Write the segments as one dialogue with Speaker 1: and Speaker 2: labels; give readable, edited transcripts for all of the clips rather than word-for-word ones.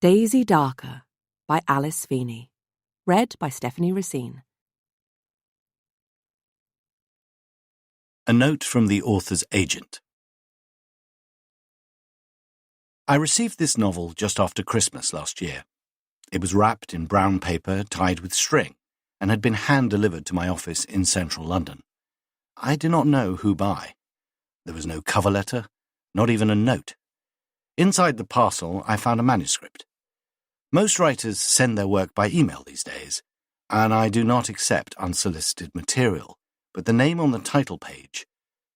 Speaker 1: Daisy Darker by Alice Feeney. Read by Stephanie Racine.
Speaker 2: A note from the author's agent. I received this novel just after Christmas last year. It was wrapped in brown paper tied with string and had been hand-delivered to my office in central London. I do not know who by. There was no cover letter, not even a note. Inside the parcel, I found a manuscript. Most writers send their work by email these days, and I do not accept unsolicited material, but the name on the title page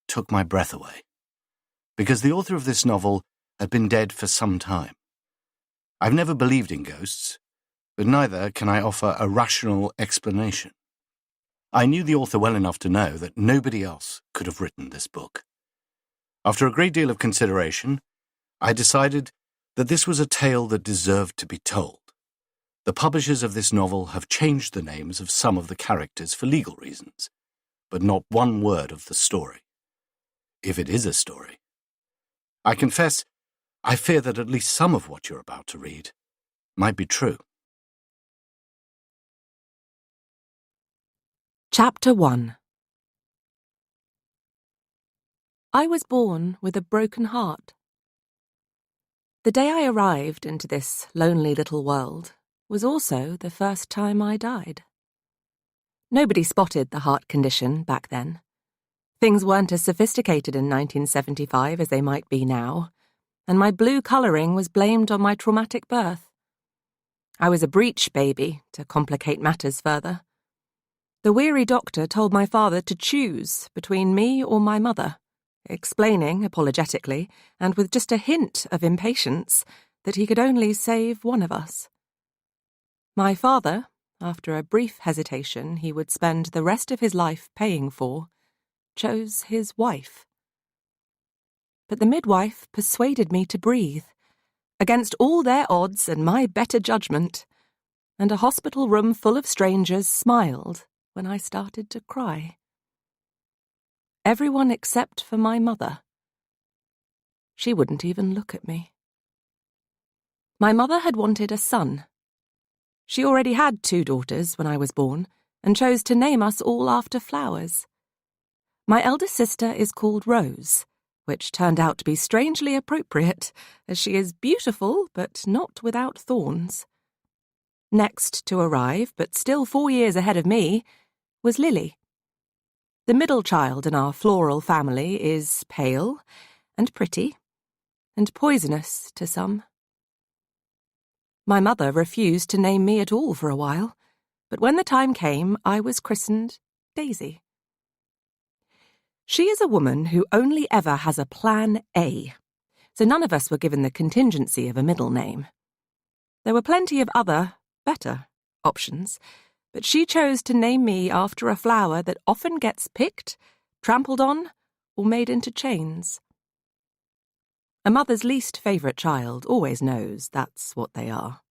Speaker 2: took my breath away. Because the author of this novel had been dead for some time. I've never believed in ghosts, but neither can I offer a rational explanation. I knew the author well enough to know that nobody else could have written this book. After a great deal of consideration, I decided that this was a tale that deserved to be told. The publishers of this novel have changed the names of some of the characters for legal reasons, but not one word of the story. If it is a story. I confess, I fear that at least some of what you're about to read might be true.
Speaker 1: Chapter 1. I was born with a broken heart. The day I arrived into this lonely little world was also the first time I died. Nobody spotted the heart condition back then. Things weren't as sophisticated in 1975 as they might be now, and my blue colouring was blamed on my traumatic birth. I was a breech baby, to complicate matters further. The weary doctor told my father to choose between me or my mother, explaining, apologetically, and with just a hint of impatience, that he could only save one of us. My father, after a brief hesitation he would spend the rest of his life paying for, chose his wife. But the midwife persuaded me to breathe, against all their odds and my better judgment, and a hospital room full of strangers smiled when I started to cry. Everyone except for my mother. She wouldn't even look at me. My mother had wanted a son. She already had 2 daughters when I was born, and chose to name us all after flowers. My eldest sister is called Rose, which turned out to be strangely appropriate, as she is beautiful but not without thorns. Next to arrive, but still 4 years ahead of me, was Lily. The middle child in our floral family is pale and pretty and poisonous to some. My mother refused to name me at all for a while, but when the time came, I was christened Daisy. She is a woman who only ever has a plan A, so none of us were given the contingency of a middle name. There were plenty of other, better options, but she chose to name me after a flower that often gets picked, trampled on, or made into chains. A mother's least favourite child always knows that's what they are.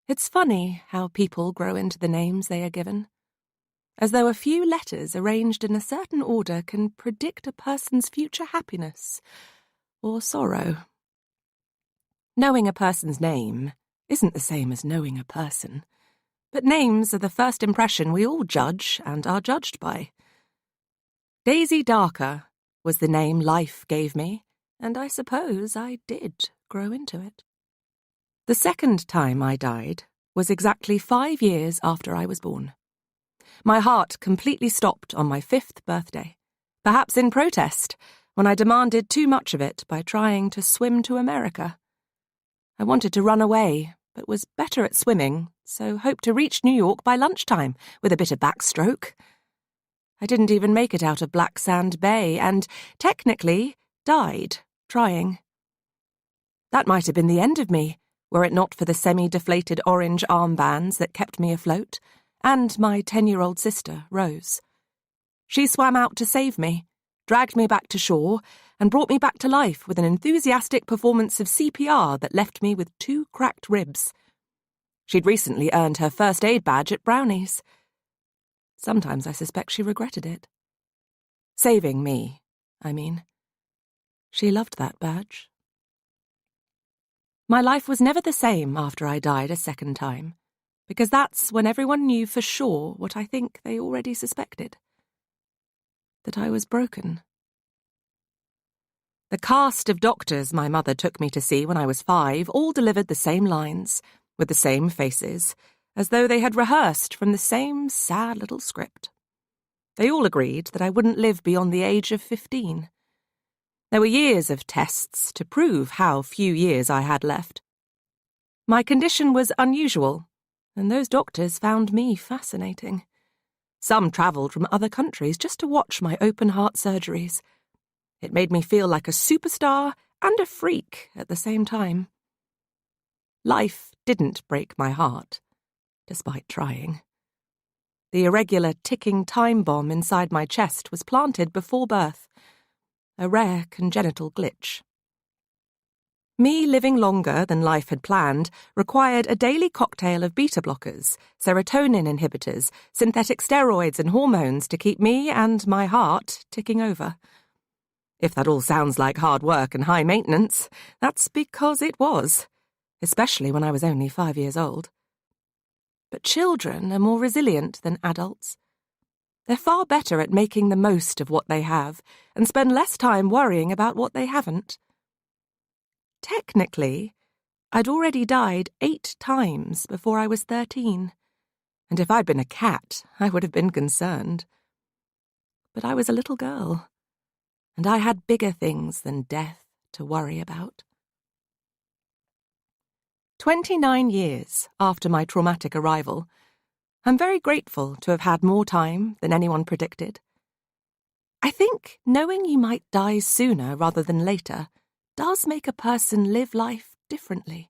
Speaker 1: It's funny how people grow into the names they are given, as though a few letters arranged in a certain order can predict a person's future happiness or sorrow. Knowing a person's name isn't the same as knowing a person. But names are the first impression we all judge and are judged by. Daisy Darker was the name life gave me, and I suppose I did grow into it. The second time I died was exactly 5 years after I was born. My heart completely stopped on my 5th birthday, perhaps in protest, when I demanded too much of it by trying to swim to America. I wanted to run away, but was better at swimming, so hoped to reach New York by lunchtime with a bit of backstroke. I didn't even make it out of Black Sand Bay and, technically, died trying. That might have been the end of me, were it not for the semi-deflated orange armbands that kept me afloat, and my 10-year-old sister, Rose. She swam out to save me, dragged me back to shore, and brought me back to life with an enthusiastic performance of CPR that left me with 2 cracked ribs. She'd recently earned her first aid badge at Brownies. Sometimes I suspect she regretted it. Saving me, I mean. She loved that badge. My life was never the same after I died a second time, because that's when everyone knew for sure what I think they already suspected. That I was broken. The cast of doctors my mother took me to see when I was 5 all delivered the same lines, with the same faces, as though they had rehearsed from the same sad little script. They all agreed that I wouldn't live beyond the age of 15. There were years of tests to prove how few years I had left. My condition was unusual, and those doctors found me fascinating. Some travelled from other countries just to watch my open-heart surgeries. It made me feel like a superstar and a freak at the same time. Life didn't break my heart, despite trying. The irregular ticking time bomb inside my chest was planted before birth, a rare congenital glitch. Me living longer than life had planned required a daily cocktail of beta blockers, serotonin inhibitors, synthetic steroids and hormones to keep me and my heart ticking over. If that all sounds like hard work and high maintenance, that's because it was, especially when I was only 5 years old. But children are more resilient than adults. They're far better at making the most of what they have and spend less time worrying about what they haven't. Technically, I'd already died 8 times before I was 13, and if I'd been a cat, I would have been concerned. But I was a little girl, and I had bigger things than death to worry about. 29 years after my traumatic arrival, I'm very grateful to have had more time than anyone predicted. I think knowing you might die sooner rather than later does make a person live life differently.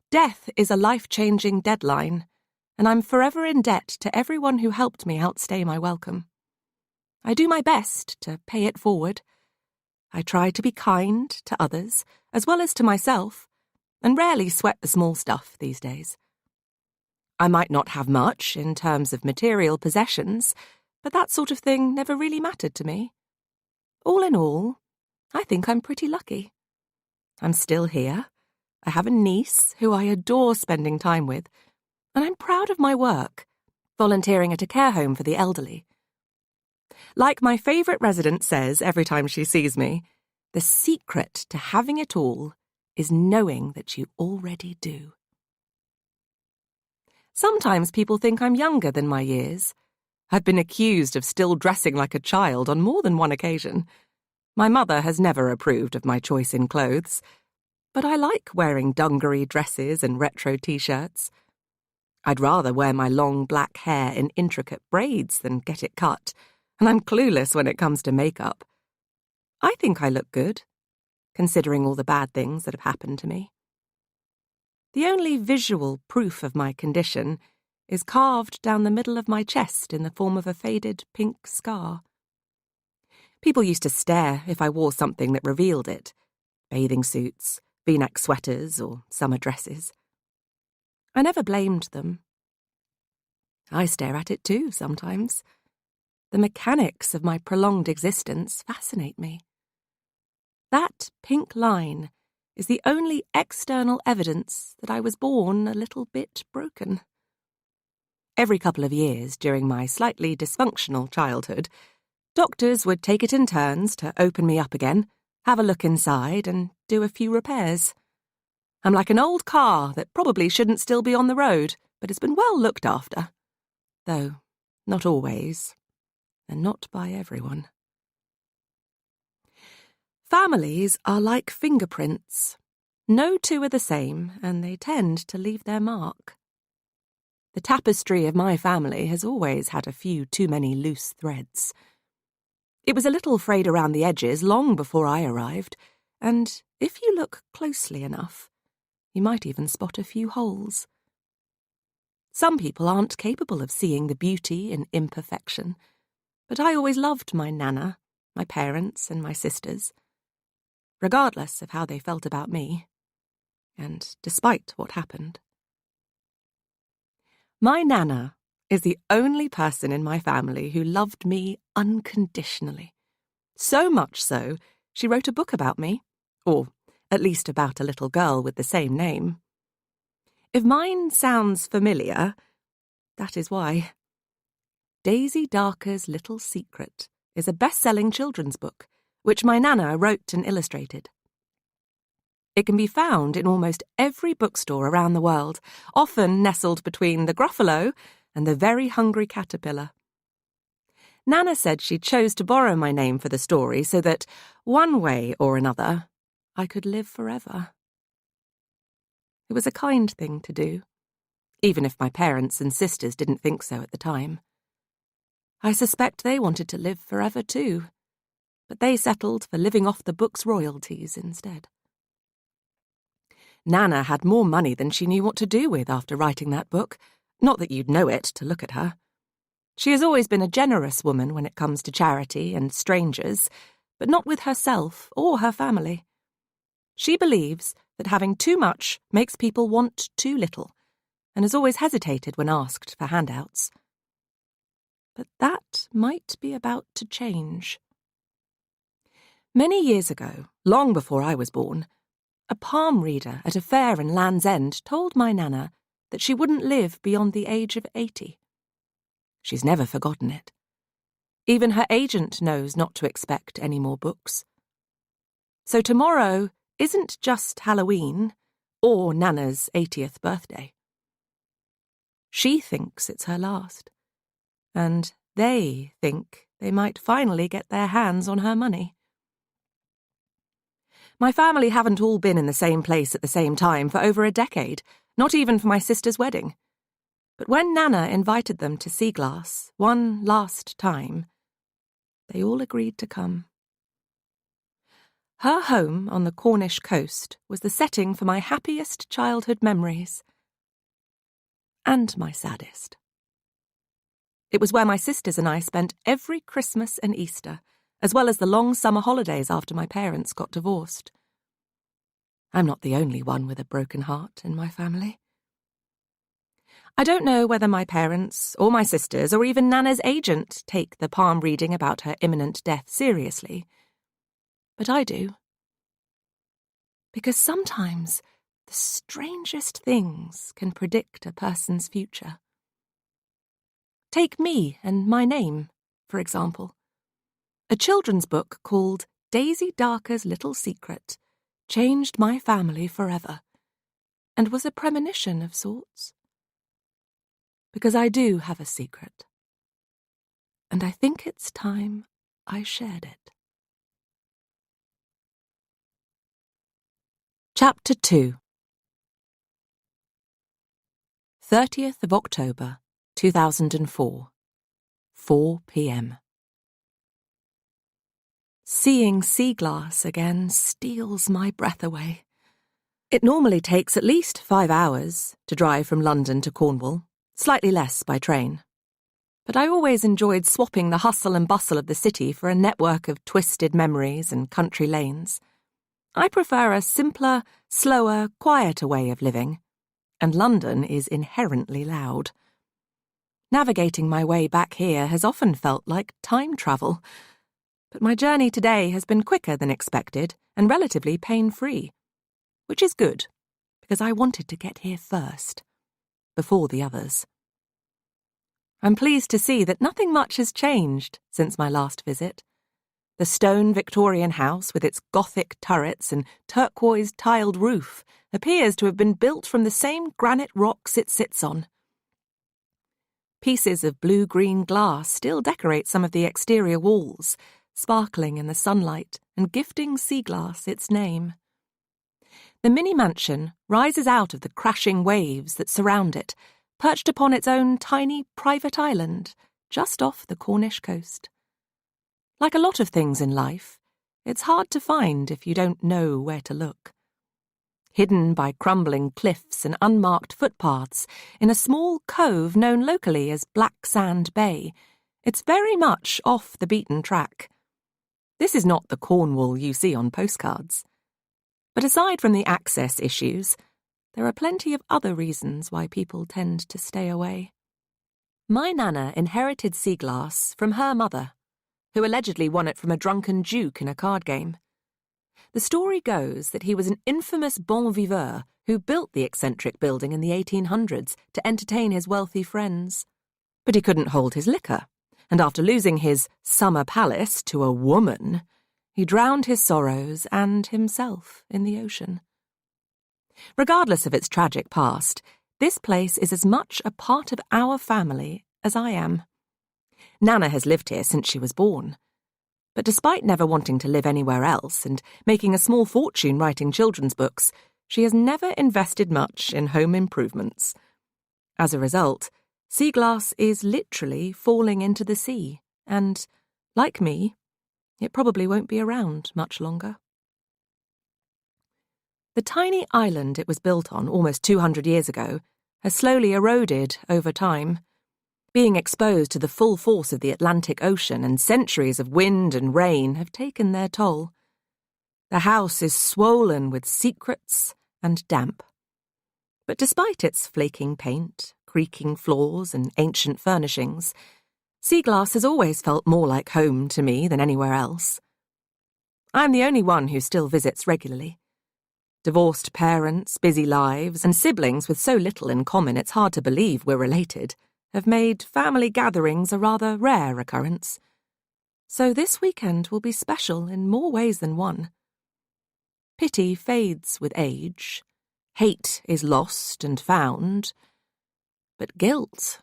Speaker 1: Death is a life-changing deadline, and I'm forever in debt to everyone who helped me outstay my welcome. I do my best to pay it forward. I try to be kind to others, as well as to myself, and rarely sweat the small stuff these days. I might not have much in terms of material possessions, but that sort of thing never really mattered to me. All in all, I think I'm pretty lucky. I'm still here. I have a niece who I adore spending time with, and I'm proud of my work, volunteering at a care home for the elderly. Like my favourite resident says every time she sees me, the secret to having it all is knowing that you already do. Sometimes people think I'm younger than my years. I've been accused of still dressing like a child on more than one occasion. My mother has never approved of my choice in clothes, but I like wearing dungaree dresses and retro t-shirts. I'd rather wear my long black hair in intricate braids than get it cut, and I'm clueless when it comes to makeup. I think I look good, considering all the bad things that have happened to me. The only visual proof of my condition is carved down the middle of my chest in the form of a faded pink scar. People used to stare if I wore something that revealed it: bathing suits, V-neck sweaters, or summer dresses. I never blamed them. I stare at it too sometimes. The mechanics of my prolonged existence fascinate me. That pink line is the only external evidence that I was born a little bit broken. Every couple of years during my slightly dysfunctional childhood, doctors would take it in turns to open me up again, have a look inside, and do a few repairs. I'm like an old car that probably shouldn't still be on the road, but has been well looked after. Though, not always, and not by everyone. Families are like fingerprints. No two are the same, and they tend to leave their mark. The tapestry of my family has always had a few too many loose threads. It was a little frayed around the edges long before I arrived, and if you look closely enough, you might even spot a few holes. Some people aren't capable of seeing the beauty in imperfection, but I always loved my nana, my parents, and my sisters, regardless of how they felt about me, and despite what happened. My nana is the only person in my family who loved me unconditionally. So much so, she wrote a book about me, or at least about a little girl with the same name. If mine sounds familiar, that is why. Daisy Darker's Little Secret is a best-selling children's book, which my Nana wrote and illustrated. It can be found in almost every bookstore around the world, often nestled between the Gruffalo and the Very Hungry Caterpillar. Nana said she chose to borrow my name for the story so that, one way or another, I could live forever. It was a kind thing to do, even if my parents and sisters didn't think so at the time. I suspect they wanted to live forever too, but they settled for living off the book's royalties instead. Nana had more money than she knew what to do with after writing that book, not that you'd know it to look at her. She has always been a generous woman when it comes to charity and strangers, but not with herself or her family. She believes that having too much makes people want too little, and has always hesitated when asked for handouts. But that might be about to change. Many years ago, long before I was born, a palm reader at a fair in Land's End told my Nana that she wouldn't live beyond the age of 80. She's never forgotten it. Even her agent knows not to expect any more books. So tomorrow isn't just Halloween or Nana's 80th birthday. She thinks it's her last, and they think they might finally get their hands on her money. My family haven't all been in the same place at the same time for over a decade, not even for my sister's wedding. But when Nana invited them to Seaglass one last time, they all agreed to come. Her home on the Cornish coast was the setting for my happiest childhood memories. And my saddest. It was where my sisters and I spent every Christmas and Easter, as well as the long summer holidays after my parents got divorced. I'm not the only one with a broken heart in my family. I don't know whether my parents, or my sisters, or even Nana's agent take the palm reading about her imminent death seriously. But I do. Because sometimes the strangest things can predict a person's future. Take me and my name, for example. A children's book called Daisy Darker's Little Secret changed my family forever, and was a premonition of sorts. Because I do have a secret, and I think it's time I shared it. Chapter 2. 30th of October, 2004, 4 p.m. Seeing Seaglass again steals my breath away. It normally takes at least 5 hours to drive from London to Cornwall, slightly less by train. But I always enjoyed swapping the hustle and bustle of the city for a network of twisted memories and country lanes. I prefer a simpler, slower, quieter way of living, and London is inherently loud. Navigating my way back here has often felt like time travel, but my journey today has been quicker than expected and relatively pain-free, which is good, because I wanted to get here first, before the others. I'm pleased to see that nothing much has changed since my last visit. The stone Victorian house with its Gothic turrets and turquoise tiled roof appears to have been built from the same granite rocks it sits on. Pieces of blue-green glass still decorate some of the exterior walls, sparkling in the sunlight and gifting Seaglass its name. The mini-mansion rises out of the crashing waves that surround it, perched upon its own tiny private island just off the Cornish coast. Like a lot of things in life, it's hard to find if you don't know where to look. Hidden by crumbling cliffs and unmarked footpaths in a small cove known locally as Black Sand Bay, it's very much off the beaten track. This is not the Cornwall you see on postcards. But aside from the access issues, there are plenty of other reasons why people tend to stay away. My Nana inherited Seaglass from her mother, who allegedly won it from a drunken duke in a card game. The story goes that he was an infamous bon viveur who built the eccentric building in the 1800s to entertain his wealthy friends. But he couldn't hold his liquor, and after losing his summer palace to a woman, he drowned his sorrows and himself in the ocean. Regardless of its tragic past, this place is as much a part of our family as I am. Nana has lived here since she was born. But despite never wanting to live anywhere else and making a small fortune writing children's books, she has never invested much in home improvements. As a result, sea glass is literally falling into the sea, and, like me, it probably won't be around much longer. The tiny island it was built on almost 200 years ago has slowly eroded over time. Being exposed to the full force of the Atlantic Ocean and centuries of wind and rain have taken their toll. The house is swollen with secrets and damp. But despite its flaking paint, creaking floors and ancient furnishings, sea glass has always felt more like home to me than anywhere else. I'm the only one who still visits regularly. Divorced parents, busy lives, and siblings with so little in common it's hard to believe we're related have made family gatherings a rather rare occurrence. So this weekend will be special in more ways than one. Pity fades with age, hate is lost and found, but guilt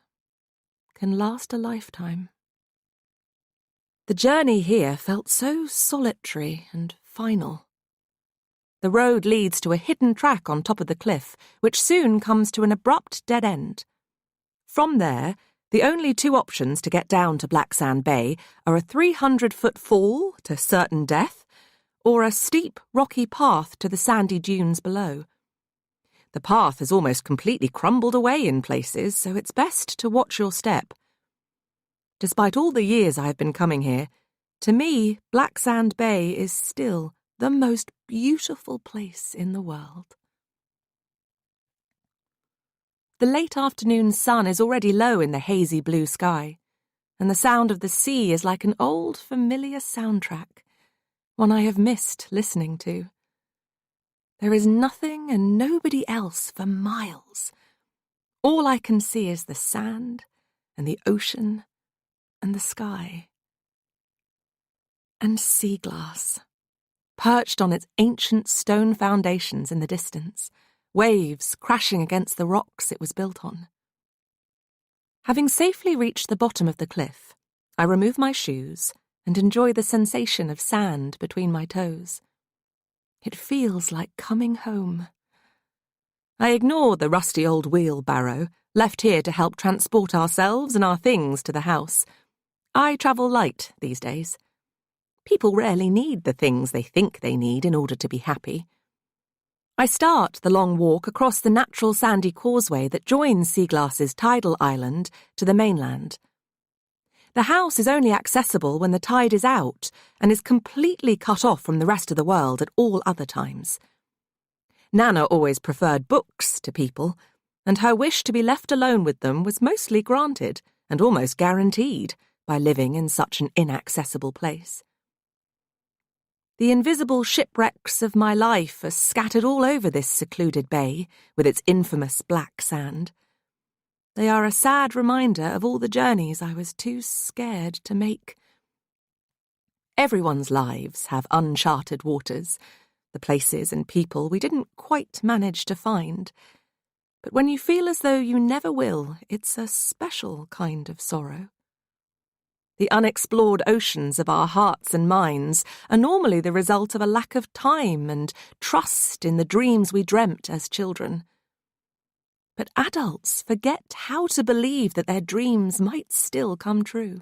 Speaker 1: can last a lifetime. The journey here felt so solitary and final. The road leads to a hidden track on top of the cliff, which soon comes to an abrupt dead end. From there, the only two options to get down to Black Sand Bay are a 300-foot fall to certain death, or a steep, rocky path to the sandy dunes below. The path has almost completely crumbled away in places, so it's best to watch your step. Despite all the years I have been coming here, to me, Black Sand Bay is still the most beautiful place in the world. The late afternoon sun is already low in the hazy blue sky, and the sound of the sea is like an old, familiar soundtrack, one I have missed listening to. There is nothing and nobody else for miles. All I can see is the sand and the ocean and the sky. And sea glass, perched on its ancient stone foundations in the distance, waves crashing against the rocks it was built on. Having safely reached the bottom of the cliff, I remove my shoes and enjoy the sensation of sand between my toes. It feels like coming home. I ignore the rusty old wheelbarrow, left here to help transport ourselves and our things to the house. I travel light these days. People rarely need the things they think they need in order to be happy. I start the long walk across the natural sandy causeway that joins Sea Glass's tidal island to the mainland. The house is only accessible when the tide is out and is completely cut off from the rest of the world at all other times. Nana always preferred books to people, and her wish to be left alone with them was mostly granted and almost guaranteed by living in such an inaccessible place. The invisible shipwrecks of my life are scattered all over this secluded bay with its infamous black sand. They are a sad reminder of all the journeys I was too scared to make. Everyone's lives have uncharted waters, the places and people we didn't quite manage to find. But when you feel as though you never will, it's a special kind of sorrow. The unexplored oceans of our hearts and minds are normally the result of a lack of time and trust in the dreams we dreamt as children. But adults forget how to believe that their dreams might still come true.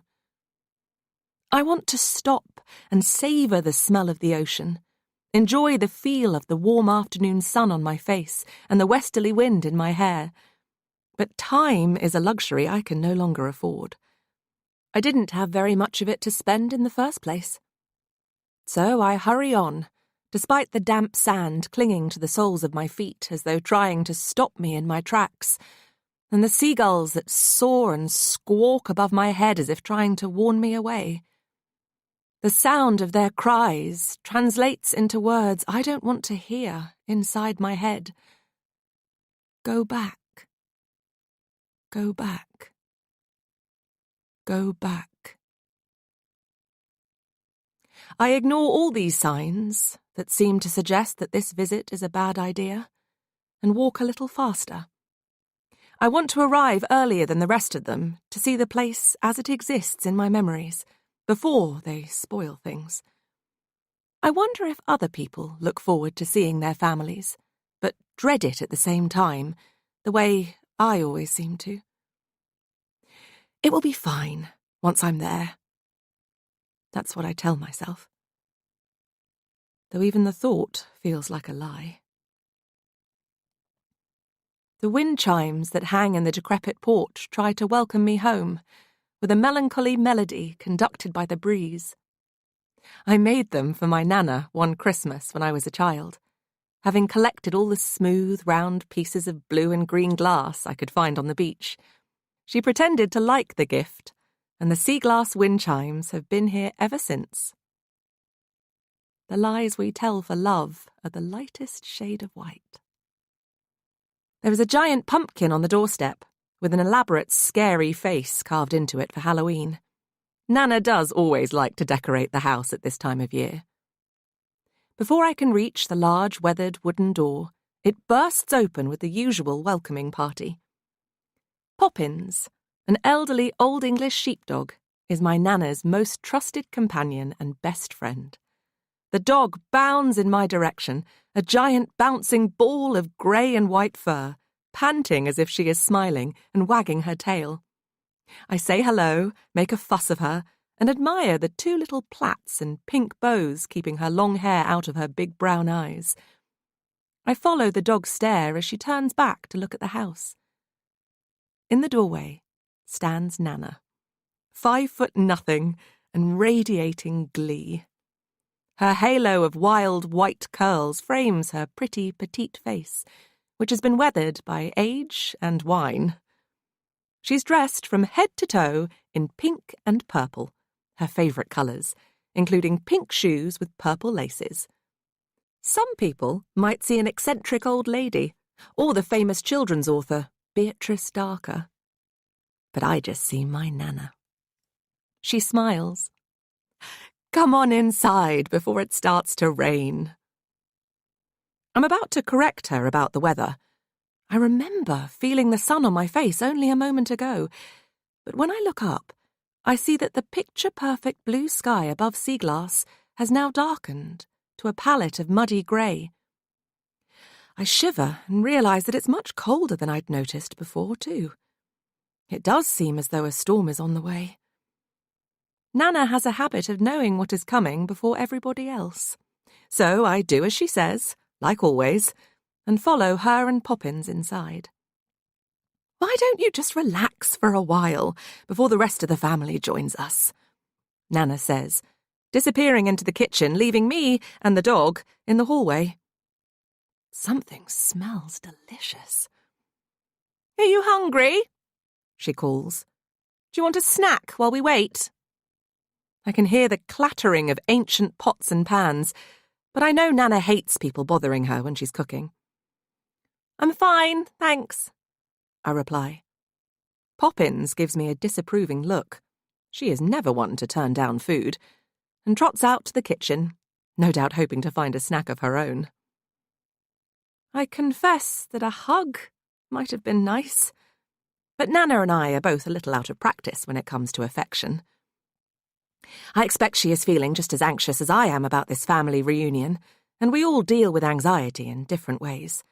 Speaker 1: I want to stop and savour the smell of the ocean, enjoy the feel of the warm afternoon sun on my face and the westerly wind in my hair. But time is a luxury I can no longer afford. I didn't have very much of it to spend in the first place. So I hurry on, despite the damp sand clinging to the soles of my feet as though trying to stop me in my tracks, and the seagulls that soar and squawk above my head as if trying to warn me away. The sound of their cries translates into words I don't want to hear inside my head. Go back. Go back. Go back. I ignore all these signs that seem to suggest that this visit is a bad idea and walk a little faster. I want to arrive earlier than the rest of them to see the place as it exists in my memories, before they spoil things. I wonder if other people look forward to seeing their families, but dread it at the same time, the way I always seem to. It will be fine once I'm there. That's what I tell myself. Though even the thought feels like a lie. The wind chimes that hang in the decrepit porch try to welcome me home, with a melancholy melody conducted by the breeze. I made them for my Nana one Christmas when I was a child, having collected all the smooth, round pieces of blue and green glass I could find on the beach. She pretended to like the gift, and the sea glass wind chimes have been here ever since. The lies we tell for love are the lightest shade of white. There is a giant pumpkin on the doorstep, with an elaborate, scary face carved into it for Halloween. Nana does always like to decorate the house at this time of year. Before I can reach the large, weathered wooden door, it bursts open with the usual welcoming party. Poppins, an elderly Old English sheepdog, is my Nana's most trusted companion and best friend. The dog bounds in my direction, a giant bouncing ball of grey and white fur, panting as if she is smiling and wagging her tail. I say hello, make a fuss of her, and admire the two little plaits and pink bows keeping her long hair out of her big brown eyes. I follow the dog's stare as she turns back to look at the house. In the doorway stands Nana, 5'0" and radiating glee. Her halo of wild white curls frames her pretty petite face, which has been weathered by age and wine. She's dressed from head to toe in pink and purple, her favourite colours, including pink shoes with purple laces. Some people might see an eccentric old lady, or the famous children's author, Beatrice Darker. But I just see my Nana. She smiles. Come on inside before it starts to rain. I'm about to correct her about the weather. I remember feeling the sun on my face only a moment ago, but when I look up, I see that the picture-perfect blue sky above sea glass has now darkened to a palette of muddy grey. I shiver and realise that it's much colder than I'd noticed before, too. It does seem as though a storm is on the way. Nana has a habit of knowing what is coming before everybody else. So I do as she says, like always, and follow her and Poppins inside. Why don't you just relax for a while before the rest of the family joins us? Nana says, disappearing into the kitchen, leaving me and the dog in the hallway. Something smells delicious. Are you hungry? She calls. Do you want a snack while we wait? I can hear the clattering of ancient pots and pans, but I know Nana hates people bothering her when she's cooking. I'm fine, thanks, I reply. Poppins gives me a disapproving look. She is never one to turn down food, and trots out to the kitchen, no doubt hoping to find a snack of her own. I confess that a hug might have been nice, but Nana and I are both a little out of practice when it comes to affection. I expect she is feeling just as anxious as I am about this family reunion, and we all deal with anxiety in different ways.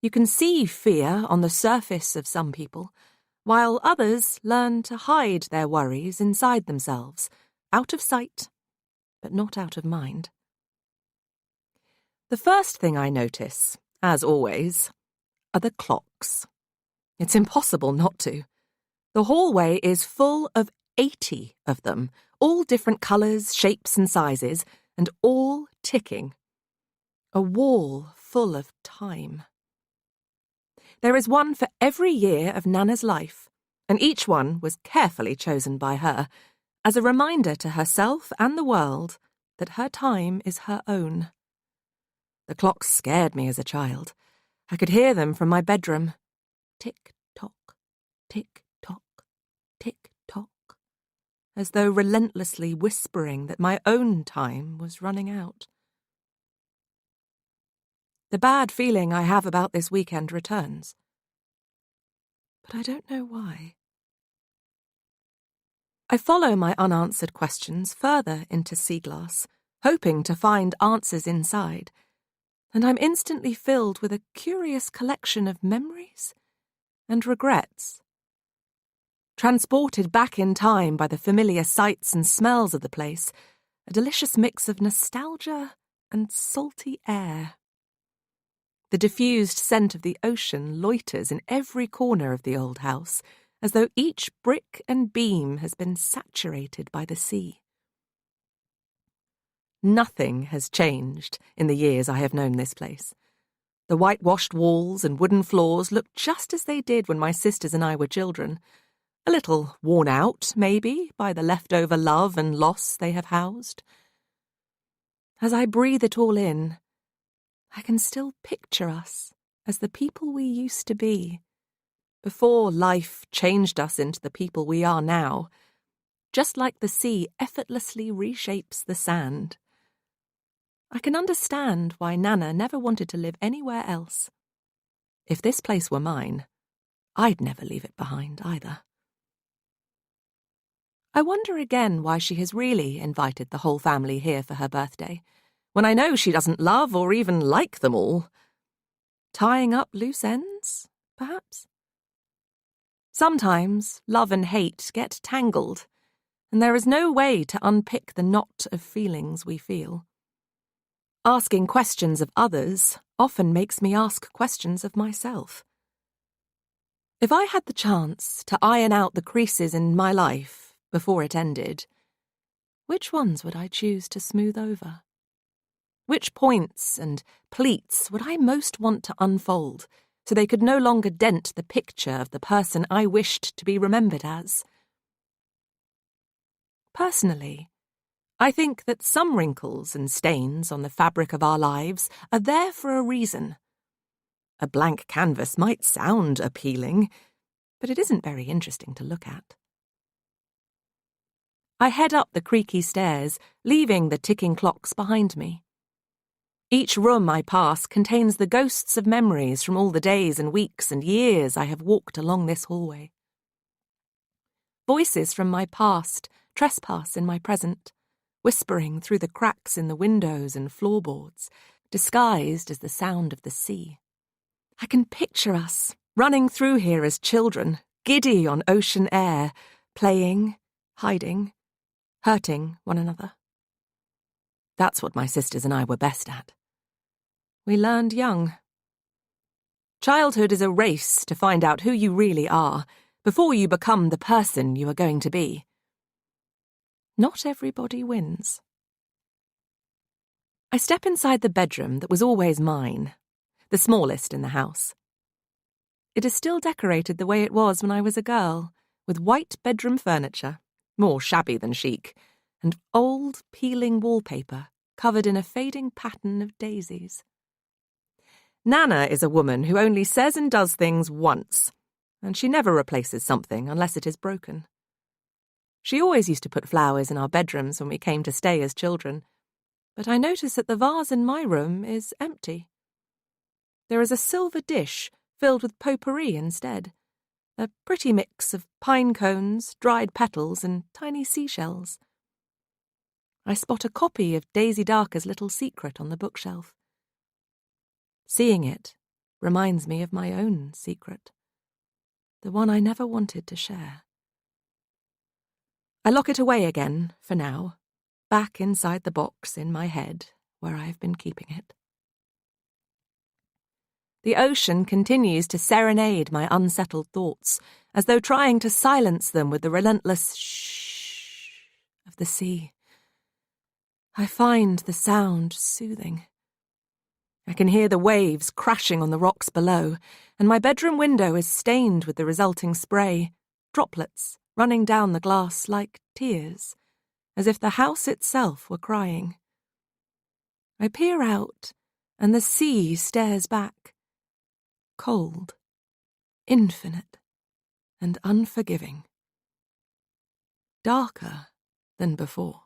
Speaker 1: You can see fear on the surface of some people, while others learn to hide their worries inside themselves, out of sight, but not out of mind. The first thing I notice, as always, are the clocks. It's impossible not to. The hallway is full of 80 of them, all different colours, shapes and sizes, and all ticking. A wall full of time. There is one for every year of Nana's life, and each one was carefully chosen by her, as a reminder to herself and the world that her time is her own. The clocks scared me as a child. I could hear them from my bedroom. Tick-tock, tick-tock, tick-tock, as though relentlessly whispering that my own time was running out. The bad feeling I have about this weekend returns, but I don't know why. I follow my unanswered questions further into sea glass, hoping to find answers inside, and I'm instantly filled with a curious collection of memories and regrets. Transported back in time by the familiar sights and smells of the place, a delicious mix of nostalgia and salty air. The diffused scent of the ocean loiters in every corner of the old house, as though each brick and beam has been saturated by the sea. Nothing has changed in the years I have known this place. The whitewashed walls and wooden floors look just as they did when my sisters and I were children, a little worn out, maybe, by the leftover love and loss they have housed. As I breathe it all in, I can still picture us as the people we used to be, before life changed us into the people we are now, just like the sea effortlessly reshapes the sand. I can understand why Nana never wanted to live anywhere else. If this place were mine, I'd never leave it behind either. I wonder again why she has really invited the whole family here for her birthday, when I know she doesn't love or even like them all. Tying up loose ends, perhaps? Sometimes love and hate get tangled, and there is no way to unpick the knot of feelings we feel. Asking questions of others often makes me ask questions of myself. If I had the chance to iron out the creases in my life before it ended, which ones would I choose to smooth over? Which points and pleats would I most want to unfold so they could no longer dent the picture of the person I wished to be remembered as? Personally, I think that some wrinkles and stains on the fabric of our lives are there for a reason. A blank canvas might sound appealing, but it isn't very interesting to look at. I head up the creaky stairs, leaving the ticking clocks behind me. Each room I pass contains the ghosts of memories from all the days and weeks and years I have walked along this hallway. Voices from my past trespass in my present, whispering through the cracks in the windows and floorboards, disguised as the sound of the sea. I can picture us running through here as children, giddy on ocean air, playing, hiding, hurting one another. That's what my sisters and I were best at. We learned young. Childhood is a race to find out who you really are before you become the person you are going to be. Not everybody wins. I step inside the bedroom that was always mine, the smallest in the house. It is still decorated the way it was when I was a girl, with white bedroom furniture, more shabby than chic, and old, peeling wallpaper covered in a fading pattern of daisies. Nana is a woman who only says and does things once, and she never replaces something unless it is broken. She always used to put flowers in our bedrooms when we came to stay as children, but I notice that the vase in my room is empty. There is a silver dish filled with potpourri instead, a pretty mix of pine cones, dried petals, and tiny seashells. I spot a copy of Daisy Darker's Little Secret on the bookshelf. Seeing it reminds me of my own secret, the one I never wanted to share. I lock it away again, for now, back inside the box in my head where I have been keeping it. The ocean continues to serenade my unsettled thoughts, as though trying to silence them with the relentless shh of the sea. I find the sound soothing. I can hear the waves crashing on the rocks below, and my bedroom window is stained with the resulting spray, droplets running down the glass like tears, as if the house itself were crying. I peer out, and the sea stares back, cold, infinite, and unforgiving. Darker than before.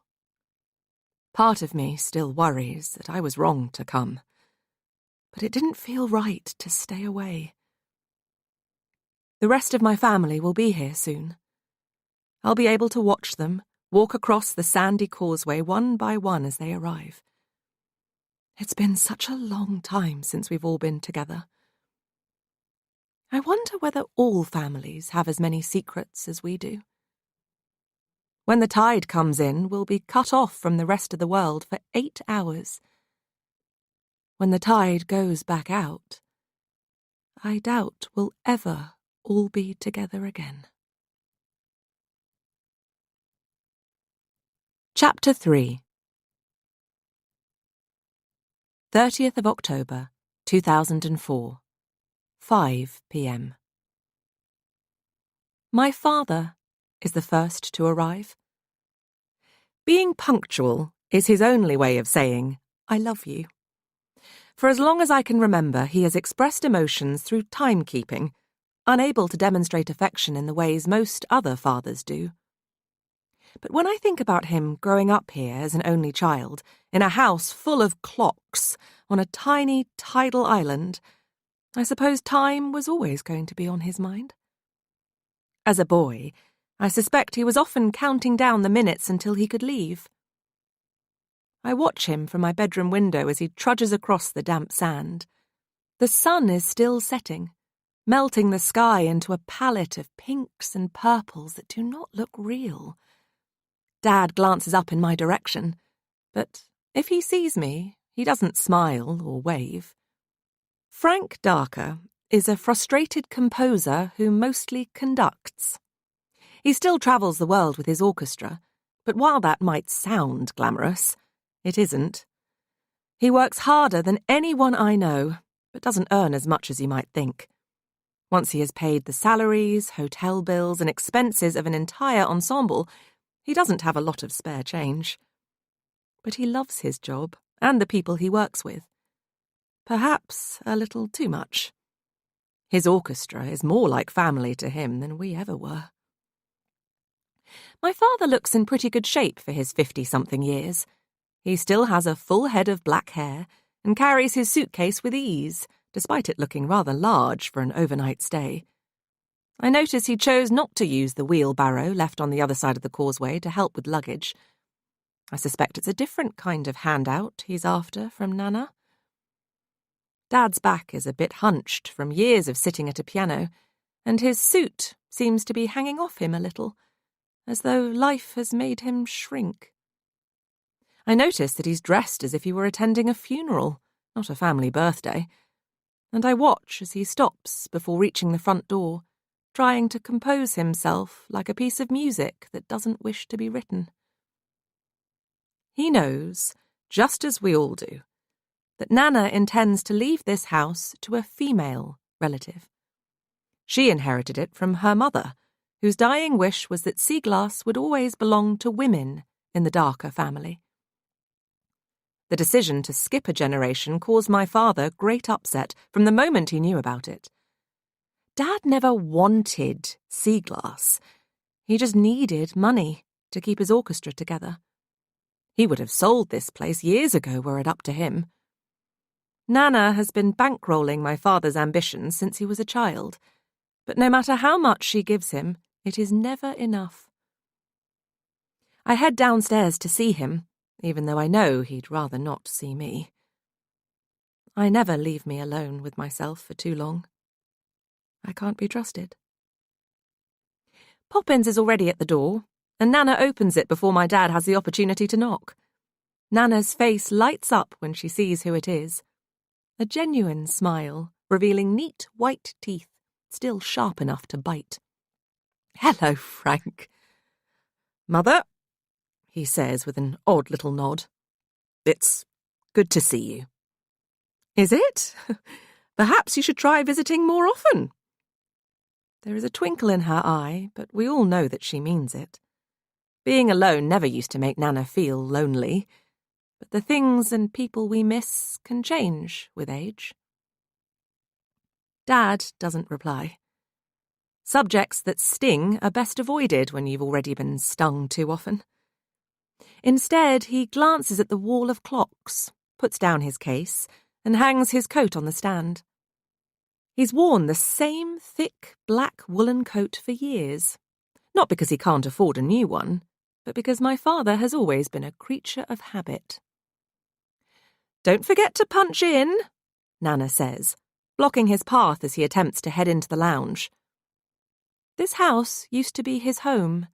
Speaker 1: Part of me still worries that I was wrong to come, but it didn't feel right to stay away. The rest of my family will be here soon. I'll be able to watch them walk across the sandy causeway one by one as they arrive. It's been such a long time since we've all been together. I wonder whether all families have as many secrets as we do. When the tide comes in, we'll be cut off from the rest of the world for 8 hours. When the tide goes back out, I doubt we'll ever all be together again. Chapter 3. 30th of October, 2004, 5 p.m. My father is the first to arrive. Being punctual is his only way of saying, I love you. For as long as I can remember, he has expressed emotions through timekeeping, unable to demonstrate affection in the ways most other fathers do. But when I think about him growing up here as an only child, in a house full of clocks, on a tiny tidal island, I suppose time was always going to be on his mind. As a boy, I suspect he was often counting down the minutes until he could leave. I watch him from my bedroom window as he trudges across the damp sand. The sun is still setting, melting the sky into a palette of pinks and purples that do not look real. Dad glances up in my direction, but if he sees me, he doesn't smile or wave. Frank Darker is a frustrated composer who mostly conducts. He still travels the world with his orchestra, but while that might sound glamorous, it isn't. He works harder than anyone I know, but doesn't earn as much as you might think. Once he has paid the salaries, hotel bills, and expenses of an entire ensemble, he doesn't have a lot of spare change. But he loves his job and the people he works with. Perhaps a little too much. His orchestra is more like family to him than we ever were. My father looks in pretty good shape for his 50-something years. He still has a full head of black hair and carries his suitcase with ease, despite it looking rather large for an overnight stay. I notice he chose not to use the wheelbarrow left on the other side of the causeway to help with luggage. I suspect it's a different kind of handout he's after from Nana. Dad's back is a bit hunched from years of sitting at a piano, and his suit seems to be hanging off him a little, as though life has made him shrink. I notice that he's dressed as if he were attending a funeral, not a family birthday, and I watch as he stops before reaching the front door, trying to compose himself like a piece of music that doesn't wish to be written. He knows, just as we all do, that Nana intends to leave this house to a female relative. She inherited it from her mother, whose dying wish was that sea glass would always belong to women in the Darker family. The decision to skip a generation caused my father great upset from the moment he knew about it. Dad never wanted sea glass. He just needed money to keep his orchestra together. He would have sold this place years ago were it up to him. Nana has been bankrolling my father's ambitions since he was a child, but no matter how much she gives him, it is never enough. I head downstairs to see him, even though I know he'd rather not see me. I never leave me alone with myself for too long. I can't be trusted. Poppins is already at the door, and Nana opens it before my dad has the opportunity to knock. Nana's face lights up when she sees who it is. A genuine smile, revealing neat white teeth, still sharp enough to bite. "Hello, Frank." "Mother," he says with an odd little nod. "It's good to see you." "Is it? Perhaps you should try visiting more often." There is a twinkle in her eye, but we all know that she means it. Being alone never used to make Nana feel lonely, but the things and people we miss can change with age. Dad doesn't reply. Subjects that sting are best avoided when you've already been stung too often. Instead, he glances at the wall of clocks, puts down his case, and hangs his coat on the stand. He's worn the same thick black woolen coat for years, not because he can't afford a new one, but because my father has always been a creature of habit. "Don't forget to punch in," Nana says, blocking his path as he attempts to head into the lounge. This house used to be his home,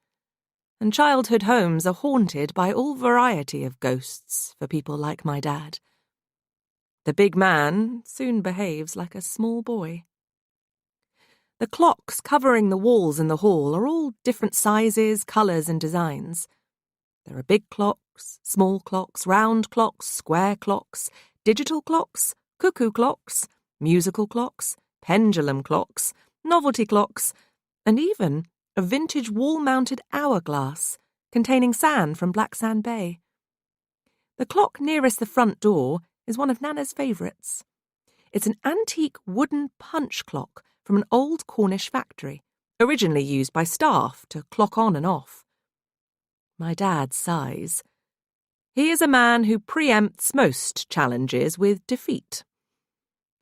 Speaker 1: and childhood homes are haunted by all variety of ghosts for people like my dad. The big man soon behaves like a small boy. The clocks covering the walls in the hall are all different sizes, colours and designs. There are big clocks, small clocks, round clocks, square clocks, digital clocks, cuckoo clocks, musical clocks, pendulum clocks, novelty clocks, and even a vintage wall-mounted hourglass containing sand from Black Sand Bay. The clock nearest the front door is one of Nana's favourites. It's an antique wooden punch clock from an old Cornish factory, originally used by staff to clock on and off. My dad sighs. He is a man who preempts most challenges with defeat.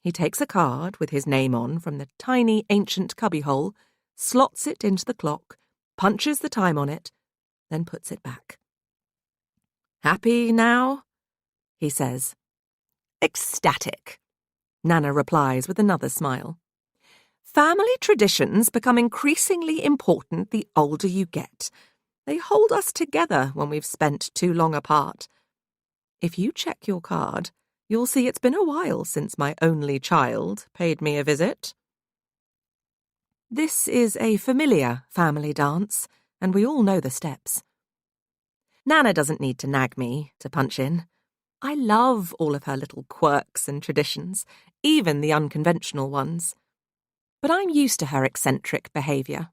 Speaker 1: He takes a card with his name on from the tiny ancient cubbyhole, slots it into the clock, punches the time on it, then puts it back. "Happy now?" he says. "Ecstatic," Nana replies with another smile. "Family traditions become increasingly important the older you get. They hold us together when we've spent too long apart. If you check your card, you'll see it's been a while since my only child paid me a visit." This is a familiar family dance, and we all know the steps. Nana doesn't need to nag me to punch in. I love all of her little quirks and traditions, even the unconventional ones. But I'm used to her eccentric behaviour.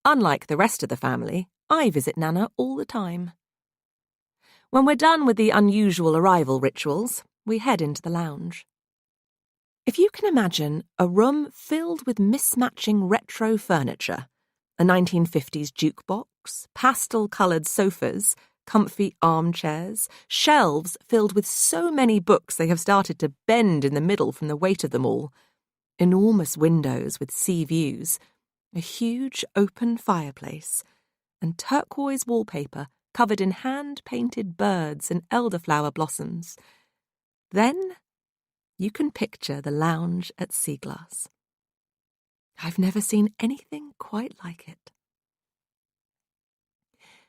Speaker 1: Unlike the rest of the family, I visit Nana all the time. When we're done with the unusual arrival rituals, we head into the lounge. If you can imagine a room filled with mismatching retro furniture, a 1950s jukebox, pastel-coloured sofas, comfy armchairs, shelves filled with so many books they have started to bend in the middle from the weight of them all, enormous windows with sea views, a huge open fireplace, and turquoise wallpaper covered in hand-painted birds and elderflower blossoms, then you can picture the lounge at Seaglass. I've never seen anything quite like it.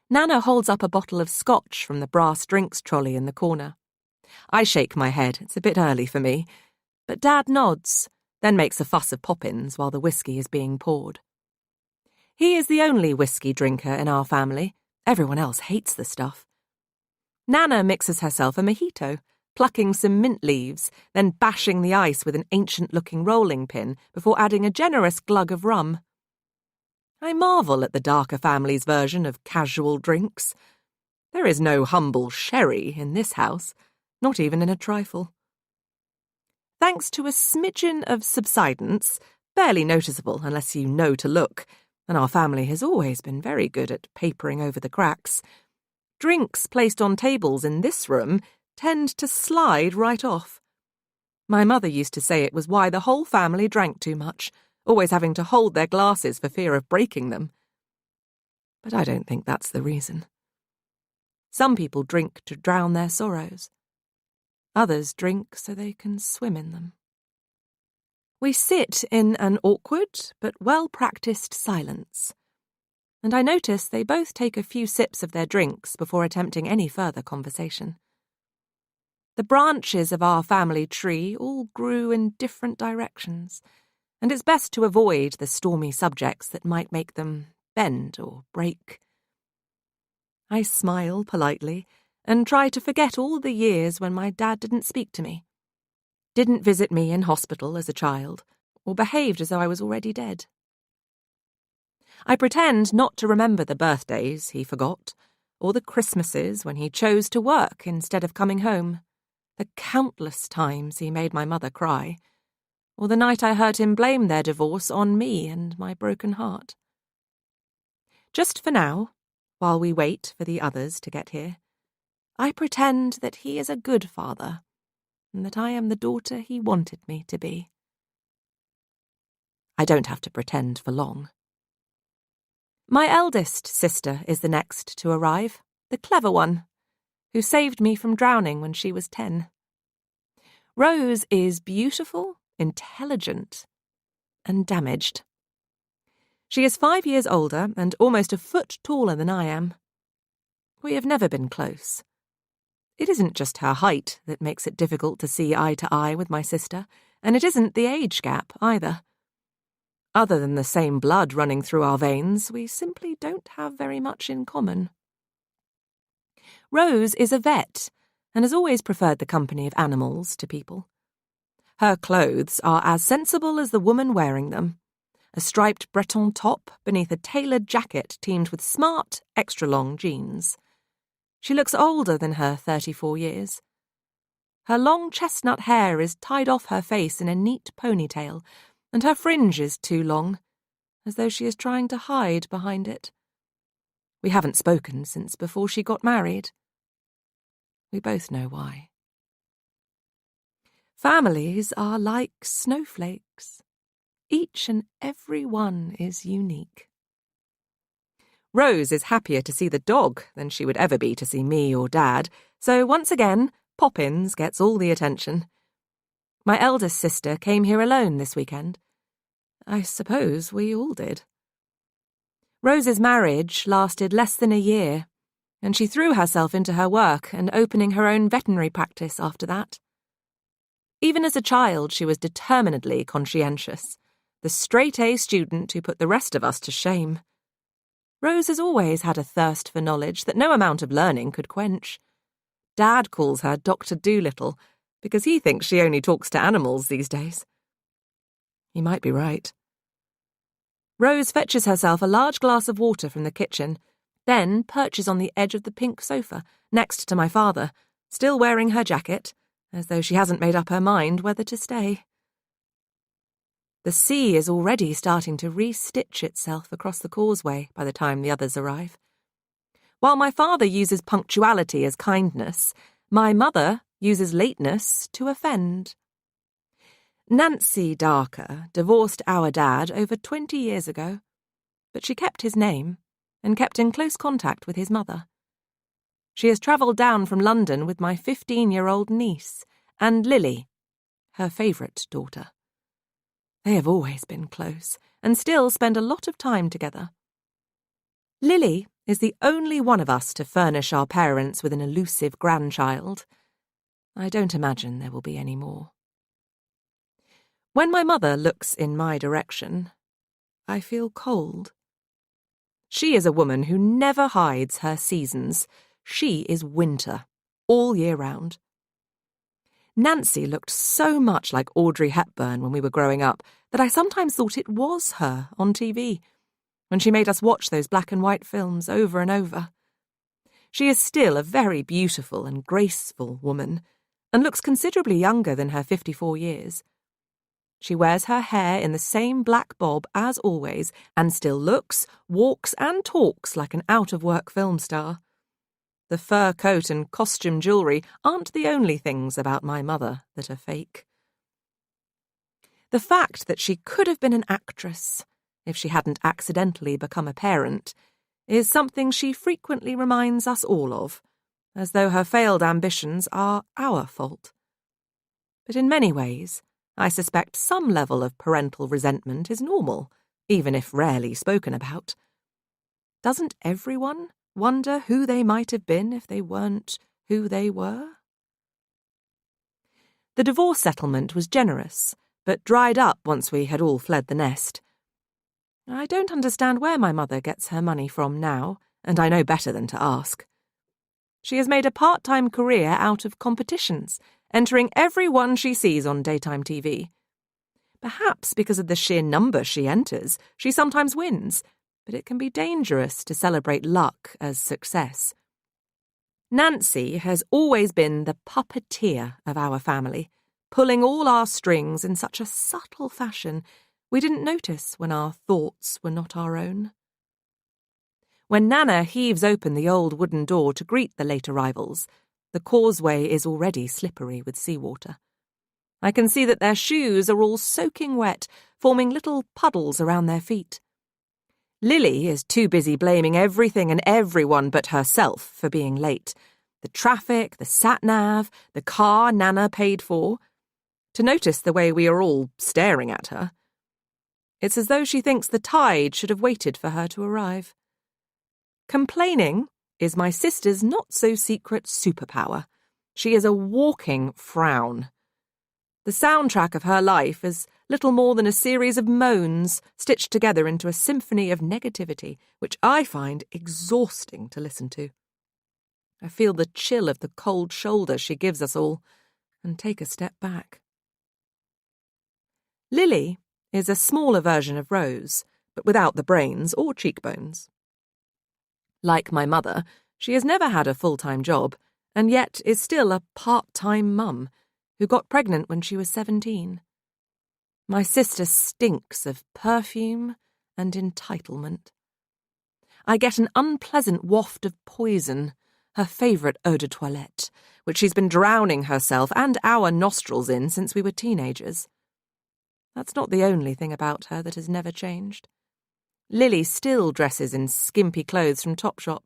Speaker 1: Nana holds up a bottle of scotch from the brass drinks trolley in the corner. I shake my head, it's a bit early for me, but Dad nods, then makes a fuss of poppins while the whiskey is being poured. He is the only whiskey drinker in our family. Everyone else hates the stuff. Nana mixes herself a mojito, plucking some mint leaves, then bashing the ice with an ancient-looking rolling pin before adding a generous glug of rum. I marvel at the Darker family's version of casual drinks. There is no humble sherry in this house, not even in a trifle. Thanks to a smidgen of subsidence, barely noticeable unless you know to look, and our family has always been very good at papering over the cracks, drinks placed on tables in this room tend to slide right off. My mother used to say it was why the whole family drank too much, always having to hold their glasses for fear of breaking them. But I don't think that's the reason. Some people drink to drown their sorrows. Others drink so they can swim in them. We sit in an awkward but well-practiced silence, and I notice they both take a few sips of their drinks before attempting any further conversation. The branches of our family tree all grew in different directions, and it's best to avoid the stormy subjects that might make them bend or break. I smile politely and try to forget all the years when my dad didn't speak to me, didn't visit me in hospital as a child, or behaved as though I was already dead. I pretend not to remember the birthdays he forgot, or the Christmases when he chose to work instead of coming home, the countless times he made my mother cry, or the night I heard him blame their divorce on me and my broken heart. Just for now, while we wait for the others to get here, I pretend that he is a good father, and that I am the daughter he wanted me to be. I don't have to pretend for long. My eldest sister is the next to arrive, the clever one, who saved me from drowning when she was 10. Rose is beautiful, intelligent, and damaged. She is 5 years older and almost a foot taller than I am. We have never been close. It isn't just her height that makes it difficult to see eye to eye with my sister, and it isn't the age gap either. Other than the same blood running through our veins, we simply don't have very much in common. Rose is a vet and has always preferred the company of animals to people. Her clothes are as sensible as the woman wearing them, a striped Breton top beneath a tailored jacket teamed with smart, extra-long jeans. She looks older than her 34 years. Her long chestnut hair is tied off her face in a neat ponytail, and her fringe is too long, as though she is trying to hide behind it. We haven't spoken since before she got married. We both know why. Families are like snowflakes. Each and every one is unique. Rose is happier to see the dog than she would ever be to see me or Dad, so once again, Poppins gets all the attention. My eldest sister came here alone this weekend. I suppose we all did. Rose's marriage lasted less than a year, and she threw herself into her work and opening her own veterinary practice after that. Even as a child, she was determinedly conscientious, the straight-A student who put the rest of us to shame. Rose has always had a thirst for knowledge that no amount of learning could quench. Dad calls her Dr. Dolittle because he thinks she only talks to animals these days. He might be right. Rose fetches herself a large glass of water from the kitchen, then perches on the edge of the pink sofa next to my father, still wearing her jacket, as though she hasn't made up her mind whether to stay. The sea is already starting to re-stitch itself across the causeway by the time the others arrive. While my father uses punctuality as kindness, my mother uses lateness to offend. Nancy Darker divorced our dad over 20 years ago, but she kept his name and kept in close contact with his mother. She has travelled down from London with my 15-year-old niece and Lily, her favourite daughter. They have always been close and still spend a lot of time together. Lily is the only one of us to furnish our parents with an elusive grandchild. I don't imagine there will be any more. When my mother looks in my direction, I feel cold. She is a woman who never hides her seasons. She is winter, all year round. Nancy looked so much like Audrey Hepburn when we were growing up that I sometimes thought it was her on TV, when she made us watch those black and white films over and over. She is still a very beautiful and graceful woman, and looks considerably younger than her 54 years. She wears her hair in the same black bob as always, and still looks, walks and talks like an out-of-work film star. The fur coat and costume jewellery aren't the only things about my mother that are fake. The fact that she could have been an actress, if she hadn't accidentally become a parent, is something she frequently reminds us all of, as though her failed ambitions are our fault. But in many ways, I suspect some level of parental resentment is normal, even if rarely spoken about. Doesn't everyone wonder who they might have been if they weren't who they were? The divorce settlement was generous, but dried up once we had all fled the nest. I don't understand where my mother gets her money from now, and I know better than to ask. She has made a part-time career out of competitions, entering every one she sees on daytime TV. Perhaps because of the sheer number she enters, she sometimes wins, but it can be dangerous to celebrate luck as success. Nancy has always been the puppeteer of our family, pulling all our strings in such a subtle fashion we didn't notice when our thoughts were not our own. When Nana heaves open the old wooden door to greet the late arrivals, the causeway is already slippery with seawater. I can see that their shoes are all soaking wet, forming little puddles around their feet. Lily is too busy blaming everything and everyone but herself for being late. The traffic, the sat-nav, the car Nana paid for, to notice the way we are all staring at her. It's as though she thinks the tide should have waited for her to arrive. Complaining is my sister's not-so-secret superpower. She is a walking frown. The soundtrack of her life is little more than a series of moans stitched together into a symphony of negativity, which I find exhausting to listen to. I feel the chill of the cold shoulder she gives us all, and take a step back. Lily is a smaller version of Rose, but without the brains or cheekbones. Like my mother, she has never had a full-time job, and yet is still a part-time mum who got pregnant when she was 17. My sister stinks of perfume and entitlement. I get an unpleasant waft of poison, her favourite eau de toilette, which she's been drowning herself and our nostrils in since we were teenagers. That's not the only thing about her that has never changed. Lily still dresses in skimpy clothes from Topshop,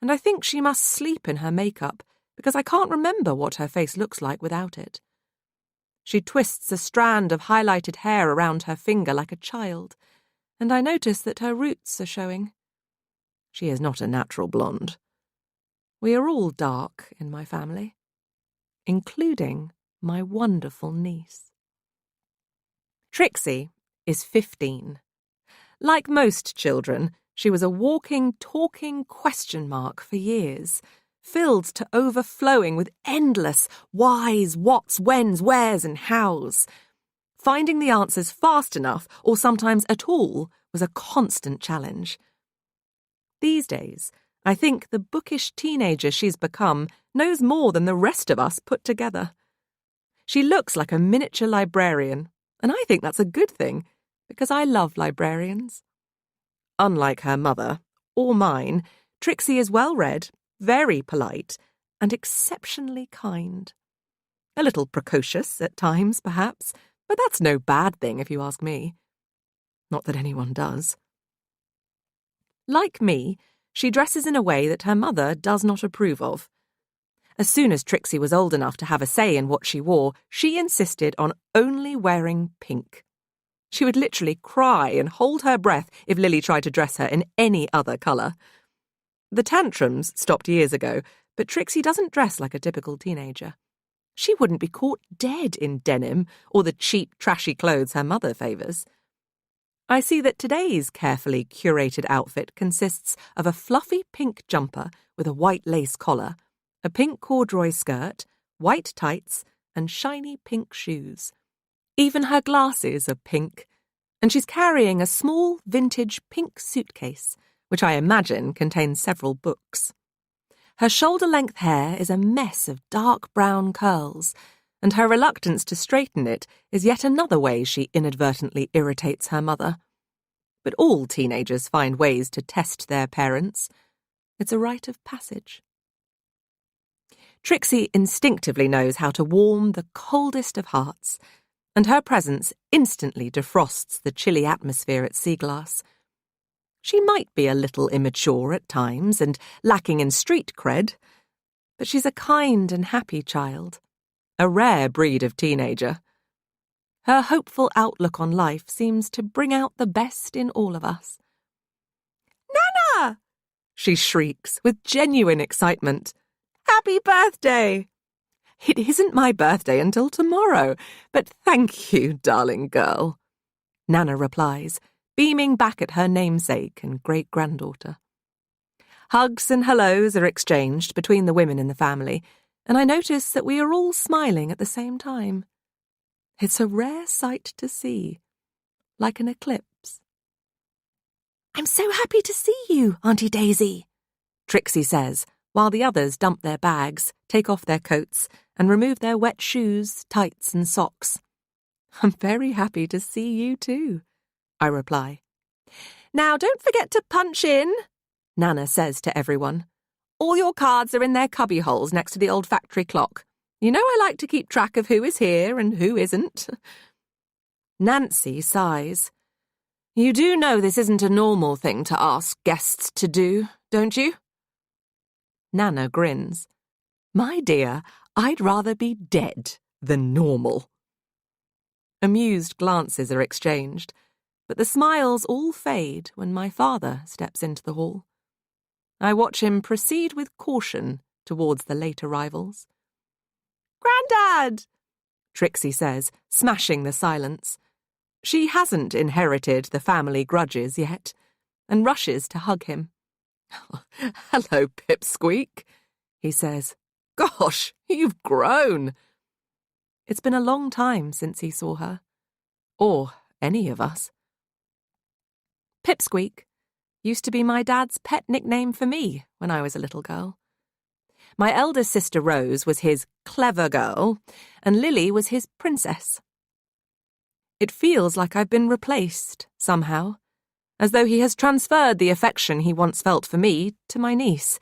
Speaker 1: and I think she must sleep in her makeup because I can't remember what her face looks like without it. She twists a strand of highlighted hair around her finger like a child, and I notice that her roots are showing. She is not a natural blonde. We are all dark in my family, including my wonderful niece. Trixie is 15. Like most children, she was a walking, talking question mark for years, filled to overflowing with endless whys, whats, whens, wheres, and hows. Finding the answers fast enough, or sometimes at all, was a constant challenge. These days, I think the bookish teenager she's become knows more than the rest of us put together. She looks like a miniature librarian, and I think that's a good thing, because I love librarians. Unlike her mother, or mine, Trixie is well-read, very polite, and exceptionally kind. A little precocious at times, perhaps, but that's no bad thing if you ask me. Not that anyone does. Like me, she dresses in a way that her mother does not approve of. As soon as Trixie was old enough to have a say in what she wore, she insisted on only wearing pink. She would literally cry and hold her breath if Lily tried to dress her in any other colour. The tantrums stopped years ago, but Trixie doesn't dress like a typical teenager. She wouldn't be caught dead in denim or the cheap, trashy clothes her mother favours. I see that today's carefully curated outfit consists of a fluffy pink jumper with a white lace collar, a pink corduroy skirt, white tights, and shiny pink shoes. Even her glasses are pink, and she's carrying a small, vintage pink suitcase, which I imagine contains several books. Her shoulder-length hair is a mess of dark brown curls, and her reluctance to straighten it is yet another way she inadvertently irritates her mother. But all teenagers find ways to test their parents. It's a rite of passage. Trixie instinctively knows how to warm the coldest of hearts, and her presence instantly defrosts the chilly atmosphere at Seaglass. She might be a little immature at times and lacking in street cred, but she's a kind and happy child, a rare breed of teenager. Her hopeful outlook on life seems to bring out the best in all of us. "Nana!" she shrieks with genuine excitement. "Happy birthday!" "It isn't my birthday until tomorrow, but thank you, darling girl," Nana replies, beaming back at her namesake and great-granddaughter. Hugs and hellos are exchanged between the women in the family, and I notice that we are all smiling at the same time. It's a rare sight to see, like an eclipse. "I'm so happy to see you, Auntie Daisy," Trixie says, while the others dump their bags, take off their coats, and remove their wet shoes, tights, and socks. "I'm very happy to see you too," I reply. "Now don't forget to punch in," Nana says to everyone. "All your cards are in their cubby holes next to the old factory clock. You know I like to keep track of who is here and who isn't." Nancy sighs. "You do know this isn't a normal thing to ask guests to do, don't you?" Nana grins. "My dear, I'd rather be dead than normal." Amused glances are exchanged, but the smiles all fade when my father steps into the hall. I watch him proceed with caution towards the late arrivals. "Grandad!" Trixie says, smashing the silence. She hasn't inherited the family grudges yet, and rushes to hug him. "Hello, Pipsqueak," he says. "Gosh, you've grown." It's been a long time since he saw her. Or any of us. Pipsqueak used to be my dad's pet nickname for me when I was a little girl. My eldest sister Rose was his clever girl, and Lily was his princess. It feels like I've been replaced, somehow, as though he has transferred the affection he once felt for me to my niece,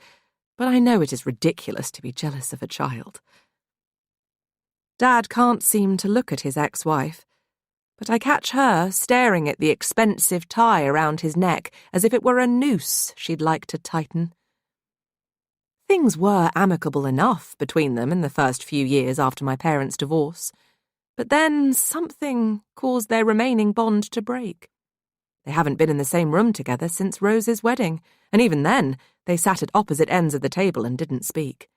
Speaker 1: but I know it is ridiculous to be jealous of a child. Dad can't seem to look at his ex-wife, but I catch her staring at the expensive tie around his neck as if it were a noose she'd like to tighten. Things were amicable enough between them in the first few years after my parents' divorce, but then something caused their remaining bond to break. They haven't been in the same room together since Rose's wedding, and even then they sat at opposite ends of the table and didn't speak.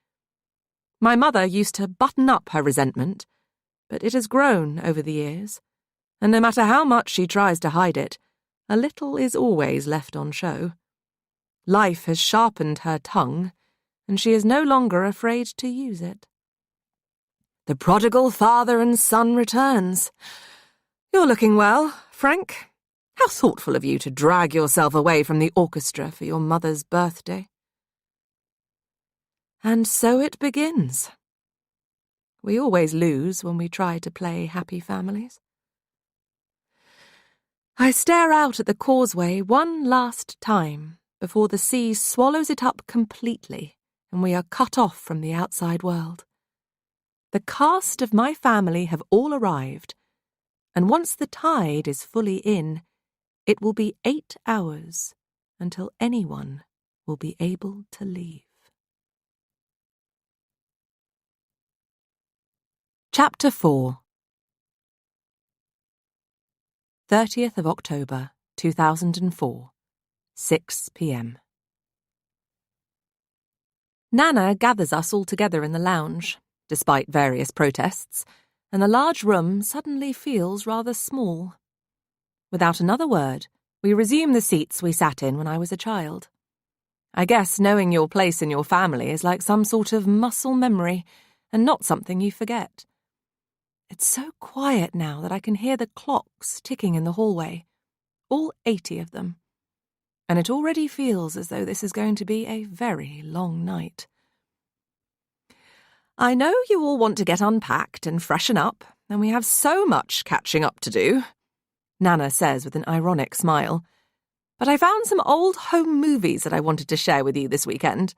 Speaker 1: My mother used to button up her resentment, but it has grown over the years, and no matter how much she tries to hide it, a little is always left on show. Life has sharpened her tongue, and she is no longer afraid to use it. The prodigal father and son returns. "You're looking well, Frank. How thoughtful of you to drag yourself away from the orchestra for your mother's birthday." And so it begins. We always lose when we try to play happy families. I stare out at the causeway one last time before the sea swallows it up completely and we are cut off from the outside world. The cast of my family have all arrived, and once the tide is fully in, it will be 8 hours until anyone will be able to leave. Chapter 4. 30th of October, 2004, 6 p.m. Nana gathers us all together in the lounge, despite various protests, and the large room suddenly feels rather small. Without another word, we resume the seats we sat in when I was a child. I guess knowing your place in your family is like some sort of muscle memory, and not something you forget. It's so quiet now that I can hear the clocks ticking in the hallway, all 80 of them. And it already feels as though this is going to be a very long night. I know you all want to get unpacked and freshen up, and we have so much catching up to do, Nana says with an ironic smile. But I found some old home movies that I wanted to share with you this weekend.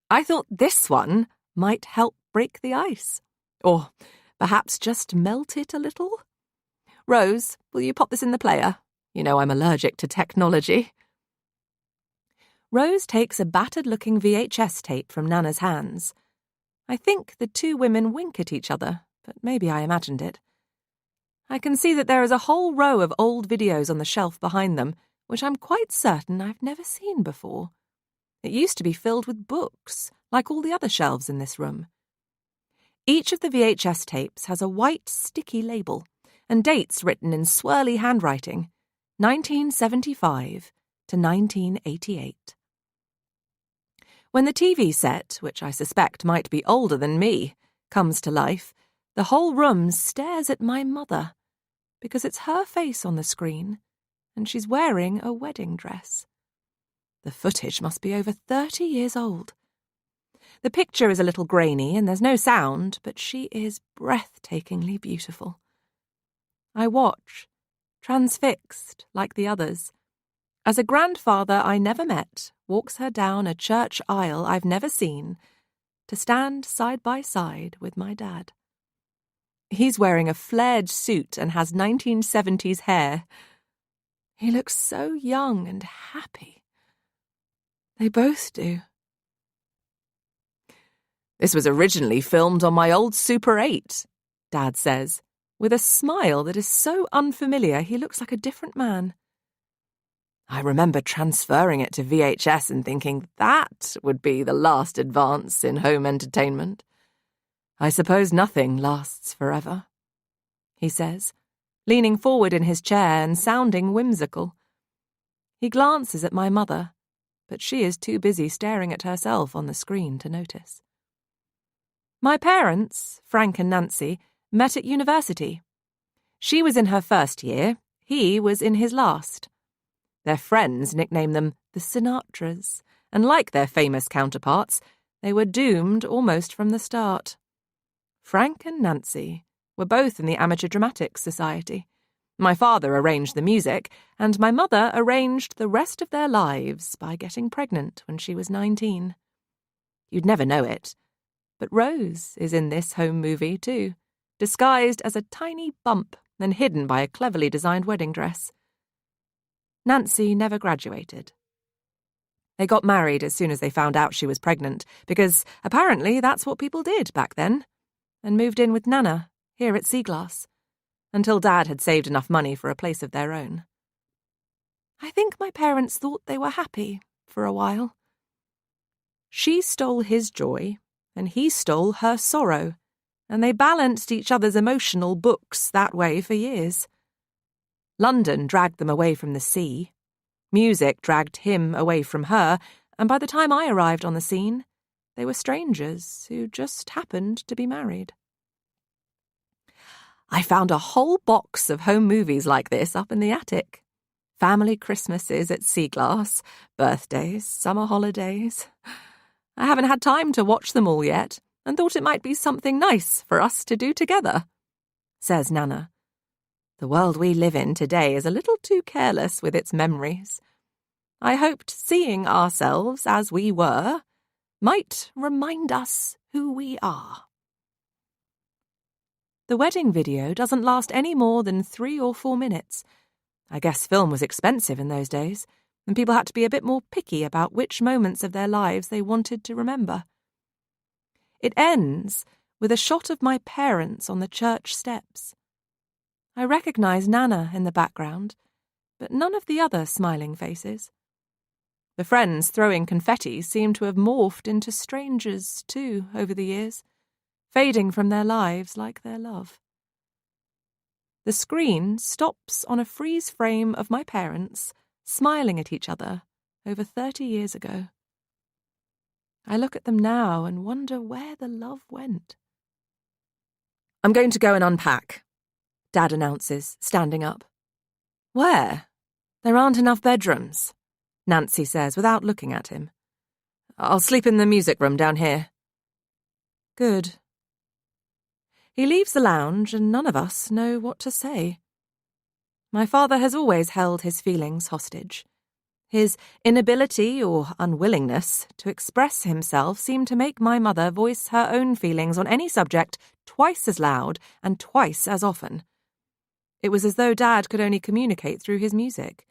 Speaker 1: I thought this one might help break the ice. Or perhaps just melt it a little. Rose, will you pop this in the player? You know I'm allergic to technology. Rose takes a battered-looking VHS tape from Nana's hands. I think the two women wink at each other, but maybe I imagined it. I can see that there is a whole row of old videos on the shelf behind them, which I'm quite certain I've never seen before. It used to be filled with books, like all the other shelves in this room. Each of the VHS tapes has a white sticky label and dates written in swirly handwriting, 1975 to 1988. When the TV set, which I suspect might be older than me, comes to life, the whole room stares at my mother, because it's her face on the screen, and she's wearing a wedding dress. The footage must be over 30 years old. The picture is a little grainy and there's no sound, but she is breathtakingly beautiful. I watch, transfixed like the others, as a grandfather I never met walks her down a church aisle I've never seen to stand side by side with my dad. He's wearing a flared suit and has 1970s hair. He looks so young and happy. They both do. "This was originally filmed on my old Super 8, Dad says, with a smile that is so unfamiliar he looks like a different man. I remember transferring it to VHS and thinking that would be the last advance in home entertainment. I suppose nothing lasts forever," he says, leaning forward in his chair and sounding whimsical. He glances at my mother, but she is too busy staring at herself on the screen to notice. My parents, Frank and Nancy, met at university. She was in her first year, he was in his last. Their friends nicknamed them the Sinatras, and like their famous counterparts, they were doomed almost from the start. Frank and Nancy were both in the Amateur Dramatics Society. My father arranged the music, and my mother arranged the rest of their lives by getting pregnant when she was 19. You'd never know it, but Rose is in this home movie too, disguised as a tiny bump and hidden by a cleverly designed wedding dress. Nancy never graduated. They got married as soon as they found out she was pregnant, because apparently that's what people did back then, and moved in with Nana, here at Seaglass, until Dad had saved enough money for a place of their own. I think my parents thought they were happy for a while. She stole his joy, and he stole her sorrow, and they balanced each other's emotional books that way for years. London dragged them away from the sea. Music dragged him away from her, and by the time I arrived on the scene, they were strangers who just happened to be married. I found a whole box of home movies like this up in the attic. Family Christmases at Seaglass, birthdays, summer holidays. I haven't had time to watch them all yet, and thought it might be something nice for us to do together, says Nana. The world we live in today is a little too careless with its memories. I hoped seeing ourselves as we were might remind us who we are. The wedding video doesn't last any more than 3 or 4 minutes. I guess film was expensive in those days, and people had to be a bit more picky about which moments of their lives they wanted to remember. It ends with a shot of my parents on the church steps. I recognise Nana in the background, but none of the other smiling faces. The friends throwing confetti seem to have morphed into strangers, too, over the years, fading from their lives like their love. The screen stops on a freeze frame of my parents smiling at each other over 30 years ago. I look at them now and wonder where the love went. I'm going to go and unpack, Dad announces, standing up. Where? There aren't enough bedrooms, Nancy says without looking at him. I'll sleep in the music room down here. Good. He leaves the lounge and none of us know what to say. My father has always held his feelings hostage. His inability or unwillingness to express himself seemed to make my mother voice her own feelings on any subject twice as loud and twice as often. It was as though Dad could only communicate through his music,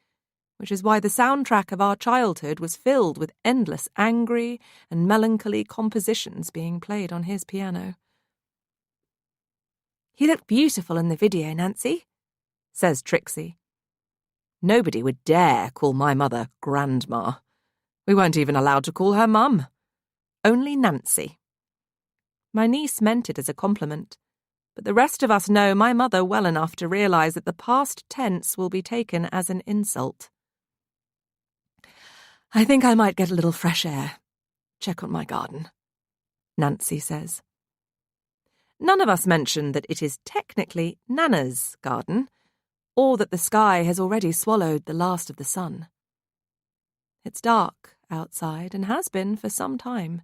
Speaker 1: which is why the soundtrack of our childhood was filled with endless angry and melancholy compositions being played on his piano. You look beautiful in the video, Nancy, says Trixie. Nobody would dare call my mother Grandma. We weren't even allowed to call her Mum. Only Nancy. My niece meant it as a compliment, but the rest of us know my mother well enough to realise that the past tense will be taken as an insult. I think I might get a little fresh air. Check on my garden, Nancy says. None of us mention that it is technically Nana's garden, or that the sky has already swallowed the last of the sun. It's dark outside and has been for some time.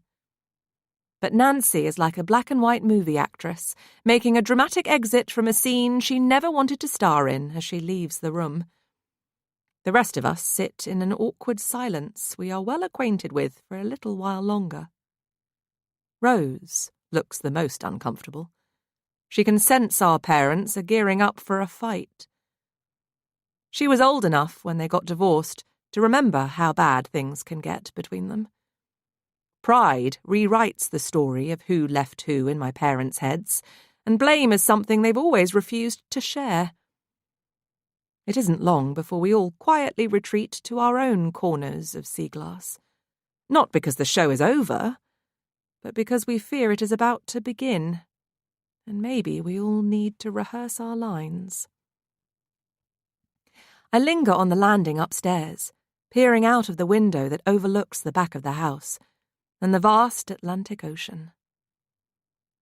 Speaker 1: But Nancy is like a black-and-white movie actress, making a dramatic exit from a scene she never wanted to star in as she leaves the room. The rest of us sit in an awkward silence we are well acquainted with for a little while longer. Rose looks the most uncomfortable. She can sense our parents are gearing up for a fight. She was old enough when they got divorced to remember how bad things can get between them. Pride rewrites the story of who left who in my parents' heads, and blame is something they've always refused to share. It isn't long before we all quietly retreat to our own corners of sea glass. Not because the show is over, but because we fear it is about to begin, and maybe we all need to rehearse our lines. I linger on the landing upstairs, peering out of the window that overlooks the back of the house and the vast Atlantic Ocean.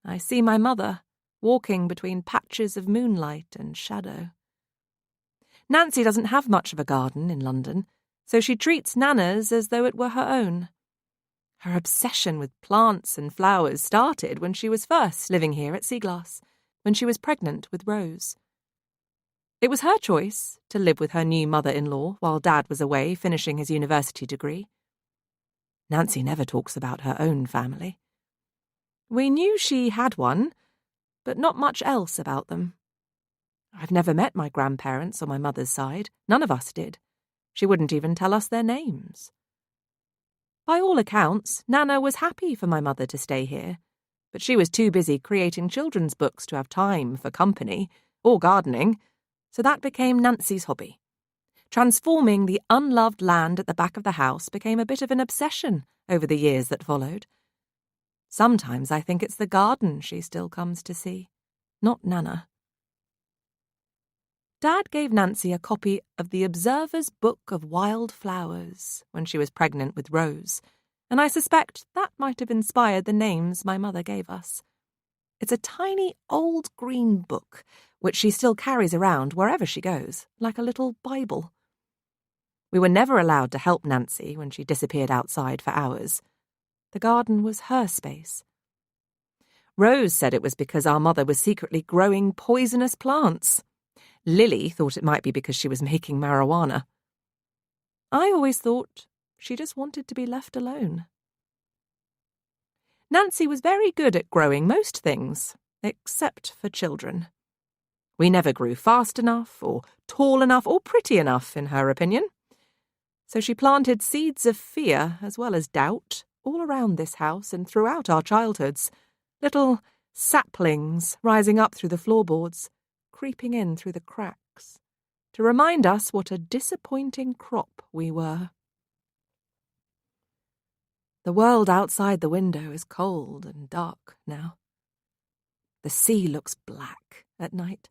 Speaker 1: I see my mother walking between patches of moonlight and shadow. Nancy doesn't have much of a garden in London, so she treats Nana's as though it were her own. Her obsession with plants and flowers started when she was first living here at Seaglass, when she was pregnant with Rose. It was her choice to live with her new mother-in-law while Dad was away finishing his university degree. Nancy never talks about her own family. We knew she had one, but not much else about them. I've never met my grandparents on my mother's side. None of us did. She wouldn't even tell us their names. By all accounts, Nana was happy for my mother to stay here, but she was too busy creating children's books to have time for company or gardening, so that became Nancy's hobby. Transforming the unloved land at the back of the house became a bit of an obsession over the years that followed. Sometimes I think it's the garden she still comes to see, not Nana. Dad gave Nancy a copy of the Observer's Book of Wild Flowers when she was pregnant with Rose, and I suspect that might have inspired the names my mother gave us. It's a tiny old green book, which she still carries around wherever she goes, like a little Bible. We were never allowed to help Nancy when she disappeared outside for hours. The garden was her space. Rose said it was because our mother was secretly growing poisonous plants. Lily thought it might be because she was making marijuana. I always thought she just wanted to be left alone. Nancy was very good at growing most things, except for children. We never grew fast enough, or tall enough, or pretty enough, in her opinion. So she planted seeds of fear as well as doubt all around this house and throughout our childhoods, little saplings rising up through the floorboards, creeping in through the cracks, to remind us what a disappointing crop we were. The world outside the window is cold and dark now. The sea looks black at night,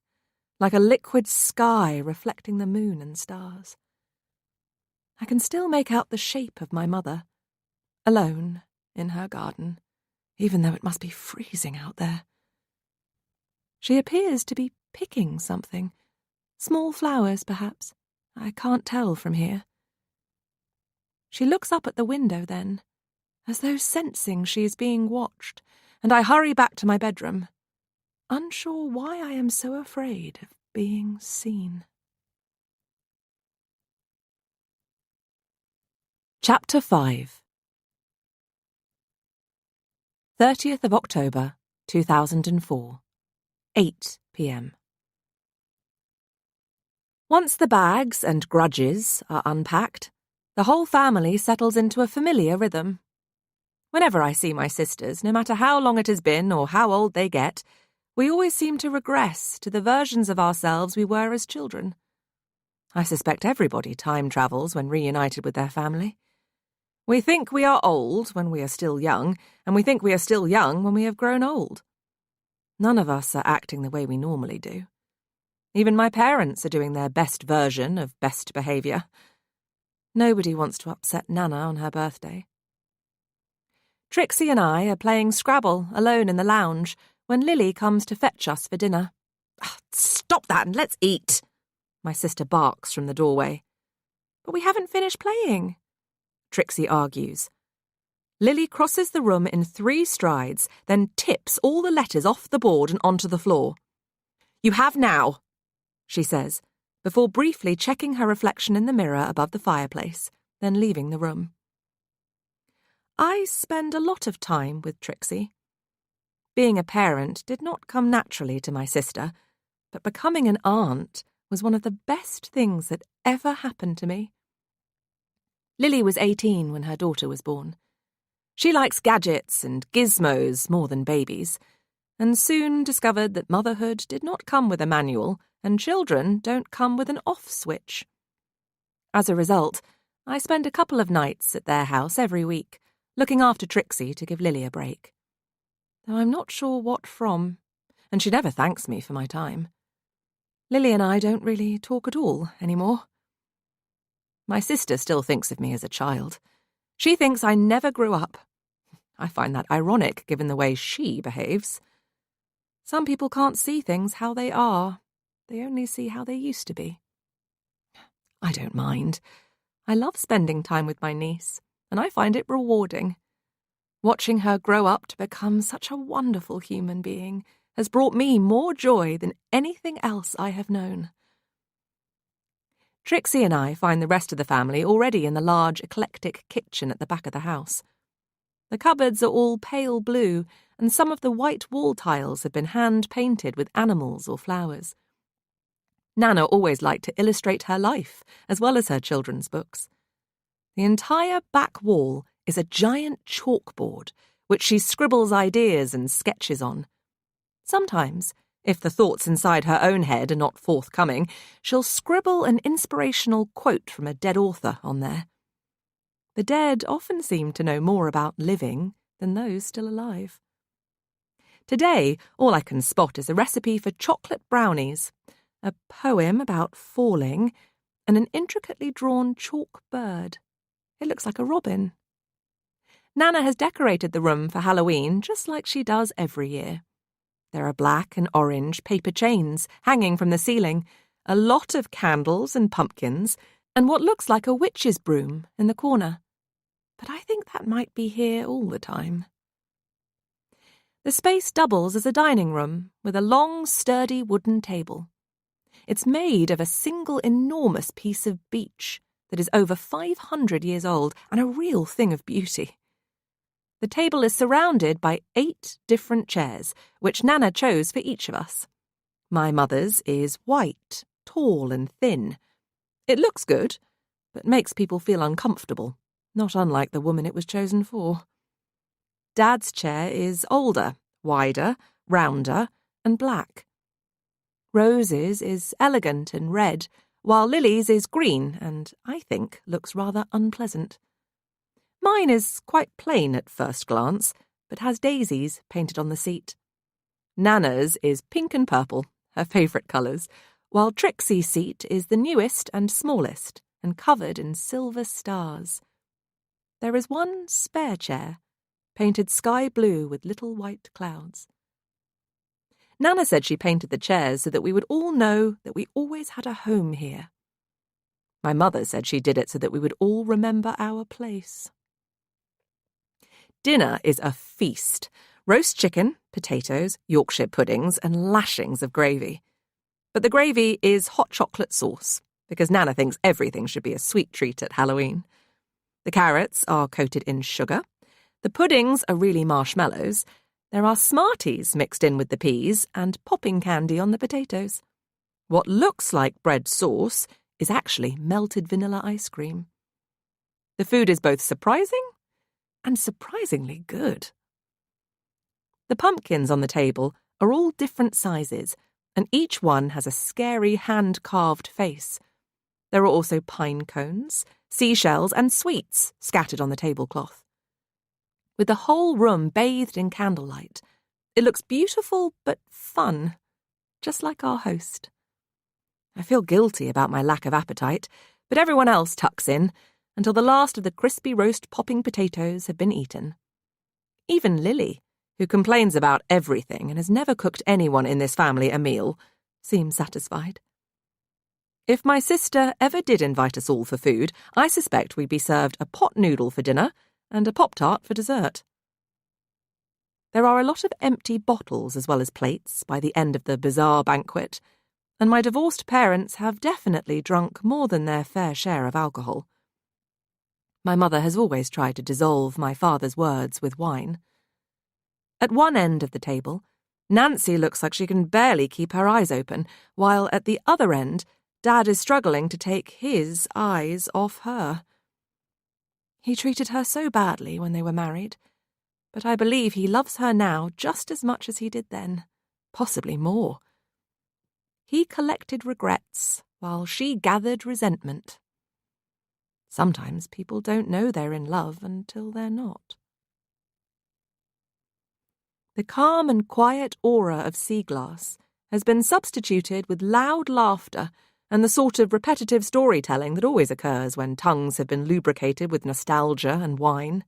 Speaker 1: like a liquid sky reflecting the moon and stars. I can still make out the shape of my mother, alone in her garden, even though it must be freezing out there. She appears to be picking something. Small flowers, perhaps. I can't tell from here. She looks up at the window then, as though sensing she is being watched, and I hurry back to my bedroom, unsure why I am so afraid of being seen. Chapter 5 30th of October, 2004, 8 p.m. Once the bags and grudges are unpacked, the whole family settles into a familiar rhythm. Whenever I see my sisters, no matter how long it has been or how old they get, we always seem to regress to the versions of ourselves we were as children. I suspect everybody time travels when reunited with their family. We think we are old when we are still young, and we think we are still young when we have grown old. None of us are acting the way we normally do. Even my parents are doing their best version of best behaviour. Nobody wants to upset Nana on her birthday. Trixie and I are playing Scrabble alone in the lounge when Lily comes to fetch us for dinner. "Stop that and let's eat," my sister barks from the doorway. "But we haven't finished playing." Trixie argues. Lily crosses the room in 3 strides, then tips all the letters off the board and onto the floor. "You have now," she says, before briefly checking her reflection in the mirror above the fireplace, then leaving the room. I spend a lot of time with Trixie. Being a parent did not come naturally to my sister, but becoming an aunt was one of the best things that ever happened to me. Lily was 18 when her daughter was born. She likes gadgets and gizmos more than babies, and soon discovered that motherhood did not come with a manual, and children don't come with an off switch. As a result, I spend a couple of nights at their house every week, looking after Trixie to give Lily a break. Though I'm not sure what from, and she never thanks me for my time. Lily and I don't really talk at all anymore. My sister still thinks of me as a child. She thinks I never grew up. I find that ironic given the way she behaves. Some people can't see things how they are. They only see how they used to be. I don't mind. I love spending time with my niece, and I find it rewarding. Watching her grow up to become such a wonderful human being has brought me more joy than anything else I have known. Trixie and I find the rest of the family already in the large, eclectic kitchen at the back of the house. The cupboards are all pale blue, and some of the white wall tiles have been hand-painted with animals or flowers. Nana always liked to illustrate her life, as well as her children's books. The entire back wall is a giant chalkboard, which she scribbles ideas and sketches on. Sometimes, if the thoughts inside her own head are not forthcoming, she'll scribble an inspirational quote from a dead author on there. The dead often seem to know more about living than those still alive. Today, all I can spot is a recipe for chocolate brownies, a poem about falling, and an intricately drawn chalk bird. It looks like a robin. Nana has decorated the room for Halloween just like she does every year. There are black and orange paper chains hanging from the ceiling, a lot of candles and pumpkins, and what looks like a witch's broom in the corner. But I think that might be here all the time. The space doubles as a dining room with a long, sturdy wooden table. It's made of a single enormous piece of beech that is over 500 years old and a real thing of beauty. The table is surrounded by 8 different chairs, which Nana chose for each of us. My mother's is white, tall and thin. It looks good, but makes people feel uncomfortable, not unlike the woman it was chosen for. Dad's chair is older, wider, rounder, and black. Rose's is elegant and red, while Lily's is green and, I think, looks rather unpleasant. Mine is quite plain at first glance, but has daisies painted on the seat. Nana's is pink and purple, her favourite colours, while Trixie's seat is the newest and smallest and covered in silver stars. There is one spare chair, painted sky blue with little white clouds. Nana said she painted the chairs so that we would all know that we always had a home here. My mother said she did it so that we would all remember our place. Dinner is a feast. Roast chicken, potatoes, Yorkshire puddings, and lashings of gravy. But the gravy is hot chocolate sauce, because Nana thinks everything should be a sweet treat at Halloween. The carrots are coated in sugar. The puddings are really marshmallows. There are Smarties mixed in with the peas and popping candy on the potatoes. What looks like bread sauce is actually melted vanilla ice cream. The food is both surprising and surprisingly good. The pumpkins on the table are all different sizes, and each one has a scary hand-carved face. There are also pine cones, seashells, and sweets scattered on the tablecloth. With the whole room bathed in candlelight, it looks beautiful but fun, just like our host. I feel guilty about my lack of appetite, but everyone else tucks in until the last of the crispy roast popping potatoes have been eaten. Even Lily, who complains about everything and has never cooked anyone in this family a meal, seems satisfied. If my sister ever did invite us all for food, I suspect we'd be served a pot noodle for dinner and a Pop-Tart for dessert. There are a lot of empty bottles as well as plates by the end of the bizarre banquet, and my divorced parents have definitely drunk more than their fair share of alcohol. My mother has always tried to dissolve my father's words with wine. At one end of the table, Nancy looks like she can barely keep her eyes open, while at the other end, Dad is struggling to take his eyes off her. He treated her so badly when they were married, but I believe he loves her now just as much as he did then, possibly more. He collected regrets while she gathered resentment. Sometimes people don't know they're in love until they're not. The calm and quiet aura of sea glass has been substituted with loud laughter and the sort of repetitive storytelling that always occurs when tongues have been lubricated with nostalgia and wine.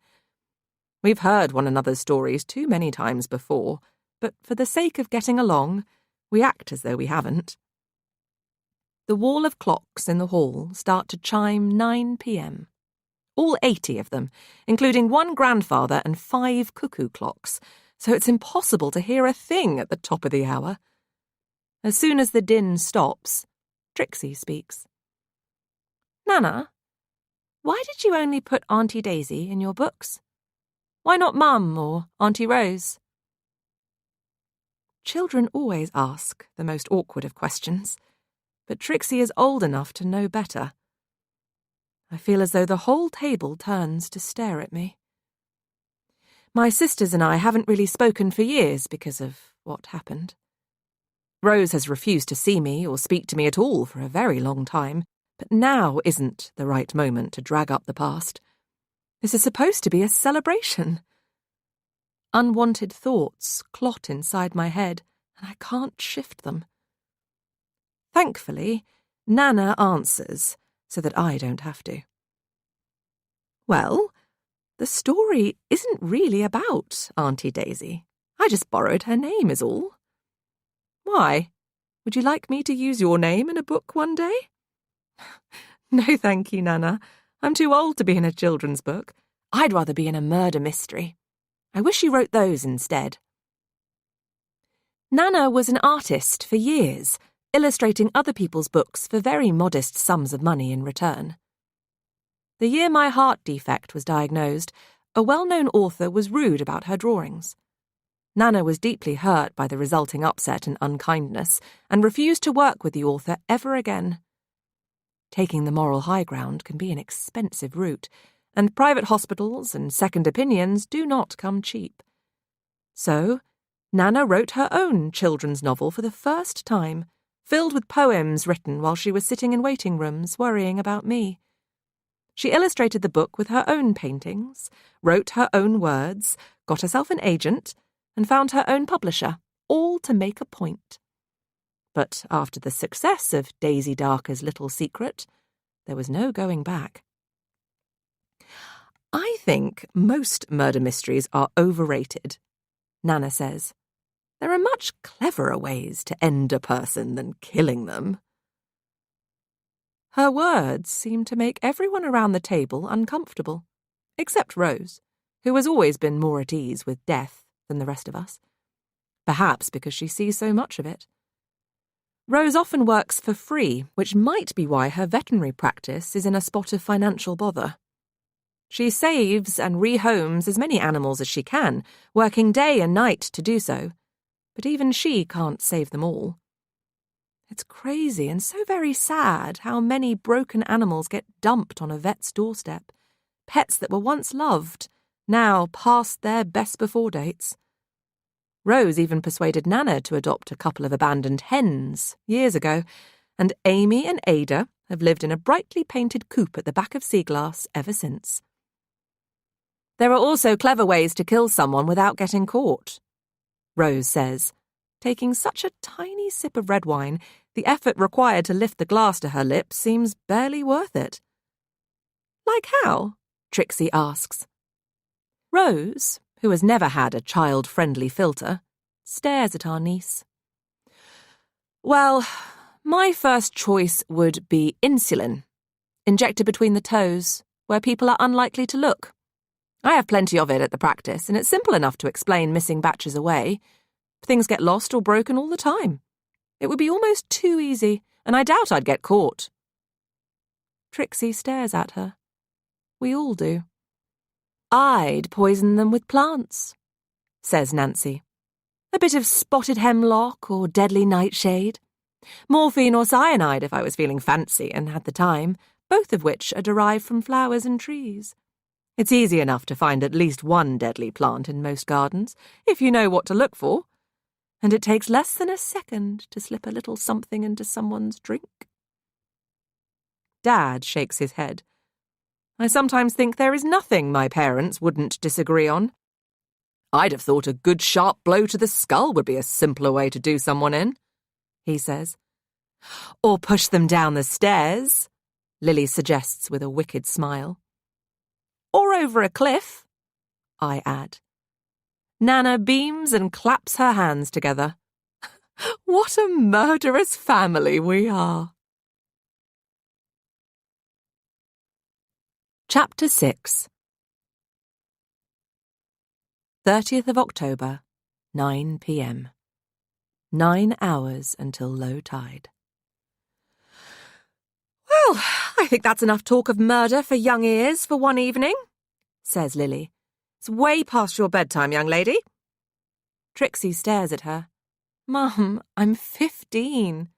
Speaker 1: We've heard one another's stories too many times before, but for the sake of getting along, we act as though we haven't. The wall of clocks in the hall start to chime 9 p.m. All 80 of them, including one grandfather and 5 cuckoo clocks, so it's impossible to hear a thing at the top of the hour. As soon as the din stops, Trixie speaks. "Nana, why did you only put Auntie Daisy in your books? Why not Mum or Auntie Rose?" Children always ask the most awkward of questions, but Trixie is old enough to know better. I feel as though the whole table turns to stare at me. My sisters and I haven't really spoken for years because of what happened. Rose has refused to see me or speak to me at all for a very long time, but now isn't the right moment to drag up the past. This is supposed to be a celebration. Unwanted thoughts clot inside my head, and I can't shift them. Thankfully, Nana answers so that I don't have to. "Well, the story isn't really about Auntie Daisy. I just borrowed her name is all." "Why? Would you like me to use your name in a book one day?" "No, thank you, Nana. I'm too old to be in a children's book. I'd rather be in a murder mystery. I wish you wrote those instead." Nana was an artist for years, illustrating other people's books for very modest sums of money in return. The year my heart defect was diagnosed, a well-known author was rude about her drawings. Nana was deeply hurt by the resulting upset and unkindness, and refused to work with the author ever again. Taking the moral high ground can be an expensive route, and private hospitals and second opinions do not come cheap. So, Nana wrote her own children's novel for the first time, filled with poems written while she was sitting in waiting rooms worrying about me. She illustrated the book with her own paintings, wrote her own words, got herself an agent, and found her own publisher, all to make a point. But after the success of Daisy Darker's Little Secret, there was no going back. "I think most murder mysteries are overrated," Nana says. "There are much cleverer ways to end a person than killing them." Her words seemed to make everyone around the table uncomfortable, except Rose, who has always been more at ease with death than the rest of us. Perhaps because she sees so much of it. Rose often works for free, which might be why her veterinary practice is in a spot of financial bother. She saves and rehomes as many animals as she can, working day and night to do so, but even she can't save them all. It's crazy and so very sad how many broken animals get dumped on a vet's doorstep. Pets that were once loved, now past their best-before dates. Rose even persuaded Nana to adopt a couple of abandoned hens years ago, and Amy and Ada have lived in a brightly painted coop at the back of Sea Glass ever since. There are also clever ways to kill someone without getting caught, Rose says, taking such a tiny sip of red wine, the effort required to lift the glass to her lips seems barely worth it. "Like how?" Trixie asks. Rose, who has never had a child-friendly filter, stares at our niece. "Well, My first choice would be insulin, injected between the toes, where people are unlikely to look. I have plenty of it at the practice, and it's simple enough to explain missing batches away. Things get lost or broken all the time. It would be almost too easy, and I doubt I'd get caught. Trixie stares at her. We all do. I'd poison them with plants, says Nancy. A bit of spotted hemlock or deadly nightshade. Morphine or cyanide if I was feeling fancy and had the time, both of which are derived from flowers and trees. It's easy enough to find at least one deadly plant in most gardens, if you know what to look for. And it takes less than a second to slip a little something into someone's drink. Dad shakes his head. I sometimes think there is nothing my parents wouldn't disagree on. I'd have thought a good sharp blow to the skull would be a simpler way to do someone in, he says. Or push them down the stairs, Lily suggests with a wicked smile. Or over a cliff, I add. Nana beams and claps her hands together. What a murderous family we are. Chapter 6 30th of October, 9 p.m. 9 hours until low tide. Well, I think that's enough talk of murder for young ears for one evening, says Lily. It's way past your bedtime, young lady. Trixie stares at her. Mum, I'm 15.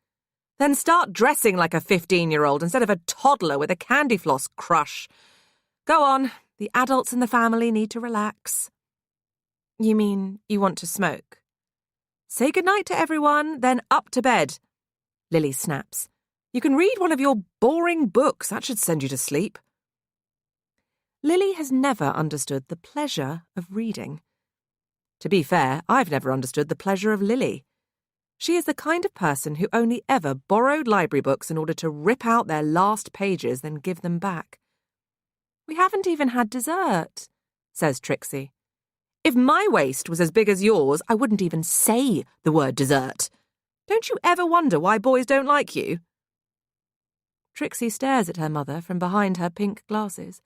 Speaker 1: Then start dressing like a 15-year-old instead of a toddler with a candy floss crush. Go on, the adults in the family need to relax. You mean you want to smoke? Say goodnight to everyone, then up to bed, Lily snaps. You can read one of your boring books. That should send you to sleep. Lily has never understood the pleasure of reading. To be fair, I've never understood the pleasure of Lily. She is the kind of person who only ever borrowed library books in order to rip out their last pages, then give them back. We haven't even had dessert, says Trixie. If my waist was as big as yours, I wouldn't even say the word dessert. Don't you ever wonder why boys don't like you? Trixie stares at her mother from behind her pink glasses.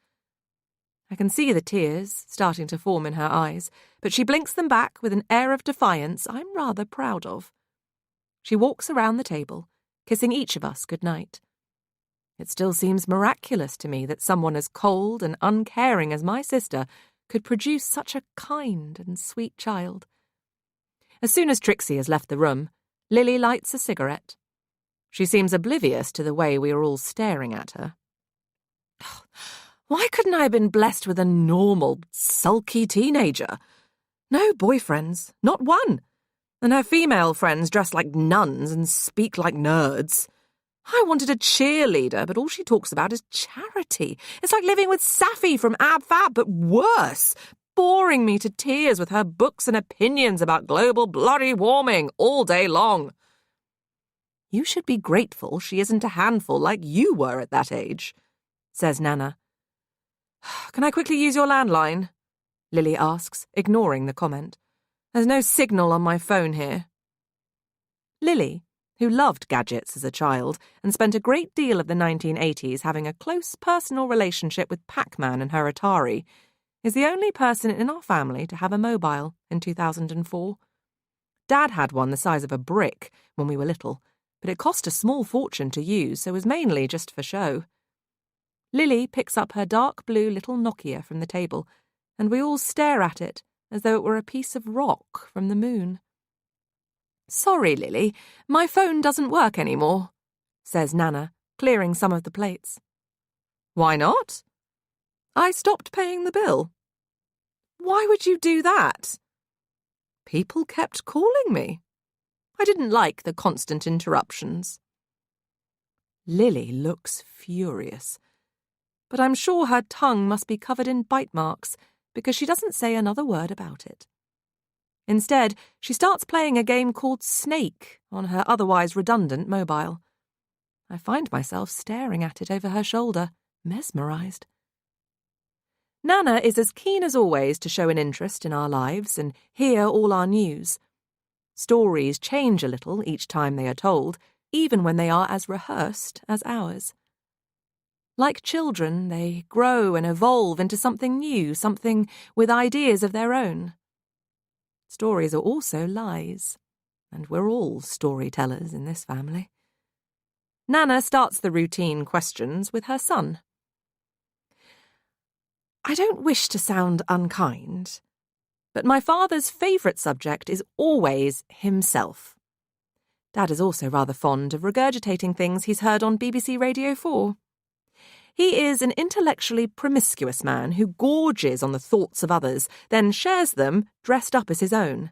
Speaker 1: I can see the tears starting to form in her eyes, but she blinks them back with an air of defiance I'm rather proud of. She walks around the table, kissing each of us good night. It still seems miraculous to me that someone as cold and uncaring as my sister could produce such a kind and sweet child. As soon as Trixie has left the room, Lily lights a cigarette. She seems oblivious to the way we are all staring at her. Why couldn't I have been blessed with a normal, sulky teenager? No boyfriends, not one. And her female friends dress like nuns and speak like nerds. I wanted a cheerleader, but all she talks about is charity. It's like living with Safi from Ab Fab, but worse, boring me to tears with her books and opinions about global bloody warming all day long. You should be grateful she isn't a handful like you were at that age, says Nana. Can I quickly use your landline? Lily asks, ignoring the comment. There's no signal on my phone here. Lily, who loved gadgets as a child and spent a great deal of the 1980s having a close personal relationship with Pac-Man and her Atari, is the only person in our family to have a mobile in 2004. Dad had one the size of a brick when we were little, but it cost a small fortune to use, so was mainly just for show. Lily picks up her dark blue little Nokia from the table, and we all stare at it as though it were a piece of rock from the moon. Sorry, Lily, my phone doesn't work anymore, says Nana, clearing some of the plates. Why not? I stopped paying the bill. Why would you do that? People kept calling me. I didn't like the constant interruptions. Lily looks furious, but I'm sure her tongue must be covered in bite marks because she doesn't say another word about it. Instead, she starts playing a game called Snake on her otherwise redundant mobile. I find myself staring at it over her shoulder, mesmerised. Nana is as keen as always to show an interest in our lives and hear all our news. Stories change a little each time they are told, even when they are as rehearsed as ours. Like children, they grow and evolve into something new, something with ideas of their own. Stories are also lies, and we're all storytellers in this family. Nana starts the routine questions with her son. I don't wish to sound unkind, but my father's favourite subject is always himself. Dad is also rather fond of regurgitating things he's heard on BBC Radio 4. He is an intellectually promiscuous man who gorges on the thoughts of others, then shares them dressed up as his own.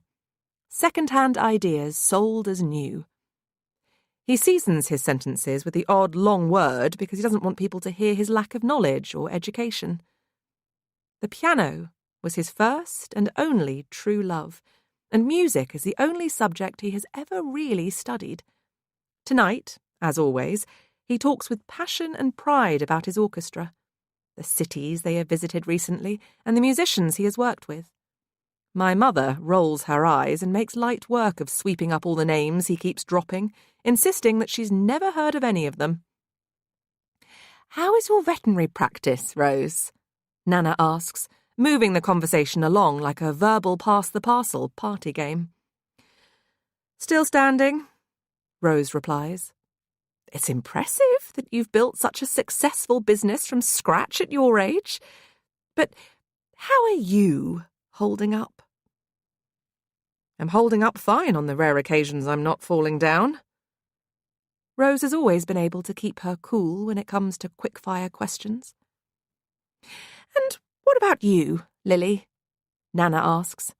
Speaker 1: Second-hand ideas sold as new. He seasons his sentences with the odd long word because he doesn't want people to hear his lack of knowledge or education. The piano was his first and only true love, and music is the only subject he has ever really studied. Tonight, as always, he talks with passion and pride about his orchestra, the cities they have visited recently, and the musicians he has worked with. My mother rolls her eyes and makes light work of sweeping up all the names he keeps dropping, insisting that she's never heard of any of them. How is your veterinary practice, Rose? Nana asks, moving the conversation along like a verbal pass-the-parcel party game. Still standing, Rose replies. It's impressive that you've built such a successful business from scratch at your age. But how are you holding up? I'm holding up fine on the rare occasions I'm not falling down. Rose has always been able to keep her cool when it comes to quick-fire questions. And what about you, Lily? Nana asks.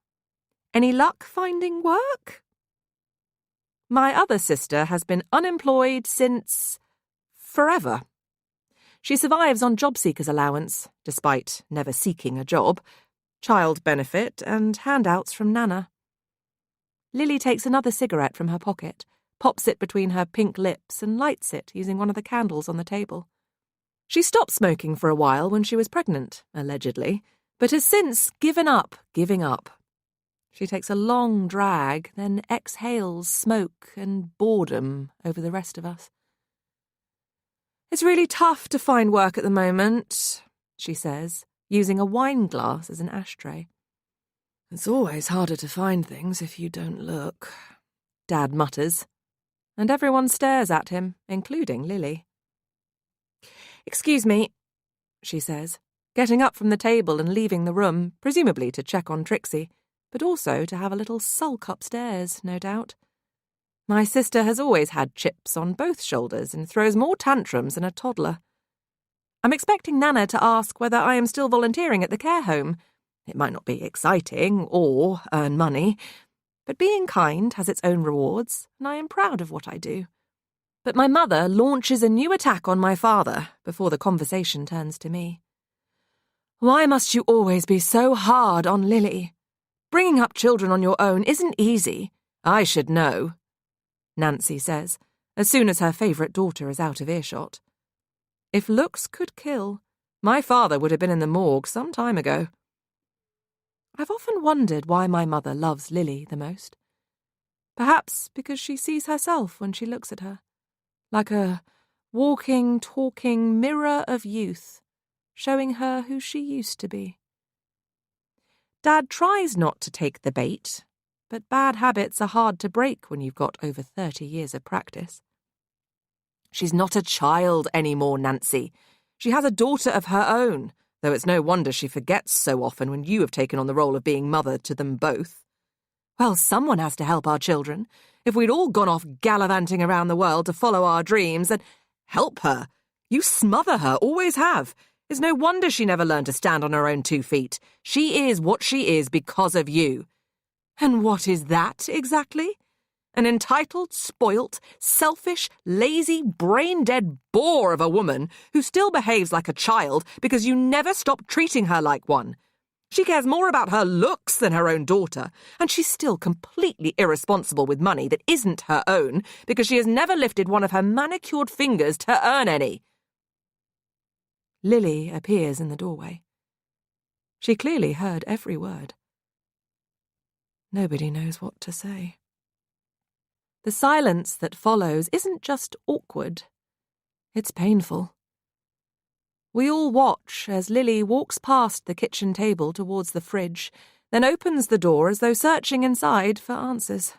Speaker 1: Any luck finding work? My other sister has been unemployed since forever. She survives on job seekers' allowance, despite never seeking a job, child benefit and handouts from Nana. Lily takes another cigarette from her pocket, pops it between her pink lips and lights it using one of the candles on the table. She stopped smoking for a while when she was pregnant, allegedly, but has since given up giving up. She takes a long drag, then exhales smoke and boredom over the rest of us. It's really tough to find work at the moment, she says, using a wine glass as an ashtray. It's always harder to find things if you don't look, Dad mutters, and everyone stares at him, including Lily. Excuse me, she says, getting up from the table and leaving the room, presumably to check on Trixie, but also to have a little sulk upstairs, no doubt. My sister has always had chips on both shoulders and throws more tantrums than a toddler. I'm expecting Nana to ask whether I am still volunteering at the care home. It might not be exciting or earn money, but being kind has its own rewards, and I am proud of what I do. But my mother launches a new attack on my father before the conversation turns to me. Why must you always be so hard on Lily? Bringing up children on your own isn't easy. I should know, Nancy says, as soon as her favourite daughter is out of earshot. If looks could kill, my father would have been in the morgue some time ago. I've often wondered why my mother loves Lily the most. Perhaps because she sees herself when she looks at her, like a walking, talking mirror of youth, showing her who she used to be. Dad tries not to take the bait, but bad habits are hard to break when you've got over 30 years of practice. She's not a child anymore, Nancy. She has a daughter of her own, though it's no wonder she forgets so often when you have taken on the role of being mother to them both. Well, someone has to help our children. If we'd all gone off gallivanting around the world to follow our dreams, then help her. You smother her, always have. It's no wonder she never learned to stand on her own 2 feet. She is what she is because of you. And what is that, exactly? An entitled, spoilt, selfish, lazy, brain-dead bore of a woman who still behaves like a child because you never stop treating her like one. She cares more about her looks than her own daughter, and she's still completely irresponsible with money that isn't her own because she has never lifted one of her manicured fingers to earn any. Lily appears in the doorway. She clearly heard every word. Nobody knows what to say. The silence that follows isn't just awkward, it's painful. We all watch as Lily walks past the kitchen table towards the fridge, then opens the door as though searching inside for answers.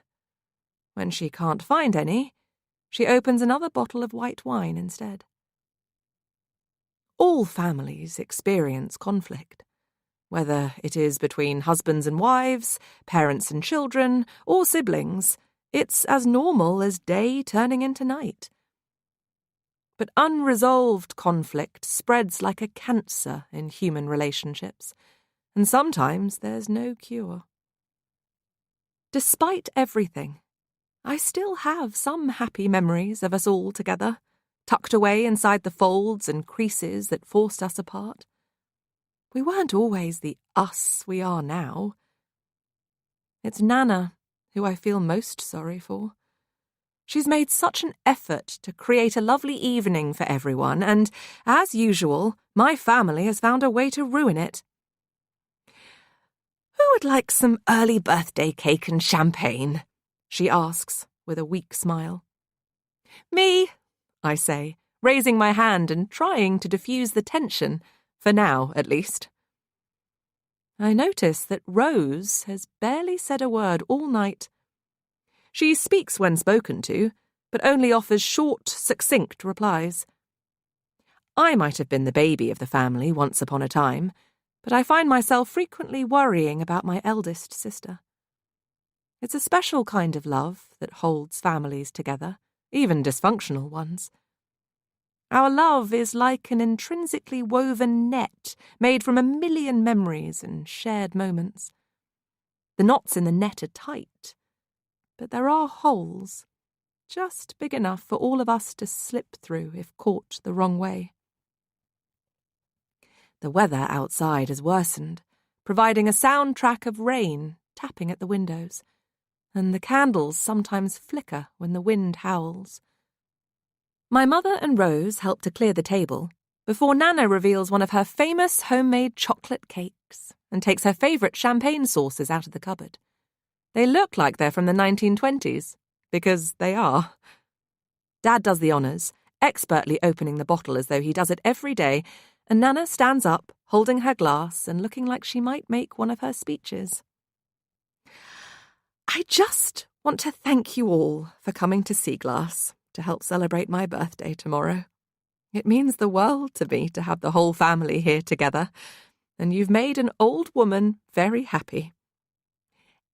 Speaker 1: When she can't find any, she opens another bottle of white wine instead. All families experience conflict, whether it is between husbands and wives, parents and children, or siblings. It's as normal as day turning into night. But unresolved conflict spreads like a cancer in human relationships, and sometimes there's no cure. Despite everything, I still have some happy memories of us all together, tucked away inside the folds and creases that forced us apart. We weren't always the us we are now. It's Nana who I feel most sorry for. She's made such an effort to create a lovely evening for everyone, and, as usual, my family has found a way to ruin it. "Who would like some early birthday cake and champagne?" she asks, with a weak smile. "Me," I say, raising my hand and trying to diffuse the tension, for now at least. I notice that Rose has barely said a word all night. She speaks when spoken to, but only offers short, succinct replies. I might have been the baby of the family once upon a time, but I find myself frequently worrying about my eldest sister. It's a special kind of love that holds families together, even dysfunctional ones. Our love is like an intrinsically woven net made from a million memories and shared moments. The knots in the net are tight, but there are holes, just big enough for all of us to slip through if caught the wrong way. The weather outside has worsened, providing a soundtrack of rain tapping at the windows, and the candles sometimes flicker when the wind howls. My mother and Rose help to clear the table before Nana reveals one of her famous homemade chocolate cakes and takes her favourite champagne sauces out of the cupboard. They look like they're from the 1920s, because they are. Dad does the honours, expertly opening the bottle as though he does it every day, and Nana stands up, holding her glass and looking like she might make one of her speeches. "I just want to thank you all for coming to Seaglass to help celebrate my birthday tomorrow. It means the world to me to have the whole family here together, and you've made an old woman very happy.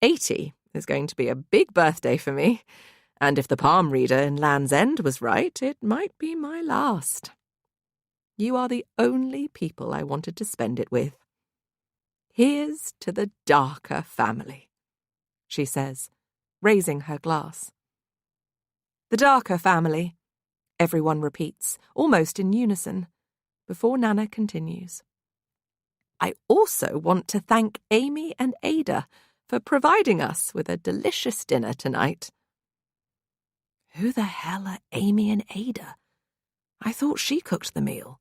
Speaker 1: 80 is going to be a big birthday for me, and if the palm reader in Land's End was right, it might be my last. You are the only people I wanted to spend it with. Here's to the Darker family," she says, raising her glass. "The Darker family," everyone repeats, almost in unison, before Nana continues. "I also want to thank Amy and Ada for providing us with a delicious dinner tonight." Who the hell are Amy and Ada? I thought she cooked the meal.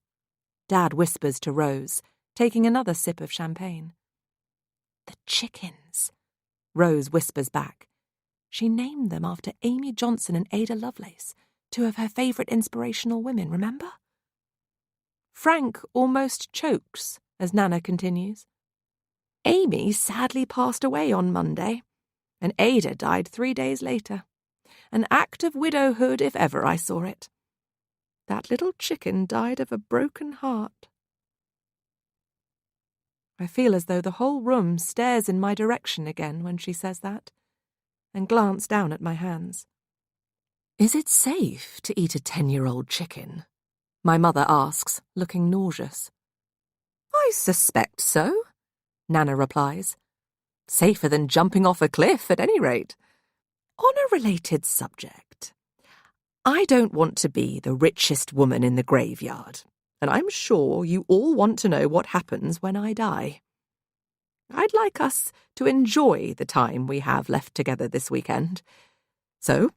Speaker 1: Dad whispers to Rose, taking another sip of champagne. "The chickens," Rose whispers back. She named them after Amy Johnson and Ada Lovelace, two of her favourite inspirational women, remember? Frank almost chokes as Nana continues. "Amy sadly passed away on Monday, and Ada died 3 days later. An act of widowhood if ever I saw it. That little chicken died of a broken heart." I feel as though the whole room stares in my direction again when she says that, and glance down at my hands. "Is it safe to eat a 10-year-old chicken?" my mother asks, looking nauseous. "I suspect so," Nana replies. "Safer than jumping off a cliff, at any rate. On a related subject, I don't want to be the richest woman in the graveyard, and I'm sure you all want to know what happens when I die. I'd like us to enjoy the time we have left together this weekend. So,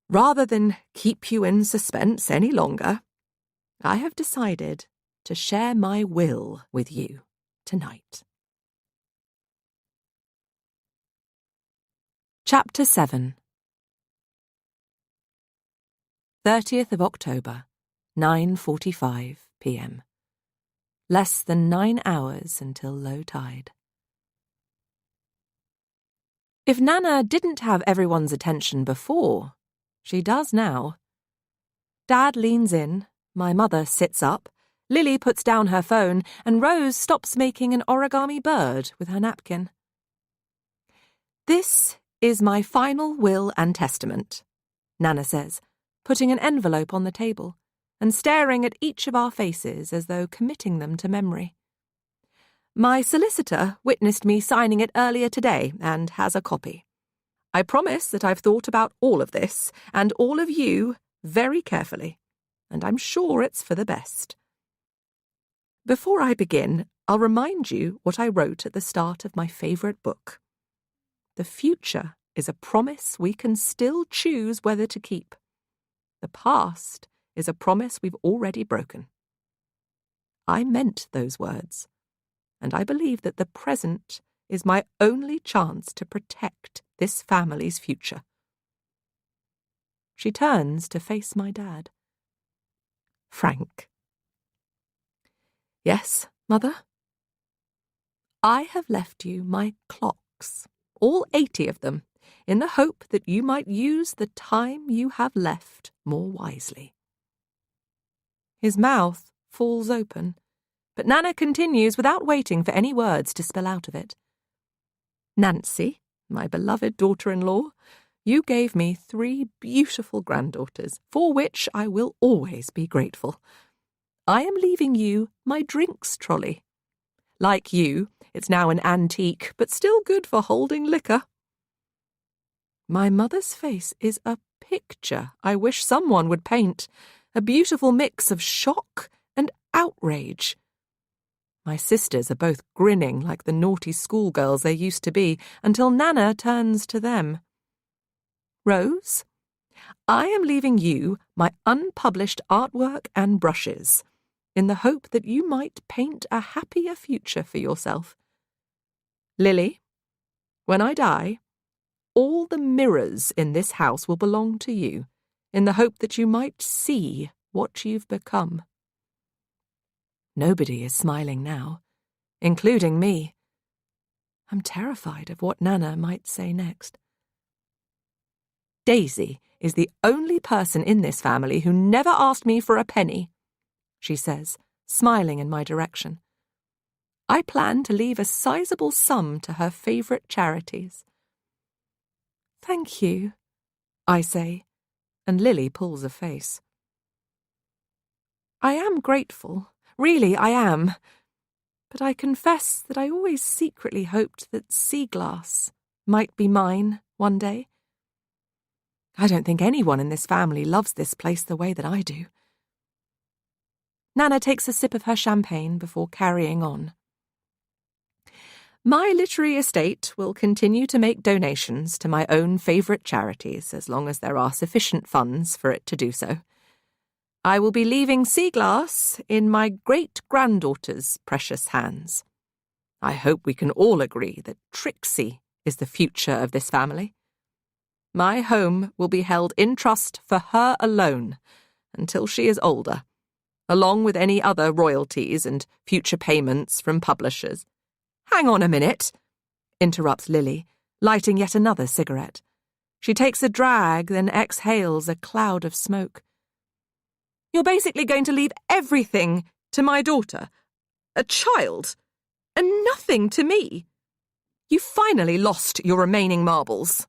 Speaker 1: rather than keep you in suspense any longer, I have decided to share my will with you tonight." Chapter 7. 30th of October, 9:45 p.m. Less than 9 hours until low tide. If Nana didn't have everyone's attention before, she does now. Dad leans in, my mother sits up, Lily puts down her phone, and Rose stops making an origami bird with her napkin. "This is my final will and testament," Nana says, putting an envelope on the table and staring at each of our faces as though committing them to memory. "My solicitor witnessed me signing it earlier today and has a copy. I promise that I've thought about all of this and all of you very carefully, and I'm sure it's for the best. Before I begin, I'll remind you what I wrote at the start of my favourite book. The future is a promise we can still choose whether to keep. The past is a promise we've already broken. I meant those words, and I believe that the present is my only chance to protect this family's future." She turns to face my dad. "Frank." "Yes, Mother?" "I have left you my clocks, all 80 of them, in the hope that you might use the time you have left more wisely." His mouth falls open, but Nana continues without waiting for any words to spill out of it. "Nancy, my beloved daughter-in-law, you gave me 3 beautiful granddaughters, for which I will always be grateful. I am leaving you my drinks trolley. Like you, it's now an antique, but still good for holding liquor." My mother's face is a picture I wish someone would paint, a beautiful mix of shock and outrage. My sisters are both grinning like the naughty schoolgirls they used to be, until Nana turns to them. "Rose, I am leaving you my unpublished artwork and brushes, in the hope that you might paint a happier future for yourself. Lily, when I die, all the mirrors in this house will belong to you, in the hope that you might see what you've become." Nobody is smiling now, including me. I'm terrified of what Nana might say next. "Daisy is the only person in this family who never asked me for a penny," she says, smiling in my direction. "I plan to leave a sizable sum to her favourite charities." "Thank you," I say, and Lily pulls a face. "I am grateful, really I am, but I confess that I always secretly hoped that sea glass might be mine one day. I don't think anyone in this family loves this place the way that I do." Nana takes a sip of her champagne before carrying on. "My literary estate will continue to make donations to my own favourite charities as long as there are sufficient funds for it to do so. I will be leaving sea glass in my great-granddaughter's precious hands. I hope we can all agree that Trixie is the future of this family. My home will be held in trust for her alone until she is older, along with any other royalties and future payments from publishers." "Hang on a minute," interrupts Lily, lighting yet another cigarette. She takes a drag, then exhales a cloud of smoke. "You're basically going to leave everything to my daughter, a child, and nothing to me. You finally lost your remaining marbles."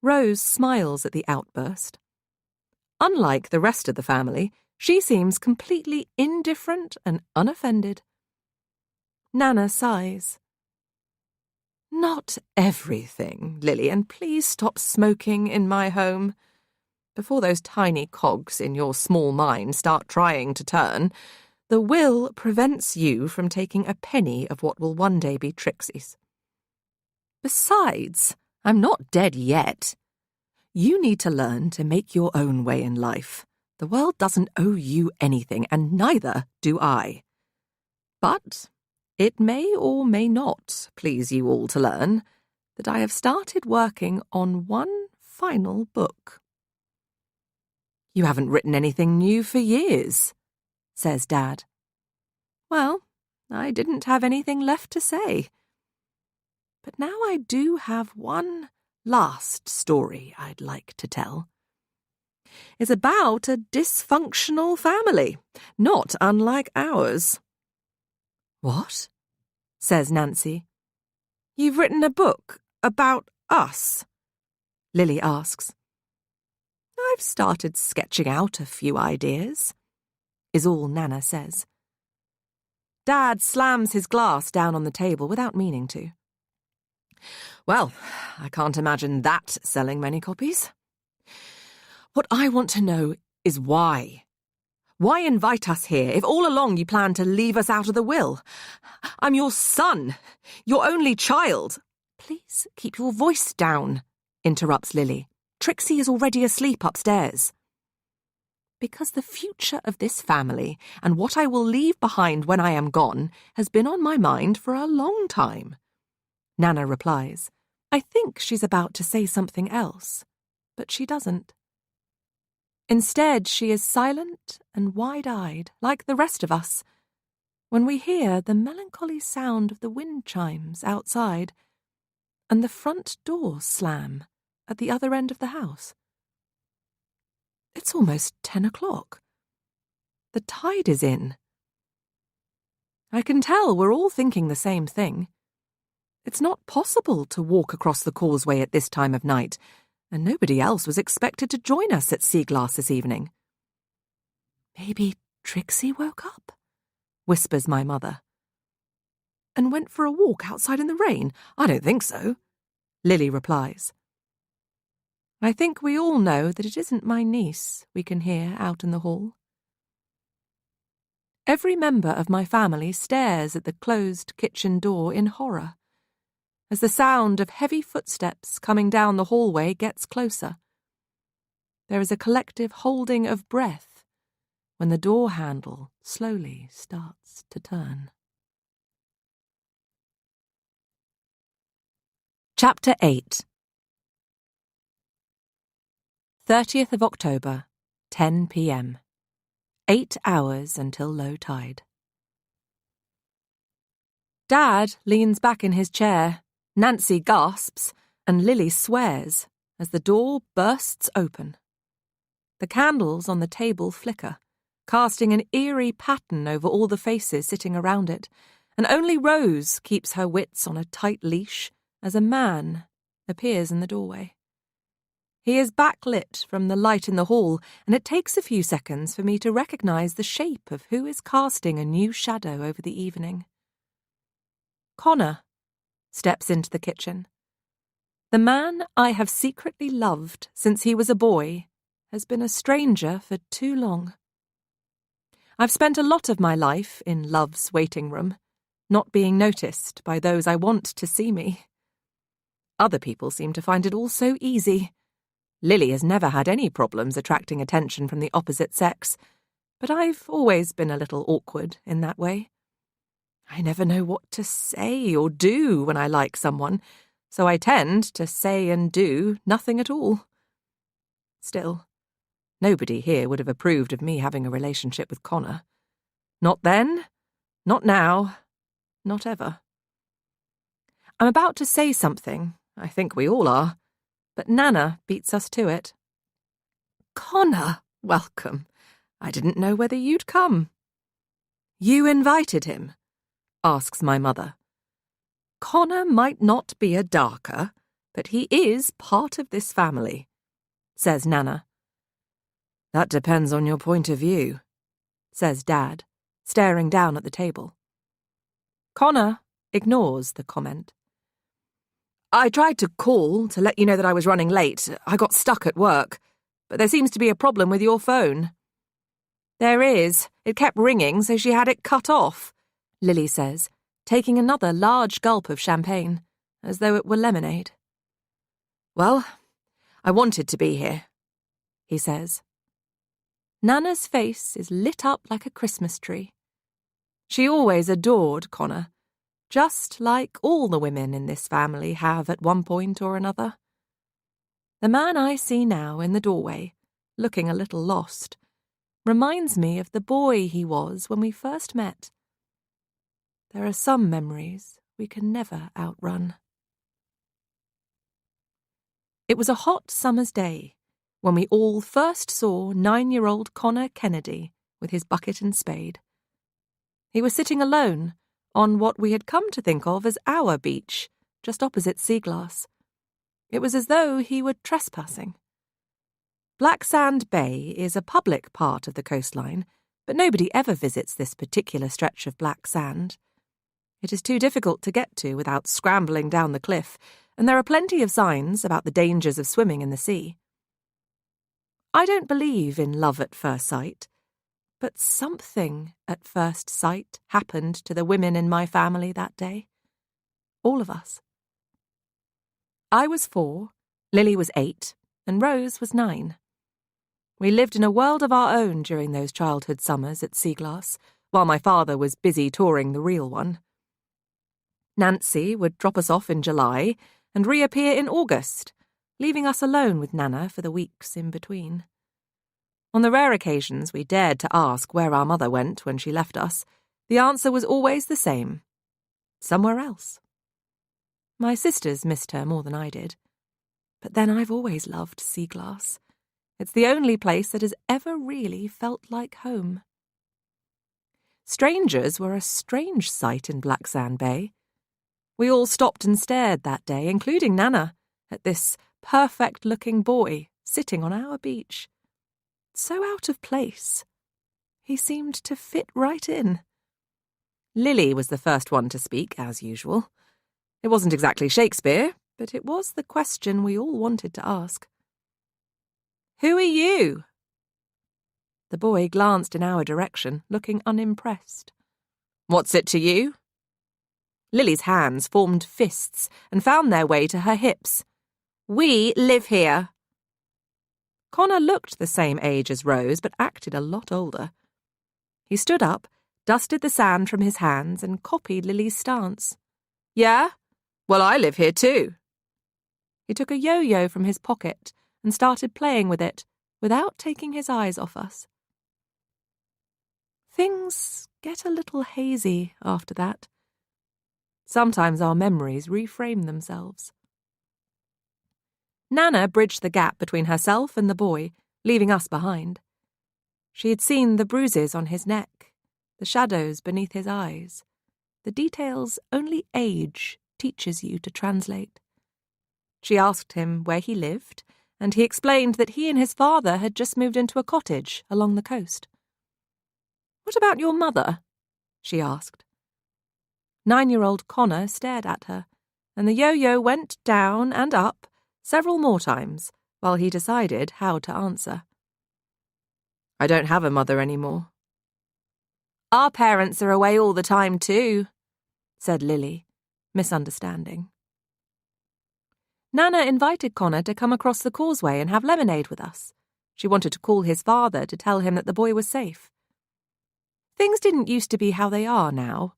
Speaker 1: Rose smiles at the outburst. Unlike the rest of the family, she seems completely indifferent and unoffended. Nana sighs. "Not everything, Lily, and please stop smoking in my home. Before those tiny cogs in your small mind start trying to turn, the will prevents you from taking a penny of what will one day be Trixie's. Besides, I'm not dead yet. You need to learn to make your own way in life. The world doesn't owe you anything, and neither do I. But it may or may not please you all to learn that I have started working on one final book." You haven't written anything new for years, says Dad. Well, I didn't have anything left to say. But now I do have one last story I'd like to tell. It's about a dysfunctional family, not unlike ours. What? Says Nancy. You've written a book about us? Lily asks. I've started sketching out a few ideas, is all Nana says. Dad slams his glass down on the table without meaning to. Well, I can't imagine that selling many copies. What I want to know is why. Why invite us here if all along you plan to leave us out of the will? I'm your son, your only child. Please keep your voice down, interrupts Lily. Trixie is already asleep upstairs. Because the future of this family and what I will leave behind when I am gone has been on my mind for a long time, Nana replies. I think she's about to say something else, but she doesn't. Instead, she is silent and wide-eyed, like the rest of us, when we hear the melancholy sound of the wind chimes outside and the front door slam at the other end of the house. It's almost 10 o'clock. The tide is in. I can tell we're all thinking the same thing. It's not possible to walk across the causeway at this time of night, and nobody else was expected to join us at Sea Glass this evening. Maybe Trixie woke up, whispers my mother. And went for a walk outside in the rain? I don't think so, Lily replies. I think we all know that it isn't my niece we can hear out in the hall. Every member of my family stares at the closed kitchen door in horror, as the sound of heavy footsteps coming down the hallway gets closer. There is a collective holding of breath when the door handle slowly starts to turn. Chapter 8. 30th of October, 10 p.m. 8 hours until low tide. Dad leans back in his chair, Nancy gasps, and Lily swears as the door bursts open. The candles on the table flicker, casting an eerie pattern over all the faces sitting around it, and only Rose keeps her wits on a tight leash as a man appears in the doorway. He is backlit from the light in the hall, and it takes a few seconds for me to recognise the shape of who is casting a new shadow over the evening. Connor steps into the kitchen. The man I have secretly loved since he was a boy has been a stranger for too long. I've spent a lot of my life in love's waiting room, not being noticed by those I want to see me. Other people seem to find it all so easy. Lily has never had any problems attracting attention from the opposite sex, but I've always been a little awkward in that way. I never know what to say or do when I like someone, so I tend to say and do nothing at all. Still, nobody here would have approved of me having a relationship with Connor. Not then, not now, not ever. I'm about to say something, I think we all are, but Nana beats us to it. Connor, welcome. I didn't know whether you'd come. You invited him? Asks my mother. Connor might not be a darker, but he is part of this family, says Nana. That depends on your point of view, says Dad, staring down at the table. Connor ignores the comment. I tried to call to let you know that I was running late. I got stuck at work, but there seems to be a problem with your phone. There is. It kept ringing, so she had it cut off, Lily says, taking another large gulp of champagne, as though it were lemonade. Well, I wanted to be here, he says. Nana's face is lit up like a Christmas tree. She always adored Connor, just like all the women in this family have at one point or another. The man I see now in the doorway looking a little lost, reminds me of the boy he was when we first met. There are some memories we can never outrun. It was a hot summer's day when we all first saw 9-year-old Connor Kennedy with his bucket and spade. He was sitting alone on what we had come to think of as our beach, just opposite Seaglass. It was as though he were trespassing. Black Sand Bay is a public part of the coastline, but nobody ever visits this particular stretch of black sand. It is too difficult to get to without scrambling down the cliff, and there are plenty of signs about the dangers of swimming in the sea. I don't believe in love at first sight, but something at first sight happened to the women in my family that day. All of us. I was 4, Lily was 8, and Rose was 9. We lived in a world of our own during those childhood summers at Seaglass, while my father was busy touring the real one. Nancy would drop us off in July and reappear in August, leaving us alone with Nana for the weeks in between. On the rare occasions we dared to ask where our mother went when she left us, the answer was always the same: somewhere else. My sisters missed her more than I did. But then I've always loved Seaglass. It's the only place that has ever really felt like home. Strangers were a strange sight in Black Sand Bay. We all stopped and stared that day, including Nana, at this perfect-looking boy sitting on our beach. So out of place. He seemed to fit right in. Lily was the first one to speak, as usual. It wasn't exactly Shakespeare, but it was the question we all wanted to ask. "Who are you?" The boy glanced in our direction, looking unimpressed. "What's it to you?" Lily's hands formed fists and found their way to her hips. "We live here." Connor looked the same age as Rose, but acted a lot older. He stood up, dusted the sand from his hands, and copied Lily's stance. "Yeah? Well, I live here too." He took a yo-yo from his pocket and started playing with it, without taking his eyes off us. Things get a little hazy after that. Sometimes our memories reframe themselves. Nana bridged the gap between herself and the boy, leaving us behind. She had seen the bruises on his neck, the shadows beneath his eyes, the details only age teaches you to translate. She asked him where he lived, and he explained that he and his father had just moved into a cottage along the coast. "What about your mother?" she asked. 9-year-old Connor stared at her, and the yo-yo went down and up several more times while he decided how to answer. "I don't have a mother anymore." "Our parents are away all the time too," said Lily, misunderstanding. Nana invited Connor to come across the causeway and have lemonade with us. She wanted to call his father to tell him that the boy was safe. Things didn't used to be how they are now.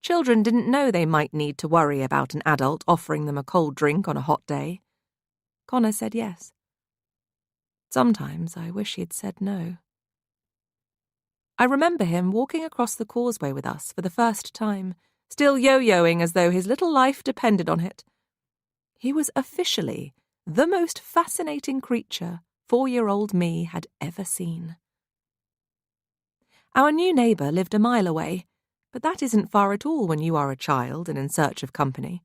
Speaker 1: Children didn't know they might need to worry about an adult offering them a cold drink on a hot day. Connor said yes. Sometimes I wish he'd said no. I remember him walking across the causeway with us for the first time, still yo-yoing as though his little life depended on it. He was officially the most fascinating creature 4-year-old me had ever seen. Our new neighbour lived a mile away, but that isn't far at all when you are a child and in search of company.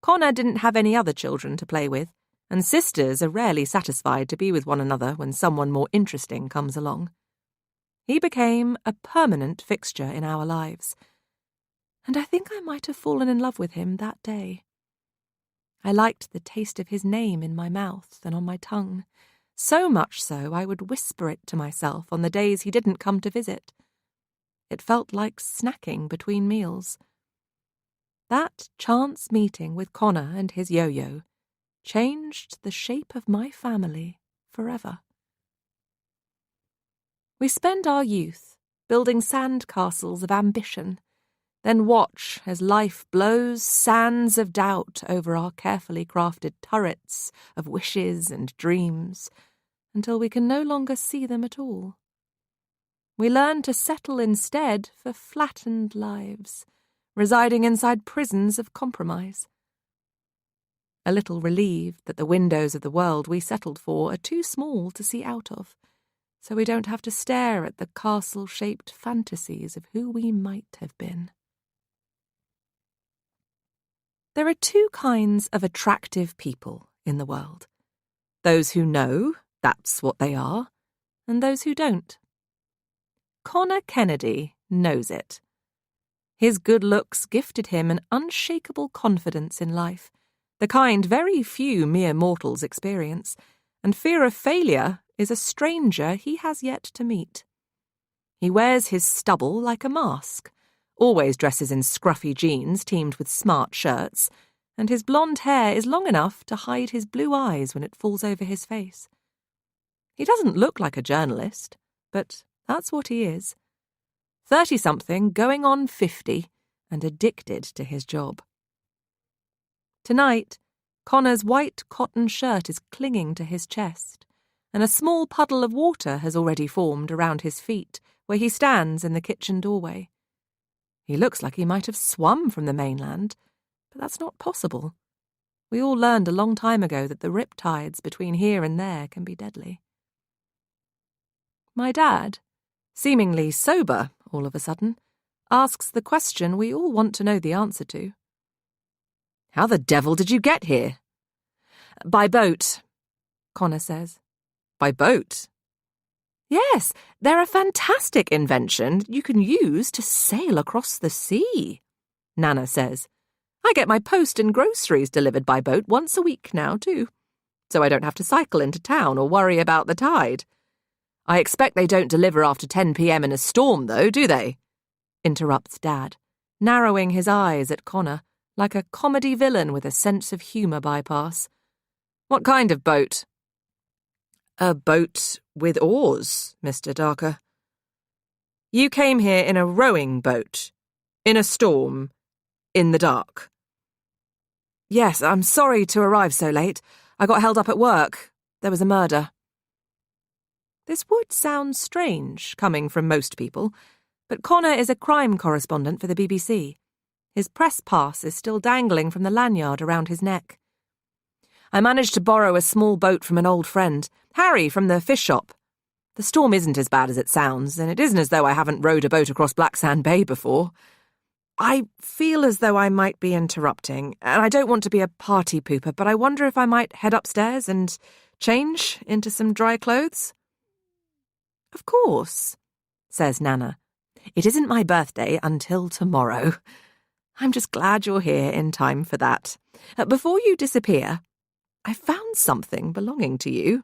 Speaker 1: Connor didn't have any other children to play with, and sisters are rarely satisfied to be with one another when someone more interesting comes along. He became a permanent fixture in our lives, and I think I might have fallen in love with him that day. I liked the taste of his name in my mouth and on my tongue, so much so I would whisper it to myself on the days he didn't come to visit. It felt like snacking between meals. That chance meeting with Connor and his yo-yo changed the shape of my family forever. We spend our youth building sand castles of ambition, then watch as life blows sands of doubt over our carefully crafted turrets of wishes and dreams, until we can no longer see them at all. We learn to settle instead for flattened lives, residing inside prisons of compromise. A little relieved that the windows of the world we settled for are too small to see out of, so we don't have to stare at the castle-shaped fantasies of who we might have been. There are two kinds of attractive people in the world. Those who know that's what they are, and those who don't. Connor Kennedy knows it. His good looks gifted him an unshakable confidence in life, the kind very few mere mortals experience, and fear of failure is a stranger he has yet to meet. He wears his stubble like a mask, always dresses in scruffy jeans teamed with smart shirts, and his blonde hair is long enough to hide his blue eyes when it falls over his face. He doesn't look like a journalist, but that's what he is. 30-something going on 50 and addicted to his job. Tonight, Connor's white cotton shirt is clinging to his chest, and a small puddle of water has already formed around his feet where he stands in the kitchen doorway. He looks like he might have swum from the mainland, but that's not possible. We all learned a long time ago that the riptides between here and there can be deadly. My dad, seemingly sober all of a sudden, asks the question we all want to know the answer to. "How the devil did you get here?" "By boat," Connor says. "By boat?" "Yes, they're a fantastic invention you can use to sail across the sea," Nana says. "I get my post and groceries delivered by boat once a week now, too, so I don't have to cycle into town or worry about the tide. I expect they don't deliver after 10 p.m. in a storm, though, do they?" interrupts Dad, narrowing his eyes at Connor, like a comedy villain with a sense of humour bypass. "What kind of boat?" "A boat with oars, Mr. Darker." "You came here in a rowing boat, in a storm, in the dark?" "Yes, I'm sorry to arrive so late. I got held up at work. There was a murder." This would sound strange, coming from most people, but Connor is a crime correspondent for the BBC. His press pass is still dangling from the lanyard around his neck. "I managed to borrow a small boat from an old friend, Harry from the fish shop. The storm isn't as bad as it sounds, and it isn't as though I haven't rowed a boat across Blacksand Bay before. I feel as though I might be interrupting, and I don't want to be a party pooper, but I wonder if I might head upstairs and change into some dry clothes?" "Of course," says Nana. "It isn't my birthday until tomorrow. I'm just glad you're here in time for that. Before you disappear, I found something belonging to you."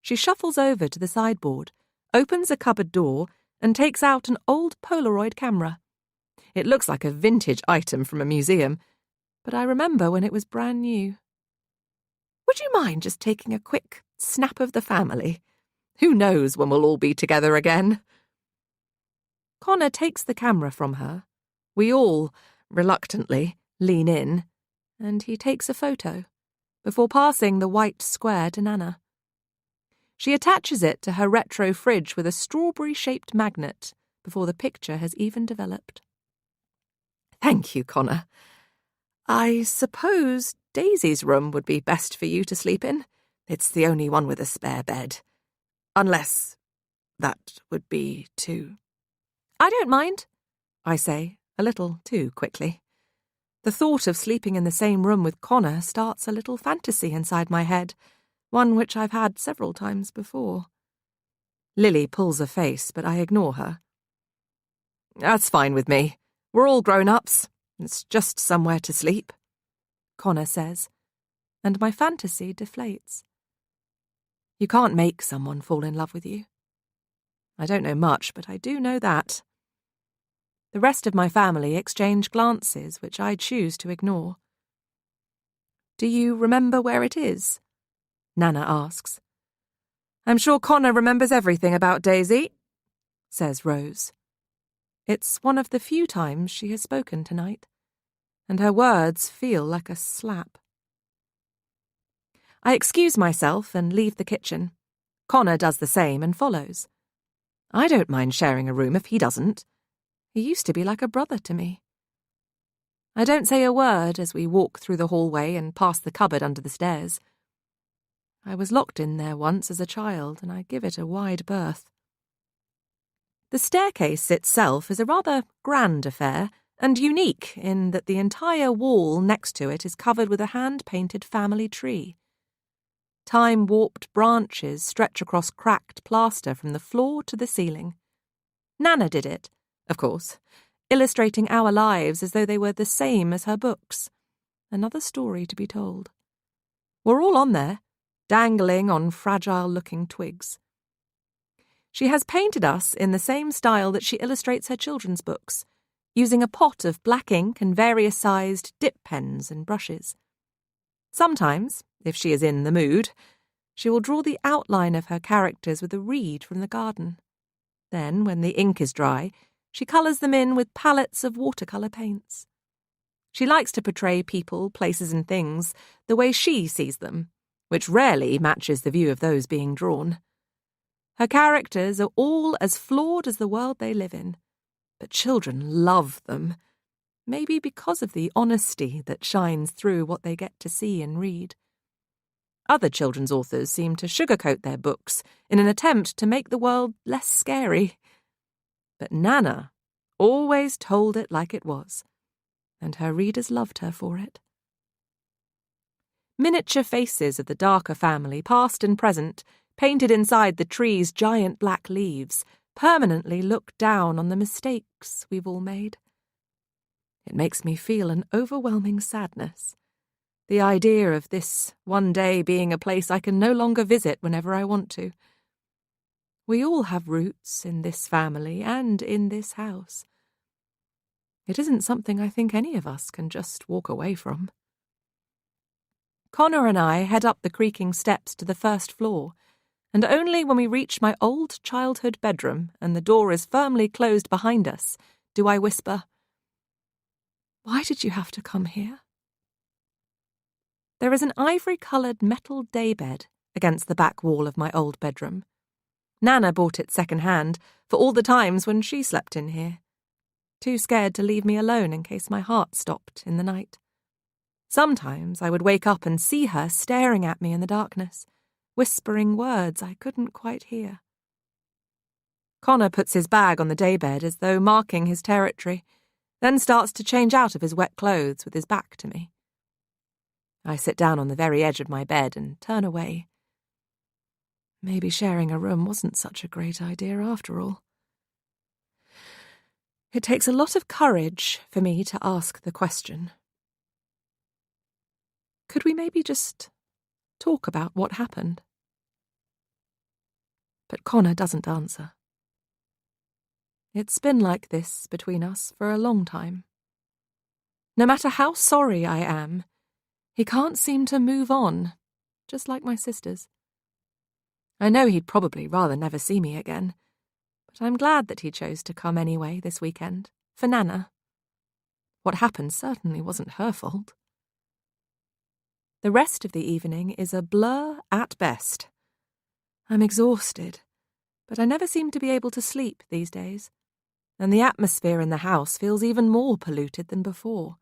Speaker 1: She shuffles over to the sideboard, opens a cupboard door, and takes out an old Polaroid camera. It looks like a vintage item from a museum, but I remember when it was brand new. "Would you mind just taking a quick snap of the family? Who knows when we'll all be together again?" Connor takes the camera from her. We all, reluctantly, lean in, and he takes a photo, before passing the white square to Nana. She attaches it to her retro fridge with a strawberry-shaped magnet before the picture has even developed. "Thank you, Connor. I suppose Daisy's room would be best for you to sleep in. It's the only one with a spare bed. Unless that would be too—" "I don't mind," I say, a little too quickly. The thought of sleeping in the same room with Connor starts a little fantasy inside my head, one which I've had several times before. Lily pulls a face, but I ignore her. "That's fine with me. We're all grown-ups. It's just somewhere to sleep," Connor says, and my fantasy deflates. You can't make someone fall in love with you. I don't know much, but I do know that. The rest of my family exchange glances, which I choose to ignore. "Do you remember where it is?" Nana asks. "I'm sure Connor remembers everything about Daisy," says Rose. It's one of the few times she has spoken tonight, and her words feel like a slap. I excuse myself and leave the kitchen. Connor does the same and follows. I don't mind sharing a room if he doesn't. He used to be like a brother to me. I don't say a word as we walk through the hallway and past the cupboard under the stairs. I was locked in there once as a child, and I give it a wide berth. The staircase itself is a rather grand affair, and unique in that the entire wall next to it is covered with a hand-painted family tree. Time-warped branches stretch across cracked plaster from the floor to the ceiling. Nana did it, of course, illustrating our lives as though they were the same as her books. Another story to be told. We're all on there, dangling on fragile-looking twigs. She has painted us in the same style that she illustrates her children's books, using a pot of black ink and various-sized dip pens and brushes. Sometimes, if she is in the mood, she will draw the outline of her characters with a reed from the garden. Then, when the ink is dry, she colours them in with palettes of watercolour paints. She likes to portray people, places and things the way she sees them, which rarely matches the view of those being drawn. Her characters are all as flawed as the world they live in, but children love them, maybe because of the honesty that shines through what they get to see and read. Other children's authors seem to sugarcoat their books in an attempt to make the world less scary. But Nana always told it like it was, and her readers loved her for it. Miniature faces of the darker family, past and present, painted inside the tree's giant black leaves, permanently look down on the mistakes we've all made. It makes me feel an overwhelming sadness, the idea of this one day being a place I can no longer visit whenever I want to. We all have roots in this family and in this house. It isn't something I think any of us can just walk away from. Connor and I head up the creaking steps to the first floor, and only when we reach my old childhood bedroom and the door is firmly closed behind us do I whisper, "Why did you have to come here?" There is an ivory-coloured metal daybed against the back wall of my old bedroom. Nana bought it second-hand for all the times when she slept in here, too scared to leave me alone in case my heart stopped in the night. Sometimes I would wake up and see her staring at me in the darkness, whispering words I couldn't quite hear. Connor puts his bag on the daybed as though marking his territory, then starts to change out of his wet clothes with his back to me. I sit down on the very edge of my bed and turn away. Maybe sharing a room wasn't such a great idea after all. It takes a lot of courage for me to ask the question. Could we maybe just talk about what happened? But Connor doesn't answer. It's been like this between us for a long time. No matter how sorry I am, he can't seem to move on, just like my sisters. I know he'd probably rather never see me again, but I'm glad that he chose to come anyway this weekend, for Nana. What happened certainly wasn't her fault. The rest of the evening is a blur at best. I'm exhausted, but I never seem to be able to sleep these days, and the atmosphere in the house feels even more polluted than before.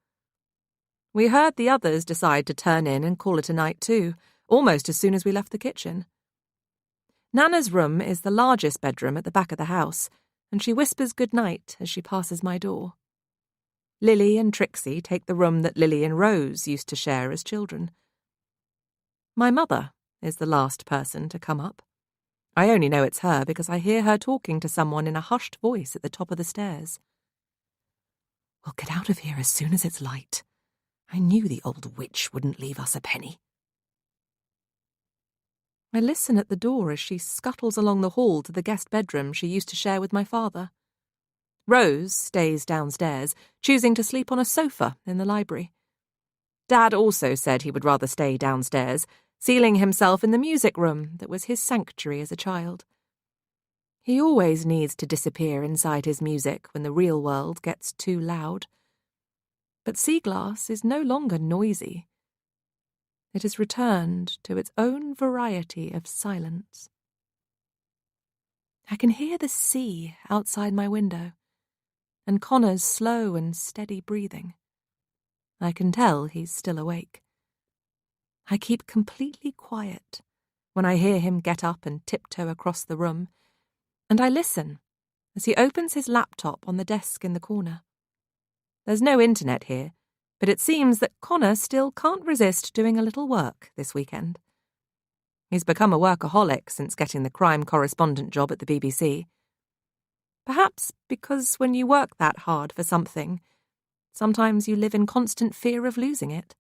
Speaker 1: We heard the others decide to turn in and call it a night too, almost as soon as we left the kitchen. Nana's room is the largest bedroom at the back of the house, and she whispers good night as she passes my door. Lily and Trixie take the room that Lily and Rose used to share as children. My mother is the last person to come up. I only know it's her because I hear her talking to someone in a hushed voice at the top of the stairs. "We'll get out of here as soon as it's light. I knew the old witch wouldn't leave us a penny." I listen at the door as she scuttles along the hall to the guest bedroom she used to share with my father. Rose stays downstairs, choosing to sleep on a sofa in the library. Dad also said he would rather stay downstairs, sealing himself in the music room that was his sanctuary as a child. He always needs to disappear inside his music when the real world gets too loud. But Sea Glass is no longer noisy. It has returned to its own variety of silence. I can hear the sea outside my window, and Connor's slow and steady breathing. I can tell he's still awake. I keep completely quiet when I hear him get up and tiptoe across the room, and I listen as he opens his laptop on the desk in the corner. There's no internet here, but it seems that Connor still can't resist doing a little work this weekend. He's become a workaholic since getting the crime correspondent job at the BBC. Perhaps because when you work that hard for something, sometimes you live in constant fear of losing it.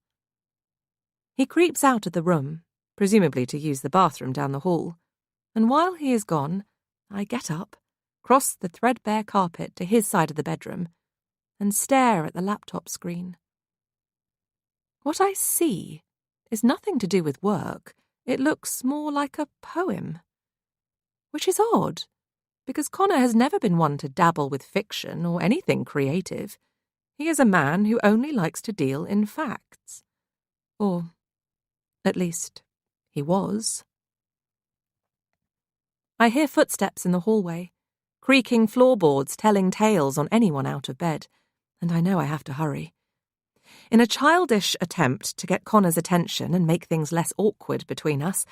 Speaker 1: He creeps out of the room, presumably to use the bathroom down the hall, and while he is gone, I get up, cross the threadbare carpet to his side of the bedroom, and stare at the laptop screen. What I see is nothing to do with work. It looks more like a poem. Which is odd, because Connor has never been one to dabble with fiction or anything creative. He is a man who only likes to deal in facts. Or, at least, he was. I hear footsteps in the hallway, creaking floorboards telling tales on anyone out of bed, and I know I have to hurry. In a childish attempt to get Connor's attention and make things less awkward between us,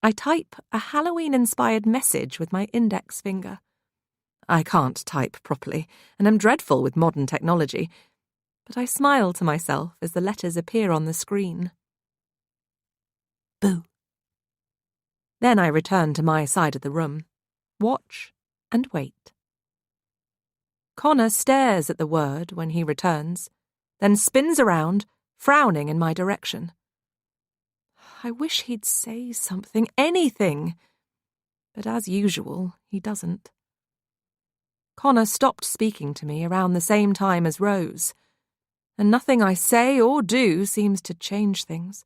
Speaker 1: I type a Halloween-inspired message with my index finger. I can't type properly, and am dreadful with modern technology, but I smile to myself as the letters appear on the screen. Boo. Then I return to my side of the room, watch and wait. Connor stares at the word when he returns, then spins around, frowning in my direction. I wish he'd say something, anything, but as usual, he doesn't. Connor stopped speaking to me around the same time as Rose, and nothing I say or do seems to change things.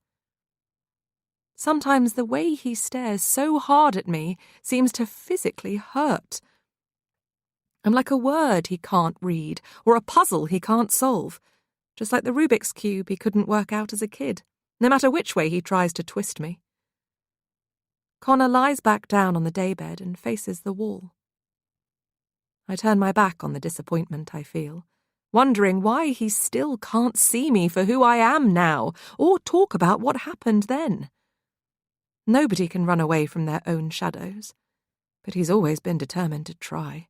Speaker 1: Sometimes the way he stares so hard at me seems to physically hurt. I'm like a word he can't read or a puzzle he can't solve, just like the Rubik's Cube he couldn't work out as a kid, no matter which way he tries to twist me. Connor lies back down on the daybed and faces the wall. I turn my back on the disappointment I feel, wondering why he still can't see me for who I am now, or talk about what happened then. Nobody can run away from their own shadows, but he's always been determined to try.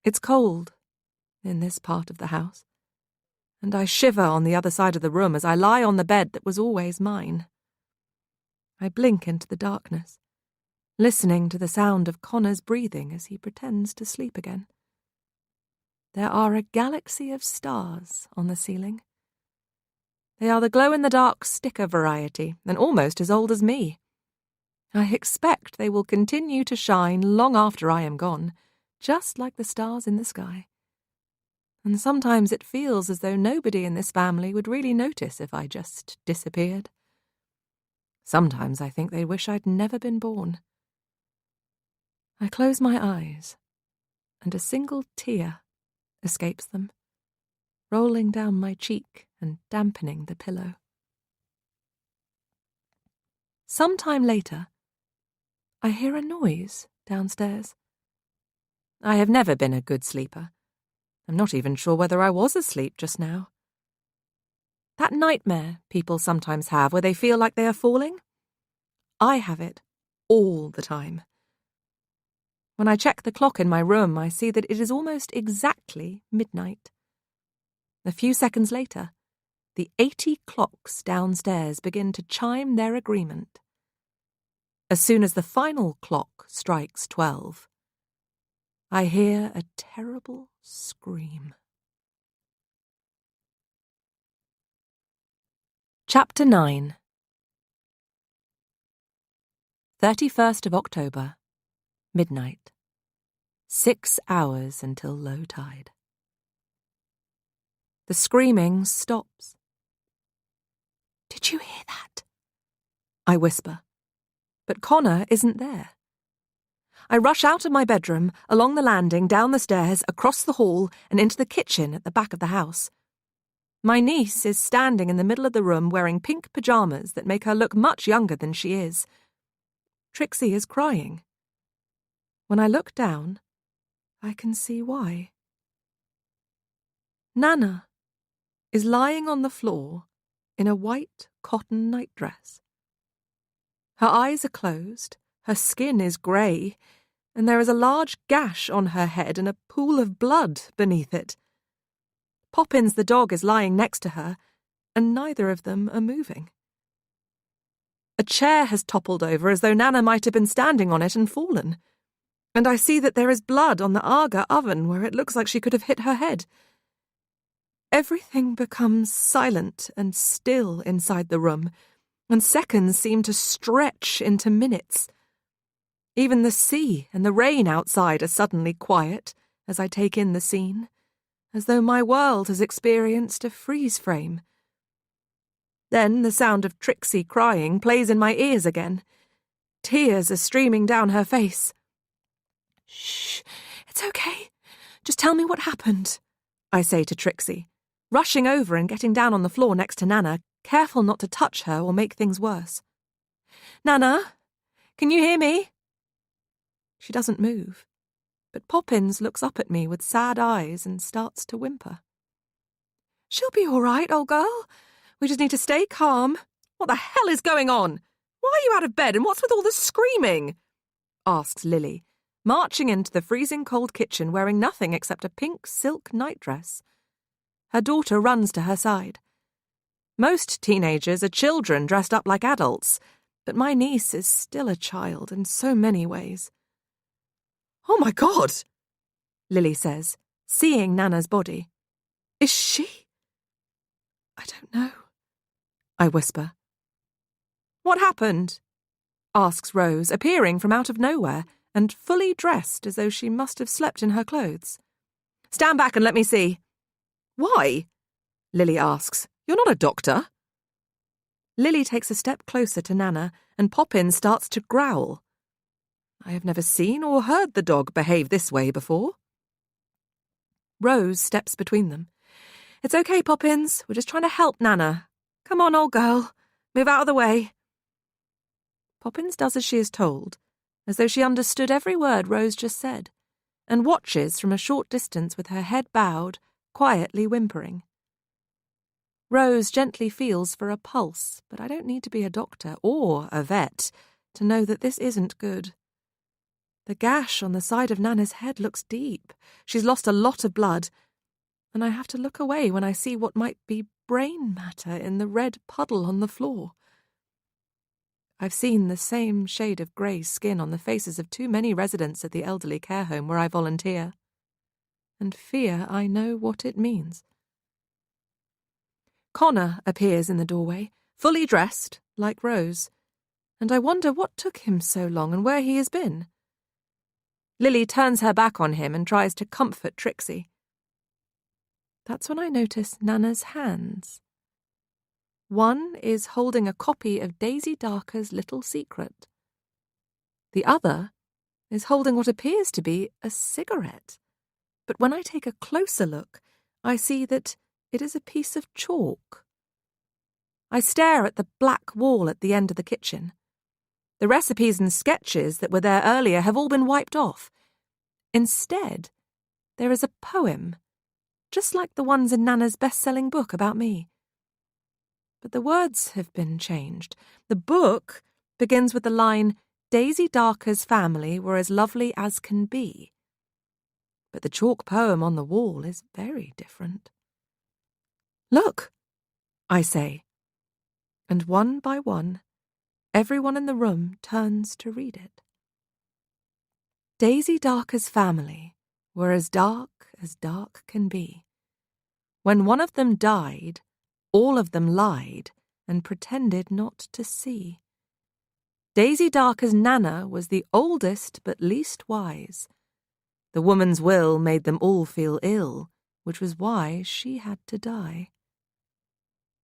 Speaker 1: It's cold in this part of the house, and I shiver on the other side of the room as I lie on the bed that was always mine. I blink into the darkness, listening to the sound of Connor's breathing as he pretends to sleep again. There are a galaxy of stars on the ceiling. They are the glow-in-the-dark sticker variety, and almost as old as me. I expect they will continue to shine long after I am gone, just like the stars in the sky. And sometimes it feels as though nobody in this family would really notice if I just disappeared. Sometimes I think they wish I'd never been born. I close my eyes, and a single tear escapes them, rolling down my cheek and dampening the pillow. Some time later, I hear a noise downstairs. I have never been a good sleeper. I'm not even sure whether I was asleep just now. That nightmare people sometimes have where they feel like they are falling? I have it all the time. When I check the clock in my room, I see that it is almost exactly midnight. A few seconds later, the 80 clocks downstairs begin to chime their agreement. As soon as the final clock strikes 12, I hear a terrible scream. Chapter 9. 31st of October, midnight. 6 hours until low tide. The screaming stops. "Did you hear that?" I whisper, but Connor isn't there. I rush out of my bedroom, along the landing, down the stairs, across the hall, and into the kitchen at the back of the house. My niece is standing in the middle of the room wearing pink pyjamas that make her look much younger than she is. Trixie is crying. When I look down, I can see why. Nana is lying on the floor in a white cotton nightdress. Her eyes are closed, her skin is grey, and there is a large gash on her head and a pool of blood beneath it. Poppins the dog is lying next to her, and neither of them are moving. A chair has toppled over as though Nana might have been standing on it and fallen, and I see that there is blood on the Aga oven where it looks like she could have hit her head. Everything becomes silent and still inside the room, and seconds seem to stretch into minutes. Even the sea and the rain outside are suddenly quiet as I take in the scene, as though my world has experienced a freeze frame. Then the sound of Trixie crying plays in my ears again. Tears are streaming down her face. "Shh, it's okay. Just tell me what happened," I say to Trixie, rushing over and getting down on the floor next to Nana, careful not to touch her or make things worse. "Nana, can you hear me?" She doesn't move, but Poppins looks up at me with sad eyes and starts to whimper. "She'll be all right, old girl. We just need to stay calm." "What the hell is going on? Why are you out of bed and what's with all the screaming?" asks Lily, marching into the freezing cold kitchen wearing nothing except a pink silk nightdress. Her daughter runs to her side. Most teenagers are children dressed up like adults, but my niece is still a child in so many ways. "Oh my God," Lily says, seeing Nana's body. "Is she?" "I don't know," I whisper. "What happened?" asks Rose, appearing from out of nowhere and fully dressed as though she must have slept in her clothes. "Stand back and let me see." "Why?" Lily asks. "You're not a doctor." Lily takes a step closer to Nana and Poppins starts to growl. I have never seen or heard the dog behave this way before. Rose steps between them. "It's okay, Poppins. We're just trying to help Nana. Come on, old girl. Move out of the way." Poppins does as she is told, as though she understood every word Rose just said, and watches from a short distance with her head bowed, quietly whimpering. Rose gently feels for a pulse, but I don't need to be a doctor or a vet to know that this isn't good. The gash on the side of Nana's head looks deep. She's lost a lot of blood, and I have to look away when I see what might be brain matter in the red puddle on the floor. I've seen the same shade of grey skin on the faces of too many residents at the elderly care home where I volunteer, and fear I know what it means. Connor appears in the doorway, fully dressed, like Rose, and I wonder what took him so long and where he has been. Lily turns her back on him and tries to comfort Trixie. That's when I notice Nana's hands. One is holding a copy of Daisy Darker's Little Secret. The other is holding what appears to be a cigarette. But when I take a closer look, I see that it is a piece of chalk. I stare at the black wall at the end of the kitchen. The recipes and sketches that were there earlier have all been wiped off. Instead, there is a poem, just like the ones in Nana's best-selling book about me. But the words have been changed. The book begins with the line, "Daisy Darker's family were as lovely as can be." But the chalk poem on the wall is very different. "Look," I say, and one by one, everyone in the room turns to read it. Daisy Darker's family were as dark can be. When one of them died, all of them lied and pretended not to see. Daisy Darker's Nana was the oldest but least wise. The woman's will made them all feel ill, which was why she had to die.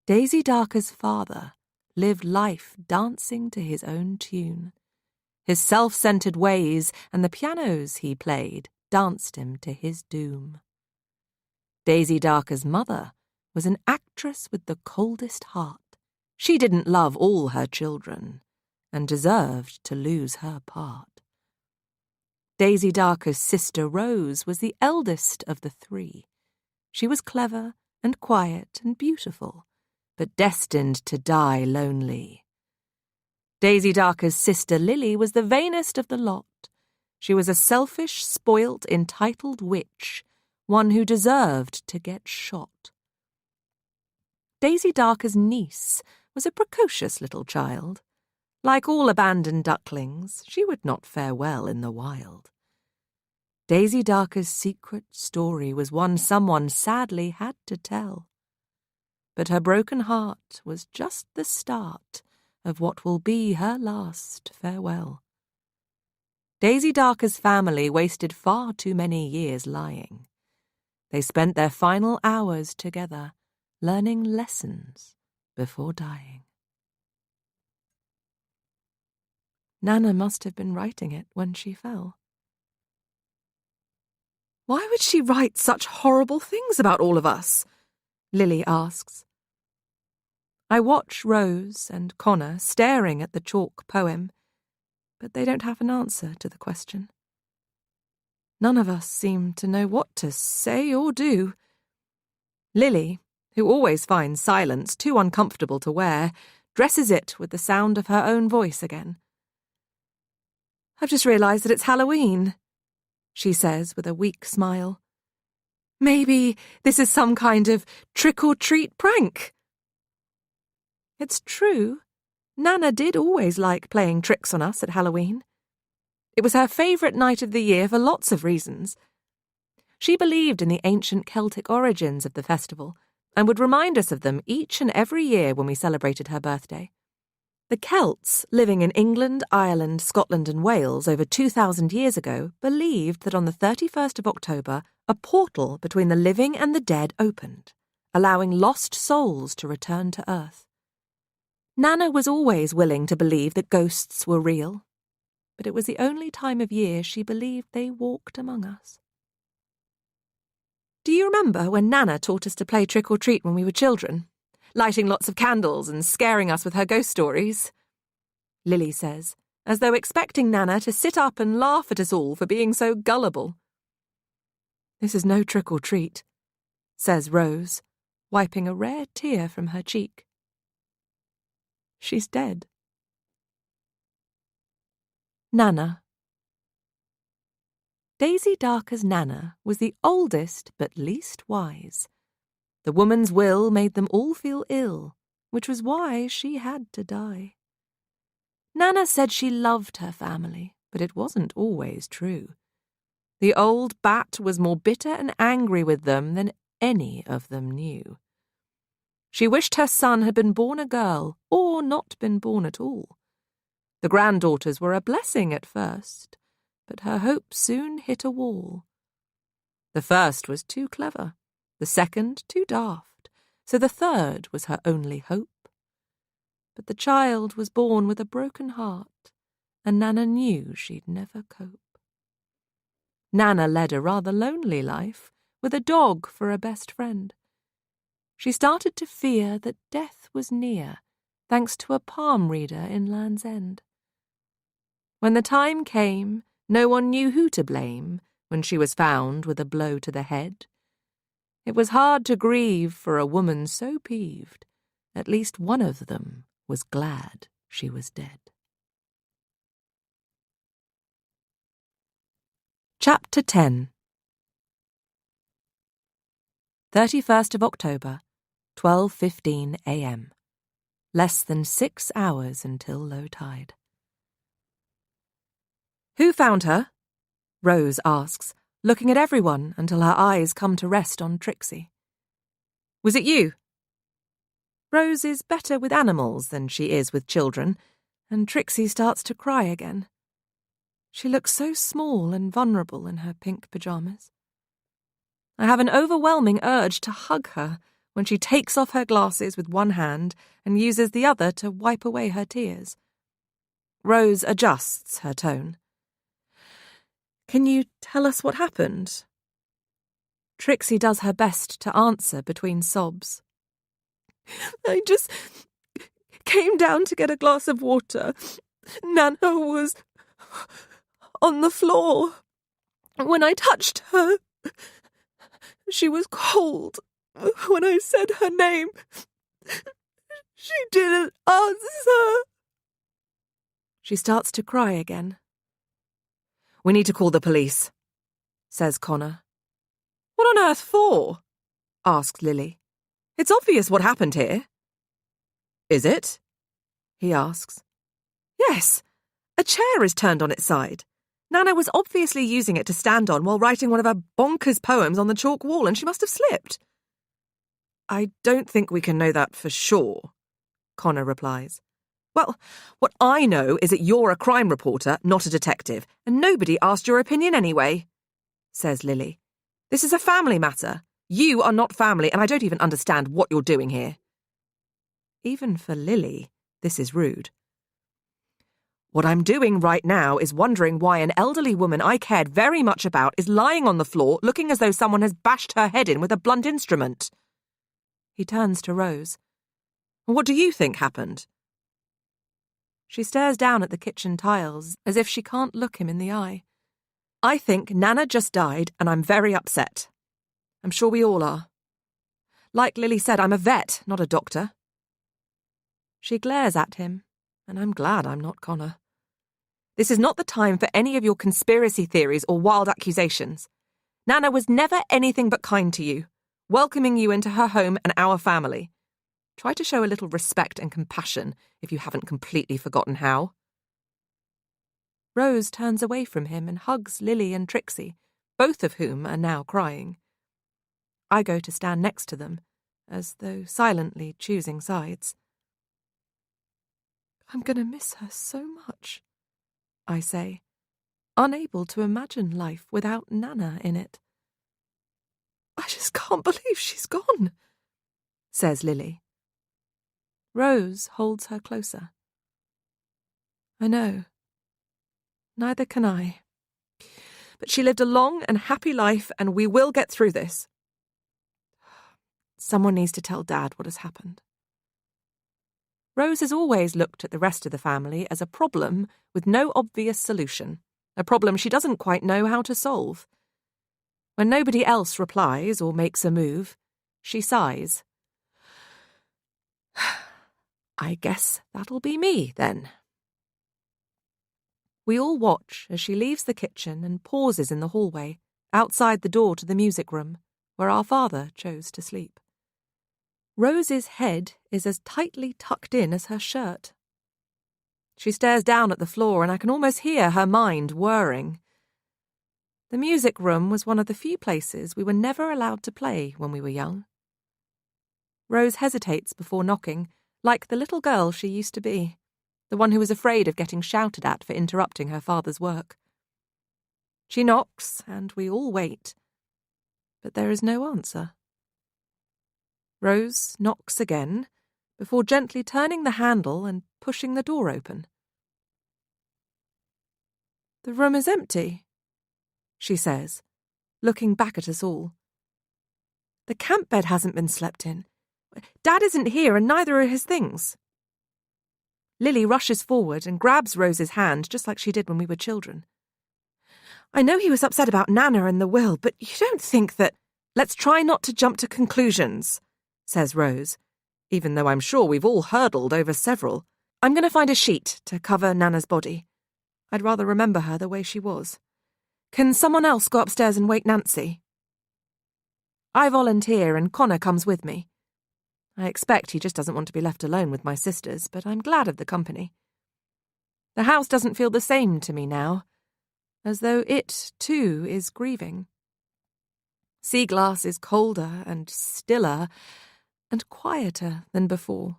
Speaker 1: Daisy Darker's father lived life dancing to his own tune. His self-centered ways and the pianos he played danced him to his doom. Daisy Darker's mother was an actress with the coldest heart. She didn't love all her children and deserved to lose her part. Daisy Darker's sister Rose was the eldest of the three. She was clever and quiet and beautiful, but destined to die lonely. Daisy Darker's sister Lily was the vainest of the lot. She was a selfish, spoilt, entitled witch, one who deserved to get shot. Daisy Darker's niece was a precocious little child. Like all abandoned ducklings, she would not fare well in the wild. Daisy Darker's secret story was one someone sadly had to tell. But her broken heart was just the start of what will be her last farewell. Daisy Darker's family wasted far too many years lying. They spent their final hours together, learning lessons before dying. Nana must have been writing it when she fell.
Speaker 3: Why would she write such horrible things about all of us? Lily asks.
Speaker 1: I watch Rose and Connor staring at the chalk poem, but they don't have an answer to the question. None of us seem to know what to say or do. Lily, who always finds silence too uncomfortable to wear, dresses it with the sound of her own voice again.
Speaker 3: I've just realised that it's Halloween, she says with a weak smile. Maybe this is some kind of trick-or-treat prank.
Speaker 1: It's true. Nana did always like playing tricks on us at Halloween. It was her favourite night of the year for lots of reasons. She believed in the ancient Celtic origins of the festival and would remind us of them each and every year when we celebrated her birthday. The Celts, living in England, Ireland, Scotland and Wales over 2,000 years ago, believed that on the 31st of October, a portal between the living and the dead opened, allowing lost souls to return to Earth. Nana was always willing to believe that ghosts were real, but it was the only time of year she believed they walked among us.
Speaker 3: Do you remember when Nana taught us to play trick-or-treat when we were children? Lighting lots of candles and scaring us with her ghost stories?
Speaker 1: Lily says, as though expecting Nana to sit up and laugh at us all for being so gullible.
Speaker 3: This is no trick-or-treat, says Rose,
Speaker 1: wiping a rare tear from her cheek. She's dead. Nana. Daisy Darker's Nana was the oldest but least wise. The woman's will made them all feel ill, which was why she had to die. Nana said she loved her family, but it wasn't always true. The old bat was more bitter and angry with them than any of them knew. She wished her son had been born a girl, or not been born at all. The granddaughters were a blessing at first, but her hope soon hit a wall. The first was too clever, the second too daft, so the third was her only hope. But the child was born with a broken heart, and Nana knew she'd never cope. Nana led a rather lonely life, with a dog for a best friend. She started to fear that death was near, thanks to a palm reader in Land's End. When the time came, no one knew who to blame when she was found with a blow to the head. It was hard to grieve for a woman so peeved. At least one of them was glad she was dead. Chapter 10. 31st of October, 12:15 a.m. Less than 6 hours until low tide.
Speaker 3: Who found her? Rose asks, looking at everyone until her eyes come to rest on Trixie. Was it you?
Speaker 1: Rose is better with animals than she is with children, and Trixie starts to cry again. She looks so small and vulnerable in her pink pyjamas. I have an overwhelming urge to hug her when she takes off her glasses with one hand and uses the other to wipe away her tears. Rose adjusts her tone.
Speaker 3: Can you tell us what happened?
Speaker 1: Trixie does her best to answer between sobs.
Speaker 3: I just came down to get a glass of water. Nana was on the floor. When I touched her, she was cold. When I said her name, she didn't answer. She starts to cry again. "We need to call the police," says Connor. "What on earth for?" asks Lily. "It's obvious what happened here." "Is it?" he asks. "Yes. A chair is turned on its side. Nana was obviously using it to stand on while writing one of her bonkers poems on the chalk wall, and she must have slipped." "I don't think we can know that for sure," Connor replies. "Well, what I know is that you're a crime reporter, not a detective, and nobody asked your opinion anyway," says Lily. "This is a family matter. You are not family, and I don't even understand what you're doing here." Even for Lily, this is rude. "What I'm doing right now is wondering why an elderly woman I cared very much about is lying on the floor looking as though someone has bashed her head in with a blunt instrument." He turns to Rose. "What do you think happened?" She stares down at the kitchen tiles as if she can't look him in the eye. "I think Nana just died, and I'm very upset. I'm sure we all are. Like Lily said, I'm a vet, not a doctor." She glares at him, and I'm glad I'm not Connor. "This is not the time for any of your conspiracy theories or wild accusations. Nana was never anything but kind to you, welcoming you into her home and our family. Try to show a little respect and compassion if you haven't completely forgotten how." Rose turns away from him and hugs Lily and Trixie, both of whom are now crying. I go to stand next to them, as though silently choosing sides. "I'm going to miss her so much," I say, unable to imagine life without Nana in it. "I just can't believe she's gone," says Lily. Rose holds her closer. "I know. Neither can I. But she lived a long and happy life, and we will get through this. Someone needs to tell Dad what has happened." Rose has always looked at the rest of the family as a problem with no obvious solution, a problem she doesn't quite know how to solve. When nobody else replies or makes a move, she sighs. "I guess that'll be me, then." We all watch as she leaves the kitchen and pauses in the hallway, outside the door to the music room, where our father chose to sleep. Rose's head is as tightly tucked in as her shirt. She stares down at the floor, and I can almost hear her mind whirring. The music room was one of the few places we were never allowed to play when we were young. Rose hesitates before knocking, like the little girl she used to be, the one who was afraid of getting shouted at for interrupting her father's work. She knocks, and we all wait, but there is no answer. Rose knocks again, before gently turning the handle and pushing the door open. "The room is empty," she says, looking back at us all. "The camp bed hasn't been slept in. Dad isn't here, and neither are his things." Lily rushes forward and grabs Rose's hand just like she did when we were children. "I know he was upset about Nana and the will, but you don't think that—" "Let's try not to jump to conclusions," says Rose, even though I'm sure we've all hurdled over several. "I'm going to find a sheet to cover Nana's body. I'd rather remember her the way she was. Can someone else go upstairs and wake Nancy?" I volunteer and Connor comes with me. I expect he just doesn't want to be left alone with my sisters, but I'm glad of the company. The house doesn't feel the same to me now, as though it, too, is grieving. Sea glass is colder and stiller and quieter than before.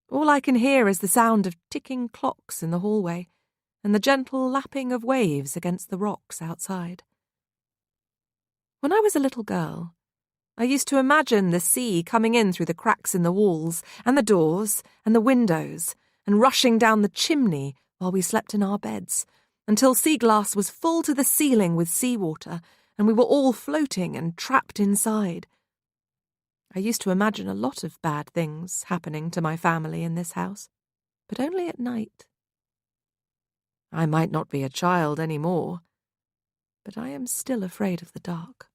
Speaker 3: All I can hear is the sound of ticking clocks in the hallway and the gentle lapping of waves against the rocks outside. When I was a little girl, I used to imagine the sea coming in through the cracks in the walls and the doors and the windows and rushing down the chimney while we slept in our beds, until sea glass was full to the ceiling with seawater and we were all floating and trapped inside.
Speaker 1: I used to imagine a lot of bad things happening to my family in this house, but only at night. I might not be a child any more, but I am still afraid of the dark.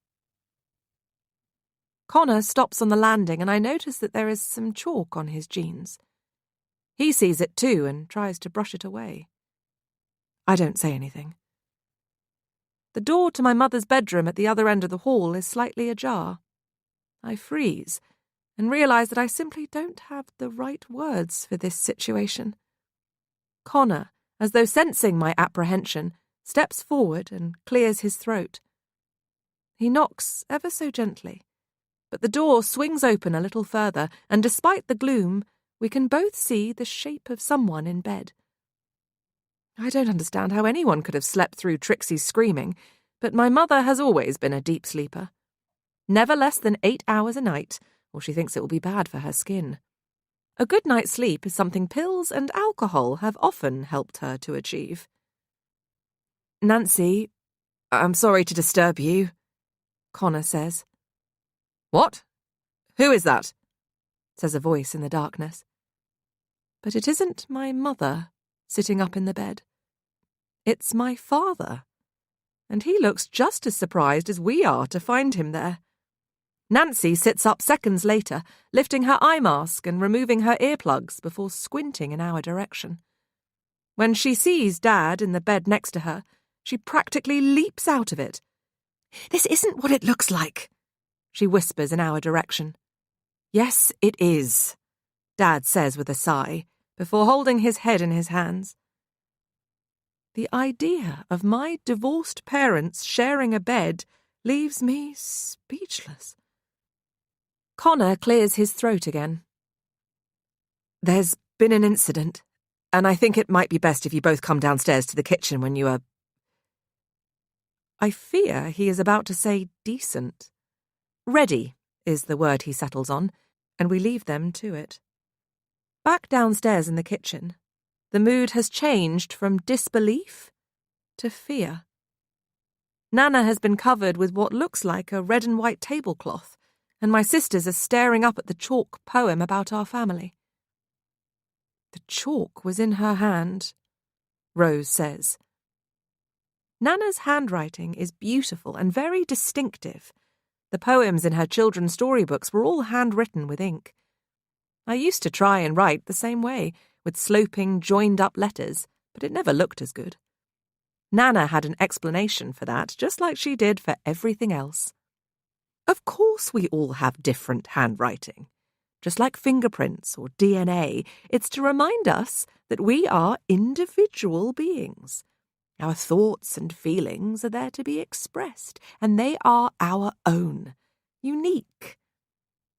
Speaker 1: Connor stops on the landing and I notice that there is some chalk on his jeans. He sees it too and tries to brush it away. I don't say anything. The door to my mother's bedroom at the other end of the hall is slightly ajar. I freeze and realise that I simply don't have the right words for this situation. Connor, as though sensing my apprehension, steps forward and clears his throat. He knocks ever so gently, but the door swings open a little further, and despite the gloom, we can both see the shape of someone in bed. I don't understand how anyone could have slept through Trixie's screaming, but my mother has always been a deep sleeper. Never less than 8 hours a night, or she thinks it will be bad for her skin. A good night's sleep is something pills and alcohol have often helped her to achieve. "Nancy, I'm sorry to disturb you," Connor says. "What? Who is that?" says a voice in the darkness. But it isn't my mother sitting up in the bed. It's my father, and he looks just as surprised as we are to find him there. Nancy sits up seconds later, lifting her eye mask and removing her earplugs before squinting in our direction. When she sees Dad in the bed next to her, she practically leaps out of it. "This isn't what it looks like," she whispers in our direction. "Yes, it is," Dad says with a sigh, before holding his head in his hands. The idea of my divorced parents sharing a bed leaves me speechless. Connor clears his throat again. "There's been an incident, and I think it might be best if you both come downstairs to the kitchen when you are..." I fear he is about to say decent. "Ready" is the word he settles on, and we leave them to it. Back downstairs in the kitchen, the mood has changed from disbelief to fear. Nana has been covered with what looks like a red and white tablecloth, and my sisters are staring up at the chalk poem about our family. "The chalk was in her hand," Rose says. Nana's handwriting is beautiful and very distinctive. The poems in her children's storybooks were all handwritten with ink. I used to try and write the same way, with sloping, joined-up letters, but it never looked as good. Nana had an explanation for that, just like she did for everything else. Of course we all have different handwriting. Just like fingerprints or DNA, it's to remind us that we are individual beings. Our thoughts and feelings are there to be expressed, and they are our own, unique.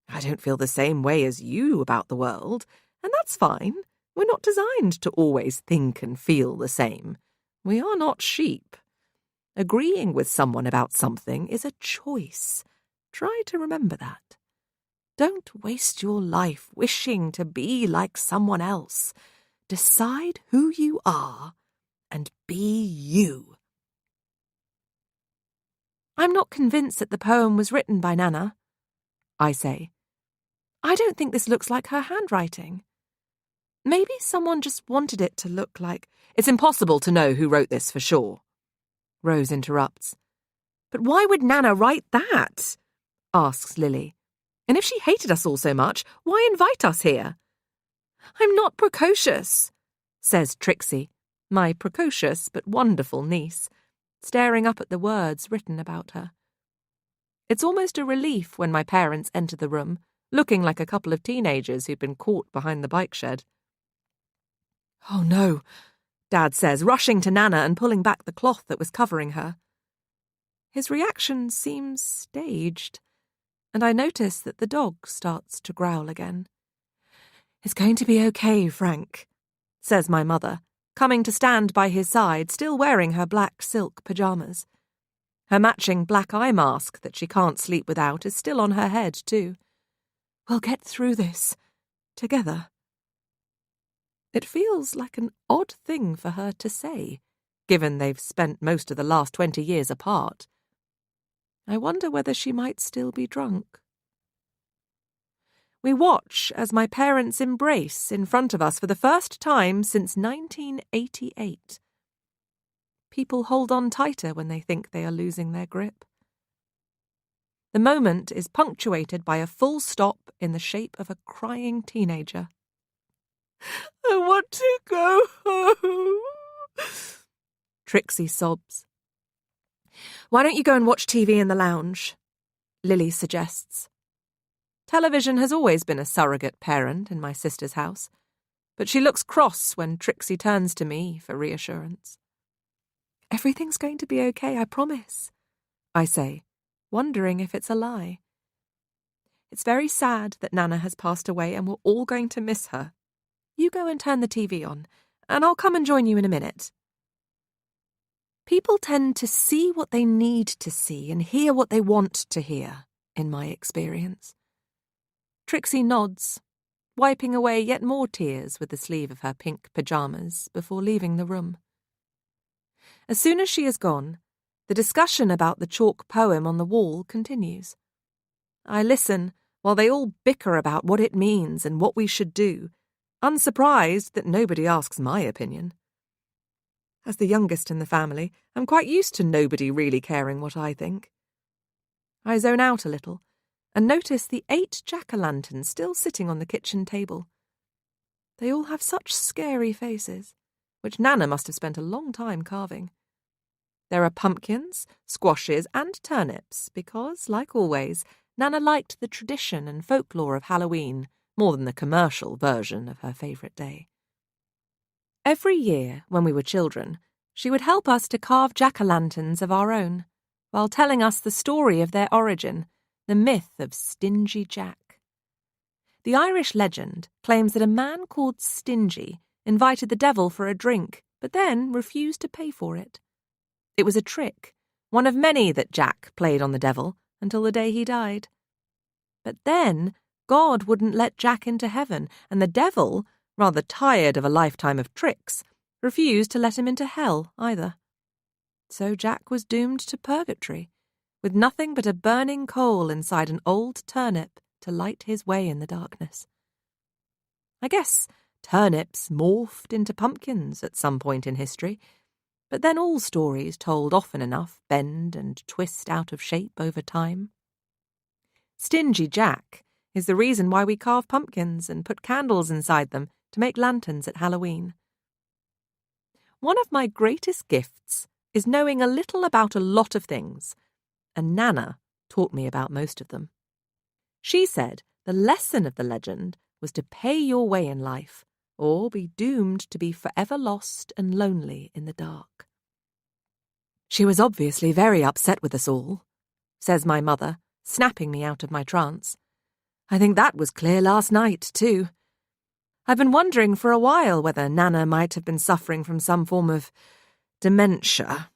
Speaker 1: I don't feel the same way as you about the world, and that's fine. We're not designed to always think and feel the same. We are not sheep. Agreeing with someone about something is a choice. Try to remember that. Don't waste your life wishing to be like someone else. Decide who you are and be you. I'm not convinced that the poem was written by Nana, I say. I don't think this looks like her handwriting. Maybe someone just wanted it to look like... It's impossible to know who wrote this for sure, Rose interrupts. But why would Nana write that? Asks Lily. And if she hated us all so much, why invite us here? I'm not precocious, says Trixie, my precocious but wonderful niece, staring up at the words written about her. It's almost a relief when my parents enter the room, looking like a couple of teenagers who'd been caught behind the bike shed. Oh no, Dad says, rushing to Nana and pulling back the cloth that was covering her. His reaction seems staged, and I notice that the dog starts to growl again. It's going to be okay, Frank, says my mother, coming to stand by his side, still wearing her black silk pyjamas. Her matching black eye mask that she can't sleep without is still on her head, too. We'll get through this, together. It feels like an odd thing for her to say, given they've spent most of the last 20 years apart. I wonder whether she might still be drunk. We watch as my parents embrace in front of us for the first time since 1988. People hold on tighter when they think they are losing their grip. The moment is punctuated by a full stop in the shape of a crying teenager. I want to go home, Trixie sobs. Why don't you go and watch TV in the lounge? Lily suggests. Television has always been a surrogate parent in my sister's house, but she looks cross when Trixie turns to me for reassurance. Everything's going to be okay, I promise, I say, wondering if it's a lie. It's very sad that Nana has passed away and we're all going to miss her. You go and turn the TV on, and I'll come and join you in a minute. People tend to see what they need to see and hear what they want to hear, in my experience. Trixie nods, wiping away yet more tears with the sleeve of her pink pyjamas before leaving the room. As soon as she is gone, the discussion about the chalk poem on the wall continues. I listen while they all bicker about what it means and what we should do, unsurprised that nobody asks my opinion. As the youngest in the family, I'm quite used to nobody really caring what I think. I zone out a little and notice the 8 jack-o'-lanterns still sitting on the kitchen table. They all have such scary faces, which Nana must have spent a long time carving. There are pumpkins, squashes, and turnips because, like always, Nana liked the tradition and folklore of Halloween more than the commercial version of her favourite day. Every year, when we were children, she would help us to carve jack-o'-lanterns of our own, while telling us the story of their origin, the myth of Stingy Jack. The Irish legend claims that a man called Stingy invited the devil for a drink, but then refused to pay for it. It was a trick, one of many that Jack played on the devil until the day he died. But then God wouldn't let Jack into heaven, and the devil, rather tired of a lifetime of tricks, refused to let him into hell either. So Jack was doomed to purgatory, with nothing but a burning coal inside an old turnip to light his way in the darkness. I guess turnips morphed into pumpkins at some point in history, but then all stories told often enough bend and twist out of shape over time. Stingy Jack is the reason why we carve pumpkins and put candles inside them to make lanterns at Halloween. One of my greatest gifts is knowing a little about a lot of things, and Nana taught me about most of them. She said the lesson of the legend was to pay your way in life, or be doomed to be forever lost and lonely in the dark. She was obviously very upset with us all, says my mother, snapping me out of my trance. I think that was clear last night, too. I've been wondering for a while whether Nana might have been suffering from some form of dementia.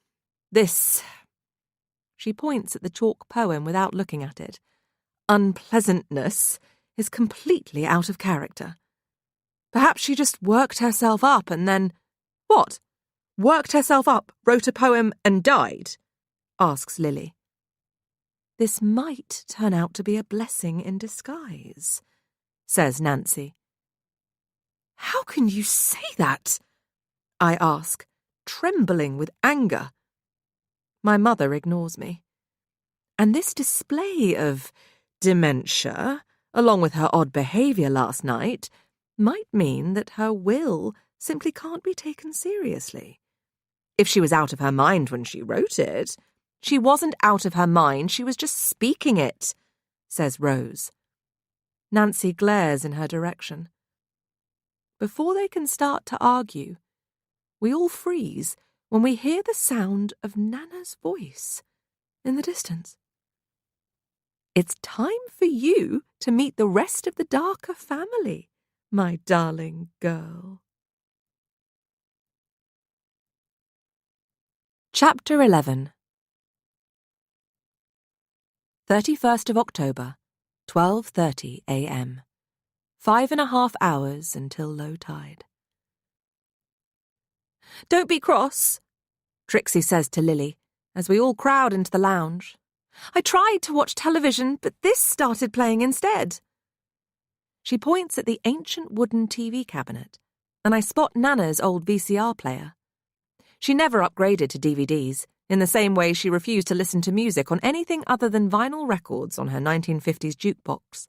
Speaker 1: She points at the chalk poem without looking at it. Unpleasantness is completely out of character. Perhaps she just worked herself up and then... What? Worked herself up, wrote a poem and died? Asks Lily. This might turn out to be a blessing in disguise, says Nancy. How can you say that? I ask, trembling with anger. My mother ignores me. And this display of dementia, along with her odd behaviour last night, might mean that her will simply can't be taken seriously. If she was out of her mind when she wrote it, she wasn't out of her mind, she was just speaking it, says Rose. Nancy glares in her direction. Before they can start to argue, we all freeze when we hear the sound of Nana's voice in the distance. It's time for you to meet the rest of the Darker family, my darling girl. Chapter 11. 31st of October, 12:30 a.m. 5.5 hours until low tide. Don't be cross, Trixie says to Lily, as we all crowd into the lounge. I tried to watch television, but this started playing instead. She points at the ancient wooden TV cabinet, and I spot Nana's old VCR player. She never upgraded to DVDs, in the same way she refused to listen to music on anything other than vinyl records on her 1950s jukebox.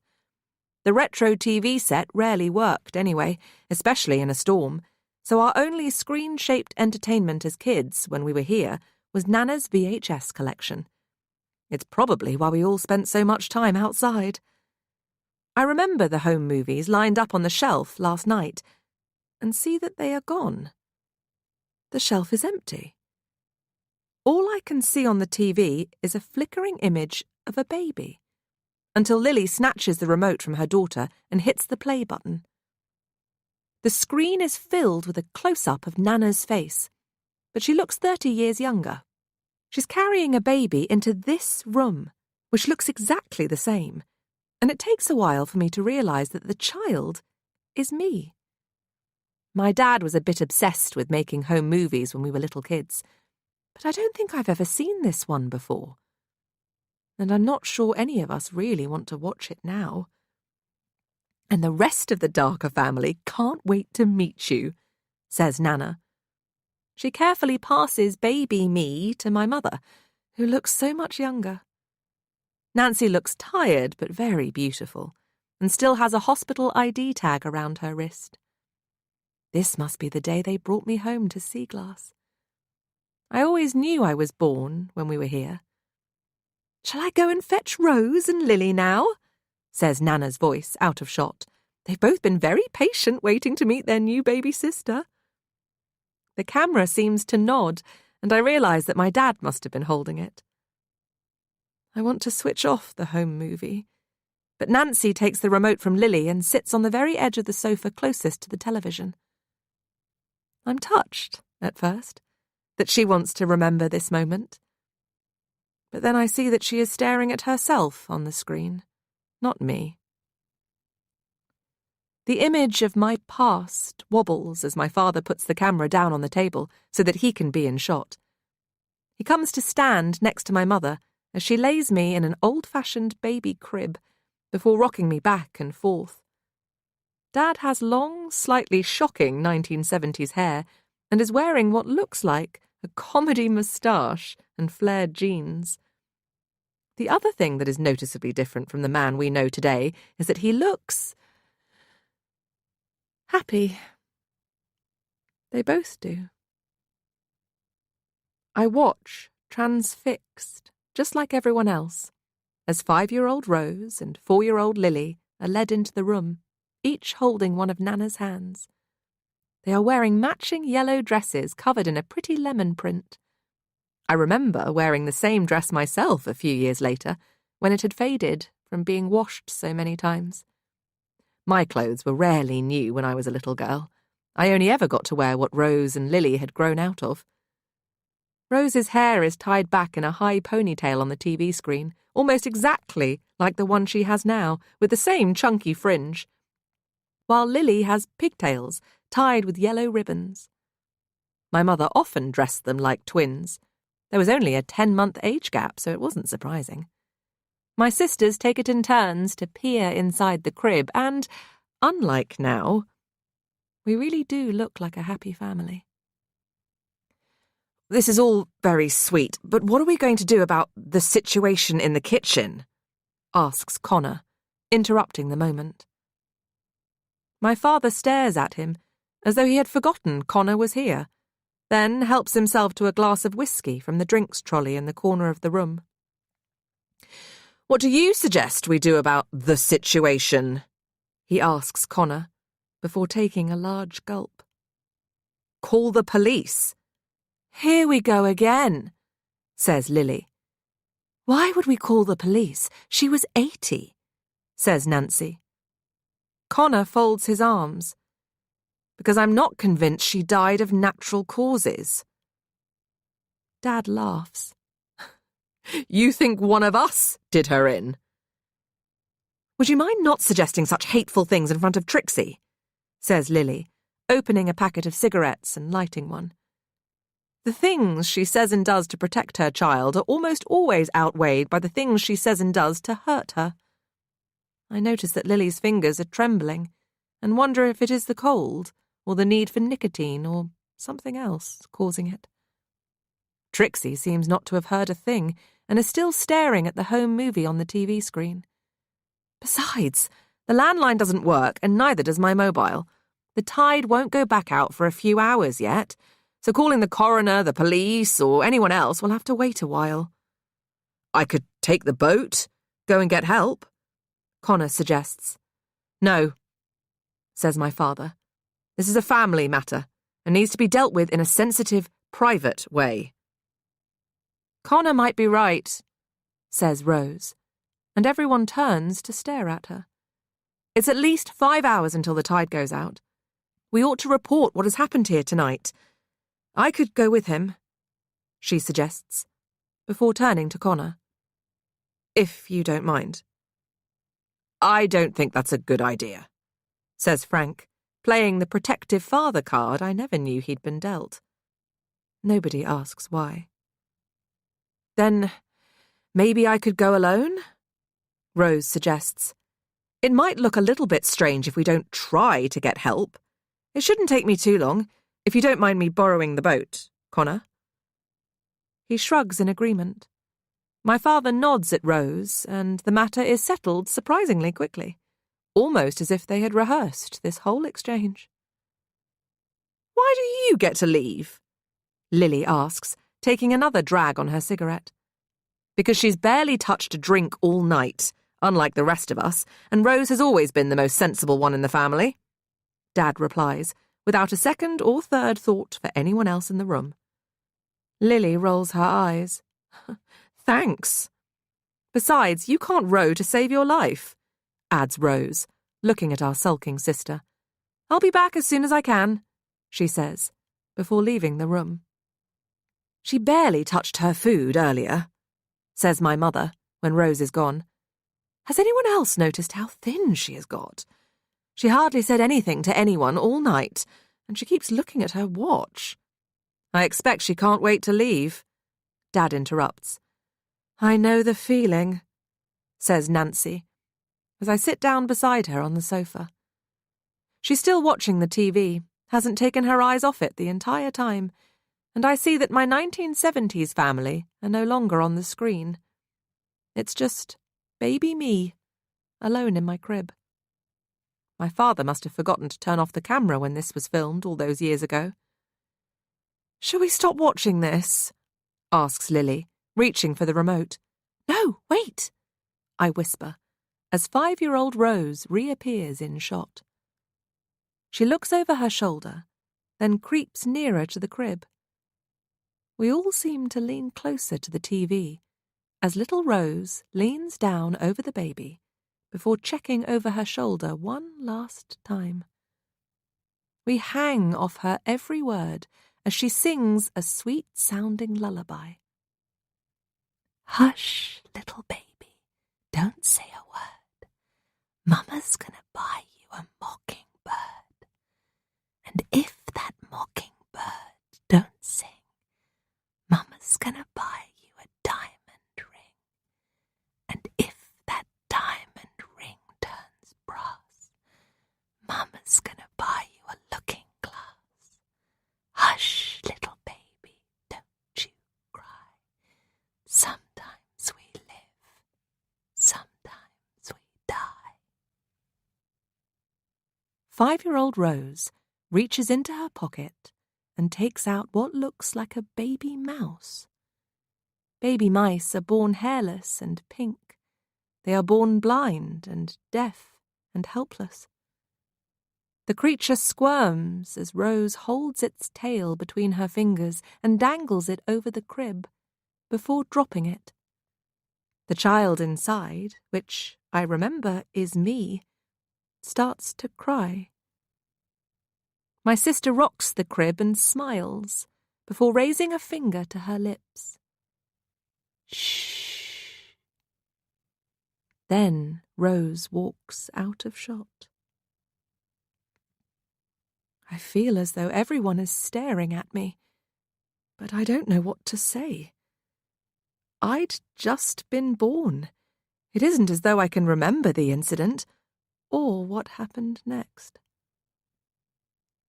Speaker 1: The retro TV set rarely worked anyway, especially in a storm, so our only screen-shaped entertainment as kids when we were here was Nana's VHS collection. It's probably why we all spent so much time outside. I remember the home movies lined up on the shelf last night and see that they are gone. The shelf is empty. All I can see on the TV is a flickering image of a baby, until Lily snatches the remote from her daughter and hits the play button. The screen is filled with a close-up of Nana's face, but she looks 30 years younger. She's carrying a baby into this room, which looks exactly the same, and it takes a while for me to realise that the child is me. My dad was a bit obsessed with making home movies when we were little kids, but I don't think I've ever seen this one before. And I'm not sure any of us really want to watch it now. And the rest of the Darker family can't wait to meet you, says Nana. She carefully passes baby me to my mother, who looks so much younger. Nancy looks tired but very beautiful, and still has a hospital ID tag around her wrist. This must be the day they brought me home to Seaglass. I always knew I was born when we were here. Shall I go and fetch Rose and Lily now? Says Nana's voice, out of shot. They've both been very patient waiting to meet their new baby sister. The camera seems to nod, and I realise that my dad must have been holding it. I want to switch off the home movie, but Nancy takes the remote from Lily and sits on the very edge of the sofa closest to the television. I'm touched, at first, that she wants to remember this moment. But then I see that she is staring at herself on the screen, not me. The image of my past wobbles as my father puts the camera down on the table so that he can be in shot. He comes to stand next to my mother as she lays me in an old-fashioned baby crib before rocking me back and forth. Dad has long, slightly shocking 1970s hair and is wearing what looks like a comedy moustache and flared jeans. The other thing that is noticeably different from the man we know today is that he looks happy. They both do. I watch, transfixed, just like everyone else, as 5-year-old Rose and 4-year-old Lily are led into the room, each holding one of Nana's hands. They are wearing matching yellow dresses covered in a pretty lemon print. I remember wearing the same dress myself a few years later, when it had faded from being washed so many times. My clothes were rarely new when I was a little girl. I only ever got to wear what Rose and Lily had grown out of. Rose's hair is tied back in a high ponytail on the TV screen, almost exactly like the one she has now, with the same chunky fringe, while Lily has pigtails tied with yellow ribbons. My mother often dressed them like twins. There was only a 10-month age gap, so it wasn't surprising. My sisters take it in turns to peer inside the crib, and, unlike now, we really do look like a happy family. This is all very sweet, but what are we going to do about the situation in the kitchen? Asks Connor, interrupting the moment. My father stares at him, as though he had forgotten Connor was here, then helps himself to a glass of whiskey from the drinks trolley in the corner of the room. What do you suggest we do about the situation? He asks Connor, before taking a large gulp. Call the police. Here we go again, says Lily. Why would we call the police? She was 80, says Nancy. Connor folds his arms. Because I'm not convinced she died of natural causes. Dad laughs. You think one of us did her in? Would you mind not suggesting such hateful things in front of Trixie? Says Lily, opening a packet of cigarettes and lighting one. The things she says and does to protect her child are almost always outweighed by the things she says and does to hurt her. I notice that Lily's fingers are trembling and wonder if it is the cold or the need for nicotine or something else causing it. Trixie seems not to have heard a thing and is still staring at the home movie on the TV screen. Besides, the landline doesn't work and neither does my mobile. The tide won't go back out for a few hours yet, so calling the coroner, the police, or anyone else will have to wait a while. I could take the boat, go and get help, Connor suggests. No, says my father. This is a family matter and needs to be dealt with in a sensitive, private way. Connor might be right, says Rose, and everyone turns to stare at her. It's at least 5 hours until the tide goes out. We ought to report what has happened here tonight. I could go with him, she suggests, before turning to Connor. If you don't mind. I don't think that's a good idea, says Frank, playing the protective father card I never knew he'd been dealt. Nobody asks why. Then maybe I could go alone? Rose suggests. It might look a little bit strange if we don't try to get help. It shouldn't take me too long, if you don't mind me borrowing the boat, Connor. He shrugs in agreement. My father nods at Rose, and the matter is settled surprisingly quickly, almost as if they had rehearsed this whole exchange. Why do you get to leave? Lily asks, taking another drag on her cigarette. Because she's barely touched a drink all night, unlike the rest of us, and Rose has always been the most sensible one in the family, Dad replies, without a second or third thought for anyone else in the room. Lily rolls her eyes. Thanks. Besides, you can't row to save your life, adds Rose, looking at our sulking sister. I'll be back as soon as I can, she says, before leaving the room. She barely touched her food earlier, says my mother, when Rose is gone. Has anyone else noticed how thin she has got? She hardly said anything to anyone all night, and she keeps looking at her watch. I expect she can't wait to leave, Dad interrupts. I know the feeling, says Nancy, as I sit down beside her on the sofa. She's still watching the TV, hasn't taken her eyes off it the entire time, and I see that my 1970s family are no longer on the screen. It's just baby me, alone in my crib. My father must have forgotten to turn off the camera when this was filmed all those years ago. Shall we stop watching this? Asks Lily, reaching for the remote. No, wait, I whisper, as 5-year-old Rose reappears in shot. She looks over her shoulder, then creeps nearer to the crib. We all seem to lean closer to the TV, as little Rose leans down over the baby before checking over her shoulder one last time. We hang off her every word as she sings a sweet-sounding lullaby. Hush, little baby, don't say a word. Mama's gonna buy you a mockingbird. And if that mockingbird don't sing, Mama's gonna buy you a diamond ring. And if that diamond ring turns brass, Mama's gonna buy you a looking glass. Hush, little baby, don't you cry. Sometimes we live, sometimes we die. 5-year-old Rose reaches into her pocket and takes out what looks like a baby mouse. Baby mice are born hairless and pink. They are born blind and deaf and helpless. The creature squirms as Rose holds its tail between her fingers and dangles it over the crib before dropping it. The child inside, which I remember is me, starts to cry. My sister rocks the crib and smiles before raising a finger to her lips. Shh. Then Rose walks out of shot. I feel as though everyone is staring at me, but I don't know what to say. I'd just been born.
Speaker 3: It isn't as though I can remember the incident, or what happened next.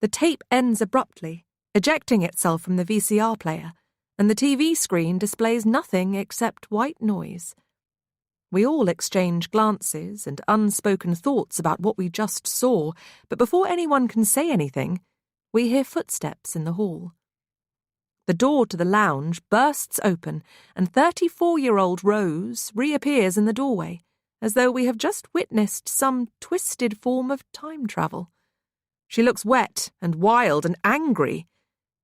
Speaker 3: The tape ends abruptly, ejecting itself from the VCR player, and the TV screen displays nothing except white noise. We all exchange glances and unspoken thoughts about what we just saw, but before anyone can say anything, we hear footsteps in the hall. The door to the lounge bursts open, and 34-year-old Rose reappears in the doorway, as though we have just witnessed some twisted form of time travel. She looks wet and wild and angry,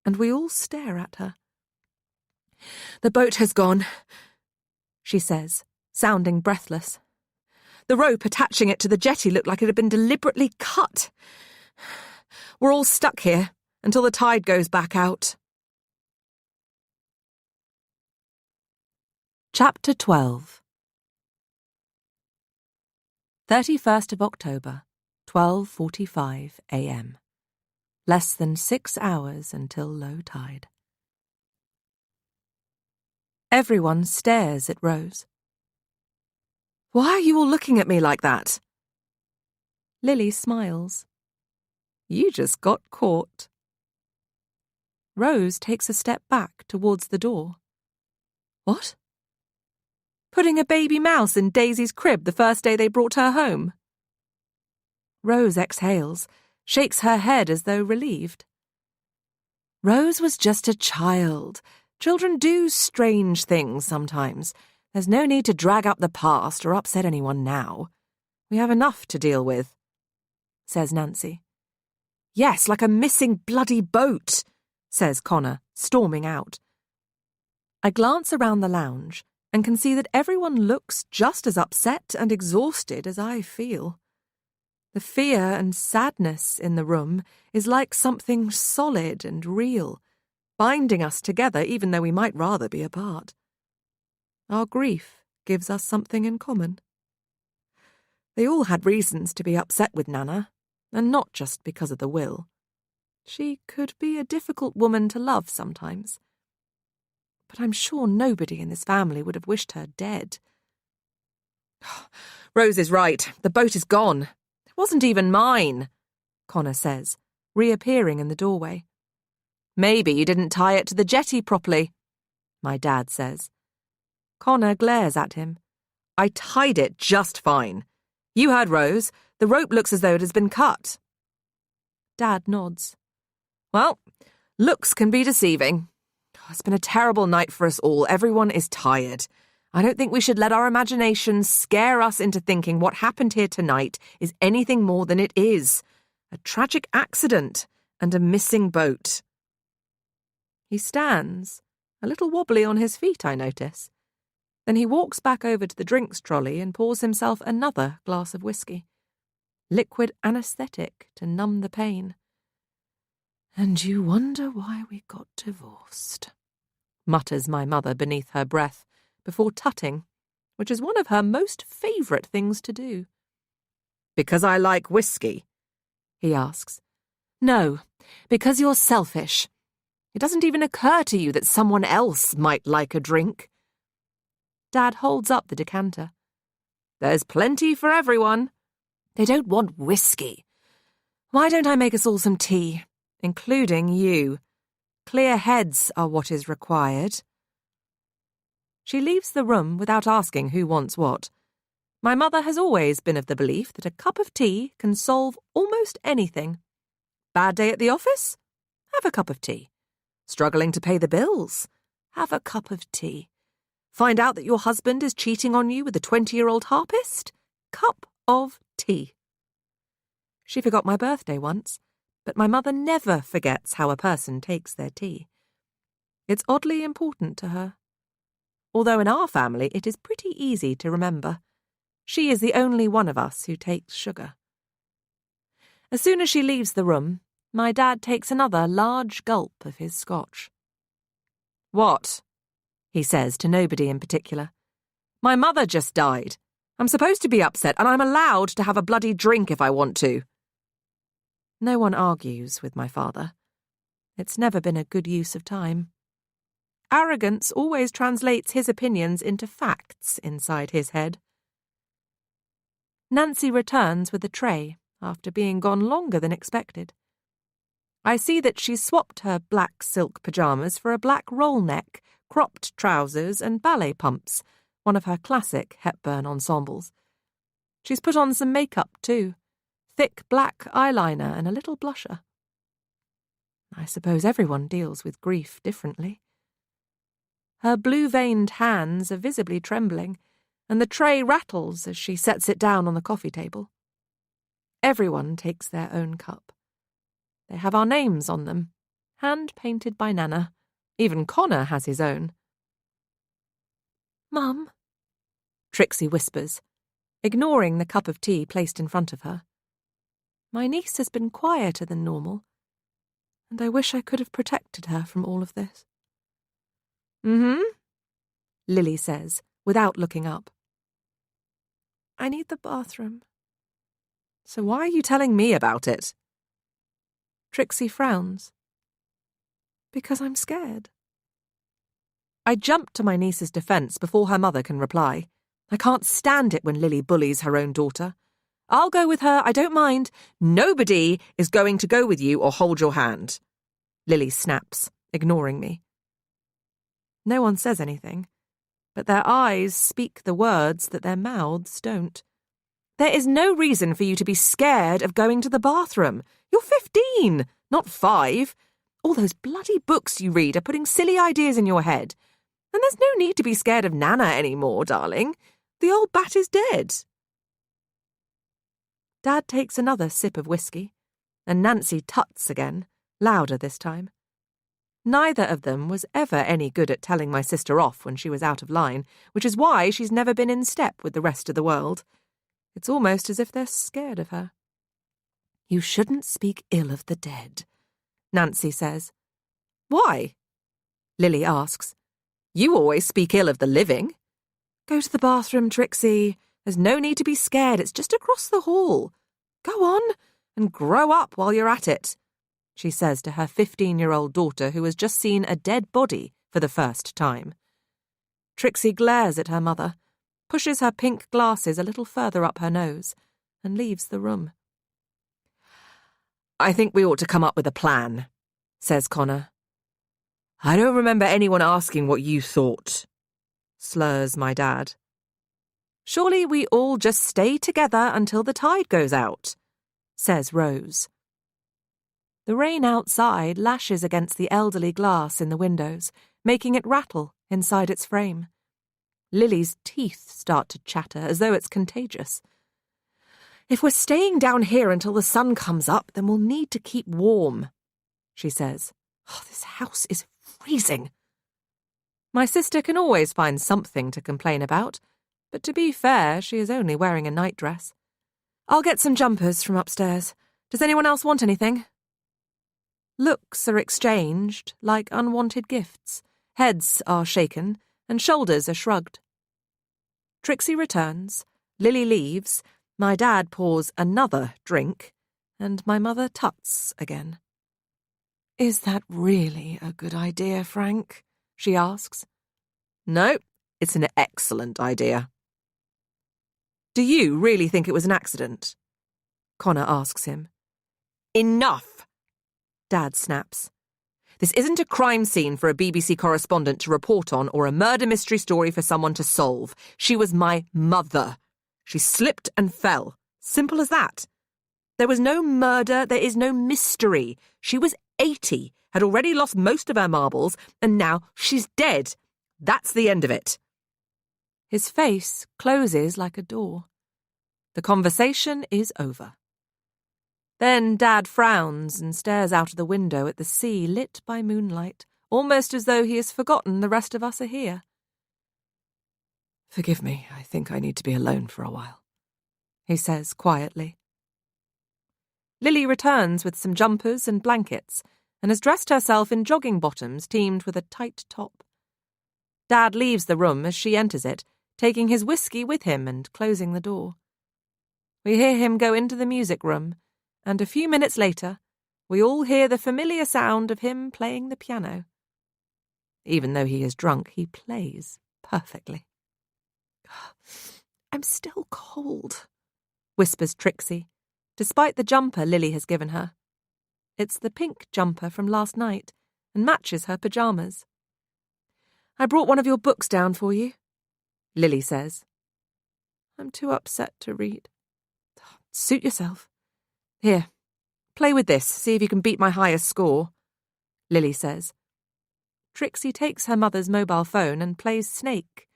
Speaker 3: and we all stare at her. "The boat has gone," she says, sounding breathless. "The rope attaching it to the jetty looked like it had been deliberately cut. We're all stuck here until the tide goes back out."
Speaker 1: Chapter 12. 31st of October, 12:45 a.m. Less than 6 hours until low tide. Everyone stares at Rose.
Speaker 3: "Why are you all looking at me like that?"
Speaker 1: Lily smiles.
Speaker 3: "You just got caught."
Speaker 1: Rose takes a step back towards the door.
Speaker 3: "What? Putting a baby mouse in Daisy's crib the first day they brought her home?"
Speaker 1: Rose exhales, shakes her head as though relieved. "Rose was just a child. Children do strange things sometimes. There's no need to drag up the past or upset anyone now. We have enough to deal with," says Nancy.
Speaker 3: "Yes, like a missing bloody boat," says Connor, storming out.
Speaker 1: I glance around the lounge and can see that everyone looks just as upset and exhausted as I feel. The fear and sadness in the room is like something solid and real, binding us together even though we might rather be apart. Our grief gives us something in common. They all had reasons to be upset with Nana, and not just because of the will. She could be a difficult woman to love sometimes. But I'm sure nobody in this family would have wished her dead.
Speaker 3: "Rose is right. The boat is gone. It wasn't even mine," Connor says, reappearing in the doorway. "Maybe you didn't tie it to the jetty properly," my dad says.
Speaker 1: Connor glares at him.
Speaker 3: "I tied it just fine. You heard Rose. The rope looks as though it has been cut."
Speaker 1: Dad nods.
Speaker 3: "Well, looks can be deceiving. It's been a terrible night for us all. Everyone is tired. I don't think we should let our imaginations scare us into thinking what happened here tonight is anything more than it is. A tragic accident and a missing boat."
Speaker 1: He stands, a little wobbly on his feet, I notice. Then he walks back over to the drinks trolley and pours himself another glass of whiskey. Liquid anaesthetic to numb the pain.
Speaker 3: "And you wonder why we got divorced," mutters my mother beneath her breath, before tutting, which is one of her most favourite things to do. "Because I like whiskey?" he asks.
Speaker 1: "No, because you're selfish.
Speaker 3: It doesn't even occur to you that someone else might like a drink."
Speaker 1: Dad holds up the decanter.
Speaker 3: "There's plenty for everyone."
Speaker 1: "They don't want whiskey. Why don't I make us all some tea, including you? Clear heads are what is required." She leaves the room without asking who wants what. My mother has always been of the belief that a cup of tea can solve almost anything. Bad day at the office? Have a cup of tea. Struggling to pay the bills? Have a cup of tea. Find out that your husband is cheating on you with a 20-year-old harpist? Cup of tea. She forgot my birthday once, but my mother never forgets how a person takes their tea. It's oddly important to her. Although in our family it is pretty easy to remember. She is the only one of us who takes sugar. As soon as she leaves the room, my dad takes another large gulp of his scotch.
Speaker 3: "What?"
Speaker 1: he says to nobody in particular.
Speaker 3: "My mother just died. I'm supposed to be upset, and I'm allowed to have a bloody drink if I want to."
Speaker 1: No one argues with my father. It's never been a good use of time. Arrogance always translates his opinions into facts inside his head. Nancy returns with a tray after being gone longer than expected. I see that she's swapped her black silk pyjamas for a black roll neck, cropped trousers and ballet pumps, one of her classic Hepburn ensembles. She's put on some makeup too, thick black eyeliner and a little blusher. I suppose everyone deals with grief differently. Her blue-veined hands are visibly trembling, and the tray rattles as she sets it down on the coffee table. Everyone takes their own cup. They have our names on them, hand-painted by Nana. Even Connor has his own.
Speaker 3: "Mum,"
Speaker 1: Trixie whispers, ignoring the cup of tea placed in front of her. My niece has been quieter than normal, and I wish I could have protected her from all of this. Lily says, without looking up.
Speaker 3: "I need the bathroom."
Speaker 1: So why are you telling me about it? Trixie frowns.
Speaker 3: "Because I'm scared."
Speaker 1: I jump to my niece's defence before her mother can reply. I can't stand it when Lily bullies her own daughter. I'll go with her, I don't mind. Nobody is going to go with you or hold your hand. Lily snaps, ignoring me. No one says anything, but their eyes speak the words that their mouths don't. There is no reason for you to be scared of going to the bathroom. You're 15, not 5. All those bloody books you read are putting silly ideas in your head. And there's no need to be scared of Nana anymore, darling. The old bat is dead. Dad takes another sip of whiskey, and Nancy tuts again, louder this time. Neither of them was ever any good at telling my sister off when she was out of line, which is why she's never been in step with the rest of the world. It's almost as if they're scared of her. You shouldn't speak ill of the dead, Nancy says. Why? Lily asks. You always speak ill of the living. Go to the bathroom, Trixie. There's no need to be scared. It's just across the hall. Go on and grow up while you're at it, she says to her 15-year-old daughter who has just seen a dead body for the first time. Trixie glares at her mother, pushes her pink glasses a little further up her nose, and leaves the room. I think we ought to come up with a plan, says Connor. I don't remember anyone asking what you thought, slurs my dad. Surely we all just stay together until the tide goes out, says Rose. The rain outside lashes against the elderly glass in the windows, making it rattle inside its frame. Lily's teeth start to chatter as though it's contagious. If we're staying down here until the sun comes up, then we'll need to keep warm, she says. Oh, this house is freezing. My sister can always find something to complain about, but to be fair, she is only wearing a nightdress. I'll get some jumpers from upstairs. Does anyone else want anything? Looks are exchanged like unwanted gifts. Heads are shaken, and shoulders are shrugged. Trixie returns, Lily leaves, my dad pours another drink, and my mother tuts again. Is that really a good idea, Frank? She asks. No, it's an excellent idea. Do you really think it was an accident? Connor asks him. Enough! Dad snaps. This isn't a crime scene for a BBC correspondent to report on or a murder mystery story for someone to solve. She was my mother. She slipped and fell. Simple as that. There was no murder, there is no mystery. She was 80, had already lost most of her marbles, and now she's dead. That's the end of it. His face closes like a door. The conversation is over. Then Dad frowns and stares out of the window at the sea lit by moonlight, almost as though he has forgotten the rest of us are here. Forgive me, I think I need to be alone for a while, he says quietly. Lily returns with some jumpers and blankets and has dressed herself in jogging bottoms teamed with a tight top. Dad leaves the room as she enters it, taking his whiskey with him and closing the door. We hear him go into the music room, and a few minutes later, we all hear the familiar sound of him playing the piano. Even though he is drunk, he plays perfectly. I'm still cold, whispers Trixie, despite the jumper Lily has given her. It's the pink jumper from last night and matches her pyjamas. I brought one of your books down for you, Lily says. I'm too upset to read. Suit yourself. Here, play with this, see if you can beat my highest score, Lily says. Trixie takes her mother's mobile phone and plays Snake,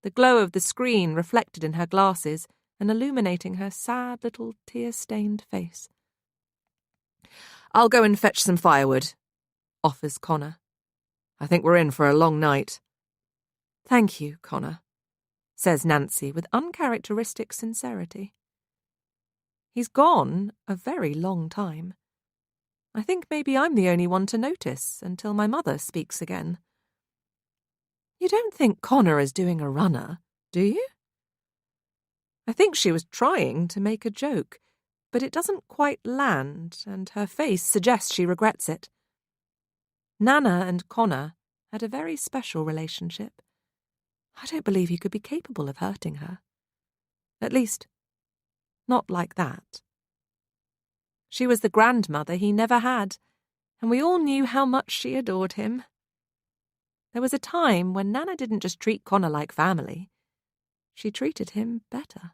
Speaker 1: the glow of the screen reflected in her glasses and illuminating her sad little tear-stained face. I'll go and fetch some firewood, offers Connor. I think we're in for a long night. Thank you, Connor, says Nancy with uncharacteristic sincerity. He's gone a very long time. I think maybe I'm the only one to notice until my mother speaks again. You don't think Connor is doing a runner, do you? I think she was trying to make a joke, but it doesn't quite land, and her face suggests she regrets it. Nana and Connor had a very special relationship. I don't believe he could be capable of hurting her. At least, not like that. She was the grandmother he never had, and we all knew how much she adored him. There was a time when Nana didn't just treat Connor like family. She treated him better.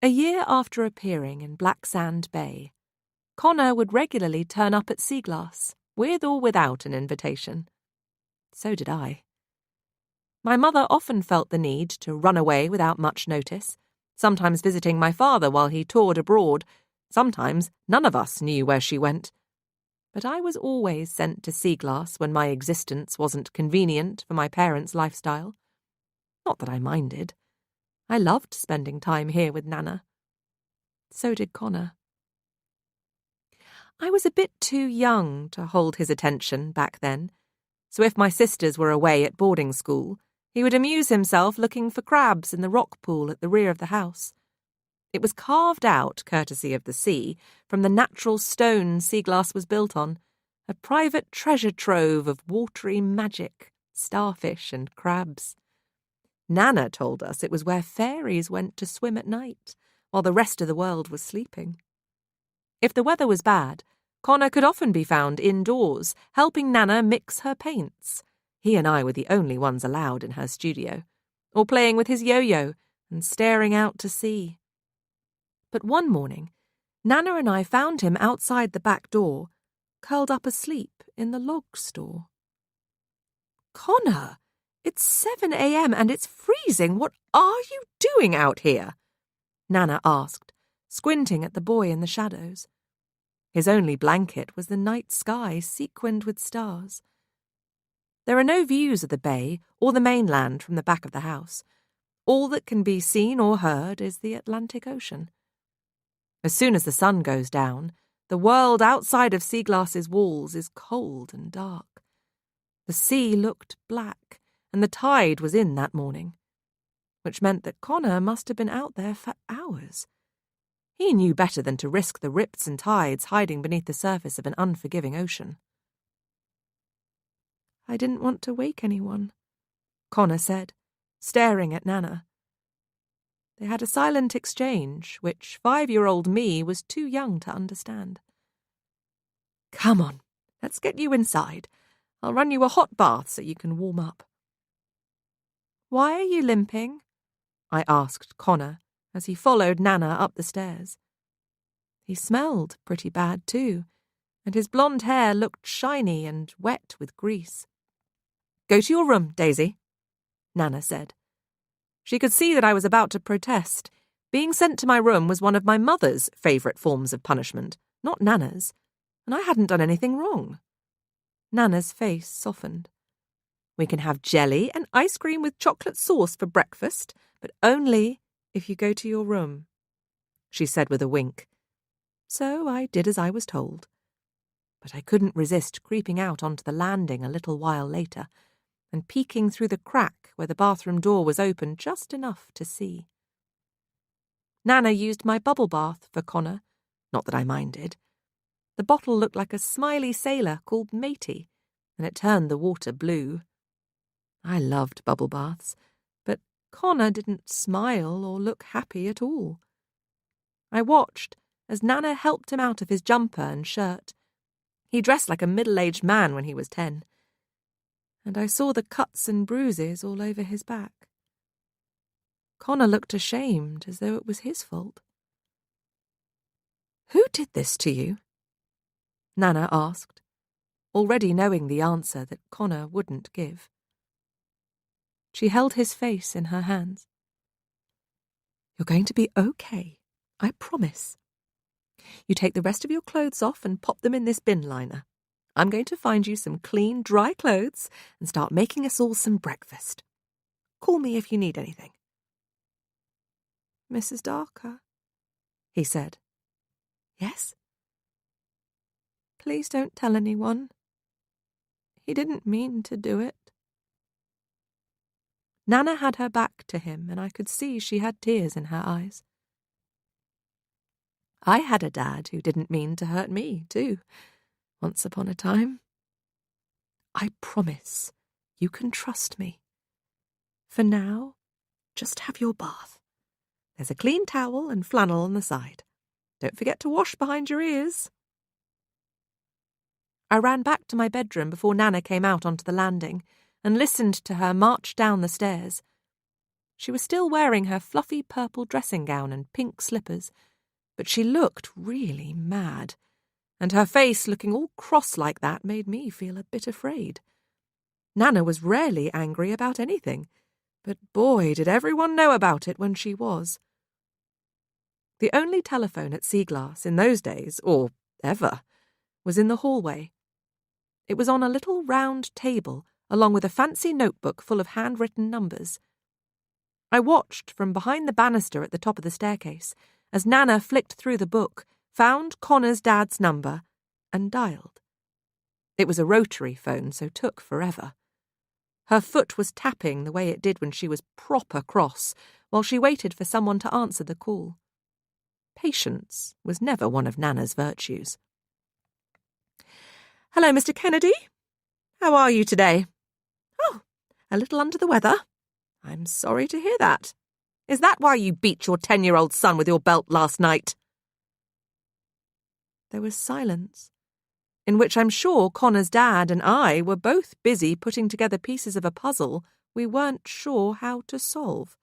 Speaker 1: A year after appearing in Black Sand Bay, Connor would regularly turn up at Seaglass, with or without an invitation. So did I. My mother often felt the need to run away without much notice, sometimes visiting my father while he toured abroad. Sometimes none of us knew where she went. But I was always sent to Seaglass when my existence wasn't convenient for my parents' lifestyle. Not that I minded. I loved spending time here with Nana. So did Connor. I was a bit too young to hold his attention back then, so if my sisters were away at boarding school, he would amuse himself looking for crabs in the rock pool at the rear of the house. It was carved out, courtesy of the sea, from the natural stone Seaglass was built on, a private treasure trove of watery magic, starfish and crabs. Nana told us it was where fairies went to swim at night, while the rest of the world was sleeping. If the weather was bad, Connor could often be found indoors, helping Nana mix her paints. He and I were the only ones allowed in her studio, or playing with his yo-yo and staring out to sea. But one morning, Nana and I found him outside the back door, curled up asleep in the log store. Connor, it's 7 a.m. and it's freezing. What are you doing out here? Nana asked, squinting at the boy in the shadows. His only blanket was the night sky sequined with stars. There are no views of the bay or the mainland from the back of the house. All that can be seen or heard is the Atlantic Ocean. As soon as the sun goes down, the world outside of Seaglass's walls is cold and dark. The sea looked black, and the tide was in that morning, which meant that Connor must have been out there for hours. He knew better than to risk the rips and tides hiding beneath the surface of an unforgiving ocean. I didn't want to wake anyone, Connor said, staring at Nana. They had a silent exchange, which 5-year-old me was too young to understand. Come on, let's get you inside. I'll run you a hot bath so you can warm up. Why are you limping? I asked Connor as he followed Nana up the stairs. He smelled pretty bad too, and his blonde hair looked shiny and wet with grease. Go to your room, Daisy, Nana said. She could see that I was about to protest. Being sent to my room was one of my mother's favourite forms of punishment, not Nana's, and I hadn't done anything wrong. Nana's face softened. We can have jelly and ice cream with chocolate sauce for breakfast, but only if you go to your room, she said with a wink. So I did as I was told. But I couldn't resist creeping out onto the landing a little while later and peeking through the crack where the bathroom door was open just enough to see. Nana used my bubble bath for Connor, not that I minded. The bottle looked like a smiley sailor called Matey, and it turned the water blue. I loved bubble baths, but
Speaker 3: Connor didn't smile or look happy at all. I watched as Nana helped him out of his jumper and shirt. He dressed like a middle-aged man when he was 10. And I saw the cuts and bruises all over his back. Connor looked ashamed, as though it was his fault. "Who did this to you?" Nana asked, already knowing the answer that Connor wouldn't give. She held his face in her hands. "You're going to be okay, I promise. You take the rest of your clothes off and pop them in this bin liner. I'm going to find you some clean, dry clothes and start making us all some breakfast. Call me if you need anything." "Mrs. Darker," he said. "Yes?" "Please don't tell anyone. He didn't mean to do it." Nana had her back to him, and I could see she had tears in her eyes. I had a dad who didn't mean to hurt me, too, once upon a time. I promise you can trust me. For now, just have your bath. There's a clean towel and flannel on the side. Don't forget to wash behind your ears. I ran back to my bedroom before Nana came out onto the landing and listened to her march down the stairs. She was still wearing her fluffy purple dressing gown and pink slippers, but she looked really mad, and her face looking all cross like that made me feel a bit afraid. Nana was rarely angry about anything, but boy, did everyone know about it when she was. The only telephone at Seaglass in those days, or ever, was in the hallway. It was on a little round table, along with a fancy notebook full of handwritten numbers. I watched from behind the banister at the top of the staircase as Nana flicked through the book, found Connor's dad's number, and dialed. It was a rotary phone, so took forever. Her foot was tapping the way it did when she was proper cross, while she waited for someone to answer the call. Patience was never one of Nana's virtues. "Hello, Mr. Kennedy. How are you today?" "Oh, a little under the weather. I'm sorry to hear that. Is that why you beat your 10-year-old son with your belt last night?" There was silence, in which I'm sure Connor's dad and I were both busy putting together pieces of a puzzle we weren't sure how to solve,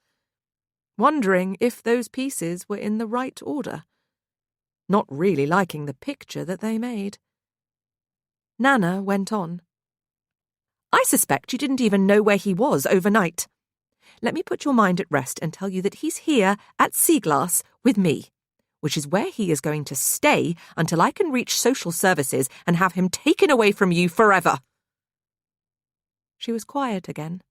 Speaker 3: wondering if those pieces were in the right order, not really liking the picture that they made. Nana went on. "I suspect you didn't even know where he was overnight. Let me put your mind at rest and tell you that he's here at Seaglass with me, which is where he is going to stay until I can reach social services and have him taken away from you forever." She was quiet again.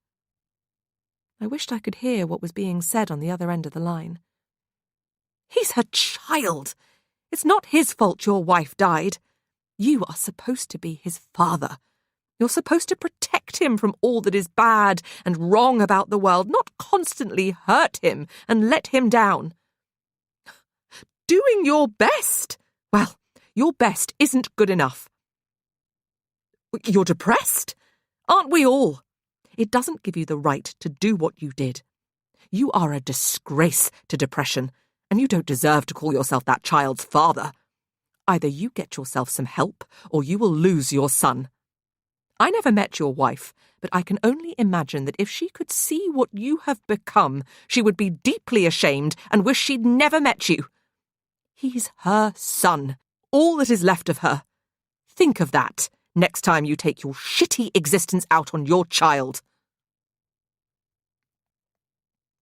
Speaker 3: I wished I could hear what was being said on the other end of the line. "He's a child. It's not his fault your wife died. You are supposed to be his father. You're supposed to protect him from all that is bad and wrong about the world, not constantly hurt him and let him down. Doing your best? Well, your best isn't good enough. You're depressed? Aren't we all? It doesn't give you the right to do what you did. You are a disgrace to depression, and you don't deserve to call yourself that child's father. Either you get yourself some help, or you will lose your son. I never met your wife, but I can only imagine that if she could see what you have become, she would be deeply ashamed and wish she'd never met you. He's her son, all that is left of her. Think of that next time you take your shitty existence out on your child."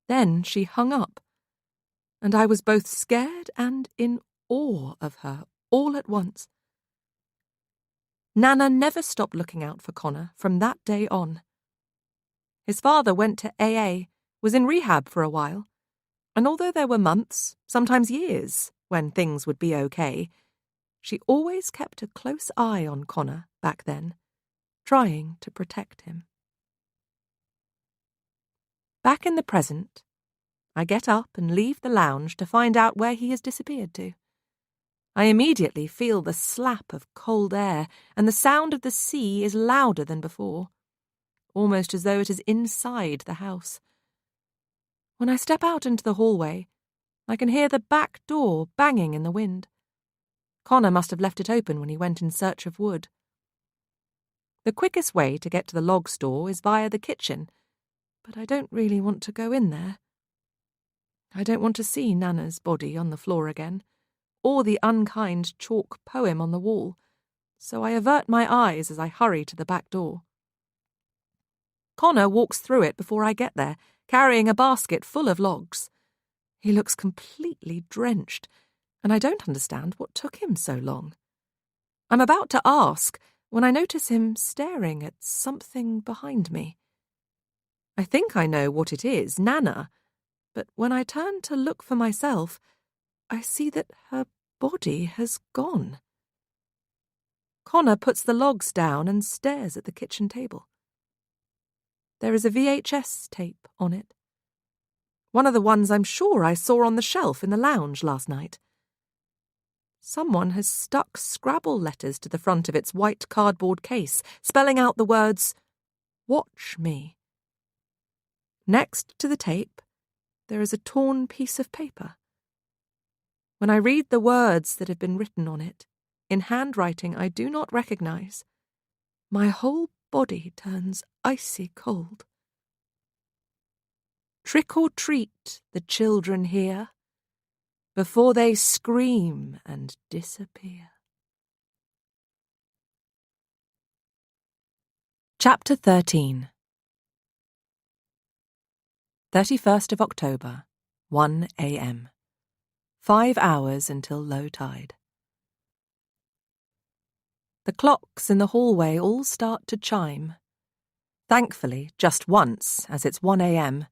Speaker 3: Then she hung up, and I was both scared and in awe of her all at once. Nana never stopped looking out for Connor from that day on. His father went to AA, was in rehab for a while, and although there were months, sometimes years, when things would be okay, she always kept a close eye on Connor back then, trying to protect him. Back in the present, I get up and leave the lounge to find out where he has disappeared to. I immediately feel the slap of cold air, and the sound of the sea is louder than before, almost as though it is inside the house.
Speaker 1: When I step out into the hallway, I can hear the back door banging in the wind. Connor must have left it open when he went in search of wood. The quickest way to get to the log store is via the kitchen, but I don't really want to go in there. I don't want to see Nana's body on the floor again, or the unkind chalk poem on the wall, so I avert my eyes as I hurry to the back door. Connor walks through it before I get there, carrying a basket full of logs. He looks completely drenched, and I don't understand what took him so long. I'm about to ask when I notice him staring at something behind me. I think I know what it is, Nana, but when I turn to look for myself, I see that her body has gone. Connor puts the logs down and stares at the kitchen table. There is a VHS tape on it. One of the ones I'm sure I saw on the shelf in the lounge last night. Someone has stuck Scrabble letters to the front of its white cardboard case, spelling out the words, "Watch me." Next to the tape, there is a torn piece of paper. When I read the words that have been written on it, in handwriting I do not recognize, my whole body turns icy cold. Trick or treat, the children hear, before they scream and disappear. Chapter 13. 31st of October, 1 a.m. 5 hours until low tide. The clocks in the hallway all start to chime. Thankfully, just once, as it's 1 a.m.,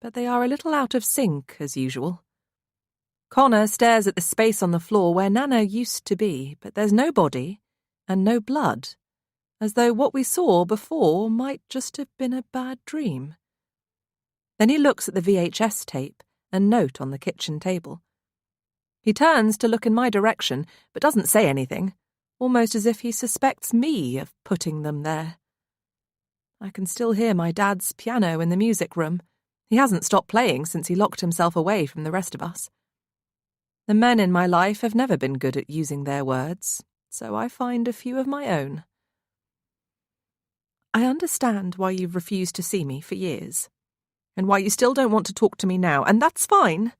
Speaker 1: but they are a little out of sync, as usual. Connor stares at the space on the floor where Nana used to be, but there's no body and no blood, as though what we saw before might just have been a bad dream. Then he looks at the VHS tape and note on the kitchen table. He turns to look in my direction, but doesn't say anything, almost as if he suspects me of putting them there. I can still hear my dad's piano in the music room. He hasn't stopped playing since he locked himself away from the rest of us. The men in my life have never been good at using their words, so I find a few of my own. I understand why you've refused to see me for years, and why you still don't want to talk to me now, and that's fine.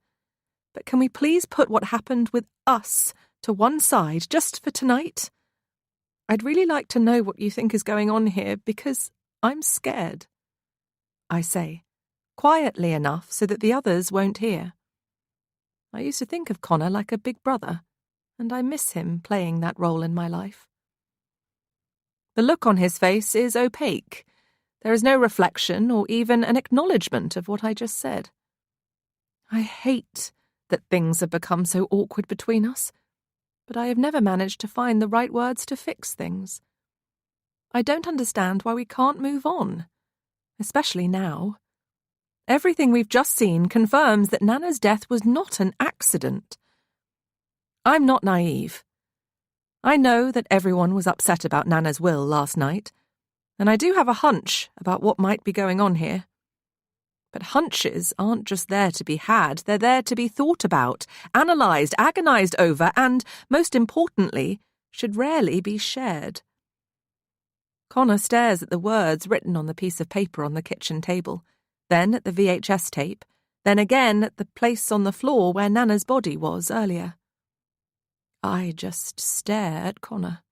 Speaker 1: But can we please put what happened with us to one side, just for tonight? I'd really like to know what you think is going on here, because I'm scared. I say, quietly enough so that the others won't hear. I used to think of Connor like a big brother, and I miss him playing that role in my life. The look on his face is opaque. There is no reflection or even an acknowledgement of what I just said. I hate that things have become so awkward between us, but I have never managed to find the right words to fix things. I don't understand why we can't move on, especially now. Everything we've just seen confirms that Nana's death was not an accident. I'm not naive. I know that everyone was upset about Nana's will last night, and I do have a hunch about what might be going on here. But hunches aren't just there to be had, they're there to be thought about, analysed, agonised over, and, most importantly, should rarely be shared. Connor stares at the words written on the piece of paper on the kitchen table, then at the VHS tape, then again at the place on the floor where Nana's body was earlier. I just stare at Connor.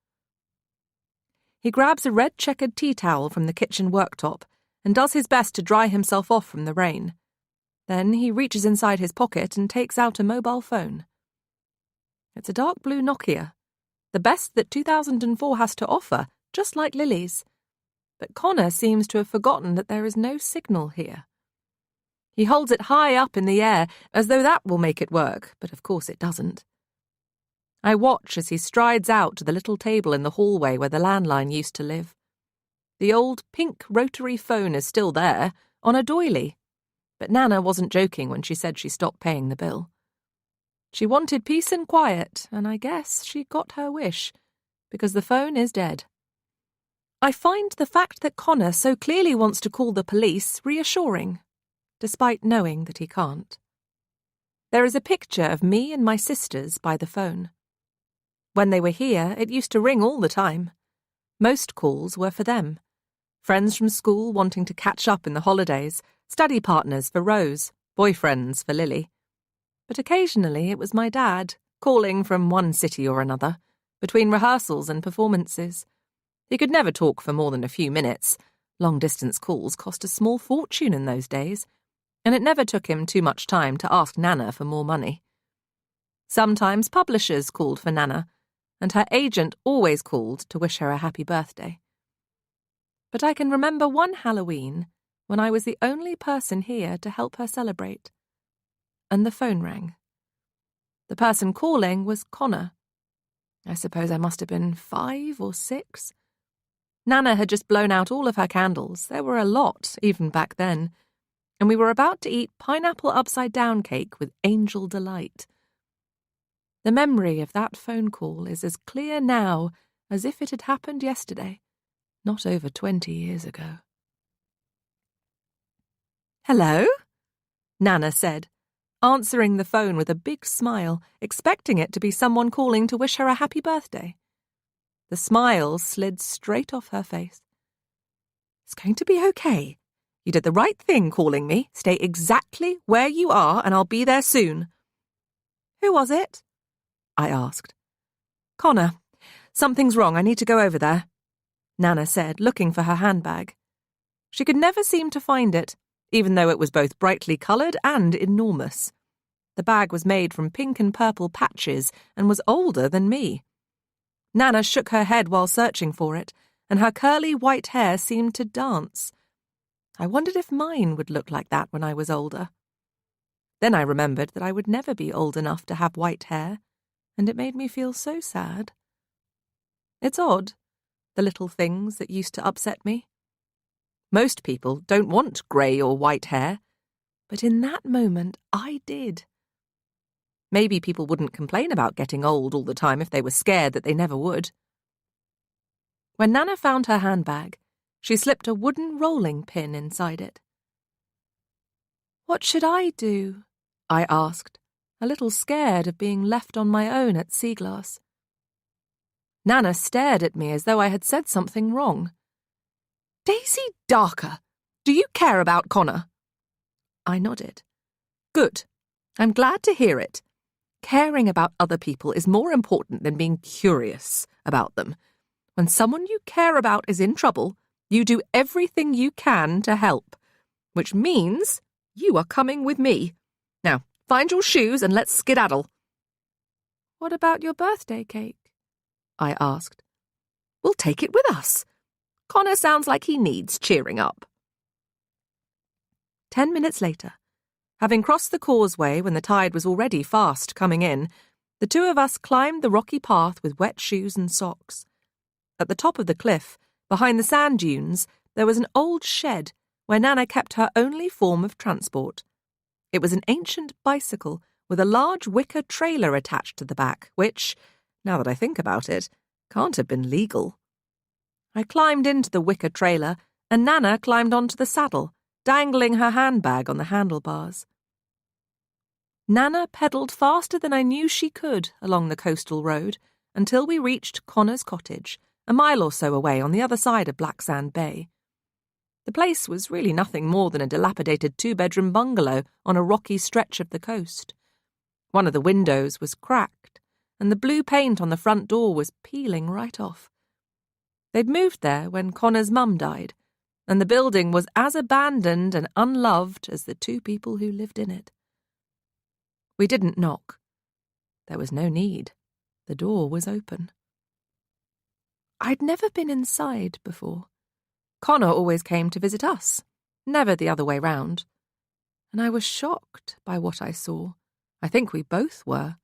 Speaker 1: He grabs a red-checkered tea towel from the kitchen worktop and does his best to dry himself off from the rain. Then he reaches inside his pocket and takes out a mobile phone. It's a dark blue Nokia, the best that 2004 has to offer, just like Lily's. But Connor seems to have forgotten that there is no signal here. He holds it high up in the air, as though that will make it work, but of course it doesn't. I watch as he strides out to the little table in the hallway where the landline used to live. The old pink rotary phone is still there, on a doily, but Nana wasn't joking when she said she stopped paying the bill. She wanted peace and quiet, and I guess she got her wish, because the phone is dead. I find the fact that Connor so clearly wants to call the police reassuring, despite knowing that he can't. There is a picture of me and my sisters by the phone. When they were here, it used to ring all the time. Most calls were for them. Friends from school wanting to catch up in the holidays, study partners for Rose, boyfriends for Lily. But occasionally it was my dad, calling from one city or another, between rehearsals and performances. He could never talk for more than a few minutes. Long-distance calls cost a small fortune in those days, and it never took him too much time to ask Nana for more money. Sometimes publishers called for Nana, and her agent always called to wish her a happy birthday. But I can remember one Halloween when I was the only person here to help her celebrate. And the phone rang. The person calling was Connor. I suppose I must have been 5 or 6. Nana had just blown out all of her candles. There were a lot, even back then. And we were about to eat pineapple upside-down cake with angel delight. The memory of that phone call is as clear now as if it had happened yesterday, not over 20 years ago. "Hello?" Nana said, answering the phone with a big smile, expecting it to be someone calling to wish her a happy birthday. The smile slid straight off her face. "It's going to be okay. You did the right thing calling me. Stay exactly where you are and I'll be there soon." "Who was it?" I asked. "Connor. Something's wrong. I need to go over there," Nana said, looking for her handbag. She could never seem to find it, even though it was both brightly coloured and enormous. The bag was made from pink and purple patches and was older than me. Nana shook her head while searching for it, and her curly white hair seemed to dance. I wondered if mine would look like that when I was older. Then I remembered that I would never be old enough to have white hair, and it made me feel so sad. It's odd, the little things that used to upset me. Most people don't want grey or white hair, but in that moment I did. Maybe people wouldn't complain about getting old all the time if they were scared that they never would. When Nana found her handbag, she slipped a wooden rolling pin inside it. "What should I do?" I asked, a little scared of being left on my own at Seaglass. Nana stared at me as though I had said something wrong. "Daisy Darker, do you care about Connor?" I nodded. "Good. I'm glad to hear it. Caring about other people is more important than being curious about them. When someone you care about is in trouble, you do everything you can to help, which means you are coming with me. Now, find your shoes and let's skedaddle." "What about your birthday cake?" I asked. "We'll take it with us. Connor sounds like he needs cheering up." 10 minutes later, having crossed the causeway when the tide was already fast coming in, the two of us climbed the rocky path with wet shoes and socks. At the top of the cliff, behind the sand dunes, there was an old shed where Nana kept her only form of transport. It was an ancient bicycle with a large wicker trailer attached to the back, which, now that I think about it, can't have been legal. I climbed into the wicker trailer, and Nana climbed onto the saddle, dangling her handbag on the handlebars. Nana pedalled faster than I knew she could along the coastal road until we reached Connor's cottage, a mile or so away on the other side of Black Sand Bay. The place was really nothing more than a dilapidated 2-bedroom bungalow on a rocky stretch of the coast. One of the windows was cracked, and the blue paint on the front door was peeling right off. They'd moved there when Connor's mum died, and the building was as abandoned and unloved as the 2 people who lived in it. We didn't knock. There was no need. The door was open. I'd never been inside before. Connor always came to visit us, never the other way round. And I was shocked by what I saw. I think we both were.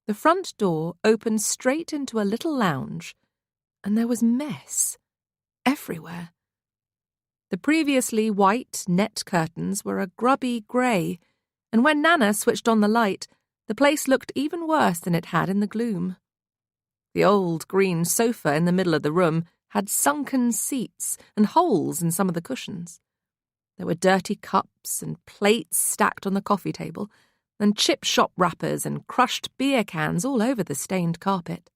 Speaker 1: The front door opened straight into a little lounge, and there was mess everywhere. The previously white net curtains were a grubby grey, and when Nana switched on the light, the place looked even worse than it had in the gloom. The old green sofa in the middle of the room had sunken seats and holes in some of the cushions. There were dirty cups and plates stacked on the coffee table, and chip shop wrappers and crushed beer cans all over the stained carpet.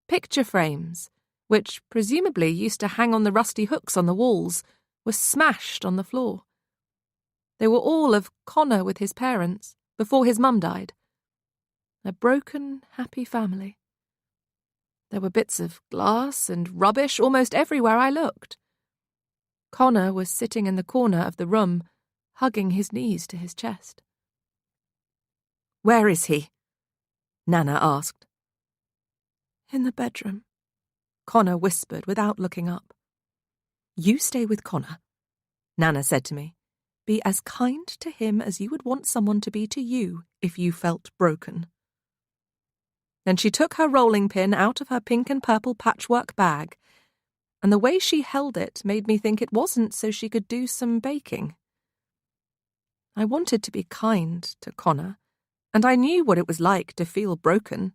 Speaker 1: Picture frames, which presumably used to hang on the rusty hooks on the walls, were smashed on the floor. They were all of Connor with his parents, before his mum died. A broken, happy family. There were bits of glass and rubbish almost everywhere I looked. Connor was sitting in the corner of the room, hugging his knees to his chest. "Where is he?" Nana asked. "In the bedroom," Connor whispered without looking up. "You stay with Connor," Nana said to me. "Be as kind to him as you would want someone to be to you if you felt broken." Then she took her rolling pin out of her pink and purple patchwork bag, and the way she held it made me think it wasn't so she could do some baking. I wanted to be kind to Connor, and I knew what it was like to feel broken.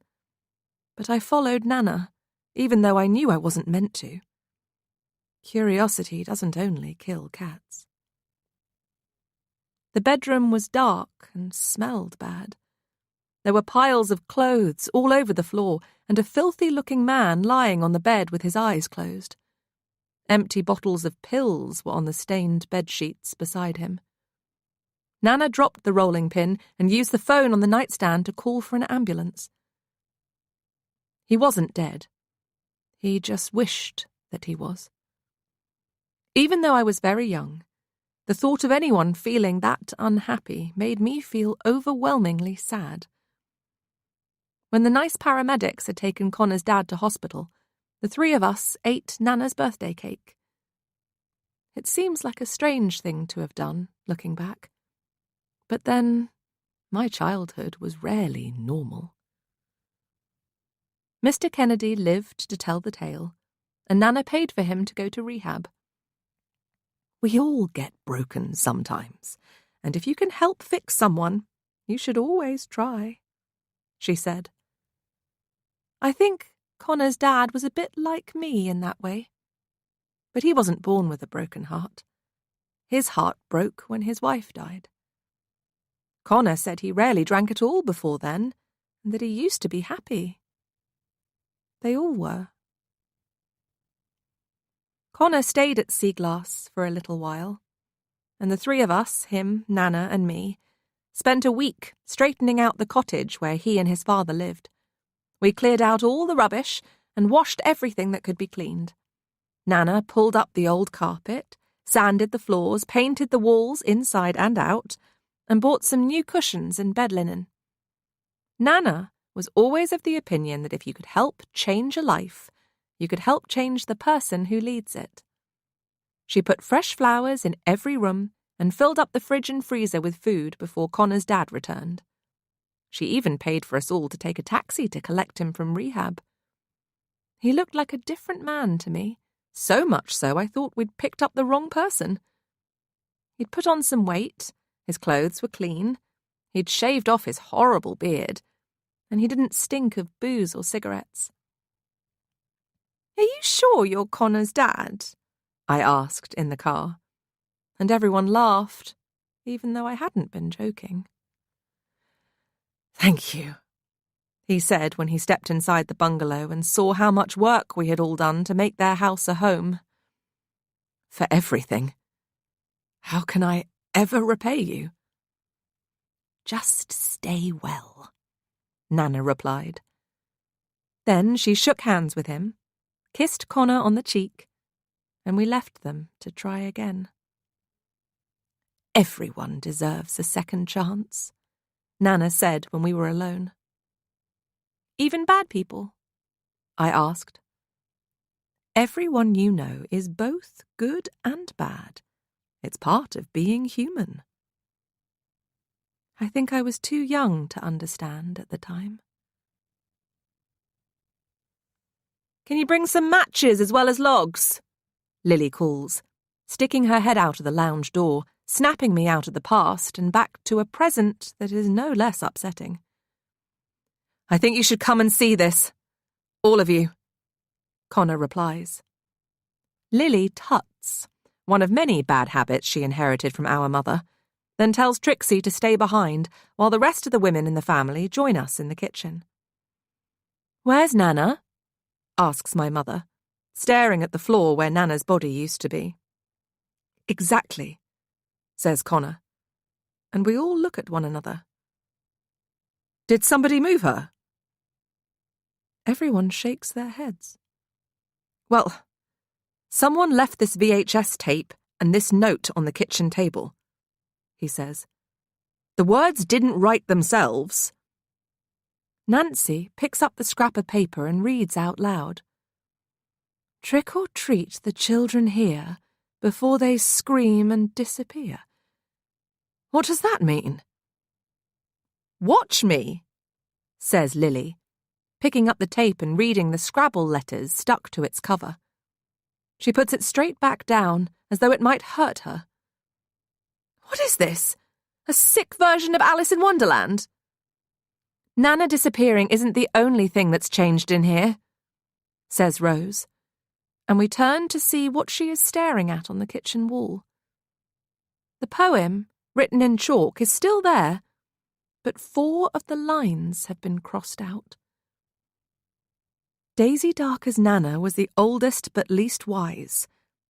Speaker 1: But I followed Nana, even though I knew I wasn't meant to. Curiosity doesn't only kill cats. The bedroom was dark and smelled bad. There were piles of clothes all over the floor and a filthy-looking man lying on the bed with his eyes closed. Empty bottles of pills were on the stained bedsheets beside him. Nana dropped the rolling pin and used the phone on the nightstand to call for an ambulance. He wasn't dead. He just wished that he was. Even though I was very young, the thought of anyone feeling that unhappy made me feel overwhelmingly sad. When the nice paramedics had taken Connor's dad to hospital, the three of us ate Nana's birthday cake. It seems like a strange thing to have done, looking back. But then, my childhood was rarely normal. Mr. Kennedy lived to tell the tale, and Nana paid for him to go to rehab. "We all get broken sometimes, and if you can help fix someone, you should always try," she said. I think Connor's dad was a bit like me in that way. But he wasn't born with a broken heart. His heart broke when his wife died. Connor said he rarely drank at all before then, and that he used to be happy. They all were. Connor stayed at Sea Glass for a little while, and the three of us, him, Nana, and me, spent a week straightening out the cottage where he and his father lived. We cleared out all the rubbish and washed everything that could be cleaned. Nana pulled up the old carpet, sanded the floors, painted the walls inside and out, and bought some new cushions and bed linen. Nana was always of the opinion that if you could help change a life, you could help change the person who leads it. She put fresh flowers in every room and filled up the fridge and freezer with food before Connor's dad returned. She even paid for us all to take a taxi to collect him from rehab. He looked like a different man to me, so much so I thought we'd picked up the wrong person. He'd put on some weight, his clothes were clean, he'd shaved off his horrible beard, and he didn't stink of booze or cigarettes. "Are you sure you're Connor's dad?" I asked in the car, and everyone laughed, even though I hadn't been joking. "Thank you," he said when he stepped inside the bungalow and saw how much work we had all done to make their house a home. "For everything. How can I ever repay you?" "Just stay well," Nana replied. Then she shook hands with him, kissed Connor on the cheek, and we left them to try again. "Everyone deserves a second chance," Nana said when we were alone. "Even bad people?" I asked. "Everyone you know is both good and bad. It's part of being human." I think I was too young to understand at the time. "Can you bring some matches as well as logs?" Lily calls, sticking her head out of the lounge door, snapping me out of the past and back to a present that is no less upsetting. "I think you should come and see this. All of you," Connor replies. Lily tuts, one of many bad habits she inherited from our mother, then tells Trixie to stay behind while the rest of the women in the family join us in the kitchen. "Where's Nana?" asks my mother, staring at the floor where Nana's body used to be. "Exactly," says Connor, and we all look at one another. "Did somebody move her?" Everyone shakes their heads. "Well, someone left this VHS tape and this note on the kitchen table," he says. "The words didn't write themselves." Nancy picks up the scrap of paper and reads out loud. "Trick or treat the children here before they scream and disappear." What does that mean? "Watch me," says Lily, picking up the tape and reading the Scrabble letters stuck to its cover. She puts it straight back down, as though it might hurt her. "What is this? A sick version of Alice in Wonderland?" "Nana disappearing isn't the only thing that's changed in here," says Rose, and we turn to see what she is staring at on the kitchen wall. The poem, written in chalk, is still there, but 4 of the lines have been crossed out. Daisy Darker's Nana was the oldest but least wise.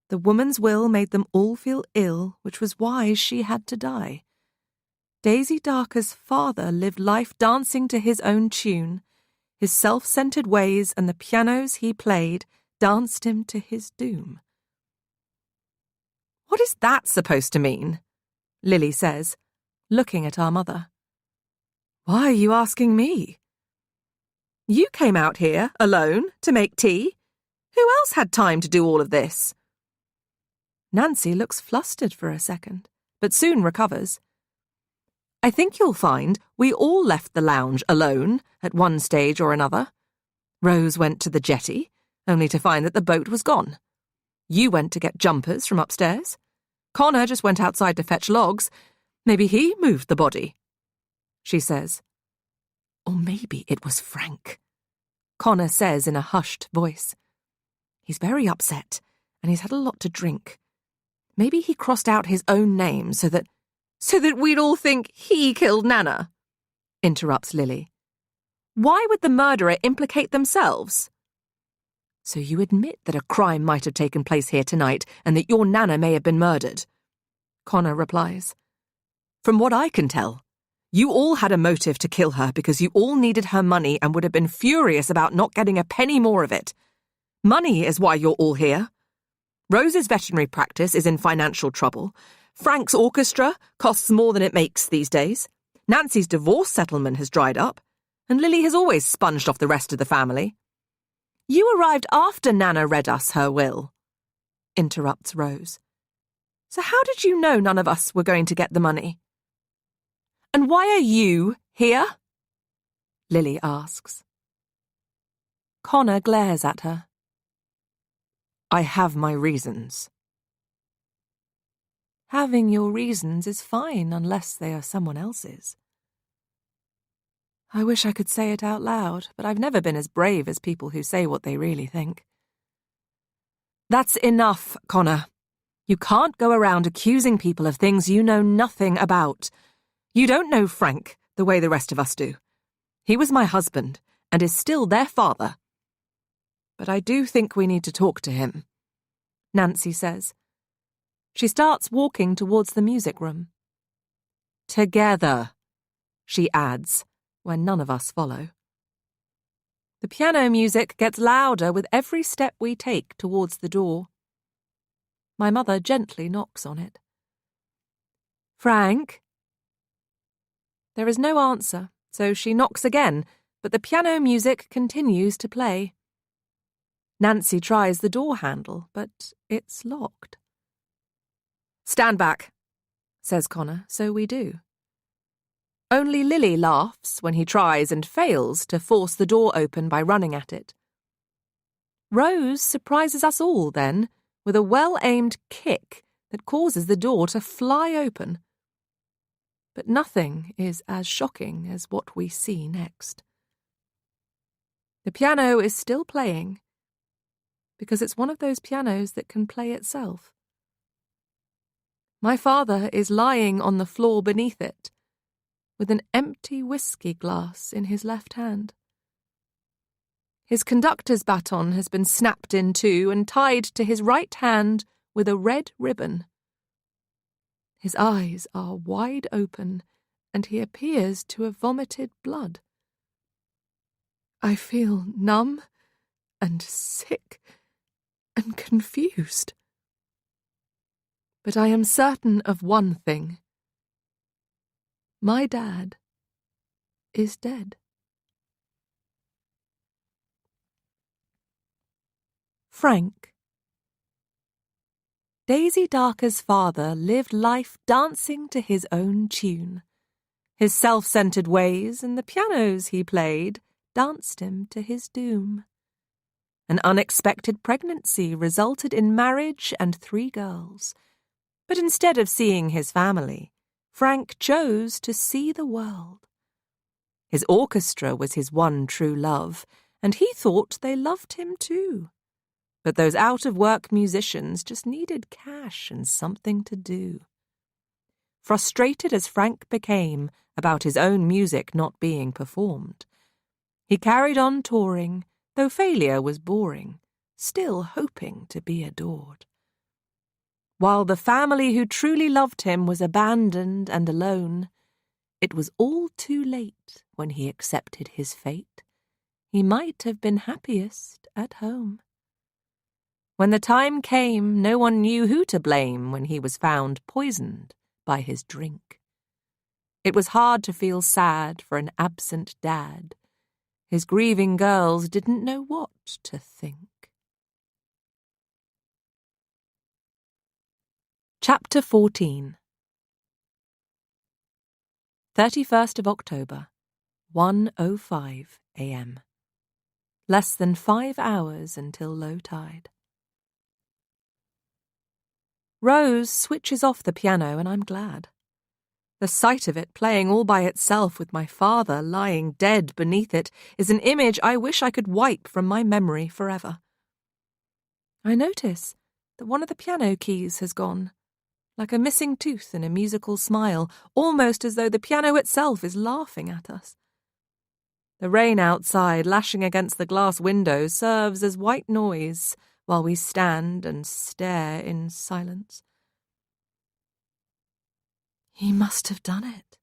Speaker 1: The woman's will made them all feel ill, which was why she had to die. Daisy Darker's father lived life dancing to his own tune. His self-centered ways and the pianos he played danced him to his doom. "What is that supposed to mean?" Lily says, looking at our mother. "Why are you asking me?" "You came out here, alone, to make tea. Who else had time to do all of this?" Nancy looks flustered for a second, but soon recovers. "I think you'll find we all left the lounge alone at one stage or another. Rose went to the jetty, only to find that the boat was gone. You went to get jumpers from upstairs. Connor just went outside to fetch logs. Maybe he moved the body," she says. "Or maybe it was Frank," Connor says in a hushed voice. "He's very upset, and he's had a lot to drink. Maybe he crossed out his own name so that we'd all think he killed Nana," interrupts Lily. "Why would the murderer implicate themselves?" "So you admit that a crime might have taken place here tonight and that your Nana may have been murdered," Connor replies. "From what I can tell, you all had a motive to kill her because you all needed her money and would have been furious about not getting a penny more of it. Money is why you're all here. Rose's veterinary practice is in financial trouble. Frank's orchestra costs more than it makes these days. Nancy's divorce settlement has dried up, and Lily has always sponged off the rest of the family." "You arrived after Nana read us her will," interrupts Rose. "So how did you know none of us were going to get the money?" "And why are you here?" Lily asks. Connor glares at her. "I have my reasons." Having your reasons is fine unless they are someone else's. I wish I could say it out loud, but I've never been as brave as people who say what they really think. "That's enough, Connor. You can't go around accusing people of things you know nothing about. You don't know Frank the way the rest of us do. He was my husband and is still their father. But I do think we need to talk to him," Nancy says. She starts walking towards the music room. "Together," she adds, when none of us follow. The piano music gets louder with every step we take towards the door. My mother gently knocks on it. "Frank?" There is no answer, so she knocks again, but the piano music continues to play. Nancy tries the door handle, but it's locked. "Stand back," says Connor, so we do. Only Lily laughs when he tries and fails to force the door open by running at it. Rose surprises us all then with a well-aimed kick that causes the door to fly open. But nothing is as shocking as what we see next. The piano is still playing, because it's one of those pianos that can play itself.
Speaker 3: My father is lying on the floor beneath it, with an empty whiskey glass in his left hand. His conductor's baton has been snapped in two and tied to his right hand with a red ribbon. His eyes are wide open, and he appears to have vomited blood. I feel numb and sick and confused. But I am certain of one thing. My dad is dead. Frank. Daisy Darker's father lived life dancing to his own tune. His self-centered ways and the pianos he played danced him to his doom. An unexpected pregnancy resulted in marriage and 3 girls. But instead of seeing his family, Frank chose to see the world. His orchestra was his one true love, and he thought they loved him too. But those out-of-work musicians just needed cash and something to do. Frustrated as Frank became about his own music not being performed, he carried on touring, though failure was boring, still hoping to be adored. While the family who truly loved him was abandoned and alone, it was all too late when he accepted his fate. He might have been happiest at home. When the time came, no one knew who to blame when he was found poisoned by his drink. It was hard to feel sad for an absent dad. His grieving girls didn't know what to think. Chapter 14. 31st of October, 1:05 a.m. Less than 5 hours until low tide. Rose switches off the piano, and I'm glad. The sight of it playing all by itself with my father lying dead beneath it is an image I wish I could wipe from my memory forever. I notice that one of the piano keys has gone, like a missing tooth in a musical smile, almost as though the piano itself is laughing at us. The rain outside lashing against the glass window serves as white noise while we stand and stare in silence. He must have done it,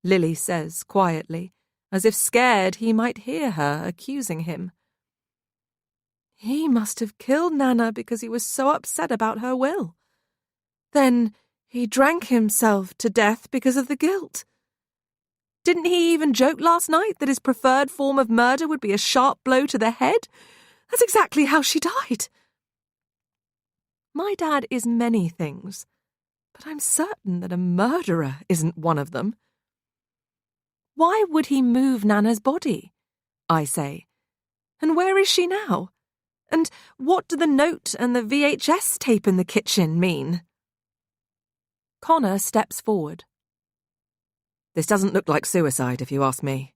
Speaker 3: Lily says quietly, as if scared he might hear her accusing him. He must have killed Nana because he was so upset about her will. Then he drank himself to death because of the guilt. Didn't he even joke last night that his preferred form of murder would be a sharp blow to the head? That's exactly how she died. My dad is many things, but I'm certain that a murderer isn't one of them. Why would he move Nana's body? I say. And where is she now? And what do the note and the VHS tape in the kitchen mean? Connor steps forward. This doesn't look like suicide, if you ask me.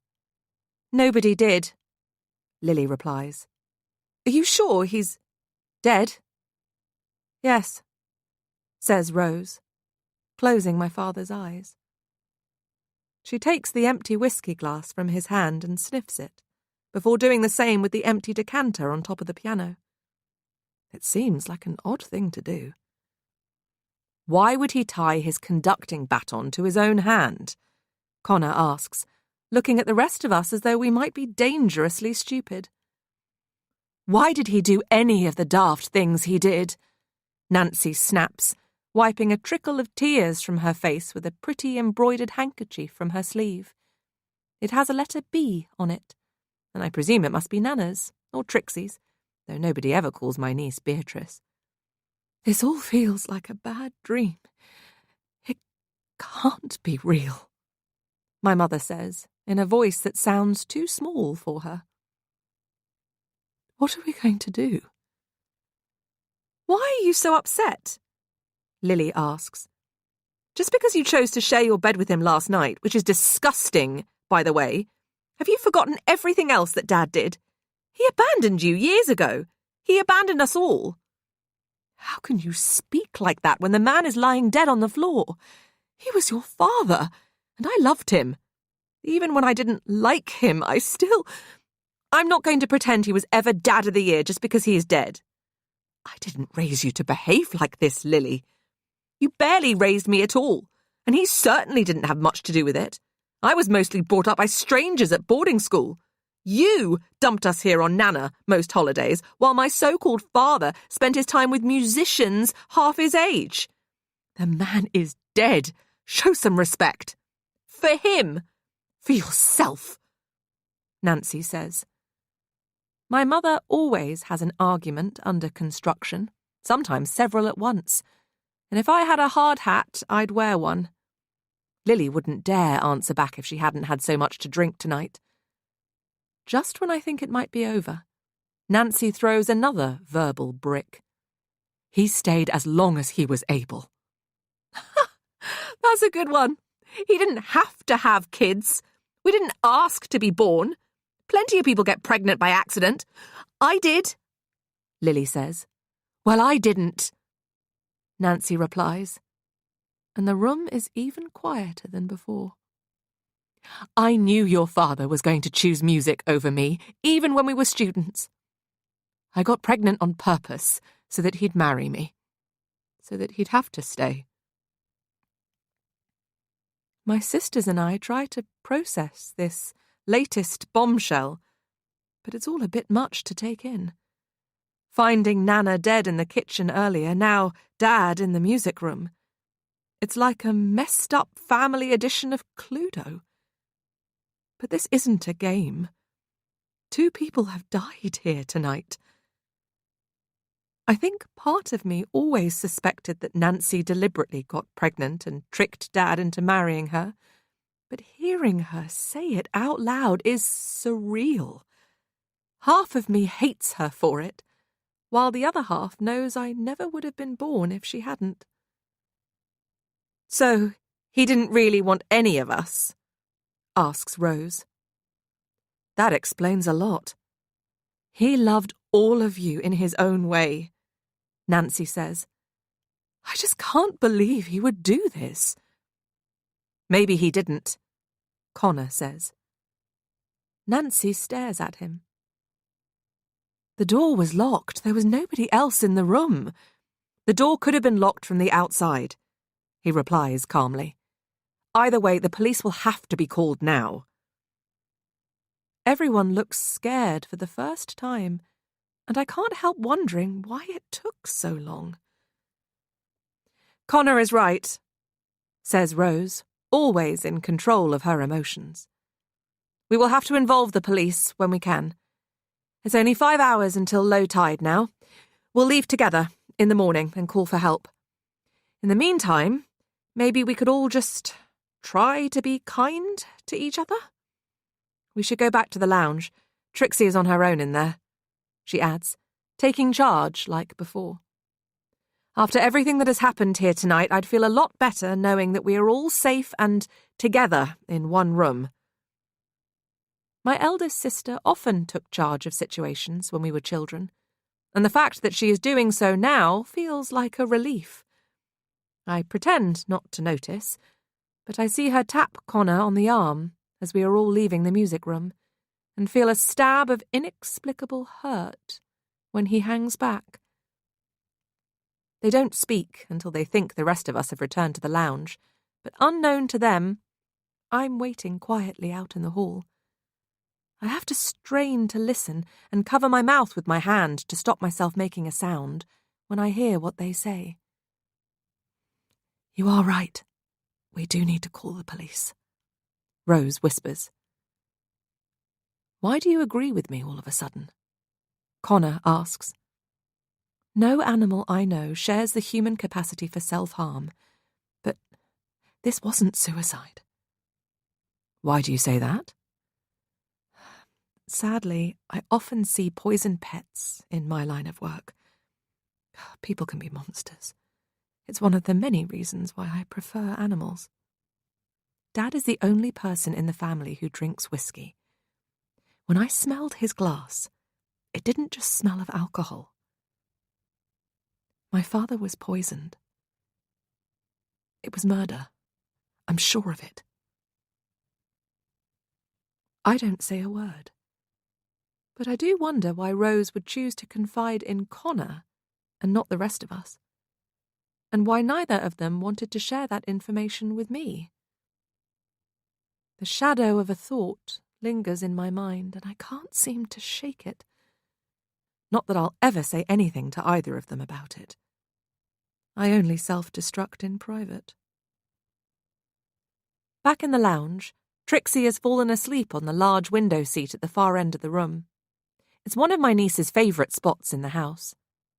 Speaker 3: Nobody did, Lily replies. Are you sure he's dead? Yes, says Rose, closing my father's eyes. She takes the empty whiskey glass from his hand and sniffs it, before doing the same with the empty decanter on top of the piano. It seems like an odd thing to do. Why would he tie his conducting baton to his own hand? Connor asks, looking at the rest of us as though we might be dangerously stupid. Why did he do any of the daft things he did? Nancy snaps, wiping a trickle of tears from her face with a pretty embroidered handkerchief from her sleeve. It has a letter B on it, and I presume it must be Nana's, or Trixie's, though nobody ever calls my niece Beatrice. This all feels like a bad dream. It can't be real, my mother says, in a voice that sounds too small for her. What are we going to do? Why are you so upset? Lily asks. Just because you chose to share your bed with him last night, which is disgusting, by the way, have you forgotten everything else that Dad did? He abandoned you years ago. He abandoned us all. How can you speak like that when the man is lying dead on the floor? He was your father, and I loved him. Even when I didn't like him, I'm not going to pretend he was ever Dad of the Year just because he is dead. I didn't raise you to behave like this, Lily. You barely raised me at all, and he certainly didn't have much to do with it. I was mostly brought up by strangers at boarding school. You dumped us here on Nana most holidays, while my so-called father spent his time with musicians half his age. The man is dead. Show some respect. For him. For yourself. Nancy says. My mother always has an argument under construction, sometimes several at once, and if I had a hard hat, I'd wear one. Lily wouldn't dare answer back if she hadn't had so much to drink tonight. Just when I think it might be over, Nancy throws another verbal brick. He stayed as long as he was able. That's a good one. He didn't have to have kids. We didn't ask to be born. Plenty of people get pregnant by accident. I did, Lily says. Well, I didn't, Nancy replies, and the room is even quieter than before. I knew your father was going to choose music over me, even when we were students. I got pregnant on purpose so that he'd marry me, so that he'd have to stay. My sisters and I try to process this latest bombshell, but it's all a bit much to take in. Finding Nana dead in the kitchen earlier, now Dad in the music room. It's like a messed-up family edition of Cluedo. But this isn't a game. 2 people have died here tonight. I think part of me always suspected that Nancy deliberately got pregnant and tricked Dad into marrying her, but hearing her say it out loud is surreal. Half of me hates her for it, while the other half knows I never would have been born if she hadn't. So, he didn't really want any of us? Asks Rose. That explains a lot. He loved all of you in his own way, Nancy says. I just can't believe he would do this. Maybe he didn't, Connor says. Nancy stares at him. The door was locked. There was nobody else in the room. The door could have been locked from the outside, he replies calmly. Either way, the police will have to be called now. Everyone looks scared for the first time, and I can't help wondering why it took so long. Connor is right, says Rose, always in control of her emotions. We will have to involve the police when we can. It's only 5 hours until low tide now. We'll leave together in the morning and call for help. In the meantime, maybe we could all just try to be kind to each other? We should go back to the lounge. Trixie is on her own in there, she adds, taking charge like before. After everything that has happened here tonight, I'd feel a lot better knowing that we are all safe and together in one room. My eldest sister often took charge of situations when we were children, and the fact that she is doing so now feels like a relief. I pretend not to notice, but I see her tap Connor on the arm as we are all leaving the music room, and feel a stab of inexplicable hurt when he hangs back. They don't speak until they think the rest of us have returned to the lounge, but unknown to them, I'm waiting quietly out in the hall. I have to strain to listen and cover my mouth with my hand to stop myself making a sound when I hear what they say. You are right. We do need to call the police, Rose whispers. Why do you agree with me all of a sudden? Connor asks. No animal I know shares the human capacity for self-harm, but this wasn't suicide. Why do you say that? Sadly, I often see poisoned pets in my line of work. People can be monsters. It's one of the many reasons why I prefer animals. Dad is the only person in the family who drinks whiskey. When I smelled his glass, it didn't just smell of alcohol. My father was poisoned. It was murder. I'm sure of it. I don't say a word. But I do wonder why Rose would choose to confide in Connor and not the rest of us, and why neither of them wanted to share that information with me. The shadow of a thought lingers in my mind, and I can't seem to shake it. Not that I'll ever say anything to either of them about it. I only self-destruct in private. Back in the lounge, Trixie has fallen asleep on the large window seat at the far end of the room. It's one of my niece's favourite spots in the house,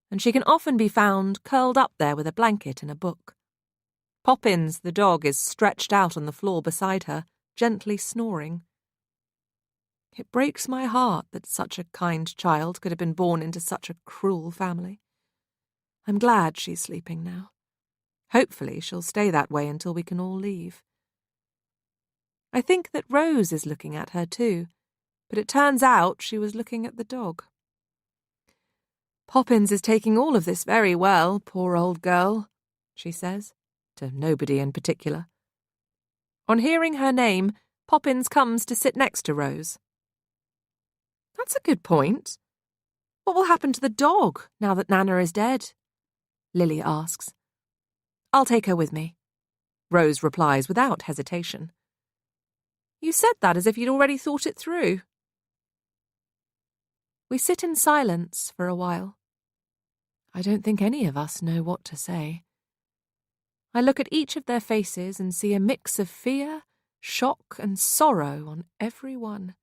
Speaker 3: and she can often be found curled up there with a blanket and a book. Poppins, the dog, is stretched out on the floor beside her, gently snoring. It breaks my heart that such a kind child could have been born into such a cruel family. I'm glad she's sleeping now. Hopefully she'll stay that way until we can all leave. I think that Rose is looking at her too, but it turns out she was looking at the dog. Poppins is taking all of this very well, poor old girl, she says, to nobody in particular. On hearing her name, Poppins comes to sit next to Rose. That's a good point. What will happen to the dog now that Nana is dead? Lily asks. I'll take her with me, Rose replies without hesitation. You said that as if you'd already thought it through. We sit in silence for a while. I don't think any of us know what to say. I look at each of their faces and see a mix of fear, shock, and sorrow on every one.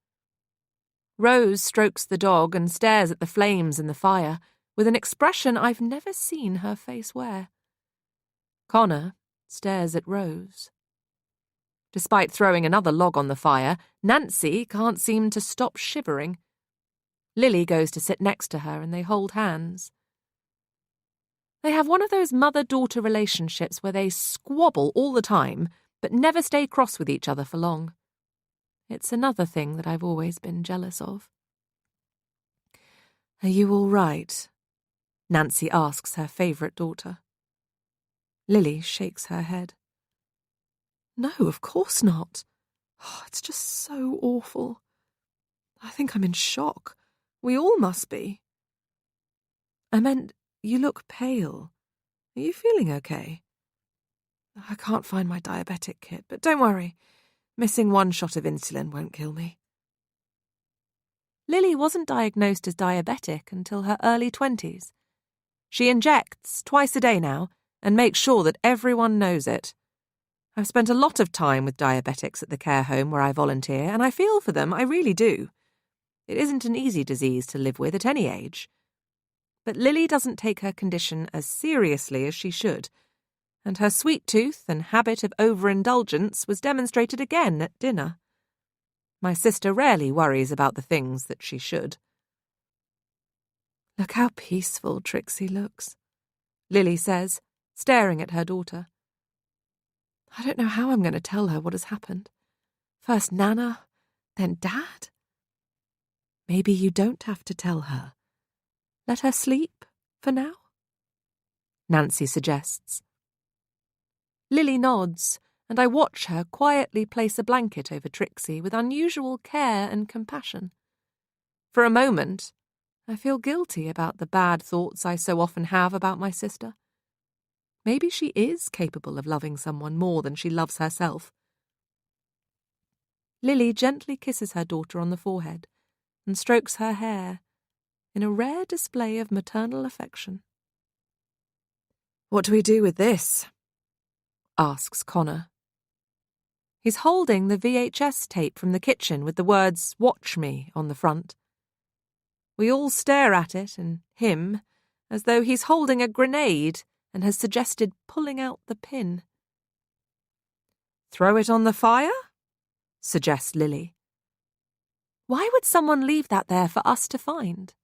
Speaker 3: Rose strokes the dog and stares at the flames in the fire with an expression I've never seen her face wear. Connor stares at Rose. Despite throwing another log on the fire, Nancy can't seem to stop shivering. Lily goes to sit next to her and they hold hands. They have one of those mother-daughter relationships where they squabble all the time but never stay cross with each other for long. It's another thing that I've always been jealous of. Are you all right? Nancy asks her favourite daughter. Lily shakes her head. No, of course not. Oh, it's just so awful. I think I'm in shock. We all must be. I meant, you look pale. Are you feeling okay? I can't find my diabetic kit, but don't worry. Missing one shot of insulin won't kill me. Lily wasn't diagnosed as diabetic until her early 20s. She injects twice a day now and makes sure that everyone knows it. I've spent a lot of time with diabetics at the care home where I volunteer, and I feel for them, I really do. It isn't an easy disease to live with at any age. But Lily doesn't take her condition as seriously as she should, and her sweet tooth and habit of overindulgence was demonstrated again at dinner. My sister rarely worries about the things that she should. Look how peaceful Trixie looks, Lily says, staring at her daughter. I don't know how I'm going to tell her what has happened. First Nana, then Dad. Maybe you don't have to tell her. Let her sleep for now, Nancy suggests. Lily nods, and I watch her quietly place a blanket over Trixie with unusual care and compassion. For a moment, I feel guilty about the bad thoughts I so often have about my sister. Maybe she is capable of loving someone more than she loves herself. Lily gently kisses her daughter on the forehead and strokes her hair in a rare display of maternal affection. What do we do with this? Asks Connor. He's holding the VHS tape from the kitchen with the words, "Watch me," on the front. We all stare at it and him as though he's holding a grenade and has suggested pulling out the pin. Throw it on the fire? Suggests Lily. Why would someone leave that there for us to find?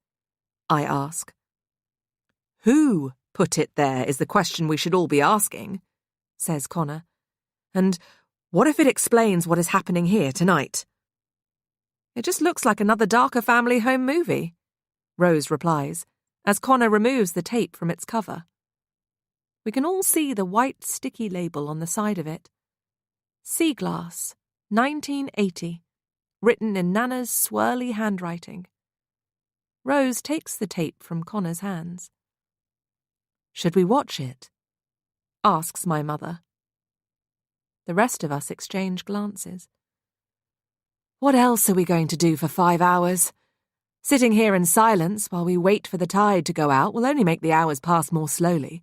Speaker 3: I ask. Who put it there is the question we should all be asking, says Connor. And what if it explains what is happening here tonight? It just looks like another darker family home movie, Rose replies, as Connor removes the tape from its cover.
Speaker 1: We can all see the white sticky label on the side of it. Sea Glass, 1980, written in Nana's swirly handwriting. Rose takes the tape from Connor's hands. "Should we watch it?" asks my mother. The rest of us exchange glances. What else are we going to do for 5 hours? Sitting here in silence while we wait for the tide to go out will only make the hours pass more slowly.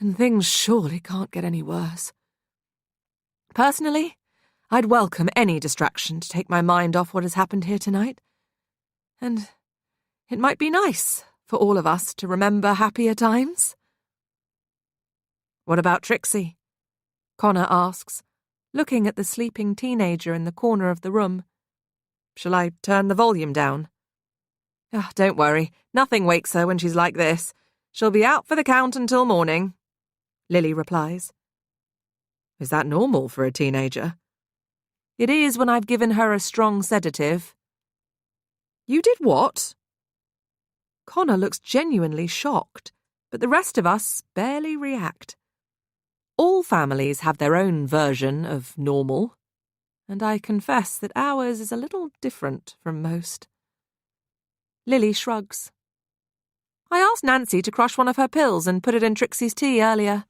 Speaker 1: And things surely can't get any worse. Personally, I'd welcome any distraction to take my mind off what has happened here tonight. And it might be nice for all of us to remember happier times. "What about Trixie?" Connor asks, looking at the sleeping teenager in the corner of the room. "Shall I turn the volume down?" "Oh, don't worry, nothing wakes her when she's like this. She'll be out for the count until morning," Lily replies. "Is that normal for a teenager?" "It is when I've given her a strong sedative." "You did what?" Connor looks genuinely shocked, but the rest of us barely react. All families have their own version of normal, and I confess that ours is a little different from most. Lily shrugs. "I asked Nancy to crush one of her pills and put it in Trixie's tea earlier."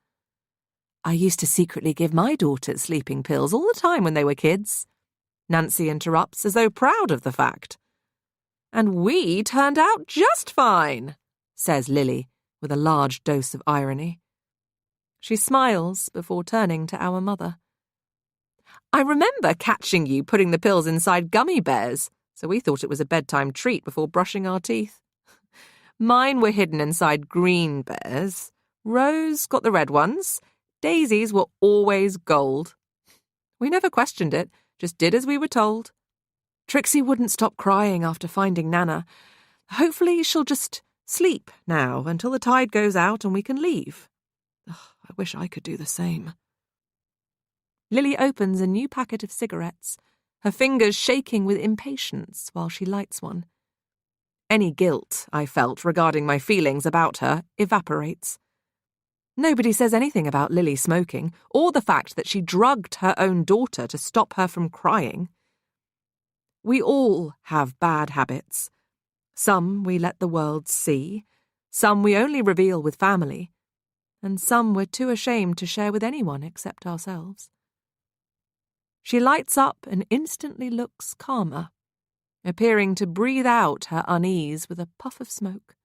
Speaker 1: "I used to secretly give my daughters sleeping pills all the time when they were kids," Nancy interrupts, as though proud of the fact. "And we turned out just fine," says Lily, with a large dose of irony. She smiles before turning to our mother. "I remember catching you putting the pills inside gummy bears, so we thought it was a bedtime treat before brushing our teeth. Mine were hidden inside green bears. Rose got the red ones. Daisy's were always gold. We never questioned it, just did as we were told. Trixie wouldn't stop crying after finding Nana. Hopefully she'll just sleep now until the tide goes out and we can leave. I wish I could do the same." Lily opens a new packet of cigarettes, her fingers shaking with impatience while she lights one. Any guilt I felt regarding my feelings about her evaporates. Nobody says anything about Lily smoking, or the fact that she drugged her own daughter to stop her from crying. We all have bad habits. Some we let the world see, some we only reveal with family, and some we're too ashamed to share with anyone except ourselves. She lights up and instantly looks calmer, appearing to breathe out her unease with a puff of smoke.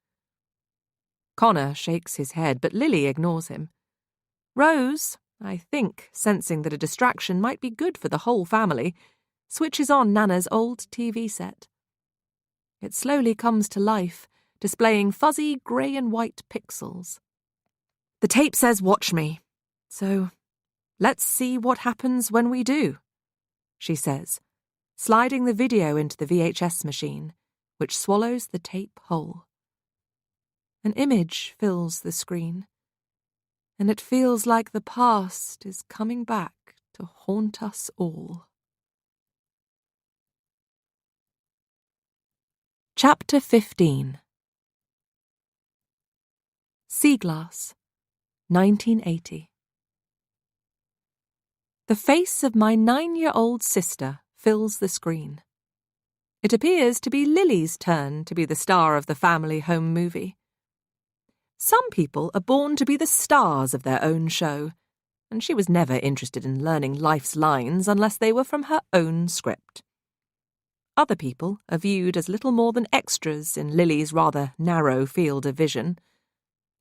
Speaker 1: Connor shakes his head, but Lily ignores him. Rose, I think, sensing that a distraction might be good for the whole family, switches on Nana's old TV set. It slowly comes to life, displaying fuzzy grey and white pixels. The tape says watch me, so let's see what happens when we do, she says, sliding the video into the VHS machine, which swallows the tape whole. An image fills the screen, and it feels like the past is coming back to haunt us all. Chapter 15. Sea Glass, 1980. The face of my 9-year-old sister fills the screen. It appears to be Lily's turn to be the star of the family home movie. Some people are born to be the stars of their own show, and she was never interested in learning life's lines unless they were from her own script. Other people are viewed as little more than extras in Lily's rather narrow field of vision.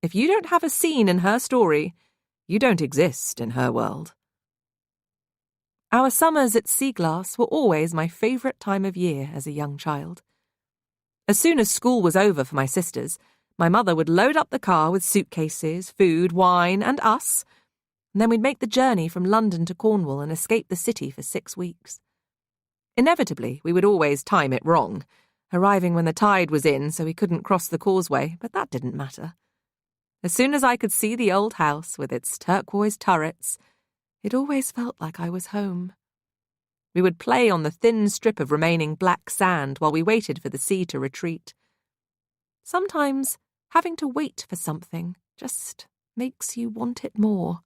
Speaker 1: If you don't have a scene in her story, you don't exist in her world. Our summers at Sea Glass were always my favourite time of year as a young child. As soon as school was over for my sisters, my mother would load up the car with suitcases, food, wine, and us, and then we'd make the journey from London to Cornwall and escape the city for 6 weeks. Inevitably, we would always time it wrong, arriving when the tide was in so we couldn't cross the causeway, but that didn't matter. As soon as I could see the old house with its turquoise turrets, it always felt like I was home. We would play on the thin strip of remaining black sand while we waited for the sea to retreat. Sometimes having to wait for something just makes you want it more.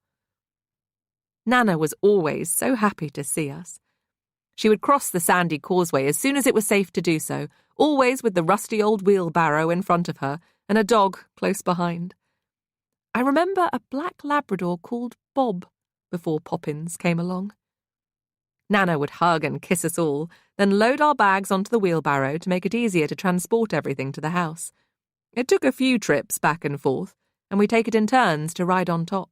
Speaker 1: Nana was always so happy to see us. She would cross the sandy causeway as soon as it was safe to do so, always with the rusty old wheelbarrow in front of her and a dog close behind. I remember a black Labrador called Bob before Poppins came along. Nana would hug and kiss us all, then load our bags onto the wheelbarrow to make it easier to transport everything to the house. It took a few trips back and forth, and we'd take it in turns to ride on top.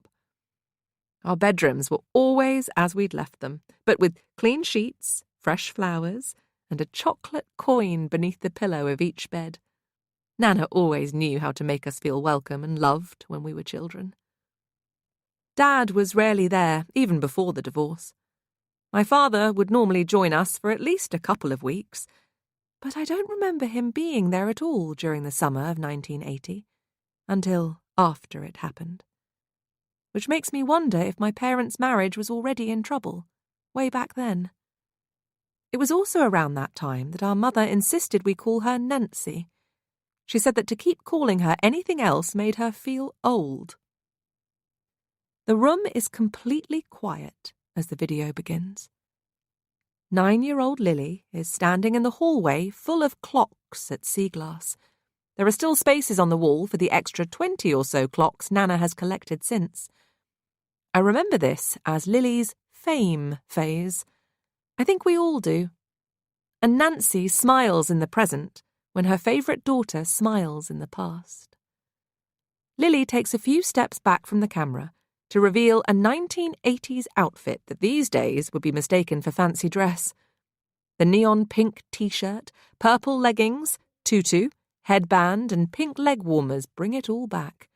Speaker 1: Our bedrooms were always as we'd left them, but with clean sheets, fresh flowers, and a chocolate coin beneath the pillow of each bed. Nana always knew how to make us feel welcome and loved when we were children. Dad was rarely there, even before the divorce. My father would normally join us for at least a couple of weeks, but I don't remember him being there at all during the summer of 1980, until after it happened. Which makes me wonder if my parents' marriage was already in trouble, way back then. It was also around that time that our mother insisted we call her Nancy. She said that to keep calling her anything else made her feel old. The room is completely quiet as the video begins. 9-year-old Lily is standing in the hallway full of clocks at sea glass. There are still spaces on the wall for the extra 20 or so clocks Nana has collected since. I remember this as Lily's fame phase. I think we all do. And Nancy smiles in the present when her favourite daughter smiles in the past. Lily takes a few steps back from the camera to reveal a 1980s outfit that these days would be mistaken for fancy dress. The neon pink t-shirt, purple leggings, tutu, headband and pink leg warmers bring it all back.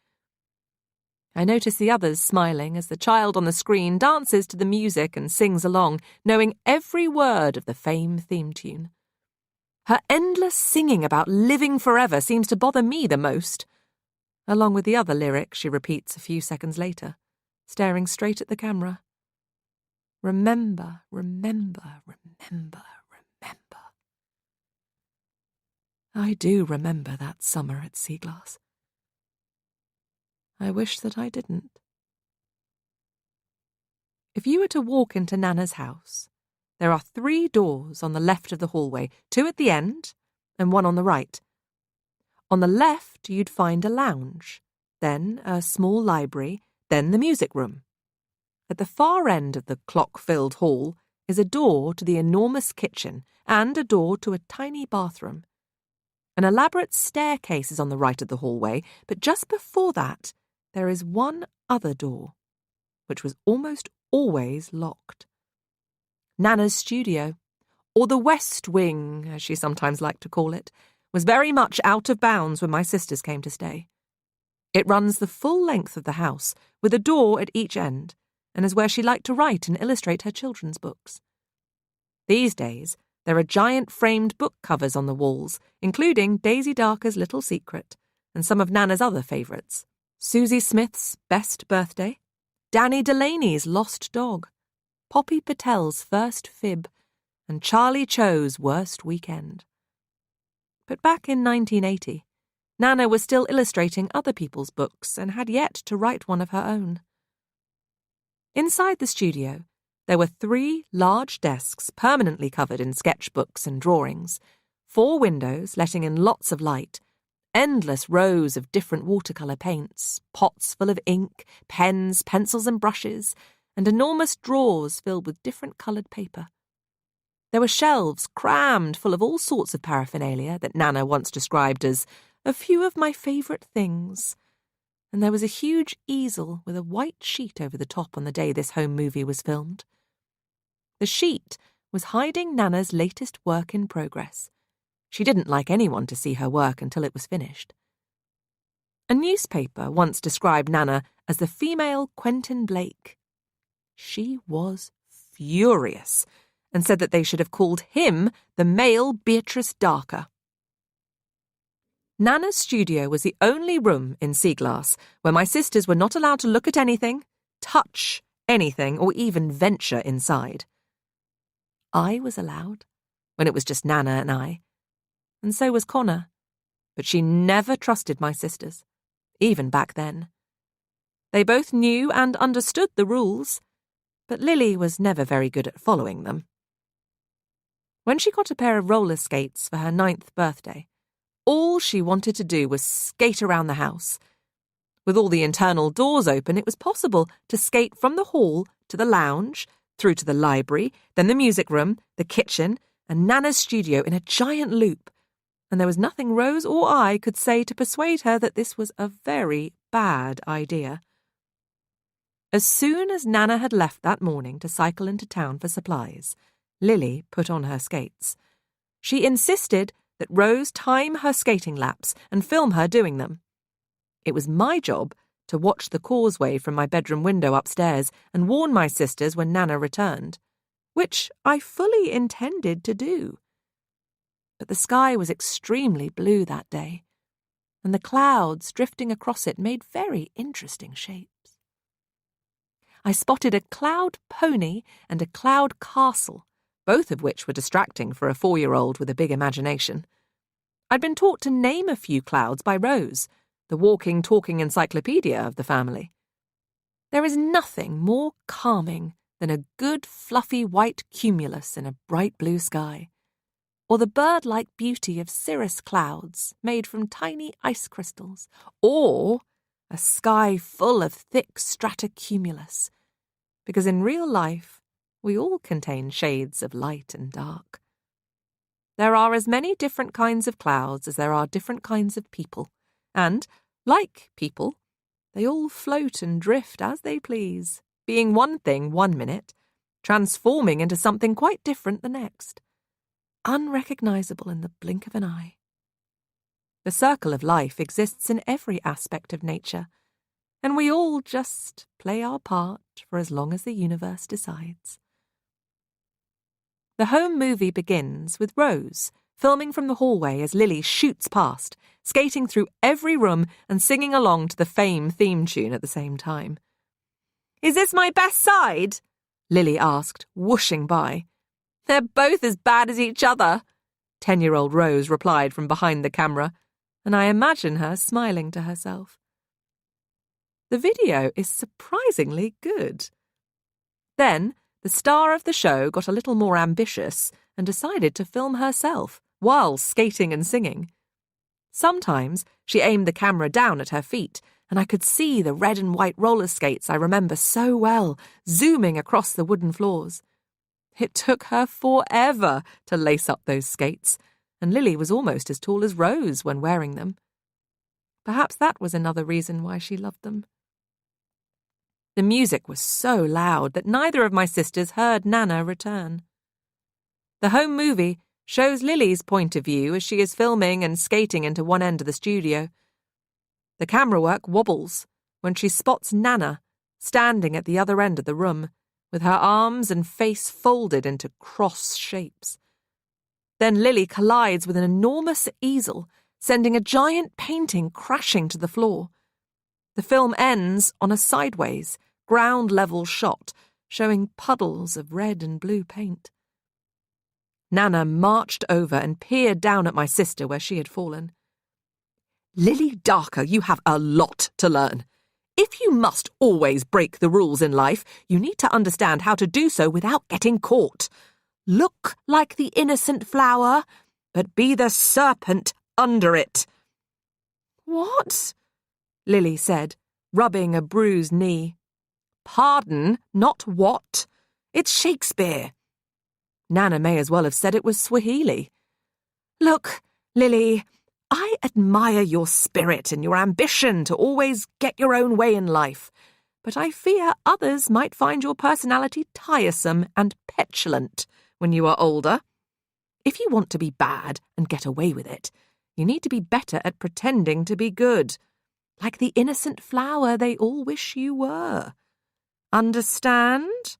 Speaker 1: I notice the others smiling as the child on the screen dances to the music and sings along, knowing every word of the Fame theme tune. Her endless singing about living forever seems to bother me the most, along with the other lyric she repeats a few seconds later, staring straight at the camera. Remember, remember, remember, remember. I do remember that summer at Seaglass. I wish that I didn't. If you were to walk into Nana's house, there are 3 doors on the left of the hallway, 2 at the end and 1 on the right. On the left, you'd find a lounge, then a small library, then the music room. At the far end of the clock-filled hall is a door to the enormous kitchen and a door to a tiny bathroom. An elaborate staircase is on the right of the hallway, but just before that, there is one other door, which was almost always locked. Nana's studio, or the West Wing, as she sometimes liked to call it, was very much out of bounds when my sisters came to stay. It runs the full length of the house, with a door at each end, and is where she liked to write and illustrate her children's books. These days, there are giant framed book covers on the walls, including Daisy Darker's Little Secret, and some of Nana's other favourites. Susie Smith's Best Birthday, Danny Delaney's Lost Dog, Poppy Patel's First Fib, and Charlie Cho's Worst Weekend. But back in 1980, Nana was still illustrating other people's books and had yet to write one of her own. Inside the studio, there were 3 large desks permanently covered in sketchbooks and drawings, 4 windows letting in lots of light, endless rows of different watercolour paints, pots full of ink, pens, pencils and brushes, and enormous drawers filled with different coloured paper. There were shelves crammed full of all sorts of paraphernalia that Nana once described as a few of my favourite things, and there was a huge easel with a white sheet over the top on the day this home movie was filmed. The sheet was hiding Nana's latest work in progress. She didn't like anyone to see her work until it was finished. A newspaper once described Nana as the female Quentin Blake. She was furious and said that they should have called him the male Beatrice Darker. Nana's studio was the only room in Seaglass where my sisters were not allowed to look at anything, touch anything, or even venture inside. I was allowed, when it was just Nana and I, and so was Connor, but she never trusted my sisters, even back then. They both knew and understood the rules, but Lily was never very good at following them. When she got a pair of roller skates for her 9th birthday, all she wanted to do was skate around the house. With all the internal doors open, it was possible to skate from the hall to the lounge, through to the library, then the music room, the kitchen, and Nana's studio in a giant loop, and there was nothing Rose or I could say to persuade her that this was a very bad idea. As soon as Nana had left that morning to cycle into town for supplies, Lily put on her skates. She insisted that Rose time her skating laps and film her doing them. It was my job to watch the causeway from my bedroom window upstairs and warn my sisters when Nana returned, which I fully intended to do. But the sky was extremely blue that day, and the clouds drifting across it made very interesting shapes. I spotted a cloud pony and a cloud castle, both of which were distracting for a 4-year-old with a big imagination. I'd been taught to name a few clouds by Rose, the walking, talking encyclopedia of the family. There is nothing more calming than a good, fluffy white cumulus in a bright blue sky, or the bird-like beauty of cirrus clouds made from tiny ice crystals, or a sky full of thick stratocumulus, because in real life we all contain shades of light and dark. There are as many different kinds of clouds as there are different kinds of people, and, like people, they all float and drift as they please, being one thing one minute, transforming into something quite different the next, unrecognizable in the blink of an eye. The circle of life exists in every aspect of nature, and we all just play our part for as long as the universe decides. The home movie begins with Rose filming from the hallway as Lily shoots past, skating through every room and singing along to the Fame theme tune at the same time. "Is this my best side?" Lily asked, whooshing by. "They're both as bad as each other," 10-year-old Rose replied from behind the camera, and I imagine her smiling to herself. The video is surprisingly good. Then, the star of the show got a little more ambitious and decided to film herself while skating and singing. Sometimes she aimed the camera down at her feet, and I could see the red and white roller skates I remember so well, zooming across the wooden floors. It took her forever to lace up those skates, and Lily was almost as tall as Rose when wearing them. Perhaps that was another reason why she loved them. The music was so loud that neither of my sisters heard Nana return. The home movie shows Lily's point of view as she is filming and skating into one end of the studio. The camera work wobbles when she spots Nana standing at the other end of the room, with her arms and face folded into cross shapes. Then Lily collides with an enormous easel, sending a giant painting crashing to the floor. The film ends on a sideways, ground-level shot, showing puddles of red and blue paint. Nana marched over and peered down at my sister where she had fallen. "Lily Darker, you have a lot to learn. If you must always break the rules in life, you need to understand how to do so without getting caught. Look like the innocent flower, but be the serpent under it." "What?" Lily said, rubbing a bruised knee. "Pardon, not what. It's Shakespeare." Nana may as well have said it was Swahili. "Look, Lily, I admire your spirit and your ambition to always get your own way in life, but I fear others might find your personality tiresome and petulant when you are older. If you want to be bad and get away with it, you need to be better at pretending to be good, like the innocent flower they all wish you were. Understand?"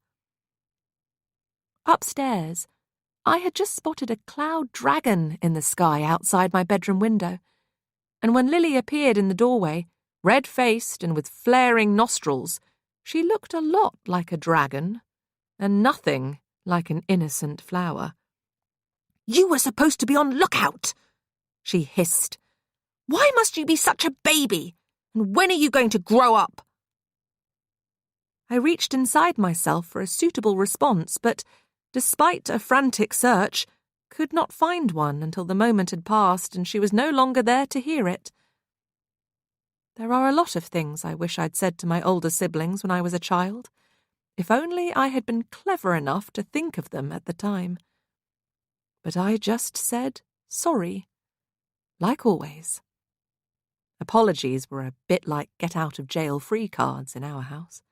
Speaker 1: Upstairs, I had just spotted a cloud dragon in the sky outside my bedroom window, and when Lily appeared in the doorway, red-faced and with flaring nostrils, she looked a lot like a dragon, and nothing like an innocent flower. "You were supposed to be on lookout," she hissed. "Why must you be such a baby? And when are you going to grow up?" I reached inside myself for a suitable response, but, despite a frantic search, could not find one until the moment had passed and she was no longer there to hear it. There are a lot of things I wish I'd said to my older siblings when I was a child, if only I had been clever enough to think of them at the time. But I just said sorry, like always. Apologies were a bit like get-out-of-jail-free cards in our house.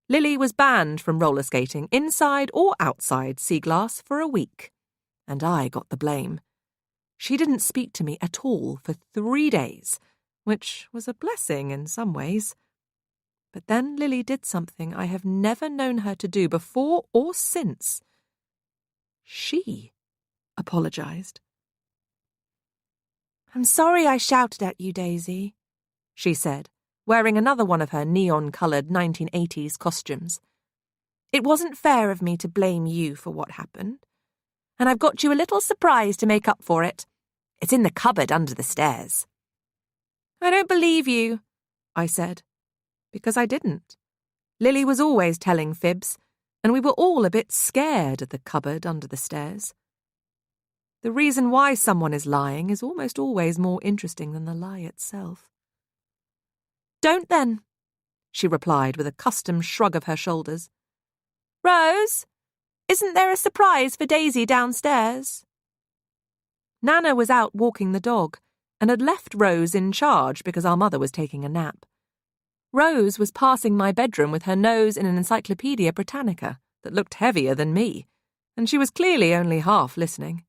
Speaker 1: Lily was banned from roller skating inside or outside Seaglass for a week, and I got the blame. She didn't speak to me at all for 3 days, which was a blessing in some ways. But then Lily did something I have never known her to do before or since. She apologized. "I'm sorry I shouted at you, Daisy," she said, wearing another one of her neon-coloured 1980s costumes. "It wasn't fair of me to blame you for what happened. And I've got you a little surprise to make up for it. It's in the cupboard under the stairs." "I don't believe you," I said, because I didn't. Lily was always telling fibs, and we were all a bit scared of the cupboard under the stairs. The reason why someone is lying is almost always more interesting than the lie itself. "Don't then," she replied with a custom shrug of her shoulders. "Rose, isn't there a surprise for Daisy downstairs?" Nana was out walking the dog and had left Rose in charge because our mother was taking a nap. Rose was passing my bedroom with her nose in an Encyclopaedia Britannica that looked heavier than me, and she was clearly only half listening.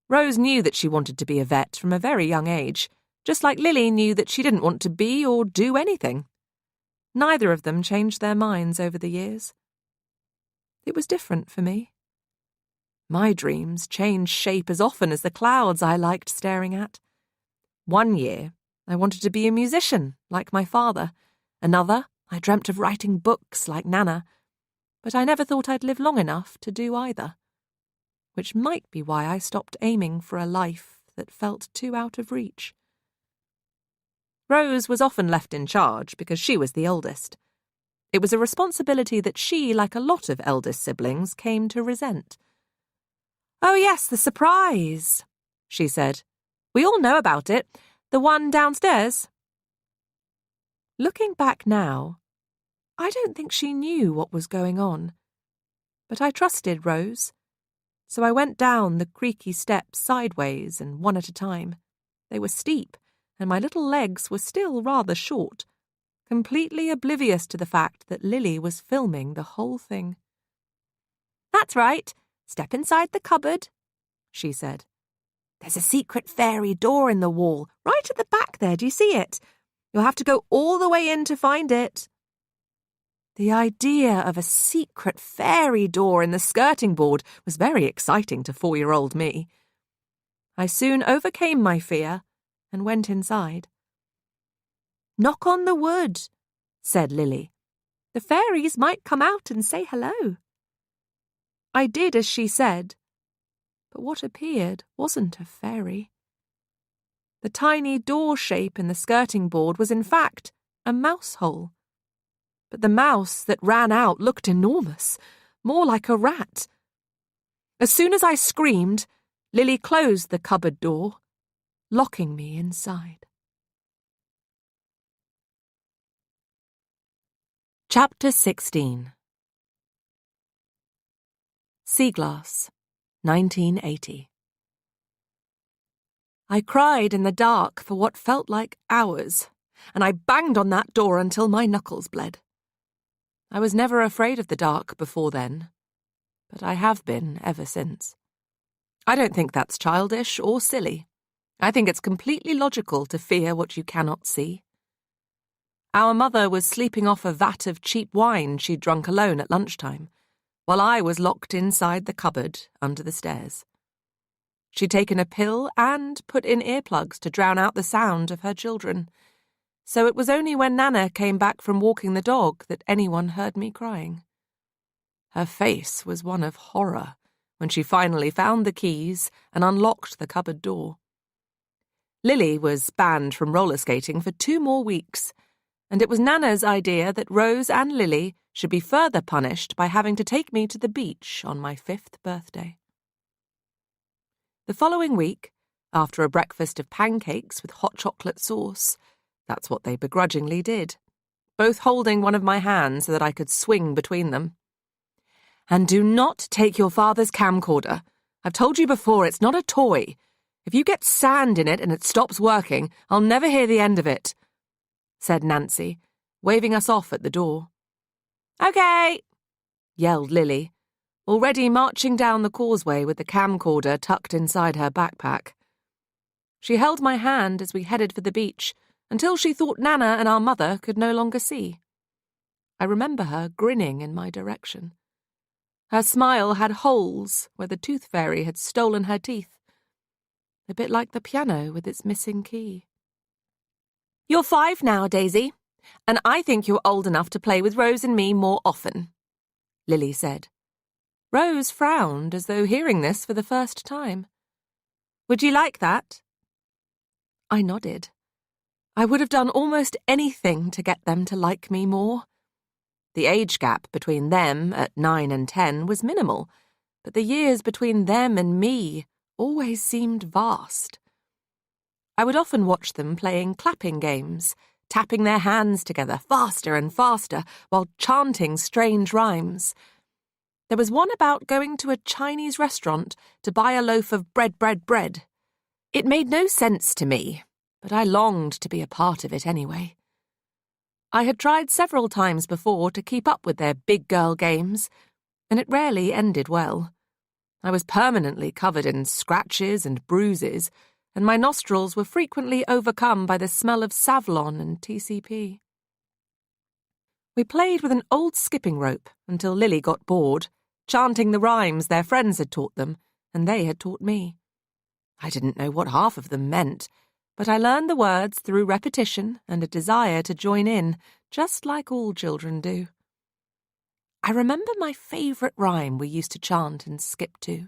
Speaker 1: Rose knew that she wanted to be a vet from a very young age, just like Lily knew that she didn't want to be or do anything. Neither of them changed their minds over the years. It was different for me. My dreams changed shape as often as the clouds I liked staring at. One year, I wanted to be a musician, like my father. Another, I dreamt of writing books, like Nana. But I never thought I'd live long enough to do either. Which might be why I stopped aiming for a life that felt too out of reach. Rose was often left in charge because she was the oldest. It was a responsibility that she, like a lot of eldest siblings, came to resent. "Oh yes, the surprise," she said. "We all know about it. The one downstairs." Looking back now, I don't think she knew what was going on. But I trusted Rose. So I went down the creaky steps sideways and one at a time. They were steep, and my little legs were still rather short, completely oblivious to the fact that Lily was filming the whole thing. "That's right. Step inside the cupboard," she said. "There's a secret fairy door in the wall, right at the back there. Do you see it? You'll have to go all the way in to find it." The idea of a secret fairy door in the skirting board was very exciting to 4-year-old me. I soon overcame my fear and went inside. "Knock on the wood," said Lily. "The fairies might come out and say hello." I did as she said, but what appeared wasn't a fairy. The tiny door shape in the skirting board was in fact a mouse hole. But the mouse that ran out looked enormous, more like a rat. As soon as I screamed, Lily closed the cupboard door, locking me inside. Chapter 16. Seaglass, 1980. I cried in the dark for what felt like hours, and I banged on that door until my knuckles bled. I was never afraid of the dark before then, but I have been ever since. I don't think that's childish or silly. I think it's completely logical to fear what you cannot see. Our mother was sleeping off a vat of cheap wine she'd drunk alone at lunchtime, while I was locked inside the cupboard under the stairs. She'd taken a pill and put in earplugs to drown out the sound of her children, so it was only when Nana came back from walking the dog that anyone heard me crying. Her face was one of horror when she finally found the keys and unlocked the cupboard door. Lily was banned from roller skating for 2 more weeks, and it was Nana's idea that Rose and Lily should be further punished by having to take me to the beach on my 5th birthday. The following week, after a breakfast of pancakes with hot chocolate sauce, that's what they begrudgingly did, both holding one of my hands so that I could swing between them. And do not take your father's camcorder. I've told you before, it's not a toy. If you get sand in it and it stops working, I'll never hear the end of it, said Nancy, waving us off at the door. Okay, yelled Lily, already marching down the causeway with the camcorder tucked inside her backpack. She held my hand as we headed for the beach until she thought Nana and our mother could no longer see. I remember her grinning in my direction. Her smile had holes where the tooth fairy had stolen her teeth, a bit like the piano with its missing key. You're 5 now, Daisy, and I think you're old enough to play with Rose and me more often, Lily said. Rose frowned as though hearing this for the first time. Would you like that? I nodded. I would have done almost anything to get them to like me more. The age gap between them at 9 and 10 was minimal, but the years between them and me always seemed vast. I would often watch them playing clapping games, tapping their hands together faster and faster while chanting strange rhymes. There was one about going to a Chinese restaurant to buy a loaf of bread. It made no sense to me, but I longed to be a part of it anyway. I had tried several times before to keep up with their big girl games, and it rarely ended well. I was permanently covered in scratches and bruises, and my nostrils were frequently overcome by the smell of Savlon and TCP. We played with an old skipping rope until Lily got bored, chanting the rhymes their friends had taught them, and they had taught me. I didn't know what half of them meant, but I learned the words through repetition and a desire to join in, just like all children do. I remember my favourite rhyme we used to chant and skip to.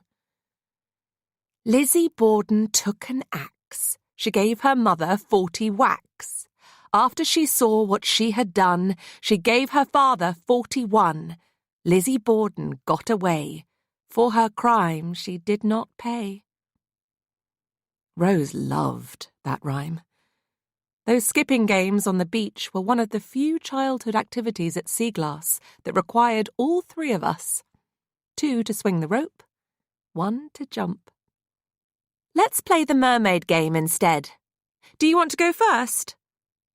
Speaker 1: Lizzie Borden took an axe. She gave her mother 40 whacks. After she saw what she had done, she gave her father 41. Lizzie Borden got away. For her crime she did not pay. Rose loved that rhyme. Those skipping games on the beach were one of the few childhood activities at Seaglass that required all 3 of us. 2 to swing the rope, 1 to jump. Let's play the mermaid game instead. Do you want to go first?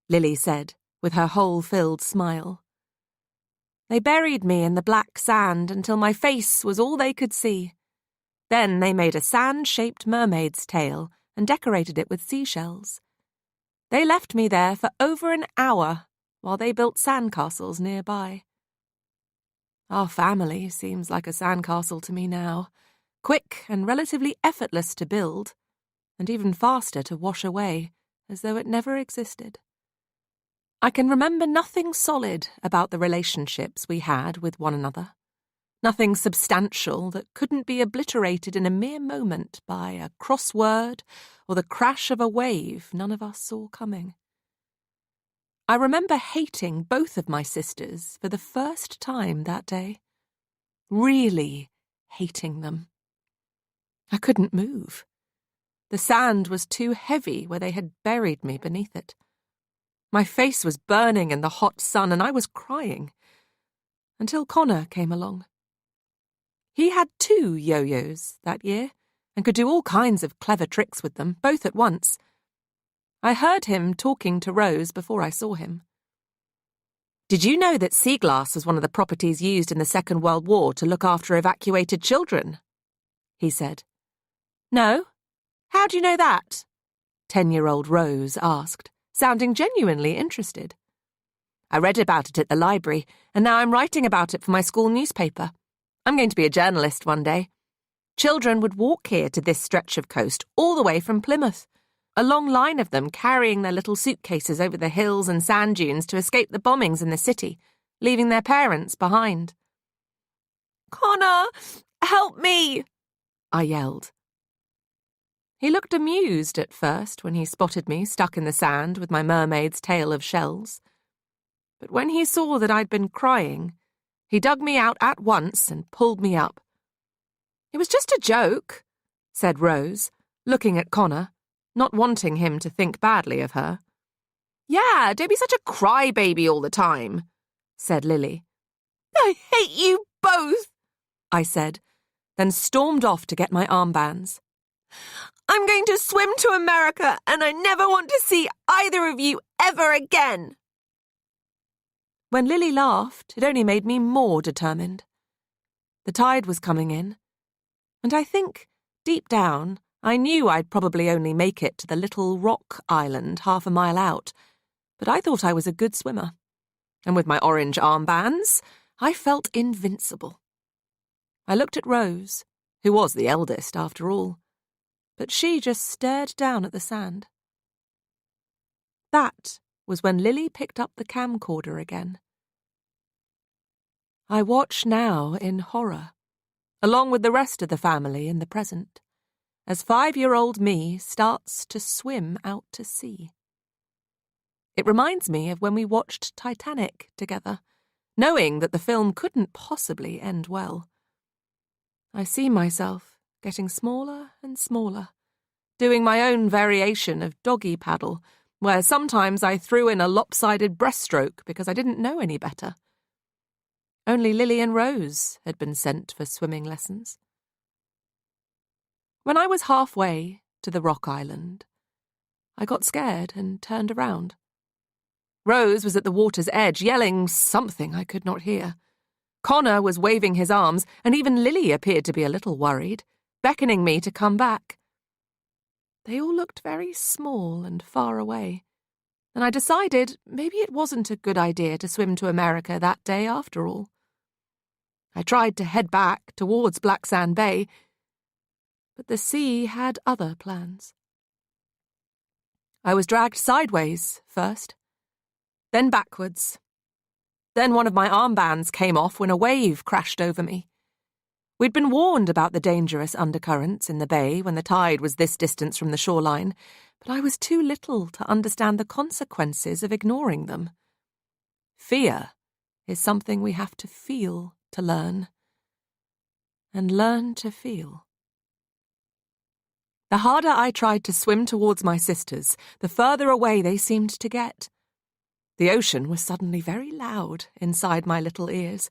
Speaker 1: Lily said, with her hole-filled smile. They buried me in the black sand until my face was all they could see. Then they made a sand-shaped mermaid's tail and decorated it with seashells. They left me there for over an hour while they built sandcastles nearby. Our family seems like a sandcastle to me now, quick and relatively effortless to build, and even faster to wash away, as though it never existed. I can remember nothing solid about the relationships we had with one another. Nothing substantial that couldn't be obliterated in a mere moment by a cross word or the crash of a wave none of us saw coming. I remember hating both of my sisters for the first time that day. Really hating them. I couldn't move. The sand was too heavy where they had buried me beneath it. My face was burning in the hot sun and I was crying. Until Connor came along. He had 2 yo-yos that year and could do all kinds of clever tricks with them, both at once. I heard him talking to Rose before I saw him. Did you know that Seaglass was one of the properties used in the Second World War to look after evacuated children? He said. No. How do you know that? 10-year-old Rose asked, sounding genuinely interested. I read about it at the library, and now I'm writing about it for my school newspaper. I'm going to be a journalist one day. Children would walk here to this stretch of coast all the way from Plymouth, a long line of them carrying their little suitcases over the hills and sand dunes to escape the bombings in the city, leaving their parents behind. Connor, help me! I yelled. He looked amused at first when he spotted me stuck in the sand with my mermaid's tail of shells. But when he saw that I'd been crying, he dug me out at once and pulled me up. "It was just a joke," said Rose, looking at Connor, not wanting him to think badly of her. "Yeah, don't be such a crybaby all the time," said Lily. "I hate you both," I said, then stormed off to get my armbands. "I'm going to swim to America, and I never want to see either of you ever again." When Lily laughed, it only made me more determined. The tide was coming in, and I think, deep down, I knew I'd probably only make it to the little rock island 1/2 a mile out, but I thought I was a good swimmer, and with my orange armbands, I felt invincible. I looked at Rose, who was the eldest after all, but she just stared down at the sand. That was when Lily picked up the camcorder again. I watch now in horror, along with the rest of the family in the present, as 5-year-old me starts to swim out to sea. It reminds me of when we watched Titanic together, knowing that the film couldn't possibly end well. I see myself getting smaller and smaller, doing my own variation of doggy paddle, where sometimes I threw in a lopsided breaststroke because I didn't know any better. Only Lily and Rose had been sent for swimming lessons. When I was halfway to the rock island, I got scared and turned around. Rose was at the water's edge, yelling something I could not hear. Connor was waving his arms, and even Lily appeared to be a little worried, beckoning me to come back. They all looked very small and far away, and I decided maybe it wasn't a good idea to swim to America that day after all. I tried to head back towards Black Sand Bay, but the sea had other plans. I was dragged sideways first, then backwards. Then one of my armbands came off when a wave crashed over me. We'd been warned about the dangerous undercurrents in the bay when the tide was this distance from the shoreline, but I was too little to understand the consequences of ignoring them. Fear is something we have to feel to learn, and learn to feel. The harder I tried to swim towards my sisters, the further away they seemed to get. The ocean was suddenly very loud inside my little ears.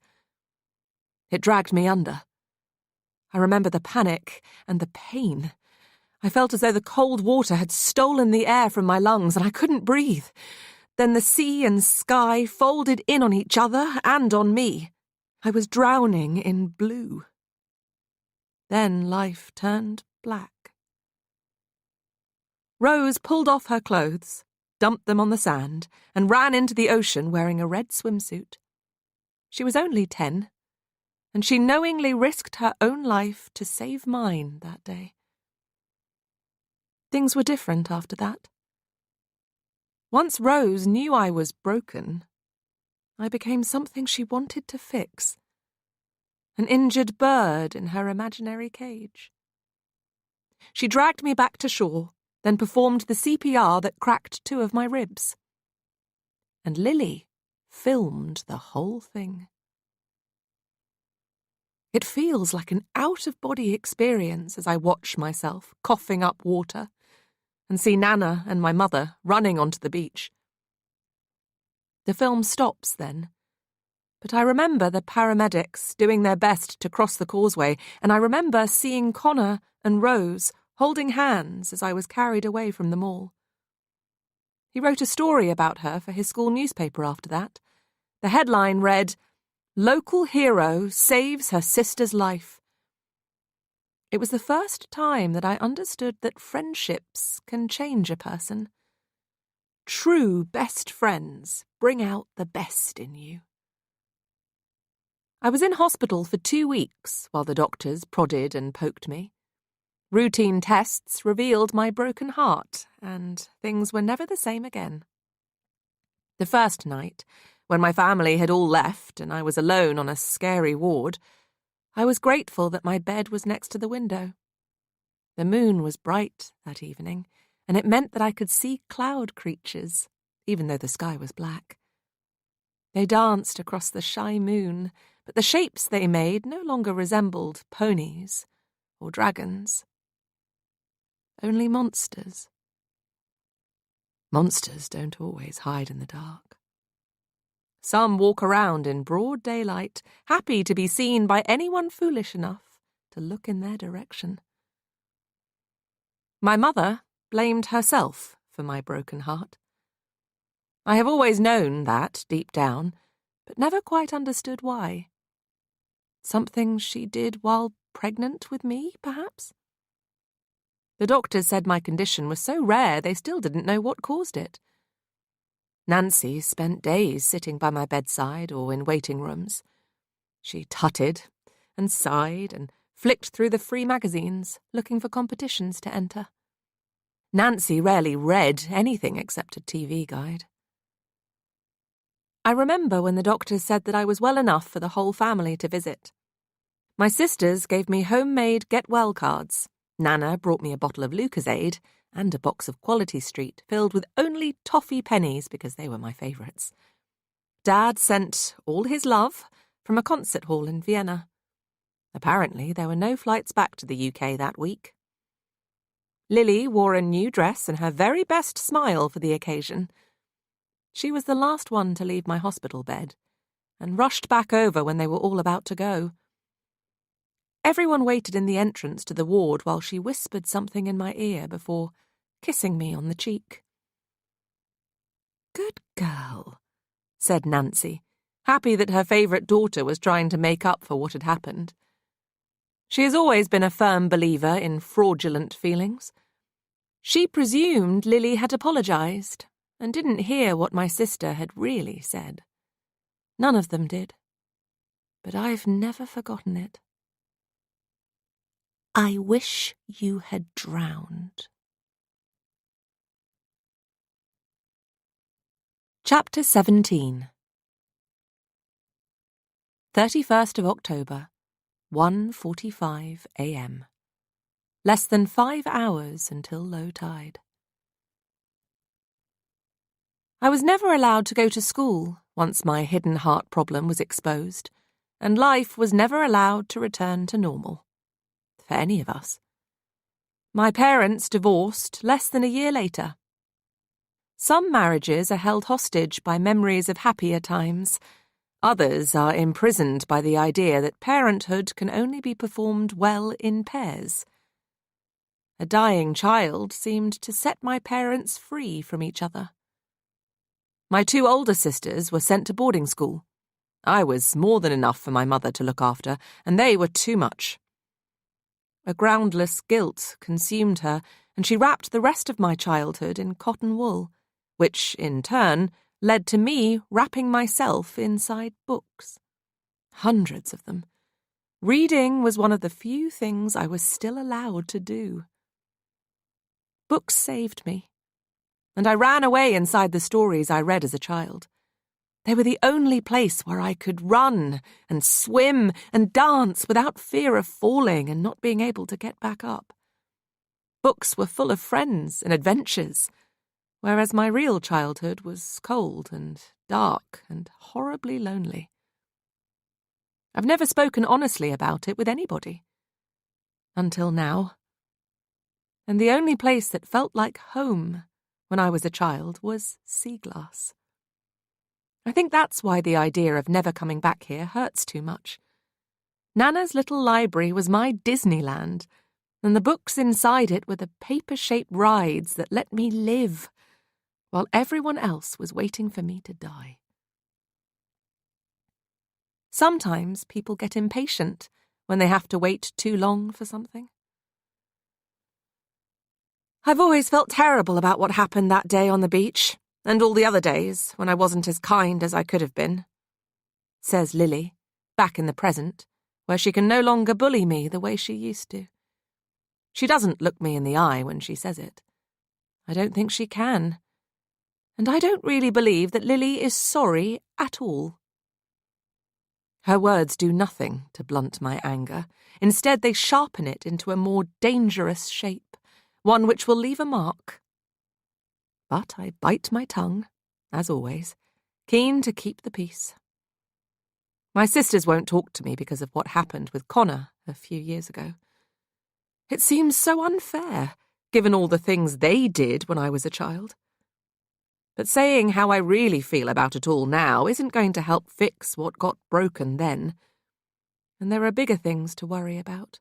Speaker 1: It dragged me under. I remember the panic and the pain. I felt as though the cold water had stolen the air from my lungs and I couldn't breathe. Then the sea and sky folded in on each other and on me. I was drowning in blue. Then life turned black. Rose pulled off her clothes, dumped them on the sand, and ran into the ocean wearing a red swimsuit. She was only 10, and she knowingly risked her own life to save mine that day. Things were different after that. Once Rose knew I was broken, I became something she wanted to fix. An injured bird in her imaginary cage. She dragged me back to shore, then performed the CPR that cracked 2 of my ribs. And Lily filmed the whole thing. It feels like an out-of-body experience as I watch myself coughing up water and see Nana and my mother running onto the beach. The film stops then, but I remember the paramedics doing their best to cross the causeway, and I remember seeing Connor and Rose holding hands as I was carried away from them all. He wrote a story about her for his school newspaper after that. The headline read, "Local hero saves her sister's life." It was the first time that I understood that friendships can change a person. True best friends bring out the best in you. I was in hospital for 2 weeks while the doctors prodded and poked me. Routine tests revealed my broken heart, and things were never the same again. The first night, when my family had all left and I was alone on a scary ward, I was grateful that my bed was next to the window. The moon was bright that evening, and it meant that I could see cloud creatures, even though the sky was black. They danced across the shy moon, but the shapes they made no longer resembled ponies or dragons. Only monsters. Monsters don't always hide in the dark. Some walk around in broad daylight, happy to be seen by anyone foolish enough to look in their direction. My mother blamed herself for my broken heart. I have always known that, deep down, but never quite understood why. Something she did while pregnant with me, perhaps? The doctors said my condition was so rare they still didn't know what caused it. Nancy spent days sitting by my bedside or in waiting rooms. She tutted and sighed and flicked through the free magazines, looking for competitions to enter. Nancy rarely read anything except a TV guide. I remember when the doctors said that I was well enough for the whole family to visit. My sisters gave me homemade get-well cards. Nana brought me a bottle of Lucozade and a box of Quality Street filled with only toffee pennies because they were my favourites. Dad sent all his love from a concert hall in Vienna. Apparently there were no flights back to the UK that week. Lily wore a new dress and her very best smile for the occasion. She was the last one to leave my hospital bed and rushed back over when they were all about to go. Everyone waited in the entrance to the ward while she whispered something in my ear before kissing me on the cheek. "Good girl," said Nancy, happy that her favourite daughter was trying to make up for what had happened. She has always been a firm believer in fraudulent feelings. She presumed Lily had apologised and didn't hear what my sister had really said. None of them did. But I've never forgotten it. "I wish you had drowned." Chapter 17. 31st of October, 1:45 a.m. Less than 5 hours until low tide. I was never allowed to go to school once my hidden heart problem was exposed, and life was never allowed to return to normal. For any of us. My parents divorced less than a year later. Some marriages are held hostage by memories of happier times. Others are imprisoned by the idea that parenthood can only be performed well in pairs. A dying child seemed to set my parents free from each other. My 2 older sisters were sent to boarding school. I was more than enough for my mother to look after, and they were too much. A groundless guilt consumed her, and she wrapped the rest of my childhood in cotton wool, which, in turn, led to me wrapping myself inside books. Hundreds of them. Reading was one of the few things I was still allowed to do. Books saved me, and I ran away inside the stories I read as a child. They were the only place where I could run and swim and dance without fear of falling and not being able to get back up. Books were full of friends and adventures, whereas my real childhood was cold and dark and horribly lonely. I've never spoken honestly about it with anybody. Until now. And the only place that felt like home when I was a child was sea glass. I think that's why the idea of never coming back here hurts too much. Nana's little library was my Disneyland, and the books inside it were the paper-shaped rides that let me live, while everyone else was waiting for me to die. Sometimes people get impatient when they have to wait too long for something. I've always felt terrible about what happened that day on the beach, and all the other days when I wasn't as kind as I could have been, says Lily, back in the present, where she can no longer bully me the way she used to. She doesn't look me in the eye when she says it. I don't think she can. And I don't really believe that Lily is sorry at all. Her words do nothing to blunt my anger. Instead, they sharpen it into a more dangerous shape, one which will leave a mark. But I bite my tongue, as always, keen to keep the peace. My sisters won't talk to me because of what happened with Connor a few years ago. It seems so unfair, given all the things they did when I was a child. But saying how I really feel about it all now isn't going to help fix what got broken then, and there are bigger things to worry about.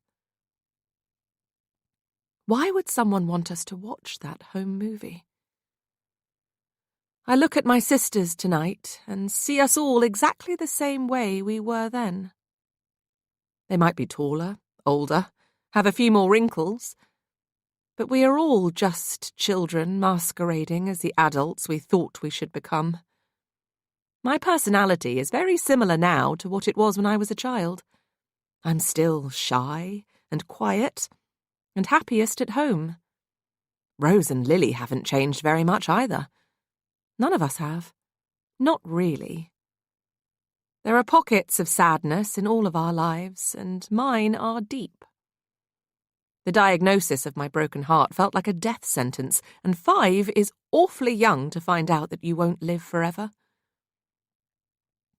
Speaker 1: Why would someone want us to watch that home movie? I look at my sisters tonight and see us all exactly the same way we were then. They might be taller, older, have a few more wrinkles, but we are all just children masquerading as the adults we thought we should become. My personality is very similar now to what it was when I was a child. I'm still shy and quiet and happiest at home. Rose and Lily haven't changed very much either. None of us have. Not really. There are pockets of sadness in all of our lives, and mine are deep. The diagnosis of my broken heart felt like a death sentence, and 5 is awfully young to find out that you won't live forever.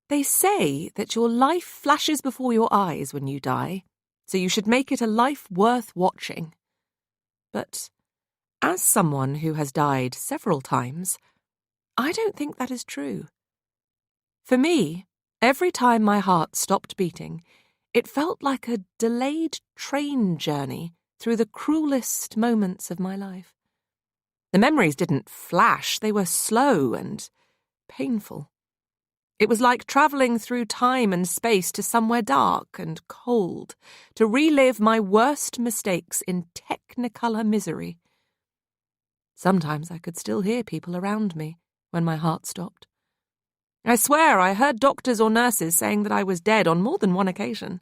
Speaker 1: They say that your life flashes before your eyes when you die, so you should make it a life worth watching. But as someone who has died several times, I don't think that is true. For me, every time my heart stopped beating, it felt like a delayed train journey through the cruelest moments of my life. The memories didn't flash, they were slow and painful. It was like travelling through time and space to somewhere dark and cold, to relive my worst mistakes in technicolor misery. Sometimes I could still hear people around me when my heart stopped. I swear I heard doctors or nurses saying that I was dead on more than one occasion.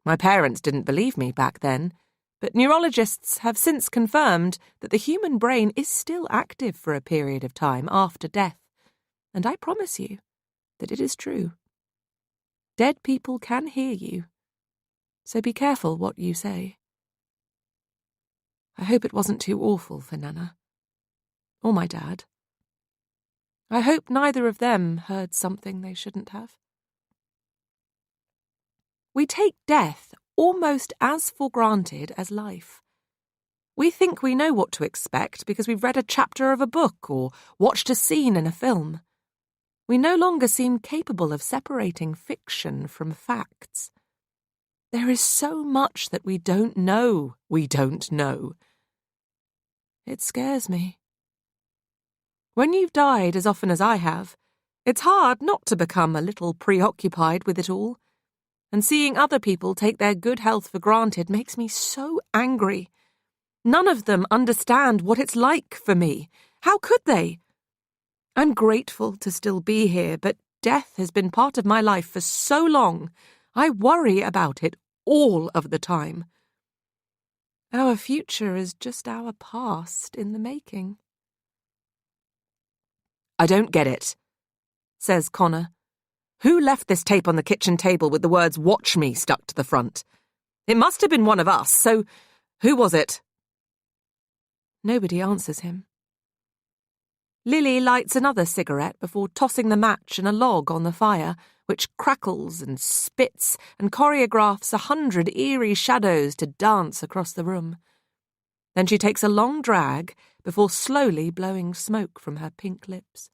Speaker 1: My parents didn't believe me back then, but neurologists have since confirmed that the human brain is still active for a period of time after death, and I promise you that it is true. Dead people can hear you, so be careful what you say. I hope it wasn't too awful for Nana, or my dad. I hope neither of them heard something they shouldn't have. We take death almost as for granted as life. We think we know what to expect because we've read a chapter of a book or watched a scene in a film. We no longer seem capable of separating fiction from facts. There is so much that we don't know. It scares me. When you've died as often as I have, it's hard not to become a little preoccupied with it all. And seeing other people take their good health for granted makes me so angry. None of them understand what it's like for me. How could they? I'm grateful to still be here, but death has been part of my life for so long. I worry about it all of the time. Our future is just our past in the making. I don't get it, says Connor. Who left this tape on the kitchen table with the words "Watch Me" stuck to the front? It must have been one of us, so who was it? Nobody answers him. Lily lights another cigarette before tossing the match in a log on the fire, which crackles and spits and choreographs 100 eerie shadows to dance across the room. Then she takes a long drag before slowly blowing smoke from her pink lips.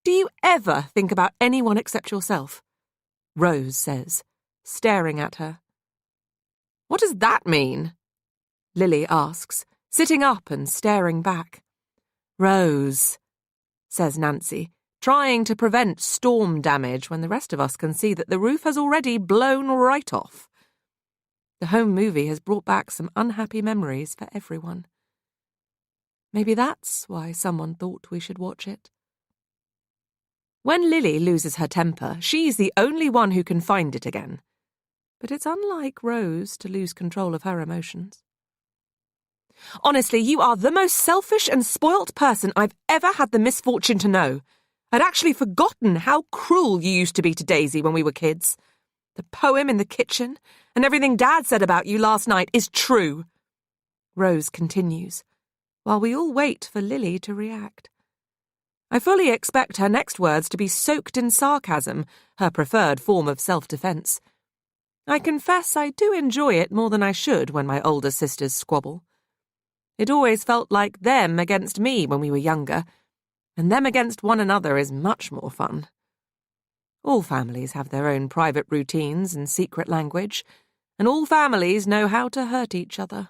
Speaker 1: Do you ever think about anyone except yourself? Rose says, staring at her. What does that mean? Lily asks, sitting up and staring back. Rose, says Nancy, trying to prevent storm damage when the rest of us can see that the roof has already blown right off. The home movie has brought back some unhappy memories for everyone. Maybe that's why someone thought we should watch it. When Lily loses her temper, she's the only one who can find it again. But it's unlike Rose to lose control of her emotions. Honestly, you are the most selfish and spoilt person I've ever had the misfortune to know. I'd actually forgotten how cruel you used to be to Daisy when we were kids. The poem in the kitchen and everything Dad said about you last night is true. Rose continues, while we all wait for Lily to react. I fully expect her next words to be soaked in sarcasm, her preferred form of self-defence. I confess I do enjoy it more than I should when my older sisters squabble. It always felt like them against me when we were younger, and them against one another is much more fun. All families have their own private routines and secret language, and all families know how to hurt each other.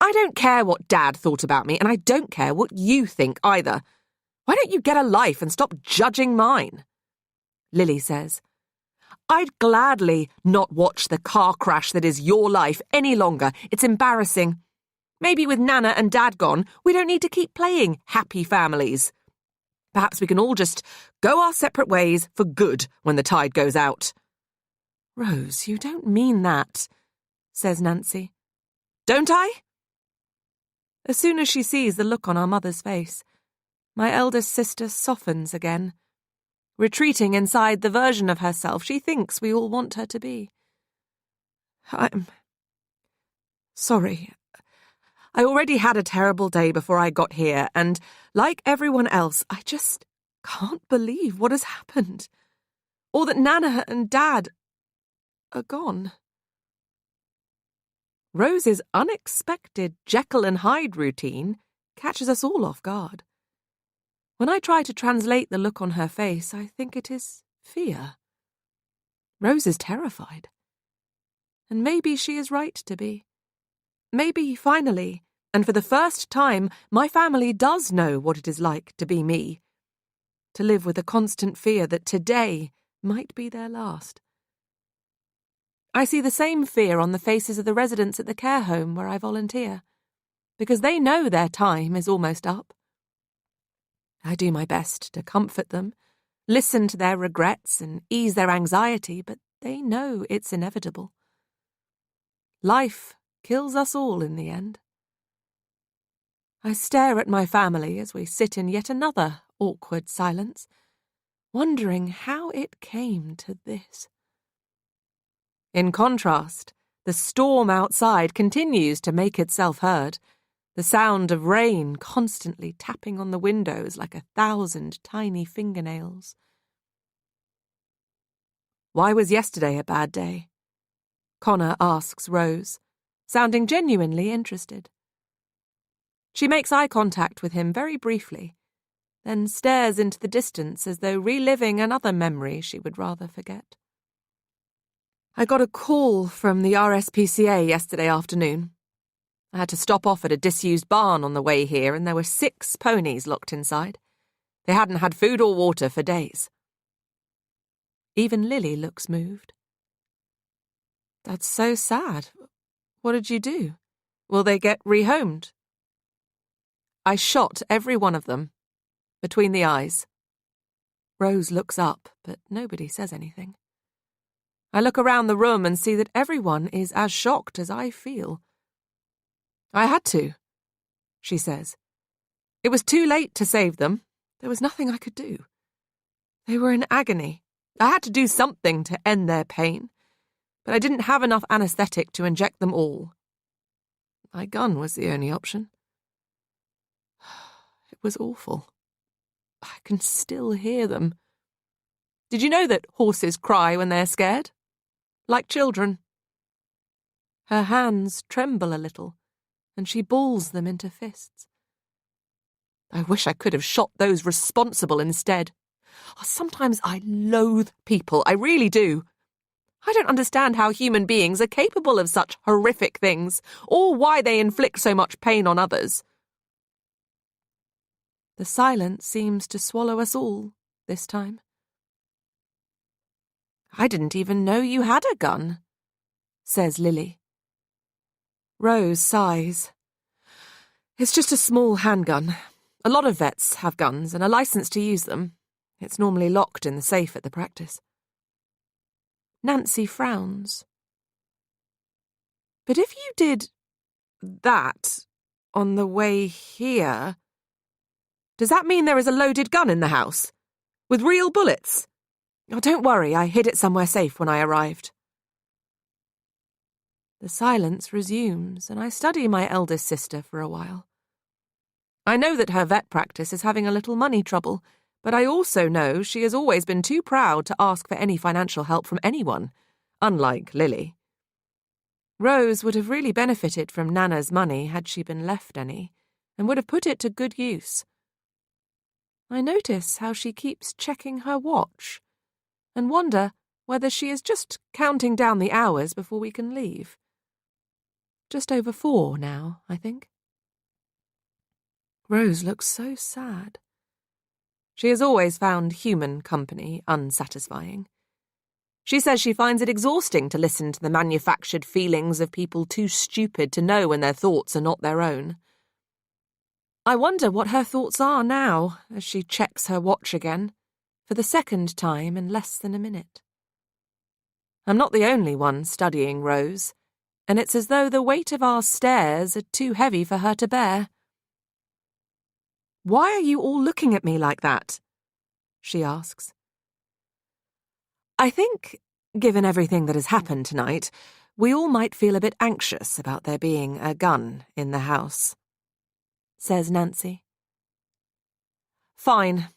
Speaker 1: I don't care what Dad thought about me, and I don't care what you think either. Why don't you get a life and stop judging mine? Lily says. I'd gladly not watch the car crash that is your life any longer. It's embarrassing. Maybe with Nana and Dad gone, we don't need to keep playing happy families. Perhaps we can all just go our separate ways for good when the tide goes out. Rose, you don't mean that, says Nancy. Don't I? As soon as she sees the look on our mother's face, my eldest sister softens again, retreating inside the version of herself she thinks we all want her to be. I'm sorry. I already had a terrible day before I got here, and, like everyone else, I just can't believe what has happened. Or that Nana and Dad are gone. Rose's unexpected Jekyll and Hyde routine catches us all off guard. When I try to translate the look on her face, I think it is fear. Rose is terrified. And maybe she is right to be. Maybe, finally, and for the first time, my family does know what it is like to be me. To live with a constant fear that today might be their last. I see the same fear on the faces of the residents at the care home where I volunteer, because they know their time is almost up. I do my best to comfort them, listen to their regrets and ease their anxiety, but they know it's inevitable. Life kills us all in the end. I stare at my family as we sit in yet another awkward silence, wondering how it came to this. In contrast, the storm outside continues to make itself heard, the sound of rain constantly tapping on the windows like 1,000 tiny fingernails. Why was yesterday a bad day? Connor asks Rose, sounding genuinely interested. She makes eye contact with him very briefly, then stares into the distance as though reliving another memory she would rather forget. I got a call from the RSPCA yesterday afternoon. I had to stop off at a disused barn on the way here, and there were 6 ponies locked inside. They hadn't had food or water for days. Even Lily looks moved. That's so sad. What did you do? Will they get rehomed? I shot every one of them, between the eyes. Rose looks up, but nobody says anything. I look around the room and see that everyone is as shocked as I feel. I had to, she says. It was too late to save them. There was nothing I could do. They were in agony. I had to do something to end their pain, but I didn't have enough anaesthetic to inject them all. My gun was the only option. It was awful. I can still hear them. Did you know that horses cry when they're scared? Like children. Her hands tremble a little, and she balls them into fists. I wish I could have shot those responsible instead. Sometimes I loathe people, I really do. I don't understand how human beings are capable of such horrific things, or why they inflict so much pain on others. The silence seems to swallow us all this time. I didn't even know you had a gun, says Lily. Rose sighs. It's just a small handgun. A lot of vets have guns and are licensed to use them. It's normally locked in the safe at the practice. Nancy frowns. But if you did that on the way here, does that mean there is a loaded gun in the house? With real bullets? Oh, don't worry, I hid it somewhere safe when I arrived. The silence resumes, and I study my eldest sister for a while. I know that her vet practice is having a little money trouble, but I also know she has always been too proud to ask for any financial help from anyone, unlike Lily. Rose would have really benefited from Nana's money had she been left any, and would have put it to good use. I notice how she keeps checking her watch, and wonder whether she is just counting down the hours before we can leave. Just over 4 now, I think. Rose looks so sad. She has always found human company unsatisfying. She says she finds it exhausting to listen to the manufactured feelings of people too stupid to know when their thoughts are not their own. I wonder what her thoughts are now, as she checks her watch again, for the second time in less than a minute. I'm not the only one studying Rose, and it's as though the weight of our stares are too heavy for her to bear. "Why are you all looking at me like that?" she asks. I think, given everything that has happened tonight, we all might feel a bit anxious about there being a gun in the house, says Nancy. Fine.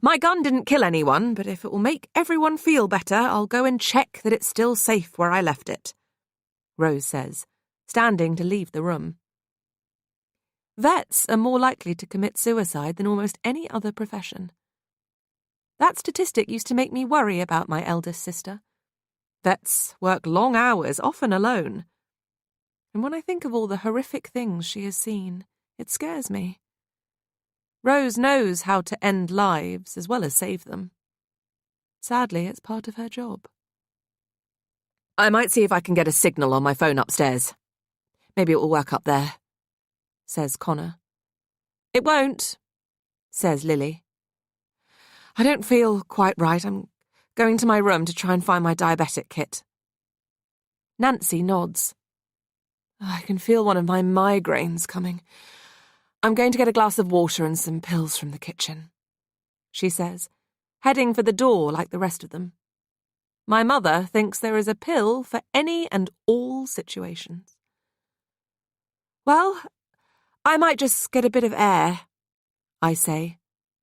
Speaker 1: My gun didn't kill anyone, but if it will make everyone feel better, I'll go and check that it's still safe where I left it, Rose says, standing to leave the room. Vets are more likely to commit suicide than almost any other profession. That statistic used to make me worry about my eldest sister. Vets work long hours, often alone. And when I think of all the horrific things she has seen, it scares me. Rose knows how to end lives as well as save them. Sadly, it's part of her job. I might see if I can get a signal on my phone upstairs. Maybe it will work up there, says Connor. It won't, says Lily. I don't feel quite right. I'm going to my room to try and find my diabetic kit. Nancy nods. I can feel one of my migraines coming. I'm going to get a glass of water and some pills from the kitchen, she says, heading for the door like the rest of them. My mother thinks there is a pill for any and all situations. Well, I might just get a bit of air, I say,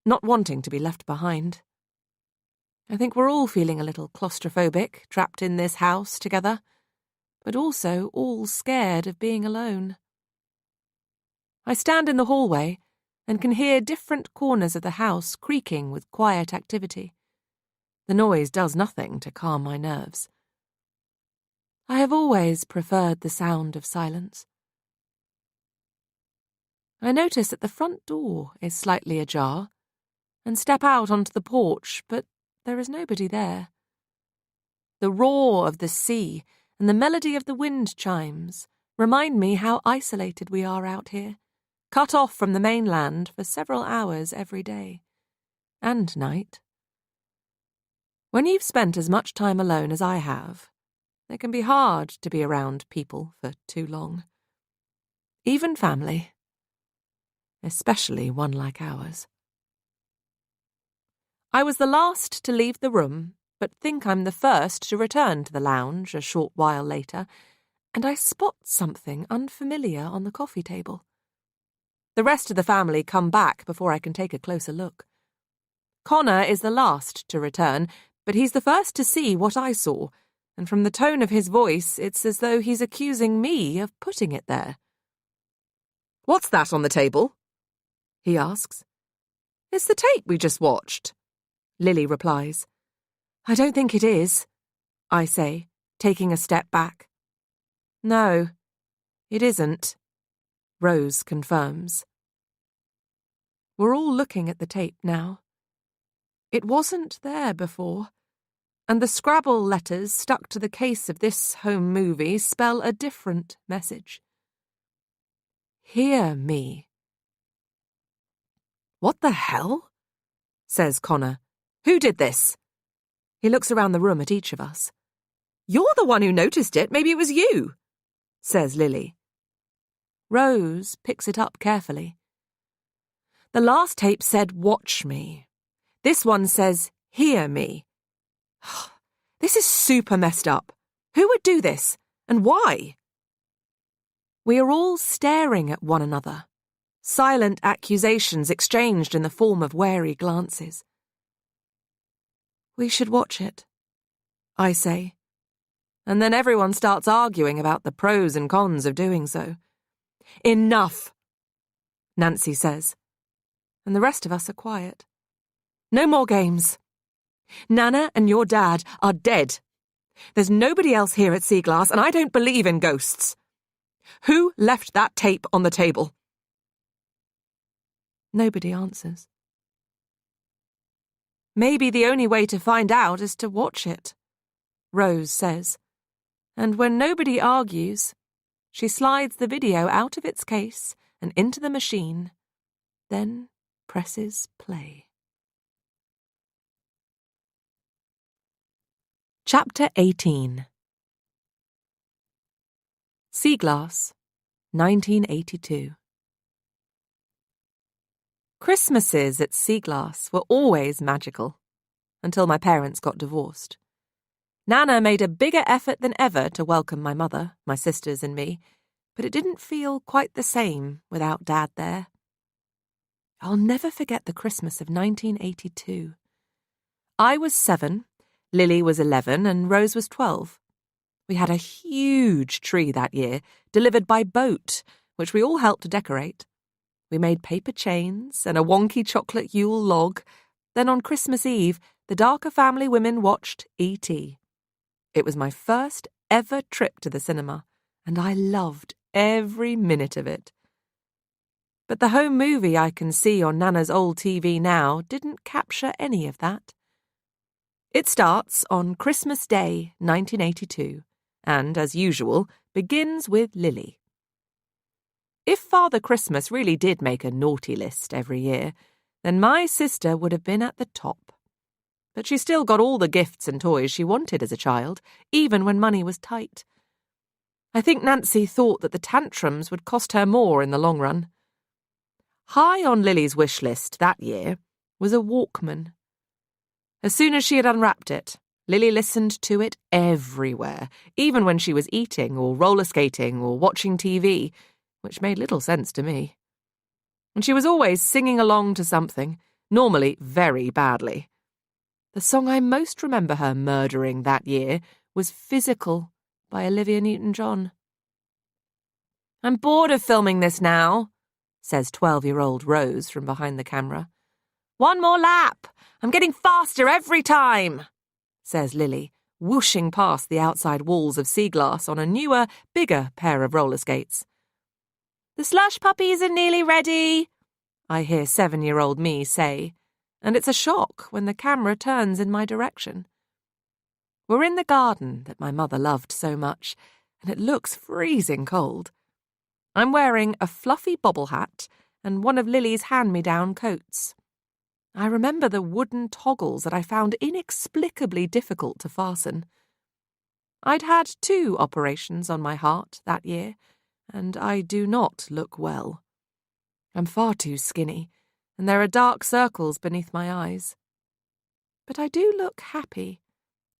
Speaker 1: not wanting to be left behind. I think we're all feeling a little claustrophobic, trapped in this house together, but also all scared of being alone. I stand in the hallway and can hear different corners of the house creaking with quiet activity. The noise does nothing to calm my nerves. I have always preferred the sound of silence. I notice that the front door is slightly ajar and step out onto the porch, but there is nobody there. The roar of the sea and the melody of the wind chimes remind me how isolated we are out here, cut off from the mainland for several hours every day. And night. When you've spent as much time alone as I have, it can be hard to be around people for too long. Even family. Especially one like ours. I was the last to leave the room, but think I'm the first to return to the lounge a short while later, and I spot something unfamiliar on the coffee table. The rest of the family come back before I can take a closer look. Connor is the last to return, but he's the first to see what I saw, and from the tone of his voice, it's as though he's accusing me of putting it there. What's that on the table? He asks. It's the tape we just watched, Lily replies. I don't think it is, I say, taking a step back. No, it isn't, Rose confirms. We're all looking at the tape now. It wasn't there before, and the Scrabble letters stuck to the case of this home movie spell a different message. Hear me. What the hell? Says Connor. Who did this? He looks around the room at each of us. You're the one who noticed it. Maybe it was you, says Lily. Rose picks it up carefully. The last tape said, watch me. This one says, hear me. This is super messed up. Who would do this? And why? We are all staring at one another, silent accusations exchanged in the form of wary glances. "We should watch it," I say. And then everyone starts arguing about the pros and cons of doing so. "Enough," Nancy says, and the rest of us are quiet. "No more games. Nana and your dad are dead. There's nobody else here at Seaglass, and I don't believe in ghosts. Who left that tape on the table?" Nobody answers. "Maybe the only way to find out is to watch it," Rose says, and when nobody argues, she slides the video out of its case and into the machine, then presses play. Chapter 18. Seaglass, 1982. Christmases at Seaglass were always magical, until my parents got divorced. Nana made a bigger effort than ever to welcome my mother, my sisters and me, but it didn't feel quite the same without Dad there. I'll never forget the Christmas of 1982. I was 7, Lily was 11, and Rose was 12. We had a huge tree that year, delivered by boat, which we all helped to decorate. We made paper chains and a wonky chocolate Yule log. Then on Christmas Eve, the Darker family women watched E.T. It was my first ever trip to the cinema, and I loved every minute of it. But the home movie I can see on Nana's old TV now didn't capture any of that. It starts on Christmas Day, 1982, and, as usual, begins with Lily. If Father Christmas really did make a naughty list every year, then my sister would have been at the top. But she still got all the gifts and toys she wanted as a child, even when money was tight. I think Nancy thought that the tantrums would cost her more in the long run. High on Lily's wish list that year was a Walkman. As soon as she had unwrapped it, Lily listened to it everywhere, even when she was eating or roller skating or watching TV, which made little sense to me. And she was always singing along to something, normally very badly. The song I most remember her murdering that year was Physical by Olivia Newton-John. "I'm bored of filming this now," says 12-year-old Rose from behind the camera. "One more lap! I'm getting faster every time," says Lily, whooshing past the outside walls of Seaglass on a newer, bigger pair of roller skates. "The slush puppies are nearly ready," I hear 7-year-old me say, and it's a shock when the camera turns in my direction. We're in the garden that my mother loved so much, and it looks freezing cold. I'm wearing a fluffy bobble hat and one of Lily's hand-me-down coats. I remember the wooden toggles that I found inexplicably difficult to fasten. I'd had 2 operations on my heart that year, and I do not look well. I'm far too skinny, and there are dark circles beneath my eyes. But I do look happy,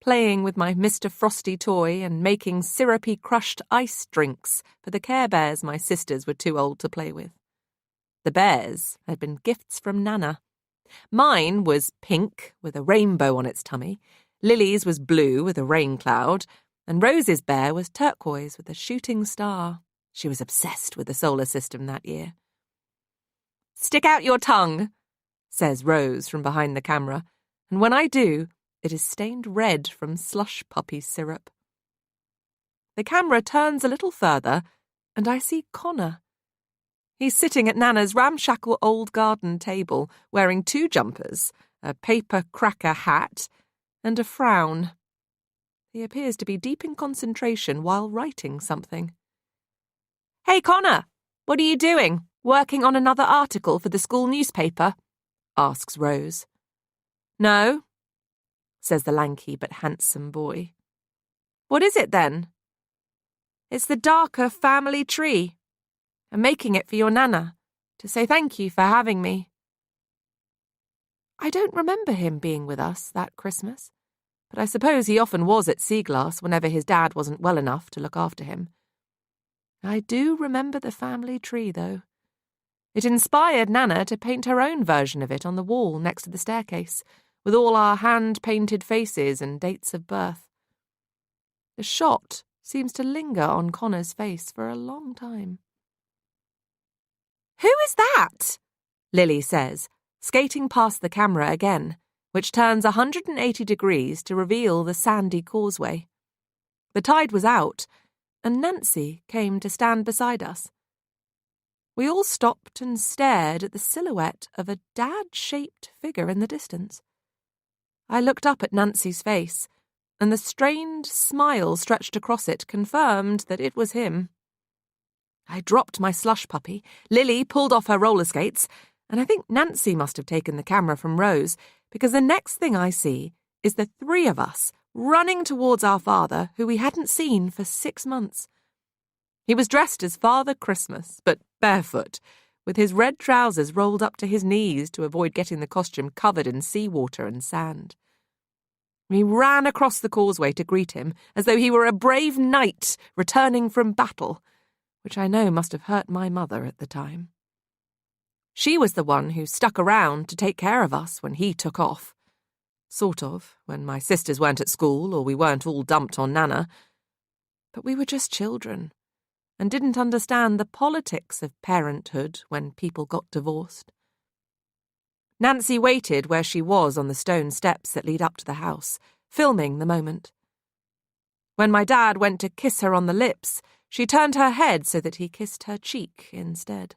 Speaker 1: playing with my Mr. Frosty toy and making syrupy crushed ice drinks for the Care Bears my sisters were too old to play with. The bears had been gifts from Nana. Mine was pink with a rainbow on its tummy, Lily's was blue with a rain cloud, and Rose's bear was turquoise with a shooting star. She was obsessed with the solar system that year. "Stick out your tongue," says Rose from behind the camera, and when I do, it is stained red from slush puppy syrup. The camera turns a little further, and I see Connor. He's sitting at Nana's ramshackle old garden table, wearing 2 jumpers, a paper cracker hat, and a frown. He appears to be deep in concentration while writing something. "Hey, Connor, what are you doing? Working on another article for the school newspaper?" asks Rose. "No," says the lanky but handsome boy. "What is it then?" "It's the Darker family tree. I'm making it for your Nana, to say thank you for having me." I don't remember him being with us that Christmas, but I suppose he often was at Seaglass whenever his dad wasn't well enough to look after him. I do remember the family tree, though. It inspired Nana to paint her own version of it on the wall next to the staircase, with all our hand-painted faces and dates of birth. The shot seems to linger on Connor's face for a long time. "Who is that?" Lily says, skating past the camera again, which turns 180 degrees to reveal the sandy causeway. The tide was out, and Nancy came to stand beside us. We all stopped and stared at the silhouette of a dad-shaped figure in the distance. I looked up at Nancy's face, and the strained smile stretched across it confirmed that it was him. I dropped my slush puppy, Lily pulled off her roller skates, and I think Nancy must have taken the camera from Rose, because the next thing I see is the three of us running towards our father, who we hadn't seen for 6 months. He was dressed as Father Christmas, but barefoot, with his red trousers rolled up to his knees to avoid getting the costume covered in seawater and sand. We ran across the causeway to greet him, as though he were a brave knight returning from battle, which I know must have hurt my mother at the time. She was the one who stuck around to take care of us when he took off. Sort of, when my sisters weren't at school or we weren't all dumped on Nana. But we were just children, and didn't understand the politics of parenthood when people got divorced. Nancy waited where she was on the stone steps that lead up to the house, filming the moment. When my dad went to kiss her on the lips, she turned her head so that he kissed her cheek instead.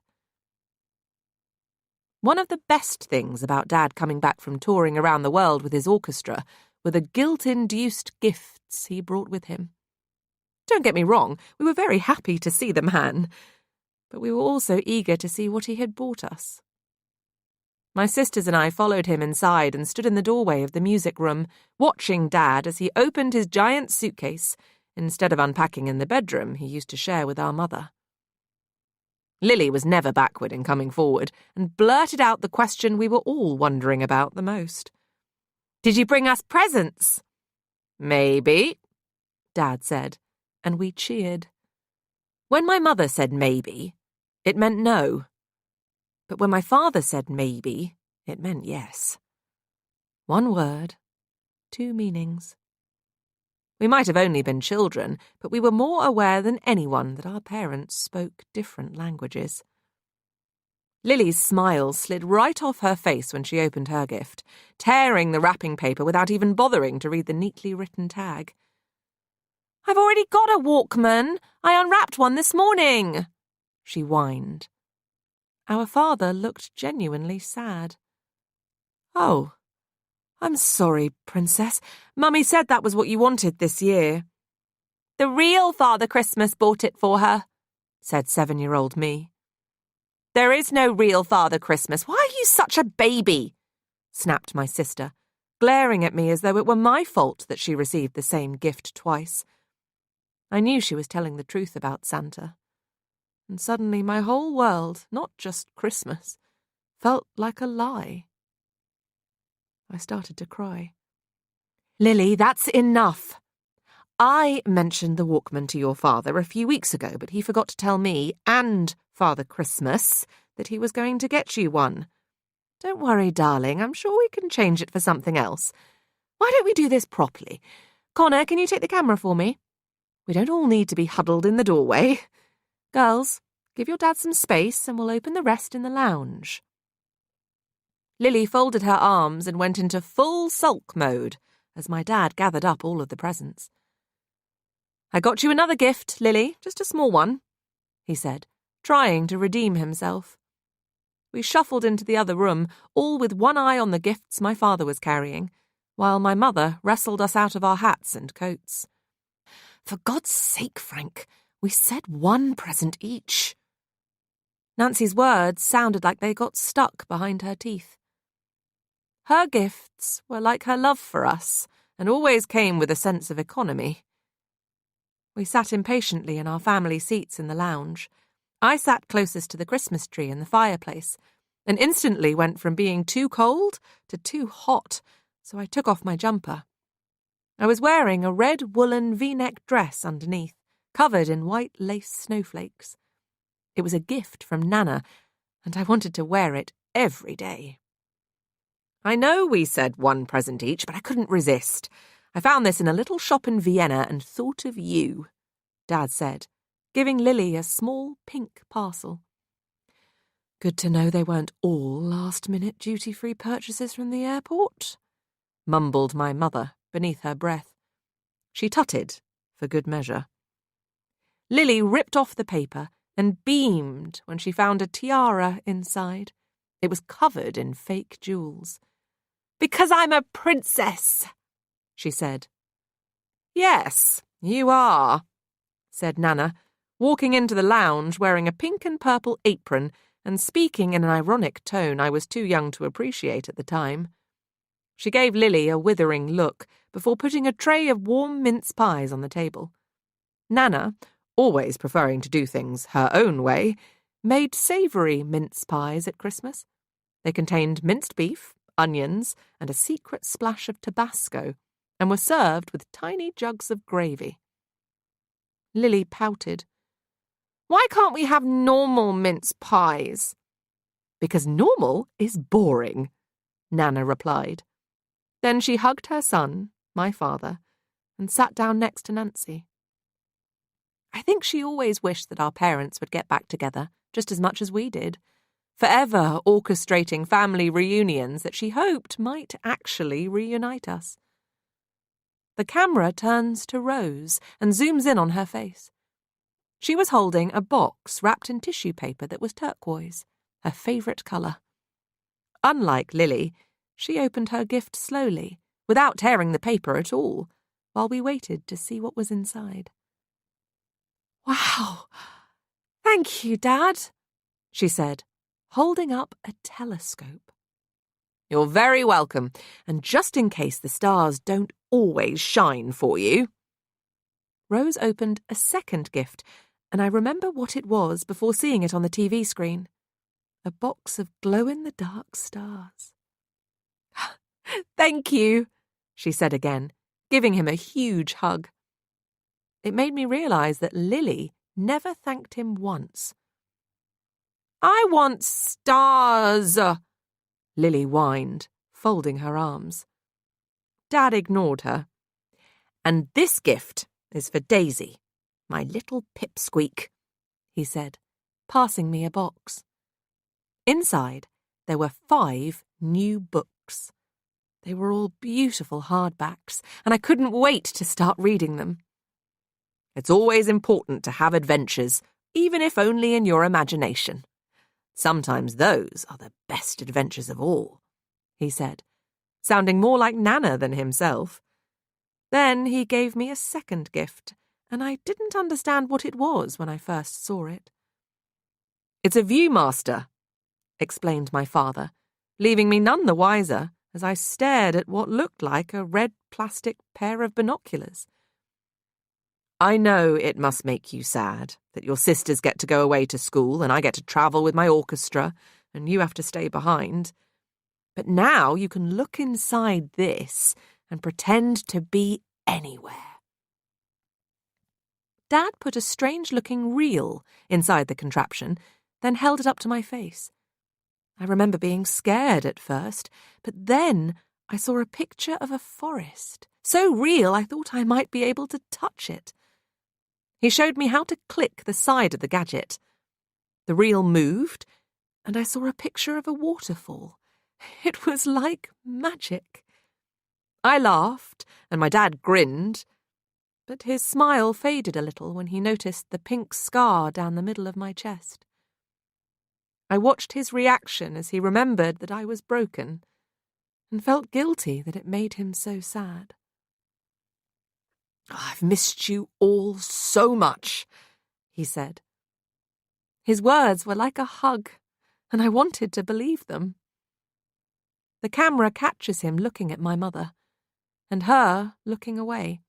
Speaker 1: One of the best things about Dad coming back from touring around the world with his orchestra were the guilt-induced gifts he brought with him. Don't get me wrong, we were very happy to see the man, but we were also eager to see what he had brought us. My sisters and I followed him inside and stood in the doorway of the music room, watching Dad as he opened his giant suitcase, instead of unpacking in the bedroom he used to share with our mother. Lily was never backward in coming forward and blurted out the question we were all wondering about the most. "Did you bring us presents?" "Maybe," Dad said, and we cheered. When my mother said maybe, it meant no. But when my father said maybe, it meant yes. One word, 2 meanings. We might have only been children, but we were more aware than anyone that our parents spoke different languages. Lily's smile slid right off her face when she opened her gift, tearing the wrapping paper without even bothering to read the neatly written tag. "I've already got a Walkman. I unwrapped one this morning," she whined. Our father looked genuinely sad. "Oh, I'm sorry, Princess. Mummy said that was what you wanted this year." "The real Father Christmas bought it for her," said 7-year-old me. "There is no real Father Christmas. Why are you such a baby?" snapped my sister, glaring at me as though it were my fault that she received the same gift twice. I knew she was telling the truth about Santa. And suddenly my whole world, not just Christmas, felt like a lie. I started to cry. "Lily, that's enough. I mentioned the Walkman to your father a few weeks ago, but he forgot to tell me and Father Christmas that he was going to get you one. Don't worry, darling, I'm sure we can change it for something else. Why don't we do this properly? Connor, can you take the camera for me? We don't all need to be huddled in the doorway. Girls, give your dad some space and we'll open the rest in the lounge." Lily folded her arms and went into full sulk mode as my dad gathered up all of the presents. "I got you another gift, Lily, just a small one," he said, trying to redeem himself. We shuffled into the other room, all with one eye on the gifts my father was carrying, while my mother wrestled us out of our hats and coats. "For God's sake, Frank, we said one present each." Nancy's words sounded like they got stuck behind her teeth. Her gifts were like her love for us, and always came with a sense of economy. We sat impatiently in our family seats in the lounge. I sat closest to the Christmas tree in the fireplace, and instantly went from being too cold to too hot, so I took off my jumper. I was wearing a red woolen V-neck dress underneath, covered in white lace snowflakes. It was a gift from Nana, and I wanted to wear it every day. I know we said one present each, but I couldn't resist. I found this in a little shop in Vienna and thought of you, Dad said, giving Lily a small pink parcel. Good to know they weren't all last-minute duty-free purchases from the airport, mumbled my mother beneath her breath. She tutted, for good measure. Lily ripped off the paper and beamed when she found a tiara inside. It was covered in fake jewels. "Because I'm a princess," she said. "Yes, you are," said Nana, walking into the lounge wearing a pink and purple apron and speaking in an ironic tone I was too young to appreciate at the time. She gave Lily a withering look before putting a tray of warm mince pies on the table. Nana, always preferring to do things her own way, made savoury mince pies at Christmas. They contained minced beef, onions, and a secret splash of Tabasco, and were served with tiny jugs of gravy. Lily pouted. "Why can't we have normal mince pies?" "Because normal is boring," Nana replied. Then she hugged her son, my father, and sat down next to Nancy. I think she always wished that our parents would get back together just as much as we did, forever orchestrating family reunions that she hoped might actually reunite us. The camera turns to Rose and zooms in on her face. She was holding a box wrapped in tissue paper that was turquoise, her favourite colour. Unlike Lily, she opened her gift slowly, without tearing the paper at all, while we waited to see what was inside. "Wow! Thank you, Dad," she said, holding up a telescope. "You're very welcome, and just in case the stars don't always shine for you." Rose opened a second gift, and I remember what it was before seeing it on the TV screen. A box of glow-in-the-dark stars. "Thank you," she said again, giving him a huge hug. It made me realise that Lily never thanked him once. "I want stars," Lily whined, folding her arms. Dad ignored her. "And this gift is for Daisy, my little pipsqueak," he said, passing me a box. Inside, there were 5 new books. They were all beautiful hardbacks, and I couldn't wait to start reading them. "It's always important to have adventures, even if only in your imagination. Sometimes those are the best adventures of all," he said, sounding more like Nana than himself. Then he gave me a second gift, and I didn't understand what it was when I first saw it. "It's a Viewmaster," explained my father, leaving me none the wiser as I stared at what looked like a red plastic pair of binoculars. "I know it must make you sad that your sisters get to go away to school and I get to travel with my orchestra and you have to stay behind. But now you can look inside this and pretend to be anywhere." Dad put a strange-looking reel inside the contraption, then held it up to my face. I remember being scared at first, but then I saw a picture of a forest, so real I thought I might be able to touch it. He showed me how to click the side of the gadget. The reel moved, and I saw a picture of a waterfall. It was like magic. I laughed, and my dad grinned, but his smile faded a little when he noticed the pink scar down the middle of my chest. I watched his reaction as he remembered that I was broken, and felt guilty that it made him so sad. "I've missed you all so much," he said. His words were like a hug, and I wanted to believe them. The camera catches him looking at my mother, and her looking away.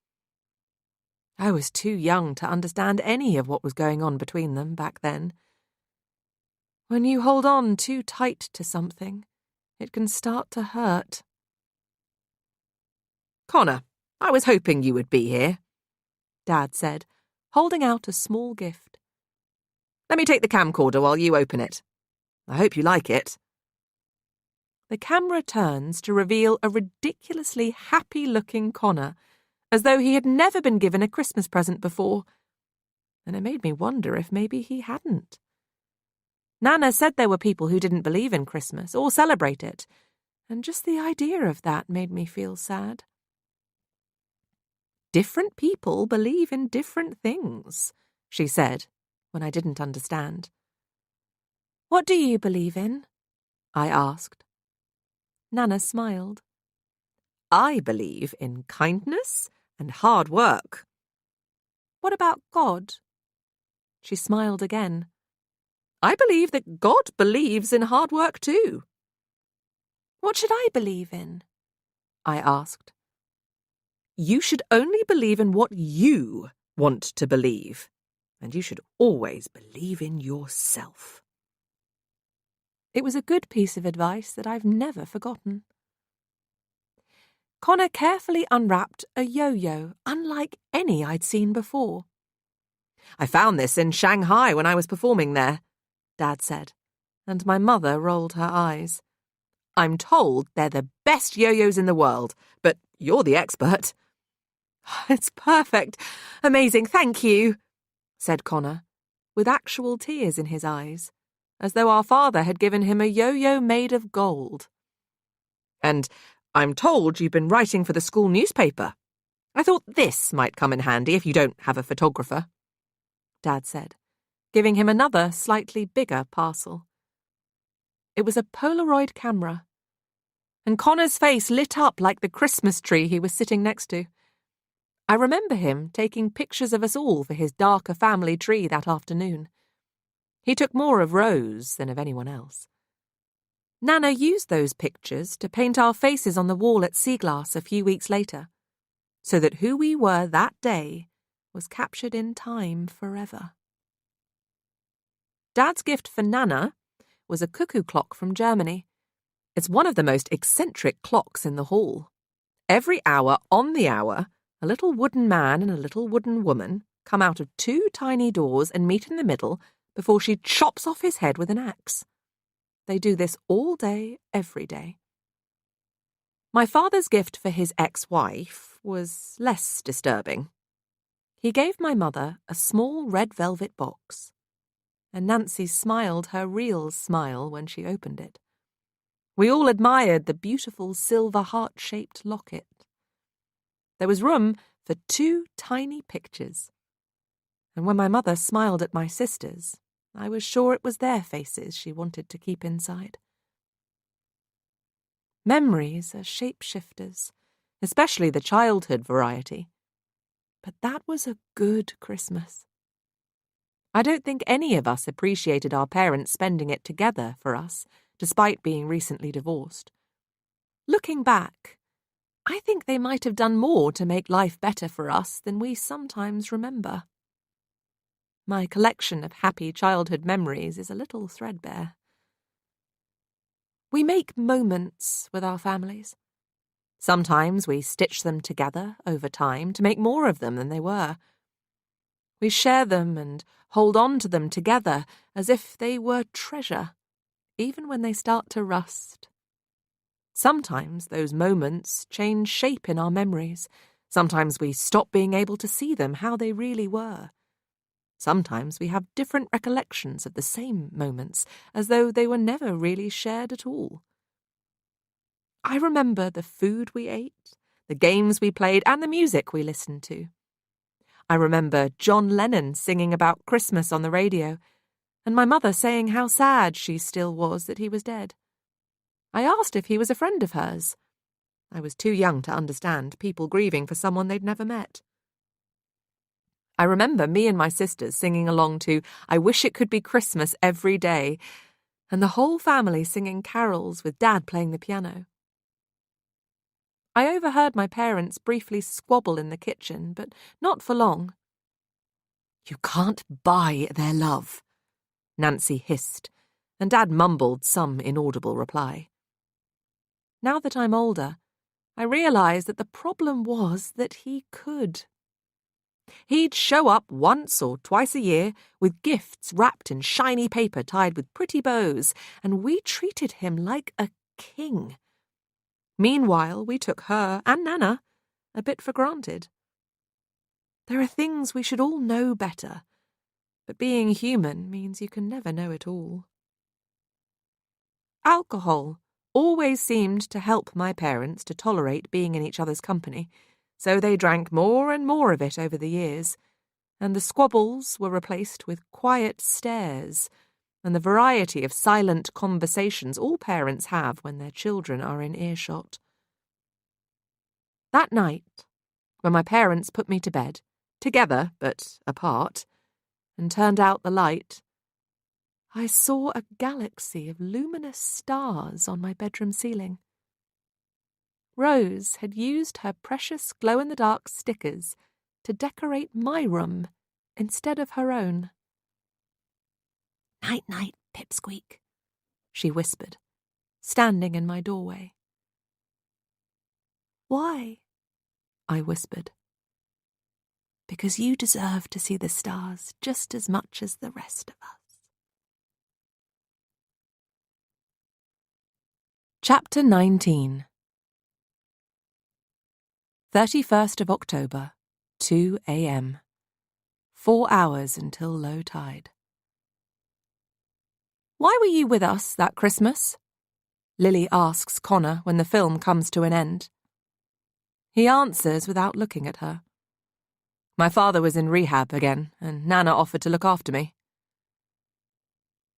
Speaker 1: I was too young to understand any of what was going on between them back then. When you hold on too tight to something, it can start to hurt. "Connor, I was hoping you would be here," Dad said, holding out a small gift. "Let me take the camcorder while you open it.
Speaker 3: I hope you like it." The camera turns to reveal a ridiculously happy-looking Connor, as though he had never been given a Christmas present before. And it made me wonder if maybe he hadn't. Nana said there were people who didn't believe in Christmas or celebrate it, and just the idea of that made me feel sad. "Different people believe in different things," she said, when I didn't understand. "What do you believe in?" I asked. Nana smiled. "I believe in kindness and hard work." "What about God?" She smiled again. "I believe that God believes in hard work too." "What should I believe in?" I asked. "You should only believe in what you want to believe, and you should always believe in yourself." It was a good piece of advice that I've never forgotten. Connor carefully unwrapped a yo-yo, unlike any I'd seen before. "I found this in Shanghai when I was performing there," Dad said, and my mother rolled her eyes. "I'm told they're the best yo-yos in the world, but you're the expert." "It's perfect. Amazing, thank you," said Connor, with actual tears in his eyes, as though our father had given him a yo-yo made of gold. "And I'm told you've been writing for the school newspaper. I thought this might come in handy if you don't have a photographer," Dad said, giving him another, slightly bigger parcel. It was a Polaroid camera, and Connor's face lit up like the Christmas tree he was sitting next to. I remember him taking pictures of us all for his darker family tree that afternoon. He took more of Rose than of anyone else. Nana used those pictures to paint our faces on the wall at Seaglass a few weeks later, so that who we were that day was captured in time forever. Dad's gift for Nana was a cuckoo clock from Germany. It's one of the most eccentric clocks in the hall. Every hour on the hour, a little wooden man and a little wooden woman come out of two tiny doors and meet in the middle before she chops off his head with an axe. They do this all day, every day. My father's gift for his ex-wife was less disturbing. He gave my mother a small red velvet box, and Nancy smiled her real smile when she opened it. We all admired the beautiful silver heart-shaped locket. There was room for two tiny pictures, and when my mother smiled at my sisters, I was sure it was their faces she wanted to keep inside. Memories are shapeshifters, especially the childhood variety. But that was a good Christmas. I don't think any of us appreciated our parents spending it together for us, despite being recently divorced. Looking back, I think they might have done more to make life better for us than we sometimes remember. My collection of happy childhood memories is a little threadbare. We make moments with our families. Sometimes we stitch them together over time to make more of them than they were. We share them and hold on to them together as if they were treasure, even when they start to rust. Sometimes those moments change shape in our memories. Sometimes we stop being able to see them how they really were. Sometimes we have different recollections of the same moments, as though they were never really shared at all. I remember the food we ate, the games we played, and the music we listened to. I remember John Lennon singing about Christmas on the radio, and my mother saying how sad she still was that he was dead. I asked if he was a friend of hers. I was too young to understand people grieving for someone they'd never met. I remember me and my sisters singing along to I Wish It Could Be Christmas Every Day, and the whole family singing carols with Dad playing the piano. I overheard my parents briefly squabble in the kitchen, but not for long. "You can't buy their love," Nancy hissed, and Dad mumbled some inaudible reply. Now that I'm older, I realise that the problem was that he could. He'd show up once or twice a year with gifts wrapped in shiny paper tied with pretty bows, and we treated him like a king. Meanwhile, we took her and Nana a bit for granted. There are things we should all know better, but being human means you can never know it all. Alcohol always seemed to help my parents to tolerate being in each other's company, so they drank more and more of it over the years, and the squabbles were replaced with quiet stares and the variety of silent conversations all parents have when their children are in earshot. That night, when my parents put me to bed, together but apart, and turned out the light, I saw a galaxy of luminous stars on my bedroom ceiling. Rose had used her precious glow-in-the-dark stickers to decorate my room instead of her own. "Night-night, Pipsqueak," she whispered, standing in my doorway. "Why?" I whispered. "Because you deserve to see the stars just as much as the rest of us." Chapter 19. 31st of October, 2 a.m. 4 hours until low tide. "Why were you with us that Christmas?" Lily asks Connor when the film comes to an end. He answers without looking at her. "My father was in rehab again, and Nana offered to look after me."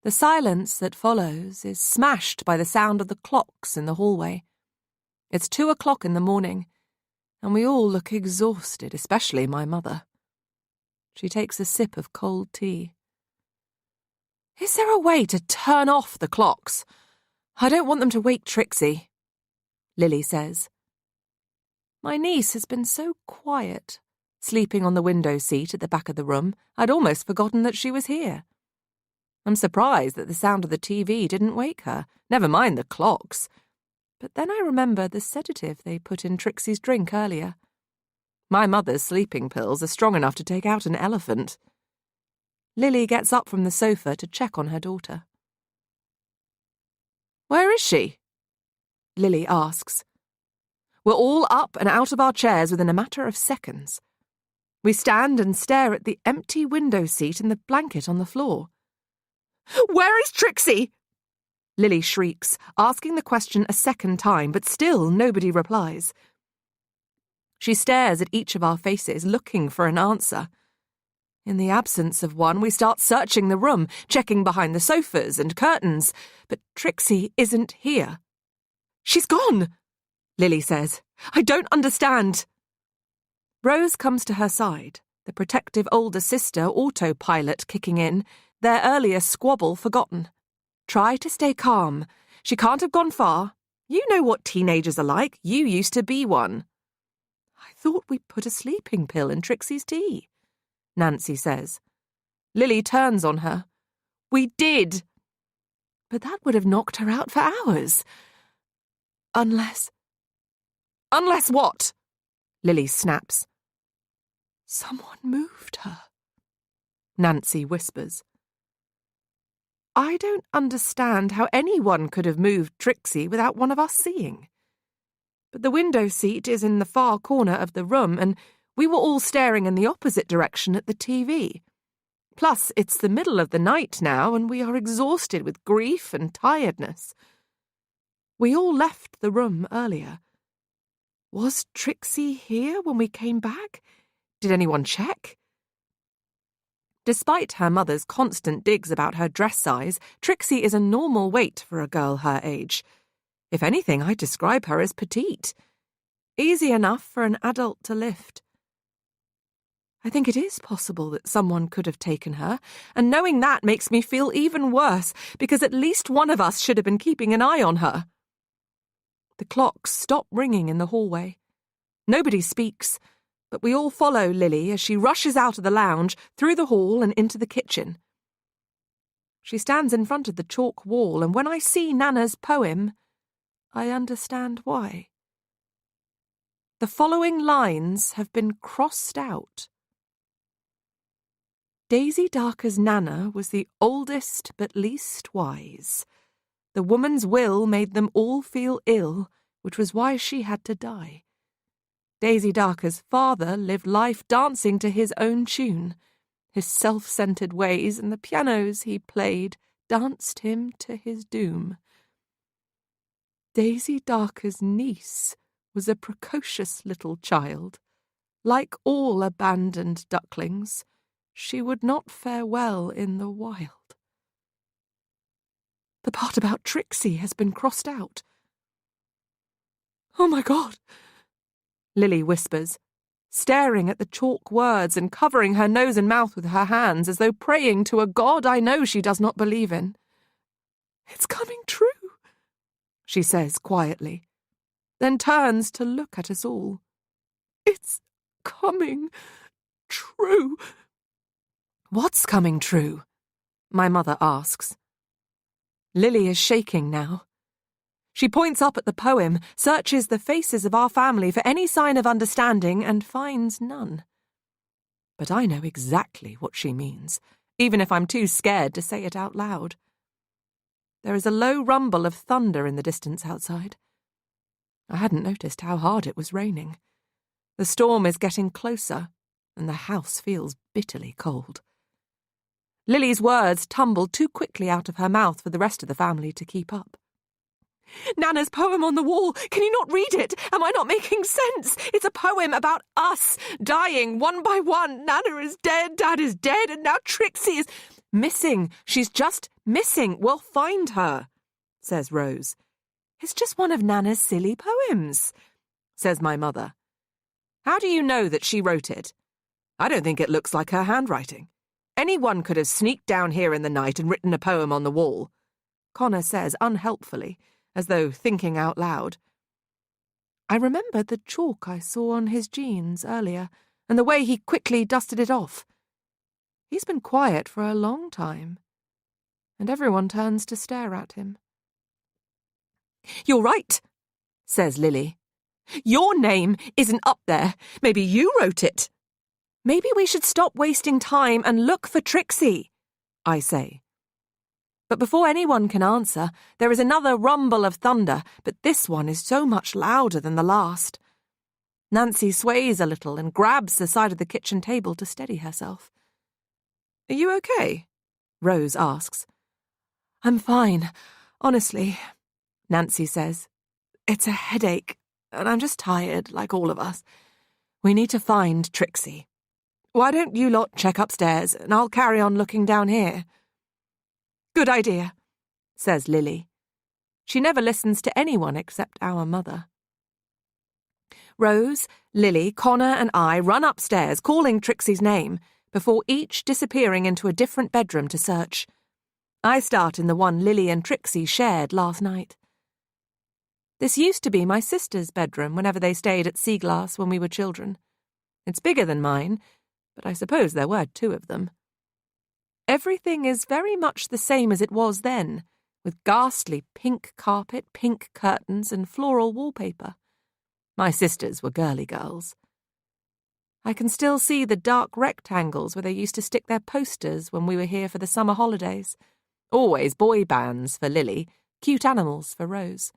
Speaker 3: The silence that follows is smashed by the sound of the clocks in the hallway. It's 2 o'clock in the morning, and we all look exhausted, especially my mother. She takes a sip of cold tea. "Is there a way to turn off the clocks? I don't want them to wake Trixie," Lily says. My niece has been so quiet, sleeping on the window seat at the back of the room, I'd almost forgotten that she was here. I'm surprised that the sound of the TV didn't wake her, never mind the clocks. But then I remember the sedative they put in Trixie's drink earlier. My mother's sleeping pills are strong enough to take out an elephant. Lily gets up from the sofa to check on her daughter. "Where is she?" Lily asks. We're all up and out of our chairs within a matter of seconds. We stand and stare at the empty window seat and the blanket on the floor. "Where is Trixie?" Lily shrieks, asking the question a second time, but still nobody replies. She stares at each of our faces, looking for an answer. In the absence of one, we start searching the room, checking behind the sofas and curtains, but Trixie isn't here. "She's gone," Lily says. "I don't understand." Rose comes to her side, the protective older sister autopilot kicking in, their earlier squabble forgotten. "Try to stay calm. She can't have gone far. You know what teenagers are like. You used to be one." "I thought we put a sleeping pill in Trixie's tea," Nancy says. Lily turns on her. "We did. But that would have knocked her out for hours. Unless what?" Lily snaps. "Someone moved her," Nancy whispers. I don't understand how anyone could have moved Trixie without one of us seeing. But the window seat is in the far corner of the room, and we were all staring in the opposite direction at the TV. Plus, it's the middle of the night now, and we are exhausted with grief and tiredness. We all left the room earlier. Was Trixie here when we came back? Did anyone check? Despite her mother's constant digs about her dress size, Trixie is a normal weight for a girl her age. If anything, I'd describe her as petite. Easy enough for an adult to lift. I think it is possible that someone could have taken her, and knowing that makes me feel even worse, because at least one of us should have been keeping an eye on her. The clocks stop ringing in the hallway. Nobody speaks, but we all follow Lily as she rushes out of the lounge, through the hall and into the kitchen. She stands in front of the chalk wall, and when I see Nana's poem, I understand why. The following lines have been crossed out.
Speaker 1: Daisy Darker's Nana was the oldest but least wise. The woman's will made them all feel ill, which was why she had to die. Daisy Darker's father lived life dancing to his own tune. His self-centered ways and the pianos he played danced him to his doom. Daisy Darker's niece was a precocious little child. Like all abandoned ducklings, she would not fare well in the wild. The part about Trixie has been crossed out. "Oh, my God," Lily whispers, staring at the chalk words and covering her nose and mouth with her hands as though praying to a God I know she does not believe in. "It's coming true," she says quietly, then turns to look at us all. "It's coming true." "What's coming true?" my mother asks. Lily is shaking now. She points up at the poem, searches the faces of our family for any sign of understanding, and finds none. But I know exactly what she means, even if I'm too scared to say it out loud. There is a low rumble of thunder in the distance outside. I hadn't noticed how hard it was raining. The storm is getting closer, and the house feels bitterly cold. Lily's words tumble too quickly out of her mouth for the rest of the family to keep up. "Nana's poem on the wall. Can you not read it? Am I not making sense? It's a poem about us, dying one by one. Nana is dead, Dad is dead, and now Trixie is missing. She's just missing. We'll find her," says Rose. "It's just one of Nana's silly poems," says my mother. "How do you know that she wrote it? I don't think it looks like her handwriting. Anyone could have sneaked down here in the night and written a poem on the wall," Connor says unhelpfully, as though thinking out loud. I remembered the chalk I saw on his jeans earlier, and the way he quickly dusted it off. He's been quiet for a long time, and everyone turns to stare at him. "You're right," says Lily. "Your name isn't up there. Maybe you wrote it." "Maybe we should stop wasting time and look for Trixie," I say. But before anyone can answer, there is another rumble of thunder, but this one is so much louder than the last. Nancy sways a little and grabs the side of the kitchen table to steady herself. "Are you okay?" Rose asks. "I'm fine, honestly," Nancy says. "It's a headache, and I'm just tired, like all of us. We need to find Trixie. Why don't you lot check upstairs, and I'll carry on looking down here?" "Good idea," says Lily. She never listens to anyone except our mother. Rose, Lily, Connor, and I run upstairs, calling Trixie's name, before each disappearing into a different bedroom to search. I start in the one Lily and Trixie shared last night. This used to be my sister's bedroom whenever they stayed at Seaglass when we were children. It's bigger than mine, but I suppose there were two of them. Everything is very much the same as it was then, with ghastly pink carpet, pink curtains, and floral wallpaper. My sisters were girly girls. I can still see the dark rectangles where they used to stick their posters when we were here for the summer holidays. Always boy bands for Lily, cute animals for Rose.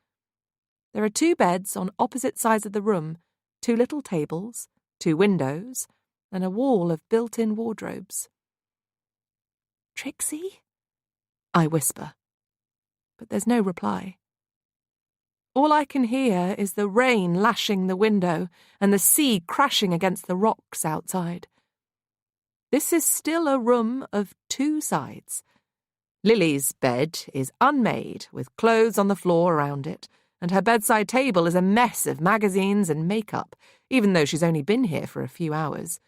Speaker 1: There are 2 beds on opposite sides of the room, 2 little tables, 2 windows, and a wall of built-in wardrobes. "Trixie?" I whisper, but there's no reply. All I can hear is the rain lashing the window and the sea crashing against the rocks outside. This is still a room of 2 sides. Lily's bed is unmade, with clothes on the floor around it, and her bedside table is a mess of magazines and makeup, even though she's only been here for a few hours.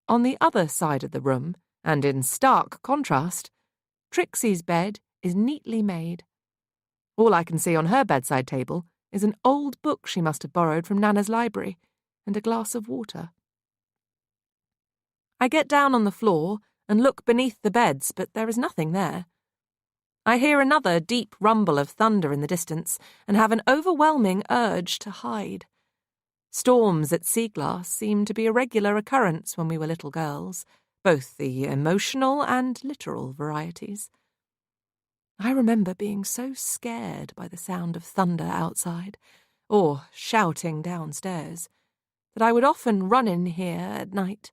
Speaker 1: On the other side of the room, and in stark contrast, Trixie's bed is neatly made. All I can see on her bedside table is an old book she must have borrowed from Nana's library, and a glass of water. I get down on the floor and look beneath the beds, but there is nothing there. I hear another deep rumble of thunder in the distance and have an overwhelming urge to hide. Storms at Seaglass seemed to be a regular occurrence when we were little girls, both the emotional and literal varieties. I remember being so scared by the sound of thunder outside, or shouting downstairs, that I would often run in here at night.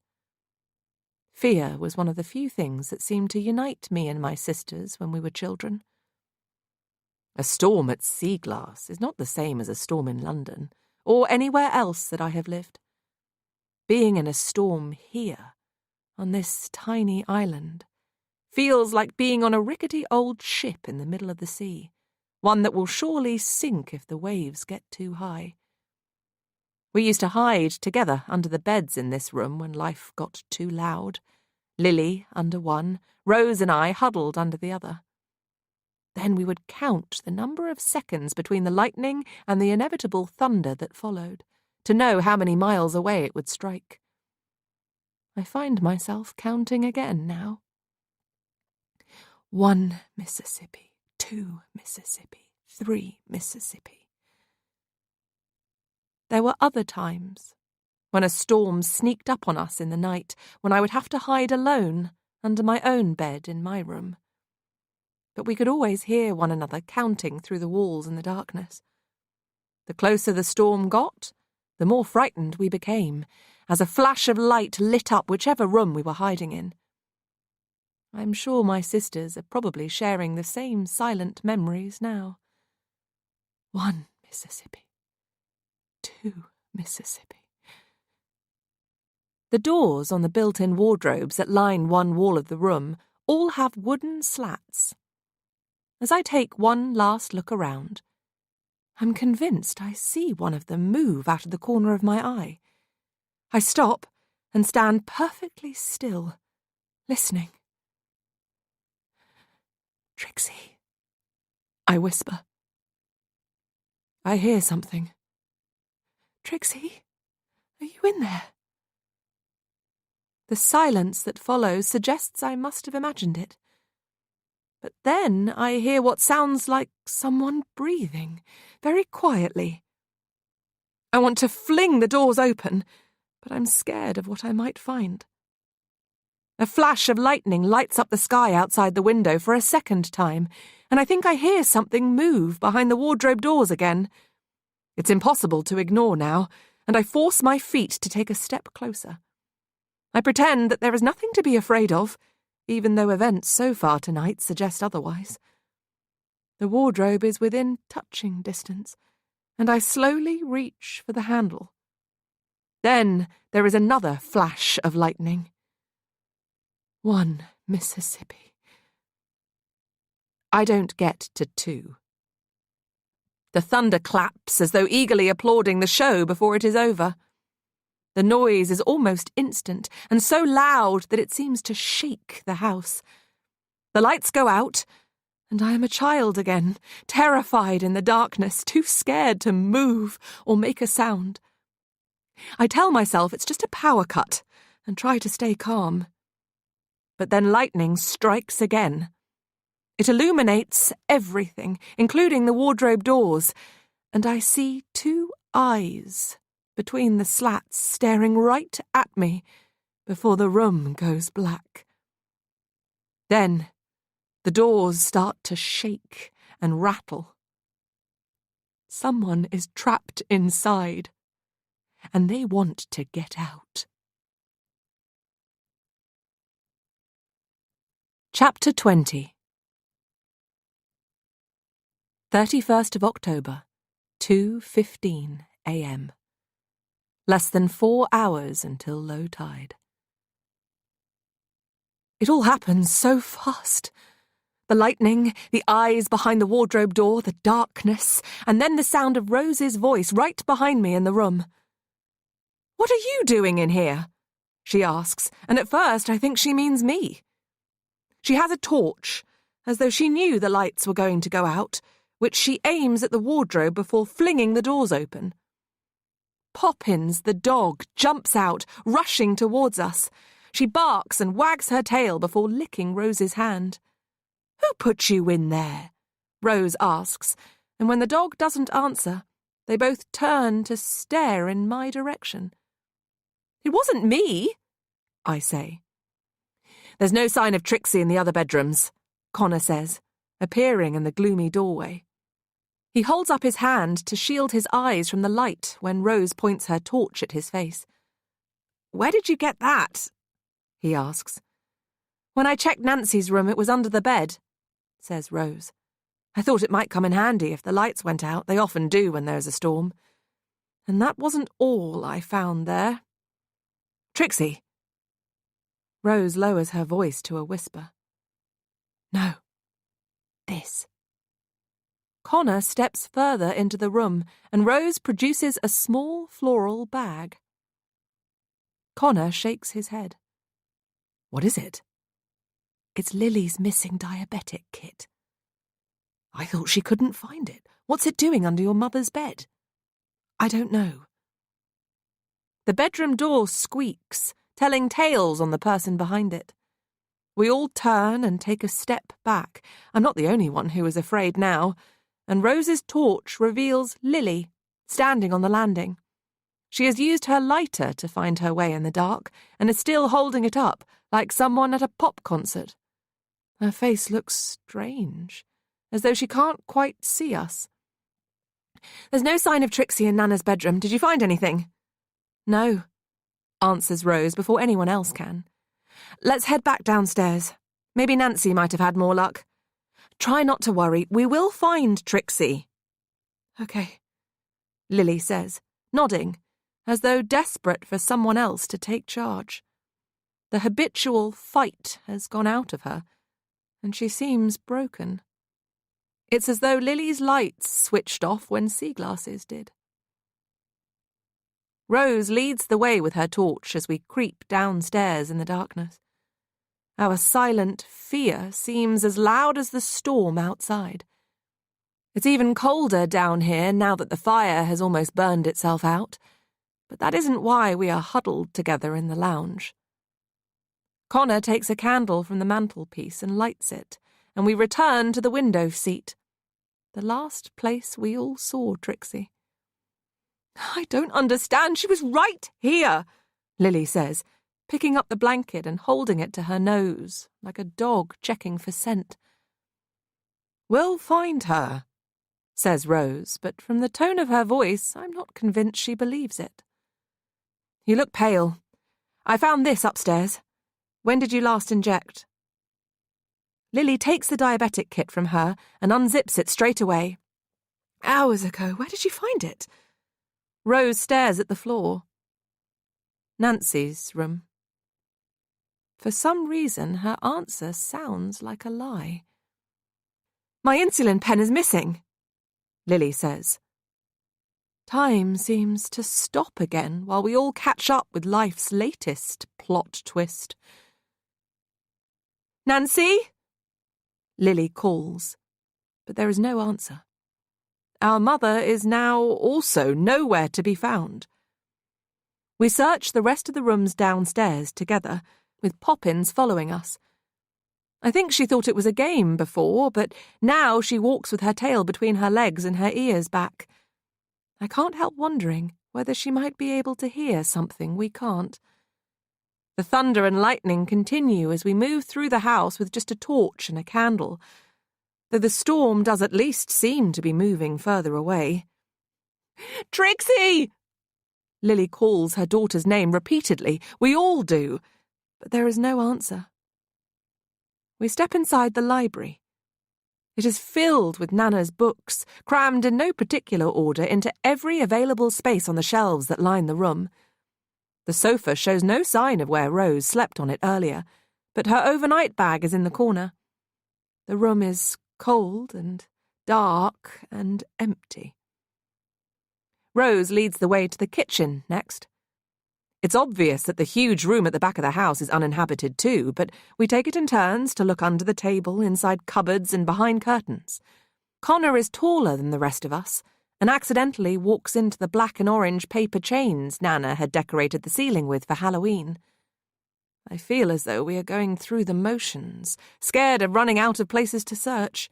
Speaker 1: Fear was one of the few things that seemed to unite me and my sisters when we were children. A storm at Seaglass is not the same as a storm in London, or anywhere else that I have lived. Being in a storm here, on this tiny island, feels like being on a rickety old ship in the middle of the sea, one that will surely sink if the waves get too high. We used to hide together under the beds in this room when life got too loud. Lily under one, Rose and I huddled under the other. Then we would count the number of seconds between the lightning and the inevitable thunder that followed, to know how many miles away it would strike. I find myself counting again now. 1 Mississippi, 2 Mississippi, 3 Mississippi. There were other times, when a storm sneaked up on us in the night, when I would have to hide alone under my own bed in my room. But we could always hear one another counting through the walls in the darkness. The closer the storm got, the more frightened we became, as a flash of light lit up whichever room we were hiding in. I'm sure my sisters are probably sharing the same silent memories now. 1 Mississippi. 2 Mississippi. The doors on the built-in wardrobes that line one wall of the room all have wooden slats. As I take one last look around, I'm convinced I see one of them move out of the corner of my eye. I stop and stand perfectly still, listening. "Trixie," I whisper. I hear something. "Trixie, are you in there?" The silence that follows suggests I must have imagined it. But then I hear what sounds like someone breathing, very quietly. I want to fling the doors open, but I'm scared of what I might find. A flash of lightning lights up the sky outside the window for a second time, and I think I hear something move behind the wardrobe doors again. It's impossible to ignore now, and I force my feet to take a step closer. I pretend that there is nothing to be afraid of, even though events so far tonight suggest otherwise. The wardrobe is within touching distance, and I slowly reach for the handle. Then there is another flash of lightning. 1 Mississippi. I don't get to 2. The thunder claps as though eagerly applauding the show before it is over. The noise is almost instant and so loud that it seems to shake the house. The lights go out, and I am a child again, terrified in the darkness, too scared to move or make a sound. I tell myself it's just a power cut and try to stay calm. But then lightning strikes again. It illuminates everything, including the wardrobe doors, and I see 2 eyes between the slats staring right at me before the room goes black. Then the doors start to shake and rattle. Someone is trapped inside, and they want to get out. Chapter 20. 31st of October, 2:15 a.m. Less than 4 hours until low tide. It all happens so fast. The lightning, the eyes behind the wardrobe door, the darkness, and then the sound of Rose's voice right behind me in the room. "What are you doing in here?" she asks, and at first I think she means me. She has a torch, as though she knew the lights were going to go out, which she aims at the wardrobe before flinging the doors open. Poppins, the dog, jumps out, rushing towards us. She barks and wags her tail before licking Rose's hand. "Who put you in there?" Rose asks, and when the dog doesn't answer, they both turn to stare in my direction. "It wasn't me," I say. There's no sign of Trixie in the other bedrooms, Connor says, appearing in the gloomy doorway. He holds up his hand to shield his eyes from the light when Rose points her torch at his face. "Where did you get that?" he asks. "When I checked Nancy's room, it was under the bed," says Rose. "I thought it might come in handy if the lights went out. They often do when there's a storm. And that wasn't all I found there. Trixie." Rose lowers her voice to a whisper. "No. This." Connor steps further into the room, and Rose produces a small floral bag. Connor shakes his head. "What is it?" "It's Lily's missing diabetic kit." "I thought she couldn't find it. What's it doing under your mother's bed?" "I don't know." The bedroom door squeaks, telling tales on the person behind it. We all turn and take a step back. I'm not the only one who is afraid now, and Rose's torch reveals Lily, standing on the landing. She has used her lighter to find her way in the dark, and is still holding it up, like someone at a pop concert. Her face looks strange, as though she can't quite see us. "There's no sign of Trixie in Nana's bedroom. Did you find anything?" "No," answers Rose before anyone else can. "Let's head back downstairs. Maybe Nancy might have had more luck. Try not to worry. We will find Trixie." "Okay," Lily says, nodding, as though desperate for someone else to take charge. The habitual fight has gone out of her, and she seems broken. It's as though Lily's lights switched off when sea glasses did. Rose leads the way with her torch as we creep downstairs in the darkness. Our silent fear seems as loud as the storm outside. It's even colder down here now that the fire has almost burned itself out, but that isn't why we are huddled together in the lounge. Connor takes a candle from the mantelpiece and lights it, and we return to the window seat, the last place we all saw Trixie. "I don't understand. She was right here," Lily says, picking up the blanket and holding it to her nose, like a dog checking for scent. "We'll find her," says Rose, but from the tone of her voice, I'm not convinced she believes it. "You look pale. I found this upstairs. When did you last inject?" Lily takes the diabetic kit from her and unzips it straight away. "Hours ago. Where did you find it?" Rose stares at the floor. "Nancy's room." For some reason, her answer sounds like a lie. "My insulin pen is missing," Lily says. Time seems to stop again while we all catch up with life's latest plot twist. "Nancy?" Lily calls, but there is no answer. Our mother is now also nowhere to be found. We search the rest of the rooms downstairs together, with Poppins following us. I think she thought it was a game before, but now she walks with her tail between her legs and her ears back. I can't help wondering whether she might be able to hear something we can't. The thunder and lightning continue as we move through the house with just a torch and a candle, though the storm does at least seem to be moving further away. "Trixie!" Lily calls her daughter's name repeatedly. We all do, but there is no answer. We step inside the library. It is filled with Nana's books, crammed in no particular order into every available space on the shelves that line the room. The sofa shows no sign of where Rose slept on it earlier, but her overnight bag is in the corner. The room is cold and dark and empty. Rose leads the way to the kitchen next. It's obvious that the huge room at the back of the house is uninhabited too, but we take it in turns to look under the table, inside cupboards and behind curtains. Connor is taller than the rest of us, and accidentally walks into the black and orange paper chains Nana had decorated the ceiling with for Halloween. I feel as though we are going through the motions, scared of running out of places to search.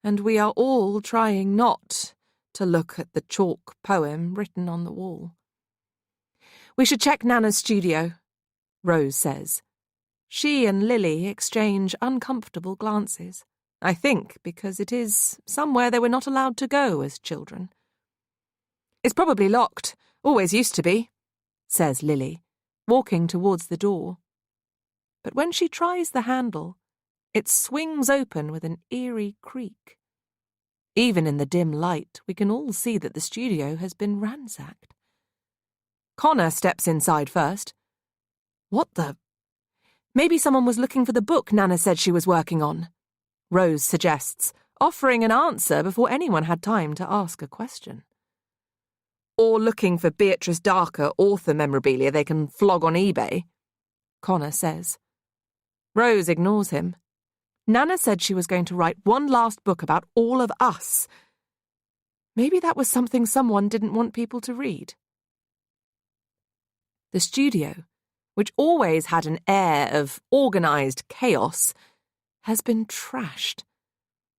Speaker 1: And we are all trying not to look at the chalk poem written on the wall. "We should check Nana's studio," Rose says. She and Lily exchange uncomfortable glances, I think because it is somewhere they were not allowed to go as children. "It's probably locked, always used to be," says Lily, walking towards the door. But when she tries the handle, it swings open with an eerie creak. Even in the dim light, we can all see that the studio has been ransacked. Connor steps inside first. "What the—" "Maybe someone was looking for the book Nana said she was working on," Rose suggests, offering an answer before anyone had time to ask a question. "Or looking for Beatrice Darker author memorabilia they can flog on eBay," Connor says. Rose ignores him. "Nana said she was going to write one last book about all of us. Maybe that was something someone didn't want people to read." The studio, which always had an air of organised chaos, has been trashed.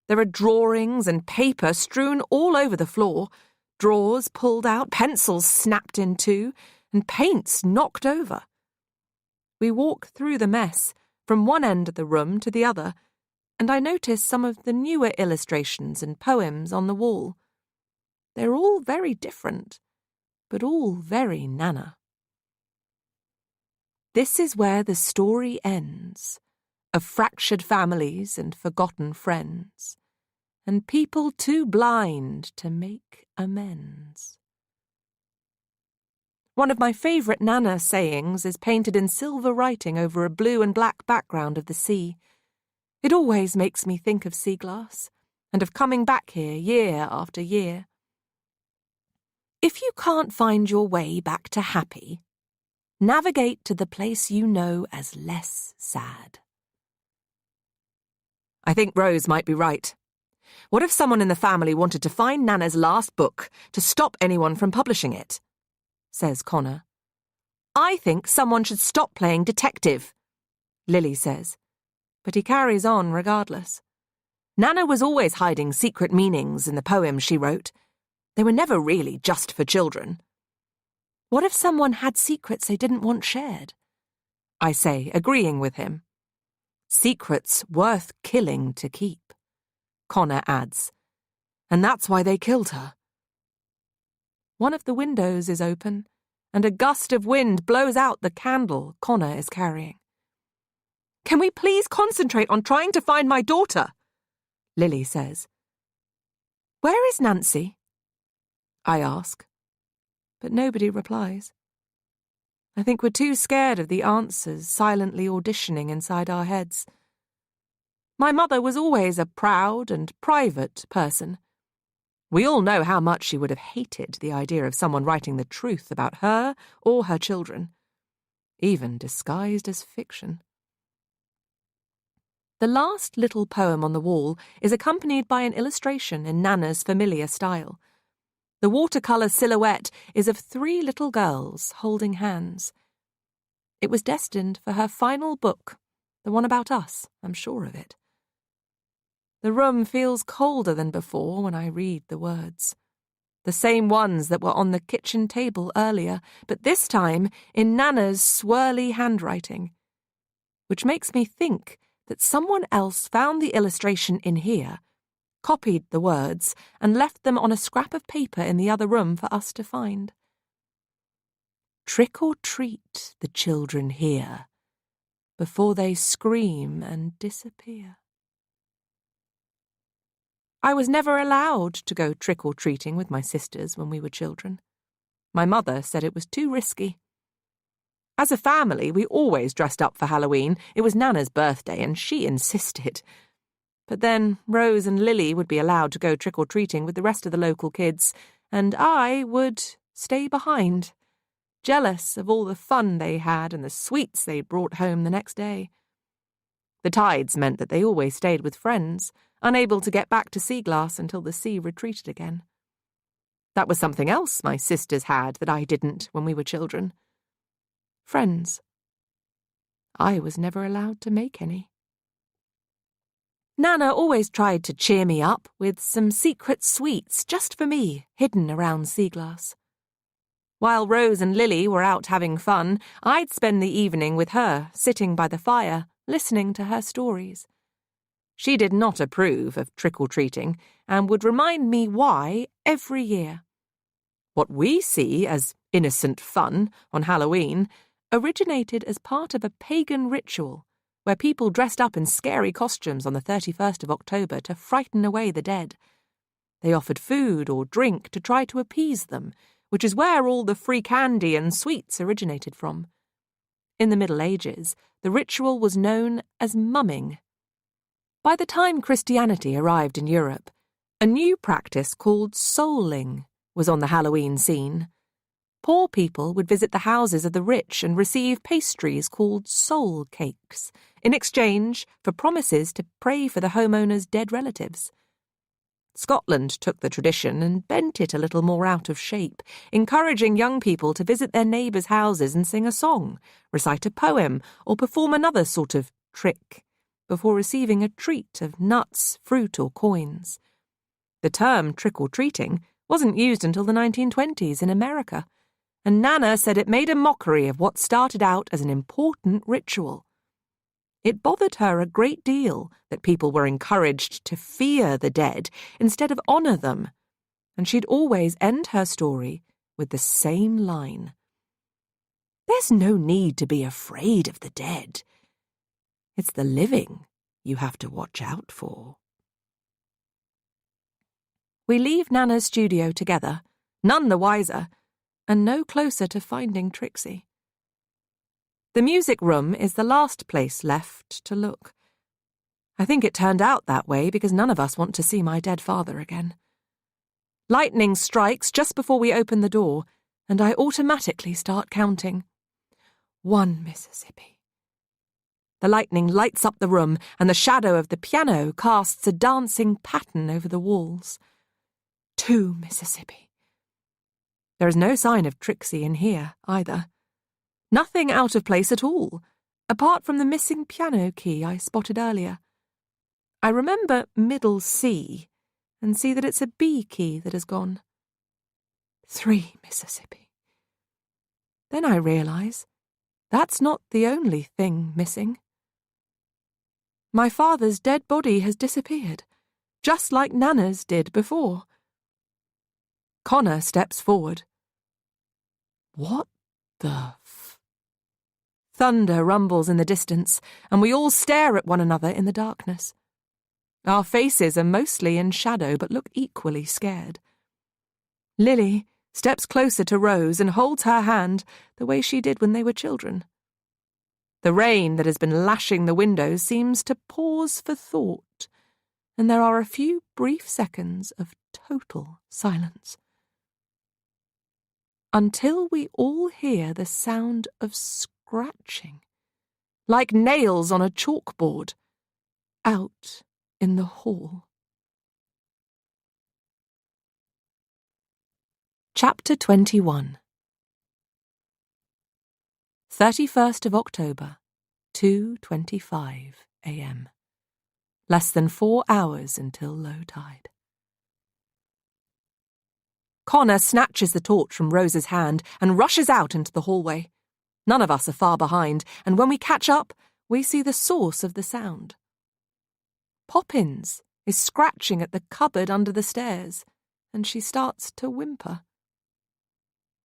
Speaker 1: There are drawings and paper strewn all over the floor, drawers pulled out, pencils snapped in two, and paints knocked over. We walk through the mess, from one end of the room to the other, and I notice some of the newer illustrations and poems on the wall. They're all very different, but all very Nana. This is where the story ends, of fractured families and forgotten friends, and people too blind to make amends. One of my favourite Nana sayings is painted in silver writing over a blue and black background of the sea. It always makes me think of sea glass, and of coming back here year after year. If you can't find your way back to happy, navigate to the place you know as less sad. I think Rose might be right. What if someone in the family wanted to find Nana's last book to stop anyone from publishing it? Says Connor. I think someone should stop playing detective, Lily says. But he carries on regardless. Nana was always hiding secret meanings in the poems she wrote. They were never really just for children. What if someone had secrets they didn't want shared? I say, agreeing with him. Secrets worth killing to keep, Connor adds. And that's why they killed her. One of the windows is open, and a gust of wind blows out the candle Connor is carrying. Can we please concentrate on trying to find my daughter? Lily says. Where is Nancy? I ask, but nobody replies. I think we're too scared of the answers silently auditioning inside our heads. My mother was always a proud and private person. We all know how much she would have hated the idea of someone writing the truth about her or her children, even disguised as fiction. The last little poem on the wall is accompanied by an illustration in Nana's familiar style. The watercolour silhouette is of 3 little girls holding hands. It was destined for her final book, the one about us, I'm sure of it. The room feels colder than before when I read the words. The same ones that were on the kitchen table earlier, but this time in Nana's swirly handwriting, which makes me think that someone else found the illustration in here, copied the words, and left them on a scrap of paper in the other room for us to find. Trick or treat, the children hear, before they scream and disappear. I was never allowed to go trick-or-treating with my sisters when we were children. My mother said it was too risky. As a family, we always dressed up for Halloween. It was Nana's birthday, and she insisted. But then Rose and Lily would be allowed to go trick-or-treating with the rest of the local kids, and I would stay behind, jealous of all the fun they had and the sweets they brought home the next day. The tides meant that they always stayed with friends, unable to get back to Sea Glass until the sea retreated again. That was something else my sisters had that I didn't when we were children. Friends. I was never allowed to make any. Nana always tried to cheer me up with some secret sweets just for me, hidden around Sea Glass. While Rose and Lily were out having fun, I'd spend the evening with her, sitting by the fire, listening to her stories. She did not approve of trick-or-treating and would remind me why every year. What we see as innocent fun on Halloween originated as part of a pagan ritual where people dressed up in scary costumes on the 31st of October to frighten away the dead. They offered food or drink to try to appease them, which is where all the free candy and sweets originated from. In the Middle Ages, the ritual was known as mumming. By the time Christianity arrived in Europe, a new practice called souling was on the Halloween scene. Poor people would visit the houses of the rich and receive pastries called soul cakes in exchange for promises to pray for the homeowner's dead relatives. Scotland took the tradition and bent it a little more out of shape, encouraging young people to visit their neighbours' houses and sing a song, recite a poem, or perform another sort of trick, before receiving a treat of nuts, fruit, or coins. The term trick-or-treating wasn't used until the 1920s in America, and Nana said it made a mockery of what started out as an important ritual. It bothered her a great deal that people were encouraged to fear the dead instead of honour them, and she'd always end her story with the same line. "There's no need to be afraid of the dead. It's the living you have to watch out for." We leave Nana's studio together, none the wiser, and no closer to finding Trixie. The music room is the last place left to look. I think it turned out that way because none of us want to see my dead father again. Lightning strikes just before we open the door, and I automatically start counting. 1 Mississippi. The lightning lights up the room, and the shadow of the piano casts a dancing pattern over the walls. 2 Mississippi. There is no sign of Trixie in here, either. Nothing out of place at all, apart from the missing piano key I spotted earlier. I remember middle C, and see that it's a B key that has gone. 3 Mississippi. Then I realise that's not the only thing missing. My father's dead body has disappeared, just like Nana's did before. Connor steps forward. What the Thunder rumbles in the distance, and we all stare at one another in the darkness. Our faces are mostly in shadow, but look equally scared. Lily steps closer to Rose and holds her hand the way she did when they were children. The rain that has been lashing the windows seems to pause for thought, and there are a few brief seconds of total silence. Until we all hear the sound of scratching, like nails on a chalkboard, out in the hall. Chapter 21. 31st of October, 2:25 a.m. Less than 4 hours until low tide. Connor snatches the torch from Rose's hand and rushes out into the hallway. None of us are far behind, and when we catch up, we see the source of the sound. Poppins is scratching at the cupboard under the stairs, and she starts to whimper.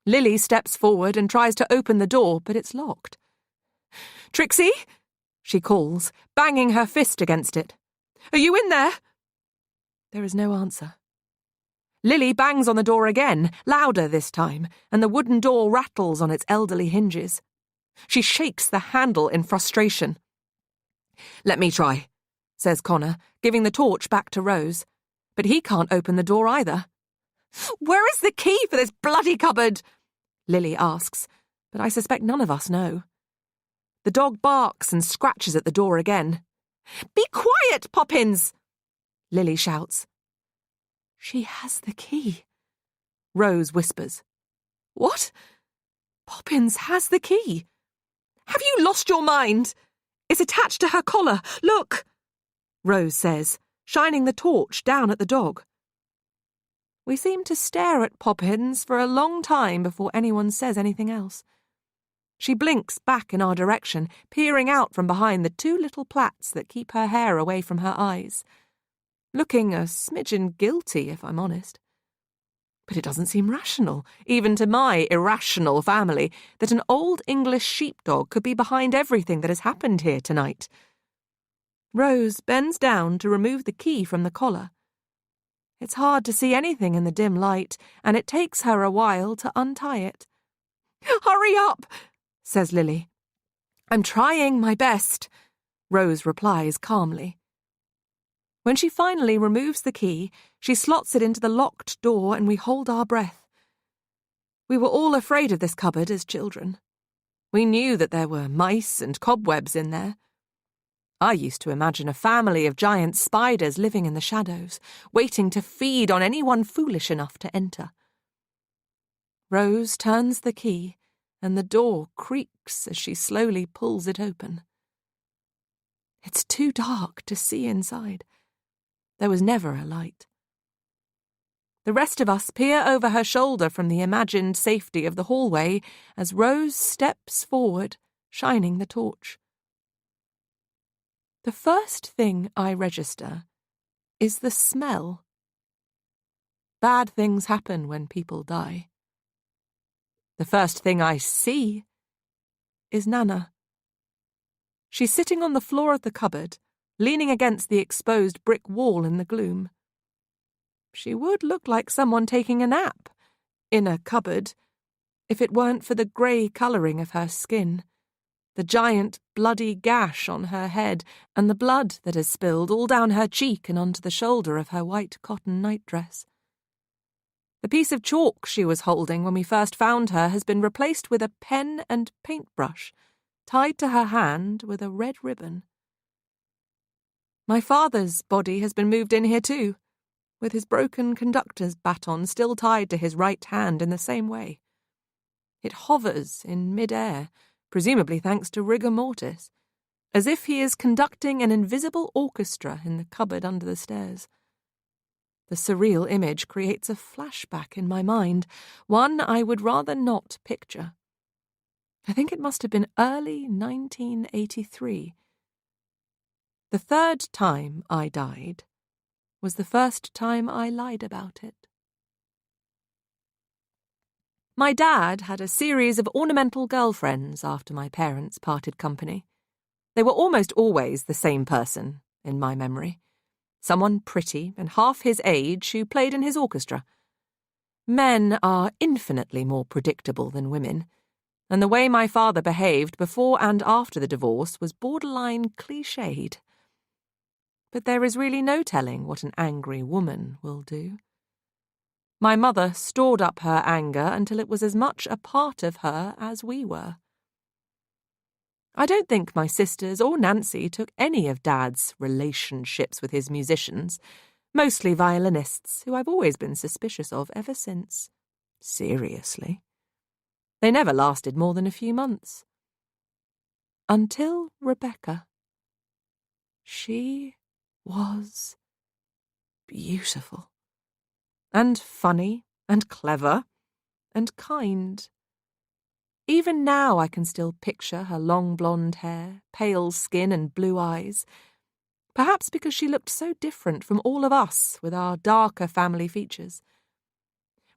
Speaker 1: Lily steps forward and tries to open the door, but it's locked. "Trixie?" she calls, banging her fist against it. "Are you in there?" There is no answer. Lily bangs on the door again, louder this time, and the wooden door rattles on its elderly hinges. She shakes the handle in frustration. "Let me try," says Connor, giving the torch back to Rose. But he can't open the door either. "Where is the key for this bloody cupboard?" Lily asks, but I suspect none of us know. The dog barks and scratches at the door again. "Be quiet, Poppins!" Lily shouts. "She has the key," Rose whispers. "What? Poppins has the key. Have you lost your mind? It's attached to her collar. Look," Rose says, shining the torch down at the dog. We seem to stare at Poppins for a long time before anyone says anything else. She blinks back in our direction, peering out from behind the two little plaits that keep her hair away from her eyes. Looking a smidgen guilty, if I'm honest. But it doesn't seem rational, even to my irrational family, that an old English sheepdog could be behind everything that has happened here tonight. Rose bends down to remove the key from the collar. It's hard to see anything in the dim light, and it takes her a while to untie it. "Hurry up!" says Lily. "I'm trying my best," Rose replies calmly. When she finally removes the key, she slots it into the locked door and we hold our breath. We were all afraid of this cupboard as children. We knew that there were mice and cobwebs in there. I used to imagine a family of giant spiders living in the shadows, waiting to feed on anyone foolish enough to enter. Rose turns the key, and the door creaks as she slowly pulls it open. It's too dark to see inside. There was never a light. The rest of us peer over her shoulder from the imagined safety of the hallway as Rose steps forward, shining the torch. The first thing I register is the smell. Bad things happen when people die. The first thing I see is Nana. She's sitting on the floor of the cupboard, leaning against the exposed brick wall in the gloom. She would look like someone taking a nap in a cupboard if it weren't for the grey colouring of her skin, the giant bloody gash on her head, and the blood that has spilled all down her cheek and onto the shoulder of her white cotton nightdress. The piece of chalk she was holding when we first found her has been replaced with a pen and paintbrush, tied to her hand with a red ribbon. My father's body has been moved in here too, with his broken conductor's baton still tied to his right hand in the same way. It hovers in mid-air, presumably thanks to rigor mortis, as if he is conducting an invisible orchestra in the cupboard under the stairs. The surreal image creates a flashback in my mind, one I would rather not picture. I think it must have been early 1983. The third time I died was the first time I lied about it. My dad had a series of ornamental girlfriends after my parents parted company. They were almost always the same person, in my memory. Someone pretty and half his age who played in his orchestra. Men are infinitely more predictable than women, and the way my father behaved before and after the divorce was borderline cliched. But there is really no telling what an angry woman will do. My mother stored up her anger until it was as much a part of her as we were. I don't think my sisters or Nancy took any of Dad's relationships with his musicians, mostly violinists, who I've always been suspicious of ever since. Seriously. They never lasted more than a few months. Until Rebecca. She was beautiful, and funny, and clever, and kind. Even now I can still picture her long blonde hair, pale skin and blue eyes, perhaps because she looked so different from all of us with our darker family features.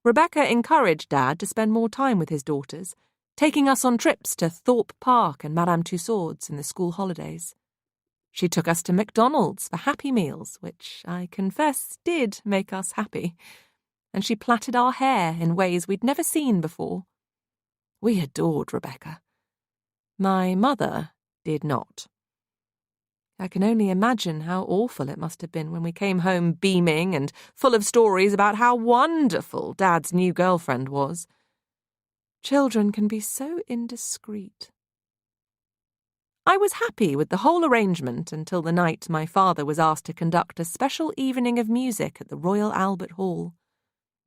Speaker 1: Rebecca encouraged Dad to spend more time with his daughters, taking us on trips to Thorpe Park and Madame Tussauds in the school holidays. She took us to McDonald's for Happy Meals, which I confess did make us happy, and she plaited our hair in ways we'd never seen before. We adored Rebecca. My mother did not. I can only imagine how awful it must have been when we came home beaming and full of stories about how wonderful Dad's new girlfriend was. Children can be so indiscreet. I was happy with the whole arrangement until the night my father was asked to conduct a special evening of music at the Royal Albert Hall.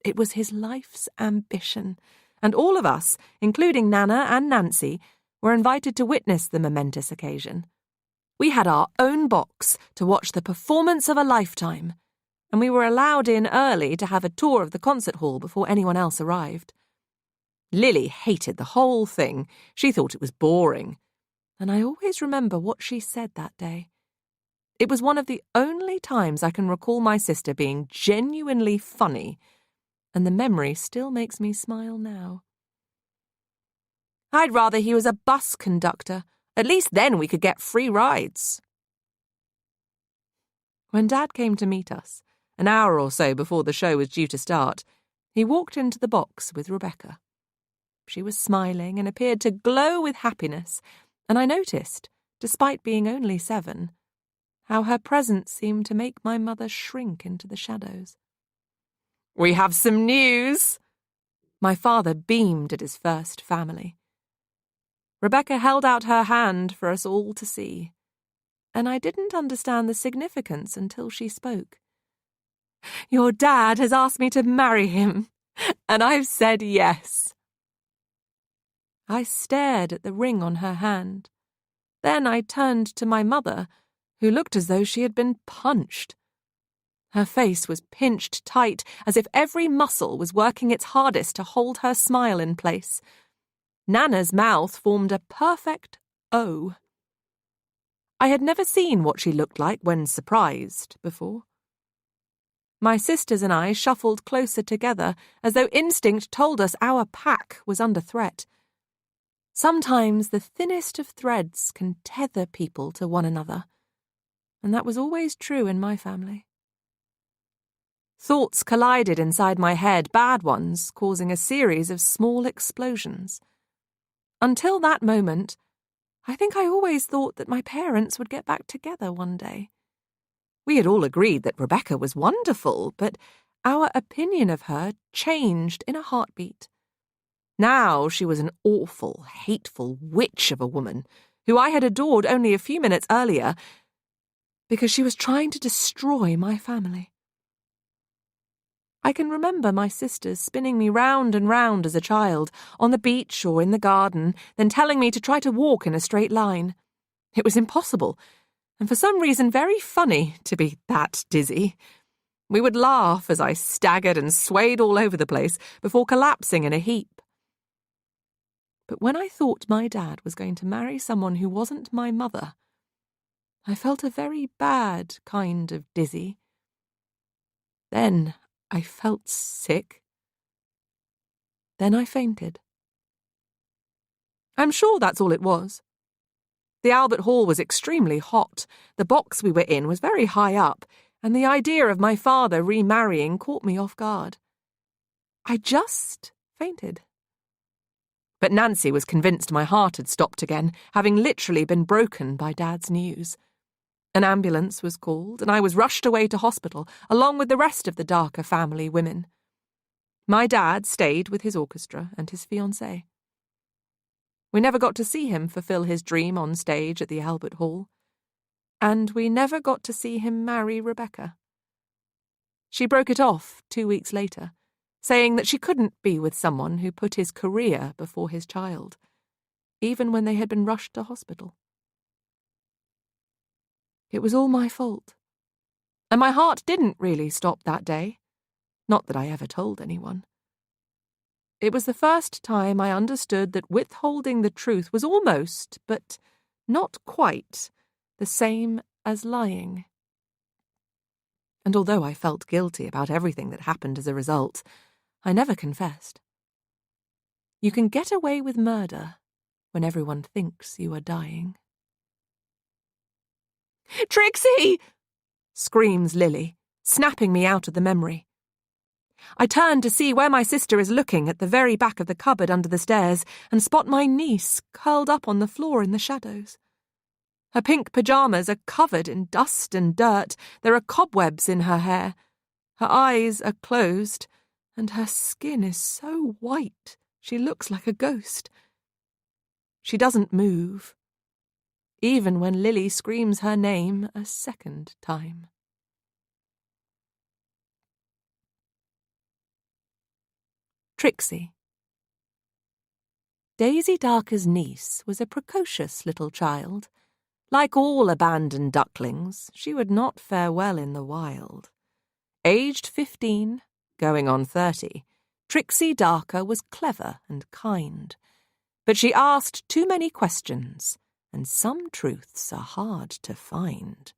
Speaker 1: It was his life's ambition, and all of us, including Nana and Nancy, were invited to witness the momentous occasion. We had our own box to watch the performance of a lifetime, and we were allowed in early to have a tour of the concert hall before anyone else arrived. Lily hated the whole thing. She thought it was boring, and I always remember what she said that day. It was one of the only times I can recall my sister being genuinely funny, and the memory still makes me smile now. I'd rather he was a bus conductor. At least then we could get free rides. When Dad came to meet us, an hour or so before the show was due to start, he walked into the box with Rebecca. She was smiling and appeared to glow with happiness, and I noticed, despite being only 7, how her presence seemed to make my mother shrink into the shadows. "We have some news!" My father beamed at his first family. Rebecca held out her hand for us all to see, and I didn't understand the significance until she spoke. "Your dad has asked me to marry him, and I've said yes." I stared at the ring on her hand. Then I turned to my mother, who looked as though she had been punched. Her face was pinched tight, as if every muscle was working its hardest to hold her smile in place. Nana's mouth formed a perfect O. I had never seen what she looked like when surprised before. My sisters and I shuffled closer together, as though instinct told us our pack was under threat. Sometimes the thinnest of threads can tether people to one another, and that was always true in my family. Thoughts collided inside my head, bad ones, causing a series of small explosions. Until that moment, I think I always thought that my parents would get back together one day. We had all agreed that Rebecca was wonderful, but our opinion of her changed in a heartbeat. Now she was an awful, hateful witch of a woman who I had adored only a few minutes earlier because she was trying to destroy my family. I can remember my sisters spinning me round and round as a child, on the beach or in the garden, then telling me to try to walk in a straight line. It was impossible, and for some reason very funny to be that dizzy. We would laugh as I staggered and swayed all over the place before collapsing in a heap. But when I thought my dad was going to marry someone who wasn't my mother, I felt a very bad kind of dizzy. Then I felt sick. Then I fainted. I'm sure that's all it was. The Albert Hall was extremely hot, the box we were in was very high up, and the idea of my father remarrying caught me off guard. I just fainted. But Nancy was convinced my heart had stopped again, having literally been broken by Dad's news. An ambulance was called, and I was rushed away to hospital, along with the rest of the darker family women. My dad stayed with his orchestra and his fiancée. We never got to see him fulfill his dream on stage at the Albert Hall, and we never got to see him marry Rebecca. She broke it off 2 weeks later, saying that she couldn't be with someone who put his career before his child, even when they had been rushed to hospital. It was all my fault, and my heart didn't really stop that day, not that I ever told anyone. It was the first time I understood that withholding the truth was almost, but not quite, the same as lying. And although I felt guilty about everything that happened as a result, I never confessed. You can get away with murder when everyone thinks you are dying. "Trixie!" screams Lily, snapping me out of the memory. I turn to see where my sister is looking at the very back of the cupboard under the stairs and spot my niece curled up on the floor in the shadows. Her pink pyjamas are covered in dust and dirt, there are cobwebs in her hair. Her eyes are closed, and her skin is so white she looks like a ghost. She doesn't move, even when Lily screams her name a second time. Trixie. Daisy Darker's niece was a precocious little child. Like all abandoned ducklings, she would not fare well in the wild. Aged 15, going on 30, Trixie Darker was clever and kind. But she asked too many questions, and some truths are hard to find.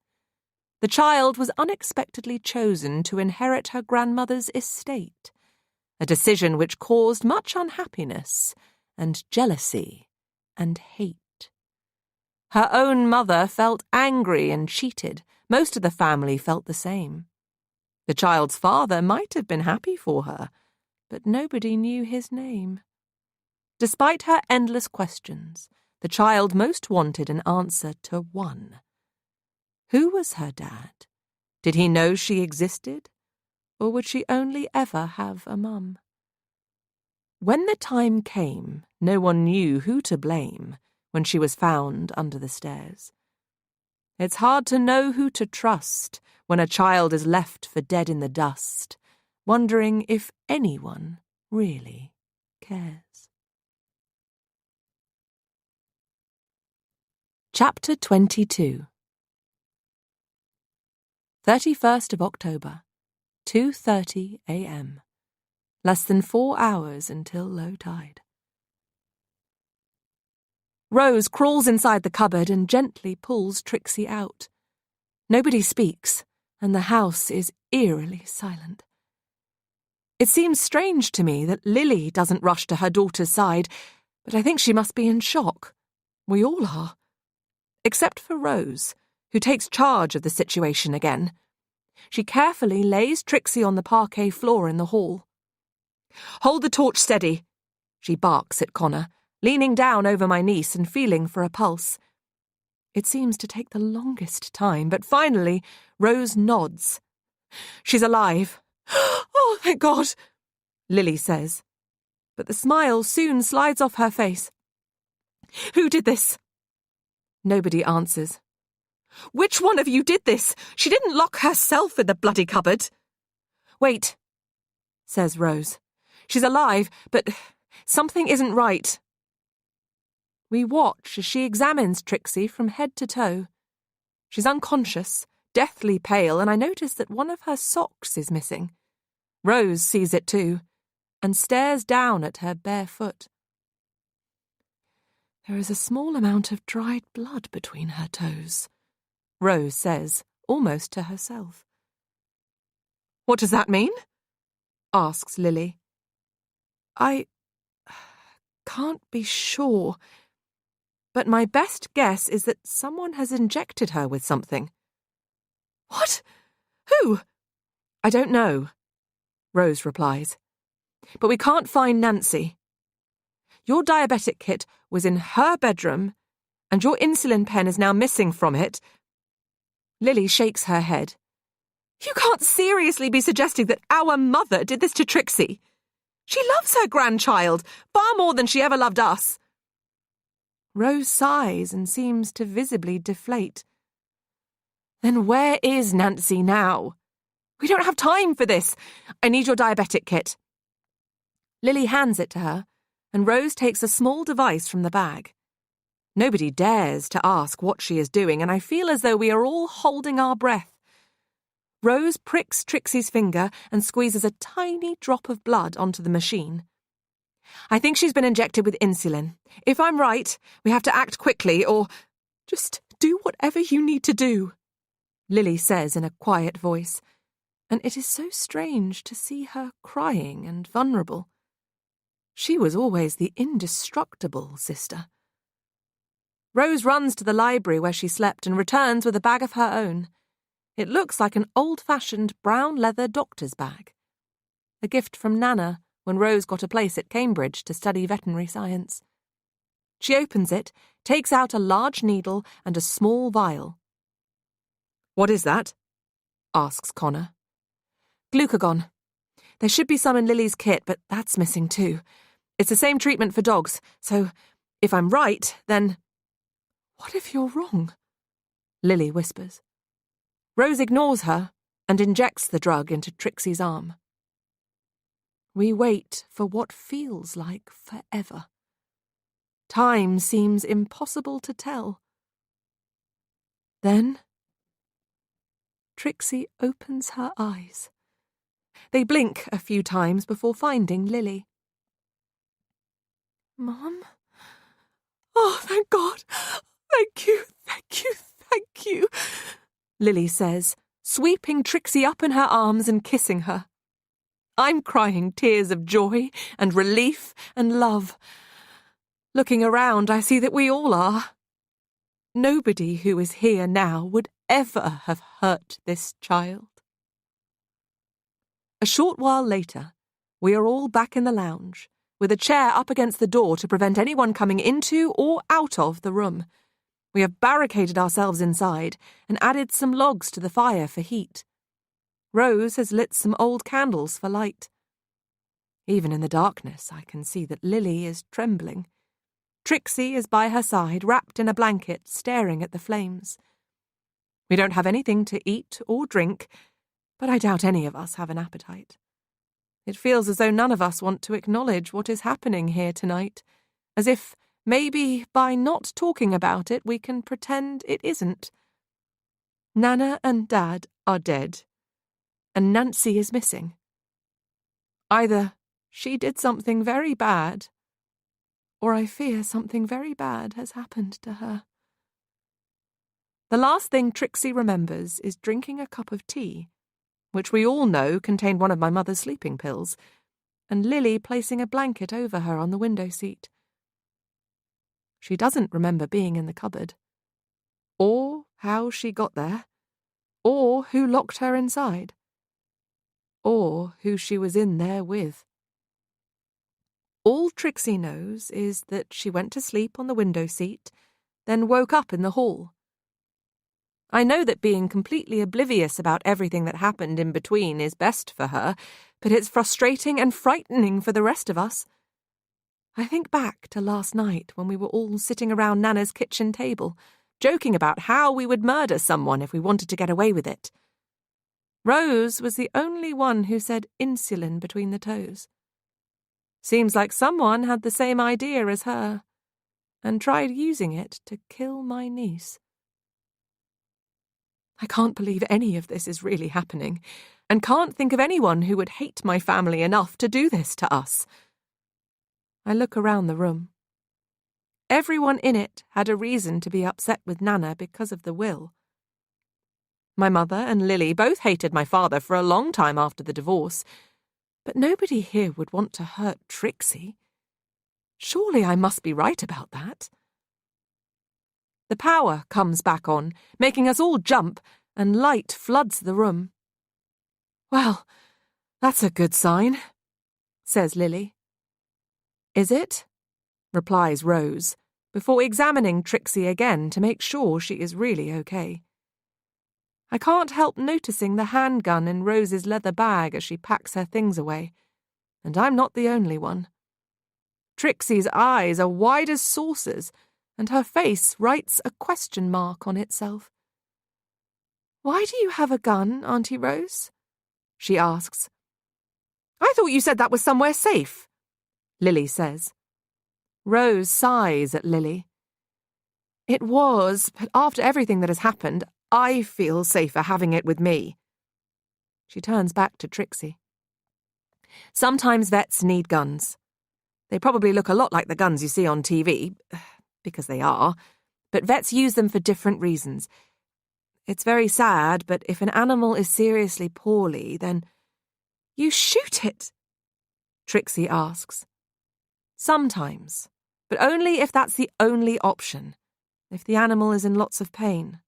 Speaker 1: The child was unexpectedly chosen to inherit her grandmother's estate, a decision which caused much unhappiness and jealousy and hate. Her own mother felt angry and cheated. Most of the family felt the same. The child's father might have been happy for her, but nobody knew his name. Despite her endless questions, the child most wanted an answer to one. Who was her dad? Did he know she existed? Or would she only ever have a mum? When the time came, no one knew who to blame when she was found under the stairs. It's hard to know who to trust when a child is left for dead in the dust, wondering if anyone really cares. Chapter 22. 31st of October, 2:30 a.m. Less than 4 hours until low tide. Rose crawls inside the cupboard and gently pulls Trixie out. Nobody speaks, and the house is eerily silent. It seems strange to me that Lily doesn't rush to her daughter's side, but I think she must be in shock. We all are. Except for Rose, who takes charge of the situation again. She carefully lays Trixie on the parquet floor in the hall. "Hold the torch steady," she barks at Connor, leaning down over my niece and feeling for a pulse. It seems to take the longest time, but finally Rose nods. "She's alive." "Oh, thank God," Lily says. But the smile soon slides off her face. "Who did this?" Nobody answers. "Which one of you did this? She didn't lock herself in the bloody cupboard." "Wait," says Rose. "She's alive, but something isn't right." We watch as she examines Trixie from head to toe. She's unconscious, deathly pale, and I notice that one of her socks is missing. Rose sees it too, and stares down at her bare foot. "There is a small amount of dried blood between her toes," Rose says, almost to herself. "What does that mean?" asks Lily. "I can't be sure, but my best guess is that someone has injected her with something." "What? Who?" "I don't know," Rose replies. "But we can't find Nancy. Your diabetic kit was in her bedroom, and your insulin pen is now missing from it." Lily shakes her head. "You can't seriously be suggesting that our mother did this to Trixie. She loves her grandchild far more than she ever loved us." Rose sighs and seems to visibly deflate. "Then where is Nancy now? We don't have time for this. I need your diabetic kit." Lily hands it to her, and Rose takes a small device from the bag. Nobody dares to ask what she is doing, and I feel as though we are all holding our breath. Rose pricks Trixie's finger and squeezes a tiny drop of blood onto the machine. "I think she's been injected with insulin. If I'm right, we have to act quickly, or—" "Just do whatever you need to do," Lily says in a quiet voice, and it is so strange to see her crying and vulnerable. She was always the indestructible sister. Rose runs to the library where she slept and returns with a bag of her own. It looks like an old-fashioned brown leather doctor's bag. A gift from Nana when Rose got a place at Cambridge to study veterinary science. She opens it, takes out a large needle and a small vial. "What is that?" asks Connor. "Glucagon. There should be some in Lily's kit, but that's missing too. It's the same treatment for dogs, so if I'm right, then—" "What if you're wrong?" Lily whispers. Rose ignores her and injects the drug into Trixie's arm. We wait for what feels like forever. Time seems impossible to tell. Then Trixie opens her eyes They blink a few times before finding Lily.
Speaker 3: Mum? Oh, thank God! Thank you, thank you, thank you,
Speaker 1: Lily says, sweeping Trixie up in her arms and kissing her. I'm crying tears of joy and relief and love. Looking around, I see that we all are. Nobody who is here now would ever have hurt this child. A short while later, we are all back in the lounge, with a chair up against the door to prevent anyone coming into or out of the room. We have barricaded ourselves inside and added some logs to the fire for heat. Rose has lit some old candles for light. Even in the darkness, I can see that Lily is trembling. Trixie is by her side, wrapped in a blanket, staring at the flames. We don't have anything to eat or drink, but I doubt any of us have an appetite. It feels as though none of us want to acknowledge what is happening here tonight, as if maybe by not talking about it we can pretend it isn't. Nana and Dad are dead, and Nancy is missing. Either she did something very bad, or I fear something very bad has happened to her. The last thing Trixie remembers is drinking a cup of tea, which we all know contained one of my mother's sleeping pills, and Lily placing a blanket over her on the window seat. She doesn't remember being in the cupboard, or how she got there, or who locked her inside, or who she was in there with. All Trixie knows is that she went to sleep on the window seat, then woke up in the hall. I know that being completely oblivious about everything that happened in between is best for her, but it's frustrating and frightening for the rest of us. I think back to last night when we were all sitting around Nana's kitchen table, joking about how we would murder someone if we wanted to get away with it. Rose was the only one who said insulin between the toes. Seems like someone had the same idea as her, and tried using it to kill my niece. I can't believe any of this is really happening, and can't think of anyone who would hate my family enough to do this to us. I look around the room. Everyone in it had a reason to be upset with Nana because of the will. My mother and Lily both hated my father for a long time after the divorce, but nobody here would want to hurt Trixie. Surely I must be right about that. The power comes back on, making us all jump, and light floods the room. Well, that's a good sign, says Lily. Is it? Replies Rose, before examining Trixie again to make sure she is really okay. I can't help noticing the handgun in Rose's leather bag as she packs her things away, and I'm not the only one. Trixie's eyes are wide as saucers, and her face writes a question mark on itself. "Why do you have a gun, Auntie Rose?" she asks. "I thought you said that was somewhere safe," Lily says. Rose sighs at Lily. "It was, but after everything that has happened, I feel safer having it with me." She turns back to Trixie. "Sometimes vets need guns. They probably look a lot like the guns you see on TV, because they are, but vets use them for different reasons. It's very sad, but if an animal is seriously poorly, then—" "You shoot it?" Trixie asks. "Sometimes, but only if that's the only option, if the animal is in lots of pain."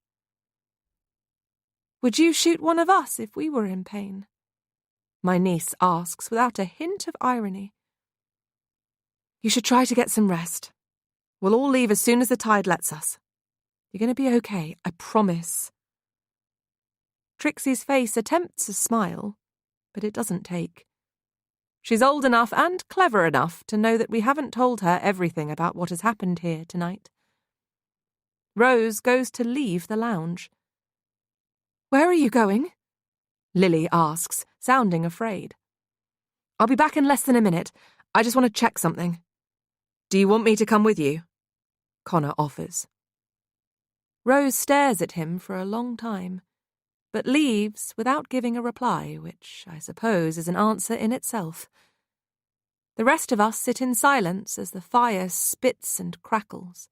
Speaker 1: "Would you shoot one of us if we were in pain?" my niece asks without a hint of irony. "You should try to get some rest. We'll all leave as soon as the tide lets us. You're going to be okay, I promise." Trixie's face attempts a smile, but it doesn't take. She's old enough and clever enough to know that we haven't told her everything about what has happened here tonight. Rose goes to leave the lounge. "Where are you going?" Lily asks, sounding afraid. "I'll be back in less than a minute. I just want to check something." "Do you want me to come with you?" Connor offers. Rose stares at him for a long time. but leaves without giving a reply, which I suppose is an answer in itself. The rest of us sit in silence as the fire spits and crackles.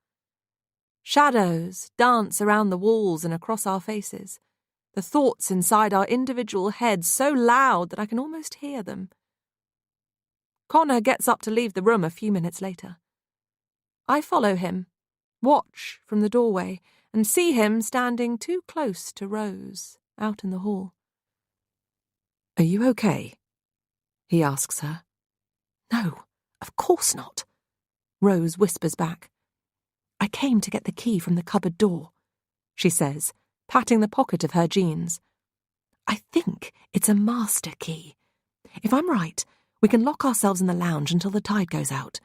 Speaker 1: Shadows dance around the walls and across our faces, the thoughts inside our individual heads so loud that I can almost hear them. Connor gets up to leave the room a few minutes later. I follow him, watch from the doorway, and see him standing too close to Rose out in the hall.
Speaker 3: "Are you okay?" he asks her. "No, of course not," Rose whispers back. "I came to get the key from the cupboard door," she says, patting the pocket of her jeans. "I think it's a master key. If I'm right, we can lock ourselves in the lounge until the tide goes out.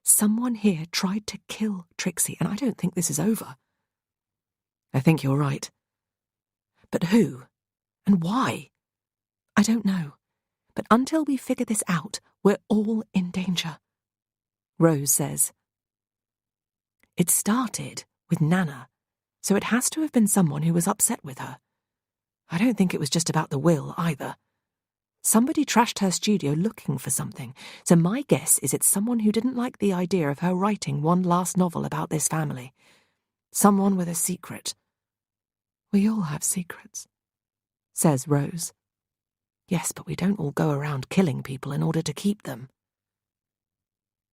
Speaker 3: Someone here tried to kill Trixie, and I don't think this is over."
Speaker 1: "I think you're right."
Speaker 3: "But who? And why?" "I don't know. But until we figure this out, we're all in danger," Rose says. "It started with Nana, so it has to have been someone who was upset with her. I don't think it was just about the will, either. Somebody trashed her studio looking for something, so my guess is it's someone who didn't like the idea of her writing one last novel about this family. Someone with a secret."
Speaker 1: "We all have secrets," says Rose.
Speaker 3: "Yes, but we don't all go around killing people in order to keep them."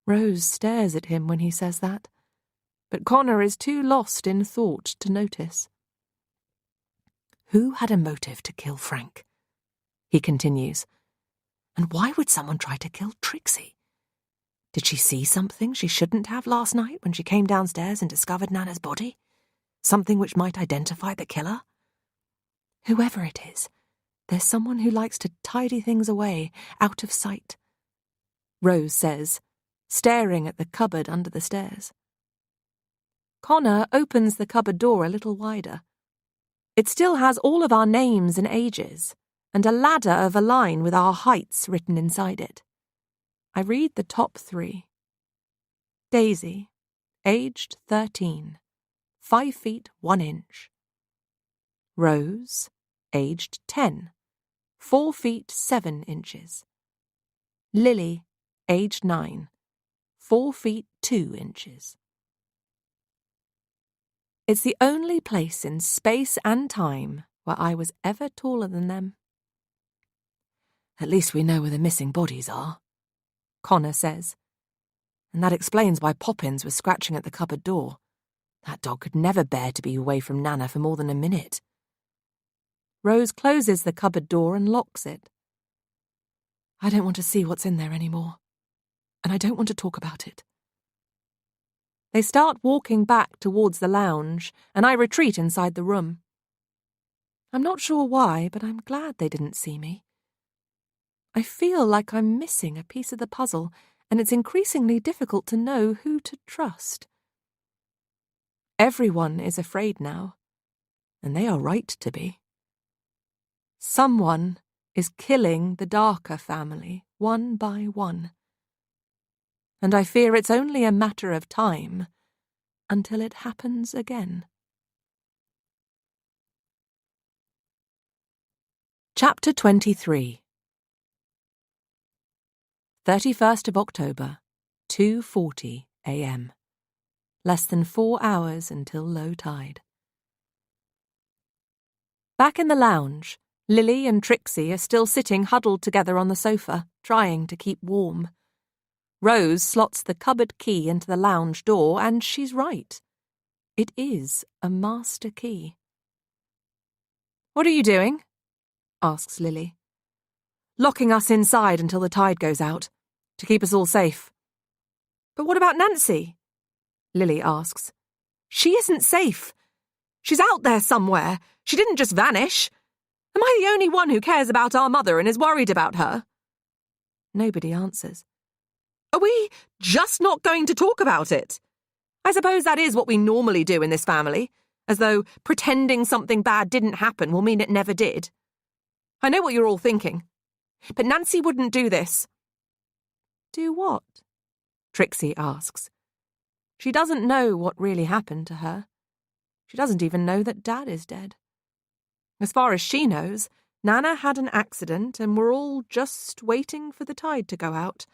Speaker 1: Rose stares at him when he says that, but Connor is too lost in thought to notice.
Speaker 3: "Who had a motive to kill Frank?" he continues. "And why would someone try to kill Trixie? Did she see something she shouldn't have last night when she came downstairs and discovered Nana's body? Something which might identify the killer? Whoever it is, there's someone who likes to tidy things away, out of sight," Rose says, staring at the cupboard under the stairs.
Speaker 1: Connor opens the cupboard door a little wider. It still has all of our names and ages, and a ladder of a line with our heights written inside it. I read the top 3. Daisy, aged 13, 5 feet 1 inch. Rose, aged 10, 4 feet 7 inches. Lily, aged 9, 4 feet 2 inches. It's the only place in space and time where I was ever taller than them.
Speaker 3: "At least we know where the missing bodies are," Connor says. "And that explains why Poppins was scratching at the cupboard door. That dog could never bear to be away from Nana for more than a minute."
Speaker 1: Rose closes the cupboard door and locks it.
Speaker 3: "I don't want to see what's in there anymore, and I don't want to talk about it."
Speaker 1: They start walking back towards the lounge, and I retreat inside the room. I'm not sure why, but I'm glad they didn't see me. I feel like I'm missing a piece of the puzzle, and it's increasingly difficult to know who to trust. Everyone is afraid now, and they are right to be. Someone is killing the Darker family, one by one. And I fear it's only a matter of time until it happens again. Chapter 23. 31st of October, 2:40 a.m. Less than 4 hours until low tide. Back in the lounge, Lily and Trixie are still sitting huddled together on the sofa, trying to keep warm. Rose slots the cupboard key into the lounge door, and she's right. It is a master key. "What are you doing?" asks Lily. "Locking us inside until the tide goes out, to keep us all safe." "But what about Nancy?" Lily asks. "She isn't safe. She's out there somewhere. She didn't just vanish. Am I the only one who cares about our mother and is worried about her?" Nobody answers. "Are we just not going to talk about it? I suppose that is what we normally do in this family, as though pretending something bad didn't happen will mean it never did. I know what you're all thinking, but Nancy wouldn't do this." "Do what?" Trixie asks. She doesn't know what really happened to her. She doesn't even know that Dad is dead.
Speaker 3: As far as she knows, Nana had an accident and we're all just waiting for the tide to go out.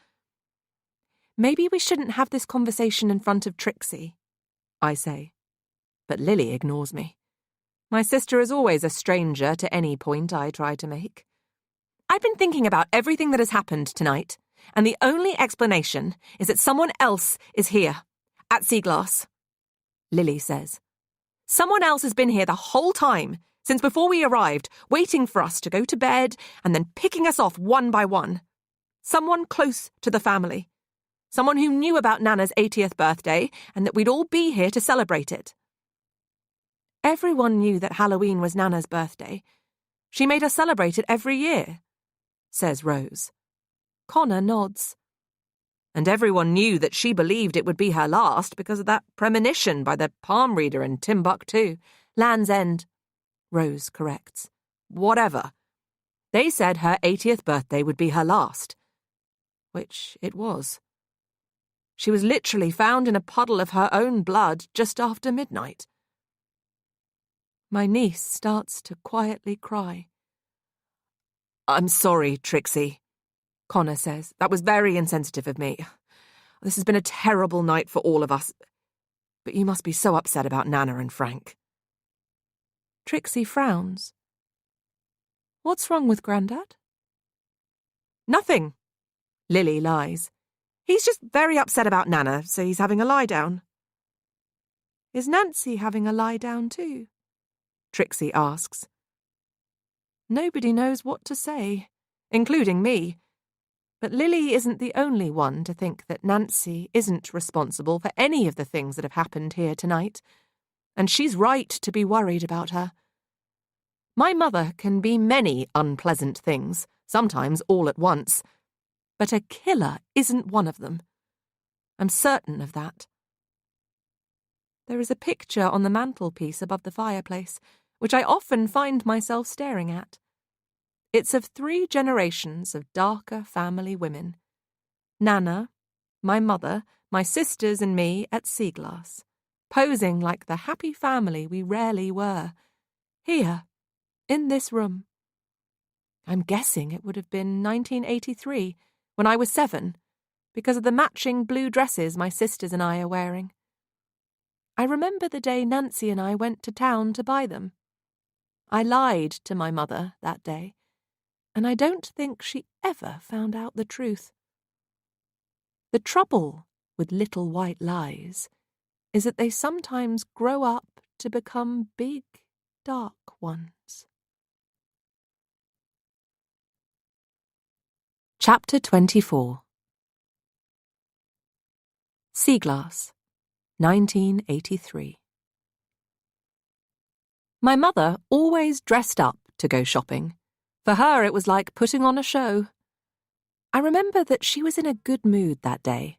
Speaker 3: Maybe we shouldn't have this conversation in front of Trixie, I say. But Lily ignores me. My sister is always a stranger to any point I try to make. I've been thinking about everything that has happened tonight, and the only explanation is that someone else is here, at Seaglass, Lily says. Someone else has been here the whole time, since before we arrived, waiting for us to go to bed and then picking us off one by one. Someone close to the family. Someone who knew about Nana's 80th birthday and that we'd all be here to celebrate it. Everyone knew that Halloween was Nana's birthday. She made us celebrate it every year, says Rose. Connor nods. And everyone knew that she believed it would be her last because of that premonition by the palm reader in Timbuktu. Land's End, Rose corrects. Whatever. They said her 80th birthday would be her last. Which it was. She was literally found in a puddle of her own blood just after midnight. My niece starts to quietly cry. I'm sorry, Trixie, Connor says. That was very insensitive of me. This has been a terrible night for all of us. But you must be so upset about Nana and Frank. Trixie frowns. What's wrong with Grandad? Nothing, Lily lies. He's just very upset about Nana, so he's having a lie down. Is Nancy having a lie down too? Trixie asks. Nobody knows what to say, including me. But Lily isn't the only one to think that Nancy isn't responsible for any of the things that have happened here tonight, and she's right to be worried about her. My mother can be many unpleasant things, sometimes all at once, but a killer isn't one of them. I'm certain of that. There is a picture on the mantelpiece above the fireplace, which I often find myself staring at. It's of 3 generations of darker family women. Nana, my mother, my sisters and me at Seaglass, posing like the happy family we rarely were, here, in this room. I'm guessing it would have been 1983, when I was 7, because of the matching blue dresses my sisters and I are wearing. I remember the day Nancy and I went to town to buy them. I lied to my mother that day, and I don't think she ever found out the truth. The trouble with little white lies is that they sometimes grow up to become big, dark ones. Chapter 24. Seaglass, 1983. My mother always dressed up to go shopping. For her, it was like putting on a show. I remember that she was in a good mood that day.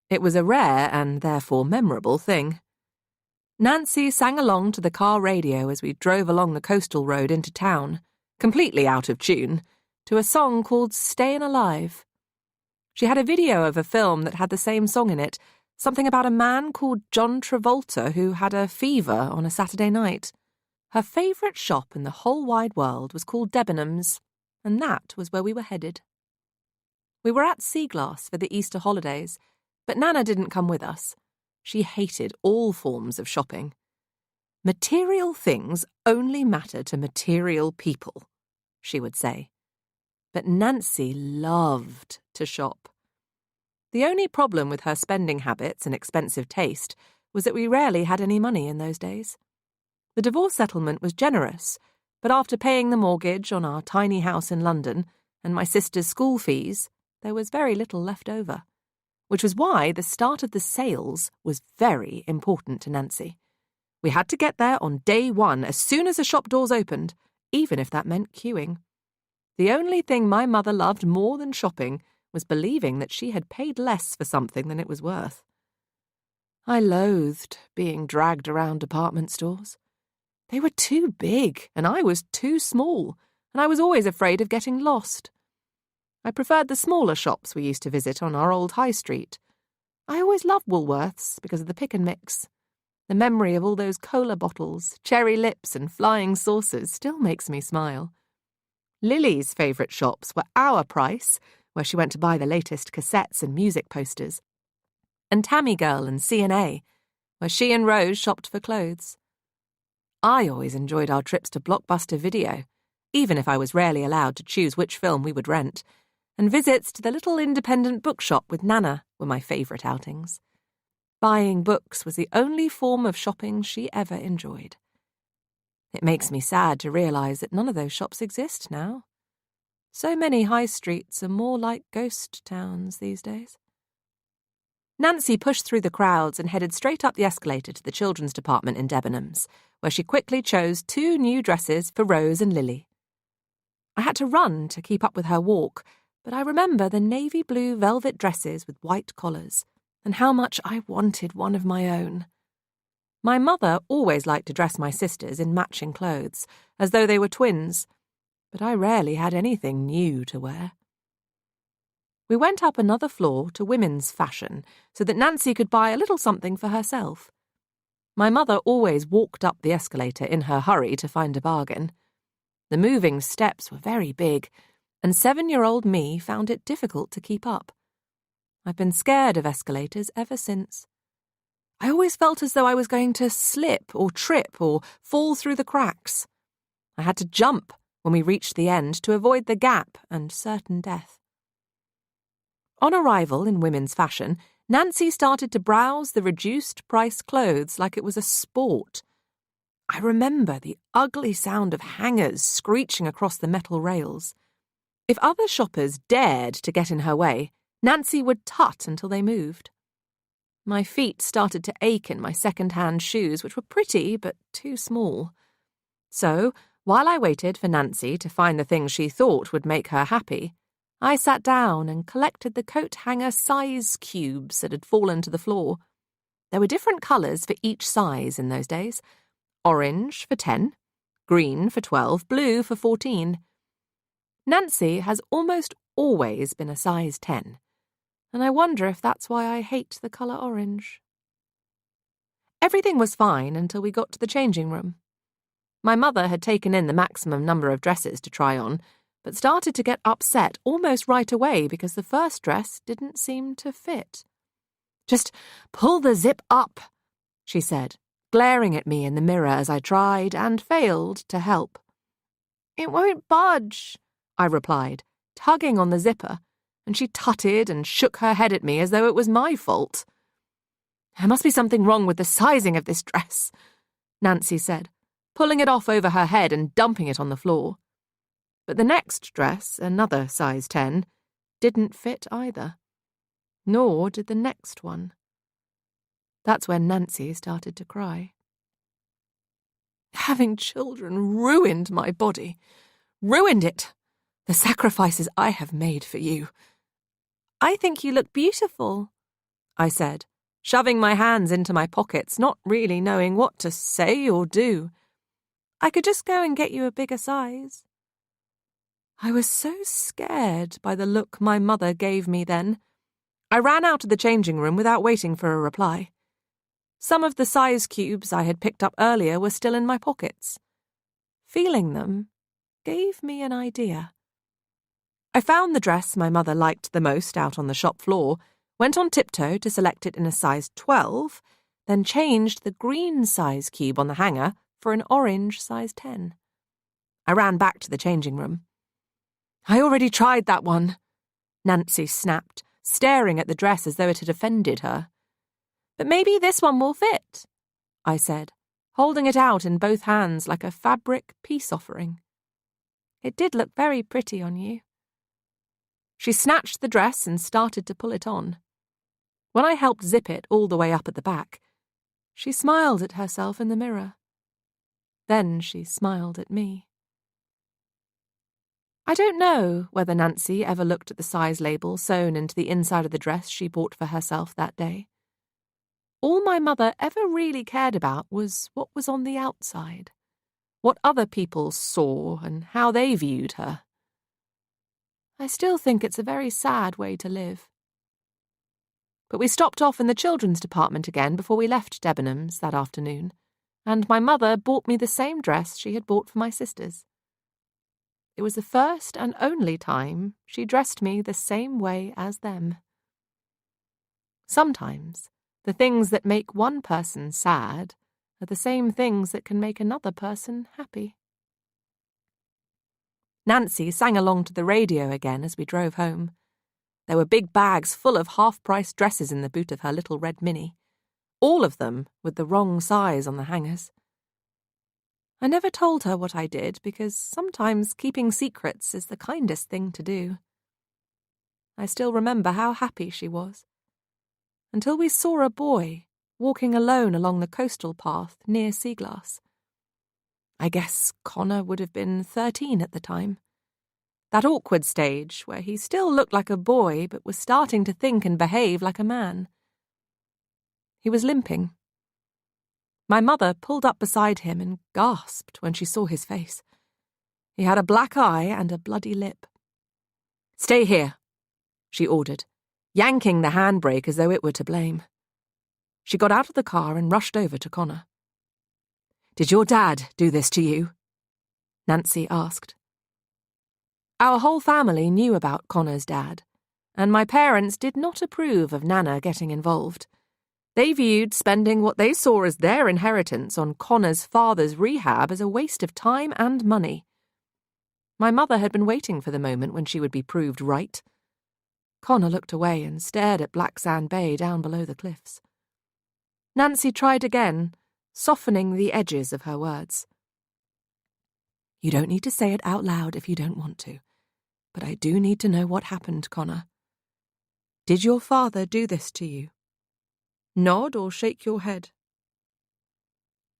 Speaker 3: It was a rare and therefore memorable thing. Nancy sang along to the car radio as we drove along the coastal road into town, completely out of tune, to a song called Stayin' Alive. She had a video of a film that had the same song in it, something about a man called John Travolta who had a fever on a Saturday night. Her favourite shop in the whole wide world was called Debenhams, and that was where we were headed. We were at Seaglass for the Easter holidays, but Nana didn't come with us. She hated all forms of shopping. Material things only matter to material people, she would say. But Nancy loved to shop. The only problem with her spending habits and expensive taste was that we rarely had any money in those days. The divorce settlement was generous, but after paying the mortgage on our tiny house in London and my sister's school fees, there was very little left over, which was why the start of the sales was very important to Nancy. We had to get there on day 1 as soon as the shop doors opened, even if that meant queuing. The only thing my mother loved more than shopping was believing that she had paid less for something than it was worth. I loathed being dragged around department stores. They were too big, and I was too small, and I was always afraid of getting lost. I preferred the smaller shops we used to visit on our old high street. I always loved Woolworths because of the pick and mix.
Speaker 1: The memory of all those cola bottles, cherry lips and flying saucers still makes me smile. Lily's favourite shops were Our Price, where she went to buy the latest cassettes and music posters, and Tammy Girl and C&A, where she and Rose shopped for clothes. I always enjoyed our trips to Blockbuster Video, even if I was rarely allowed to choose which film we would rent, and visits to the little independent bookshop with Nana were my favourite outings. Buying books was the only form of shopping she ever enjoyed. It makes me sad to realise that none of those shops exist now. So many high streets are more like ghost towns these days. Nancy pushed through the crowds and headed straight up the escalator to the children's department in Debenhams, where she quickly chose 2 new dresses for Rose and Lily. I had to run to keep up with her walk, but I remember the navy blue velvet dresses with white collars, and how much I wanted one of my own. My mother always liked to dress my sisters in matching clothes, as though they were twins, but I rarely had anything new to wear. We went up another floor to women's fashion so that Nancy could buy a little something for herself. My mother always walked up the escalator in her hurry to find a bargain. The moving steps were very big, and 7-year-old me found it difficult to keep up. I've been scared of escalators ever since. I always felt as though I was going to slip or trip or fall through the cracks. I had to jump when we reached the end to avoid the gap and certain death. On arrival in women's fashion, Nancy started to browse the reduced-price clothes like it was a sport. I remember the ugly sound of hangers screeching across the metal rails. If other shoppers dared to get in her way, Nancy would tut until they moved. My feet started to ache in my second-hand shoes, which were pretty but too small. So, while I waited for Nancy to find the things she thought would make her happy, I sat down and collected the coat hanger size cubes that had fallen to the floor. There were different colours for each size in those days. Orange for 10, green for 12, blue for 14. Nancy has almost always been a size 10, and I wonder if that's why I hate the colour orange. Everything was fine until we got to the changing room. My mother had taken in the maximum number of dresses to try on, but started to get upset almost right away because the first dress didn't seem to fit. "Just pull the zip up," she said, glaring at me in the mirror as I tried and failed to help. "It won't budge," I replied, tugging on the zipper, and she tutted and shook her head at me as though it was my fault. "There must be something wrong with the sizing of this dress," Nancy said, pulling it off over her head and dumping it on the floor. But the next dress, another size 10, didn't fit either. Nor did the next one. That's when Nancy started to cry. "Having children ruined my body. Ruined it. The sacrifices I have made for you." "I think you look beautiful," I said, shoving my hands into my pockets, not really knowing what to say or do. "I could just go and get you a bigger size." I was so scared by the look my mother gave me then. I ran out of the changing room without waiting for a reply. Some of the size cubes I had picked up earlier were still in my pockets. Feeling them gave me an idea. I found the dress my mother liked the most out on the shop floor, went on tiptoe to select it in a size 12, then changed the green size cube on the hanger for an orange size 10. I ran back to the changing room. "I already tried that one," Nancy snapped, staring at the dress as though it had offended her. "But maybe this one will fit," I said, holding it out in both hands like a fabric peace offering. "It did look very pretty on you." She snatched the dress and started to pull it on. When I helped zip it all the way up at the back, she smiled at herself in the mirror. Then she smiled at me. I don't know whether Nancy ever looked at the size label sewn into the inside of the dress she bought for herself that day. All my mother ever really cared about was what was on the outside, what other people saw and how they viewed her. I still think it's a very sad way to live. But we stopped off in the children's department again before we left Debenhams that afternoon, and my mother bought me the same dress she had bought for my sisters. It was the first and only time she dressed me the same way as them. Sometimes the things that make one person sad are the same things that can make another person happy. Nancy sang along to the radio again as we drove home. There were big bags full of half-price dresses in the boot of her little red Mini, all of them with the wrong size on the hangers. I never told her what I did because sometimes keeping secrets is the kindest thing to do. I still remember how happy she was, until we saw a boy walking alone along the coastal path near Seaglass. I guess Connor would have been 13 at the time. That awkward stage where he still looked like a boy but was starting to think and behave like a man. He was limping. My mother pulled up beside him and gasped when she saw his face. He had a black eye and a bloody lip. "Stay here," she ordered, yanking the handbrake as though it were to blame. She got out of the car and rushed over to Connor. "Did your dad do this to you?" Nancy asked. Our whole family knew about Connor's dad, and my parents did not approve of Nana getting involved. They viewed spending what they saw as their inheritance on Connor's father's rehab as a waste of time and money. My mother had been waiting for the moment when she would be proved right. Connor looked away and stared at Black Sand Bay down below the cliffs. Nancy tried again, softening the edges of her words. "You don't need to say it out loud if you don't want to, but I do need to know what happened, Connor. Did your father do this to you? Nod or shake your head."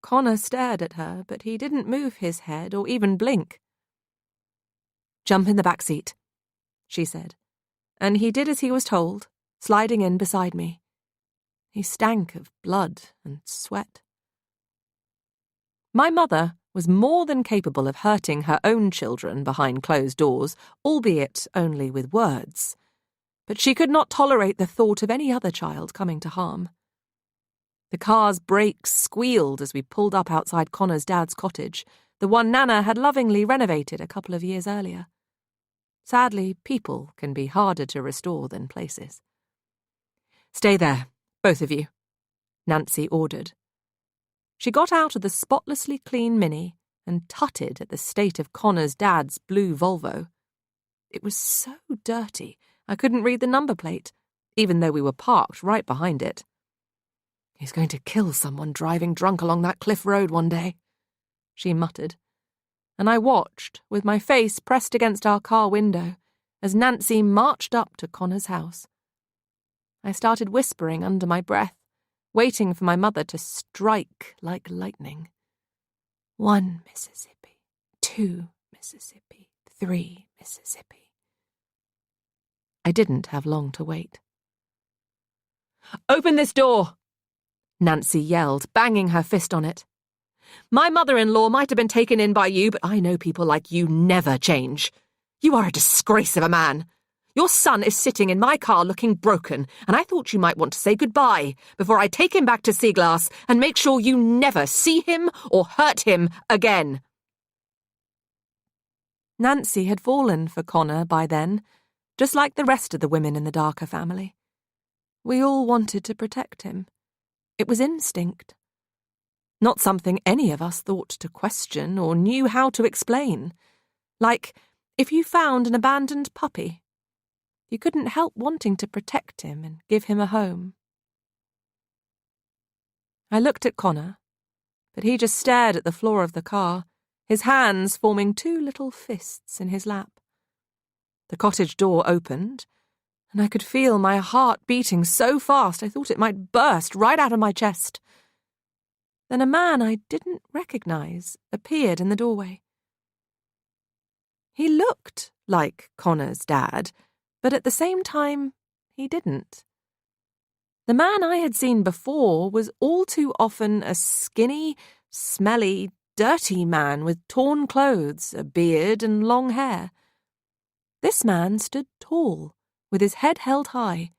Speaker 1: Connor stared at her, but he didn't move his head or even blink. "Jump in the back seat," she said, and he did as he was told, sliding in beside me. He stank of blood and sweat. My mother was more than capable of hurting her own children behind closed doors, albeit only with words. But she could not tolerate the thought of any other child coming to harm. The car's brakes squealed as we pulled up outside Connor's dad's cottage, the one Nana had lovingly renovated a couple of years earlier. Sadly, people can be harder to restore than places. "Stay there, both of you," Nancy ordered. She got out of the spotlessly clean Mini and tutted at the state of Connor's dad's blue Volvo. It was so dirty I couldn't read the number plate, even though we were parked right behind it. "He's going to kill someone driving drunk along that cliff road one day," she muttered, and I watched, with my face pressed against our car window, as Nancy marched up to Connor's house. I started whispering under my breath, waiting for my mother to strike like lightning. 1 Mississippi, 2 Mississippi, 3 Mississippi. I didn't have long to wait. "Open this door!" Nancy yelled, banging her fist on it. "My mother-in-law might have been taken in by you, but I know people like you never change. You are a disgrace of a man. Your son is sitting in my car looking broken, and I thought you might want to say goodbye before I take him back to Seaglass and make sure you never see him or hurt him again." Nancy had fallen for Connor by then, just like the rest of the women in the Darker family. We all wanted to protect him. It was instinct. Not something any of us thought to question or knew how to explain. Like, if you found an abandoned puppy, you couldn't help wanting to protect him and give him a home. I looked at Connor, but he just stared at the floor of the car, his hands forming 2 little fists in his lap. The cottage door opened, and I could feel my heart beating so fast I thought it might burst right out of my chest. Then a man I didn't recognize appeared in the doorway. He looked like Connor's dad, but at the same time, he didn't. The man I had seen before was all too often a skinny, smelly, dirty man with torn clothes, a beard and long hair. This man stood tall, with his head held high.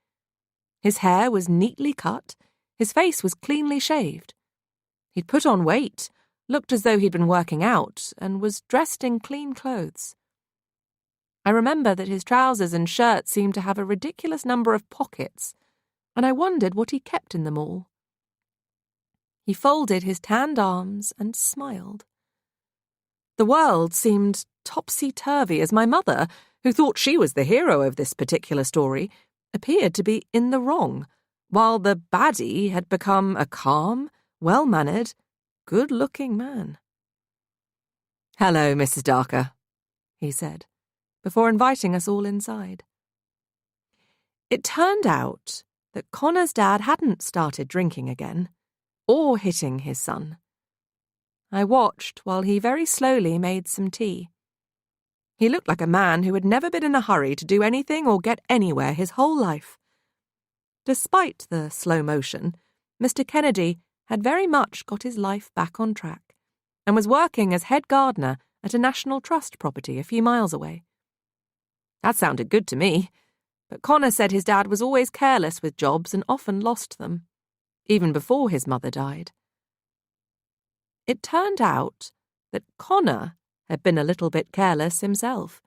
Speaker 1: His hair was neatly cut, his face was cleanly shaved. He'd put on weight, looked as though he'd been working out, and was dressed in clean clothes. I remember that his trousers and shirt seemed to have a ridiculous number of pockets, and I wondered what he kept in them all. He folded his tanned arms and smiled. The world seemed topsy-turvy as my mother, who thought she was the hero of this particular story, appeared to be in the wrong, while the baddie had become a calm, well-mannered, good-looking man. "Hello, Mrs. Darker," he said, before inviting us all inside. It turned out that Connor's dad hadn't started drinking again, or hitting his son. I watched while he very slowly made some tea. He looked like a man who had never been in a hurry to do anything or get anywhere his whole life. Despite the slow motion, Mr. Kennedy had very much got his life back on track and was working as head gardener at a National Trust property a few miles away. That sounded good to me, but Connor said his dad was always careless with jobs and often lost them, even before his mother died. It turned out that Connor had been a little bit careless himself.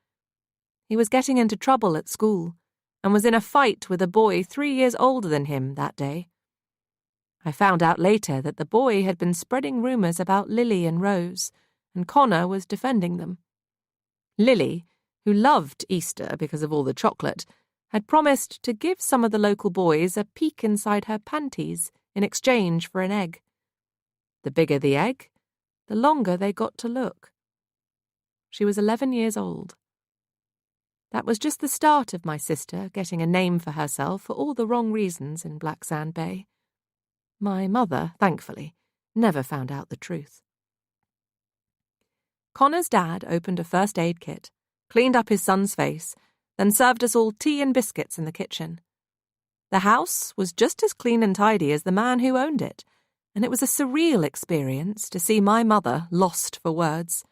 Speaker 1: He was getting into trouble at school and was in a fight with a boy 3 years older than him that day. I found out later that the boy had been spreading rumours about Lily and Rose, and Connor was defending them. Lily, who loved Easter because of all the chocolate, had promised to give some of the local boys a peek inside her panties in exchange for an egg. The bigger the egg, the longer they got to look. She was 11 years old. That was just the start of my sister getting a name for herself for all the wrong reasons in Black Sand Bay. My mother, thankfully, never found out the truth. Connor's dad opened a first aid kit, cleaned up his son's face, then served us all tea and biscuits in the kitchen. The house was just as clean and tidy as the man who owned it, and it was a surreal experience to see my mother lost for words.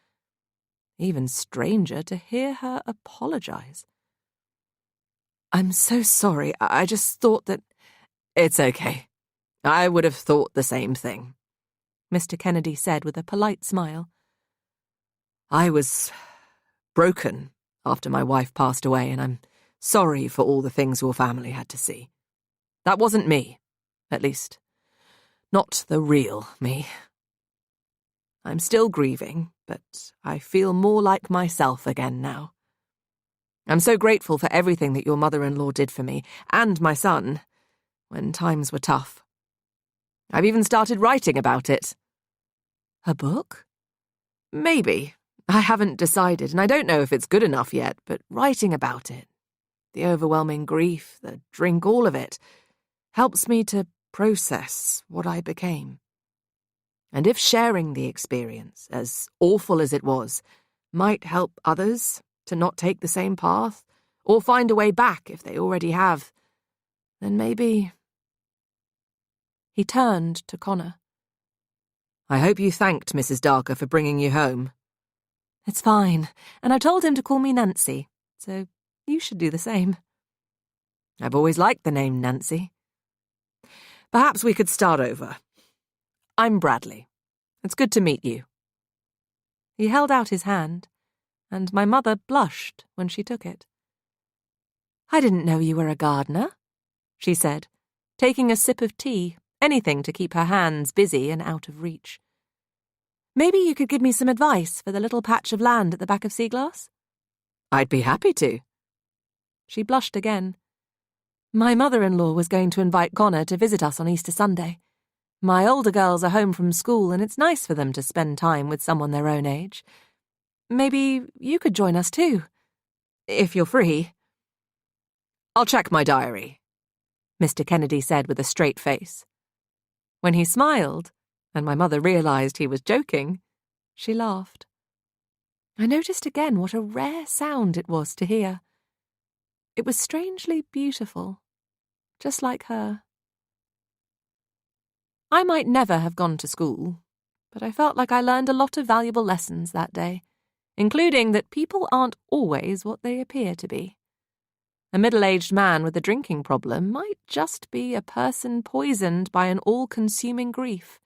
Speaker 1: Even stranger to hear her apologize. "I'm so sorry. I just thought that—" "It's okay. I would have thought the same thing," Mr. Kennedy said with a polite smile. "I was broken after my wife passed away, and I'm sorry for all the things your family had to see. That wasn't me, at least. Not the real me. I'm still grieving, but I feel more like myself again now. I'm so grateful for everything that your mother-in-law did for me, and my son, when times were tough. I've even started writing about it." "A book?" "Maybe. I haven't decided, and I don't know if it's good enough yet, but writing about it, the overwhelming grief, the drink, all of it, helps me to process what I became. And if sharing the experience, as awful as it was, might help others to not take the same path, or find a way back if they already have, then maybe—" He turned to Connor. "I hope you thanked Mrs. Darker for bringing you home." "It's fine, and I told him to call me Nancy, so you should do the same." "I've always liked the name Nancy. Perhaps we could start over. I'm Bradley. It's good to meet you." He held out his hand, and my mother blushed when she took it. "I didn't know you were a gardener," she said, taking a sip of tea, anything to keep her hands busy and out of reach. "Maybe you could give me some advice for the little patch of land at the back of Seaglass?" "I'd be happy to." She blushed again. "My mother-in-law was going to invite Connor to visit us on Easter Sunday. My older girls are home from school, and it's nice for them to spend time with someone their own age. Maybe you could join us too, if you're free." "I'll check my diary," Mr. Kennedy said with a straight face. When he smiled, and my mother realized he was joking, she laughed. I noticed again what a rare sound it was to hear. It was strangely beautiful, just like her. I might never have gone to school, but I felt like I learned a lot of valuable lessons that day, including that people aren't always what they appear to be. A middle-aged man with a drinking problem might just be a person poisoned by an all-consuming grief,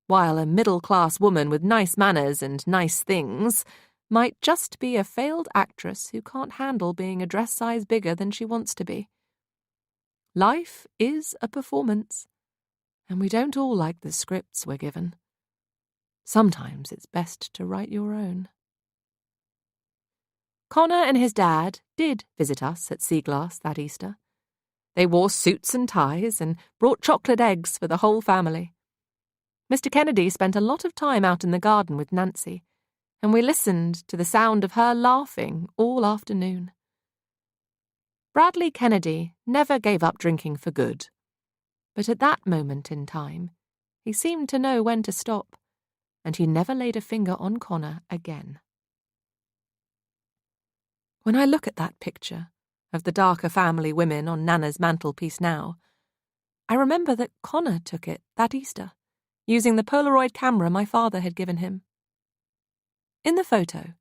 Speaker 1: while a middle-class woman with nice manners and nice things might just be a failed actress who can't handle being a dress size bigger than she wants to be. Life is a performance, and we don't all like the scripts we're given. Sometimes it's best to write your own. Connor and his dad did visit us at Seaglass that Easter. They wore suits and ties and brought chocolate eggs for the whole family. Mr. Kennedy spent a lot of time out in the garden with Nancy, and we listened to the sound of her laughing all afternoon. Bradley Kennedy never gave up drinking for good, but at that moment in time, he seemed to know when to stop, and he never laid a finger on Connor again. When I look at that picture of the darker family women on Nana's mantelpiece now, I remember that Connor took it that Easter, using the Polaroid camera my father had given him. In the photo,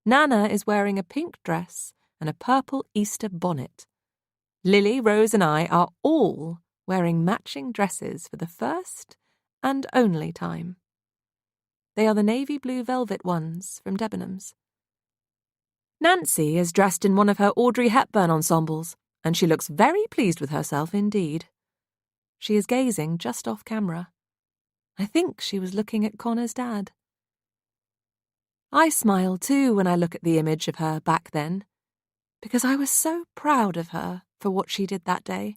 Speaker 1: Nana is wearing a pink dress and a purple Easter bonnet. Lily, Rose and I are all wearing matching dresses for the first and only time. They are the navy blue velvet ones from Debenhams. Nancy is dressed in one of her Audrey Hepburn ensembles, and she looks very pleased with herself indeed. She is gazing just off camera. I think she was looking at Connor's dad. I smile too when I look at the image of her back then, because I was so proud of her for what she did that day,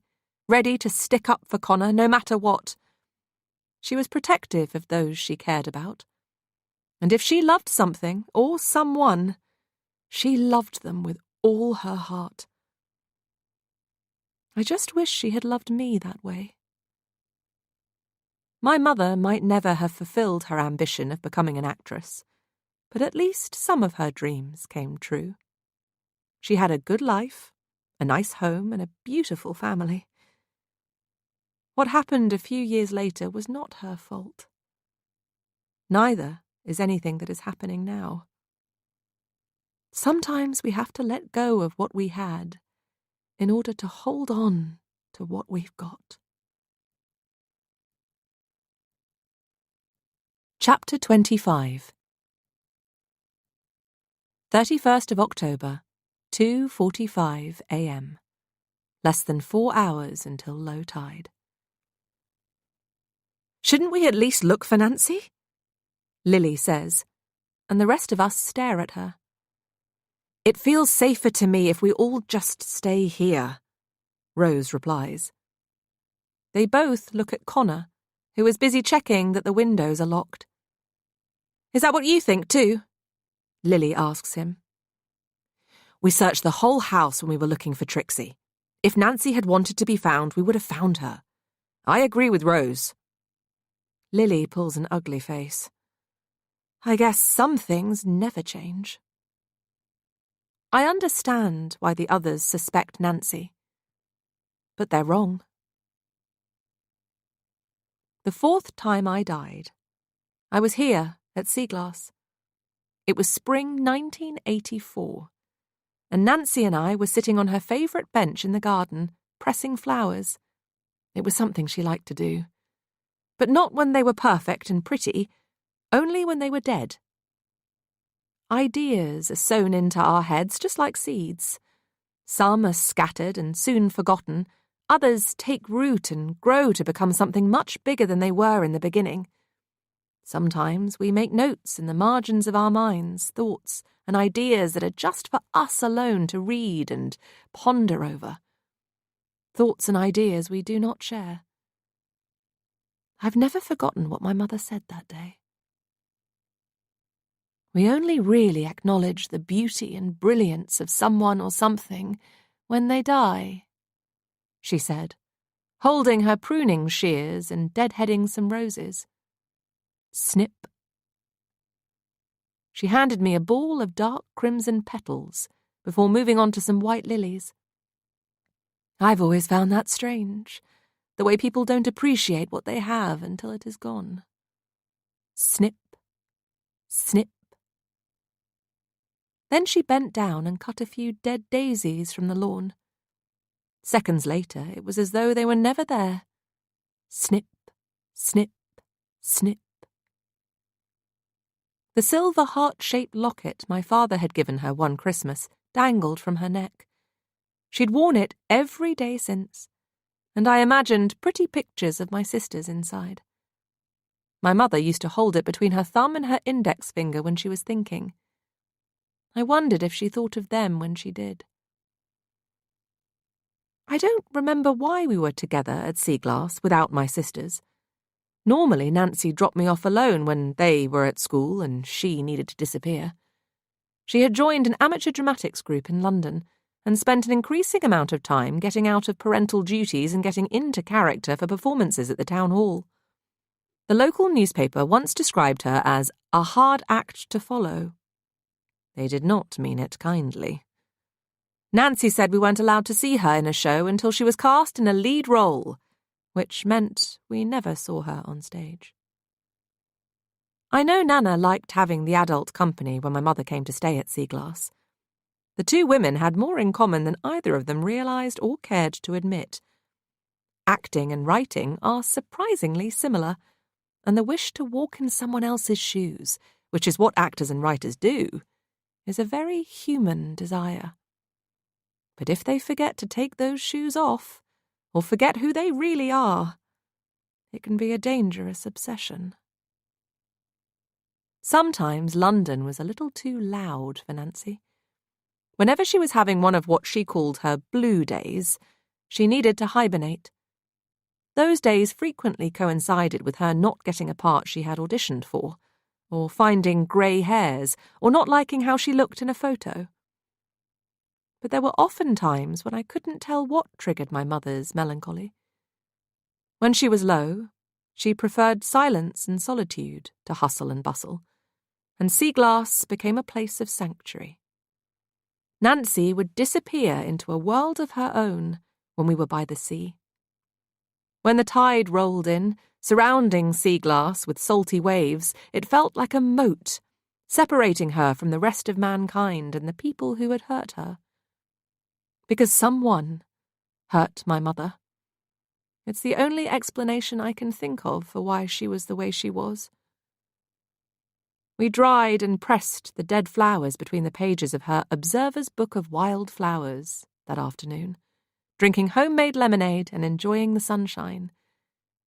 Speaker 1: ready to stick up for Connor no matter what. She was protective of those she cared about, and if she loved something or someone, she loved them with all her heart. I just wish she had loved me that way. My mother might never have fulfilled her ambition of becoming an actress, but at least some of her dreams came true. She had a good life, a nice home, and a beautiful family. What happened a few years later was not her fault. Neither is anything that is happening now. Sometimes we have to let go of what we had in order to hold on to what we've got. Chapter 25. 31st of October, 2:45 a.m. Less than 4 hours until low tide. "Shouldn't we at least look for Nancy?" Lily says, and the rest of us stare at her. "It feels safer to me if we all just stay here," Rose replies. They both look at Connor, who is busy checking that the windows are locked. "Is that what you think too?" Lily asks him. "We searched the whole house when we were looking for Trixie. If Nancy had wanted to be found, we would have found her. I agree with Rose." Lily pulls an ugly face. "I guess some things never change." I understand why the others suspect Nancy, but they're wrong. The 4th time I died, I was here at Seaglass. It was spring 1984, and Nancy and I were sitting on her favourite bench in the garden, pressing flowers. It was something she liked to do. But not when they were perfect and pretty, only when they were dead. Ideas are sown into our heads just like seeds. Some are scattered and soon forgotten. Others take root and grow to become something much bigger than they were in the beginning. Sometimes we make notes in the margins of our minds, thoughts and ideas that are just for us alone to read and ponder over. Thoughts and ideas we do not share. I've never forgotten what my mother said that day. We only really acknowledge the beauty and brilliance of someone or something when they die, she said, holding her pruning shears and deadheading some roses. Snip. She handed me a ball of dark crimson petals before moving on to some white lilies. I've always found that strange, the way people don't appreciate what they have until it is gone. Snip, snip. Then she bent down and cut a few dead daisies from the lawn, Seconds later, it was as though they were never there. Snip, snip, snip. The silver heart-shaped locket my father had given her one Christmas dangled from her neck. She'd worn it every day since, and I imagined pretty pictures of my sisters inside. My mother used to hold it between her thumb and her index finger when she was thinking. I wondered if she thought of them when she did. I don't remember why we were together at Seaglass without my sisters. Normally Nancy dropped me off alone when they were at school and she needed to disappear. She had joined an amateur dramatics group in London and spent an increasing amount of time getting out of parental duties and getting into character for performances at the town hall. The local newspaper once described her as a hard act to follow. They did not mean it kindly. Nancy said we weren't allowed to see her in a show until she was cast in a lead role, which meant we never saw her on stage. I know Nana liked having the adult company when my mother came to stay at Seaglass. The two women had more in common than either of them realised or cared to admit. Acting and writing are surprisingly similar, and the wish to walk in someone else's shoes, which is what actors and writers do, is a very human desire. But if they forget to take those shoes off, or forget who they really are, it can be a dangerous obsession. Sometimes London was a little too loud for Nancy. Whenever she was having one of what she called her blue days, she needed to hibernate. Those days frequently coincided with her not getting a part she had auditioned for, or finding grey hairs, or not liking how she looked in a photo. But there were often times when I couldn't tell what triggered my mother's melancholy. When she was low, she preferred silence and solitude to hustle and bustle, and Seaglass became a place of sanctuary. Nancy would disappear into a world of her own when we were by the sea. When the tide rolled in, surrounding Seaglass with salty waves, it felt like a moat, separating her from the rest of mankind and the people who had hurt her. Because someone hurt my mother. It's the only explanation I can think of for why she was the way she was. We dried and pressed the dead flowers between the pages of her Observer's Book of Wild Flowers that afternoon, drinking homemade lemonade and enjoying the sunshine.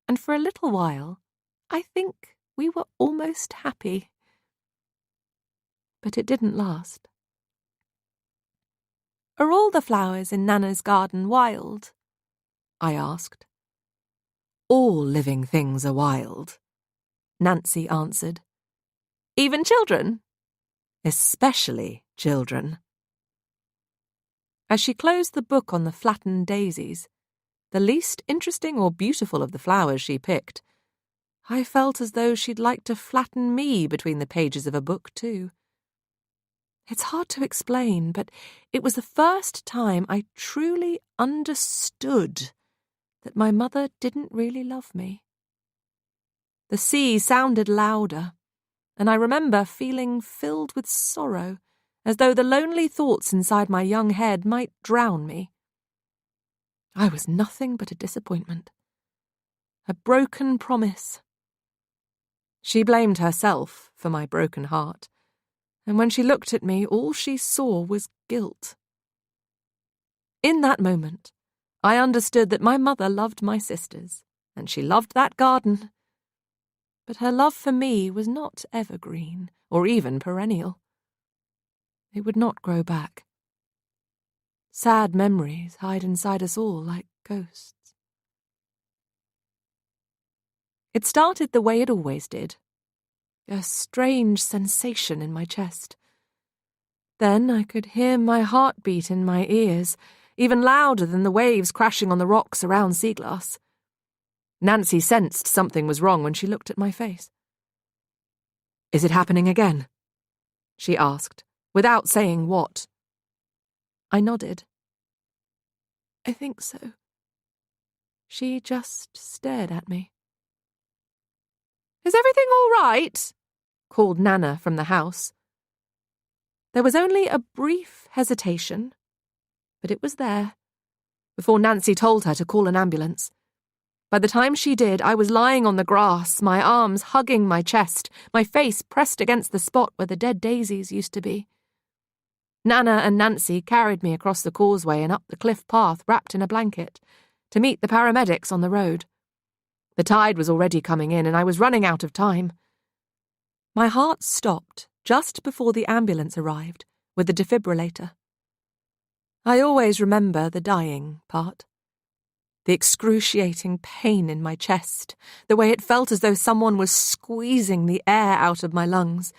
Speaker 1: And for a little while, I think we were almost happy. But it didn't last. "Are all the flowers in Nana's garden wild?" I asked. "All living things are wild," Nancy answered. "Even children?" "Especially children." As she closed the book on the flattened daisies, the least interesting or beautiful of the flowers she picked, I felt as though she'd like to flatten me between the pages of a book too. It's hard to explain, but it was the first time I truly understood that my mother didn't really love me. The sea sounded louder, and I remember feeling filled with sorrow, as though the lonely thoughts inside my young head might drown me. I was nothing but a disappointment. A broken promise. She blamed herself for my broken heart, and when she looked at me, all she saw was guilt. In that moment, I understood that my mother loved my sisters, and she loved that garden. But her love for me was not evergreen, or even perennial. It would not grow back. Sad memories hide inside us all like ghosts. It started the way it always did. A strange sensation in my chest. Then I could hear my heartbeat in my ears, even louder than the waves crashing on the rocks around Seaglass. Nancy sensed something was wrong when she looked at my face. "Is it happening again?" she asked, without saying what. I nodded. "I think so." She just stared at me. "Is everything all right?" called Nana from the house. There was only a brief hesitation, but it was there,
Speaker 3: before Nancy told her to call an ambulance. By the time she did, I was lying on the grass, my arms hugging my chest, my face pressed against the spot where the dead daisies used to be. Nana and Nancy carried me across the causeway and up the cliff path wrapped in a blanket, to meet the paramedics on the road. The tide was already coming in, and I was running out of time. My heart stopped just before the ambulance arrived, with the defibrillator. I always remember the dying part. The excruciating pain in my chest, the way it felt as though someone was squeezing the air out of my lungs,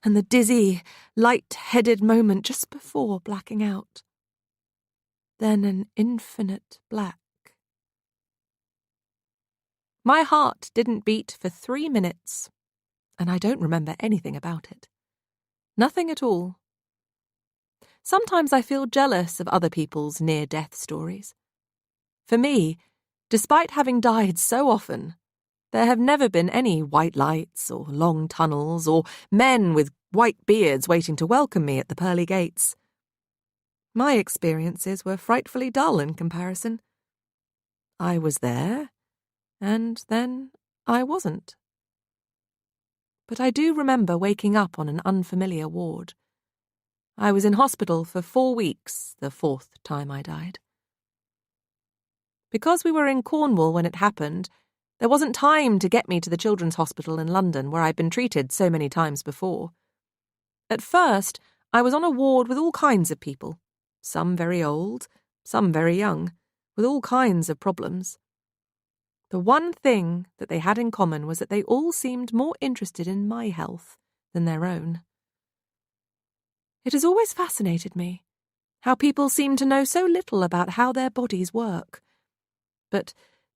Speaker 3: and the dizzy, light-headed moment just before blacking out. Then an infinite black. My heart didn't beat for 3 minutes, and I don't remember anything about it. Nothing at all. Sometimes I feel jealous of other people's near-death stories. For me, despite having died so often, there have never been any white lights or long tunnels or men with white beards waiting to welcome me at the pearly gates. My experiences were frightfully dull in comparison. I was there, and then I wasn't. But I do remember waking up on an unfamiliar ward. I was in hospital for 4 weeks, the 4th time I died. Because we were in Cornwall when it happened, there wasn't time to get me to the Children's Hospital in London, where I'd been treated so many times before. At first, I was on a ward with all kinds of people, some very old, some very young, with all kinds of problems. The one thing that they had in common was that they all seemed more interested in my health than their own. It has always fascinated me, how people seem to know so little about how their bodies work. But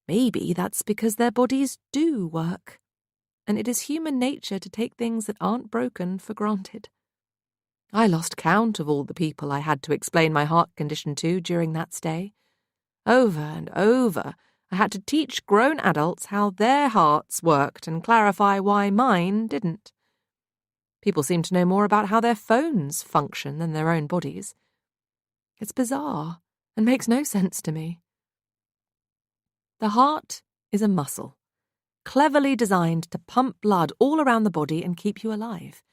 Speaker 3: maybe that's because their bodies do work, and it is human nature to take things that aren't broken for granted. I lost count of all the people I had to explain my heart condition to during that stay. Over and over, I had to teach grown adults how their hearts worked and clarify why mine didn't. People seem to know more about how their phones function than their own bodies. It's bizarre and makes no sense to me. The heart is a muscle, cleverly designed to pump blood all around the body and keep you alive.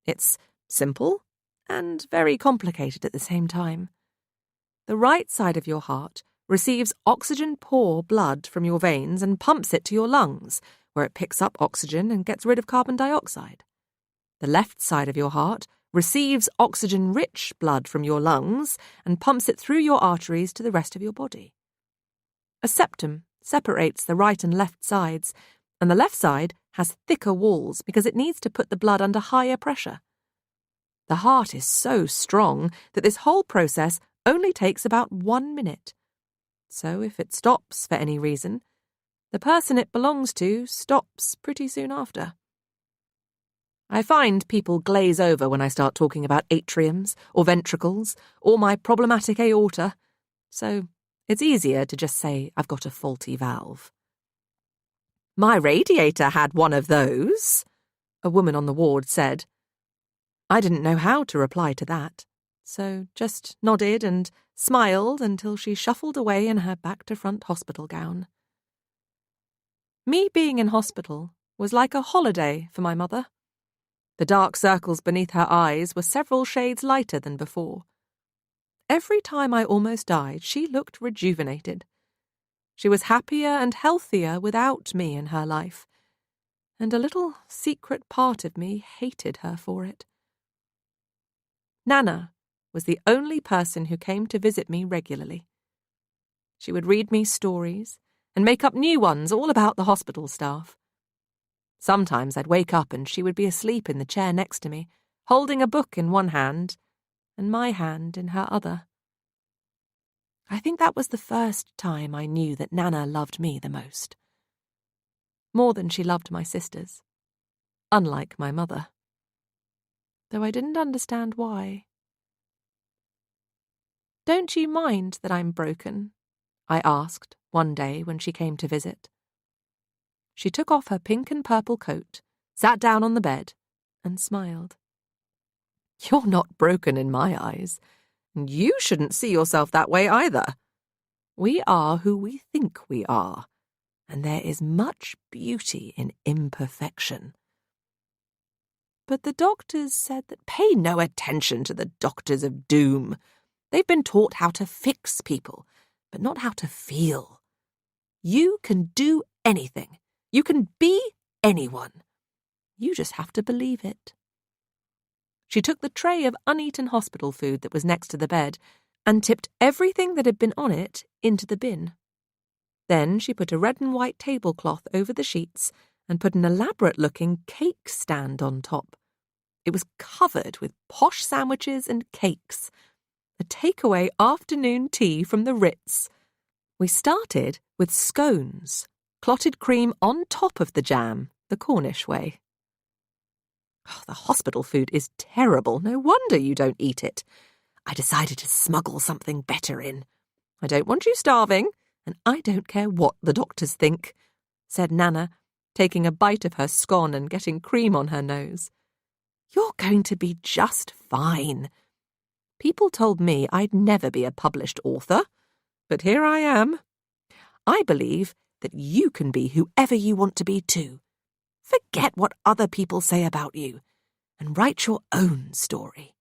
Speaker 3: It's simple and very complicated at the same time. The right side of your heart receives oxygen-poor blood from your veins and pumps it to your lungs, where it picks up oxygen and gets rid of carbon dioxide. The left side of your heart receives oxygen-rich blood from your lungs and pumps it through your arteries to the rest of your body. A septum separates the right and left sides, and the left side has thicker walls because it needs to put the blood under higher pressure. The heart is so strong that this whole process only takes about 1 minute. So if it stops for any reason, the person it belongs to stops pretty soon after. I find people glaze over when I start talking about atriums or ventricles or my problematic aorta, so it's easier to just say I've got a faulty valve. "My radiator had one of those," a woman on the ward said. I didn't know how to reply to that, so just nodded and smiled until she shuffled away in her back-to-front hospital gown. Me being in hospital was like a holiday for my mother. The dark circles beneath her eyes were several shades lighter than before. Every time I almost died, she looked rejuvenated. She was happier and healthier without me in her life, and a little secret part of me hated her for it. Nana was the only person who came to visit me regularly. She would read me stories and make up new ones all about the hospital staff. Sometimes I'd wake up and she would be asleep in the chair next to me, holding a book in one hand and my hand in her other. I think that was the first time I knew that Nana loved me the most. More than she loved my sisters, unlike my mother. Though I didn't understand why. "Don't you mind that I'm broken?" I asked one day when she came to visit. She took off her pink and purple coat, sat down on the bed, and smiled. "You're not broken in my eyes, and you shouldn't see yourself that way either.
Speaker 1: We are who we think we are, and there is much beauty in imperfection. But the doctors said that pay no attention to the doctors of doom. They've been taught how to fix people, but not how to feel. You can do anything. You can be anyone. You just have to believe it. She took the tray of uneaten hospital food that was next to the bed and tipped everything that had been on it into the bin. Then she put a red and white tablecloth over the sheets and put an elaborate-looking cake stand on top. It was covered with posh sandwiches and cakes. A takeaway afternoon tea from the Ritz. We started with scones, clotted cream on top of the jam, the Cornish way. Oh, the hospital food is terrible. No wonder you don't eat it. I decided to smuggle something better in. I don't want you starving, and I don't care what the doctors think, said Nana, taking a bite of her scone and getting cream on her nose. You're going to be just fine. People told me I'd never be a published author, but here I am. I believe that you can be whoever you want to be too. Forget what other people say about you and write your own story.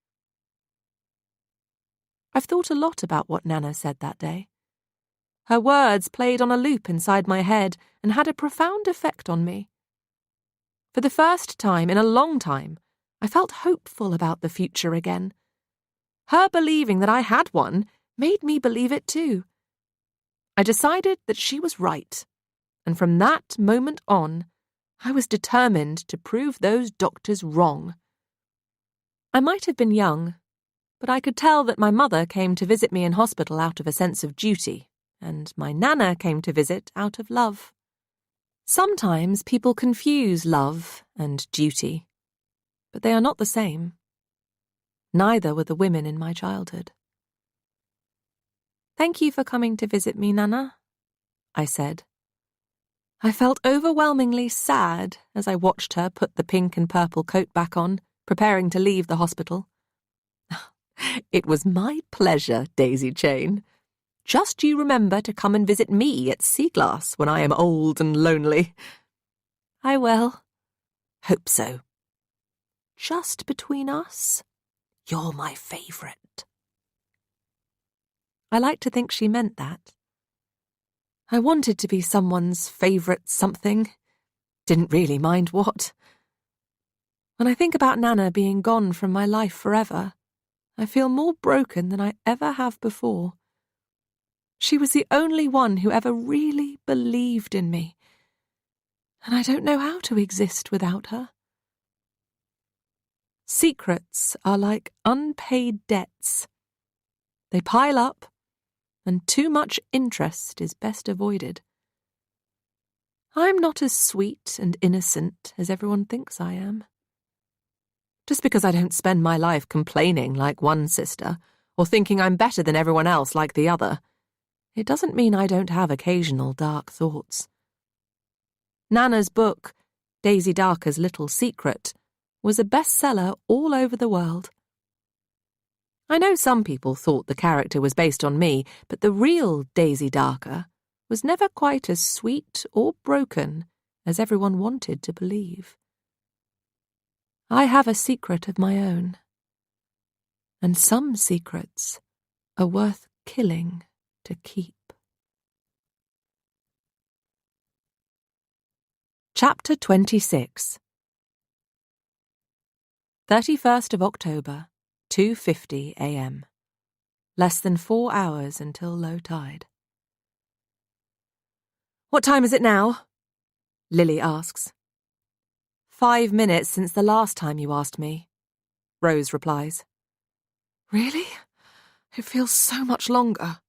Speaker 1: I've thought a lot about what Nana said that day. Her words played on a loop inside my head and had a profound effect on me. For the first time in a long time, I felt hopeful about the future again. Her believing that I had one made me believe it too. I decided that she was right, and from that moment on, I was determined to prove those doctors wrong. I might have been young, but I could tell that my mother came to visit me in hospital out of a sense of duty, and my Nana came to visit out of love. Sometimes people confuse love and duty, but they are not the same. Neither were the women in my childhood. Thank you for coming to visit me, Nana, I said. I felt overwhelmingly sad as I watched her put the pink and purple coat back on, preparing to leave the hospital. It was my pleasure, Daisy Chain. Just you remember to come and visit me at Seaglass when I am old and lonely. I will. Hope so. Just between us, you're my favourite. I like to think she meant that. I wanted to be someone's favourite something. Didn't really mind what. When I think about Nana being gone from my life forever, I feel more broken than I ever have before. She was the only one who ever really believed in me, and I don't know how to exist without her. Secrets are like unpaid debts. They pile up, and too much interest is best avoided. I'm not as sweet and innocent as everyone thinks I am. Just because I don't spend my life complaining like one sister, or thinking I'm better than everyone else like the other, it doesn't mean I don't have occasional dark thoughts. Nana's book, Daisy Darker's Little Secret, was a bestseller all over the world. I know some people thought the character was based on me, but the real Daisy Darker was never quite as sweet or broken as everyone wanted to believe. I have a secret of my own, and some secrets are worth killing to keep. Chapter 26. 31st of October, 2:50 a.m. Less than 4 hours until low tide. What time is it now? Lily asks. 5 minutes since the last time you asked me, Rose replies. Really? It feels so much longer.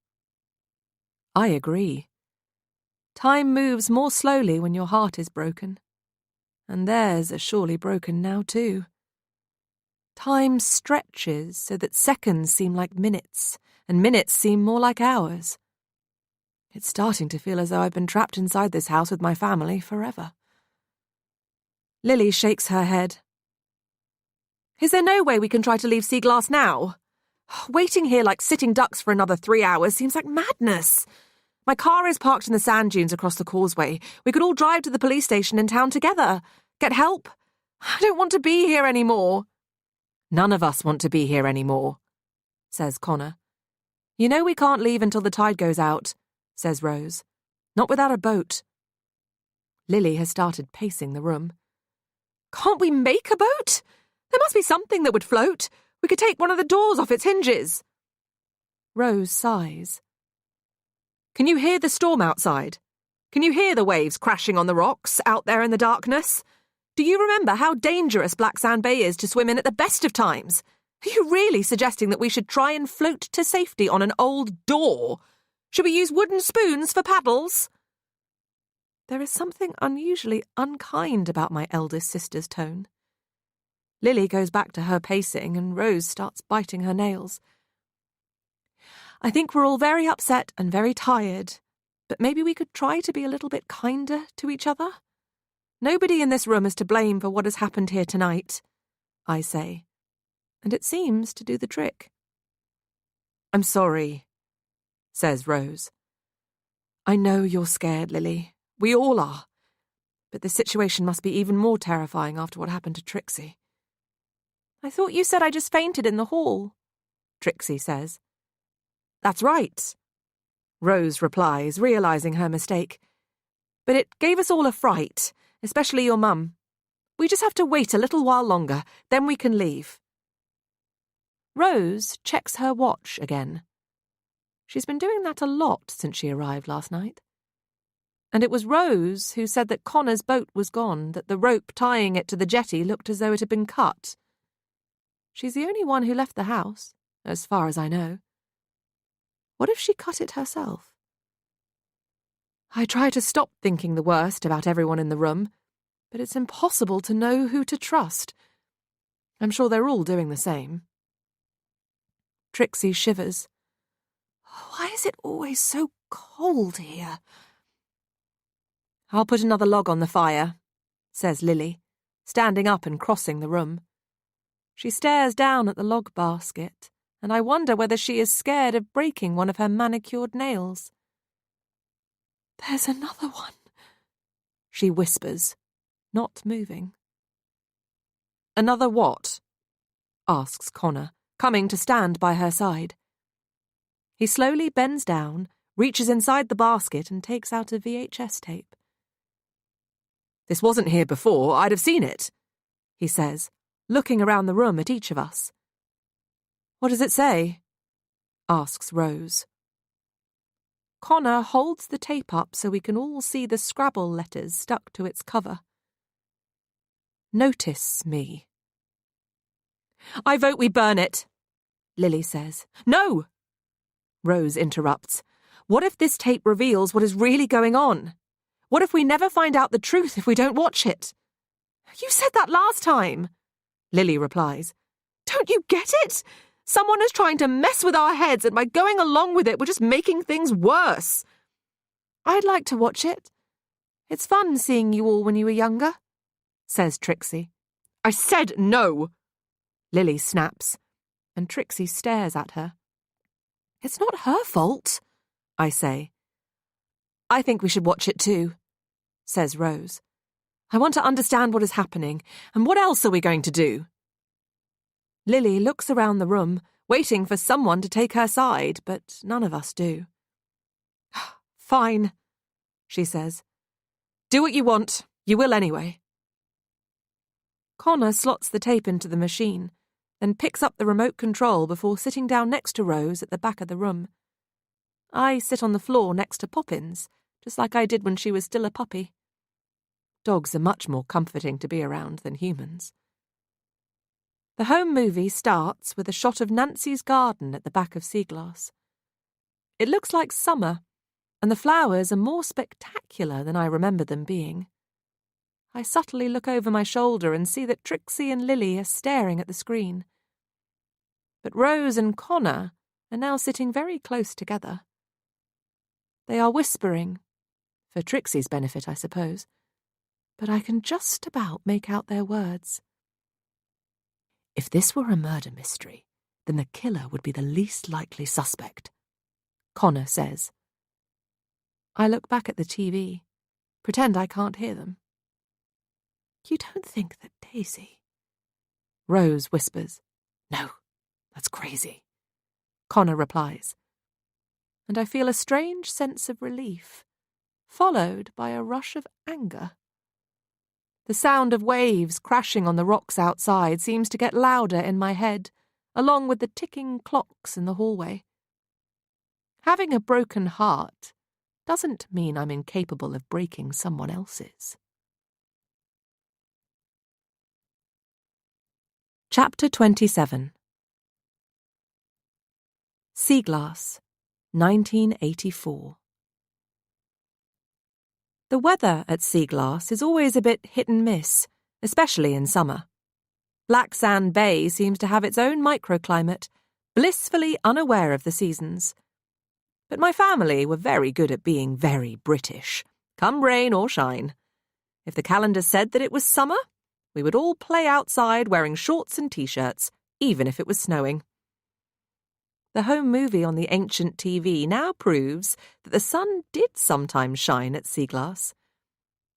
Speaker 1: I agree. Time moves more slowly when your heart is broken. And theirs are surely broken now too. Time stretches so that seconds seem like minutes, and minutes seem more like hours. It's starting to feel as though I've been trapped inside this house with my family forever. Lily shakes her head. Is there no way we can try to leave Seaglass now? Waiting here like sitting ducks for another 3 hours seems like madness.
Speaker 3: My car is parked in the sand dunes across the causeway. We could all drive to the police station in town together. Get help. I don't want to be here anymore. None of us want to be here anymore, says Connor. You know we can't leave until the tide goes out, says Rose. Not without a boat. Lily has started pacing the room. Can't we make a boat? There must be something that would float. We could take one of the doors off its hinges. Rose sighs. Can you hear the storm outside? Can you hear the waves crashing on the rocks out there in the darkness? Do you remember how dangerous Black Sand Bay is to swim in at the best of times? Are you really suggesting that we should try and float to safety on an old door? Should we use wooden spoons for paddles? There is something unusually unkind about my eldest sister's tone. Lily goes back to her pacing and Rose starts biting her nails. I think we're all very upset and very tired, but maybe we could try to be a little bit kinder to each other. Nobody in this room is to blame for what has happened here tonight, I say, and it seems to do the trick. I'm sorry, says Rose. I know you're scared, Lily. We all are. But this situation must be even more terrifying after what happened to Trixie. I thought you said I just fainted in the hall, Trixie says. That's right, Rose replies, realising her mistake. But it gave us all a fright, especially your mum. We just have to wait a little while longer, then we can leave. Rose checks her watch again. She's been doing that a lot since she arrived last night. And it was Rose who said that Connor's boat was gone, that the rope tying it to the jetty looked as though it had been cut. She's the only one who left the house, as far as I know. What if she cut it herself? I try to stop thinking the worst about everyone in the room, but it's impossible to know who to trust. I'm sure they're all doing the same. Trixie shivers. Why is it always so cold here? I'll put another log on the fire, says Lily, standing up and crossing the room. She stares down at the log basket, and I wonder whether she is scared of breaking one of her manicured nails. There's another one, she whispers, not moving. Another what? Asks Connor, coming to stand by her side. He slowly bends down, reaches inside the basket and takes out a VHS tape. This wasn't here before, I'd have seen it, he says, looking around the room at each of us. What does it say? Asks Rose. Connor holds the tape up so we can all see the Scrabble letters stuck to its cover. Notice me. I vote we burn it, Lily says. No! Rose interrupts. What if this tape reveals what is really going on? What if we never find out the truth if we don't watch it? You said that last time, Lily replies. Don't you get it? Someone is trying to mess with our heads, and by going along with it, we're just making things worse. I'd like to watch it. It's fun seeing you all when you were younger, says Trixie. I said no, Lily snaps, and Trixie stares at her. It's not her fault, I say. I think we should watch it too, says Rose. I want to understand what is happening, and what else are we going to do? Lily looks around the room, waiting for someone to take her side, but none of us do. Fine, she says. Do what you want. You will anyway. Connor slots the tape into the machine, then picks up the remote control before sitting down next to Rose at the back of the room. I sit on the floor next to Poppins, just like I did when she was still a puppy. Dogs are much more comforting to be around than humans. The home movie starts with a shot of Nancy's garden at the back of Seaglass. It looks like summer, and the flowers are more spectacular than I remember them being. I subtly look over my shoulder and see that Trixie and Lily are staring at the screen. But Rose and Connor are now sitting very close together. They are whispering, for Trixie's benefit, I suppose, but I can just about make out their words. If this were a murder mystery, then the killer would be the least likely suspect, Connor says.
Speaker 1: I look back at the TV, pretend I can't hear them. You don't think that Daisy... Rose whispers. No, that's crazy. Connor replies. And I feel a strange sense of relief, followed by a rush of anger. The sound of waves crashing on the rocks outside seems to get louder in my head, along with the ticking clocks in the hallway. Having a broken heart doesn't mean I'm incapable of breaking someone else's. Chapter 27. Sea Glass, 1984. The weather at Sea Glass is always a bit hit and miss, especially in summer. Black Sand Bay seems to have its own microclimate, blissfully unaware of the seasons. But my family were very good at being very British, come rain or shine. If the calendar said that it was summer, we would all play outside wearing shorts and t-shirts, even if it was snowing. The home movie on the ancient TV now proves that the sun did sometimes shine at Sea Glass.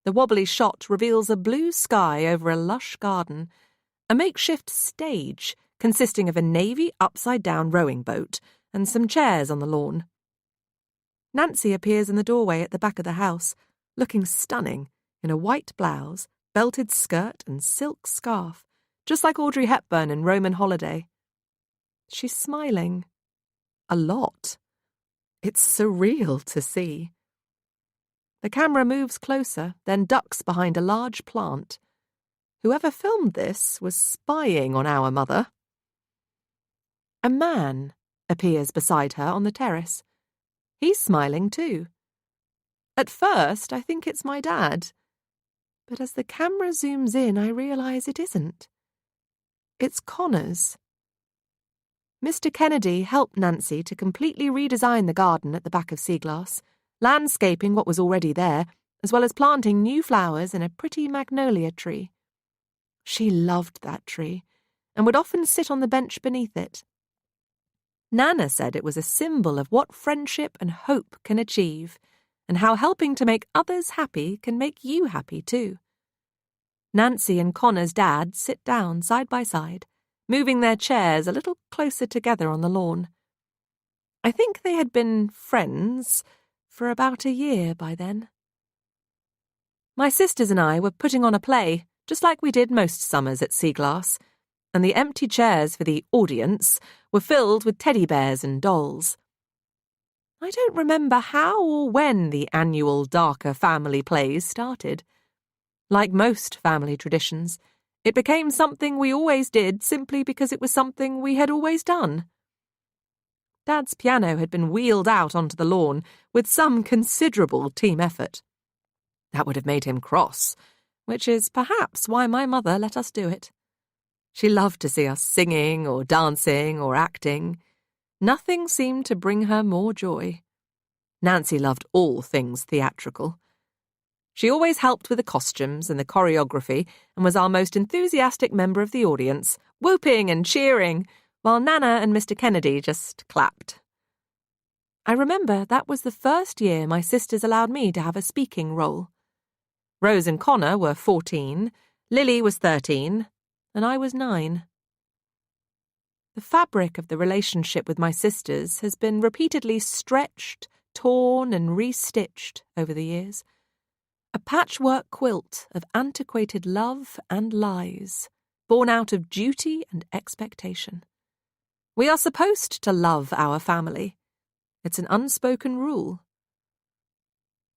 Speaker 1: The wobbly shot reveals a blue sky over a lush garden, a makeshift stage consisting of a navy upside-down rowing boat and some chairs on the lawn. Nancy appears in the doorway at the back of the house, looking stunning in a white blouse, belted skirt and silk scarf, just like Audrey Hepburn in Roman Holiday. She's smiling. A lot. It's surreal to see. The camera moves closer, then ducks behind a large plant. Whoever filmed this was spying on our mother. A man appears beside her on the terrace. He's smiling too. At first, I think it's my dad. But as the camera zooms in, I realise it isn't. It's Connor's. Mr. Kennedy helped Nancy to completely redesign the garden at the back of Sea Glass, landscaping what was already there, as well as planting new flowers and a pretty magnolia tree. She loved that tree, and would often sit on the bench beneath it. Nana said it was a symbol of what friendship and hope can achieve, and how helping to make others happy can make you happy too. Nancy and Connor's dad sit down side by side, moving their chairs a little closer together on the lawn. I think they had been friends for about a year by then. My sisters and I were putting on a play, just like we did most summers at Sea Glass, and the empty chairs for the audience were filled with teddy bears and dolls. I don't remember how or when the annual darker family plays started. Like most family traditions, it became something we always did simply because it was something we had always done. Dad's piano had been wheeled out onto the lawn with some considerable team effort. That would have made him cross, which is perhaps why my mother let us do it. She loved to see us singing or dancing or acting. Nothing seemed to bring her more joy. Nancy loved all things theatrical. She always helped with the costumes and the choreography and was our most enthusiastic member of the audience, whooping and cheering, while Nana and Mr. Kennedy just clapped. I remember that was the first year my sisters allowed me to have a speaking role. Rose and Connor were 14, Lily was 13, and I was 9. The fabric of the relationship with my sisters has been repeatedly stretched, torn and re-stitched over the years. A patchwork quilt of antiquated love and lies, born out of duty and expectation. We are supposed to love our family. It's an unspoken rule.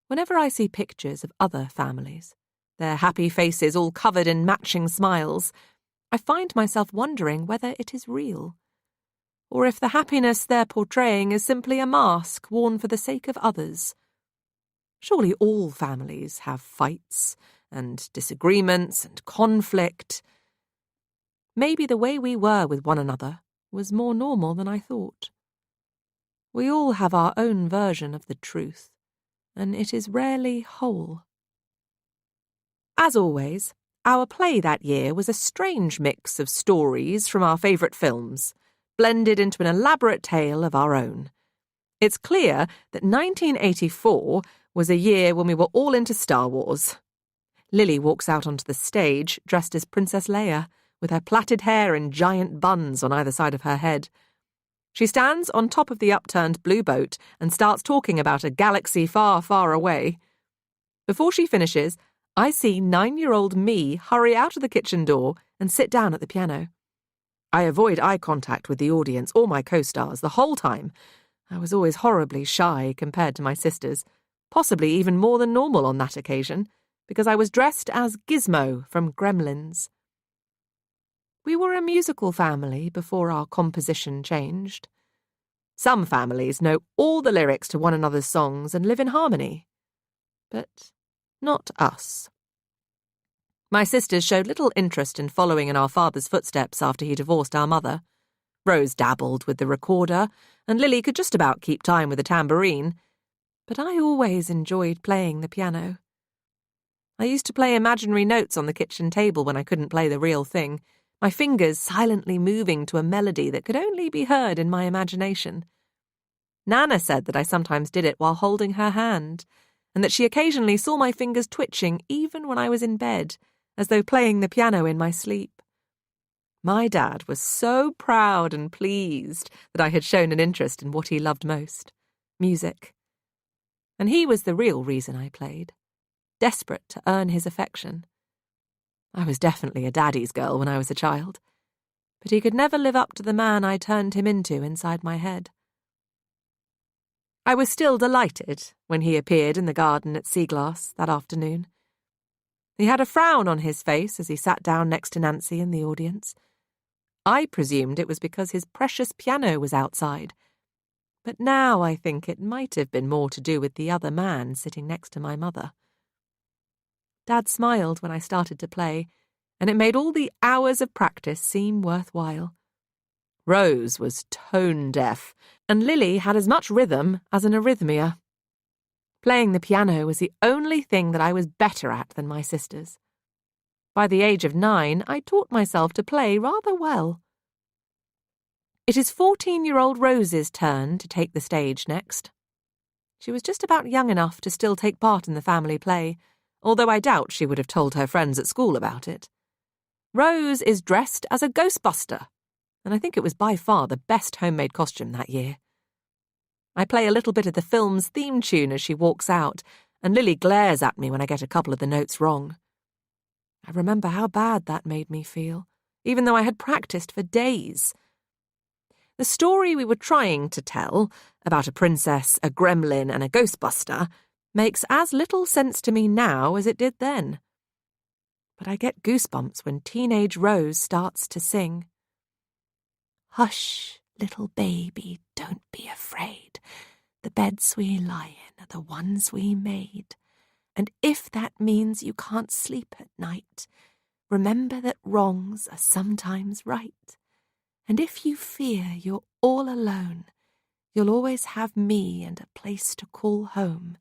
Speaker 1: Whenever I see pictures of other families, their happy faces all covered in matching smiles, I find myself wondering whether it is real, or if the happiness they're portraying is simply a mask worn for the sake of others. Surely all families have fights and disagreements and conflict. Maybe the way we were with one another was more normal than I thought. We all have our own version of the truth, and it is rarely whole. As always, our play that year was a strange mix of stories from our favourite films, blended into an elaborate tale of our own. It's clear that 1984
Speaker 4: was a year when we were all into Star Wars. Lily walks out onto the stage dressed as Princess Leia, with her plaited hair and giant buns on either side of her head. She stands on top of the upturned blue boat and starts talking about a galaxy far, far away. Before she finishes, I see 9-year-old me hurry out of the kitchen door and sit down at the piano. I avoid eye contact with the audience or my co-stars the whole time. I was always horribly shy compared to my sisters, possibly even more than normal on that occasion, because I was dressed as Gizmo from Gremlins. We were a musical family before our composition changed. Some families know all the lyrics to one another's songs and live in harmony. But not us. My sisters showed little interest in following in our father's footsteps after he divorced our mother. Rose dabbled with the recorder, and Lily could just about keep time with the tambourine, but I always enjoyed playing the piano. I used to play imaginary notes on the kitchen table when I couldn't play the real thing, my fingers silently moving to a melody that could only be heard in my imagination. Nana said that I sometimes did it while holding her hand, and that she occasionally saw my fingers twitching even when I was in bed, as though playing the piano in my sleep. My dad was so proud and pleased that I had shown an interest in what he loved most, music. And he was the real reason I played, desperate to earn his affection. I was definitely a daddy's girl when I was a child, but he could never live up to the man I turned him into inside my head. I was still delighted when he appeared in the garden at Seaglass that afternoon. He had a frown on his face as he sat down next to Nancy in the audience. I presumed it was because his precious piano was outside, but now I think it might have been more to do with the other man sitting next to my mother. Dad smiled when I started to play, and it made all the hours of practice seem worthwhile. Rose was tone-deaf, and Lily had as much rhythm as an arrhythmia. Playing the piano was the only thing that I was better at than my sisters. By the age of 9, I taught myself to play rather well. It is 14-year-old Rose's turn to take the stage next. She was just about young enough to still take part in the family play, although I doubt she would have told her friends at school about it. Rose is dressed as a Ghostbuster, and I think it was by far the best homemade costume that year. I play a little bit of the film's theme tune as she walks out, and Lily glares at me when I get a couple of the notes wrong. I remember how bad that made me feel, even though I had practiced for days. The story we were trying to tell, about a princess, a gremlin, and a Ghostbuster, makes as little sense to me now as it did then. But I get goosebumps when teenage Rose starts to sing. Hush, little baby, don't be afraid. The beds we lie in are the ones we made. And if that means you can't sleep at night, remember that wrongs are sometimes right. And if you fear you're all alone, you'll always have me and a place to call home.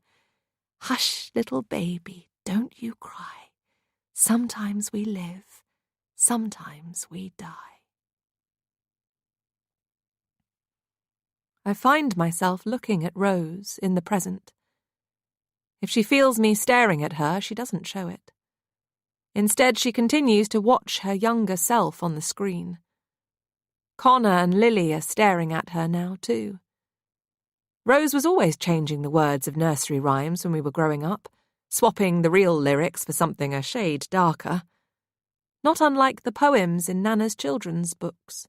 Speaker 4: Hush, little baby, don't you cry. Sometimes we live, sometimes we die. I find myself looking at Rose in the present. If she feels me staring at her, she doesn't show it. Instead, she continues to watch her younger self on the screen. Connor and Lily are staring at her now, too. Rose was always changing the words of nursery rhymes when we were growing up, swapping the real lyrics for something a shade darker. Not unlike the poems in Nana's children's books,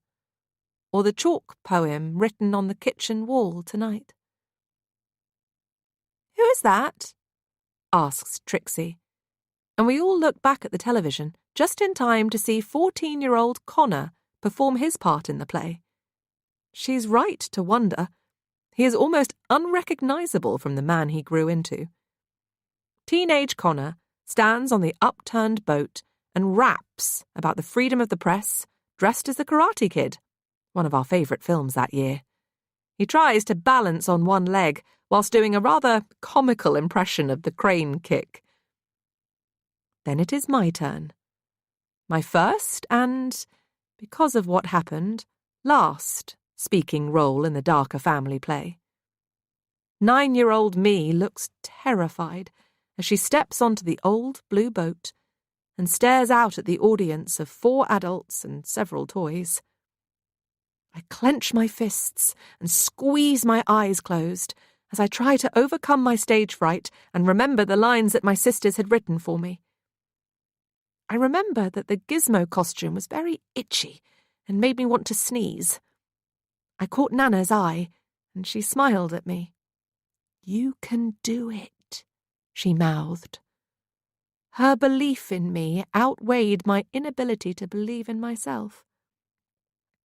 Speaker 4: or the chalk poem written on the kitchen wall tonight. "Who is that?" asks Trixie, and we all look back at the television just in time to see 14-year-old Connor perform his part in the play. She's right to wonder. He is almost unrecognisable from the man he grew into. Teenage Connor stands on the upturned boat and raps about the freedom of the press, dressed as the Karate Kid, one of our favourite films that year. He tries to balance on one leg whilst doing a rather comical impression of the crane kick. Then it is my turn. My first and, because of what happened, last speaking role in the darker family play. 9-year-old me looks terrified as she steps onto the old blue boat and stares out at the audience of 4 adults and several toys. I clench my fists and squeeze my eyes closed as I try to overcome my stage fright and remember the lines that my sisters had written for me. I remember that the gizmo costume was very itchy and made me want to sneeze. I caught Nana's eye, and she smiled at me. "You can do it," she mouthed. Her belief in me outweighed my inability to believe in myself.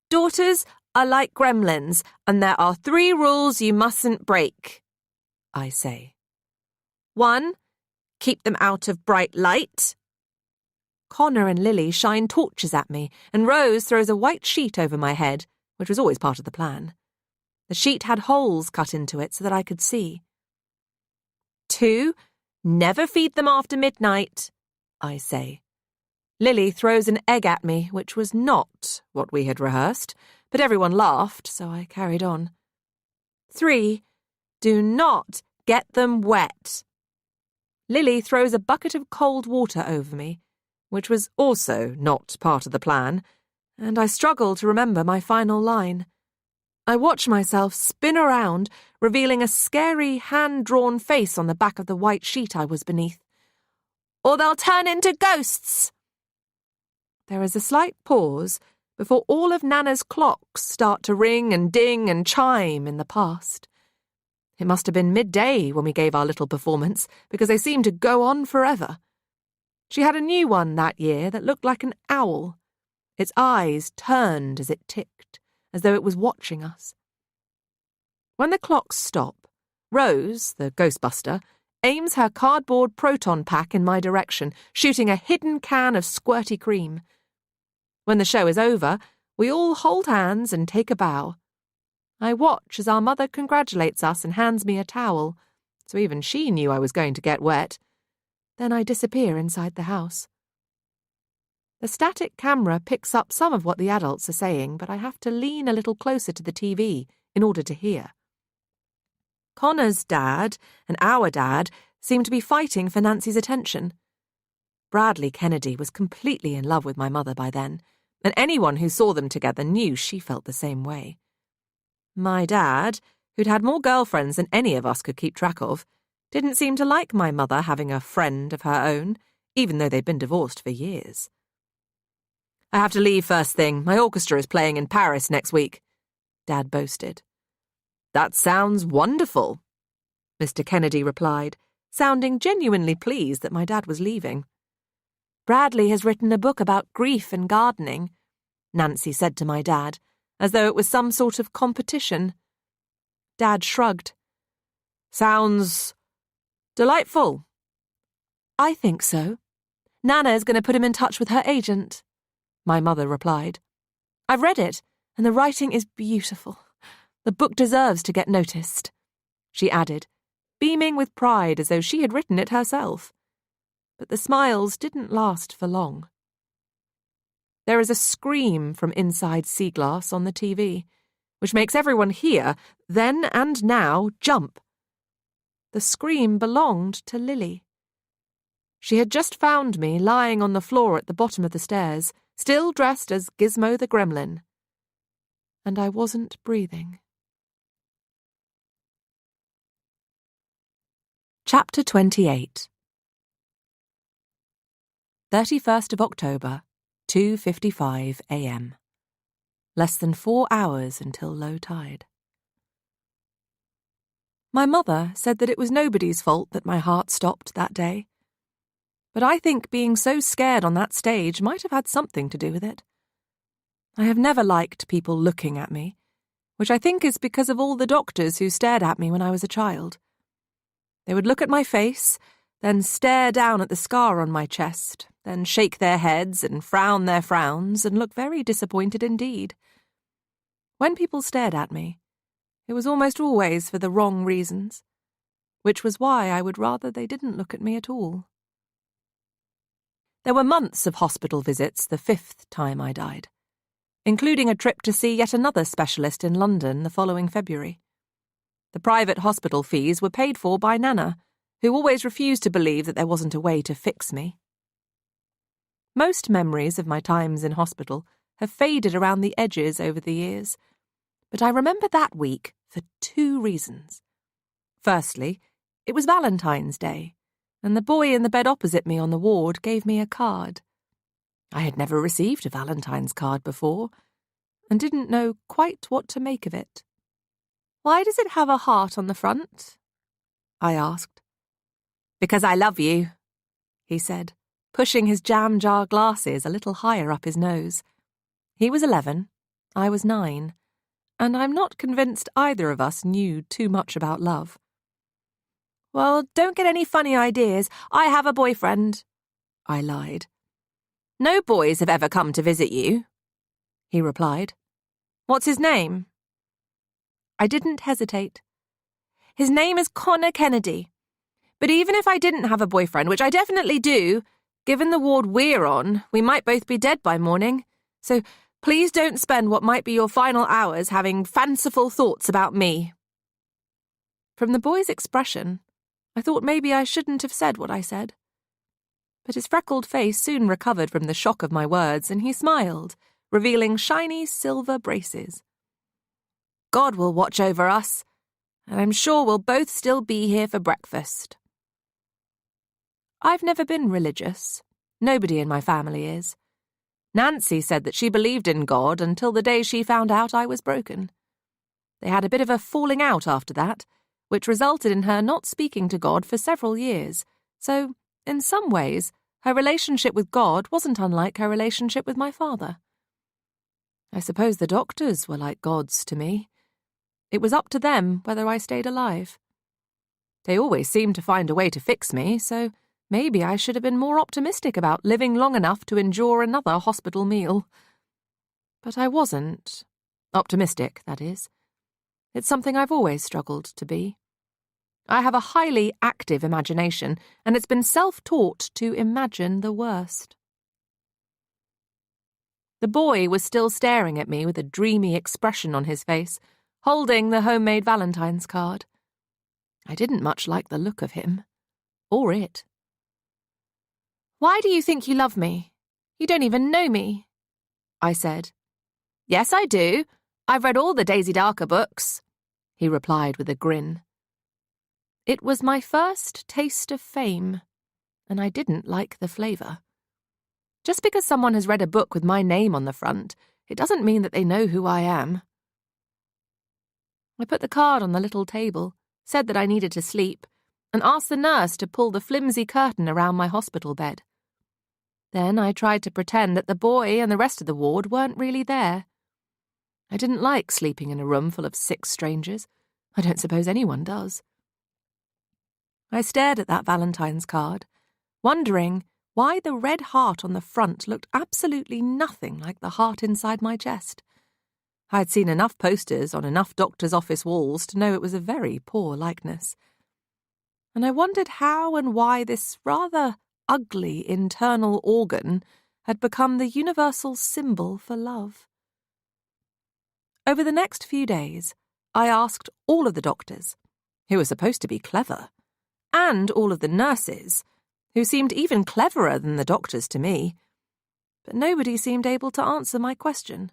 Speaker 4: "Daughters are like gremlins, and there are 3 rules you mustn't break," I say. 1, keep them out of bright light. Connor and Lily shine torches at me, and Rose throws a white sheet over my head, which was always part of the plan. The sheet had holes cut into it so that I could see. 2, never feed them after midnight, I say. Lily throws an egg at me, which was not what we had rehearsed, but everyone laughed, so I carried on. 3, do not get them wet. Lily throws a bucket of cold water over me, which was also not part of the plan, and I struggle to remember my final line. I watch myself spin around, revealing a scary hand-drawn face on the back of the white sheet I was beneath. "Or they'll turn into ghosts!" There is a slight pause before all of Nana's clocks start to ring and ding and chime in the past. It must have been midday when we gave our little performance, because they seemed to go on forever. She had a new one that year that looked like an owl. Its eyes turned as it ticked, as though it was watching us. When the clocks stop, Rose, the Ghostbuster, aims her cardboard proton pack in my direction, shooting a hidden can of squirty cream. When the show is over, we all hold hands and take a bow. I watch as our mother congratulates us and hands me a towel, so even she knew I was going to get wet. Then I disappear inside the house. The static camera picks up some of what the adults are saying, but I have to lean a little closer to the TV in order to hear. Connor's dad and our dad seem to be fighting for Nancy's attention. Bradley Kennedy was completely in love with my mother by then, and anyone who saw them together knew she felt the same way. My dad, who'd had more girlfriends than any of us could keep track of, didn't seem to like my mother having a friend of her own, even though they'd been divorced for years. "I have to leave first thing. My orchestra is playing in Paris next week," Dad boasted. "That sounds wonderful," Mr. Kennedy replied, sounding genuinely pleased that my dad was leaving. "Bradley has written a book about grief and gardening," Nancy said to my dad, as though it was some sort of competition. Dad shrugged. "Sounds delightful." "I think so. Nana is going to put him in touch with her agent," my mother replied. "I've read it, and the writing is beautiful. The book deserves to get noticed," she added, beaming with pride as though she had written it herself. But the smiles didn't last for long. There is a scream from inside Seaglass on the TV, which makes everyone here, then and now, jump. The scream belonged to Lily. She had just found me lying on the floor at the bottom of the stairs, still dressed as Gizmo the Gremlin. And I wasn't breathing. Chapter 28 31st of October, 2:55 a.m. Less than 4 hours until low tide. My mother said that it was nobody's fault that my heart stopped that day. But I think being so scared on that stage might have had something to do with it. I have never liked people looking at me, which I think is because of all the doctors who stared at me when I was a child. They would look at my face, then stare down at the scar on my chest, then shake their heads and frown their frowns and look very disappointed indeed. When people stared at me, it was almost always for the wrong reasons, which was why I would rather they didn't look at me at all. There were months of hospital visits the 5th time I died, including a trip to see yet another specialist in London the following February. The private hospital fees were paid for by Nana, who always refused to believe that there wasn't a way to fix me. Most memories of my times in hospital have faded around the edges over the years, but I remember that week for 2 reasons. Firstly, it was Valentine's Day, and the boy in the bed opposite me on the ward gave me a card. I had never received a Valentine's card before, and didn't know quite what to make of it. "Why does it have a heart on the front?" I asked. "Because I love you," he said, pushing his jam jar glasses a little higher up his nose. He was 11, I was 9, and I'm not convinced either of us knew too much about love. "Well, don't get any funny ideas. I have a boyfriend," I lied. "No boys have ever come to visit you," he replied. "What's his name?" I didn't hesitate. "His name is Connor Kennedy. But even if I didn't have a boyfriend, which I definitely do, given the ward we're on, we might both be dead by morning. So please don't spend what might be your final hours having fanciful thoughts about me." From the boy's expression, I thought maybe I shouldn't have said what I said. But his freckled face soon recovered from the shock of my words, and he smiled, revealing shiny silver braces. "God will watch over us, and I'm sure we'll both still be here for breakfast." I've never been religious. Nobody in my family is. Nancy said that she believed in God until the day she found out I was broken. They had a bit of a falling out after that, which resulted in her not speaking to God for several years, so, in some ways, her relationship with God wasn't unlike her relationship with my father. I suppose the doctors were like gods to me. It was up to them whether I stayed alive. They always seemed to find a way to fix me, so maybe I should have been more optimistic about living long enough to endure another hospital meal. But I wasn't. Optimistic, that is. It's something I've always struggled to be. I have a highly active imagination, and it's been self-taught to imagine the worst. The boy was still staring at me with a dreamy expression on his face, holding the homemade Valentine's card. I didn't much like the look of him. Or it. "Why do you think you love me? You don't even know me," I said. "Yes, I do. I've read all the Daisy Darker books," he replied with a grin. It was my first taste of fame, and I didn't like the flavour. Just because someone has read a book with my name on the front, it doesn't mean that they know who I am. I put the card on the little table, said that I needed to sleep, and asked the nurse to pull the flimsy curtain around my hospital bed. Then I tried to pretend that the boy and the rest of the ward weren't really there. I didn't like sleeping in a room full of 6 strangers. I don't suppose anyone does. I stared at that Valentine's card, wondering why the red heart on the front looked absolutely nothing like the heart inside my chest. I had seen enough posters on enough doctor's office walls to know it was a very poor likeness. And I wondered how and why this rather ugly internal organ had become the universal symbol for love. Over the next few days, I asked all of the doctors, who were supposed to be clever, and all of the nurses, who seemed even cleverer than the doctors to me, but nobody seemed able to answer my question.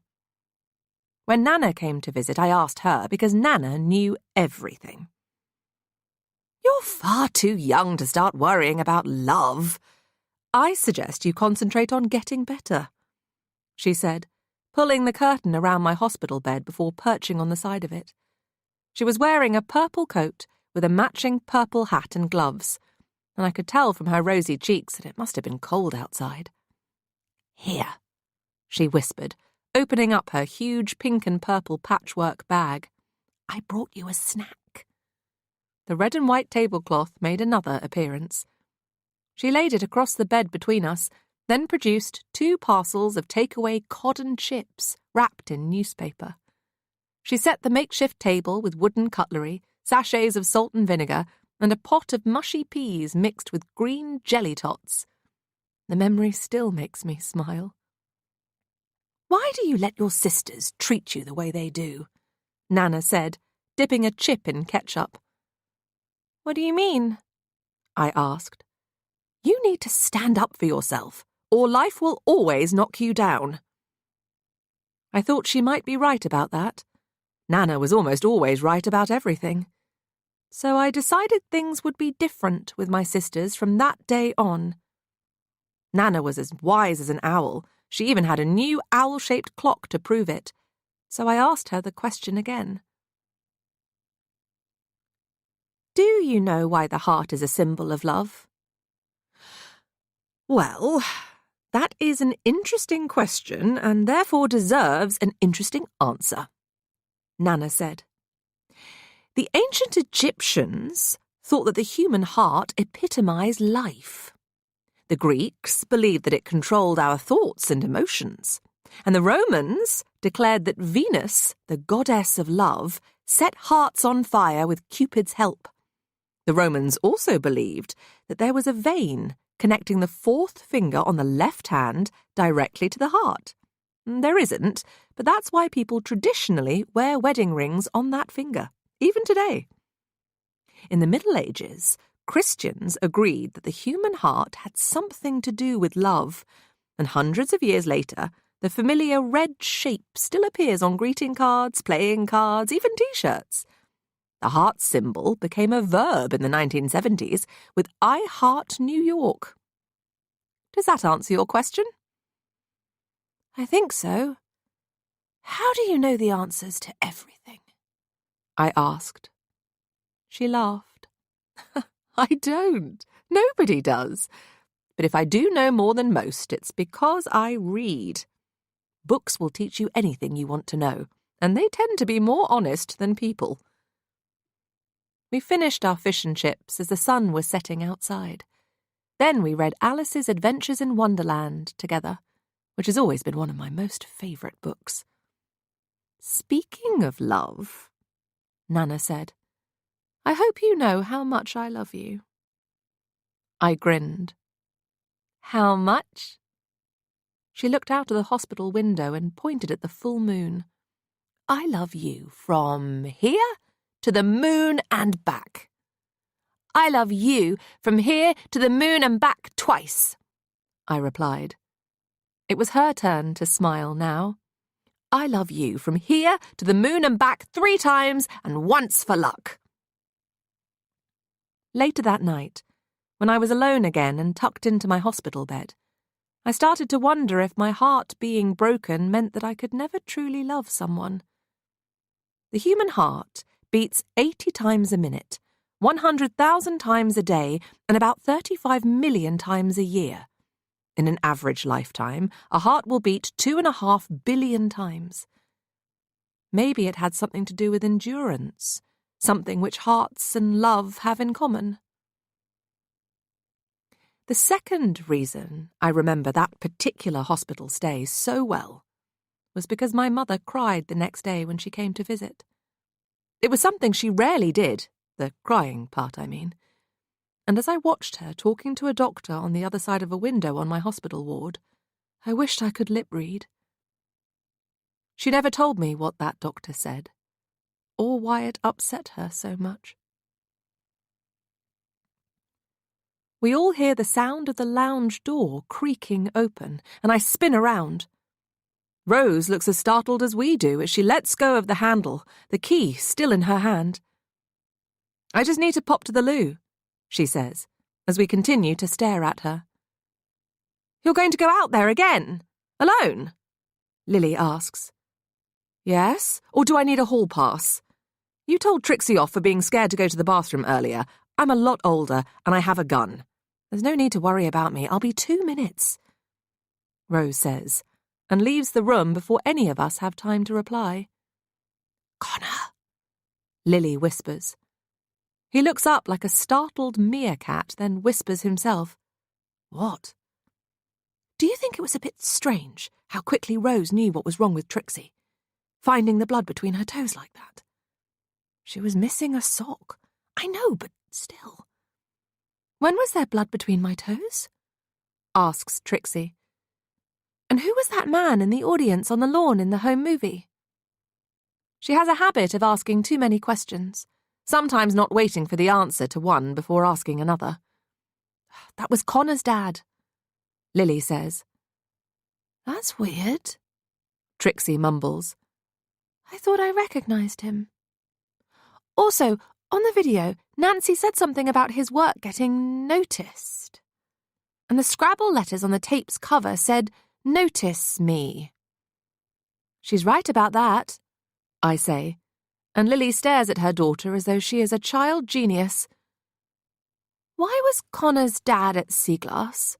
Speaker 4: When Nana came to visit, I asked her because Nana knew everything. "You're far too young to start worrying about love. I suggest you concentrate on getting better," she said, pulling the curtain around my hospital bed before perching on the side of it. She was wearing a purple coat with a matching purple hat and gloves, and I could tell from her rosy cheeks that it must have been cold outside. "Here," she whispered, opening up her huge pink and purple patchwork bag. "I brought you a snack." The red and white tablecloth made another appearance. She laid it across the bed between us, then produced 2 parcels of takeaway cod and chips wrapped in newspaper. She set the makeshift table with wooden cutlery, sachets of salt and vinegar, and a pot of mushy peas mixed with green jelly tots. The memory still makes me smile. "Why do you let your sisters treat you the way they do?" Nana said, dipping a chip in ketchup.
Speaker 3: What do you mean?
Speaker 4: I asked. You need to stand up for yourself, or life will always knock you down. I thought she might be right about that. Nana was almost always right about everything. So I decided things would be different with my sisters from that day on. Nana was as wise as an owl. She even had a new owl-shaped clock to prove it. So I asked her the question again. Do you know why the heart is a symbol of love? Well, that is an interesting question and therefore deserves an interesting answer, Nana said. The ancient Egyptians thought that the human heart epitomized life. The Greeks believed that it controlled our thoughts and emotions. And the Romans declared that Venus, the goddess of love, set hearts on fire with Cupid's help. The Romans also believed that there was a vein connecting the fourth finger on the left hand directly to the heart. There isn't, but that's why people traditionally wear wedding rings on that finger, even today. In the Middle Ages, Christians agreed that the human heart had something to do with love, and hundreds of years later, the familiar red shape still appears on greeting cards, playing cards, even T-shirts. The heart symbol became a verb in the 1970s with I Heart New York. Does that answer your question?
Speaker 3: I think so. How do you know the answers to everything?
Speaker 4: I asked. She laughed. I don't. Nobody does. But if I do know more than most, it's because I read. Books will teach you anything you want to know, and they tend to be more honest than people. We finished our fish and chips as the sun was setting outside. Then we read Alice's Adventures in Wonderland together, which has always been one of my most favourite books. Speaking of love, Nana said, I hope you know how much I love you. I grinned. How much? She looked out of the hospital window and pointed at the full moon. I love you from here to the moon and back. I love you from here to the moon and back twice, I replied. It was her turn to smile now. I love you from here to the moon and back 3 times and once for luck. Later that night, when I was alone again and tucked into my hospital bed, I started to wonder if my heart being broken meant that I could never truly love someone. The human heart beats 80 times a minute, 100,000 times a day, and about 35 million times a year. In an average lifetime, a heart will beat 2.5 billion times. Maybe it had something to do with endurance, something which hearts and love have in common. The second reason I remember that particular hospital stay so well was because my mother cried the next day when she came to visit. It was something she rarely did, the crying part, I mean. And as I watched her talking to a doctor on the other side of a window on my hospital ward, I wished I could lip read. She never told me what that doctor said, or why it upset her so much. We all hear the sound of the lounge door creaking open, and I spin around. Rose looks as startled as we do as she lets go of the handle, the key still in her hand. I just need to pop to the loo, she says, as we continue to stare at her. You're going to go out there again? Alone? Lily asks. Yes, or do I need a hall pass? You told Trixie off for being scared to go to the bathroom earlier. I'm a lot older, and I have a gun. There's no need to worry about me. I'll be 2 minutes, Rose says, and leaves the room before any of us have time to reply. Connor, Lily whispers. He looks up like a startled meerkat, then whispers himself. What? Do you think it was a bit strange how quickly Rose knew what was wrong with Trixie, finding the blood between her toes like that? She was missing a sock. I know, but still. When was there blood between my toes? Asks Trixie. And who was that man in the audience on the lawn in the home movie? She has a habit of asking too many questions, sometimes not waiting for the answer to one before asking another. "That was Connor's dad," Lily says.
Speaker 3: "That's weird,"
Speaker 4: Trixie mumbles.
Speaker 3: "I thought I recognised him. Also, on the video, Nancy said something about his work getting noticed. And the Scrabble letters on the tape's cover said, 'Notice me.'"
Speaker 4: "She's right about that," I say, and Lily stares at her daughter as though she is a child genius.
Speaker 3: "Why was Connor's dad at Seaglass?"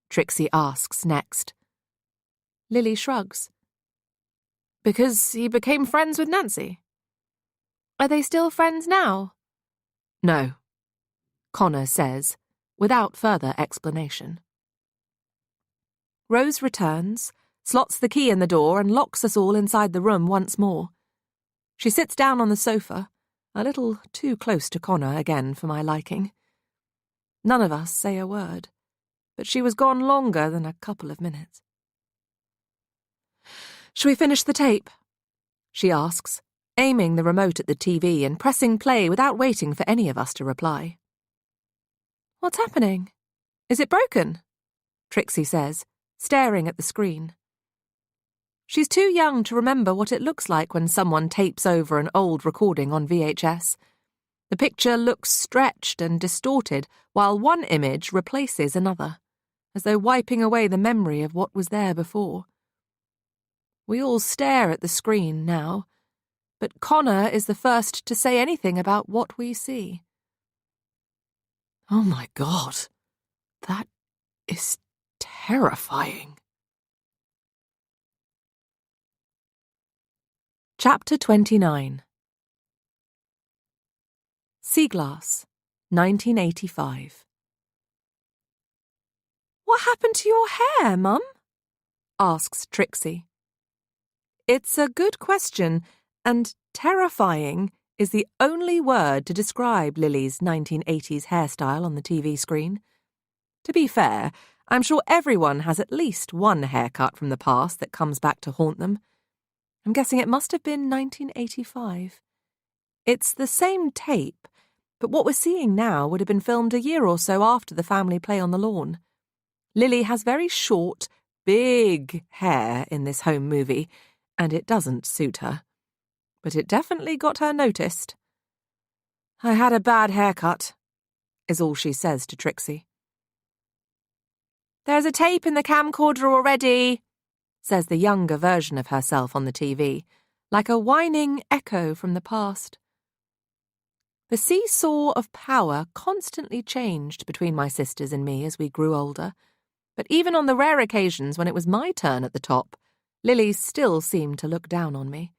Speaker 4: Trixie asks next. Lily shrugs. "Because he became friends with Nancy."
Speaker 3: "Are they still friends now?"
Speaker 4: "No," Connor says, without further explanation. Rose returns, slots the key in the door and locks us all inside the room once more. She sits down on the sofa, a little too close to Connor again for my liking. None of us say a word, but she was gone longer than a couple of minutes. "Shall we finish the tape?" she asks, aiming the remote at the TV and pressing play without waiting for any of us to reply.
Speaker 3: "What's happening?
Speaker 4: "Is it broken?" Trixie says, staring at the screen. She's too young to remember what it looks like when someone tapes over an old recording on VHS. The picture looks stretched and distorted while one image replaces another, as though wiping away the memory of what was there before. We all stare at the screen now, but Connor is the first to say anything about what we see. "Oh my God, that is terrifying." Chapter 29. Seaglass, 1985.
Speaker 3: "What happened to your hair, Mum?"
Speaker 4: asks Trixie. It's a good question, and terrifying is the only word to describe Lily's 1980s hairstyle on the TV screen. To be fair, I'm sure everyone has at least one haircut from the past that comes back to haunt them. I'm guessing it must have been 1985. It's the same tape, but what we're seeing now would have been filmed a year or so after the family play on the lawn. Lily has very short, big hair in this home movie, and it doesn't suit her. But it definitely got her noticed. "I had a bad haircut," is all she says to Trixie.
Speaker 3: "There's a tape in the camcorder already,"
Speaker 4: says the younger version of herself on the TV, like a whining echo from the past. The seesaw of power constantly changed between my sisters and me as we grew older, but even on the rare occasions when it was my turn at the top, Lily still seemed to look down on me.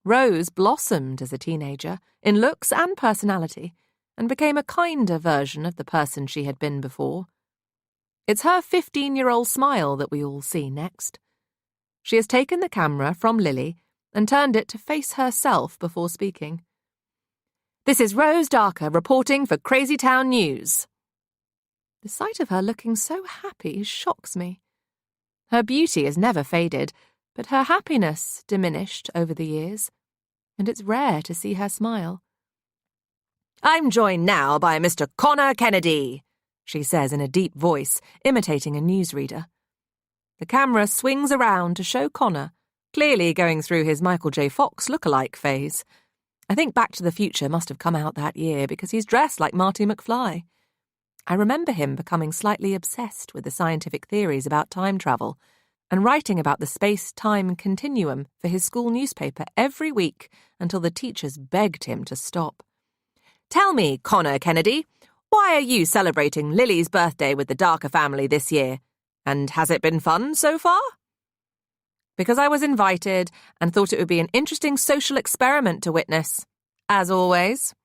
Speaker 4: Rose blossomed as a teenager, in looks and personality, and became a kinder version of the person she had been before. It's her 15-year-old smile that we all see next. She has taken the camera from Lily and turned it to face herself before speaking. "This is Rose Darker reporting for Crazy Town News." The sight of her looking so happy shocks me. Her beauty has never faded, but her happiness diminished over the years, and it's rare to see her smile. "I'm joined now by Mr. Connor Kennedy," she says in a deep voice, imitating a newsreader. The camera swings around to show Connor, clearly going through his Michael J. Fox look-alike phase. I think Back to the Future must have come out that year because he's dressed like Marty McFly. I remember him becoming slightly obsessed with the scientific theories about time travel and writing about the space-time continuum for his school newspaper every week until the teachers begged him to stop. "Tell me, Connor Kennedy, why are you celebrating Lily's birthday with the Darker family this year? And has it been fun so far?" "Because I was invited and thought it would be an interesting social experiment to witness, as always."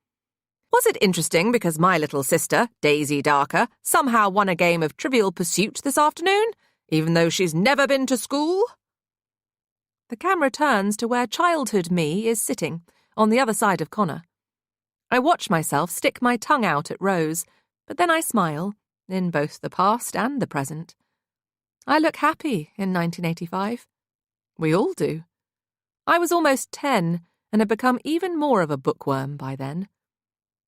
Speaker 4: "Was it interesting because my little sister, Daisy Darker, somehow won a game of Trivial Pursuit this afternoon, even though she's never been to school?" The camera turns to where childhood me is sitting, on the other side of Connor. I watch myself stick my tongue out at Rose, but then I smile, in both the past and the present. I look happy in 1985. We all do. I was almost 10, and had become even more of a bookworm by then.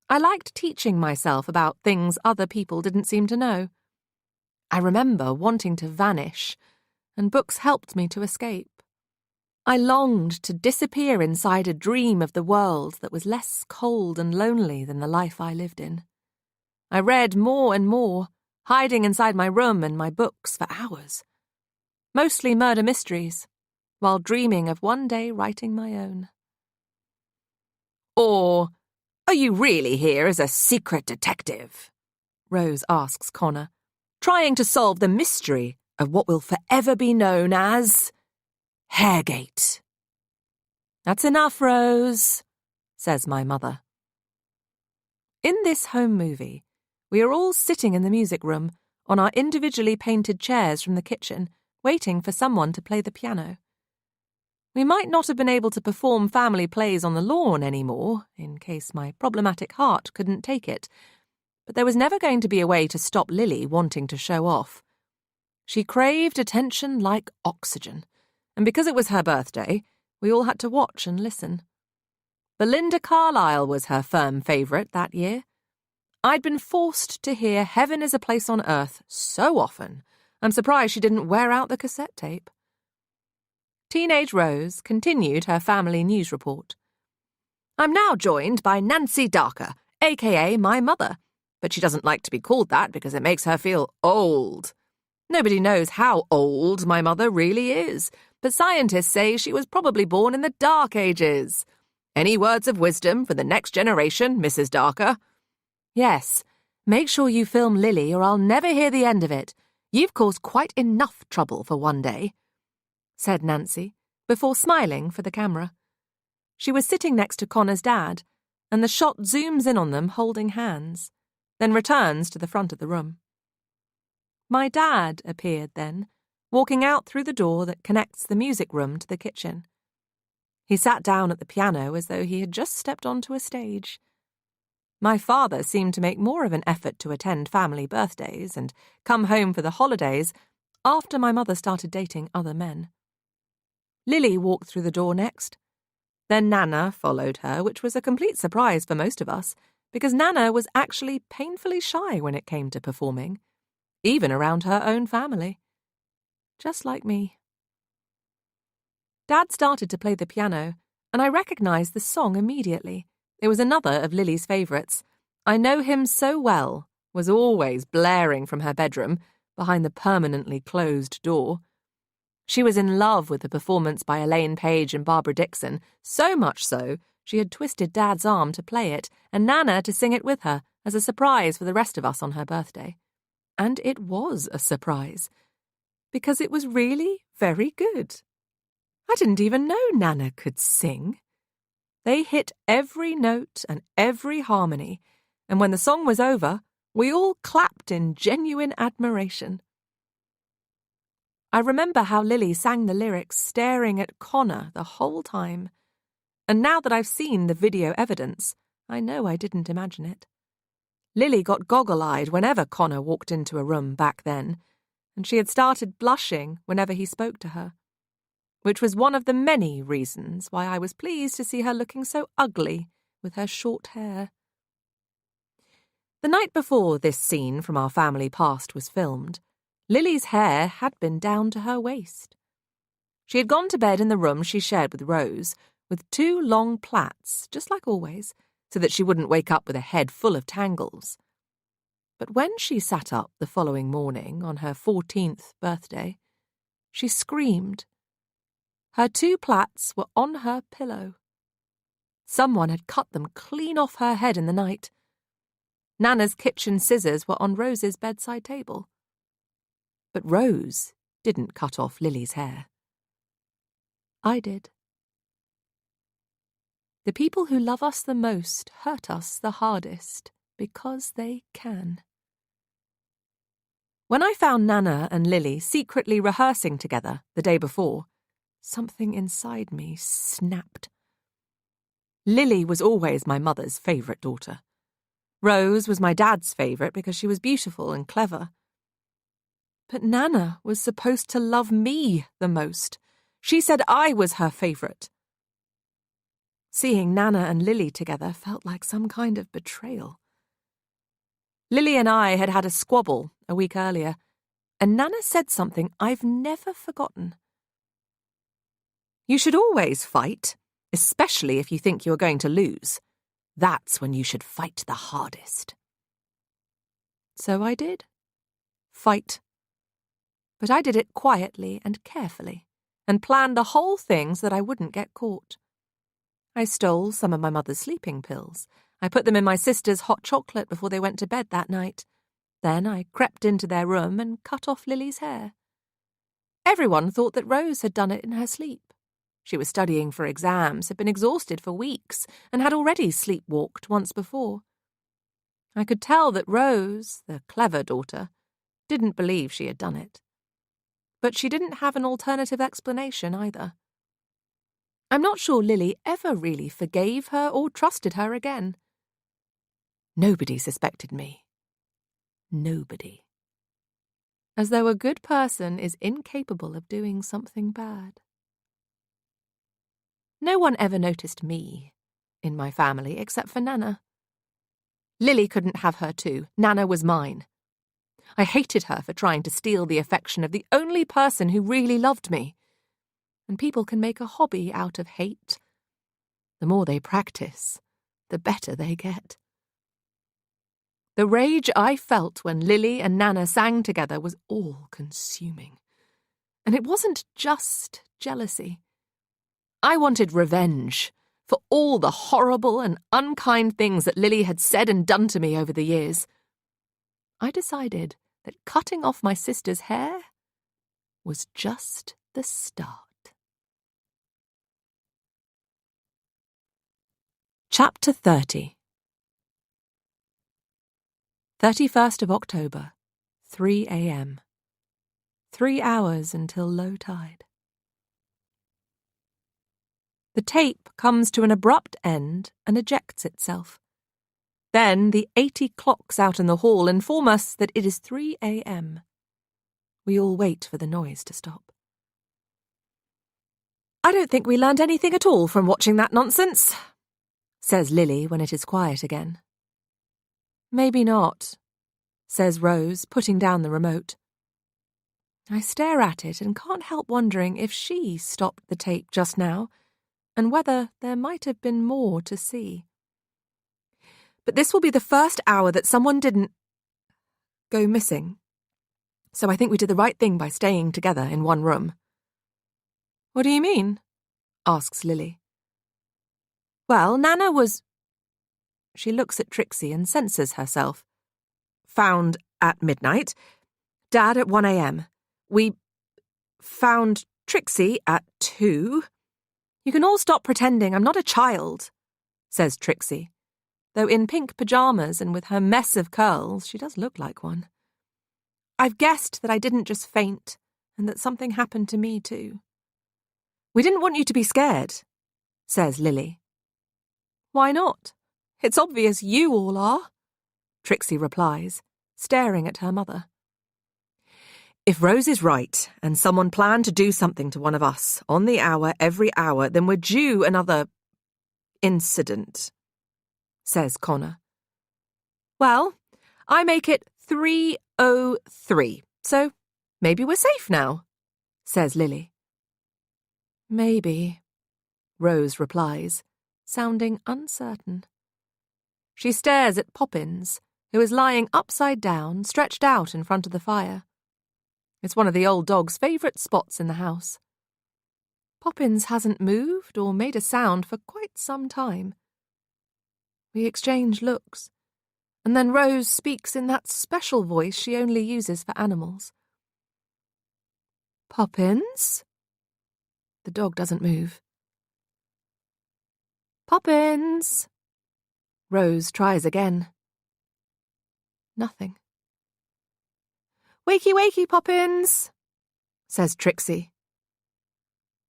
Speaker 4: I liked teaching myself about things other people didn't seem to know. I remember wanting to vanish, and books helped me to escape. I longed to disappear inside a dream of the world that was less cold and lonely than the life I lived in. I read more and more, hiding inside my room and my books for hours. Mostly murder mysteries, while dreaming of one day writing my own. Or, are you really here as a secret detective? Rose asks Connor, trying to solve the mystery of what will forever be known as Hairgate. That's enough, Rose, says my mother. In this home movie, we are all sitting in the music room on our individually painted chairs from the kitchen, waiting for someone to play the piano. We might not have been able to perform family plays on the lawn anymore, in case my problematic heart couldn't take it, but there was never going to be a way to stop Lily wanting to show off. She craved attention like oxygen, and because it was her birthday, we all had to watch and listen. Belinda Carlyle was her firm favourite that year. I'd been forced to hear Heaven is a Place on Earth so often, I'm surprised she didn't wear out the cassette tape. Teenage Rose continued her family news report. I'm now joined by Nancy Darker, a.k.a. my mother, but she doesn't like to be called that because it makes her feel old. Nobody knows how old my mother really is, but scientists say she was probably born in the Dark Ages. Any words of wisdom for the next generation, Mrs. Darker? Yes, make sure you film Lily or I'll never hear the end of it. You've caused quite enough trouble for one day, said Nancy, before smiling for the camera. She was sitting next to Connor's dad, and the shot zooms in on them holding hands, then returns to the front of the room. My dad appeared then, walking out through the door that connects the music room to the kitchen. He sat down at the piano as though he had just stepped onto a stage. My father seemed to make more of an effort to attend family birthdays and come home for the holidays after my mother started dating other men. Lily walked through the door next. Then Nana followed her, which was a complete surprise for most of us, because Nana was actually painfully shy when it came to performing, even around her own family. Just like me. Dad started to play the piano, and I recognised the song immediately. It was another of Lily's favourites. I Know Him So Well was always blaring from her bedroom, behind the permanently closed door. She was in love with the performance by Elaine Paige and Barbara Dixon, so much so she had twisted Dad's arm to play it and Nana to sing it with her as a surprise for the rest of us on her birthday. And it was a surprise, because it was really very good. I didn't even know Nana could sing. They hit every note and every harmony, and when the song was over, we all clapped in genuine admiration. I remember how Lily sang the lyrics staring at Connor the whole time, and now that I've seen the video evidence, I know I didn't imagine it. Lily got goggle-eyed whenever Connor walked into a room back then, and she had started blushing whenever he spoke to her, which was one of the many reasons why I was pleased to see her looking so ugly with her short hair. The night before this scene from our family past was filmed, Lily's hair had been down to her waist. She had gone to bed in the room she shared with Rose, with 2 long plaits, just like always, so that she wouldn't wake up with a head full of tangles. But when she sat up the following morning on her 14th birthday, she screamed. Her 2 plaits were on her pillow. Someone had cut them clean off her head in the night. Nana's kitchen scissors were on Rose's bedside table. But Rose didn't cut off Lily's hair. I did. The people who love us the most hurt us the hardest because they can. When I found Nana and Lily secretly rehearsing together the day before, something inside me snapped. Lily was always my mother's favourite daughter. Rose was my dad's favourite because she was beautiful and clever. But Nana was supposed to love me the most. She said I was her favourite. Seeing Nana and Lily together felt like some kind of betrayal. Lily and I had had a squabble a week earlier, and Nana said something I've never forgotten. You should always fight, especially if you think you're going to lose. That's when you should fight the hardest. So I did. Fight. But I did it quietly and carefully, and planned the whole thing so that I wouldn't get caught. I stole some of my mother's sleeping pills. I put them in my sister's hot chocolate before they went to bed that night. Then I crept into their room and cut off Lily's hair. Everyone thought that Rose had done it in her sleep. She was studying for exams, had been exhausted for weeks, and had already sleepwalked once before. I could tell that Rose, the clever daughter, didn't believe she had done it. But she didn't have an alternative explanation either. I'm not sure Lily ever really forgave her or trusted her again. Nobody suspected me. Nobody. As though a good person is incapable of doing something bad. No one ever noticed me in my family except for Nana. Lily couldn't have her too. Nana was mine. I hated her for trying to steal the affection of the only person who really loved me. And people can make a hobby out of hate. The more they practice, the better they get. The rage I felt when Lily and Nana sang together was all-consuming. And it wasn't just jealousy. I wanted revenge for all the horrible and unkind things that Lily had said and done to me over the years. I decided that cutting off my sister's hair was just the start. Chapter 30. 31st of October, 3 a.m. 3 hours until low tide. The tape comes to an abrupt end and ejects itself. Then the 80 clocks out in the hall inform us that it is 3 a.m. We all wait for the noise to stop. I don't think we learned anything at all from watching that nonsense, says Lily when it is quiet again. Maybe not, says Rose, putting down the remote. I stare at it and can't help wondering if she stopped the tape just now, and whether there might have been more to see. But this will be the first hour that someone didn't go missing. So I think we did the right thing by staying together in one room. What do you mean? Asks Lily. Well, Nana was... She looks at Trixie and censors herself. Found at midnight. Dad at 1 a.m. We found Trixie at 2. You can all stop pretending I'm not a child, says Trixie, though in pink pyjamas and with her mess of curls she does look like one. I've guessed that I didn't just faint and that something happened to me too. We didn't want you to be scared, says Lily. Why not? It's obvious you all are, Trixie replies, staring at her mother. If Rose is right, and someone planned to do something to one of us, on the hour, every hour, then we're due another incident, says Connor. Well, I make it 3:03, so maybe we're safe now, says Lily. Maybe, Rose replies, sounding uncertain. She stares at Poppins, who is lying upside down, stretched out in front of the fire. It's one of the old dog's favourite spots in the house. Poppins hasn't moved or made a sound for quite some time. We exchange looks, and then Rose speaks in that special voice she only uses for animals. Poppins? The dog doesn't move. Poppins! Rose tries again. Nothing. Wakey, wakey, Poppins, says Trixie.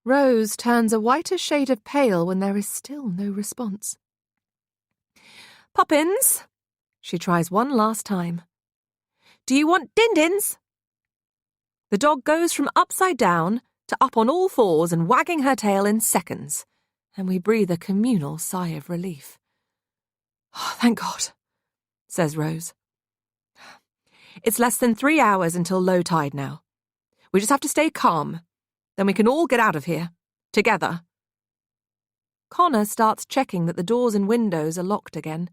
Speaker 4: Rose turns a whiter shade of pale when there is still no response. Poppins, she tries one last time. Do you want din-dins? The dog goes from upside down to up on all fours and wagging her tail in seconds, and we breathe a communal sigh of relief. "Oh, thank God," says Rose. "It's less than 3 hours until low tide now. We just have to stay calm. Then we can all get out of here. Together." Connor starts checking that the doors and windows are locked again.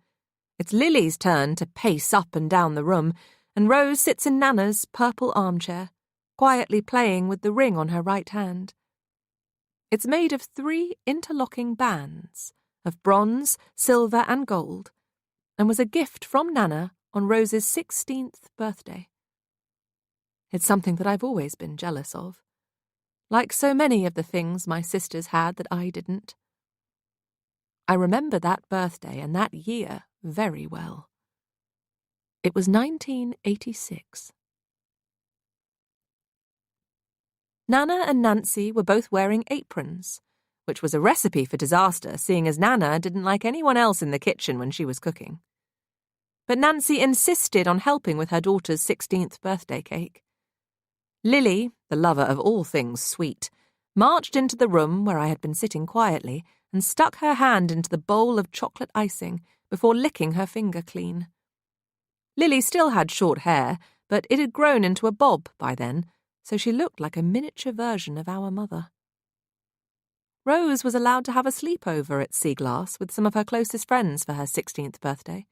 Speaker 4: It's Lily's turn to pace up and down the room, and Rose sits in Nana's purple armchair, quietly playing with the ring on her right hand. It's made of 3 interlocking bands of bronze, silver and gold, and was a gift from Nana on Rose's 16th birthday. It's something that I've always been jealous of, like so many of the things my sisters had that I didn't. I remember that birthday and that year very well. It was 1986. Nana and Nancy were both wearing aprons, which was a recipe for disaster, seeing as Nana didn't like anyone else in the kitchen when she was cooking. But Nancy insisted on helping with her daughter's 16th birthday cake. Lily, the lover of all things sweet, marched into the room where I had been sitting quietly and stuck her hand into the bowl of chocolate icing before licking her finger clean. Lily still had short hair, but it had grown into a bob by then, so she looked like a miniature version of our mother. Rose was allowed to have a sleepover at Seaglass with some of her closest friends for her 16th birthday.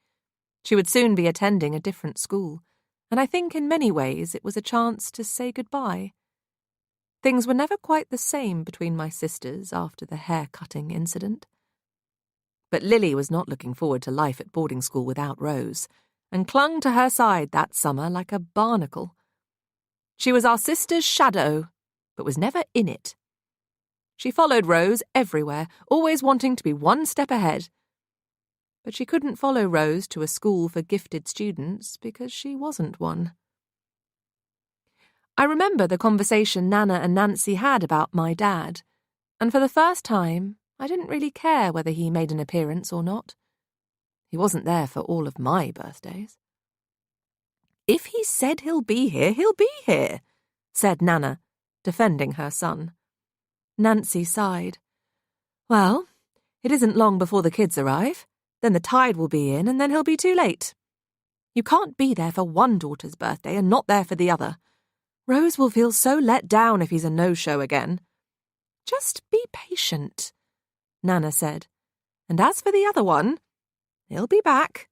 Speaker 4: She would soon be attending a different school, and I think in many ways it was a chance to say goodbye. Things were never quite the same between my sisters after the hair-cutting incident. But Lily was not looking forward to life at boarding school without Rose, and clung to her side that summer like a barnacle. She was our sister's shadow, but was never in it. She followed Rose everywhere, always wanting to be one step ahead. But she couldn't follow Rose to a school for gifted students because she wasn't one. I remember the conversation Nana and Nancy had about my dad, and for the first time, I didn't really care whether he made an appearance or not. He wasn't there for all of my birthdays. "If he said he'll be here," said Nana, defending her son. Nancy sighed. "Well, it isn't long before the kids arrive. Then the tide will be in, and then he'll be too late. You can't be there for one daughter's birthday and not there for the other. Rose will feel so let down if he's a no-show again." "Just be patient," Nana said. "And as for the other one, he'll be back.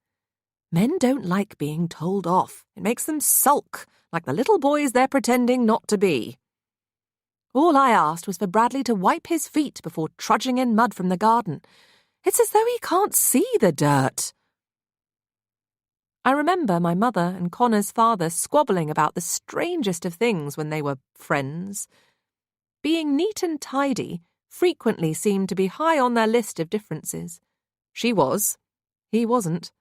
Speaker 4: Men don't like being told off. It makes them sulk, like the little boys they're pretending not to be. All I asked was for Bradley to wipe his feet before trudging in mud from the garden. It's as though he can't see the dirt." I remember my mother and Connor's father squabbling about the strangest of things when they were friends. Being neat and tidy frequently seemed to be high on their list of differences. She was. He wasn't.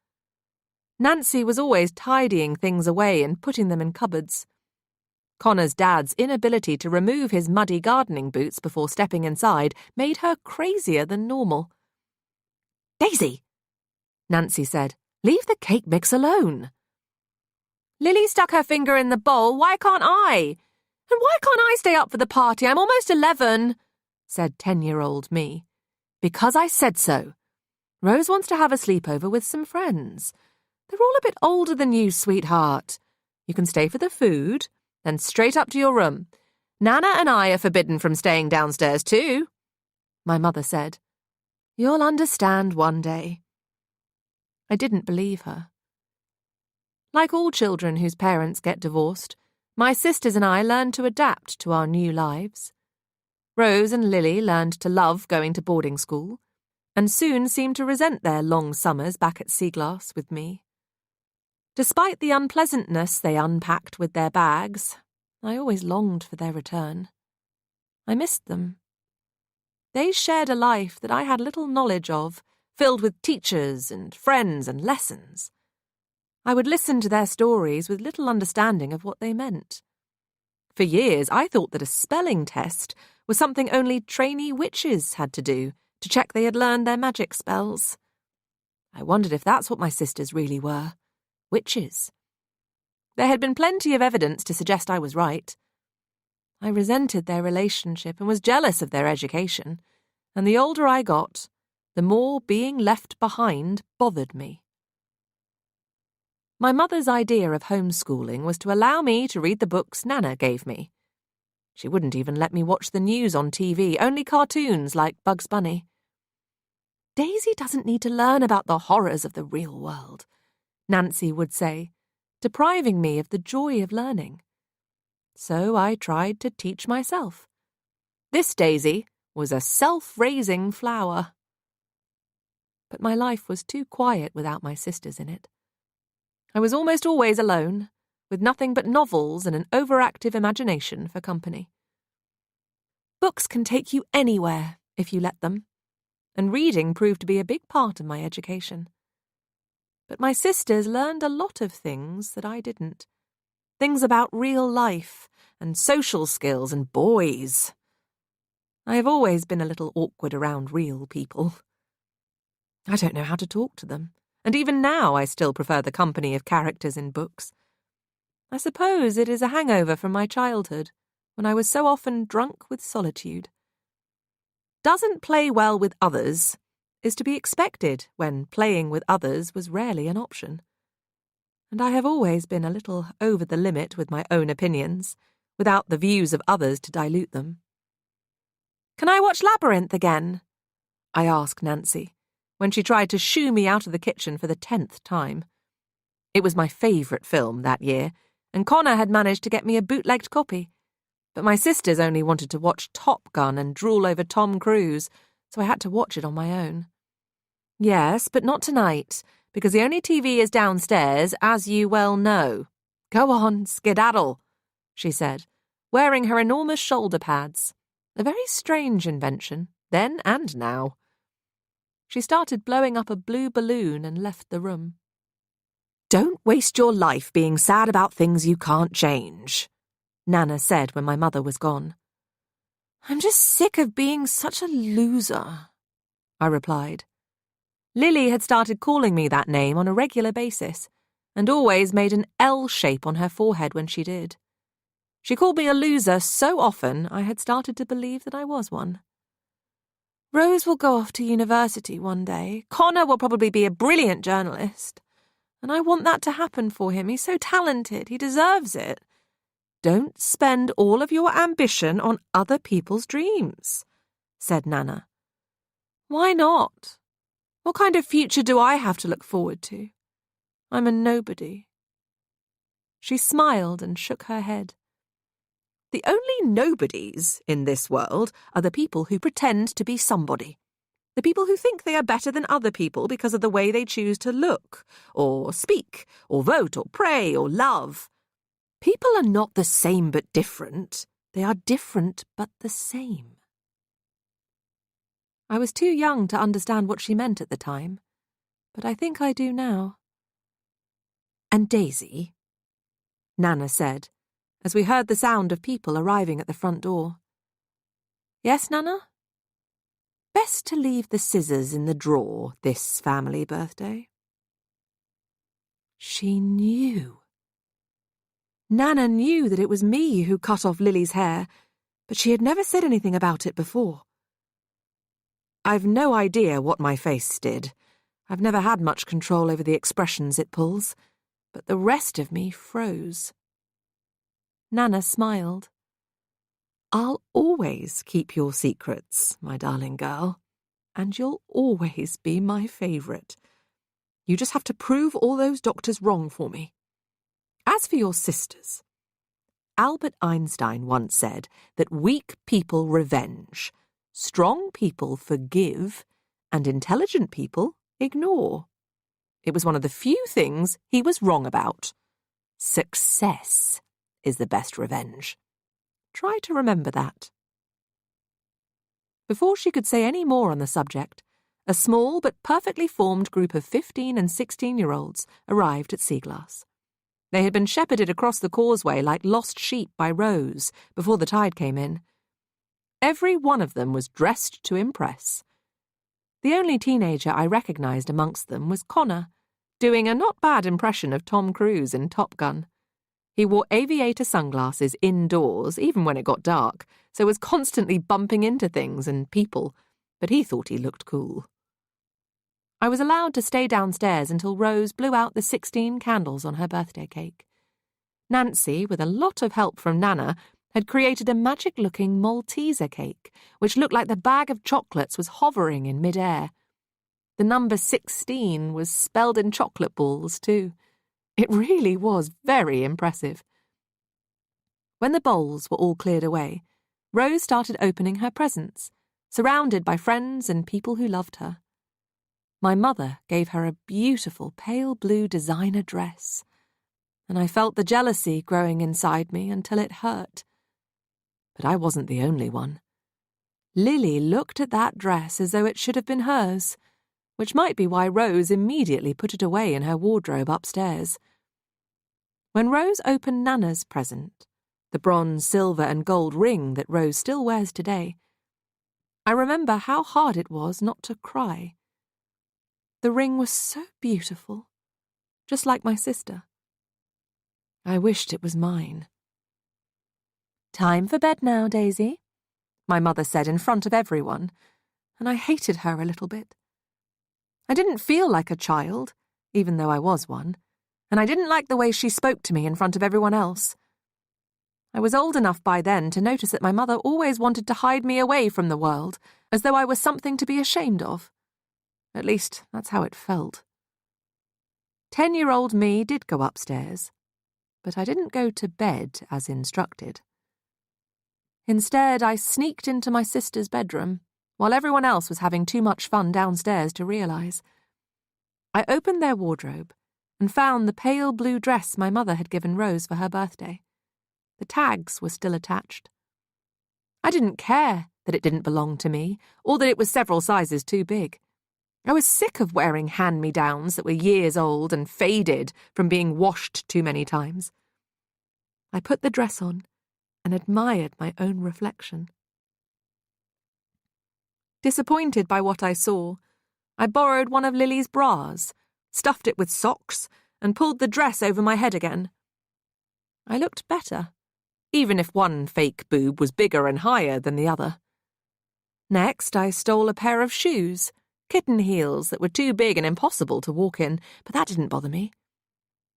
Speaker 4: Nancy was always tidying things away and putting them in cupboards. Connor's dad's inability to remove his muddy gardening boots before stepping inside made her crazier than normal. "Daisy," Nancy said, "leave the cake mix alone." "Lily stuck her finger in the bowl, why can't I? And why can't I stay up for the party? I'm almost 11, said 10-year-old me. "Because I said so. Rose wants to have a sleepover with some friends. They're all a bit older than you, sweetheart. You can stay for the food, then straight up to your room. Nana and I are forbidden from staying downstairs too," my mother said. "You'll understand one day." I didn't believe her. Like all children whose parents get divorced, my sisters and I learned to adapt to our new lives. Rose and Lily learned to love going to boarding school, and soon seemed to resent their long summers back at Seaglass with me. Despite the unpleasantness they unpacked with their bags, I always longed for their return. I missed them. They shared a life that I had little knowledge of, filled with teachers and friends and lessons. I would listen to their stories with little understanding of what they meant. For years, I thought that a spelling test was something only trainee witches had to do to check they had learned their magic spells. I wondered if that's what my sisters really were, witches. There had been plenty of evidence to suggest I was right. I resented their relationship and was jealous of their education, and the older I got, the more being left behind bothered me. My mother's idea of homeschooling was to allow me to read the books Nana gave me. She wouldn't even let me watch the news on TV, only cartoons like Bugs Bunny. Daisy doesn't need to learn about the horrors of the real world, Nancy would say, depriving me of the joy of learning. So I tried to teach myself. This Daisy was a self-raising flower. But my life was too quiet without my sisters in it. I was almost always alone, with nothing but novels and an overactive imagination for company. Books can take you anywhere if you let them, and reading proved to be a big part of my education. But my sisters learned a lot of things that I didn't. Things about real life and social skills and boys. I have always been a little awkward around real people. I don't know how to talk to them, and even now I still prefer the company of characters in books. I suppose it is a hangover from my childhood, when I was so often drunk with solitude. Doesn't play well with others is to be expected when playing with others was rarely an option. And I have always been a little over the limit with my own opinions, without the views of others to dilute them. "Can I watch Labyrinth again?" I asked Nancy, when she tried to shoo me out of the kitchen for the 10th time. It was my favourite film that year, and Connor had managed to get me a bootlegged copy. But my sisters only wanted to watch Top Gun and drool over Tom Cruise, so I had to watch it on my own. "Yes, but not tonight, because the only TV is downstairs, as you well know. Go on, skedaddle," she said, wearing her enormous shoulder pads. A very strange invention, then and now. She started blowing up a blue balloon and left the room. "Don't waste your life being sad about things you can't change," Nana said when my mother was gone. "I'm just sick of being such a loser," I replied. Lily had started calling me that name on a regular basis, and always made an L shape on her forehead when she did. She called me a loser so often I had started to believe that I was one. "Rose will go off to university one day. Connor will probably be a brilliant journalist. And I want that to happen for him. He's so talented. He deserves it. Don't spend all of your ambition on other people's dreams," said Nana. "Why not? What kind of future do I have to look forward to? I'm a nobody." She smiled and shook her head. "The only nobodies in this world are the people who pretend to be somebody. The people who think they are better than other people because of the way they choose to look, or speak, or vote, or pray, or love. People are not the same but different. They are different but the same." I was too young to understand what she meant at the time, but I think I do now. "And Daisy," Nana said, as we heard the sound of people arriving at the front door. "Yes, Nana?" "Best to leave the scissors in the drawer this family birthday." She knew. Nana knew that it was me who cut off Lily's hair, but she had never said anything about it before. I've no idea what my face did. I've never had much control over the expressions it pulls, but the rest of me froze. Nana smiled. "I'll always keep your secrets, my darling girl, and you'll always be my favourite. You just have to prove all those doctors wrong for me. As for your sisters, Albert Einstein once said that weak people revenge, strong people forgive, and intelligent people ignore. It was one of the few things he was wrong about. Success is the best revenge. Try to remember that." Before she could say any more on the subject, a small but perfectly formed group of 15 and 16-year-olds arrived at Seaglass. They had been shepherded across the causeway like lost sheep by Rose before the tide came in. Every one of them was dressed to impress. The only teenager I recognised amongst them was Connor, doing a not bad impression of Tom Cruise in Top Gun. He wore aviator sunglasses indoors, even when it got dark, so was constantly bumping into things and people, but he thought he looked cool. I was allowed to stay downstairs until Rose blew out the 16 candles on her birthday cake. Nancy, with a lot of help from Nana, had created a magic-looking Malteser cake, which looked like the bag of chocolates was hovering in mid-air. The number 16 was spelled in chocolate balls, too. It really was very impressive. When the bowls were all cleared away, Rose started opening her presents, surrounded by friends and people who loved her. My mother gave her a beautiful pale blue designer dress, and I felt the jealousy growing inside me until it hurt. But I wasn't the only one. Lily looked at that dress as though it should have been hers, which might be why Rose immediately put it away in her wardrobe upstairs. When Rose opened Nana's present, the bronze, silver and gold ring that Rose still wears today, I remember how hard it was not to cry. The ring was so beautiful, just like my sister. I wished it was mine. "Time for bed now, Daisy," my mother said in front of everyone, and I hated her a little bit. I didn't feel like a child, even though I was one, and I didn't like the way she spoke to me in front of everyone else. I was old enough by then to notice that my mother always wanted to hide me away from the world, as though I was something to be ashamed of. At least, that's how it felt. 10-year-old me did go upstairs, but I didn't go to bed as instructed. Instead, I sneaked into my sister's bedroom, while everyone else was having too much fun downstairs to realise. I opened their wardrobe and found the pale blue dress my mother had given Rose for her birthday. The tags were still attached. I didn't care that it didn't belong to me, or that it was several sizes too big. I was sick of wearing hand-me-downs that were years old and faded from being washed too many times. I put the dress on and admired my own reflection. Disappointed by what I saw, I borrowed one of Lily's bras, stuffed it with socks, and pulled the dress over my head again. I looked better, even if one fake boob was bigger and higher than the other. Next, I stole a pair of shoes, kitten heels that were too big and impossible to walk in, but that didn't bother me.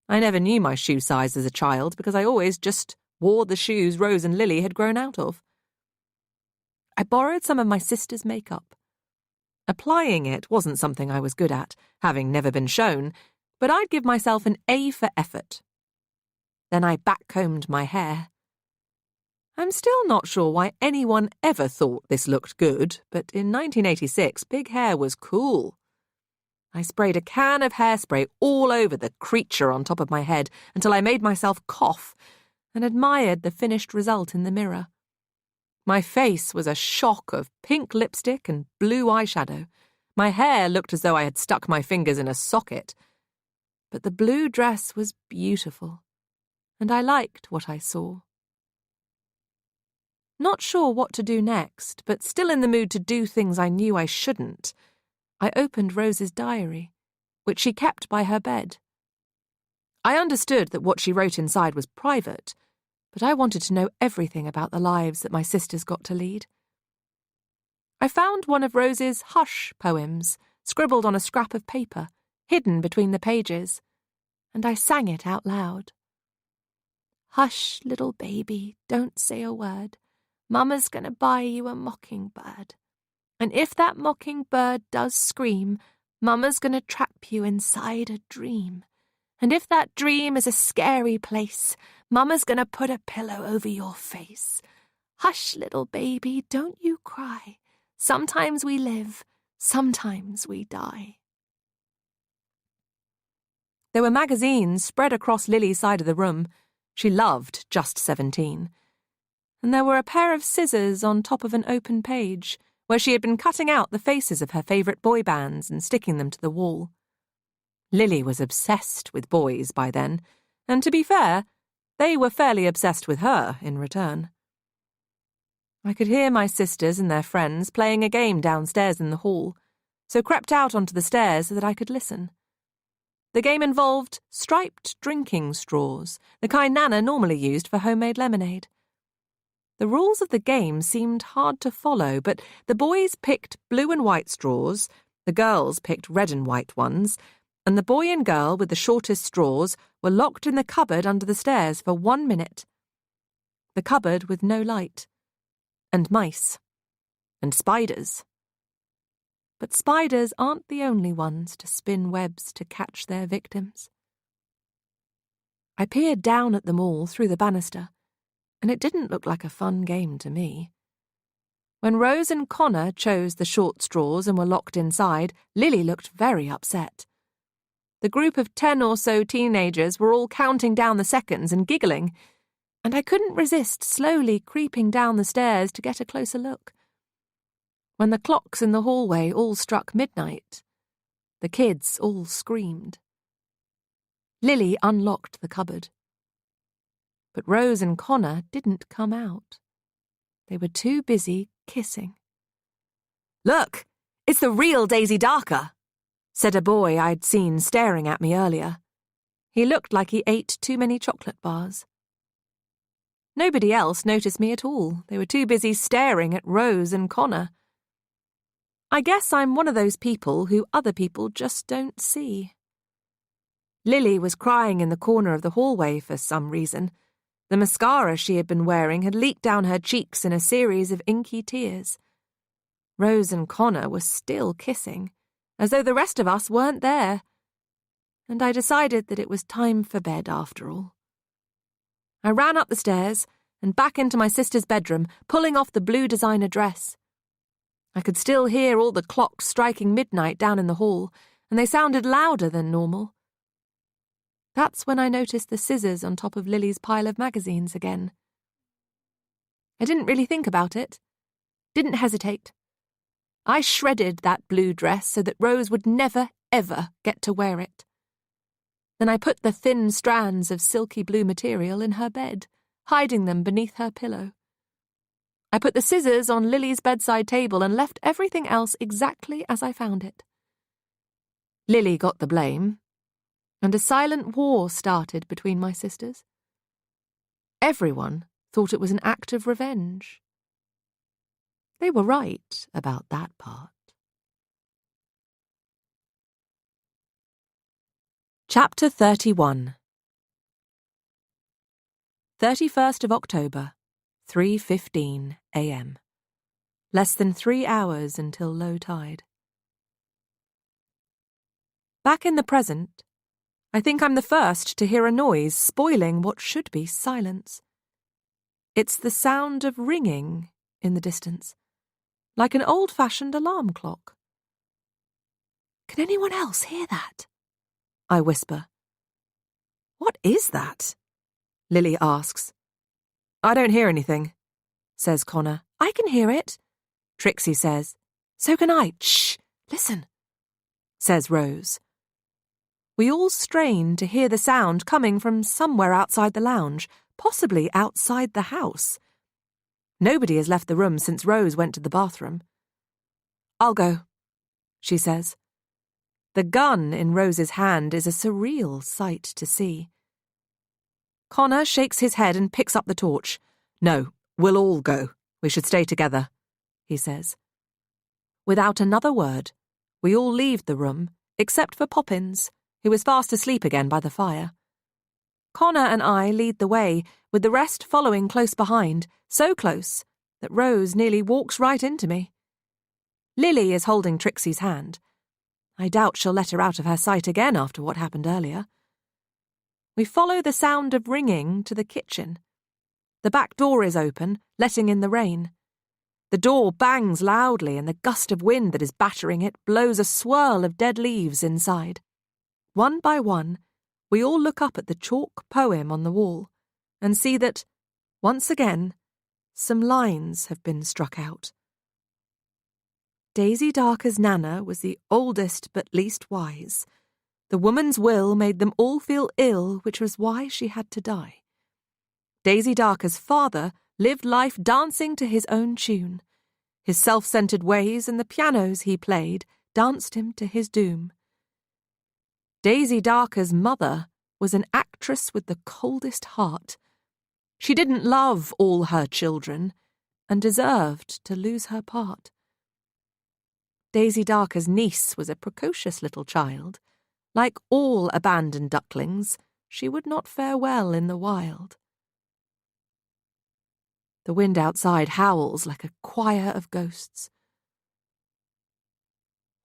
Speaker 4: I never knew my shoe size as a child because I always just wore the shoes Rose and Lily had grown out of. I borrowed some of my sister's makeup. Applying it wasn't something I was good at, having never been shown, but I'd give myself an A for effort. Then I backcombed my hair. I'm still not sure why anyone ever thought this looked good, but in 1986, big hair was cool. I sprayed a can of hairspray all over the creature on top of my head until I made myself cough and admired the finished result in the mirror. My face was a shock of pink lipstick and blue eyeshadow. My hair looked as though I had stuck my fingers in a socket. But the blue dress was beautiful, and I liked what I saw. Not sure what to do next, but still in the mood to do things I knew I shouldn't, I opened Rose's diary, which she kept by her bed. I understood that what she wrote inside was private, but I wanted to know everything about the lives that my sisters got to lead. I found one of Rose's Hush poems, scribbled on a scrap of paper, hidden between the pages, and I sang it out loud. "Hush, little baby, don't say a word. Mama's gonna buy you a mockingbird. And if that mockingbird does scream, Mama's gonna trap you inside a dream. And if that dream is a scary place, Mama's gonna put a pillow over your face. Hush, little baby, don't you cry. Sometimes we live, sometimes we die." There were magazines spread across Lily's side of the room. She loved Just 17. And there were a pair of scissors on top of an open page, where she had been cutting out the faces of her favourite boy bands and sticking them to the wall. Lily was obsessed with boys by then, and to be fair, they were fairly obsessed with her in return. I could hear my sisters and their friends playing a game downstairs in the hall, so crept out onto the stairs so that I could listen. The game involved striped drinking straws, the kind Nana normally used for homemade lemonade. The rules of the game seemed hard to follow, but the boys picked blue and white straws, the girls picked red and white ones, and the boy and girl with the shortest straws were locked in the cupboard under the stairs for 1 minute. The cupboard with no light. And mice. And spiders. But spiders aren't the only ones to spin webs to catch their victims. I peered down at them all through the banister, and it didn't look like a fun game to me. When Rose and Connor chose the short straws and were locked inside, Lily looked very upset. The group of 10 or so teenagers were all counting down the seconds and giggling, and I couldn't resist slowly creeping down the stairs to get a closer look. When the clocks in the hallway all struck midnight, the kids all screamed. Lily unlocked the cupboard. But Rose and Connor didn't come out. They were too busy kissing. "Look, it's the real Daisy Darker," said a boy I'd seen staring at me earlier. He looked like he ate too many chocolate bars. Nobody else noticed me at all. They were too busy staring at Rose and Connor. I guess I'm one of those people who other people just don't see. Lily was crying in the corner of the hallway for some reason. The mascara she had been wearing had leaked down her cheeks in a series of inky tears. Rose and Connor were still kissing, as though the rest of us weren't there, and I decided that it was time for bed after all. I ran up the stairs and back into my sister's bedroom, pulling off the blue designer dress. I could still hear all the clocks striking midnight down in the hall, and they sounded louder than normal. That's when I noticed the scissors on top of Lily's pile of magazines again. I didn't really think about it. Didn't hesitate. I shredded that blue dress so that Rose would never, ever get to wear it. Then I put the thin strands of silky blue material in her bed, hiding them beneath her pillow. I put the scissors on Lily's bedside table and left everything else exactly as I found it. Lily got the blame, and a silent war started between my sisters. Everyone thought it was an act of revenge. They were right about that part. Chapter 31. 31st of October, 3:15 a.m. Less than 3 hours until low tide. Back in the present, I think I'm the first to hear a noise spoiling what should be silence. It's the sound of ringing in the distance, like an old-fashioned alarm clock. "Can anyone else hear that?" I whisper. "What is that?" Lily asks. "I don't hear anything," says Connor. "I can hear it," Trixie says. "So can I." "Shh, listen," says Rose. We all strain to hear the sound coming from somewhere outside the lounge, possibly outside the house. Nobody has left the room since Rose went to the bathroom. "I'll go," she says. The gun in Rose's hand is a surreal sight to see. Connor shakes his head and picks up the torch. "No, we'll all go. We should stay together," he says. Without another word, we all leave the room, except for Poppins, who is fast asleep again by the fire. Connor and I lead the way, with the rest following close behind, so close that Rose nearly walks right into me. Lily is holding Trixie's hand. I doubt she'll let her out of her sight again after what happened earlier. We follow the sound of ringing to the kitchen. The back door is open, letting in the rain. The door bangs loudly, and the gust of wind that is battering it blows a swirl of dead leaves inside. One by one, we all look up at the chalk poem on the wall and see that, once again, some lines have been struck out. Daisy Darker's Nana was the oldest but least wise. The woman's will made them all feel ill, which was why she had to die. Daisy Darker's father lived life dancing to his own tune. His self-centered ways and the pianos he played danced him to his doom. Daisy Darker's mother was an actress with the coldest heart. She didn't love all her children and deserved to lose her part. Daisy Darker's niece was a precocious little child. Like all abandoned ducklings, she would not fare well in the wild. The wind outside howls like a choir of ghosts.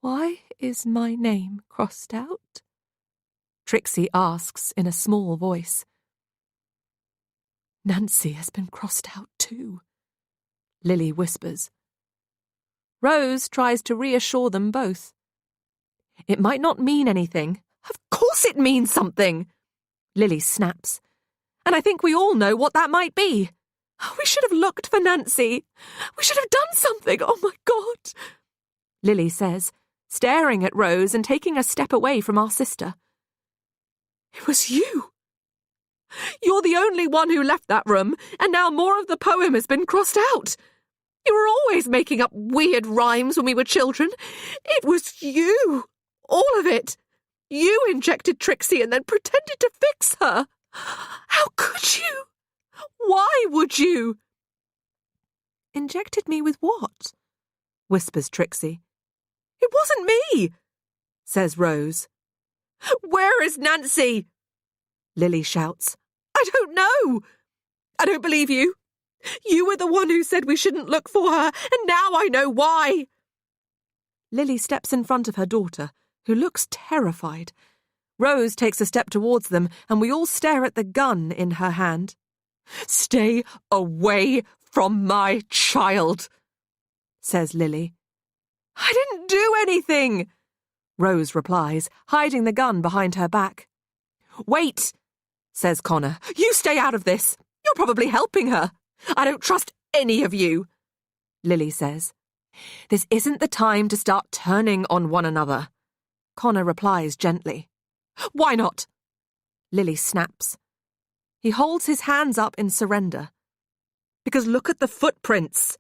Speaker 3: Why is my name crossed out?
Speaker 4: Trixie asks in a small voice.
Speaker 3: Nancy has been crossed out too,
Speaker 4: Lily whispers. Rose tries to reassure them both. It might not mean anything. Of course it means something, Lily snaps. And I think we all know what that might be.
Speaker 3: We should have looked for Nancy. We should have done something. Oh, my God,
Speaker 4: Lily says, staring at Rose and taking a step away from our sister.
Speaker 3: It was you. You're the only one who left that room, and now more of the poem has been crossed out. You were always making up weird rhymes when we were children. It was you. All of it. You injected Trixie and then pretended to fix her. How could you? Why would you?
Speaker 4: Injected me with what? Whispers Trixie.
Speaker 3: It wasn't me, says Rose. Where is Nancy?
Speaker 4: Lily shouts.
Speaker 3: I don't know. I don't believe you. You were the one who said we shouldn't look for her, and now I know why.
Speaker 4: Lily steps in front of her daughter, who looks terrified. Rose takes a step towards them, and we all stare at the gun in her hand.
Speaker 3: Stay away from my child, says Lily.
Speaker 4: I didn't do anything, Rose replies, hiding the gun behind her back.
Speaker 3: Wait, says Connor. You stay out of this. You're probably helping her. I don't trust any of you, Lily says.
Speaker 4: This isn't the time to start turning on one another, Connor replies gently.
Speaker 3: Why not?
Speaker 4: Lily snaps. He holds his hands up in surrender.
Speaker 3: Because look at the footprints.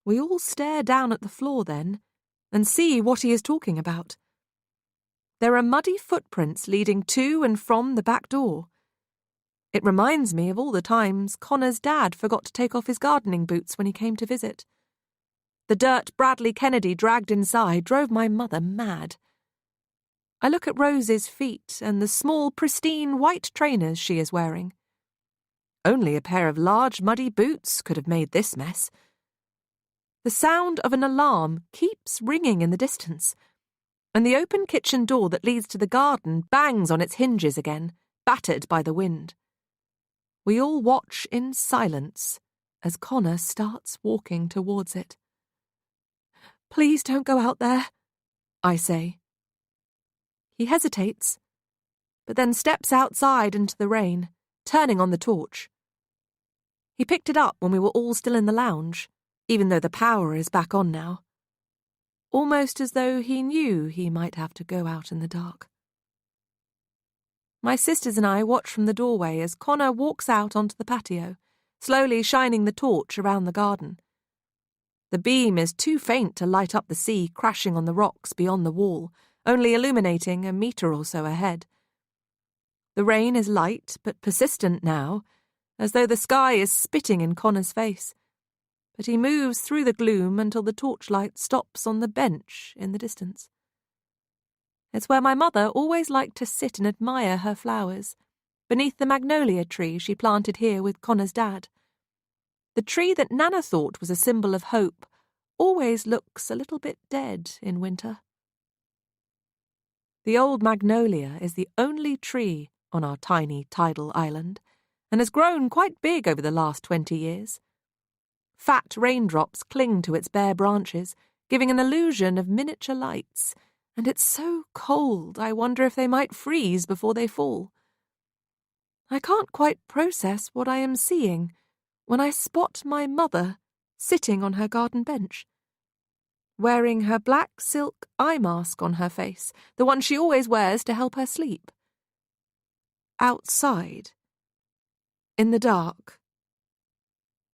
Speaker 4: We all stare down at the floor then and see what he is talking about. There are muddy footprints leading to and from the back door. It reminds me of all the times Connor's dad forgot to take off his gardening boots when he came to visit. The dirt Bradley Kennedy dragged inside drove my mother mad. I look at Rose's feet and the small, pristine white trainers she is wearing. Only a pair of large, muddy boots could have made this mess. The sound of an alarm keeps ringing in the distance, and the open kitchen door that leads to the garden bangs on its hinges again, battered by the wind. We all watch in silence as Connor starts walking towards it.
Speaker 3: Please don't go out there, I say.
Speaker 4: He hesitates, but then steps outside into the rain, turning on the torch. He picked it up when we were all still in the lounge, even though the power is back on now. Almost as though he knew he might have to go out in the dark. My sisters and I watch from the doorway as Connor walks out onto the patio, slowly shining the torch around the garden. The beam is too faint to light up the sea crashing on the rocks beyond the wall, only illuminating a metre or so ahead. The rain is light but persistent now, as though the sky is spitting in Connor's face. But he moves through the gloom until the torchlight stops on the bench in the distance. It's where my mother always liked to sit and admire her flowers, beneath the magnolia tree she planted here with Connor's dad. The tree that Nana thought was a symbol of hope always looks a little bit dead in winter. The old magnolia is the only tree on our tiny tidal island, and has grown quite big over the last 20 years. Fat raindrops cling to its bare branches, giving an illusion of miniature lights, and it's so cold I wonder if they might freeze before they fall. I can't quite process what I am seeing when I spot my mother sitting on her garden bench, wearing her black silk eye mask on her face, the one she always wears to help her sleep. Outside, in the dark,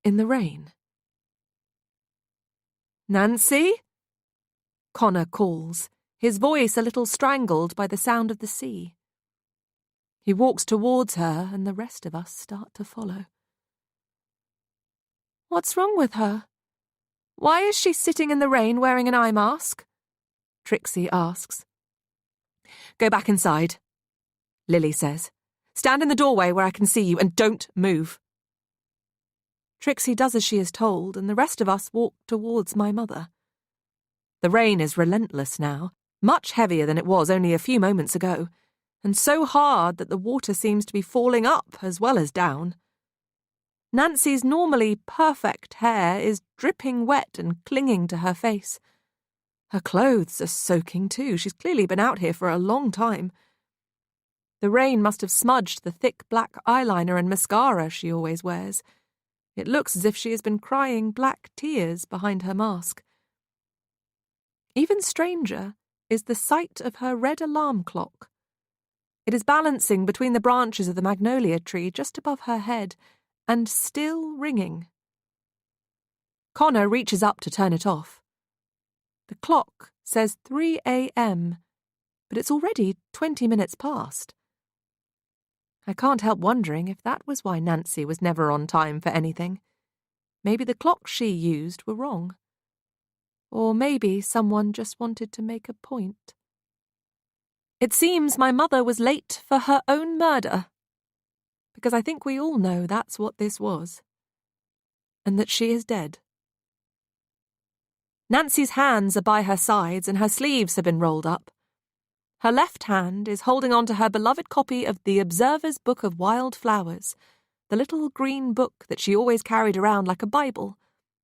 Speaker 4: in the rain. "Nancy?" Connor calls, his voice a little strangled by the sound of the sea. He walks towards her, and the rest of us start to follow.
Speaker 3: "What's wrong with her? Why is she sitting in the rain wearing an eye mask?" Trixie asks.
Speaker 4: "Go back inside," Lily says. "Stand in the doorway where I can see you and don't move."
Speaker 3: Trixie does as she is told, and the rest of us walk towards my mother.
Speaker 4: The rain is relentless now, much heavier than it was only a few moments ago, and so hard that the water seems to be falling up as well as down.
Speaker 3: Nancy's normally perfect hair is dripping wet and clinging to her face. Her clothes are soaking too. She's clearly been out here for a long time. The rain must have smudged the thick black eyeliner and mascara she always wears. It looks as if she has been crying black tears behind her mask. Even stranger is the sight of her red alarm clock. It is balancing between the branches of the magnolia tree just above her head, and still ringing. Connor reaches up to turn it off. The clock says 3 a.m., but it's already 20 minutes past. I can't help wondering if that was why Nancy was never on time for anything. Maybe the clocks she used were wrong. Or maybe someone just wanted to make a point. It seems my mother was late for her own murder, because I think we all know that's what this was, and that she is dead. Nancy's hands are by her sides and her sleeves have been rolled up. Her left hand is holding on to her beloved copy of The Observer's Book of Wild Flowers, the little green book that she always carried around like a Bible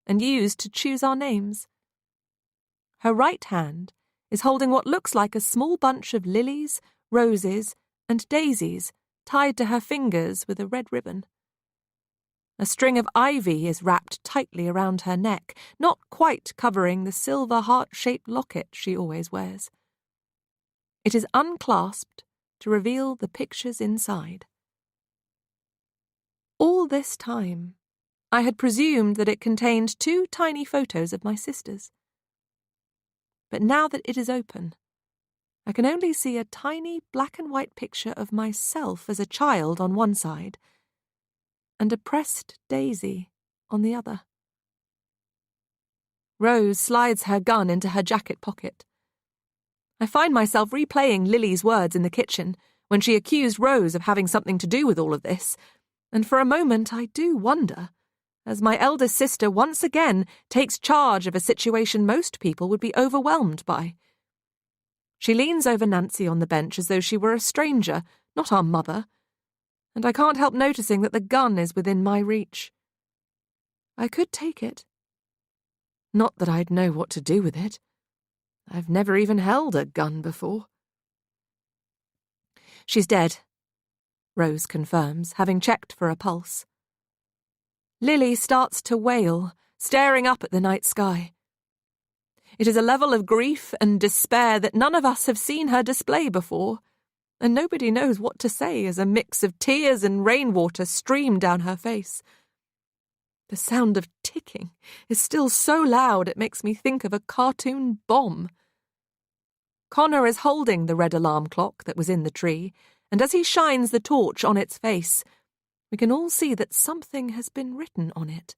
Speaker 3: and used to choose our names. Her right hand is holding what looks like a small bunch of lilies, roses, and daisies tied to her fingers with a red ribbon. A string of ivy is wrapped tightly around her neck, not quite covering the silver heart-shaped locket she always wears. It is unclasped to reveal the pictures inside. All this time, I had presumed that it contained 2 tiny photos of my sisters. But now that it is open, I can only see a tiny black and white picture of myself as a child on one side, and a pressed daisy on the other. Rose slides her gun into her jacket pocket. I find myself replaying Lily's words in the kitchen when she accused Rose of having something to do with all of this, and for a moment I do wonder, as my eldest sister once again takes charge of a situation most people would be overwhelmed by. She leans over Nancy on the bench as though she were a stranger, not our mother, and I can't help noticing that the gun is within my reach. I could take it. Not that I'd know what to do with it. I've never even held a gun before. She's dead, Rose confirms, having checked for a pulse. Lily starts to wail, staring up at the night sky. It is a level of grief and despair that none of us have seen her display before, and nobody knows what to say as a mix of tears and rainwater stream down her face. The sound of ticking is still so loud it makes me think of a cartoon bomb. Connor is holding the red alarm clock that was in the tree, and as he shines the torch on its face, we can all see that something has been written on it.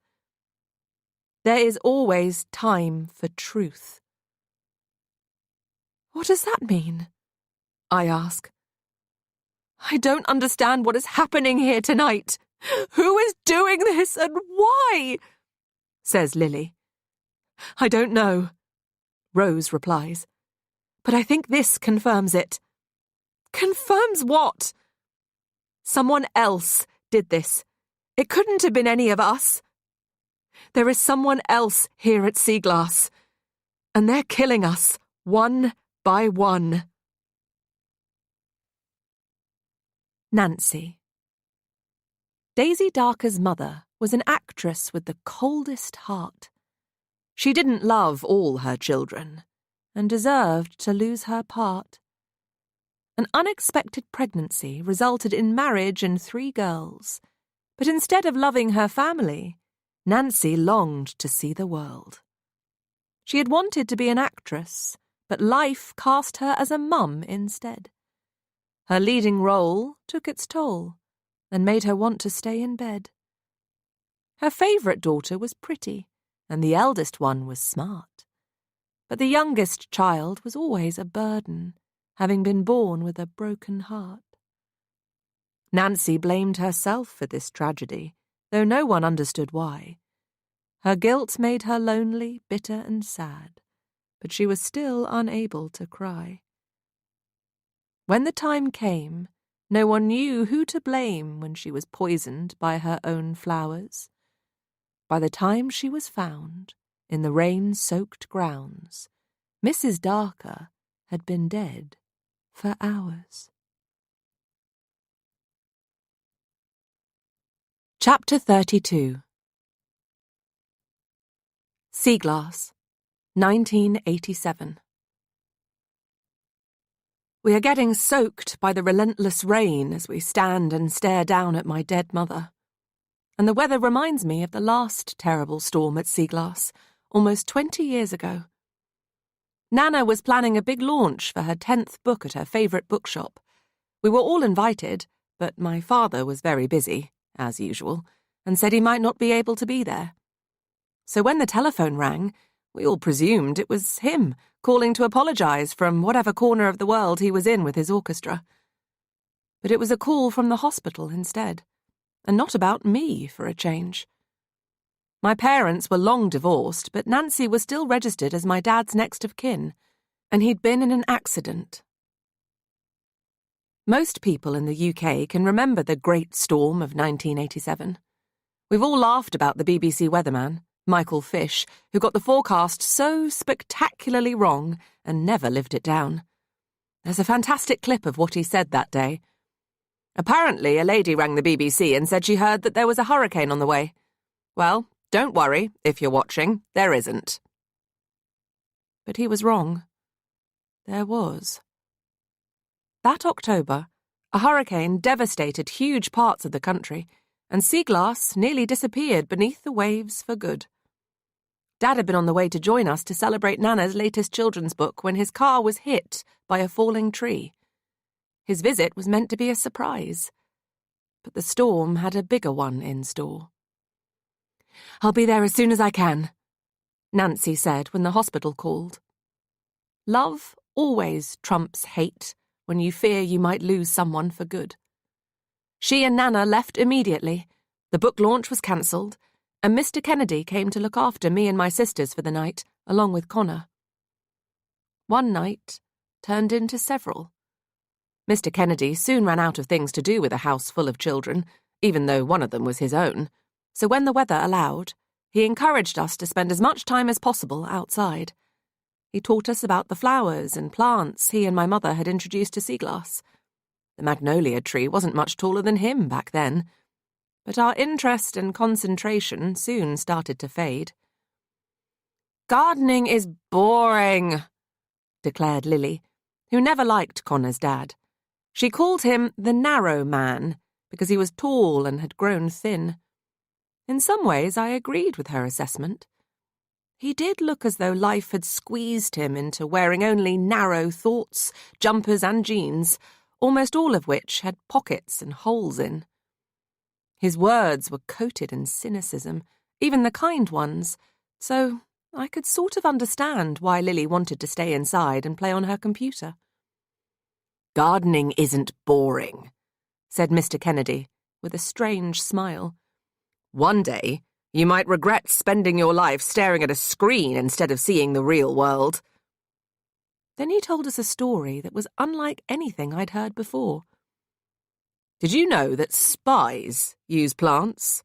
Speaker 3: There is always time for truth. What does that mean? I ask. I don't understand what is happening here tonight. Who is doing this and why? Says Lily. I don't know, Rose replies. But I think this confirms it. Confirms what? Someone else did this. It couldn't have been any of us. There is someone else here at Seaglass, and they're killing us one by one. Nancy. Daisy Darker's mother was an actress with the coldest heart. She didn't love all her children, and deserved to lose her part. An unexpected pregnancy resulted in marriage and 3 girls, but instead of loving her family, Nancy longed to see the world. She had wanted to be an actress, but life cast her as a mum instead.
Speaker 4: Her leading role took its toll and made her want to stay in bed. Her favourite daughter was pretty, and the eldest one was smart. But the youngest child was always a burden, having been born with a broken heart. Nancy blamed herself for this tragedy, though no one understood why. Her guilt made her lonely, bitter and sad, but she was still unable to cry. When the time came, no one knew who to blame when she was poisoned by her own flowers. By the time she was found, in the rain-soaked grounds, Mrs. Darker had been dead for hours. Chapter 32. Sea Glass, 1987. We are getting soaked by the relentless rain as we stand and stare down at my dead mother. And the weather reminds me of the last terrible storm at Sea Glass, almost 20 years ago. Nana was planning a big launch for her 10th book at her favourite bookshop. We were all invited, but my father was very busy, as usual, and said he might not be able to be there. So when the telephone rang, we all presumed it was him, calling to apologise from whatever corner of the world he was in with his orchestra. But it was a call from the hospital instead, and not about me for a change. My parents were long divorced, but Nancy was still registered as my dad's next of kin, and he'd been in an accident. Most people in the UK can remember the Great Storm of 1987. We've all laughed about the BBC weatherman, Michael Fish, who got the forecast so spectacularly wrong and never lived it down. There's a fantastic clip of what he said that day. Apparently, a lady rang the BBC and said she heard that there was a hurricane on the way. Well, don't worry, if you're watching, there isn't. But he was wrong. There was. That October, a hurricane devastated huge parts of the country, and Sea Glass nearly disappeared beneath the waves for good. Dad had been on the way to join us to celebrate Nana's latest children's book when his car was hit by a falling tree. His visit was meant to be a surprise, but the storm had a bigger one in store. "I'll be there as soon as I can," Nancy said when the hospital called. Love always trumps hate when you fear you might lose someone for good. She and Nana left immediately, the book launch was cancelled, and Mr. Kennedy came to look after me and my sisters for the night, along with Connor. One night turned into several. Mr. Kennedy soon ran out of things to do with a house full of children, even though one of them was his own, so when the weather allowed, he encouraged us to spend as much time as possible outside. He taught us about the flowers and plants he and my mother had introduced to Sea Glass. The magnolia tree wasn't much taller than him back then, but our interest and concentration soon started to fade. "Gardening is boring," declared Lily, who never liked Connor's dad. She called him the narrow man because he was tall and had grown thin. In some ways, I agreed with her assessment. He did look as though life had squeezed him into wearing only narrow thoughts, jumpers and jeans, almost all of which had pockets and holes in. His words were coated in cynicism, even the kind ones, so I could sort of understand why Lily wanted to stay inside and play on her computer. "Gardening isn't boring," said Mr. Kennedy, with a strange smile. "One day, you might regret spending your life staring at a screen instead of seeing the real world." Then he told us a story that was unlike anything I'd heard before. "Did you know that spies use plants?"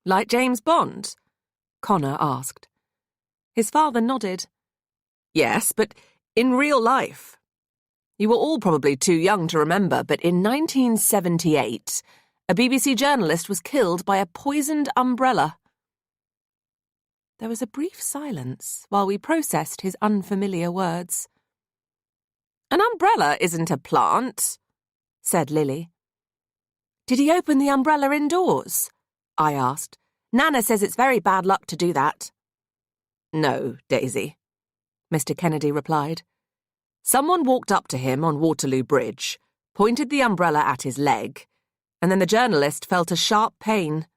Speaker 4: "Like James Bond?" Connor asked. His father nodded. "Yes, but in real life. You were all probably too young to remember, but in 1978, a BBC journalist was killed by a poisoned umbrella." There was a brief silence while we processed his unfamiliar words. "An umbrella isn't a plant," said Lily. "Did he open the umbrella indoors?" I asked. "Nana says it's very bad luck to do that." "No, Daisy," Mr. Kennedy replied. "Someone walked up to him on Waterloo Bridge, pointed the umbrella at his leg, and then the journalist felt a sharp pain.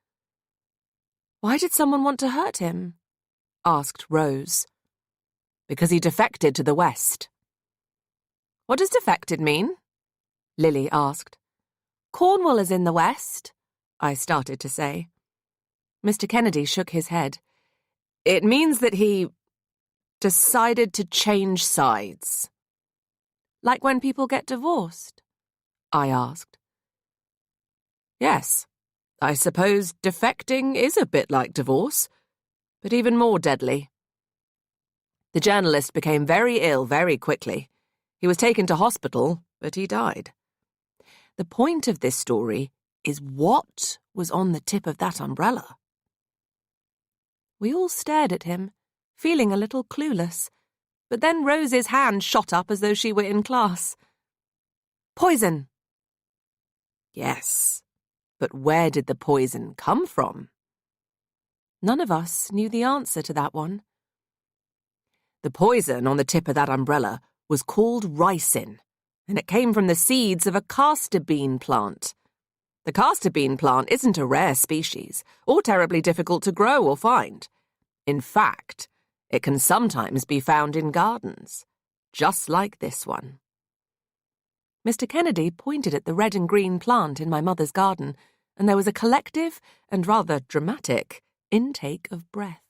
Speaker 1: "Why did someone want to hurt him?" asked Rose.
Speaker 4: "Because he defected to the West."
Speaker 1: "What does defected mean?" Lily asked. "Cornwall is in the West," I started to say. Mr. Kennedy shook his head.
Speaker 4: "It means that he decided to change sides."
Speaker 1: "Like when people get divorced?" I asked.
Speaker 4: "Yes, I suppose defecting is a bit like divorce, but even more deadly." The journalist became very ill very quickly. He was taken to hospital, but he died. The point of this story is what was on the tip of that umbrella.
Speaker 1: We all stared at him, feeling a little clueless, but then Rose's hand shot up as though she were in class. "Poison!"
Speaker 4: Yes, but where did the poison come from?
Speaker 1: None of us knew the answer to that one.
Speaker 4: The poison on the tip of that umbrella was called ricin, and it came from the seeds of a castor bean plant. The castor bean plant isn't a rare species, or terribly difficult to grow or find. In fact, it can sometimes be found in gardens, just like this one.
Speaker 1: Mr. Kennedy pointed at the red and green plant in my mother's garden, and there was a collective and rather dramatic intake of breath.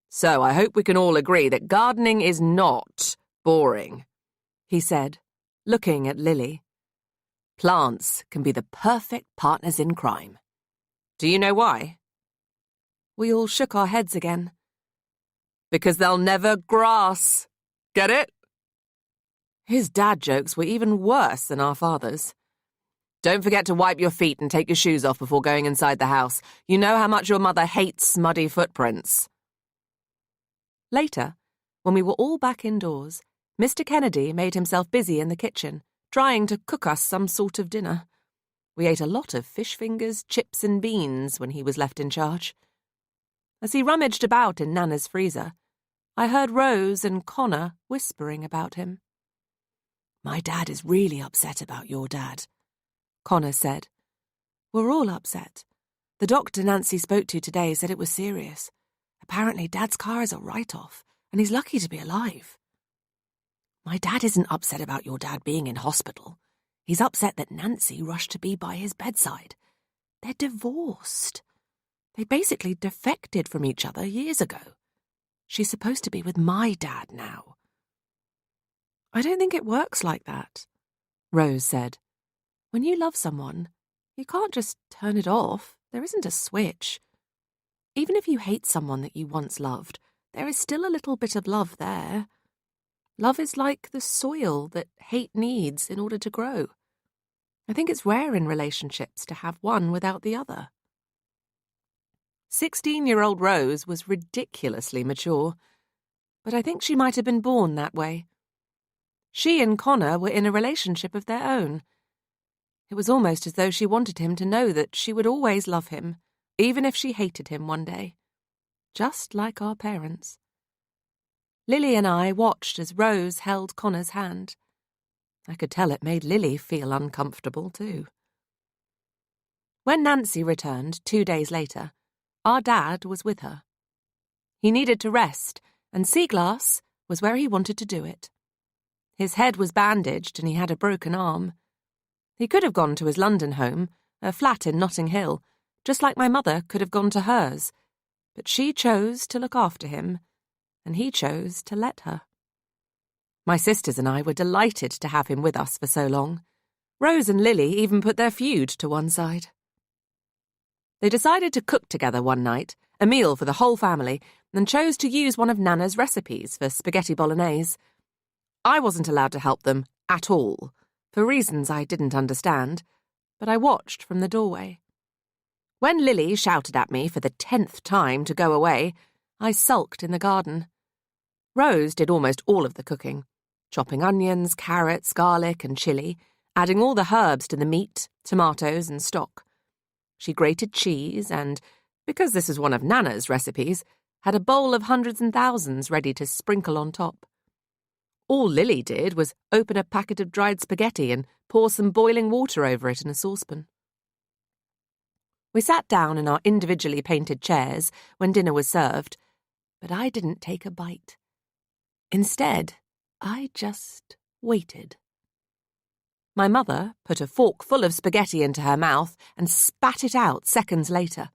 Speaker 4: "So I hope we can all agree that gardening is not boring," he said, looking at Lily. "Plants can be the perfect partners in crime. Do you know why?"
Speaker 1: We all shook our heads again.
Speaker 4: "Because they'll never grass. Get it?" His dad jokes were even worse than our father's. "Don't forget to wipe your feet and take your shoes off before going inside the house. You know how much your mother hates muddy footprints."
Speaker 1: Later, when we were all back indoors, Mr. Kennedy made himself busy in the kitchen, trying to cook us some sort of dinner. We ate a lot of fish fingers, chips and beans when he was left in charge. As he rummaged about in Nana's freezer, I heard Rose and Connor whispering about him.
Speaker 4: "My dad is really upset about your dad,"
Speaker 1: Connor said.
Speaker 3: "We're all upset. The doctor Nancy spoke to today said it was serious. Apparently Dad's car is a write-off, and he's lucky to be alive."
Speaker 4: "My dad isn't upset about your dad being in hospital. He's upset that Nancy rushed to be by his bedside. They're divorced. They basically defected from each other years ago. She's supposed to be with my dad now."
Speaker 3: "I don't think it works like that," Rose said. "When you love someone, you can't just turn it off. There isn't a switch. Even if you hate someone that you once loved, there is still a little bit of love there. Love is like the soil that hate needs in order to grow. I think it's rare in relationships to have one without the other."
Speaker 1: 16-year-old Rose was ridiculously mature, but I think she might have been born that way. She and Connor were in a relationship of their own. It was almost as though she wanted him to know that she would always love him, even if she hated him one day. Just like our parents. Lily and I watched as Rose held Connor's hand. I could tell it made Lily feel uncomfortable too. When Nancy returned 2 days later, our dad was with her. He needed to rest, and Seaglass was where he wanted to do it. His head was bandaged and he had a broken arm. He could have gone to his London home, a flat in Notting Hill, just like my mother could have gone to hers, but she chose to look after him, and he chose to let her. My sisters and I were delighted to have him with us for so long. Rose and Lily even put their feud to one side. They decided to cook together one night, a meal for the whole family, and chose to use one of Nana's recipes for spaghetti bolognese. I wasn't allowed to help them at all, for reasons I didn't understand, but I watched from the doorway. When Lily shouted at me for the 10th time to go away, I sulked in the garden. Rose did almost all of the cooking, chopping onions, carrots, garlic and chilli, adding all the herbs to the meat, tomatoes and stock. She grated cheese and, because this was one of Nana's recipes, had a bowl of hundreds and thousands ready to sprinkle on top.
Speaker 4: All Lily did was open a packet of dried spaghetti and pour some boiling water over it in a saucepan. We sat down in our individually painted chairs when dinner was served, but I didn't take a bite. Instead, I just waited. My mother put a fork full of spaghetti into her mouth and spat it out seconds later.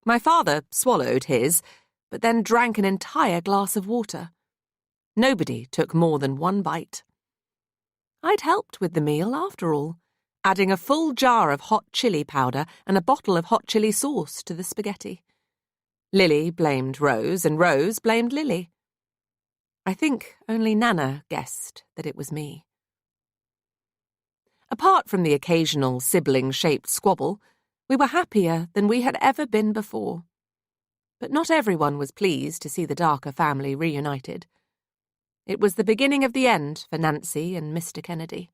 Speaker 4: My father swallowed his, but then drank an entire glass of water. Nobody took more than one bite. I'd helped with the meal after all, adding a full jar of hot chili powder and a bottle of hot chili sauce to the spaghetti. Lily blamed Rose and Rose blamed Lily. I think only Nana guessed that it was me. Apart from the occasional sibling-shaped squabble, we were happier than we had ever been before. But not everyone was pleased to see the Darker family reunited. It was the beginning of the end for Nancy and Mr. Kennedy.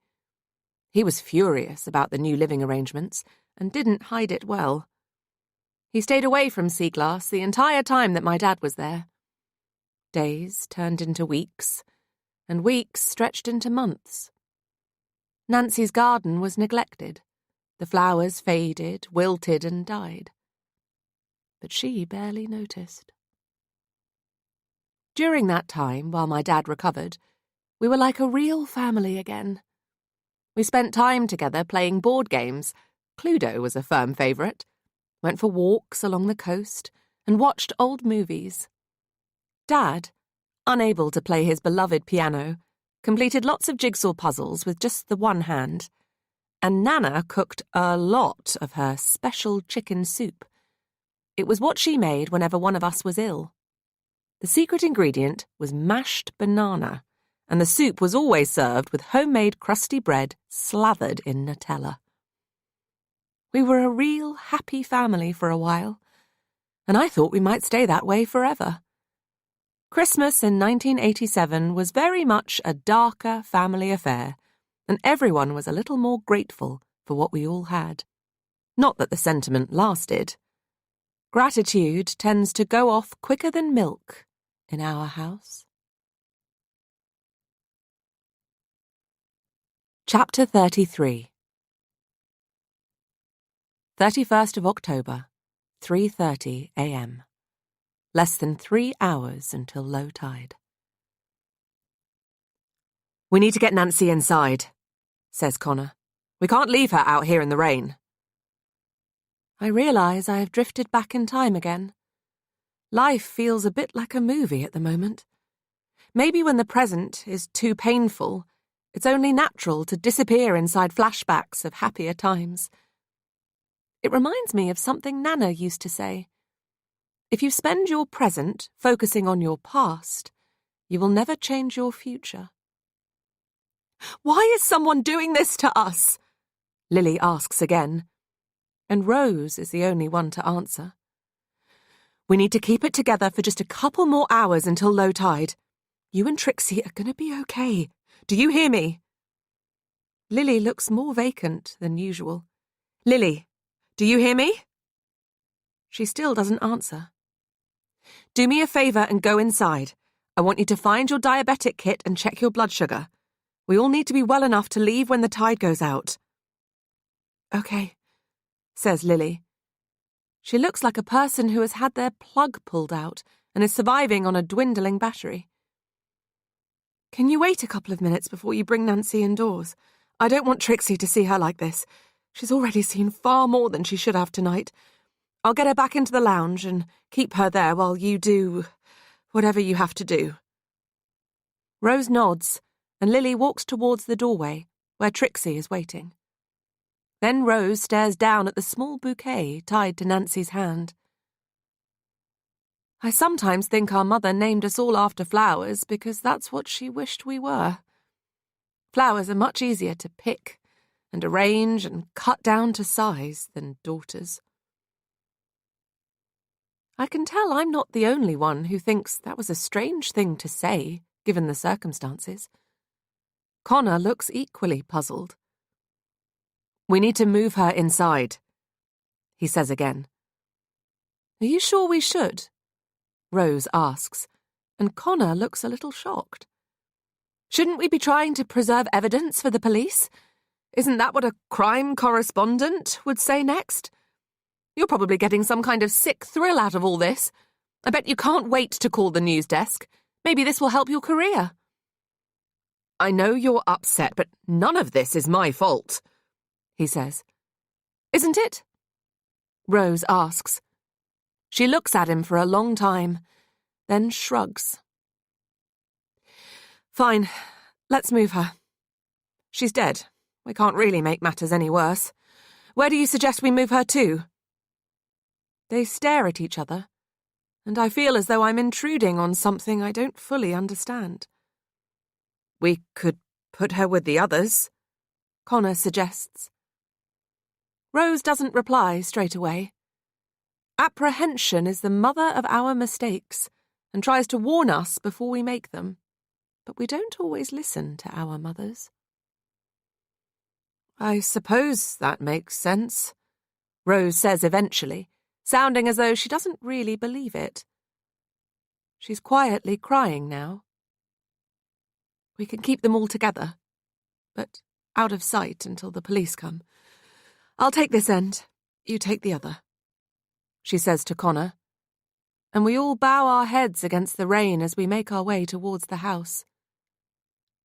Speaker 4: He was furious about the new living arrangements and didn't hide it well. He stayed away from Seaglass the entire time that my dad was there. Days turned into weeks, and weeks stretched into months. Nancy's garden was neglected. The flowers faded, wilted, and died. But she barely noticed. During that time, while my dad recovered, we were like a real family again. We spent time together playing board games. Cluedo was a firm favourite. Went for walks along the coast and watched old movies. Dad, unable to play his beloved piano, completed lots of jigsaw puzzles with just the one hand. And Nana cooked a lot of her special chicken soup. It was what she made whenever one of us was ill. The secret ingredient was mashed banana, and the soup was always served with homemade crusty bread slathered in Nutella. We were a real happy family for a while, and I thought we might stay that way forever. Christmas in 1987 was very much a darker family affair, and everyone was a little more grateful for what we all had. Not that the sentiment lasted. Gratitude tends to go off quicker than milk in our house. Chapter 33. 31st of October, 3:30 a.m. Less than 3 hours until low tide. "We need to get Nancy inside," says Connor. "We can't leave her out here in the rain." I realise I have drifted back in time again. Life feels a bit like a movie at the moment. Maybe when the present is too painful, it's only natural to disappear inside flashbacks of happier times. It reminds me of something Nana used to say. If you spend your present focusing on your past, you will never change your future. "Why is someone doing this to us?" Lily asks again, and Rose is the only one to answer. "We need to keep it together for just a couple more hours until low tide. You and Trixie are going to be okay. Do you hear me?" Lily looks more vacant than usual. "Lily, do you hear me?" She still doesn't answer. "Do me a favour and go inside. I want you to find your diabetic kit and check your blood sugar. We all need to be well enough to leave when the tide goes out." "Okay," says Lily. She looks like a person who has had their plug pulled out and is surviving on a dwindling battery. "Can you wait a couple of minutes before you bring Nancy indoors? I don't want Trixie to see her like this. She's already seen far more than she should have tonight. I'll get her back into the lounge and keep her there while you do whatever you have to do." Rose nods, and Lily walks towards the doorway, where Trixie is waiting. Then Rose stares down at the small bouquet tied to Nancy's hand. "I sometimes think our mother named us all after flowers because that's what she wished we were. Flowers are much easier to pick and arrange and cut down to size than daughters." I can tell I'm not the only one who thinks that was a strange thing to say, given the circumstances. Connor looks equally puzzled. "We need to move her inside," he says again. "Are you sure we should?" Rose asks, and Connor looks a little shocked. Shouldn't we be trying to preserve evidence for the police? Isn't that what a crime correspondent would say next? You're probably getting some kind of sick thrill out of all this. I bet you can't wait to call the news desk. Maybe this will help your career. I know you're upset, but none of this is my fault, he says. Isn't it? Rose asks. She looks at him for a long time, then shrugs. Fine, let's move her. She's dead. We can't really make matters any worse. Where do you suggest we move her to? They stare at each other, and I feel as though I'm intruding on something I don't fully understand. We could put her with the others, Connor suggests. Rose doesn't reply straight away. Apprehension is the mother of our mistakes and tries to warn us before we make them, but we don't always listen to our mothers. I suppose that makes sense, Rose says eventually, sounding as though she doesn't really believe it. She's quietly crying now. We can keep them all together, but out of sight until the police come. I'll take this end, you take the other, she says to Connor, and we all bow our heads against the rain as we make our way towards the house.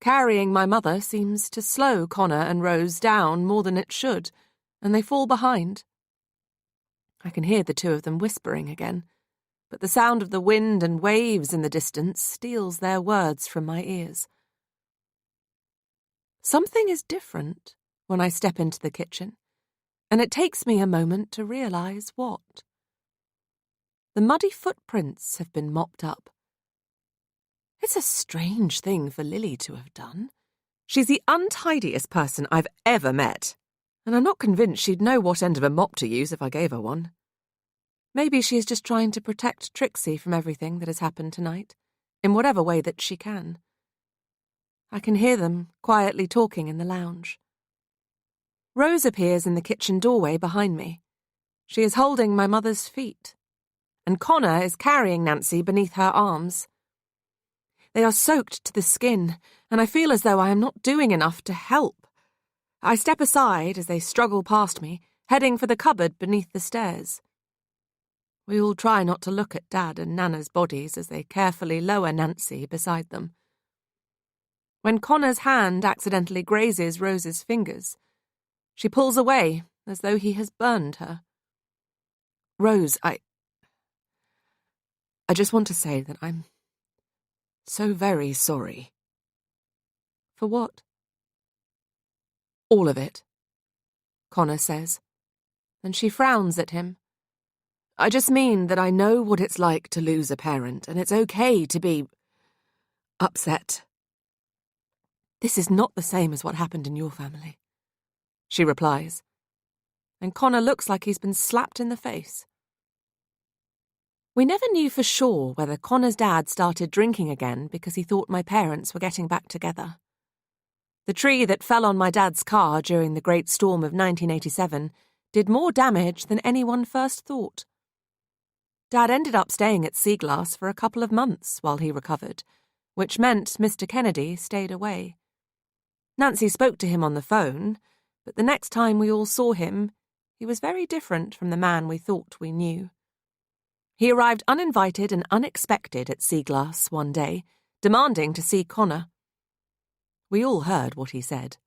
Speaker 4: Carrying my mother seems to slow Connor and Rose down more than it should, and they fall behind. I can hear the two of them whispering again, but the sound of the wind and waves in the distance steals their words from my ears. Something is different when I step into the kitchen, and it takes me a moment to realise what. The muddy footprints have been mopped up. It's a strange thing for Lily to have done. She's the untidiest person I've ever met, and I'm not convinced she'd know what end of a mop to use if I gave her one. Maybe she is just trying to protect Trixie from everything that has happened tonight, in whatever way that she can. I can hear them quietly talking in the lounge. Rose appears in the kitchen doorway behind me. She is holding my mother's feet, and Connor is carrying Nancy beneath her arms. They are soaked to the skin, and I feel as though I am not doing enough to help. I step aside as they struggle past me, heading for the cupboard beneath the stairs. We all try not to look at Dad and Nana's bodies as they carefully lower Nancy beside them. When Connor's hand accidentally grazes Rose's fingers, she pulls away as though he has burned her. Rose, I just want to say that I'm so very sorry. For what? All of it, Connor says. Then she frowns at him. I just mean that I know what it's like to lose a parent, and it's okay to be upset. This is not the same as what happened in your family, she replies, and Connor looks like he's been slapped in the face. We never knew for sure whether Connor's dad started drinking again because he thought my parents were getting back together. The tree that fell on my dad's car during the Great Storm of 1987 did more damage than anyone first thought. Dad ended up staying at Seaglass for a couple of months while he recovered, which meant Mr. Kennedy stayed away. Nancy spoke to him on the phone, but the next time we all saw him, he was very different from the man we thought we knew. He arrived uninvited and unexpected at Seaglass one day, demanding to see Connor. We all heard what he said.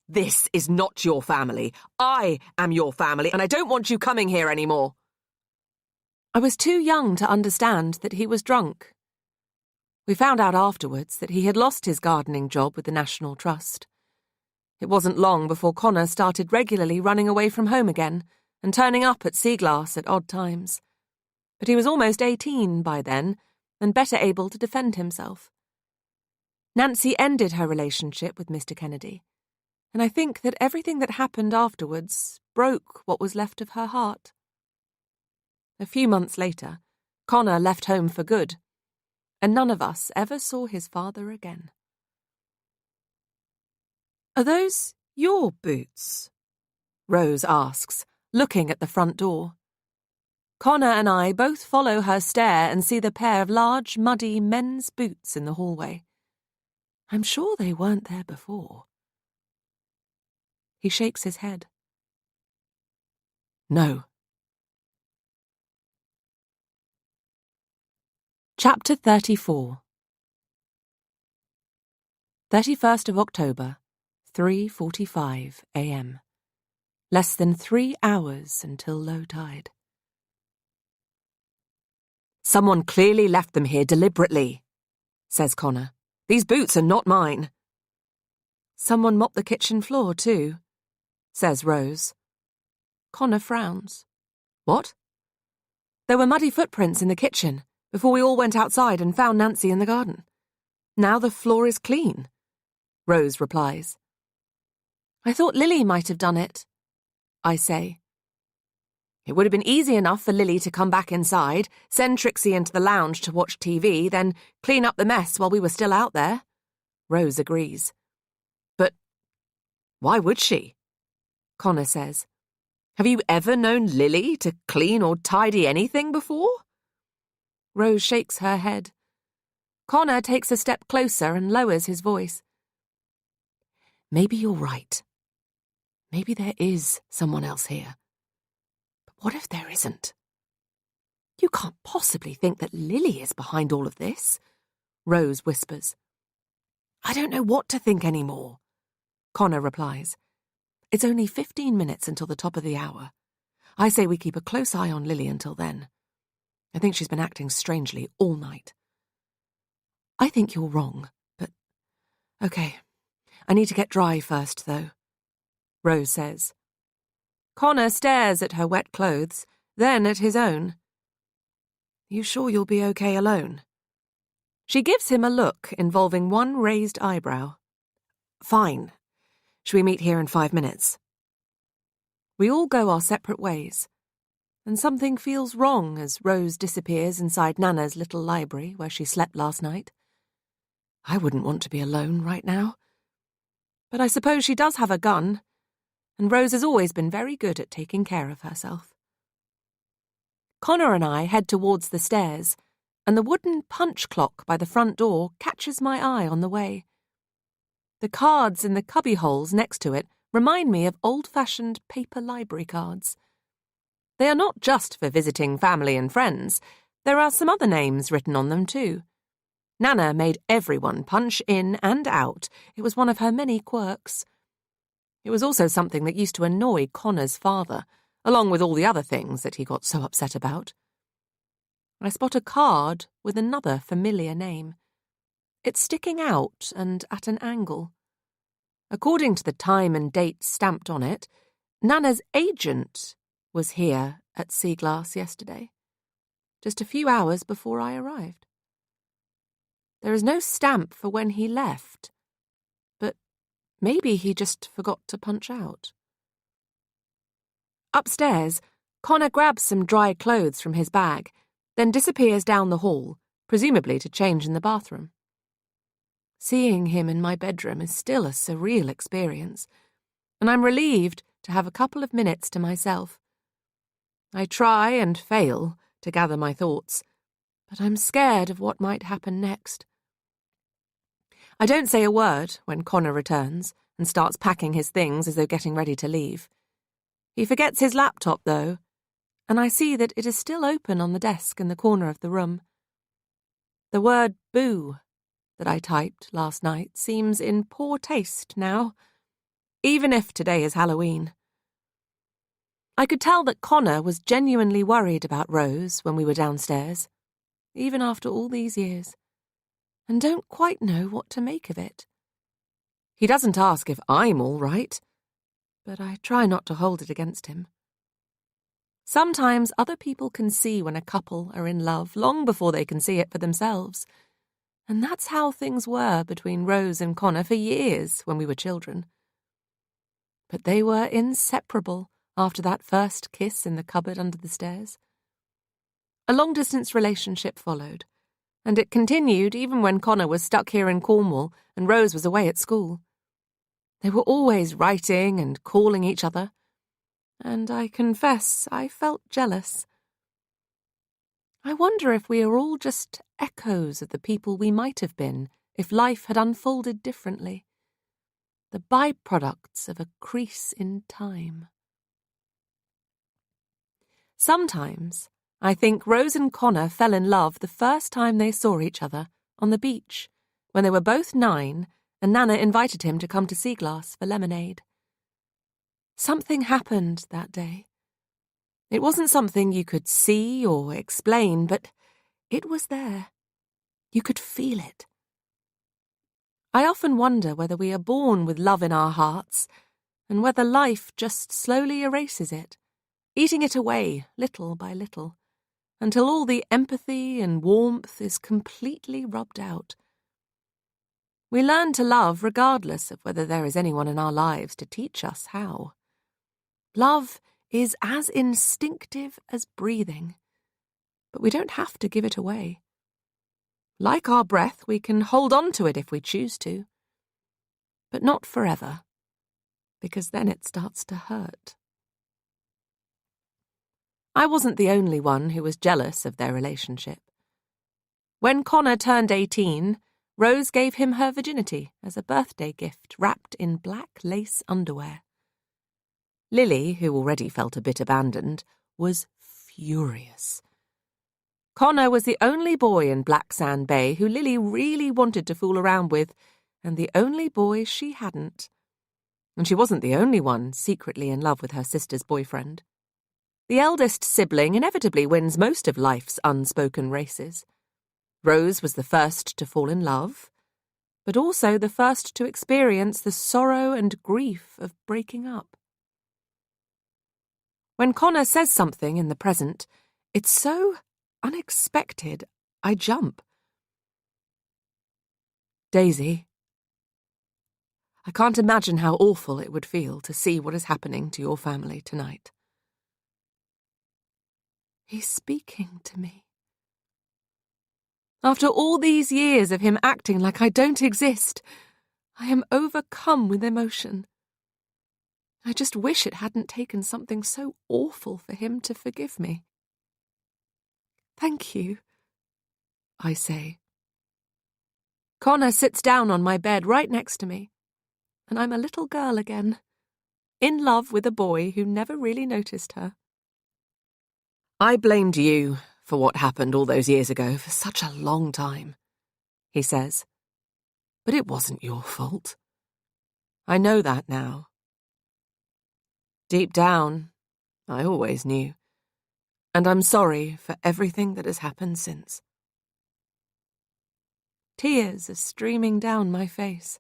Speaker 4: "This is not your family. I am your family, and I don't want you coming here anymore." I was too young to understand that he was drunk. We found out afterwards that he had lost his gardening job with the National Trust. It wasn't long before Connor started regularly running away from home again and turning up at Seaglass at odd times. But he was almost 18 by then and better able to defend himself. Nancy ended her relationship with Mr. Kennedy, and I think that everything that happened afterwards broke what was left of her heart. A few months later, Connor left home for good, and none of us ever saw his father again. "Are those your boots?" Rose asks, looking at the front door. Connor and I both follow her stare and see the pair of large, muddy men's boots in the hallway.
Speaker 1: I'm sure they weren't there before. He shakes his head. No. Chapter 34. 31st of October, 3:45 a.m. Less than 3 hours until low tide.
Speaker 4: Someone clearly left them here deliberately, says Connor. These boots are not mine.
Speaker 1: Someone mopped the kitchen floor too, says Rose. Connor frowns.
Speaker 4: What?
Speaker 1: There were muddy footprints in the kitchen before we all went outside and found Nancy in the garden. Now the floor is clean, Rose replies. I thought Lily might have done it, I say.
Speaker 4: It would have been easy enough for Lily to come back inside, send Trixie into the lounge to watch TV, then clean up the mess while we were still out there. Rose agrees. But why would she? Connor says. Have you ever known Lily to clean or tidy anything before?
Speaker 1: Rose shakes her head. Connor takes a step closer and lowers his voice.
Speaker 4: Maybe you're right. Maybe there is someone else here. But what if there isn't? You can't possibly think that Lily is behind all of this, Rose whispers. I don't know what to think anymore, Connor replies. It's only 15 minutes until the top of the hour. I say we keep a close eye on Lily until then. I think she's been acting strangely all night. I think you're wrong, but... Okay, I need to get dry first, though, Rose says.
Speaker 1: Connor stares at her wet clothes, then at his own. You sure you'll be okay alone? She gives him a look involving one raised eyebrow.
Speaker 4: Fine. Shall we meet here in 5 minutes?
Speaker 1: We all go our separate ways, and something feels wrong as Rose disappears inside Nana's little library where she slept last night. I wouldn't want to be alone right now. But I suppose she does have a gun, and Rose has always been very good at taking care of herself. Connor and I head towards the stairs, and the wooden punch clock by the front door catches my eye on the way. The cards in the cubby holes next to it remind me of old-fashioned paper library cards. They are not just for visiting family and friends. There are some other names written on them too. Nana made everyone punch in and out. It was one of her many quirks. It was also something that used to annoy Connor's father, along with all the other things that he got so upset about. I spot a card with another familiar name. It's sticking out and at an angle. According to the time and date stamped on it, Nana's agent was here at Seaglass yesterday, just a few hours before I arrived. There is no stamp for when he left, but maybe he just forgot to punch out. Upstairs, Connor grabs some dry clothes from his bag, then disappears down the hall, presumably to change in the bathroom. Seeing him in my bedroom is still a surreal experience, and I'm relieved to have a couple of minutes to myself. I try and fail to gather my thoughts, but I'm scared of what might happen next. I don't say a word when Connor returns and starts packing his things as though getting ready to leave. He forgets his laptop, though, and I see that it is still open on the desk in the corner of the room. The word boo that I typed last night seems in poor taste now, even if today is Halloween. I could tell that Connor was genuinely worried about Rose when we were downstairs, even after all these years, and don't quite know what to make of it. He doesn't ask if I'm all right, but I try not to hold it against him. Sometimes other people can see when a couple are in love long before they can see it for themselves, and that's how things were between Rose and Connor for years when we were children. But they were inseparable after that first kiss in the cupboard under the stairs. A long-distance relationship followed, and it continued even when Connor was stuck here in Cornwall and Rose was away at school. They were always writing and calling each other, and I confess I felt jealous. I wonder if we are all just echoes of the people we might have been if life had unfolded differently, the byproducts of a crease in time. Sometimes I think Rose and Connor fell in love the first time they saw each other on the beach, when they were both 9 and Nana invited him to come to Seaglass for lemonade. Something happened that day. It wasn't something you could see or explain, but it was there. You could feel it. I often wonder whether we are born with love in our hearts, and whether life just slowly erases it, eating it away little by little, until all the empathy and warmth is completely rubbed out. We learn to love regardless of whether there is anyone in our lives to teach us how. Love is as instinctive as breathing, but we don't have to give it away. Like our breath, we can hold on to it if we choose to, but not forever, because then it starts to hurt. I wasn't the only one who was jealous of their relationship. When Connor turned 18, Rose gave him her virginity as a birthday gift wrapped in black lace underwear. Lily, who already felt a bit abandoned, was furious. Connor was the only boy in Black Sand Bay who Lily really wanted to fool around with, and the only boy she hadn't. And she wasn't the only one secretly in love with her sister's boyfriend. The eldest sibling inevitably wins most of life's unspoken races. Rose was the first to fall in love, but also the first to experience the sorrow and grief of breaking up. When Connor says something in the present, it's so unexpected, I jump. Daisy, I can't imagine how awful it would feel to see what is happening to your family tonight. He's speaking to me. After all these years of him acting like I don't exist, I am overcome with emotion. I just wish it hadn't taken something so awful for him to forgive me. Thank you, I say. Connor sits down on my bed right next to me, and I'm a little girl again, in love with a boy who never really noticed her. I blamed you for what happened all those years ago for such a long time, he says. But it wasn't your fault. I know that now. Deep down, I always knew. And I'm sorry for everything that has happened since. Tears are streaming down my face.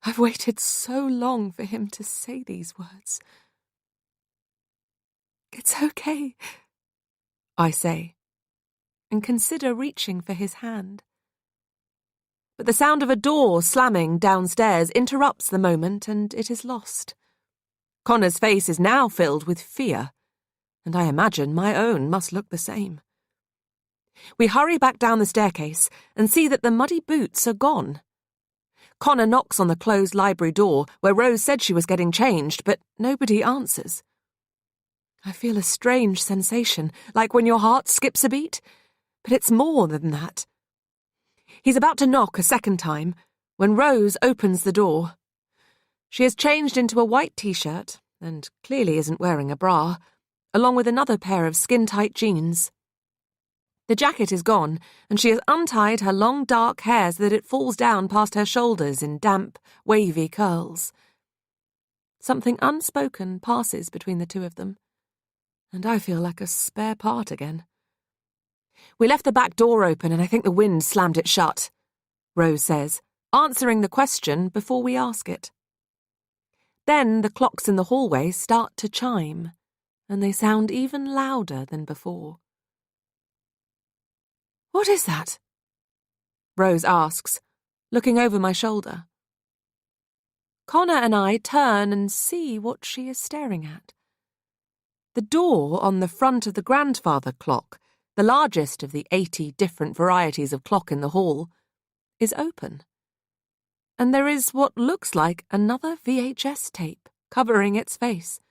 Speaker 1: I've waited so long for him to say these words. It's okay, I say, and consider reaching for his hand. But the sound of a door slamming downstairs interrupts the moment, and it is lost. Connor's face is now filled with fear, and I imagine my own must look the same. We hurry back down the staircase and see that the muddy boots are gone. Connor knocks on the closed library door where Rose said she was getting changed, but nobody answers. I feel a strange sensation, like when your heart skips a beat, but it's more than that. He's about to knock a second time when Rose opens the door. She has changed into a white t-shirt and clearly isn't wearing a bra, along with another pair of skin-tight jeans. The jacket is gone, and she has untied her long dark hair so that it falls down past her shoulders in damp, wavy curls. Something unspoken passes between the two of them, and I feel like a spare part again. We left the back door open and I think the wind slammed it shut, Rose says, answering the question before we ask it. Then the clocks in the hallway start to chime, and they sound even louder than before. What is that? Rose asks, looking over my shoulder. Connor and I turn and see what she is staring at. The door on the front of the grandfather clock, the largest of the 80 different varieties of clock in the hall, is open. And there is what looks like another VHS tape covering its face.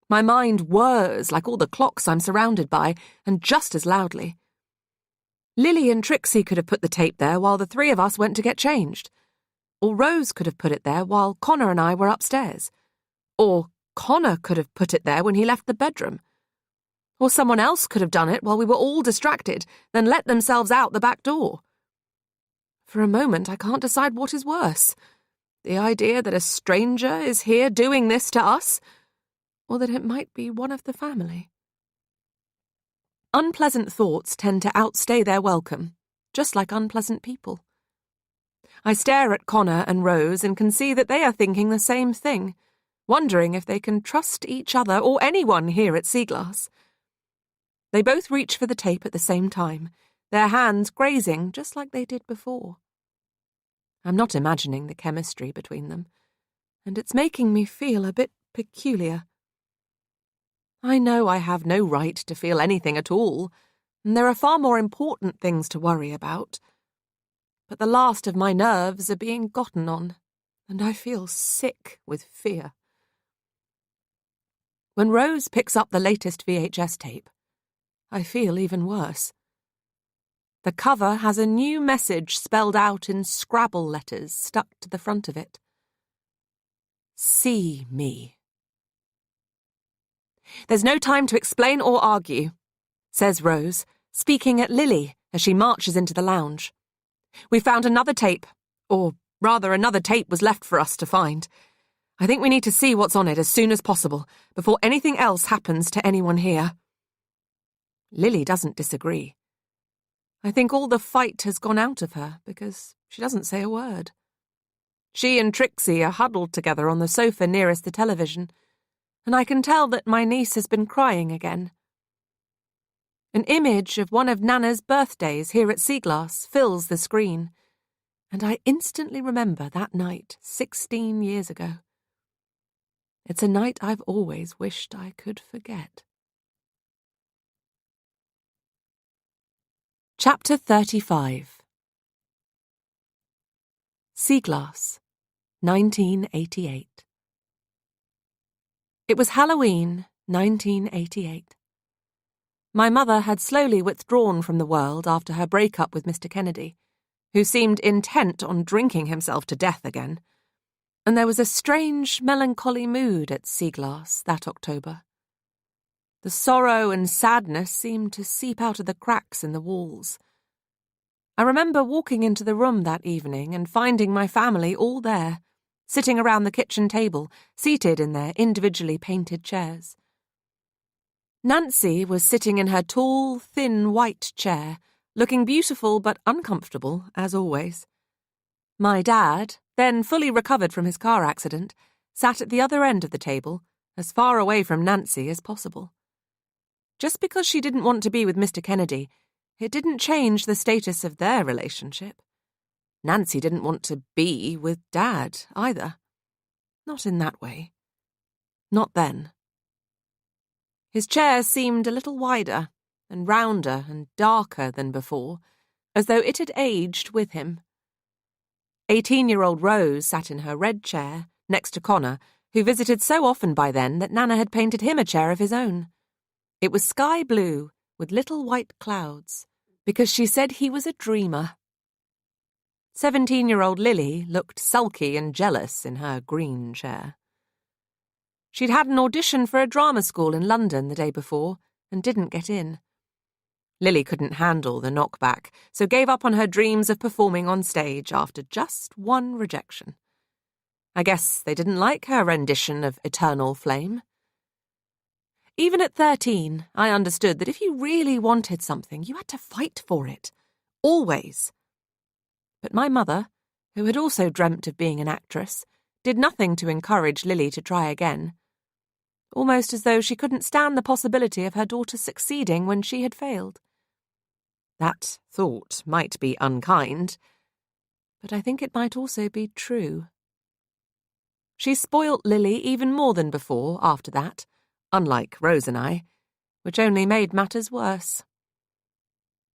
Speaker 1: My mind whirs like all the clocks I'm surrounded by, and just as loudly.
Speaker 4: Lily and Trixie could have put the tape there while the three of us went to get changed. Or Rose could have put it there while Connor and I were upstairs. Or Connor could have put it there when he left the bedroom. Or someone else could have done it while we were all distracted, then let themselves out the back door. For a moment, I can't decide what is worse. The idea that a stranger is here doing this to us, or that it might be one of the family. Unpleasant thoughts tend to outstay their welcome, just like unpleasant people. I stare at Connor and Rose and can see that they are thinking the same thing, wondering if they can trust each other or anyone here at Seaglass. They both reach for the tape at the same time, their hands grazing just like they did before. I'm not imagining the chemistry between them, and it's making me feel a bit peculiar. I know I have no right to feel anything at all, and there are far more important things to worry about. But the last of my nerves are being gotten on, and I feel sick with fear. When Rose picks up the latest VHS tape, I feel even worse. The cover has a new message spelled out in Scrabble letters stuck to the front of it. See me. There's no time to explain or argue, says Rose, speaking at Lily as she marches into the lounge. We found another tape, or rather another tape was left for us to find. I think we need to see what's on it as soon as possible, before anything else happens to anyone here. Lily doesn't disagree. I think all the fight has gone out of her because she doesn't say a word. She and Trixie are huddled together on the sofa nearest the television, and I can tell that my niece has been crying again. An image of one of Nana's birthdays here at Seaglass fills the screen, and I instantly remember that night 16 years ago. It's a night I've always wished I could forget. Chapter 35. Seaglass, 1988. It was Halloween, 1988. My mother had slowly withdrawn from the world after her breakup with Mr. Kennedy, who seemed intent on drinking himself to death again, and there was a strange, melancholy mood at Seaglass that October. The sorrow and sadness seemed to seep out of the cracks in the walls. I remember walking into the room that evening and finding my family all there, sitting around the kitchen table, seated in their individually painted chairs. Nancy was sitting in her tall, thin white chair, looking beautiful but uncomfortable, as always. My dad, then fully recovered from his car accident, sat at the other end of the table, as far away from Nancy as possible. Just because she didn't want to be with Mr. Kennedy, it didn't change the status of their relationship. Nancy didn't want to be with Dad, either. Not in that way. Not then. His chair seemed a little wider and rounder and darker than before, as though it had aged with him. 18-year-old Rose sat in her red chair, next to Connor, who visited so often by then that Nana had painted him a chair of his own. It was sky blue, with little white clouds, because she said he was a dreamer. 17-year-old Lily looked sulky and jealous in her green chair. She'd had an audition for a drama school in London the day before and didn't get in. Lily couldn't handle the knockback, so gave up on her dreams of performing on stage after just one rejection. I guess they didn't like her rendition of Eternal Flame. Even at 13, I understood that if you really wanted something, you had to fight for it. Always. But my mother, who had also dreamt of being an actress, did nothing to encourage Lily to try again. Almost as though she couldn't stand the possibility of her daughter succeeding when she had failed. That thought might be unkind, but I think it might also be true. She spoilt Lily even more than before after that, unlike Rose and I, which only made matters worse.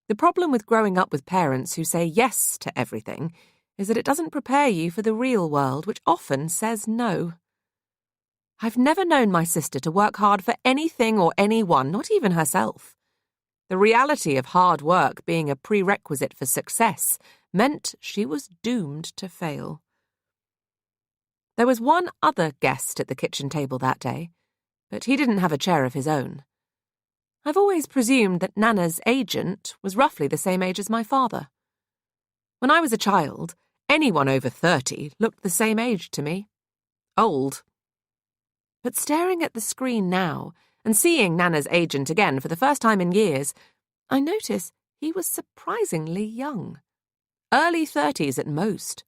Speaker 4: The problem with growing up with parents who say yes to everything is that it doesn't prepare you for the real world, which often says no. I've never known my sister to work hard for anything or anyone, not even herself. The reality of hard work being a prerequisite for success meant she was doomed to fail. There was one other guest at the kitchen table that day, but he didn't have a chair of his own. I've always presumed that Nana's agent was roughly the same age as my father. When I was a child, anyone over 30 looked the same age to me. Old. But staring at the screen now and seeing Nana's agent again for the first time in years, I notice he was surprisingly young. Early 30s at most.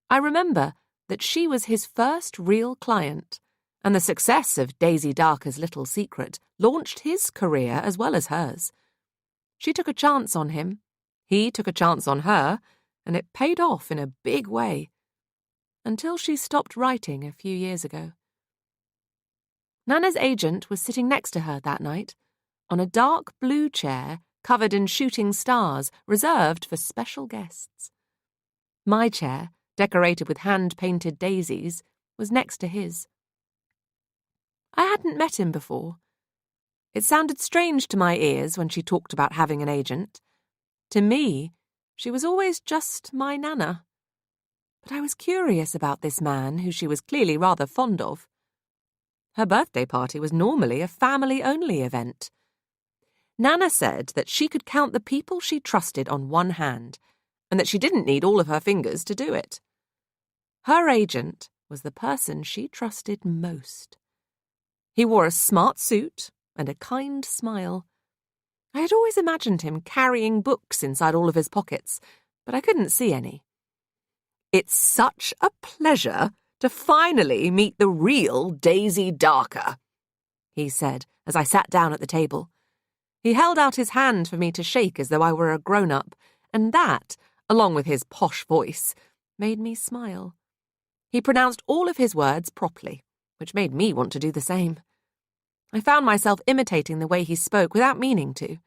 Speaker 4: I remember that she was his first real client, and the success of Daisy Darker's Little Secret launched his career as well as hers. She took a chance on him, he took a chance on her, and it paid off in a big way. Until she stopped writing a few years ago. Nana's agent was sitting next to her that night, on a dark blue chair covered in shooting stars reserved for special guests. My chair, decorated with hand-painted daisies, was next to his. I hadn't met him before. It sounded strange to my ears when she talked about having an agent. To me, she was always just my Nana. But I was curious about this man who she was clearly rather fond of. Her birthday party was normally a family-only event. Nana said that she could count the people she trusted on one hand, and that she didn't need all of her fingers to do it. Her agent was the person she trusted most. He wore a smart suit and a kind smile. I had always imagined him carrying books inside all of his pockets, but I couldn't see any. "It's such a pleasure to finally meet the real Daisy Darker," he said as I sat down at the table. He held out his hand for me to shake as though I were a grown-up, and that, along with his posh voice, made me smile. He pronounced all of his words properly, which made me want to do the same. I found myself imitating the way he spoke without meaning to.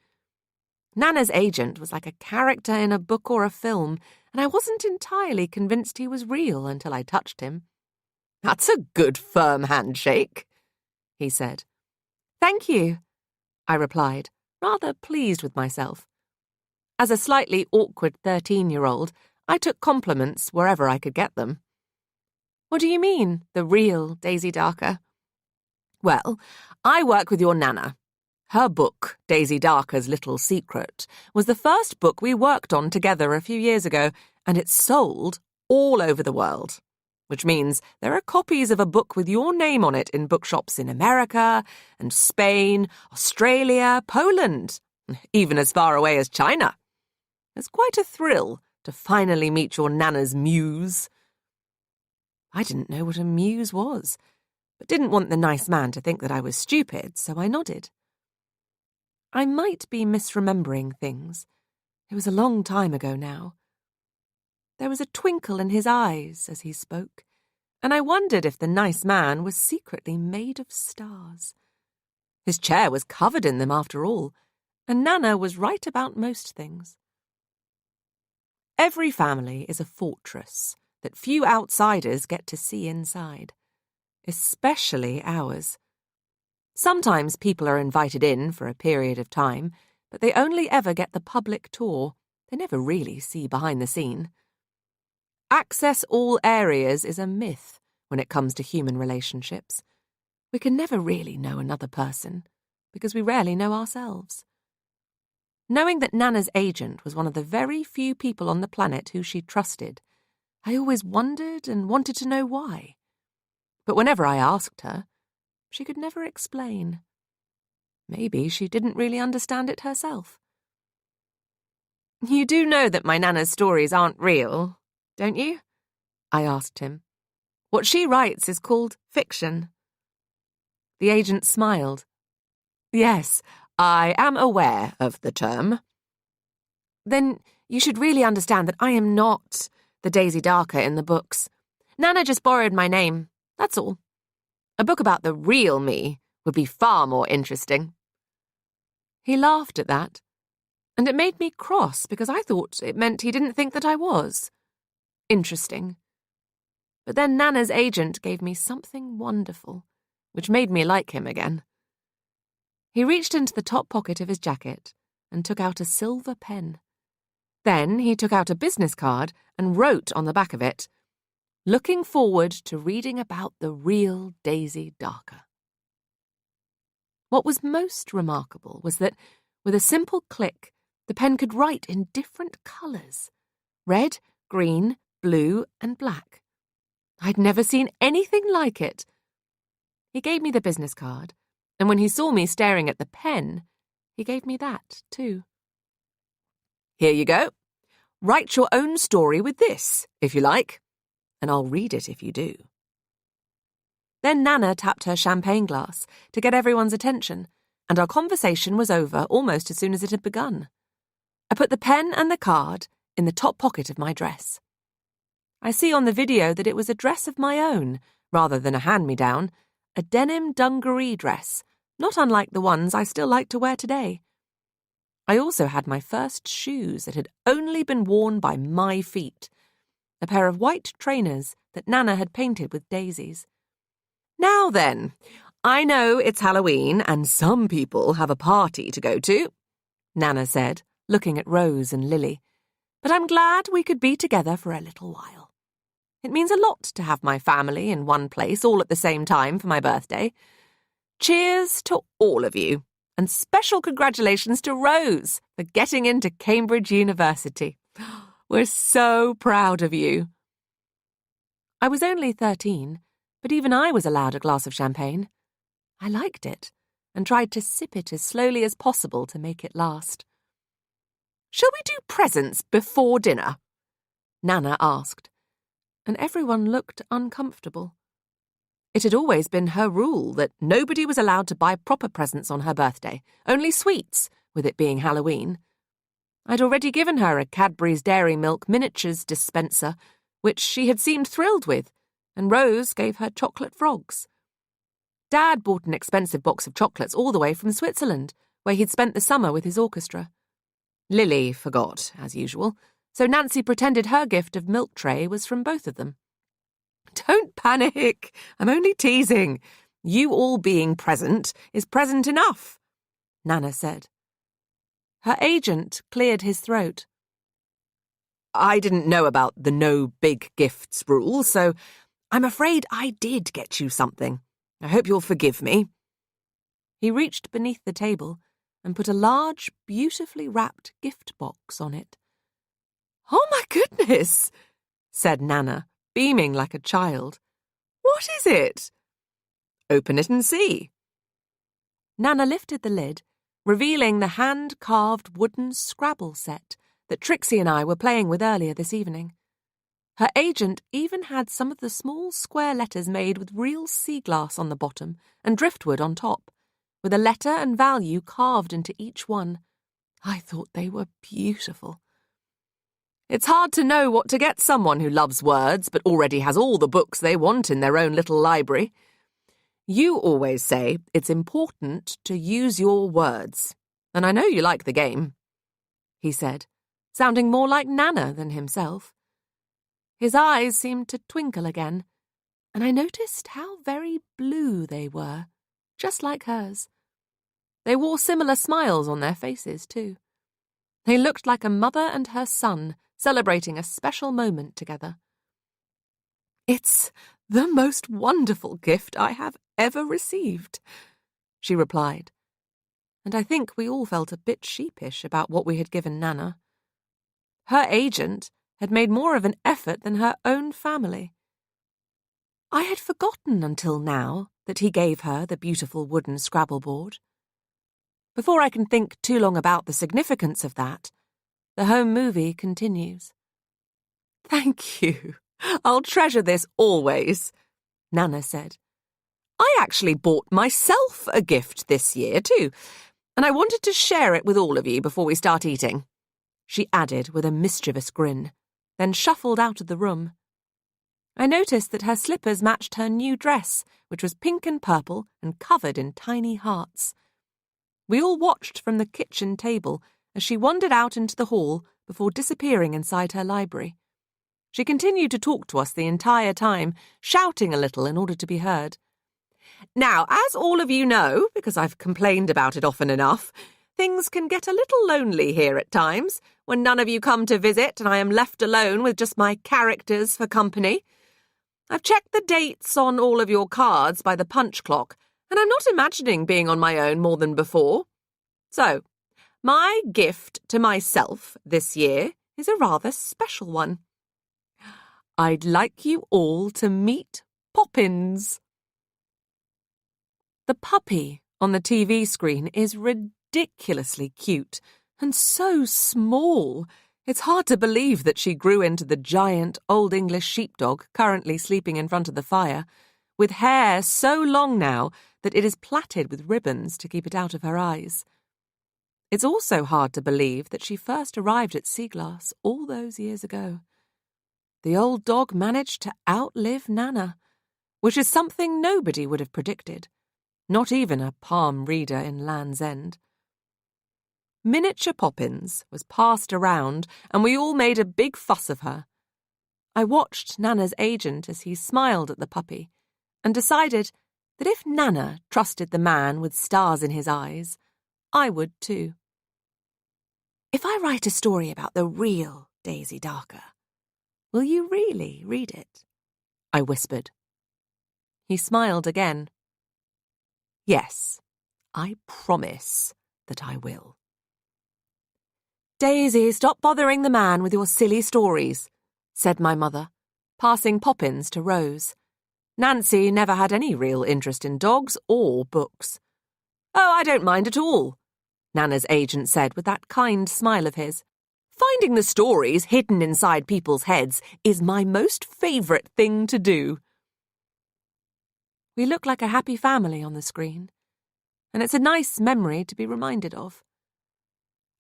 Speaker 4: Nana's agent was like a character in a book or a film, and I wasn't entirely convinced he was real until I touched him. "That's a good firm handshake," he said. "Thank you," I replied, rather pleased with myself. As a slightly awkward 13-year-old, I took compliments wherever I could get them. "What do you mean, the real Daisy Darker?" "Well, I work with your Nana. Her book, Daisy Darker's Little Secret, was the first book we worked on together a few years ago, and it's sold all over the world. Which means there are copies of a book with your name on it in bookshops in America and Spain, Australia, Poland, even as far away as China. It's quite a thrill to finally meet your Nana's muse." I didn't know what a muse was, but didn't want the nice man to think that I was stupid, so I nodded. I might be misremembering things. It was a long time ago now. There was a twinkle in his eyes as he spoke, and I wondered if the nice man was secretly made of stars. His chair was covered in them after all, and Nana was right about most things. Every family is a fortress that few outsiders get to see inside, especially ours. Sometimes people are invited in for a period of time, but they only ever get the public tour. They never really see behind the scene. Access all areas is a myth when it comes to human relationships. We can never really know another person because we rarely know ourselves. Knowing that Nana's agent was one of the very few people on the planet who she trusted, I always wondered and wanted to know why. But whenever I asked her, she could never explain. Maybe she didn't really understand it herself. "You do know that my Nana's stories aren't real, don't you?" I asked him. "What she writes is called fiction." The agent smiled. "Yes, I am aware of the term." "Then you should really understand that I am not the Daisy Darker in the books. Nana just borrowed my name, that's all. A book about the real me would be far more interesting." He laughed at that, and it made me cross because I thought it meant he didn't think that I was interesting. But then Nana's agent gave me something wonderful, which made me like him again. He reached into the top pocket of his jacket and took out a silver pen. Then he took out a business card and wrote on the back of it, "Looking forward to reading about the real Daisy Darker." What was most remarkable was that, with a simple click, the pen could write in different colours: red, green, blue, and black. I'd never seen anything like it. He gave me the business card, and when he saw me staring at the pen, he gave me that too. "Here you go. Write your own story with this, if you like, and I'll read it if you do." Then Nana tapped her champagne glass to get everyone's attention, and our conversation was over almost as soon as it had begun. I put the pen and the card in the top pocket of my dress. I see on the video that it was a dress of my own, rather than a hand-me-down, a denim dungaree dress, not unlike the ones I still like to wear today. I also had my first shoes that had only been worn by my feet, a pair of white trainers that Nana had painted with daisies. "Now then, I know it's Halloween and some people have a party to go to," Nana said, looking at Rose and Lily, "but I'm glad we could be together for a little while. It means a lot to have my family in one place all at the same time for my birthday. Cheers to all of you, and special congratulations to Rose for getting into Cambridge University. We're so proud of you." I was only 13, but even I was allowed a glass of champagne. I liked it, and tried to sip it as slowly as possible to make it last. "Shall we do presents before dinner?" Nana asked, and everyone looked uncomfortable. It had always been her rule that nobody was allowed to buy proper presents on her birthday, only sweets, with it being Halloween. I'd already given her a Cadbury's Dairy Milk miniatures dispenser, which she had seemed thrilled with, and Rose gave her chocolate frogs. Dad bought an expensive box of chocolates all the way from Switzerland, where he'd spent the summer with his orchestra. Lily forgot, as usual, so Nancy pretended her gift of milk tray was from both of them. "Don't panic, I'm only teasing. You all being present is present enough," Nana said. Her agent cleared his throat. "I didn't know about the no big gifts rule, so I'm afraid I did get you something. I hope you'll forgive me." He reached beneath the table and put a large, beautifully wrapped gift box on it. "Oh my goodness," said Nana, beaming like a child. "What is it?" "Open it and see." Nana lifted the lid, revealing the hand-carved wooden Scrabble set that Trixie and I were playing with earlier this evening. Her agent even had some of the small square letters made with real sea glass on the bottom and driftwood on top, with a letter and value carved into each one. I thought they were beautiful. It's hard to know what to get someone who loves words but already has all the books they want in their own little library. You always say it's important to use your words, and I know you like the game," he said, sounding more like Nana than himself. His eyes seemed to twinkle again, and I noticed how very blue they were, just like hers. They wore similar smiles on their faces, too. They looked like a mother and her son celebrating a special moment together. "It's the most wonderful gift I have ever received," she replied, and I think we all felt a bit sheepish about what we had given Nana. Her agent had made more of an effort than her own family. I had forgotten until now that he gave her the beautiful wooden Scrabble board. Before I can think too long about the significance of that, the home movie continues. "Thank you. I'll treasure this always," Nana said. "I actually bought myself a gift this year, too, and I wanted to share it with all of you before we start eating," she added with a mischievous grin, then shuffled out of the room. I noticed that her slippers matched her new dress, which was pink and purple and covered in tiny hearts. We all watched from the kitchen table as she wandered out into the hall before disappearing inside her library. She continued to talk to us the entire time, shouting a little in order to be heard. Now, as all of you know, because I've complained about it often enough, things can get a little lonely here at times, when none of you come to visit and I am left alone with just my characters for company. I've checked the dates on all of your cards by the punch clock, and I'm not imagining being on my own more than before. So, my gift to myself this year is a rather special one. I'd like you all to meet Poppins. The puppy on the TV screen is ridiculously cute and so small. It's hard to believe that she grew into the giant Old English sheepdog currently sleeping in front of the fire, with hair so long now that it is plaited with ribbons to keep it out of her eyes. It's also hard to believe that she first arrived at Seaglass all those years ago. The old dog managed to outlive Nana, which is something nobody would have predicted, not even a palm reader in Land's End. Miniature Poppins was passed around, and we all made a big fuss of her. I watched Nana's agent as he smiled at the puppy, and decided that if Nana trusted the man with stars in his eyes, I would too. If I write a story about the real Daisy Darker, will you really read it? I whispered. He smiled again. Yes, I promise that I will. Daisy, stop bothering the man with your silly stories, said my mother, passing Poppins to Rose. Nancy never had any real interest in dogs or books. Oh, I don't mind at all, Nana's agent said with that kind smile of his. Finding the stories hidden inside people's heads is my most favourite thing to do. We look like a happy family on the screen, and it's a nice memory to be reminded of.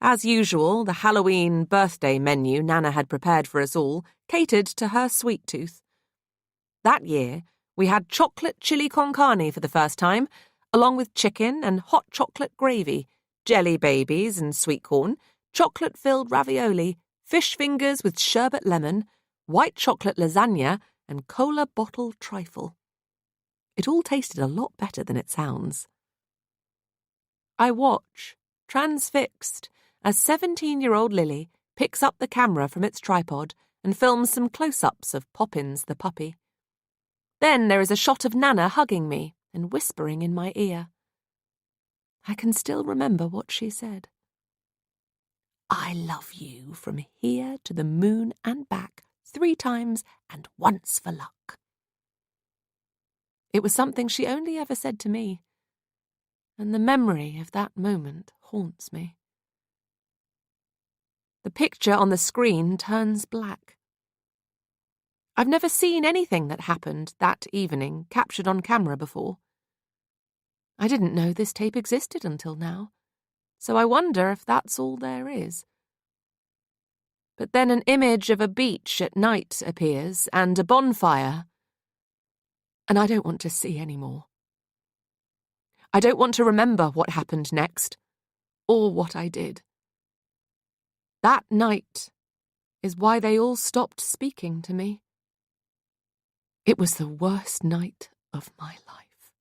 Speaker 4: As usual, the Halloween birthday menu Nana had prepared for us all catered to her sweet tooth. That year, we had chocolate chili con carne for the first time, along with chicken and hot chocolate gravy, jelly babies and sweet corn, chocolate-filled ravioli, fish fingers with sherbet lemon, white chocolate lasagna, and cola bottle trifle. It all tasted a lot better than it sounds. I watch, transfixed, as 17-year-old Lily picks up the camera from its tripod and films some close-ups of Poppins the puppy. Then there is a shot of Nana hugging me and whispering in my ear. I can still remember what she said. I love you from here to the moon and back 3 times and once for luck. It was something she only ever said to me, and the memory of that moment haunts me. The picture on the screen turns black. I've never seen anything that happened that evening captured on camera before. I didn't know this tape existed until now, so I wonder if that's all there is. But then an image of a beach at night appears and a bonfire, and I don't want to see any more. I don't want to remember what happened next, or what I did. That night is why they all stopped speaking to me. It was the worst night of my life.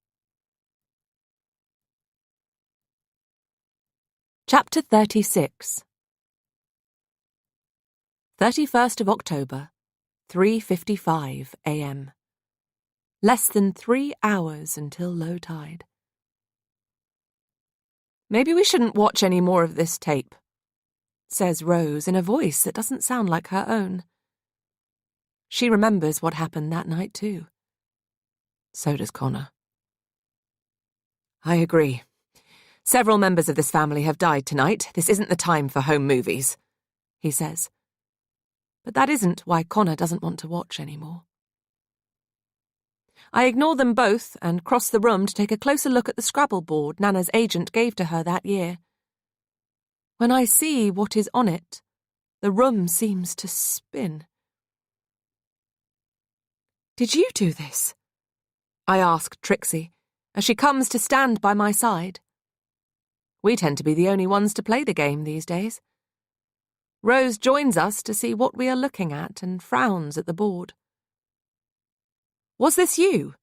Speaker 4: Chapter 36. 31st of October, 3:55 a.m. Less than 3 hours until low tide. Maybe we shouldn't watch any more of this tape, says Rose in a voice that doesn't sound like her own. She remembers what happened that night too. So does Connor. I agree. Several members of this family have died tonight. This isn't the time for home movies, he says. But that isn't why Connor doesn't want to watch anymore. I ignore them both and cross the room to take a closer look at the Scrabble board Nana's agent gave to her that year. When I see what is on it, the room seems to spin. Did you do this? I ask Trixie, as she comes to stand by my side. We tend to be the only ones to play the game these days. Rose joins us to see what we are looking at and frowns at the board. Was this you?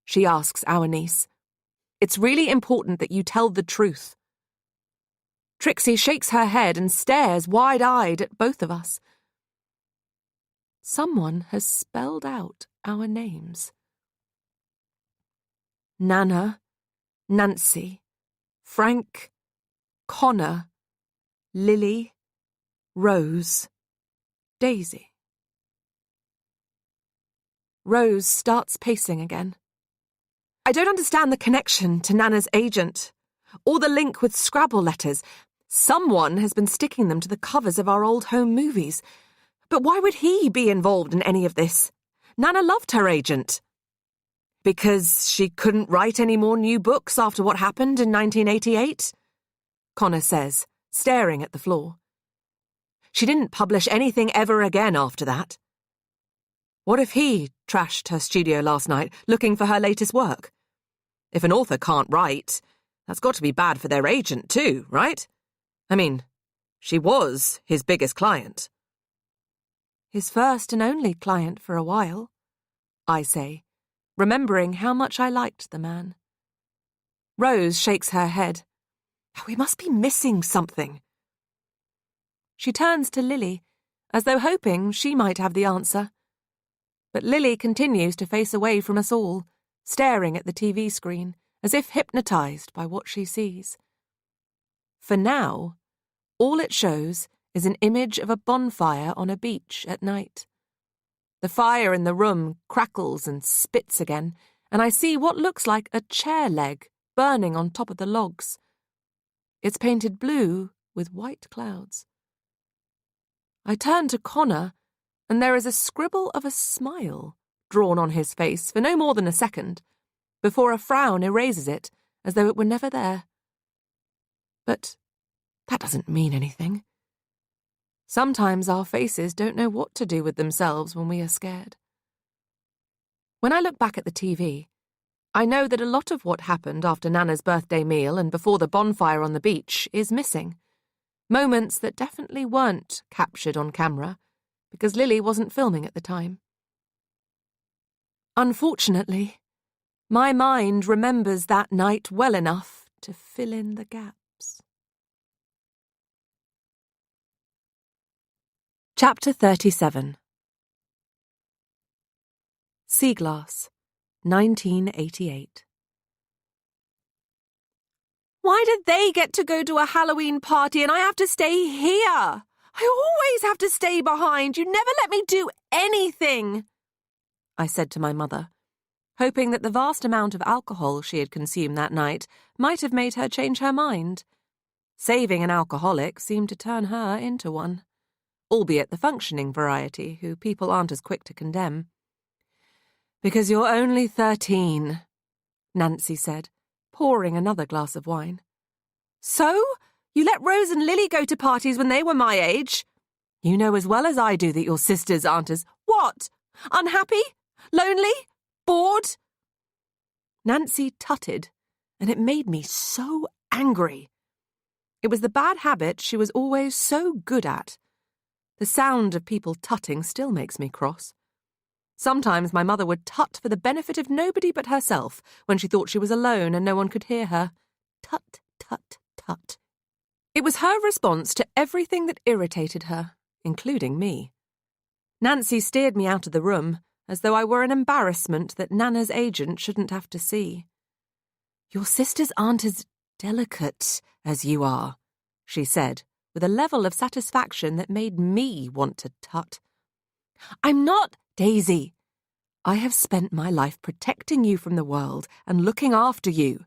Speaker 4: she asks our niece. "It's really important that you tell the truth." Trixie shakes her head and stares wide-eyed at both of us. Someone has spelled out our names. Nana, Nancy, Frank, Connor, Lily, Rose, Daisy. Rose starts pacing again. I don't understand the connection to Nana's agent, or the link with Scrabble letters. Someone has been sticking them to the covers of our old home movies. But why would he be involved in any of this? Nana loved her agent. Because she couldn't write any more new books after what happened in 1988? Connor says, staring at the floor. She didn't publish anything ever again after that. What if he trashed her studio last night looking for her latest work? If an author can't write, that's got to be bad for their agent too, right? I mean, she was his biggest client. His first and only client for a while, I say, remembering how much I liked the man. Rose shakes her head. We must be missing something. She turns to Lily, as though hoping she might have the answer. But Lily continues to face away from us all, staring at the TV screen, as if hypnotised by what she sees. For now, all it shows is an image of a bonfire on a beach at night. The fire in the room crackles and spits again, and I see what looks like a chair leg burning on top of the logs. It's painted blue with white clouds. I turn to Connor, and there is a scribble of a smile drawn on his face for no more than a second, before a frown erases it as though it were never there. But that doesn't mean anything. Sometimes our faces don't know what to do with themselves when we are scared. When I look back at the TV, I know that a lot of what happened after Nana's birthday meal and before the bonfire on the beach is missing. Moments that definitely weren't captured on camera, because Lily wasn't filming at the time. Unfortunately, my mind remembers that night well enough to fill in the gaps. Chapter 37. Sea Glass, 1988. Why did they get to go to a Halloween party and I have to stay here? I always have to stay behind. You never let me do anything, I said to my mother, hoping that the vast amount of alcohol she had consumed that night might have made her change her mind. Saving an alcoholic seemed to turn her into one, albeit the functioning variety who people aren't as quick to condemn. Because you're only 13, Nancy said, pouring another glass of wine. So? You let Rose and Lily go to parties when they were my age? You know as well as I do that your sisters aren't as... What? Unhappy? Lonely? Bored? Nancy tutted, and it made me so angry. It was the bad habit she was always so good at. The sound of people tutting still makes me cross. Sometimes my mother would tut for the benefit of nobody but herself when she thought she was alone and no one could hear her. Tut, tut, tut. It was her response to everything that irritated her, including me. Nancy steered me out of the room, as though I were an embarrassment that Nana's agent shouldn't have to see. Your sisters aren't as delicate as you are, she said, with a level of satisfaction that made me want to tut. I'm not, Daisy. I have spent my life protecting you from the world and looking after you.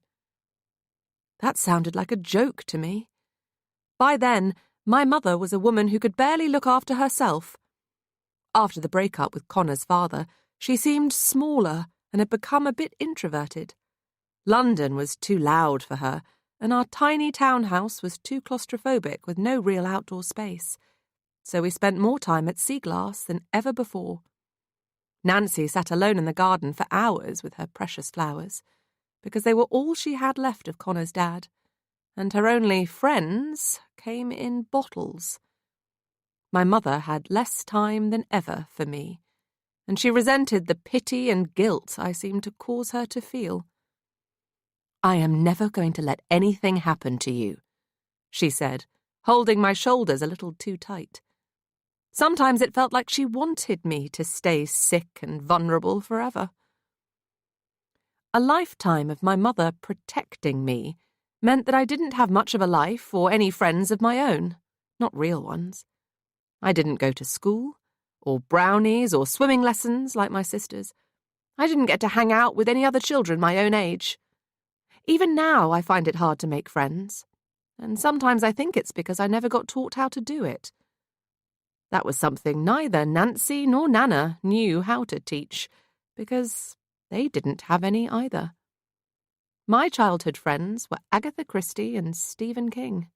Speaker 4: That sounded like a joke to me. By then, my mother was a woman who could barely look after herself. After the breakup with Connor's father, she seemed smaller and had become a bit introverted. London was too loud for her, and our tiny townhouse was too claustrophobic with no real outdoor space. So we spent more time at Sea Glass than ever before. Nancy sat alone in the garden for hours with her precious flowers, because they were all she had left of Connor's dad, and her only friends came in bottles. My mother had less time than ever for me, and she resented the pity and guilt I seemed to cause her to feel. "I am never going to let anything happen to you," she said, holding my shoulders a little too tight. Sometimes it felt like she wanted me to stay sick and vulnerable forever. A lifetime of my mother protecting me meant that I didn't have much of a life or any friends of my own, not real ones. I didn't go to school, or brownies or swimming lessons like my sisters. I didn't get to hang out with any other children my own age. Even now I find it hard to make friends, and sometimes I think it's because I never got taught how to do it. That was something neither Nancy nor Nana knew how to teach, because they didn't have any either. My childhood friends were Agatha Christie and Stephen King.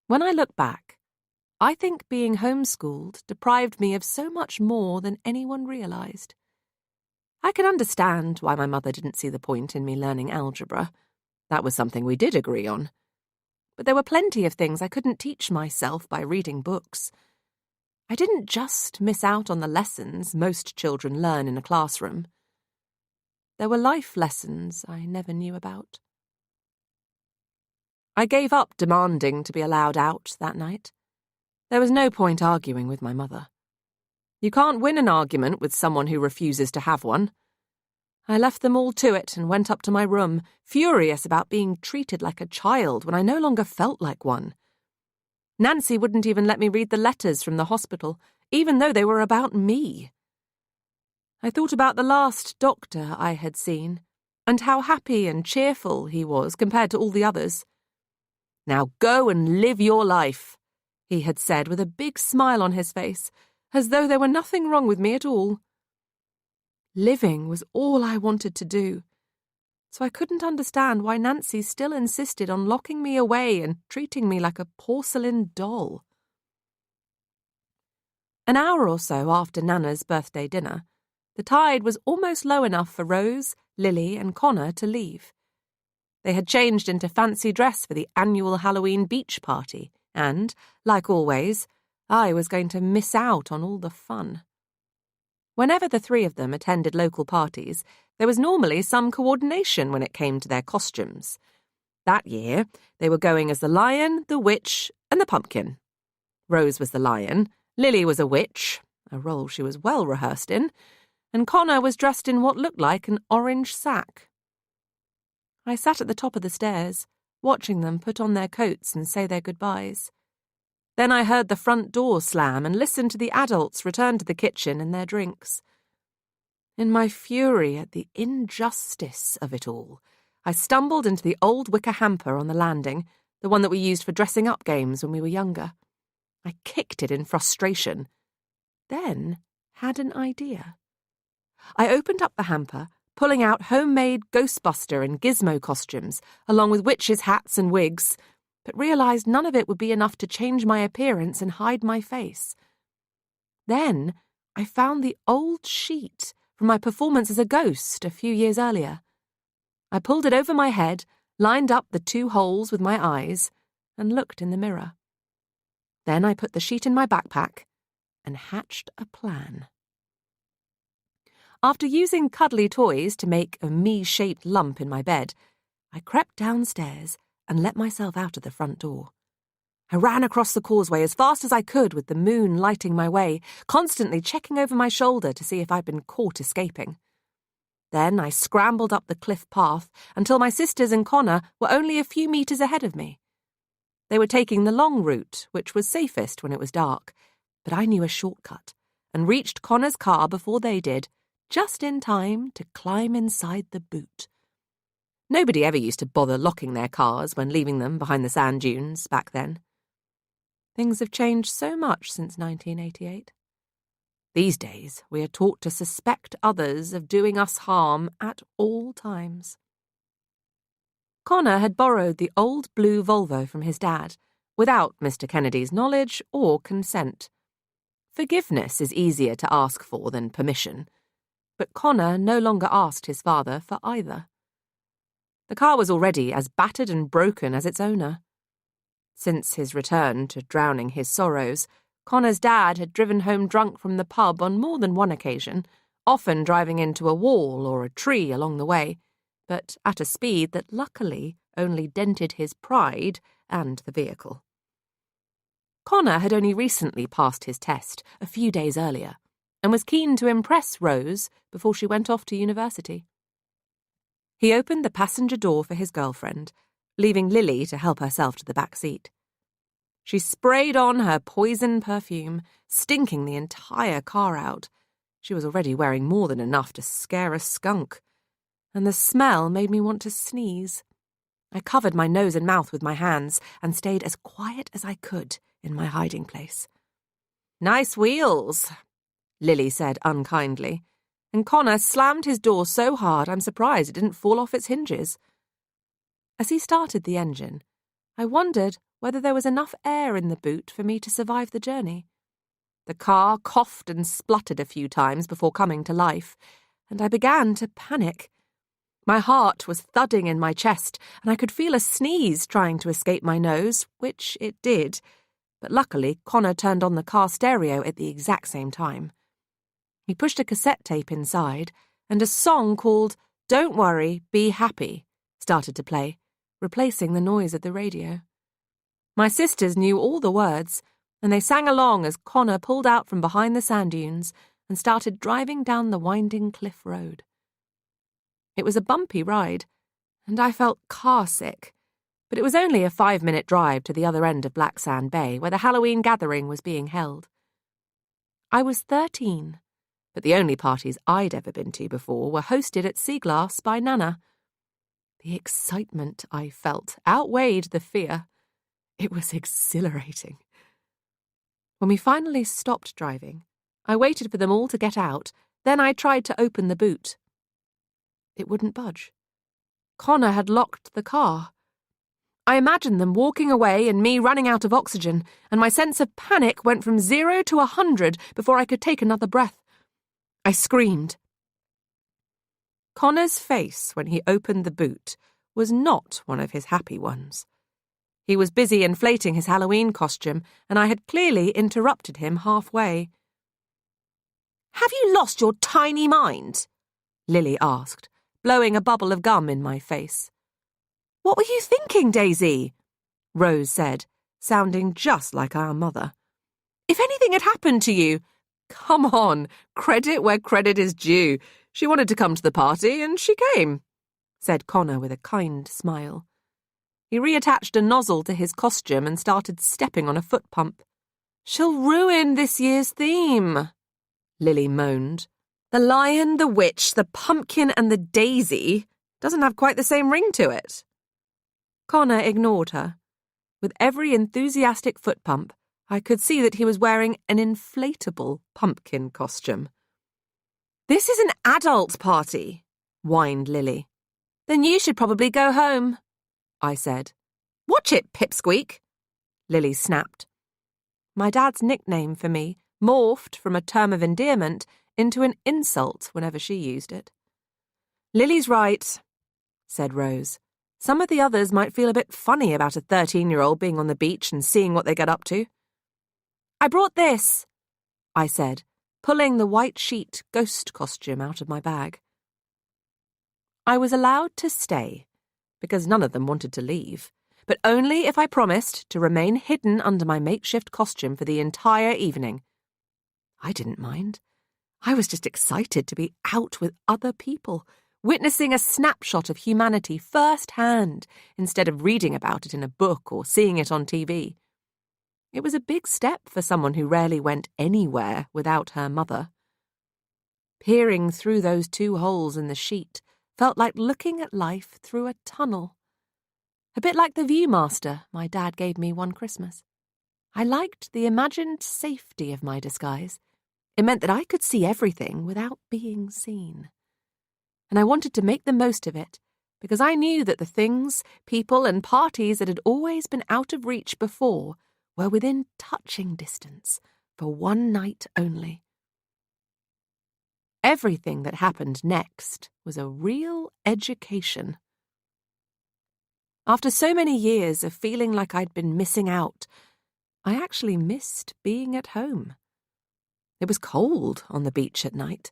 Speaker 4: When I look back, I think being homeschooled deprived me of so much more than anyone realised. I can understand why my mother didn't see the point in me learning algebra. That was something we did agree on. But there were plenty of things I couldn't teach myself by reading books. I didn't just miss out on the lessons most children learn in a classroom. There were life lessons I never knew about. I gave up demanding to be allowed out that night. There was no point arguing with my mother. You can't win an argument with someone who refuses to have one. I left them all to it and went up to my room, furious about being treated like a child when I no longer felt like one. Nancy wouldn't even let me read the letters from the hospital, even though they were about me. I thought about the last doctor I had seen, and how happy and cheerful he was compared to all the others. "Now go and live your life," he had said with a big smile on his face, as though there were nothing wrong with me at all. Living was all I wanted to do, so I couldn't understand why Nancy still insisted on locking me away and treating me like a porcelain doll. An hour or so after Nana's birthday dinner, the tide was almost low enough for Rose, Lily, and Connor to leave. They had changed into fancy dress for the annual Halloween beach party, and, like always, I was going to miss out on all the fun. Whenever the three of them attended local parties, there was normally some coordination when it came to their costumes. That year, they were going as the lion, the witch, and the pumpkin. Rose was the lion, Lily was a witch, a role she was well rehearsed in, and Connor was dressed in what looked like an orange sack. I sat at the top of the stairs, watching them put on their coats and say their goodbyes. Then I heard the front door slam and listened to the adults return to the kitchen and their drinks. In my fury at the injustice of it all, I stumbled into the old wicker hamper on the landing, the one that we used for dressing up games when we were younger. I kicked it in frustration, then had an idea. I opened up the hamper, pulling out homemade Ghostbuster and Gizmo costumes, along with witches' hats and wigs, but realised none of it would be enough to change my appearance and hide my face. Then I found the old sheet from my performance as a ghost a few years earlier. I pulled it over my head, lined up the 2 holes with my eyes, and looked in the mirror. Then I put the sheet in my backpack and hatched a plan. After using cuddly toys to make a me-shaped lump in my bed, I crept downstairs and let myself out of the front door. I ran across the causeway as fast as I could with the moon lighting my way, constantly checking over my shoulder to see if I'd been caught escaping. Then I scrambled up the cliff path until my sisters and Connor were only a few metres ahead of me. They were taking the long route, which was safest when it was dark, but I knew a shortcut and reached Connor's car before they did, just in time to climb inside the boot. Nobody ever used to bother locking their cars when leaving them behind the sand dunes back then. Things have changed so much since 1988. These days, we are taught to suspect others of doing us harm at all times. Connor had borrowed the old blue Volvo from his dad, without Mr. Kennedy's knowledge or consent. Forgiveness is easier to ask for than permission, but Connor no longer asked his father for either. The car was already as battered and broken as its owner. Since his return to drowning his sorrows, Connor's dad had driven home drunk from the pub on more than one occasion, often driving into a wall or a tree along the way, but at a speed that luckily only dented his pride and the vehicle. Connor had only recently passed his test, a few days earlier, and was keen to impress Rose before she went off to university. He opened the passenger door for his girlfriend, leaving Lily to help herself to the back seat. She sprayed on her poison perfume, stinking the entire car out. She was already wearing more than enough to scare a skunk, and the smell made me want to sneeze. I covered my nose and mouth with my hands and stayed as quiet as I could in my hiding place. "Nice wheels," Lily said unkindly, and Connor slammed his door so hard I'm surprised it didn't fall off its hinges. As he started the engine, I wondered whether there was enough air in the boot for me to survive the journey. The car coughed and spluttered a few times before coming to life, and I began to panic. My heart was thudding in my chest, and I could feel a sneeze trying to escape my nose, which it did, but luckily Connor turned on the car stereo at the exact same time. He pushed a cassette tape inside, and a song called "Don't Worry, Be Happy" started to play, replacing the noise of the radio. My sisters knew all the words, and they sang along as Connor pulled out from behind the sand dunes and started driving down the winding cliff road. It was a bumpy ride, and I felt car-sick, but it was only a 5-minute drive to the other end of Black Sand Bay, where the Halloween gathering was being held. I was 13, but the only parties I'd ever been to before were hosted at Seaglass by Nana. The excitement I felt outweighed the fear. It was exhilarating. When we finally stopped driving, I waited for them all to get out, then I tried to open the boot. It wouldn't budge. Connor had locked the car. I imagined them walking away and me running out of oxygen, and my sense of panic went from 0 to 100 before I could take another breath. I screamed. Connor's face when he opened the boot was not one of his happy ones. He was busy inflating his Halloween costume, and I had clearly interrupted him halfway. "Have you lost your tiny mind?" Lily asked, blowing a bubble of gum in my face. "What were you thinking, Daisy?" Rose said, sounding just like our mother. "If anything had happened to you—" "Come on, credit where credit is due. She wanted to come to the party, and she came," said Connor with a kind smile. He reattached a nozzle to his costume and started stepping on a foot pump. "She'll ruin this year's theme," Lily moaned. "The lion, the witch, the pumpkin, and the daisy doesn't have quite the same ring to it." Connor ignored her. With every enthusiastic foot pump, I could see that he was wearing an inflatable pumpkin costume. "This is an adult party," whined Lily. "Then you should probably go home," I said. "Watch it, Pipsqueak," Lily snapped. My dad's nickname for me morphed from a term of endearment into an insult whenever she used it. "Lily's right," said Rose. "Some of the others might feel a bit funny about a 13-year-old being on the beach and seeing what they get up to." "I brought this," I said, pulling the white sheet ghost costume out of my bag. I was allowed to stay, because none of them wanted to leave, but only if I promised to remain hidden under my makeshift costume for the entire evening. I didn't mind. I was just excited to be out with other people, witnessing a snapshot of humanity firsthand instead of reading about it in a book or seeing it on TV. It was a big step for someone who rarely went anywhere without her mother. Peering through those 2 holes in the sheet felt like looking at life through a tunnel. A bit like the Viewmaster my dad gave me one Christmas. I liked the imagined safety of my disguise. It meant that I could see everything without being seen. And I wanted to make the most of it, because I knew that the things, people, and parties that had always been out of reach before were within touching distance for one night only. Everything that happened next was a real education. After so many years of feeling like I'd been missing out, I actually missed being at home. It was cold on the beach at night,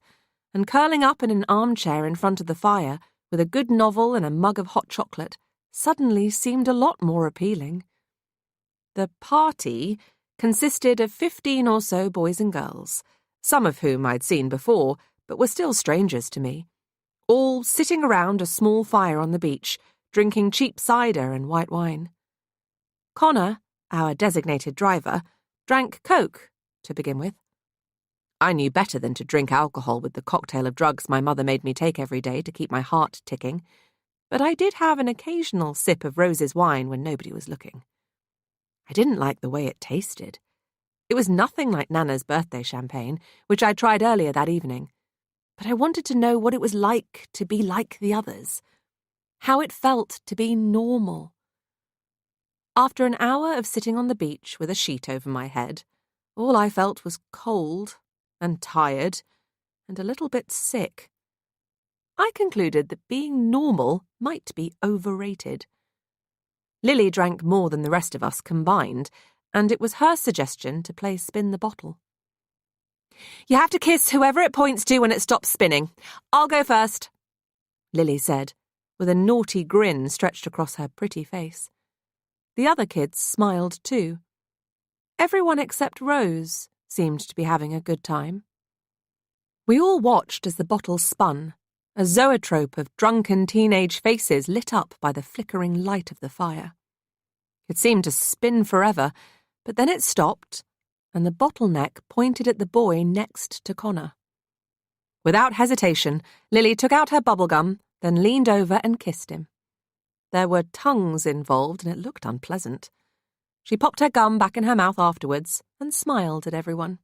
Speaker 4: and curling up in an armchair in front of the fire with a good novel and a mug of hot chocolate suddenly seemed a lot more appealing. The party consisted of 15 or so boys and girls, some of whom I'd seen before, but were still strangers to me, all sitting around a small fire on the beach, drinking cheap cider and white wine. Connor, our designated driver, drank Coke, to begin with. I knew better than to drink alcohol with the cocktail of drugs my mother made me take every day to keep my heart ticking, but I did have an occasional sip of Rose's wine when nobody was looking. I didn't like the way it tasted. It was nothing like Nana's birthday champagne, which I'd tried earlier that evening, but I wanted to know what it was like to be like the others, how it felt to be normal. After an hour of sitting on the beach with a sheet over my head, all I felt was cold and tired and a little bit sick. I concluded that being normal might be overrated. Lily drank more than the rest of us combined, and it was her suggestion to play spin the bottle. "You have to kiss whoever it points to when it stops spinning. I'll go first," Lily said, with a naughty grin stretched across her pretty face. The other kids smiled too. Everyone except Rose seemed to be having a good time. We all watched as the bottle spun, a zoetrope of drunken teenage faces lit up by the flickering light of the fire. It seemed to spin forever, but then it stopped, and the bottleneck pointed at the boy next to Connor. Without hesitation, Lily took out her bubblegum, then leaned over and kissed him. There were tongues involved, and it looked unpleasant. She popped her gum back in her mouth afterwards and smiled at everyone.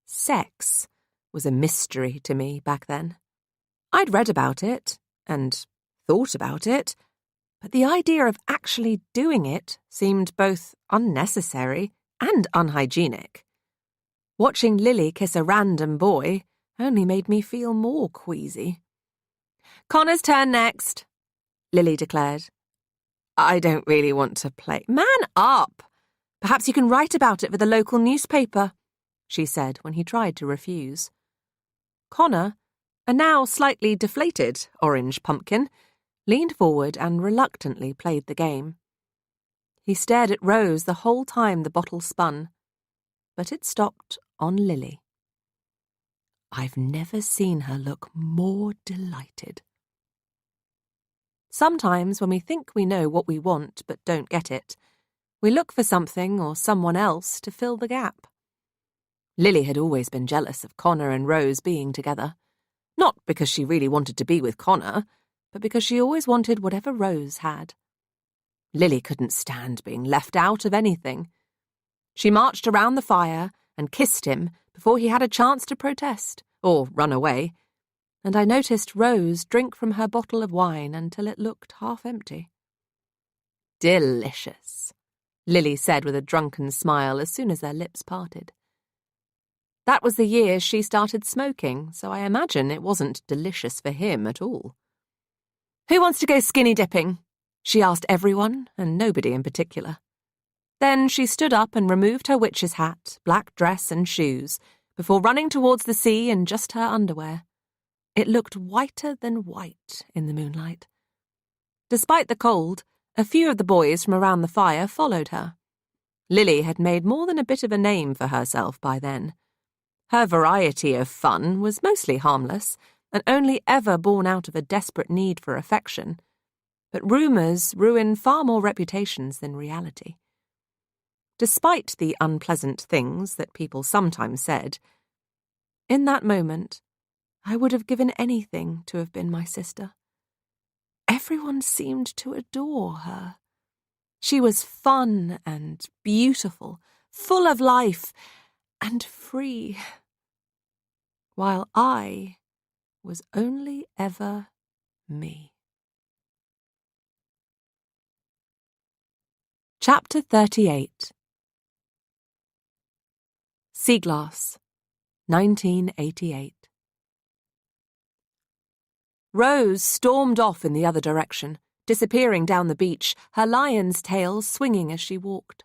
Speaker 4: Sex was a mystery to me back then. I'd read about it and thought about it, but the idea of actually doing it seemed both unnecessary and unhygienic. Watching Lily kiss a random boy only made me feel more queasy. "Connor's turn next," Lily declared. "I don't really want to play." "Man up! Perhaps you can write about it for the local newspaper," she said when he tried to refuse. Connor, a now slightly deflated orange pumpkin, leaned forward and reluctantly played the game. He stared at Rose the whole time the bottle spun, but it stopped on Lily. I've never seen her look more delighted. Sometimes when we think we know what we want but don't get it, we look for something or someone else to fill the gap. Lily had always been jealous of Connor and Rose being together, not because she really wanted to be with Connor, but because she always wanted whatever Rose had. Lily couldn't stand being left out of anything. She marched around the fire and kissed him before he had a chance to protest or run away, and I noticed Rose drink from her bottle of wine until it looked half empty. "Delicious," Lily said with a drunken smile as soon as their lips parted. That was the year she started smoking, so I imagine it wasn't delicious for him at all. "Who wants to go skinny dipping?" she asked everyone, and nobody in particular. Then she stood up and removed her witch's hat, black dress and shoes, before running towards the sea in just her underwear. It looked whiter than white in the moonlight. Despite the cold, a few of the boys from around the fire followed her. Lily had made more than a bit of a name for herself by then. Her variety of fun was mostly harmless and only ever born out of a desperate need for affection. But rumours ruin far more reputations than reality. Despite the unpleasant things that people sometimes said, in that moment, I would have given anything to have been my sister. Everyone seemed to adore her. She was fun and beautiful, full of life and free, while I was only ever me. Chapter 38. Sea Glass, 1988. Rose stormed off in the other direction, disappearing down the beach, her lion's tail swinging as she walked.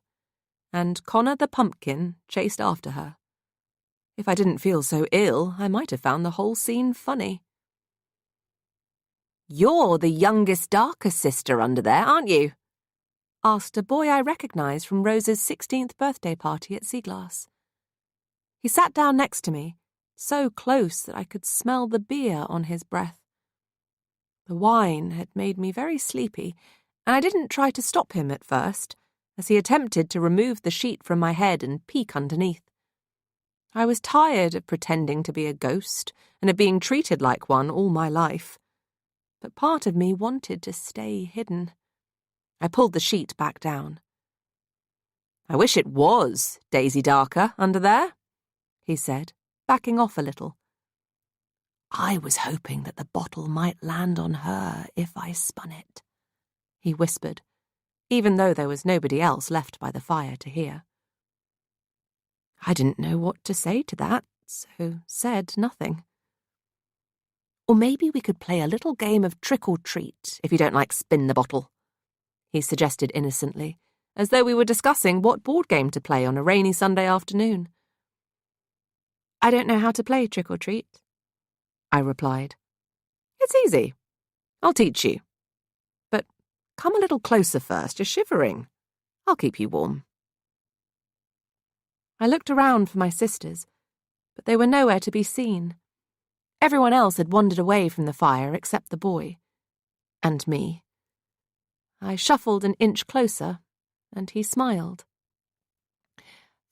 Speaker 4: and Connor the pumpkin chased after her. If I didn't feel so ill, I might have found the whole scene funny. "You're the youngest, darker sister under there, aren't you?" asked a boy I recognised from Rose's 16th birthday party at Seaglass. He sat down next to me, so close that I could smell the beer on his breath. The wine had made me very sleepy, and I didn't try to stop him at first, as he attempted to remove the sheet from my head and peek underneath. I was tired of pretending to be a ghost and of being treated like one all my life. But part of me wanted to stay hidden. I pulled the sheet back down. "I wish it was Daisy Darker under there," he said, backing off a little. "I was hoping that the bottle might land on her if I spun it," he whispered, even though there was nobody else left by the fire to hear. I didn't know what to say to that, so said nothing. "Or maybe we could play a little game of trick or treat if you don't like spin the bottle," he suggested innocently, as though we were discussing what board game to play on a rainy Sunday afternoon. "I don't know how to play trick or treat," I replied. "It's easy. I'll teach you. But come a little closer first, you're shivering. I'll keep you warm." I looked around for my sisters, but they were nowhere to be seen. Everyone else had wandered away from the fire except the boy. And me. I shuffled an inch closer, and he smiled.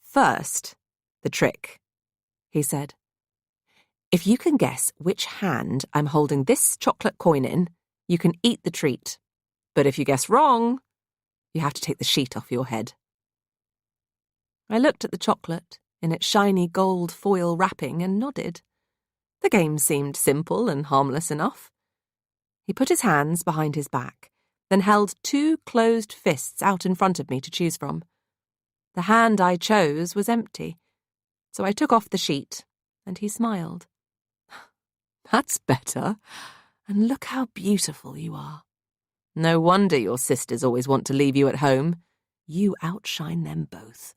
Speaker 4: "First, the trick," he said. "If you can guess which hand I'm holding this chocolate coin in, you can eat the treat. But if you guess wrong, you have to take the sheet off your head." I looked at the chocolate in its shiny gold foil wrapping and nodded. The game seemed simple and harmless enough. He put his hands behind his back, then held 2 closed fists out in front of me to choose from. The hand I chose was empty, so I took off the sheet, and he smiled. "That's better, and look how beautiful you are. No wonder your sisters always want to leave you at home. You outshine them both.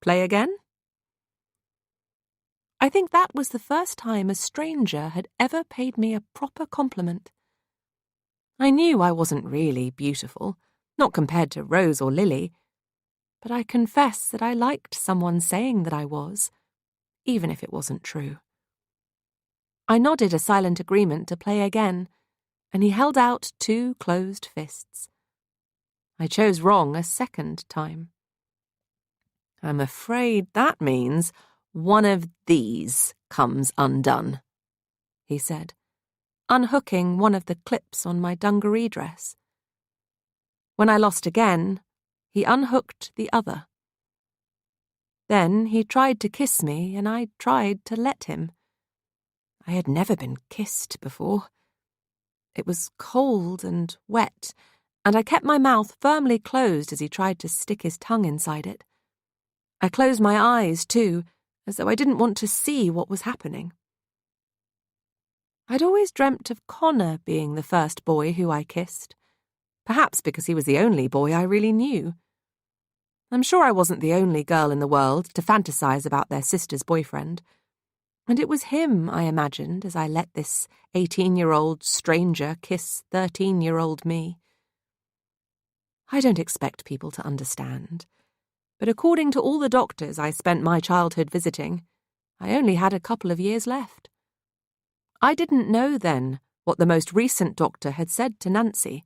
Speaker 4: Play again?" I think that was the first time a stranger had ever paid me a proper compliment. I knew I wasn't really beautiful, not compared to Rose or Lily, but I confess that I liked someone saying that I was, even if it wasn't true. I nodded a silent agreement to play again, and he held out 2 closed fists. I chose wrong a second time. "I'm afraid that means one of these comes undone," he said, unhooking one of the clips on my dungaree dress. When I lost again, he unhooked the other. Then he tried to kiss me, and I tried to let him. I had never been kissed before. It was cold and wet, and I kept my mouth firmly closed as he tried to stick his tongue inside it. I closed my eyes, too, as though I didn't want to see what was happening. I'd always dreamt of Connor being the first boy who I kissed, perhaps because he was the only boy I really knew. I'm sure I wasn't the only girl in the world to fantasize about their sister's boyfriend, and it was him I imagined as I let this 18-year-old stranger kiss 13-year-old me. I don't expect people to understand, but according to all the doctors I spent my childhood visiting, I only had a couple of years left. I didn't know then what the most recent doctor had said to Nancy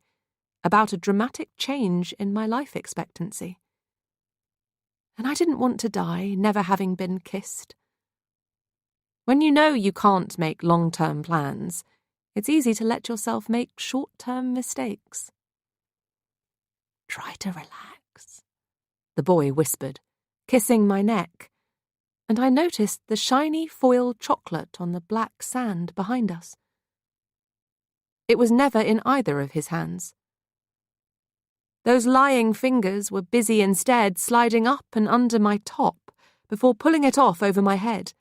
Speaker 4: about a dramatic change in my life expectancy. And I didn't want to die never having been kissed. When you know you can't make long-term plans, it's easy to let yourself make short-term mistakes. "Try to relax," the boy whispered, kissing my neck, and I noticed the shiny foil chocolate on the black sand behind us. It was never in either of his hands. Those lying fingers were busy instead sliding up and under my top before pulling it off over my head.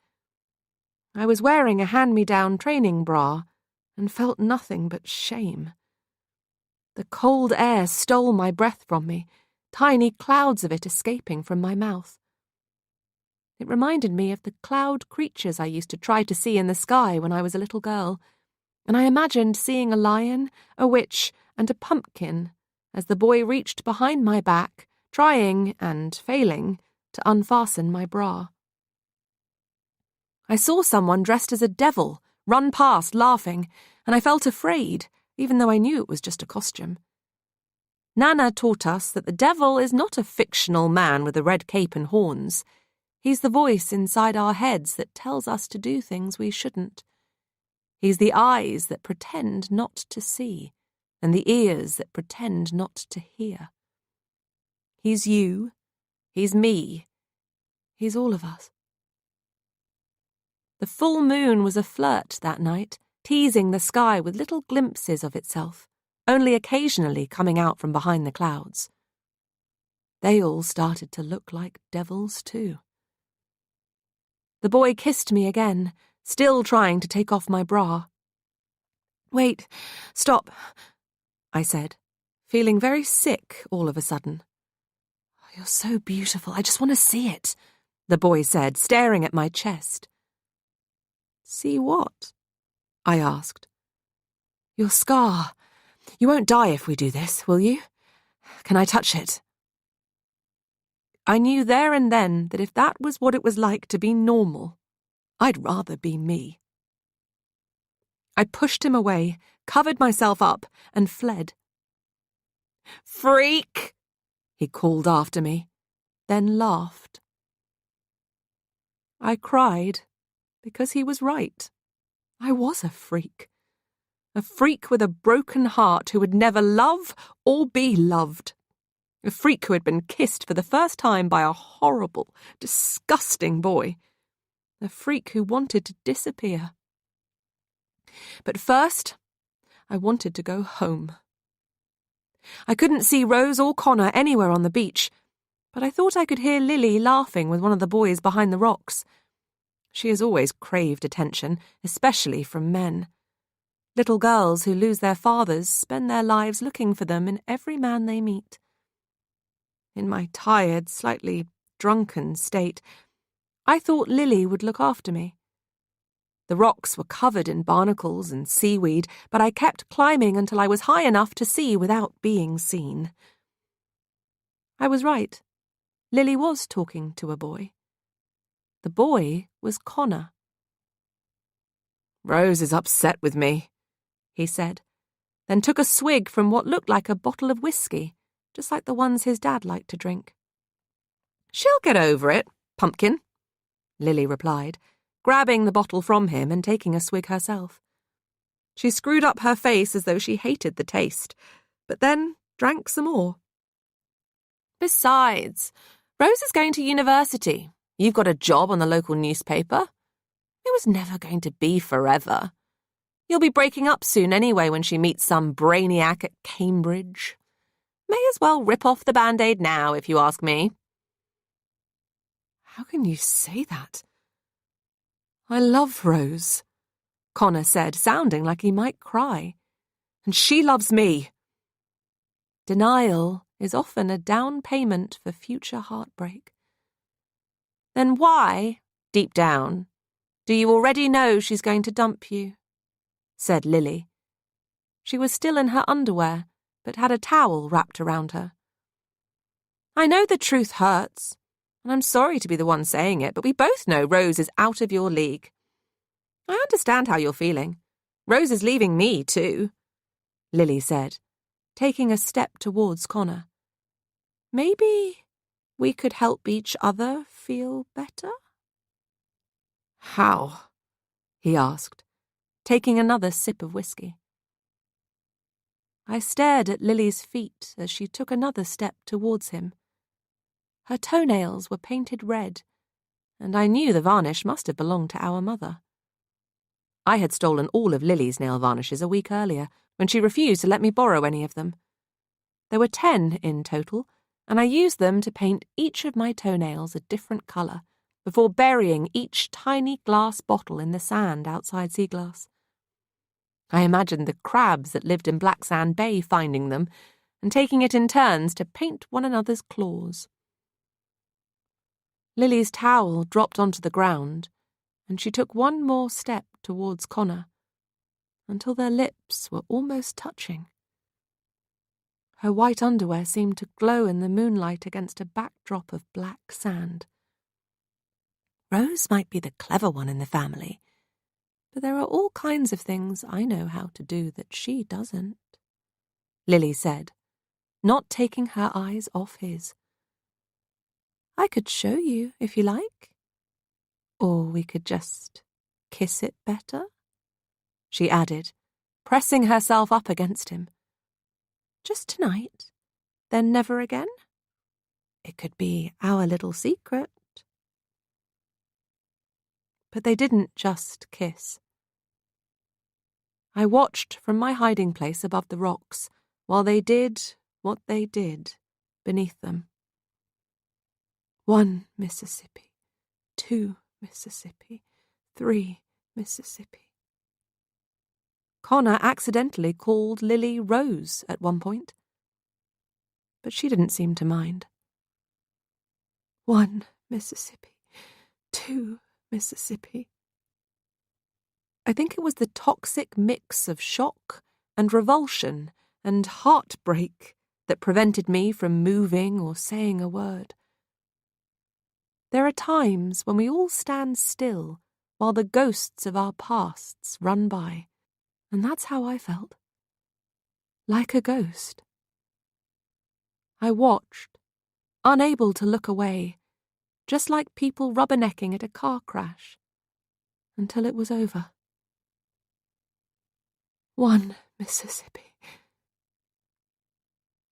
Speaker 4: I was wearing a hand-me-down training bra and felt nothing but shame. The cold air stole my breath from me, tiny clouds of it escaping from my mouth. It reminded me of the cloud creatures I used to try to see in the sky when I was a little girl, and I imagined seeing a lion, a witch, and a pumpkin as the boy reached behind my back, trying, and failing, to unfasten my bra. I saw someone dressed as a devil run past laughing, and I felt afraid, even though I knew it was just a costume. Nana taught us that the devil is not a fictional man with a red cape and horns. He's the voice inside our heads that tells us to do things we shouldn't. He's the eyes that pretend not to see, and the ears that pretend not to hear. He's you. He's me. He's all of us. The full moon was a flirt that night, teasing the sky with little glimpses of itself, only occasionally coming out from behind the clouds. They all started to look like devils too. The boy kissed me again, still trying to take off my bra. "Wait, stop," I said, feeling very sick all of a sudden. "You're so beautiful, I just want to see it," the boy said, staring at my chest. "See what?" I asked. "Your scar. You won't die if we do this, will you? Can I touch it?" I knew there and then that if that was what it was like to be normal, I'd rather be me. I pushed him away, covered myself up, and fled. "Freak!" he called after me, then laughed. I cried because he was right. I was a freak with a broken heart who would never love or be loved. A freak who had been kissed for the first time by a horrible, disgusting boy. A freak who wanted to disappear. But first, I wanted to go home. I couldn't see Rose or Connor anywhere on the beach, but I thought I could hear Lily laughing with one of the boys behind the rocks. She has always craved attention, especially from men. Little girls who lose their fathers spend their lives looking for them in every man they meet. In my tired, slightly drunken state, I thought Lily would look after me. The rocks were covered in barnacles and seaweed, but I kept climbing until I was high enough to see without being seen. I was right. Lily was talking to a boy. The boy was Connor. "Rose is upset with me," he said, then took a swig from what looked like a bottle of whiskey, just like the ones his dad liked to drink. "She'll get over it, pumpkin," Lily replied, grabbing the bottle from him and taking a swig herself. She screwed up her face as though she hated the taste, but then drank some more. "Besides, Rose is going to university. You've got a job on the local newspaper. It was never going to be forever. You'll be breaking up soon anyway when she meets some brainiac at Cambridge. May as well rip off the Band-Aid now, if you ask me." "How can you say that?" "I love Rose," Connor said, sounding like he might cry. "And she loves me." Denial is often a down payment for future heartbreak. "Then why, deep down, do you already know she's going to dump you?" said Lily. She was still in her underwear, but had a towel wrapped around her. "I know the truth hurts, and I'm sorry to be the one saying it, but we both know Rose is out of your league. I understand how you're feeling. Rose is leaving me too," Lily said, taking a step towards Connor. "Maybe we could help each other feel better?" "How?" he asked, taking another sip of whiskey. I stared at Lily's feet as she took another step towards him. Her toenails were painted red, and I knew the varnish must have belonged to our mother. I had stolen all of Lily's nail varnishes a week earlier, when she refused to let me borrow any of them. There were 10 in total, and I used them to paint each of my toenails a different colour, before burying each tiny glass bottle in the sand outside Seaglass. I imagined the crabs that lived in Black Sand Bay finding them, and taking it in turns to paint one another's claws. Lily's towel dropped onto the ground, and she took one more step towards Connor, until their lips were almost touching. Her white underwear seemed to glow in the moonlight against a backdrop of black sand. Rose might be the clever one in the family, but there are all kinds of things I know how to do that she doesn't, Lily said, not taking her eyes off his. I could show you if you like. Or we could just kiss it better, she added, pressing herself up against him. Just tonight, then never again? It could be our little secret. But they didn't just kiss. I watched from my hiding place above the rocks while they did what they did beneath them. 1 Mississippi, 2 Mississippi, 3 Mississippi. Connor accidentally called Lily Rose at one point, but she didn't seem to mind. 1 Mississippi, 2 Mississippi. I think it was the toxic mix of shock and revulsion and heartbreak that prevented me from moving or saying a word. There are times when we all stand still while the ghosts of our pasts run by, and that's how I felt. Like a ghost. I watched, unable to look away, just like people rubbernecking at a car crash, until it was over. 1 Mississippi.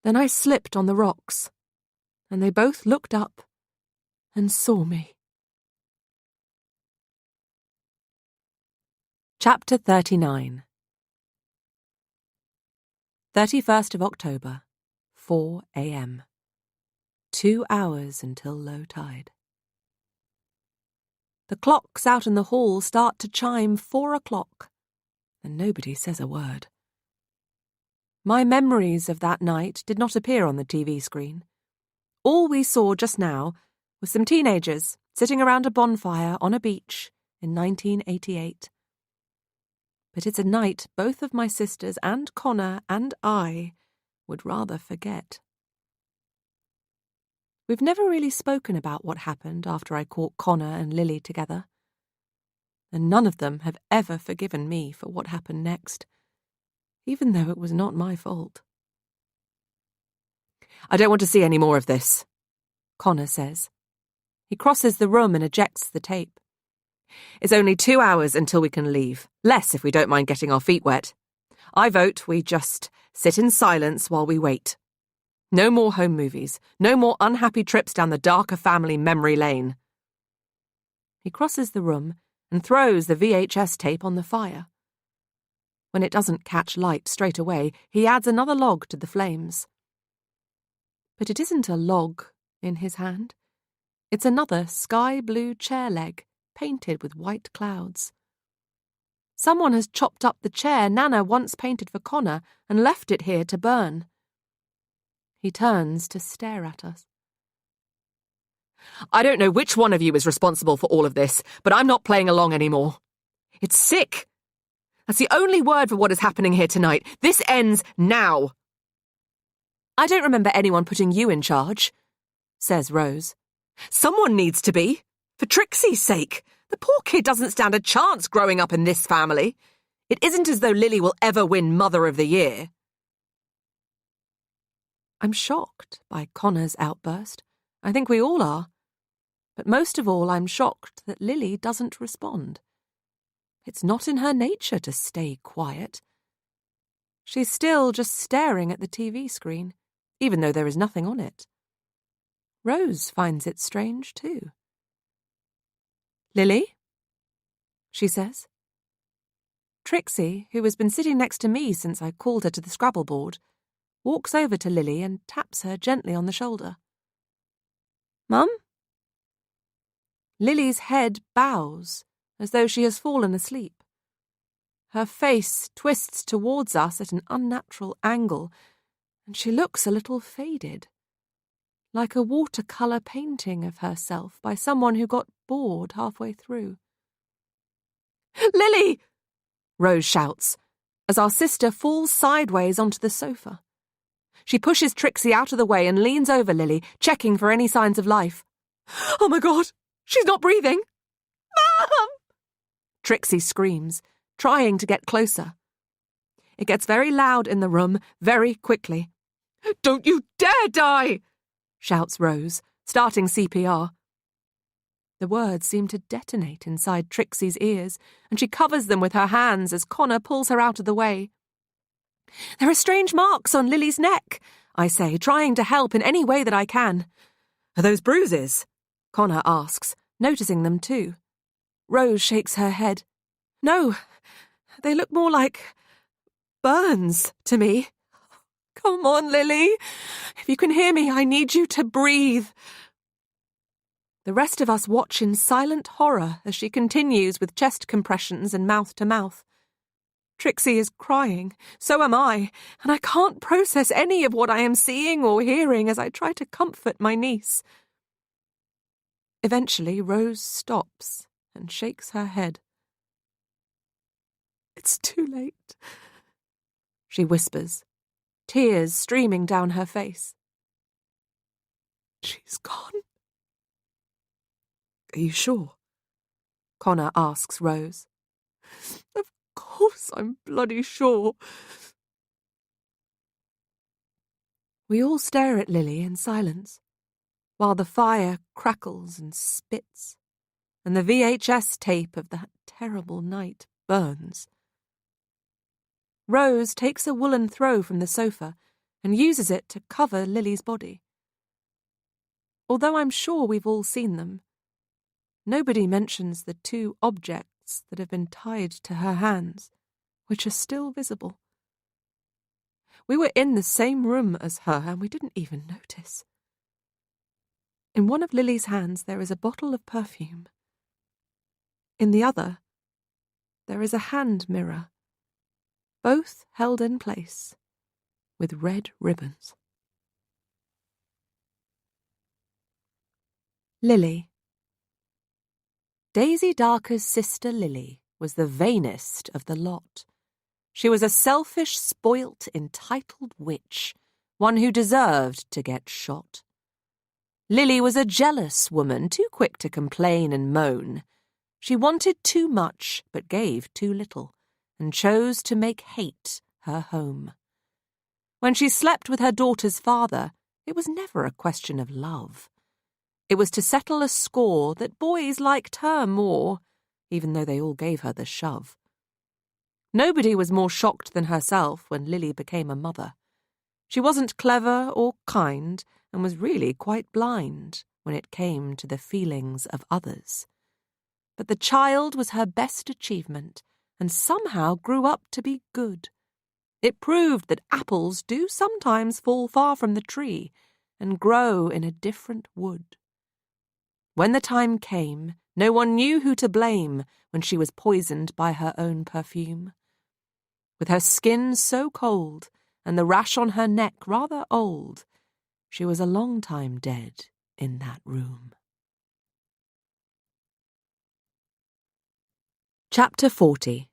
Speaker 4: Then I slipped on the rocks, and they both looked up and saw me. Chapter 39. 31st of October, 4 a.m. 2 hours until low tide. The clocks out in the hall start to chime 4 o'clock, and nobody says a word. My memories of that night did not appear on the TV screen. All we saw just now was some teenagers sitting around a bonfire on a beach in 1988. But it's a night both of my sisters and Connor and I would rather forget. We've never really spoken about what happened after I caught Connor and Lily together. And none of them have ever forgiven me for what happened next, even though it was not my fault. I don't want to see any more of this, Connor says. He crosses the room and ejects the tape. It's only 2 hours until we can leave, less if we don't mind getting our feet wet. I vote we just sit in silence while we wait. No more home movies, no more unhappy trips down the darker family memory lane. He crosses the room and throws the VHS tape on the fire. When it doesn't catch light straight away, he adds another log to the flames. But it isn't a log in his hand. It's another sky-blue chair leg, painted with white clouds. Someone has chopped up the chair Nana once painted for Connor and left it here to burn. He turns to stare at us. I don't know which one of you is responsible for all of this, but I'm not playing along anymore. It's sick. That's the only word for what is happening here tonight. This ends now. I don't remember anyone putting you in charge, says Rose. Someone needs to be. For Trixie's sake. The poor kid doesn't stand a chance growing up in this family. It isn't as though Lily will ever win Mother of the Year. I'm shocked by Connor's outburst. I think we all are. But most of all, I'm shocked that Lily doesn't respond. It's not in her nature to stay quiet. She's still just staring at the TV screen, even though there is nothing on it. Rose finds it strange, too. Lily? She says. Trixie, who has been sitting next to me since I called her to the Scrabble board, walks over to Lily and taps her gently on the shoulder. Mum? Lily's head bows, as though she has fallen asleep. Her face twists towards us at an unnatural angle,
Speaker 1: and she looks a little faded, like a watercolour painting of herself by someone who got bored halfway through.
Speaker 4: "Lily!" Rose shouts, as our sister falls sideways onto the sofa. She pushes Trixie out of the way and leans over Lily, checking for any signs of life. "Oh my God! She's not breathing!" "Mom!" Trixie screams, trying to get closer. It gets very loud in the room very quickly. "Don't you dare die!" shouts Rose, starting CPR. The words seem to detonate inside Trixie's ears, and she covers them with her hands as Connor pulls her out of the way. "There are strange marks on Lily's neck," I say, trying to help in any way that I can. "Are those bruises?" Connor asks, noticing them too. Rose shakes her head. "No, they look more like burns to me. Come on, Lily. If you can hear me, I need you to breathe." The rest of us watch in silent horror as she continues with chest compressions and mouth-to-mouth. Trixie is crying, so am I, and I can't process any of what I am seeing or hearing as I try to comfort my niece. Eventually, Rose stops and shakes her head. "It's too late," she whispers, tears streaming down her face. "She's gone." "Are you sure?" Connor asks Rose. "Of course I'm bloody sure." We all stare at Lily in silence, while the fire crackles and spits, and the VHS tape of that terrible night burns. Rose takes a woolen throw from the sofa and uses it to cover Lily's body. Although I'm sure we've all seen them, nobody mentions the two objects that have been tied to her hands, which are still visible. We were in the same room as her and we didn't even notice. In one of Lily's hands there is a bottle of perfume. In the other, there is a hand mirror, both held in place with red ribbons. Lily. Daisy Darker's sister Lily was the vainest of the lot. She was a selfish, spoilt, entitled witch, one who deserved to get shot. Lily was a jealous woman, too quick to complain and moan. She wanted too much, but gave too little, and chose to make hate her home. When she slept with her daughter's father, it was never a question of love. It was to settle a score that boys liked her more, even though they all gave her the shove. Nobody was more shocked than herself when Lily became a mother. She wasn't clever or kind, and was really quite blind when it came to the feelings of others. But the child was her best achievement, and somehow grew up to be good. It proved that apples do sometimes fall far from the tree and grow in a different wood. When the time came, no one knew who to blame when she was poisoned by her own perfume. With her skin so cold and the rash on her neck rather old, she was a long time dead in that room. Chapter 40.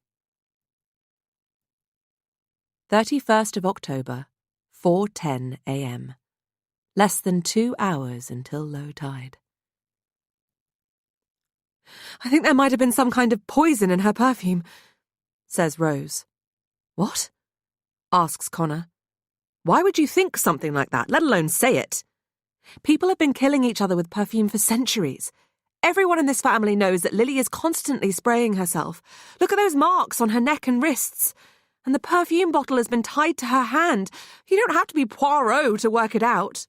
Speaker 4: 31st of October, 4:10 a.m. Less than 2 hours until low tide. "I think there might have been some kind of poison in her perfume," says Rose. "What?" asks Connor. "Why would you think something like that, let alone say it? People have been killing each other with perfume for centuries. Everyone in this family knows that Lily is constantly spraying herself. Look at those marks on her neck and wrists. And the perfume bottle has been tied to her hand. You don't have to be Poirot to work it out.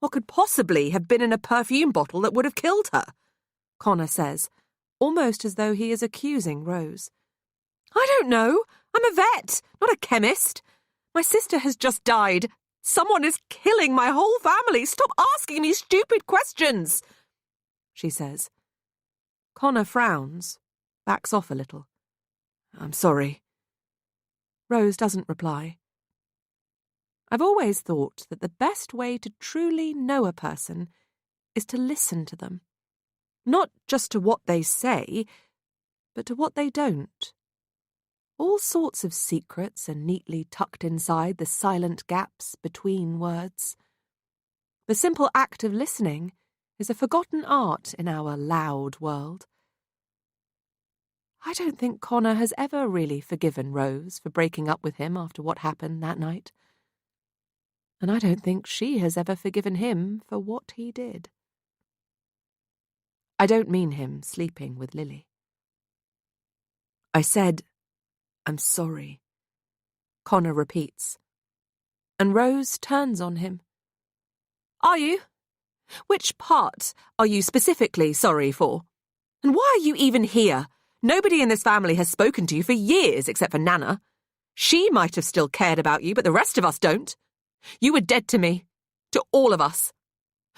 Speaker 4: What could possibly have been in a perfume bottle that would have killed her?" Connor says, almost as though he is accusing Rose. "I don't know. I'm a vet, not a chemist. My sister has just died. Someone is killing my whole family. Stop asking me stupid questions," she says. Connor frowns, backs off a little. "I'm sorry." Rose doesn't reply. I've always thought that the best way to truly know a person is to listen to them. Not just to what they say, but to what they don't. All sorts of secrets are neatly tucked inside the silent gaps between words. The simple act of listening is a forgotten art in our loud world. I don't think Connor has ever really forgiven Rose for breaking up with him after what happened that night. And I don't think she has ever forgiven him for what he did. I don't mean him sleeping with Lily. I said, "I'm sorry," Connor repeats. And Rose turns on him. "Are you? Which part are you specifically sorry for? And why are you even here? Nobody in this family has spoken to you for years except for Nana. She might have still cared about you, but the rest of us don't. You were dead to me, to all of us.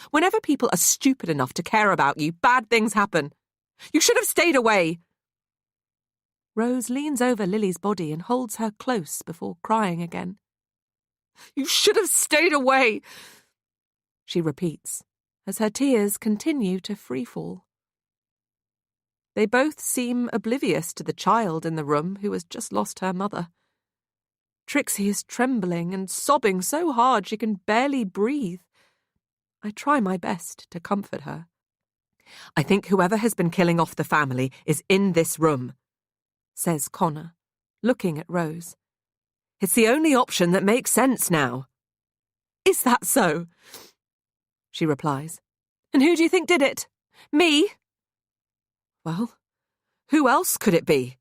Speaker 4: Whenever people are stupid enough to care about you, bad things happen. You should have stayed away." Rose leans over Lily's body and holds her close before crying again. "You should have stayed away," she repeats, as her tears continue to freefall. They both seem oblivious to the child in the room who has just lost her mother. Trixie is trembling and sobbing so hard she can barely breathe. I try my best to comfort her. "I think whoever has been killing off the family is in this room," says Connor, looking at Rose. "It's the only option that makes sense now." "Is that so?" she replies. "And who do you think did it? Me?" "Well, who else could it be?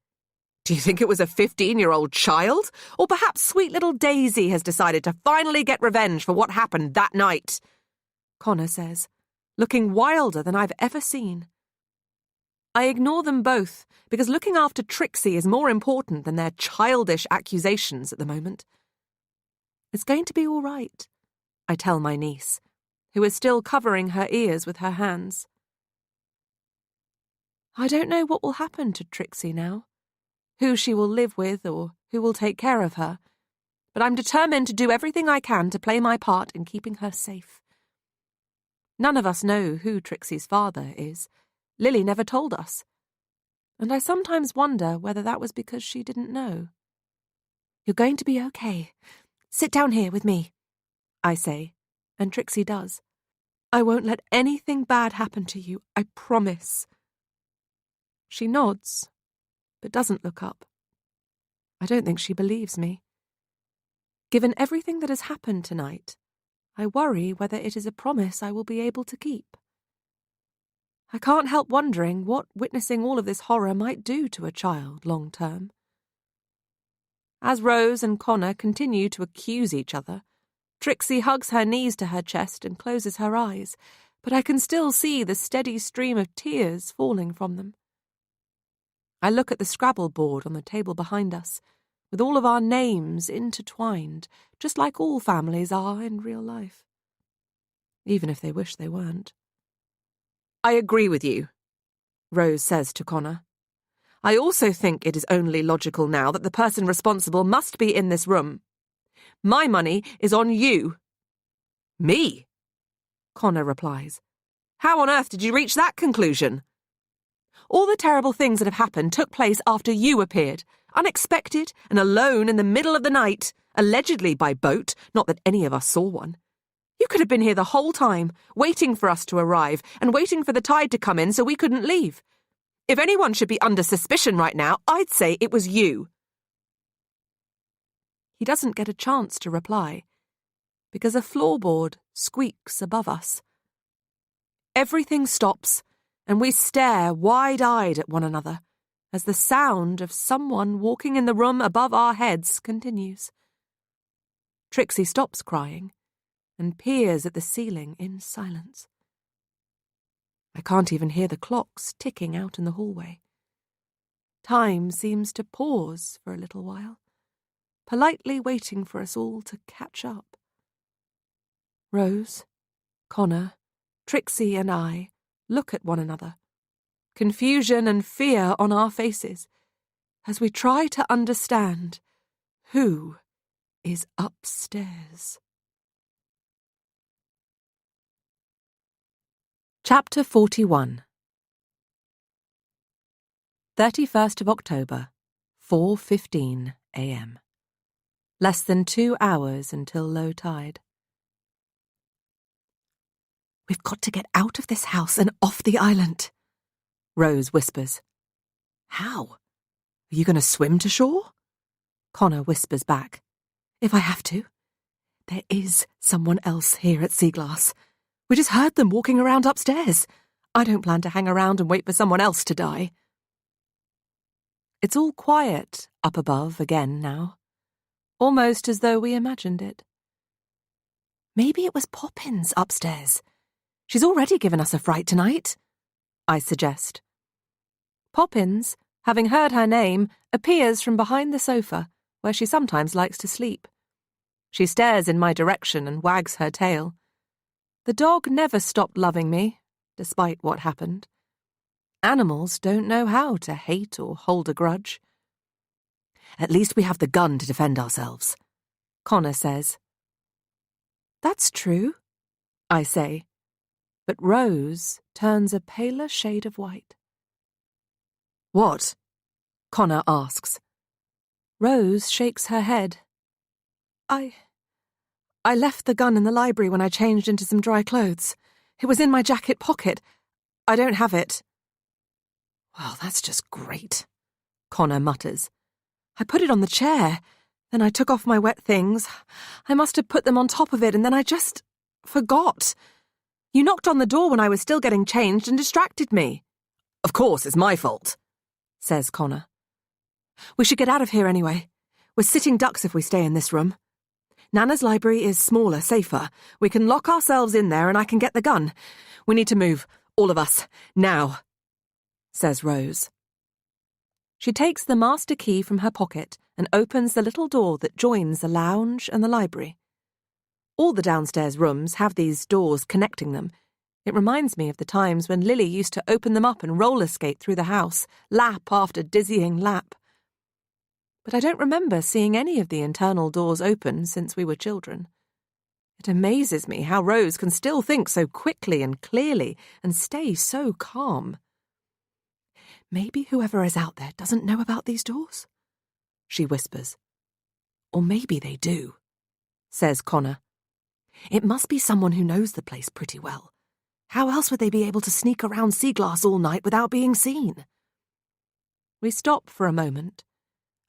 Speaker 4: Do you think it was a 15-year-old child? Or perhaps sweet little Daisy has decided to finally get revenge for what happened that night?" Connor says, looking wilder than I've ever seen. I ignore them both, because looking after Trixie is more important than their childish accusations at the moment. "It's going to be all right," I tell my niece, who is still covering her ears with her hands. I don't know what will happen to Trixie now, who she will live with or who will take care of her, but I'm determined to do everything I can to play my part in keeping her safe. None of us know who Trixie's father is. Lily never told us, and I sometimes wonder whether that was because she didn't know. "You're going to be okay. Sit down here with me," I say, and Trixie does. "I won't let anything bad happen to you, I promise." She nods, but doesn't look up. I don't think she believes me. Given everything that has happened tonight, I worry whether it is a promise I will be able to keep. I can't help wondering what witnessing all of this horror might do to a child long term. As Rose and Connor continue to accuse each other, Trixie hugs her knees to her chest and closes her eyes, but I can still see the steady stream of tears falling from them. I look at the Scrabble board on the table behind us, with all of our names intertwined, just like all families are in real life. Even if they wish they weren't. "I agree with you," Rose says to Connor. "I also think it is only logical now that the person responsible must be in this room. My money is on you." "Me?" Connor replies. "How on earth did you reach that conclusion?" "All the terrible things that have happened took place after you appeared, unexpected and alone in the middle of the night, allegedly by boat, not that any of us saw one. You could have been here the whole time, waiting for us to arrive and waiting for the tide to come in so we couldn't leave. If anyone should be under suspicion right now, I'd say it was you." He doesn't get a chance to reply, because a floorboard squeaks above us. Everything stops, and we stare wide-eyed at one another as the sound of someone walking in the room above our heads continues. Trixie stops crying and peers at the ceiling in silence. I can't even hear the clocks ticking out in the hallway. Time seems to pause for a little while, politely waiting for us all to catch up. Rose, Connor, Trixie and I look at one another, confusion and fear on our faces, as we try to understand who is upstairs. Chapter 41. 31st of October, 4:15 a.m. Less than 2 hours until low tide. "We've got to get out of this house and off the island," Rose whispers. "How? Are you going to swim to shore?" Connor whispers back. "If I have to. There is someone else here at Seaglass. We just heard them walking around upstairs. I don't plan to hang around and wait for someone else to die." It's all quiet up above again now, almost as though we imagined it. "Maybe it was Poppins upstairs. She's already given us a fright tonight," I suggest. Poppins, having heard her name, appears from behind the sofa, where she sometimes likes to sleep. She stares in my direction and wags her tail. The dog never stopped loving me, despite what happened. Animals don't know how to hate or hold a grudge. "At least we have the gun to defend ourselves," Connor says. "That's true," I say, but Rose turns a paler shade of white. "What?" Connor asks. Rose shakes her head. I left the gun in the library when I changed into some dry clothes. It was in my jacket pocket. I don't have it." "Well, that's just great," Connor mutters. "I put it on the chair. Then I took off my wet things. I must have put them on top of it, and then I just forgot. You knocked on the door when I was still getting changed and distracted me." "Of course, it's my fault," says Connor. "We should get out of here anyway. We're sitting ducks if we stay in this room. Nana's library is smaller, safer. We can lock ourselves in there and I can get the gun. We need to move, all of us, now," says Rose. She takes the master key from her pocket and opens the little door that joins the lounge and the library. All the downstairs rooms have these doors connecting them. It reminds me of the times when Lily used to open them up and roller skate through the house, lap after dizzying lap. But I don't remember seeing any of the internal doors open since we were children. It amazes me how Rose can still think so quickly and clearly and stay so calm. "Maybe whoever is out there doesn't know about these doors," she whispers. "Or maybe they do," says Connor. "It must be someone who knows the place pretty well. How else would they be able to sneak around Seaglass all night without being seen?" We stop for a moment,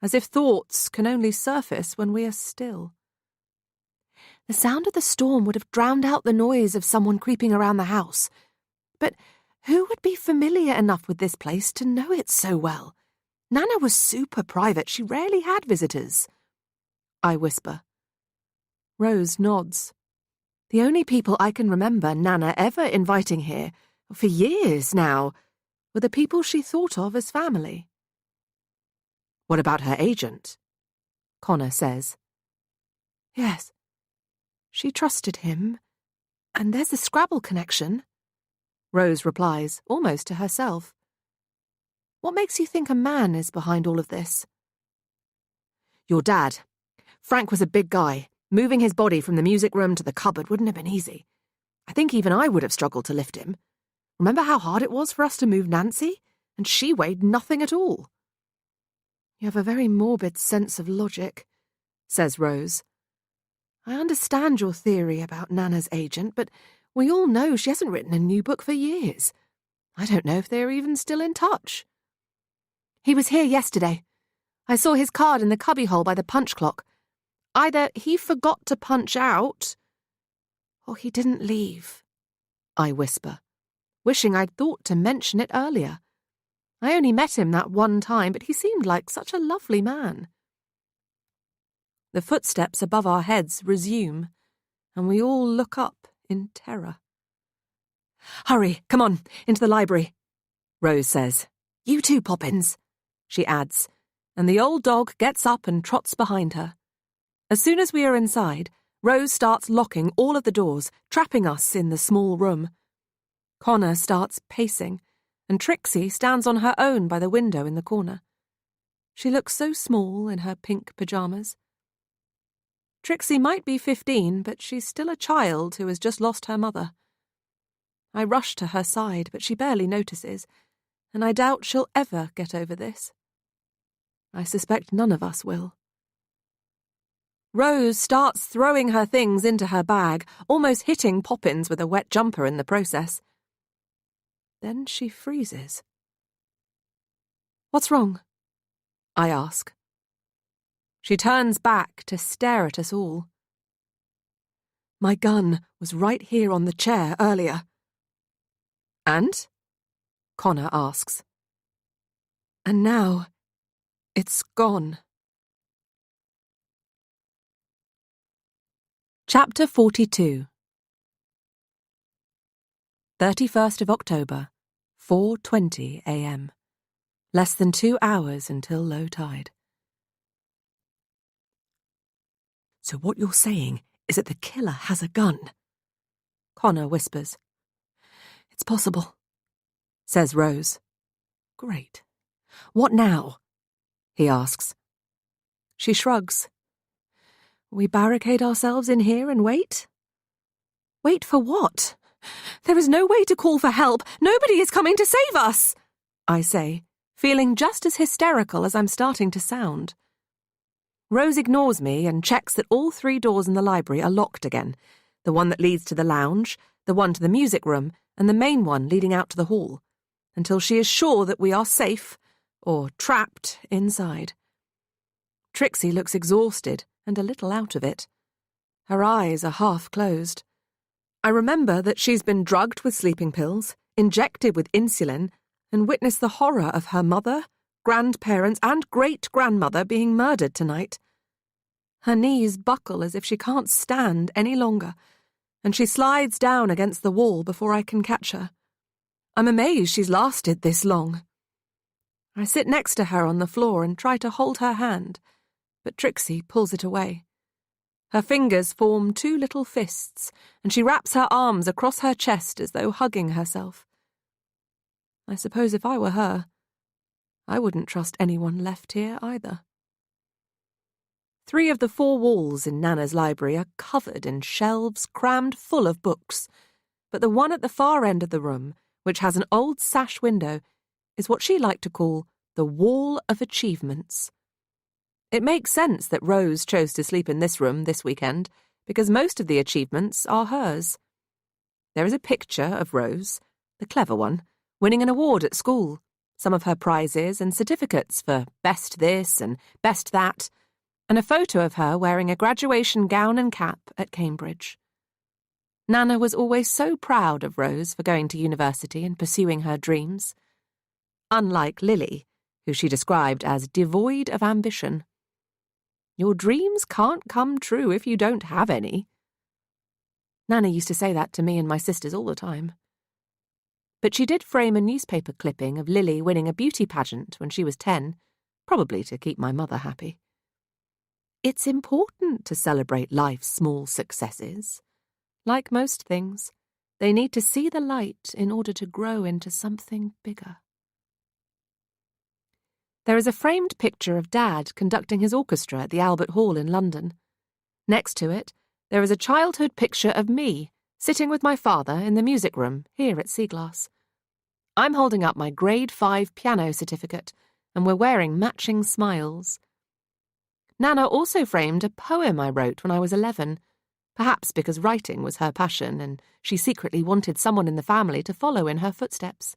Speaker 4: as if thoughts can only surface when we are still. The sound of the storm would have drowned out the noise of someone creeping around the house. But who would be familiar enough with this place to know it so well? Nana was super private. She rarely had visitors. I whisper. Rose nods. The only people I can remember Nana ever inviting here, for years now, were the people she thought of as family. "What about her agent?" Connor says. "Yes. She trusted him, and there's the Scrabble connection," Rose replies, almost to herself. "What makes you think a man is behind all of this?" "Your dad. Frank was a big guy. Moving his body from the music room to the cupboard wouldn't have been easy. I think even I would have struggled to lift him. Remember how hard it was for us to move Nancy? And she weighed nothing at all." "You have a very morbid sense of logic," says Rose. "I understand your theory about Nana's agent, but we all know she hasn't written a new book for years. I don't know if they're even still in touch." "He was here yesterday. I saw his card in the cubbyhole by the punch clock. Either he forgot to punch out, or he didn't leave," I whisper, wishing I'd thought to mention it earlier. I only met him that one time, but he seemed like such a lovely man. The footsteps above our heads resume, and we all look up in terror. "Hurry, come on, into the library," Rose says. "You too, Poppins," she adds, and the old dog gets up and trots behind her. As soon as we are inside, Rose starts locking all of the doors, trapping us in the small room. Connor starts pacing, and Trixie stands on her own by the window in the corner. She looks so small in her pink pyjamas. Trixie might be 15, but she's still a child who has just lost her mother. I rush to her side, but she barely notices, and I doubt she'll ever get over this. I suspect none of us will. Rose starts throwing her things into her bag, almost hitting Poppins with a wet jumper in the process. Then she freezes. "What's wrong?" I ask. She turns back to stare at us all. "My gun was right here on the chair earlier." "And?" Connor asks. "And now, it's gone." Chapter 42. 31st of October, 4:20 a.m. Less than 2 hours until low tide. "So what you're saying is that the killer has a gun?" Connor whispers. "It's possible," says Rose. "Great. What now?" he asks. She shrugs. "We barricade ourselves in here and wait?" "Wait for what? There is no way to call for help. Nobody is coming to save us," I say, feeling just as hysterical as I'm starting to sound. Rose ignores me and checks that all 3 doors in the library are locked again, the one that leads to the lounge, the one to the music room, and the main one leading out to the hall, until she is sure that we are safe, or trapped, inside. Trixie looks exhausted and a little out of it. Her eyes are half closed. I remember that she's been drugged with sleeping pills, injected with insulin, and witnessed the horror of her mother, grandparents, and great-grandmother being murdered tonight. Her knees buckle as if she can't stand any longer, and she slides down against the wall before I can catch her. I'm amazed she's lasted this long. I sit next to her on the floor and try to hold her hand, but Trixie pulls it away. Her fingers form 2 little fists, and she wraps her arms across her chest as though hugging herself. I suppose if I were her, I wouldn't trust anyone left here either. 3 of the 4 walls in Nana's library are covered in shelves crammed full of books, but the one at the far end of the room, which has an old sash window, is what she liked to call the Wall of Achievements. It makes sense that Rose chose to sleep in this room this weekend, because most of the achievements are hers. There is a picture of Rose, the clever one, winning an award at school, some of her prizes and certificates for best this and best that, and a photo of her wearing a graduation gown and cap at Cambridge. Nana was always so proud of Rose for going to university and pursuing her dreams. Unlike Lily, who she described as devoid of ambition. Your dreams can't come true if you don't have any. Nana used to say that to me and my sisters all the time. But she did frame a newspaper clipping of Lily winning a beauty pageant when she was 10, probably to keep my mother happy. It's important to celebrate life's small successes. Like most things, they need to see the light in order to grow into something bigger. There is a framed picture of Dad conducting his orchestra at the Albert Hall in London. Next to it, there is a childhood picture of me, sitting with my father in the music room here at Seaglass. I'm holding up my Grade 5 piano certificate, and we're wearing matching smiles. Nana also framed a poem I wrote when I was 11, perhaps because writing was her passion and she secretly wanted someone in the family to follow in her footsteps.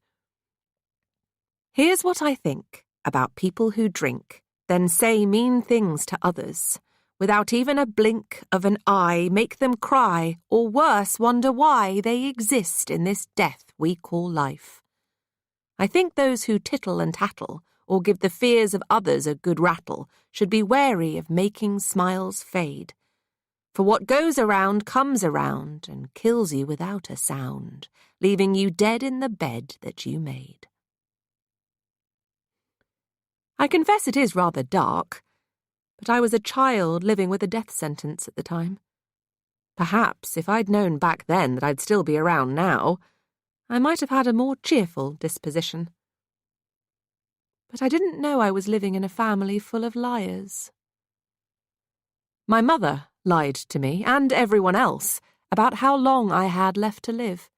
Speaker 4: Here's what I think about people who drink, then say mean things to others, without even a blink of an eye, make them cry, or worse, wonder why they exist in this death we call life. I think those who tittle and tattle, or give the fears of others a good rattle, should be wary of making smiles fade. For what goes around comes around and kills you without a sound, leaving you dead in the bed that you made. I confess it is rather dark, but I was a child living with a death sentence at the time. Perhaps if I'd known back then that I'd still be around now, I might have had a more cheerful disposition. But I didn't know I was living in a family full of liars. My mother lied to me and everyone else about how long I had left to live.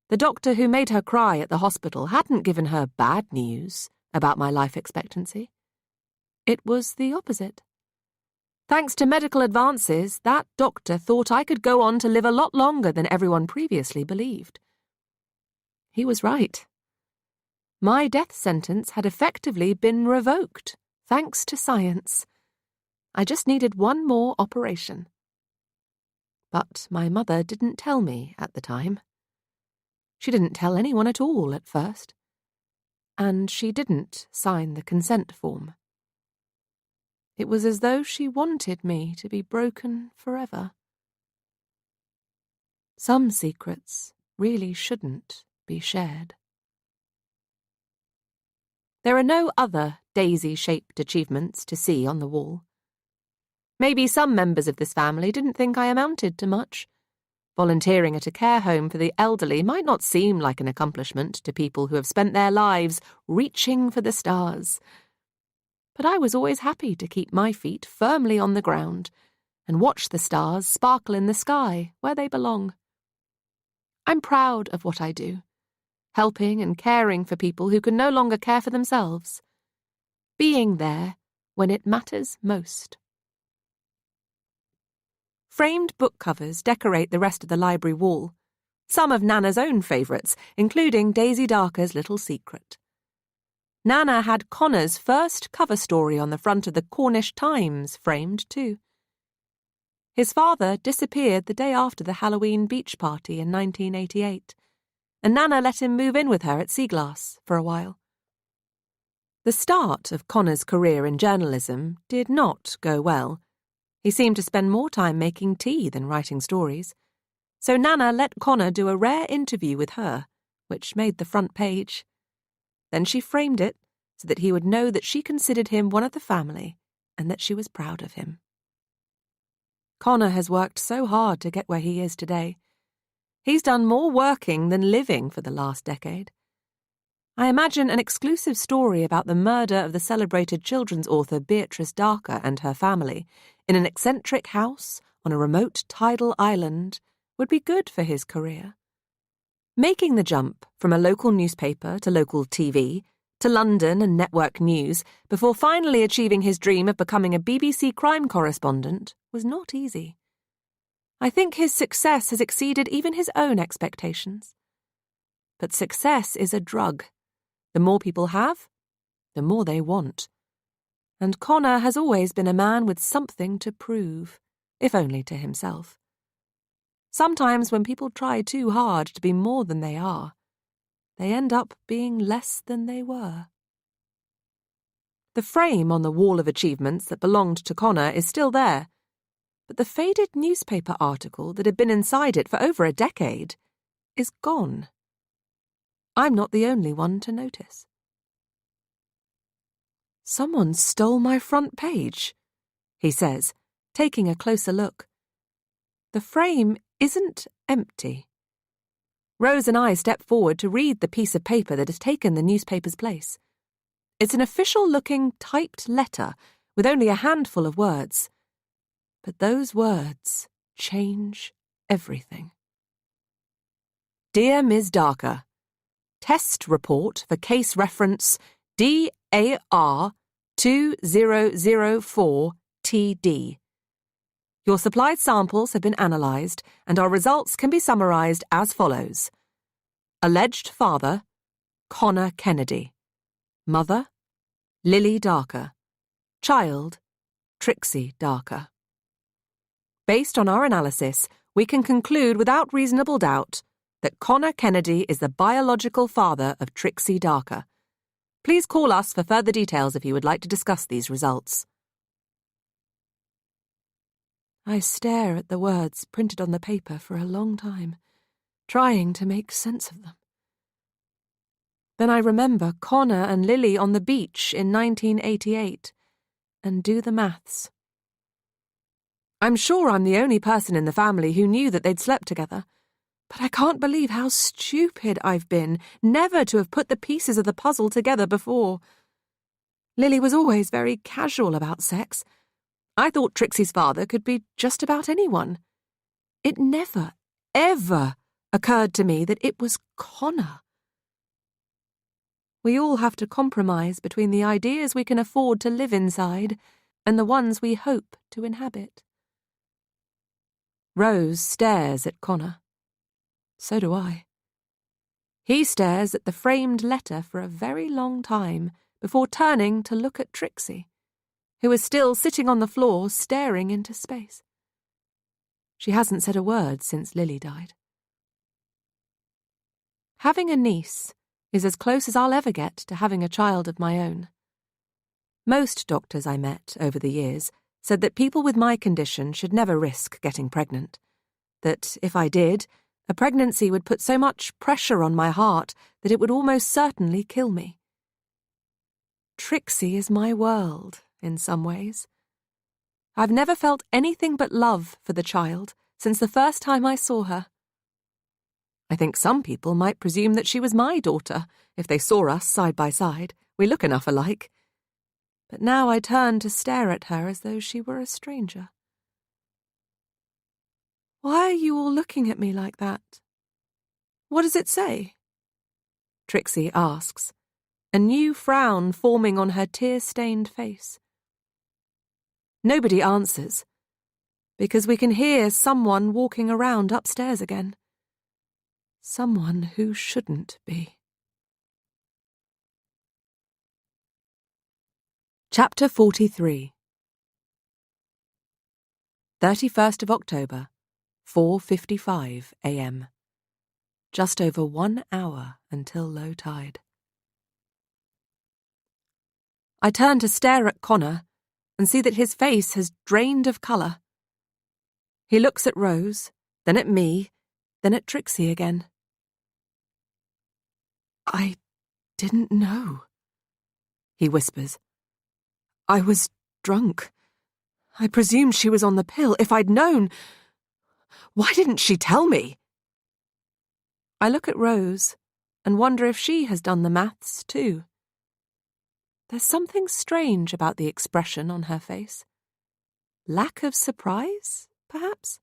Speaker 4: The doctor who made her cry at the hospital hadn't given her bad news about my life expectancy. It was the opposite. Thanks to medical advances, that doctor thought I could go on to live a lot longer than everyone previously believed. He was right. My death sentence had effectively been revoked, thanks to science. I just needed one more operation. But my mother didn't tell me at the time. She didn't tell anyone at all at first. And she didn't sign the consent form. It was as though she wanted me to be broken forever. Some secrets really shouldn't be shared. There are no other daisy-shaped achievements to see on the wall. Maybe some members of this family didn't think I amounted to much. Volunteering at a care home for the elderly might not seem like an accomplishment to people who have spent their lives reaching for the stars. But I was always happy to keep my feet firmly on the ground and watch the stars sparkle in the sky where they belong. I'm proud of what I do, helping and caring for people who can no longer care for themselves, being there when it matters most. Framed book covers decorate the rest of the library wall, some of Nana's own favourites, including Daisy Darker's Little Secret. Nana had Connor's first cover story on the front of the Cornish Times framed too. His father disappeared the day after the Halloween beach party in 1988, and Nana let him move in with her at Seaglass for a while. The start of Connor's career in journalism did not go well. He seemed to spend more time making tea than writing stories, so Nana let Connor do a rare interview with her, which made the front page. Then she framed it so that he would know that she considered him one of the family and that she was proud of him. Connor has worked so hard to get where he is today. He's done more working than living for the last decade. I imagine an exclusive story about the murder of the celebrated children's author Beatrice Darker and her family in an eccentric house on a remote tidal island would be good for his career. Making the jump from a local newspaper to local TV to London and network news before finally achieving his dream of becoming a BBC crime correspondent was not easy. I think his success has exceeded even his own expectations. But success is a drug. The more people have, the more they want. And Connor has always been a man with something to prove, if only to himself. Sometimes when people try too hard to be more than they are, they end up being less than they were. The frame on the wall of achievements that belonged to Connor is still there, but the faded newspaper article that had been inside it for over a decade is gone. I'm not the only one to notice. "Someone stole my front page," he says, taking a closer look. The frame isn't empty. Rose and I step forward to read the piece of paper that has taken the newspaper's place. It's an official-looking typed letter with only a handful of words. But those words change everything. Dear Ms. Darker, Test report for case reference DAR 2004TD. Your supplied samples have been analysed and our results can be summarised as follows. Alleged father, Connor Kennedy. Mother, Lily Darker. Child, Trixie Darker. Based on our analysis, we can conclude without reasonable doubt that Connor Kennedy is the biological father of Trixie Darker. Please call us for further details if you would like to discuss these results. I stare at the words printed on the paper for a long time, trying to make sense of them. Then I remember Connor and Lily on the beach in 1988 and do the maths. I'm sure I'm the only person in the family who knew that they'd slept together, but I can't believe how stupid I've been never to have put the pieces of the puzzle together before. Lily was always very casual about sex, I thought Trixie's father could be just about anyone. It never, ever occurred to me that it was Connor. We all have to compromise between the ideas we can afford to live inside and the ones we hope to inhabit. Rose stares at Connor. So do I. He stares at the framed letter for a very long time before turning to look at Trixie, who is still sitting on the floor staring into space. She hasn't said a word since Lily died. Having a niece is as close as I'll ever get to having a child of my own. Most doctors I met over the years said that people with my condition should never risk getting pregnant, that if I did, a pregnancy would put so much pressure on my heart that it would almost certainly kill me. Trixie is my world, in some ways. I've never felt anything but love for the child since the first time I saw her. I think some people might presume that she was my daughter if they saw us side by side. We look enough alike. But now I turn to stare at her as though she were a stranger. Why are you all looking at me like that? What does it say? Trixie asks, a new frown forming on her tear-stained face. Nobody answers, because we can hear someone walking around upstairs again. Someone who shouldn't be. Chapter 43. 31st of October, 4:55 a.m. Just over 1 hour until low tide. I turn to stare at Connor and see that his face has drained of colour. He looks at Rose, then at me, then at Trixie again. I didn't know, he whispers. I was drunk. I presumed she was on the pill. If I'd known, why didn't she tell me? I look at Rose and wonder if she has done the maths too. There's something strange about the expression on her face. Lack of surprise, perhaps?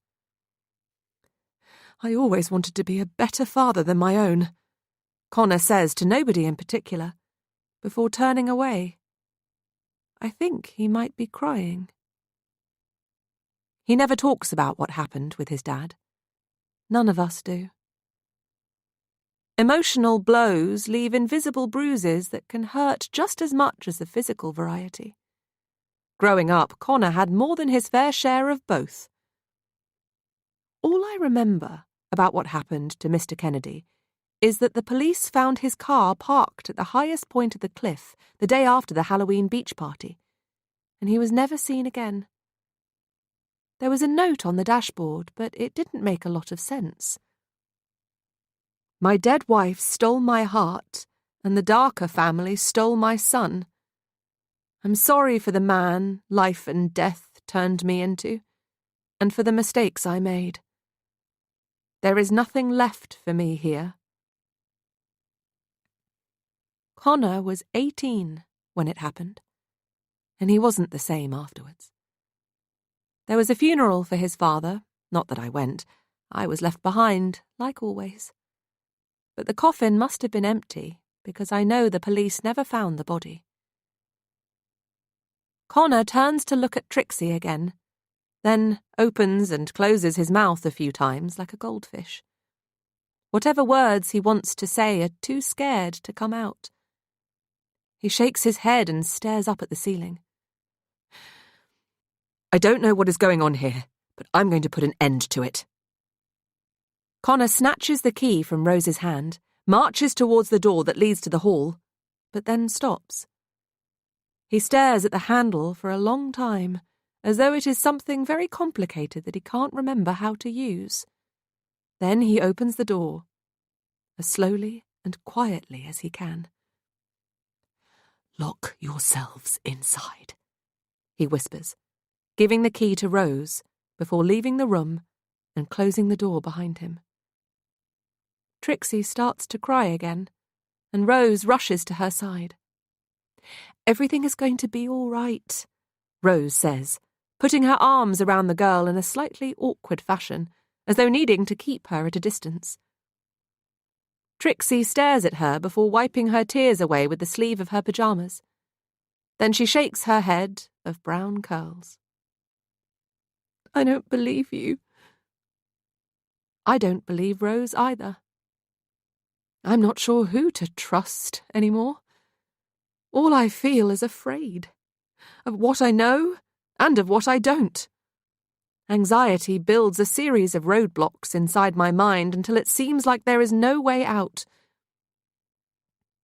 Speaker 4: I always wanted to be a better father than my own, Connor says to nobody in particular, before turning away. I think he might be crying. He never talks about what happened with his dad. None of us do. Emotional blows leave invisible bruises that can hurt just as much as the physical variety. Growing up, Connor had more than his fair share of both. All I remember about what happened to Mr. Kennedy is that the police found his car parked at the highest point of the cliff the day after the Halloween beach party, and he was never seen again. There was a note on the dashboard, but it didn't make a lot of sense. My dead wife stole my heart, and the Darker family stole my son. I'm sorry for the man life and death turned me into, and for the mistakes I made. There is nothing left for me here. Connor was 18 when it happened, and he wasn't the same afterwards. There was a funeral for his father, not that I went. I was left behind, like always. But the coffin must have been empty, because I know the police never found the body. Connor turns to look at Trixie again, then opens and closes his mouth a few times like a goldfish. Whatever words he wants to say are too scared to come out. He shakes his head and stares up at the ceiling. I don't know what is going on here, but I'm going to put an end to it. Connor snatches the key from Rose's hand, marches towards the door that leads to the hall, but then stops. He stares at the handle for a long time, as though it is something very complicated that he can't remember how to use. Then he opens the door, as slowly and quietly as he can. Lock yourselves inside, he whispers, giving the key to Rose before leaving the room and closing the door behind him. Trixie starts to cry again, and Rose rushes to her side. Everything is going to be all right, Rose says, putting her arms around the girl in a slightly awkward fashion, as though needing to keep her at a distance. Trixie stares at her before wiping her tears away with the sleeve of her pyjamas. Then she shakes her head of brown curls.
Speaker 3: I don't believe you.
Speaker 4: I don't believe Rose either. I'm not sure who to trust anymore. All I feel is afraid, of what I know and of what I don't. Anxiety builds a series of roadblocks inside my mind until it seems like there is no way out.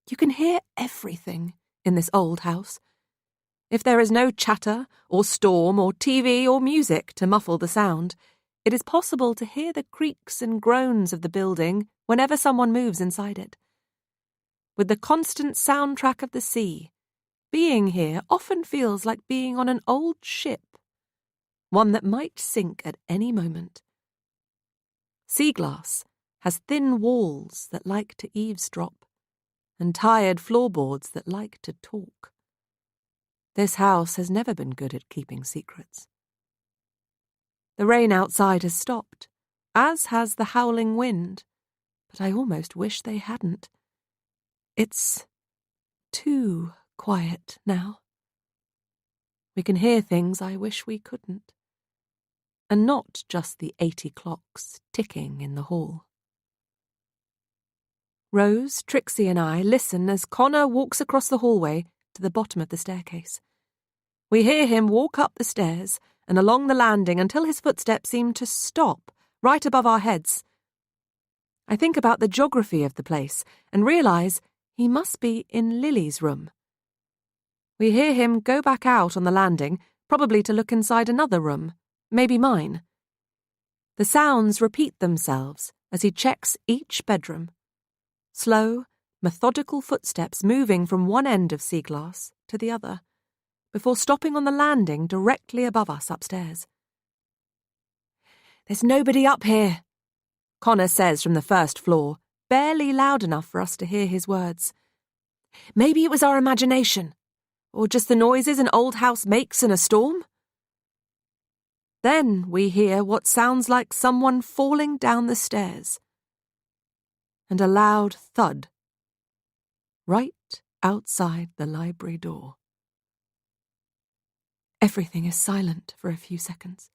Speaker 4: You can hear everything in this old house. If there is no chatter or storm or TV or music to muffle the sound, it is possible to hear the creaks and groans of the building whenever someone moves inside it. With the constant soundtrack of the sea, being here often feels like being on an old ship, one that might sink at any moment. Sea glass has thin walls that like to eavesdrop, and tired floorboards that like to talk. This house has never been good at keeping secrets. The rain outside has stopped, as has the howling wind, but I almost wish they hadn't. It's too quiet now. We can hear things I wish we couldn't. And not just the 80 clocks ticking in the hall. Rose, Trixie and I listen as Connor walks across the hallway to the bottom of the staircase. We hear him walk up the stairs and along the landing until his footsteps seem to stop right above our heads. I think about the geography of the place and realise he must be in Lily's room. We hear him go back out on the landing, probably to look inside another room, maybe mine. The sounds repeat themselves as he checks each bedroom. Slow, methodical footsteps moving from one end of sea glass to the other, before stopping on the landing directly above us upstairs. "There's nobody up here," Connor says from the first floor, barely loud enough for us to hear his words. "Maybe it was our imagination, or just the noises an old house makes in a storm." Then we hear what sounds like someone falling down the stairs, and a loud thud right outside the library door. Everything is silent for a few seconds.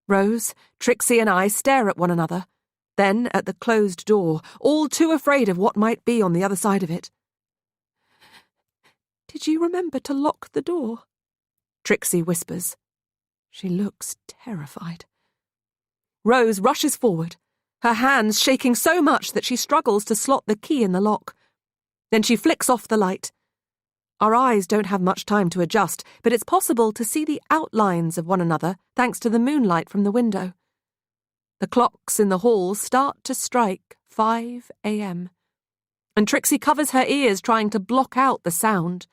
Speaker 4: Rose, Trixie and I stare at one another, then at the closed door, all too afraid of what might be on the other side of it. "Did you remember to lock the door?" Trixie whispers. She looks terrified. Rose rushes forward, her hands shaking so much that she struggles to slot the key in the lock. Then she flicks off the light. Our eyes don't have much time to adjust, but it's possible to see the outlines of one another thanks to the moonlight from the window. The clocks in the hall start to strike 5 a.m., and Trixie covers her ears trying to block out the sound.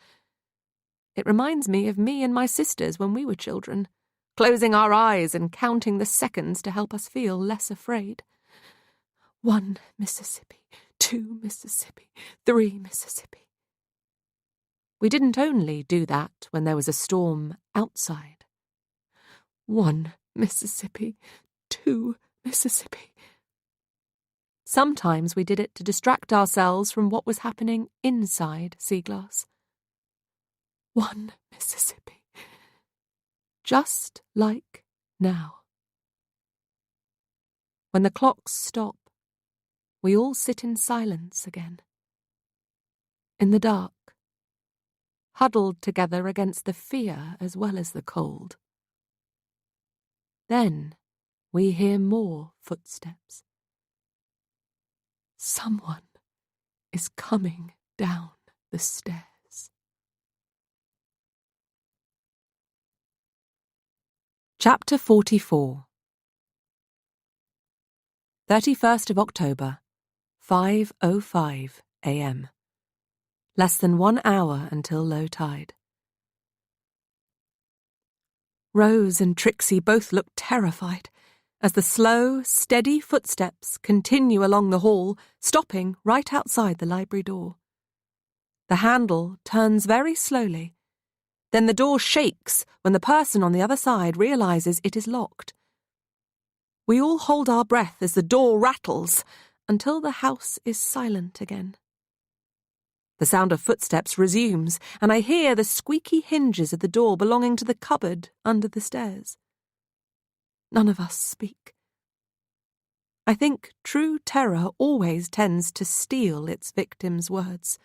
Speaker 4: It reminds me of me and my sisters when we were children, closing our eyes and counting the seconds to help us feel less afraid. 1 Mississippi, 2 Mississippi, 3 Mississippi. We didn't only do that when there was a storm outside. 1 Mississippi, 2 Mississippi. Sometimes we did it to distract ourselves from what was happening inside sea glass. 1 Mississippi. Just like now. When the clocks stop, we all sit in silence again. In the dark, huddled together against the fear as well as the cold. Then we hear more footsteps. Someone is coming down the stairs. Chapter 44. 31st of October, 5:05 a.m. Less than 1 hour until low tide. Rose and Trixie both look terrified as the slow, steady footsteps continue along the hall, stopping right outside the library door. The handle turns very slowly, Then the door shakes when the person on the other side realizes it is locked. We all hold our breath as the door rattles until the house is silent again. The sound of footsteps resumes, and I hear the squeaky hinges of the door belonging to the cupboard under the stairs. None of us speak. I think true terror always tends to steal its victim's words.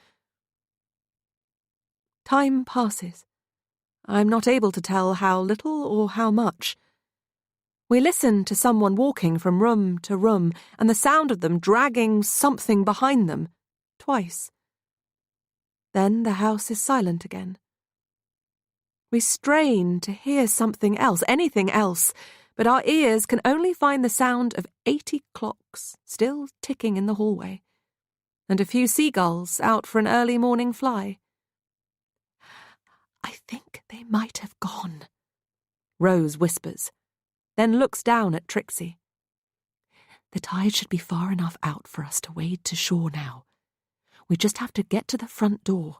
Speaker 4: Time passes. I'm not able to tell how little or how much. We listen to someone walking from room to room, and the sound of them dragging something behind them, twice. Then the house is silent again. We strain to hear something else, anything else, but our ears can only find the sound of 80 clocks still ticking in the hallway, and a few seagulls out for an early morning fly. I think they might have gone, Rose whispers, then looks down at Trixie. The tide should be far enough out for us to wade to shore now. We just have to get to the front door.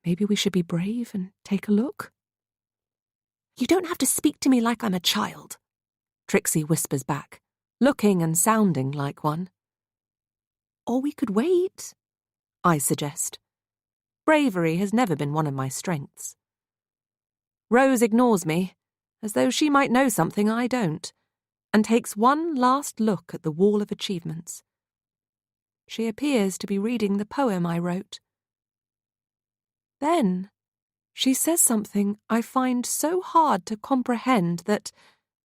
Speaker 4: Maybe we should be brave and take a look? You don't have to speak to me like I'm a child, Trixie whispers back, looking and sounding like one. Or we could wait, I suggest. Bravery has never been one of my strengths. Rose ignores me, as though she might know something I don't, and takes one last look at the wall of achievements. She appears to be reading the poem I wrote. Then she says something I find so hard to comprehend that,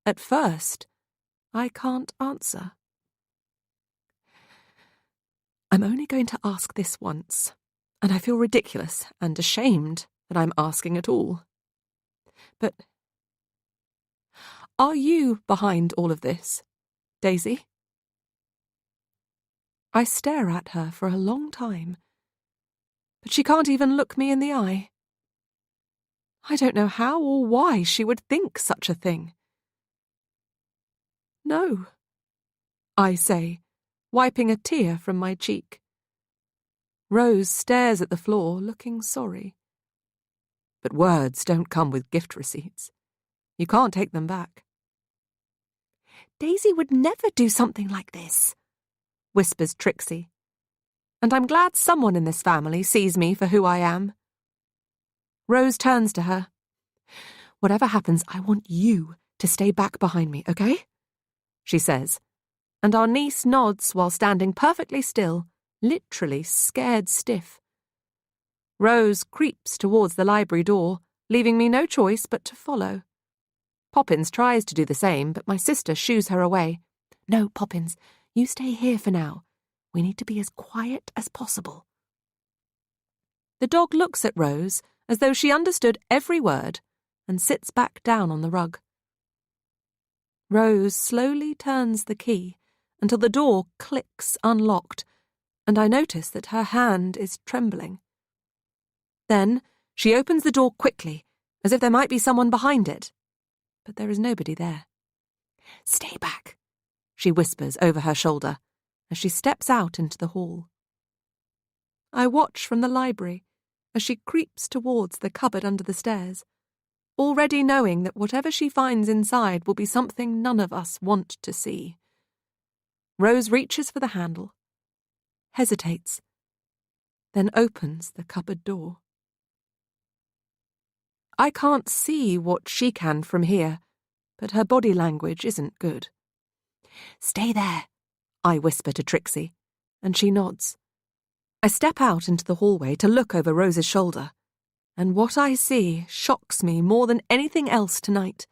Speaker 4: at first, I can't answer. I'm only going to ask this once, and I feel ridiculous and ashamed that I'm asking at all. But are you behind all of this, Daisy? I stare at her for a long time, but she can't even look me in the eye. I don't know how or why she would think such a thing. No, I say, wiping a tear from my cheek. Rose stares at the floor, looking sorry. But words don't come with gift receipts. You can't take them back. Daisy would never do something like this, whispers Trixie. And I'm glad someone in this family sees me for who I am. Rose turns to her. Whatever happens, I want you to stay back behind me, okay? She says, and our niece nods while standing perfectly still, literally scared stiff. Rose creeps towards the library door, leaving me no choice but to follow. Poppins tries to do the same, but my sister shoos her away. No, Poppins, you stay here for now. We need to be as quiet as possible. The dog looks at Rose as though she understood every word and sits back down on the rug. Rose slowly turns the key until the door clicks unlocked, and I notice that her hand is trembling. Then she opens the door quickly, as if there might be someone behind it, but there is nobody there. Stay back, she whispers over her shoulder as she steps out into the hall. I watch from the library as she creeps towards the cupboard under the stairs, already knowing that whatever she finds inside will be something none of us want to see. Rose reaches for the handle, hesitates, then opens the cupboard door. I can't see what she can from here, but her body language isn't good. Stay there, I whisper to Trixie, and she nods. I step out into the hallway to look over Rose's shoulder, and what I see shocks me more than anything else tonight.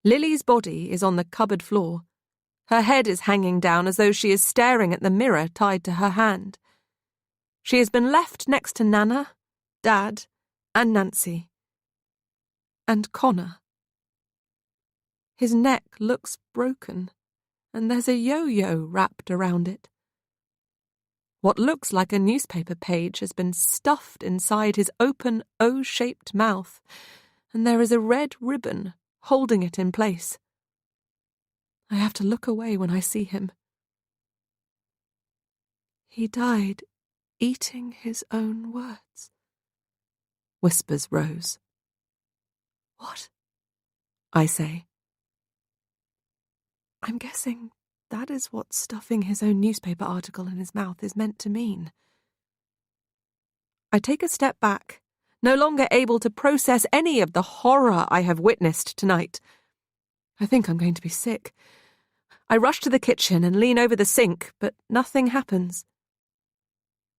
Speaker 4: Lily's body is on the cupboard floor. Her head is hanging down as though she is staring at the mirror tied to her hand. She has been left next to Nana, Dad, and Nancy. And Connor. His neck looks broken, and there's a yo-yo wrapped around it. What looks like a newspaper page has been stuffed inside his open O-shaped mouth, and there is a red ribbon holding it in place. I have to look away when I see him. He died eating his own words. whispers Rose.
Speaker 3: What?
Speaker 4: I say.
Speaker 3: I'm guessing that is what stuffing his own newspaper article in his mouth is meant to mean.
Speaker 4: I take a step back, no longer able to process any of the horror I have witnessed tonight. I think I'm going to be sick. I rush to the kitchen and lean over the sink, but nothing happens.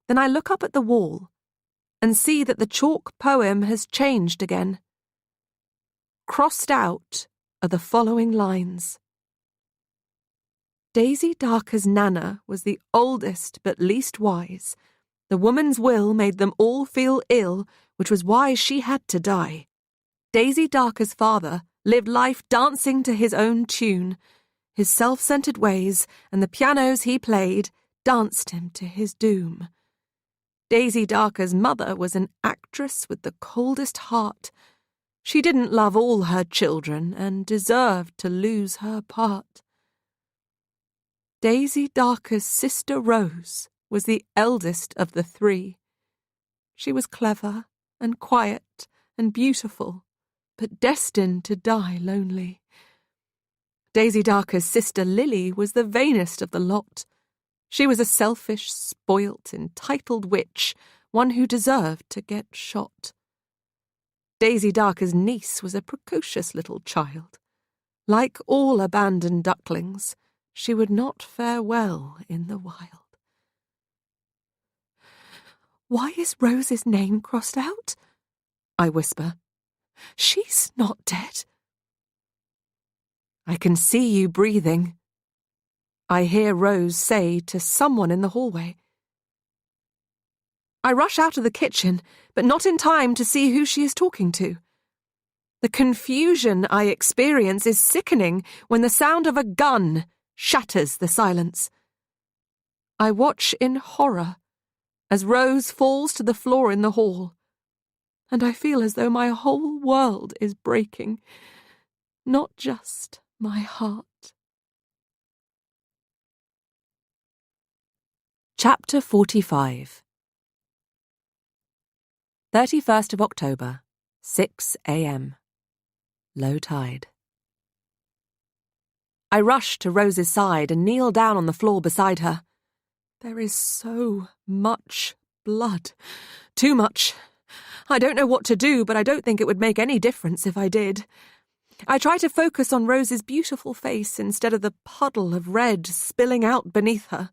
Speaker 4: Then I look up at the wall and see that the chalk poem has changed again. Crossed out are the following lines. Daisy Darker's Nana was the oldest but least wise. The woman's will made them all feel ill, which was why she had to die. Daisy Darker's father lived life dancing to his own tune. His self-centered ways and the pianos he played danced him to his doom. Daisy Darker's mother was an actress with the coldest heart. She didn't love all her children and deserved to lose her part. Daisy Darker's sister Rose was the eldest of the three. She was clever and quiet and beautiful, but destined to die lonely. Daisy Darker's sister Lily was the vainest of the lot. She was a selfish, spoilt, entitled witch, one who deserved to get shot. Daisy Darker's niece was a precocious little child. Like all abandoned ducklings, she would not fare well in the wild.
Speaker 3: Why is Rose's name crossed out?
Speaker 4: I whisper.
Speaker 3: She's not dead.
Speaker 4: I can see you breathing. I hear Rose say to someone in the hallway. I rush out of the kitchen, but not in time to see who she is talking to. The confusion I experience is sickening when the sound of a gun shatters the silence. I watch in horror as Rose falls to the floor in the hall, and I feel as though my whole world is breaking, not just my heart.
Speaker 1: Chapter 45 31st of October, 6 a.m. Low tide. I rush to Rose's side and kneel down on the floor beside her.
Speaker 3: There is so much blood. Too much. I don't know what to do, but I don't think it would make any difference if I did. I try to focus on Rose's beautiful face instead of the puddle of red spilling out beneath her.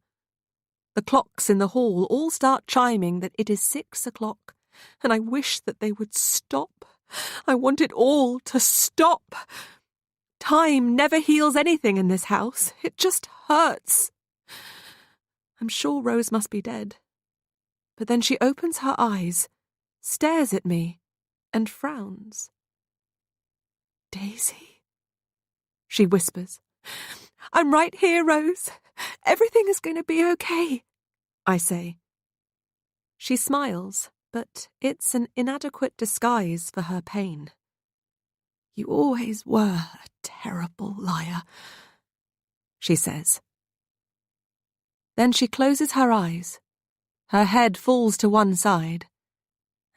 Speaker 3: The clocks in the hall all start chiming that it is 6 o'clock, and I wish that they would stop. I want it all to stop. Time never heals anything in this house. It just hurts. I'm sure Rose must be dead. But then she opens her eyes, stares at me, and frowns. Daisy, she whispers. I'm right here, Rose. Everything is going to be okay, I say. She smiles, but it's an inadequate disguise for her pain. You always were a terrible liar, she says. Then she closes her eyes. Her head falls to one side,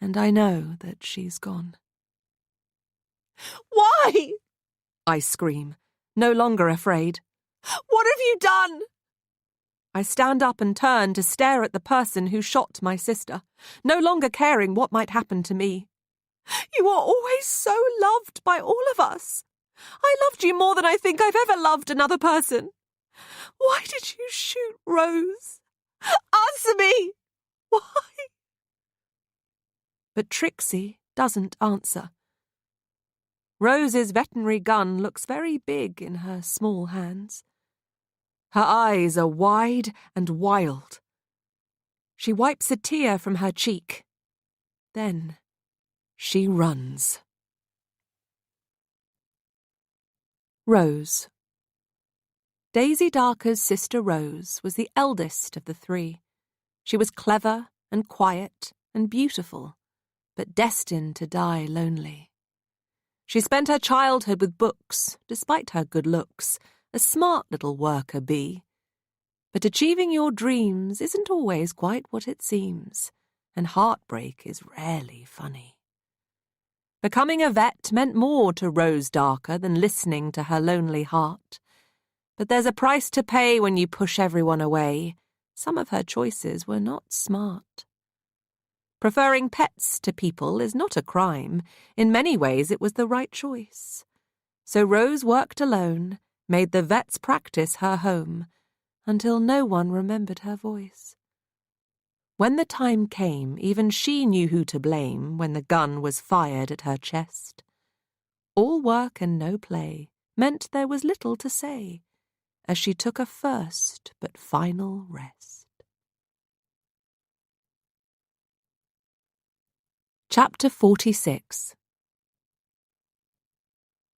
Speaker 3: and I know that she's gone. Why? I scream, no longer afraid. What have you done? I stand up and turn to stare at the person who shot my sister, no longer caring what might happen to me. You were always so loved by all of us. I loved you more than I think I've ever loved another person. Why did you shoot Rose? Answer me! Why? But Trixie doesn't answer. Rose's veterinary gun looks very big in her small hands. Her eyes are wide and wild. She wipes a tear from her cheek. Then she runs. Rose. Daisy Darker's sister Rose was the eldest of the three. She was clever and quiet and beautiful, but destined to die lonely. She spent her childhood with books, despite her good looks, a smart little worker bee. But achieving your dreams isn't always quite what it seems, and heartbreak is rarely funny.
Speaker 4: Becoming a vet meant more to Rose Darker than listening to her lonely heart. But there's a price to pay when you push everyone away. Some of her choices were not smart. Preferring pets to people is not a crime. In many ways, it was the right choice. So Rose worked alone, made the vet's practice her home, until no one remembered her voice. When the time came, even she knew who to blame when the gun was fired at her chest. All work and no play meant there was little to say, as she took a first but final rest. Chapter 46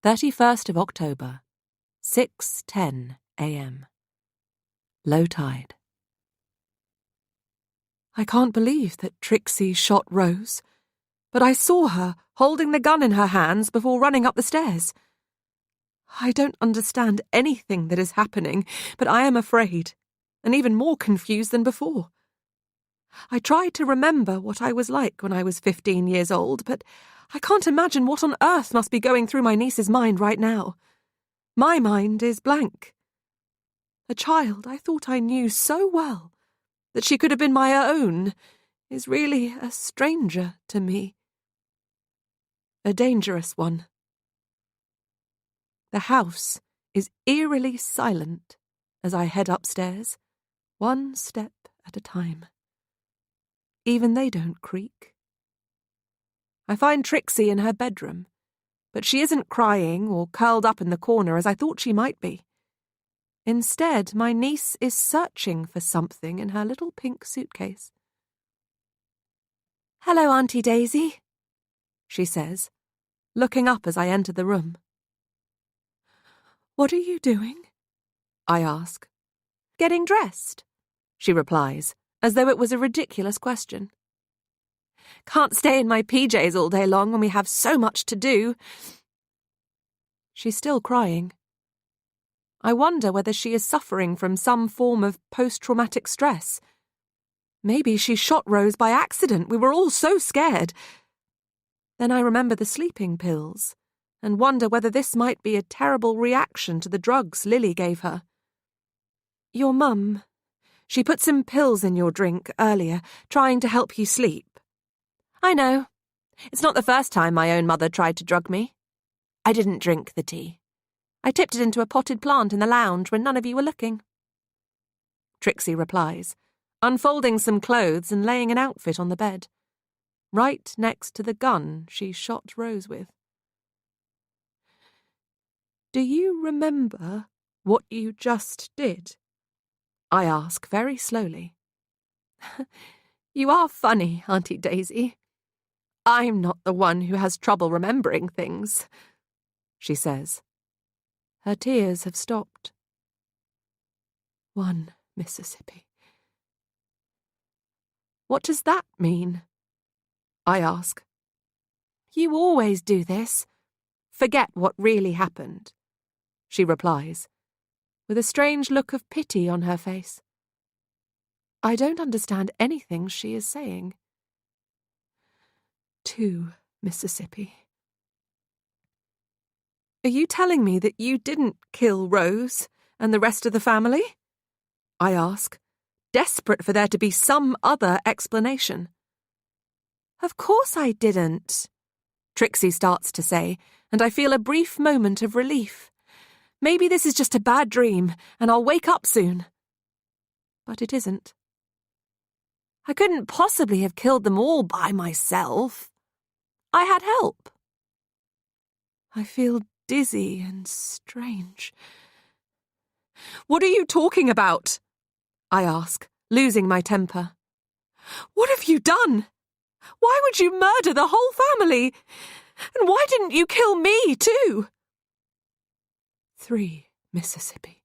Speaker 4: 31st of October, 6:10 a.m. Low tide. I can't believe that Trixie shot Rose, but I saw her holding the gun in her hands before running up the stairs. I don't understand anything that is happening, but I am afraid, and even more confused than before. I tried to remember what I was like when I was 15 years old, but I can't imagine what on earth must be going through my niece's mind right now. My mind is blank. A child I thought I knew so well that she could have been my own is really a stranger to me. A dangerous one. The house is eerily silent as I head upstairs, one step at a time. Even they don't creak. I find Trixie in her bedroom, but she isn't crying or curled up in the corner as I thought she might be. Instead, my niece is searching for something in her little pink suitcase. "Hello, Auntie Daisy," she says, looking up as I enter the room. "What are you doing?" I ask. "Getting dressed," she replies, as though it was a ridiculous question. "Can't stay in my PJs all day long when we have so much to do." She's still crying. I wonder whether she is suffering from some form of post-traumatic stress. Maybe she shot Rose by accident. We were all so scared. Then I remember the sleeping pills and wonder whether this might be a terrible reaction to the drugs Lily gave her. "Your mum, she put some pills in your drink earlier, trying to help you sleep." "I know. It's not the first time my own mother tried to drug me. I didn't drink the tea. I tipped it into a potted plant in the lounge when none of you were looking." Trixie replies, unfolding some clothes and laying an outfit on the bed, right next to the gun she shot Rose with. "Do you remember what you just did?" I ask very slowly. "You are funny, Auntie Daisy. I'm not the one who has trouble remembering things," she says. Her tears have stopped. 1 Mississippi. "What does that mean?" I ask. "You always do this. Forget what really happened," she replies, with a strange look of pity on her face. I don't understand anything she is saying. 2 Mississippi. "Are you telling me that you didn't kill Rose and the rest of the family?" I ask, desperate for there to be some other explanation. "Of course I didn't," Trixie starts to say, and I feel a brief moment of relief. Maybe this is just a bad dream, and I'll wake up soon. But it isn't. I couldn't possibly have killed them all by myself. I had help. I feel dizzy and strange. "What are you talking about?" I ask, losing my temper. "What have you done? Why would you murder the whole family? And why didn't you kill me, too?" 3 Mississippi.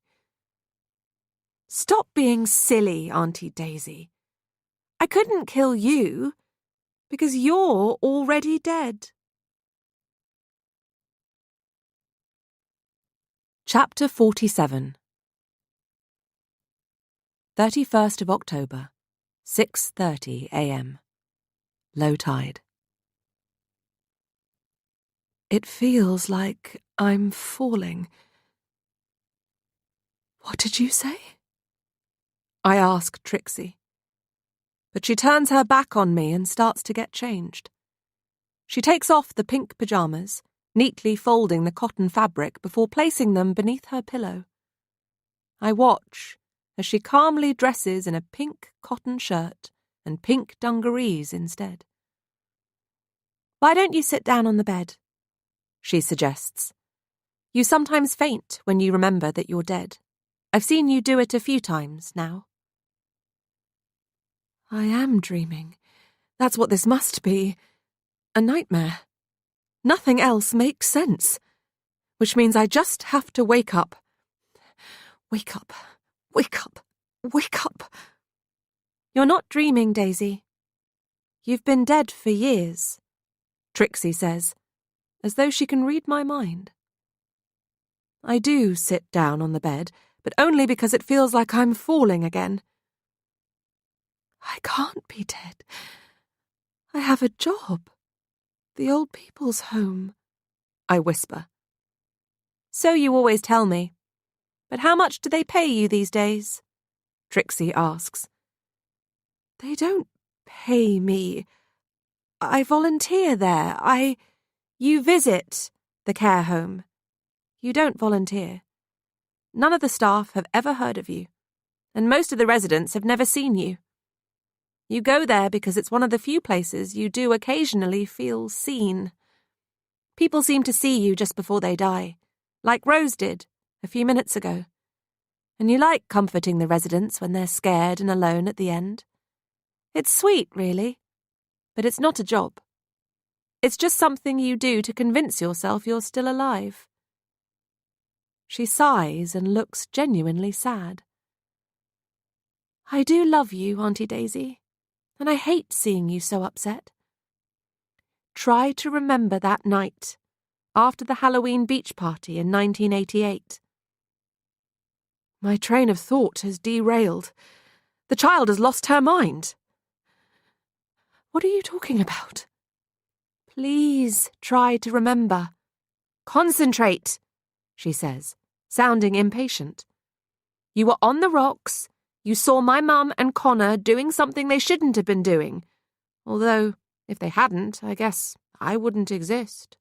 Speaker 4: "Stop being silly, Auntie Daisy. I couldn't kill you because you're already dead." Chapter 47 31st of October, 6:30 a.m. Low tide.
Speaker 3: It feels like I'm falling. What did you say?
Speaker 4: I ask Trixie. But she turns her back on me and starts to get changed. She takes off the pink pyjamas, neatly folding the cotton fabric before placing them beneath her pillow. I watch as she calmly dresses in a pink cotton shirt and pink dungarees instead. "Why don't you sit down on the bed?" she suggests. "You sometimes faint when you remember that you're dead. I've seen you do it a few times now."
Speaker 3: I am dreaming. That's what this must be. A nightmare. Nothing else makes sense. Which means I just have to wake up. Wake up. Wake up. Wake up.
Speaker 4: "You're not dreaming, Daisy. You've been dead for years," Trixie says, as though she can read my mind. I do sit down on the bed, but only because it feels like I'm falling again.
Speaker 3: I can't be dead. I have a job. The old people's home, I whisper.
Speaker 4: "So you always tell me. But how much do they pay you these days?" Trixie asks.
Speaker 3: They don't pay me. I volunteer there.
Speaker 4: You visit the care home. You don't volunteer. None of the staff have ever heard of you, and most of the residents have never seen you. You go there because it's one of the few places you do occasionally feel seen. People seem to see you just before they die, like Rose did a few minutes ago. And you like comforting the residents when they're scared and alone at the end. It's sweet, really, but it's not a job. It's just something you do to convince yourself you're still alive." She sighs and looks genuinely sad. "I do love you, Auntie Daisy, and I hate seeing you so upset. Try to remember that night, after the Halloween beach party in 1988.
Speaker 3: My train of thought has derailed. The child has lost her mind. What are you talking about?
Speaker 4: Please try to remember. Concentrate, she says, sounding impatient. You were on the rocks. You saw my mum and Connor doing something they shouldn't have been doing. Although, if they hadn't, I guess I wouldn't exist.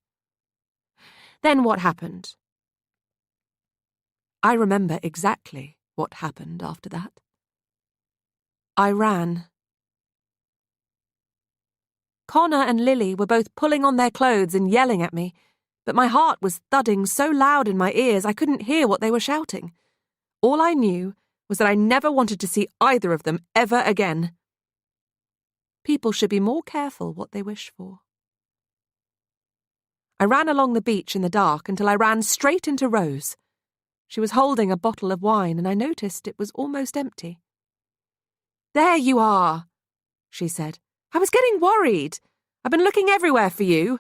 Speaker 4: Then what happened? I remember exactly what happened after that. I ran. Connor and Lily were both pulling on their clothes and yelling at me, but my heart was thudding so loud in my ears I couldn't hear what they were shouting. All I knew was that I never wanted to see either of them ever again. People should be more careful what they wish for. I ran along the beach in the dark until I ran straight into Rose. She was holding a bottle of wine and I noticed it was almost empty. "There you are," she said. "I was getting worried. I've been looking everywhere for you.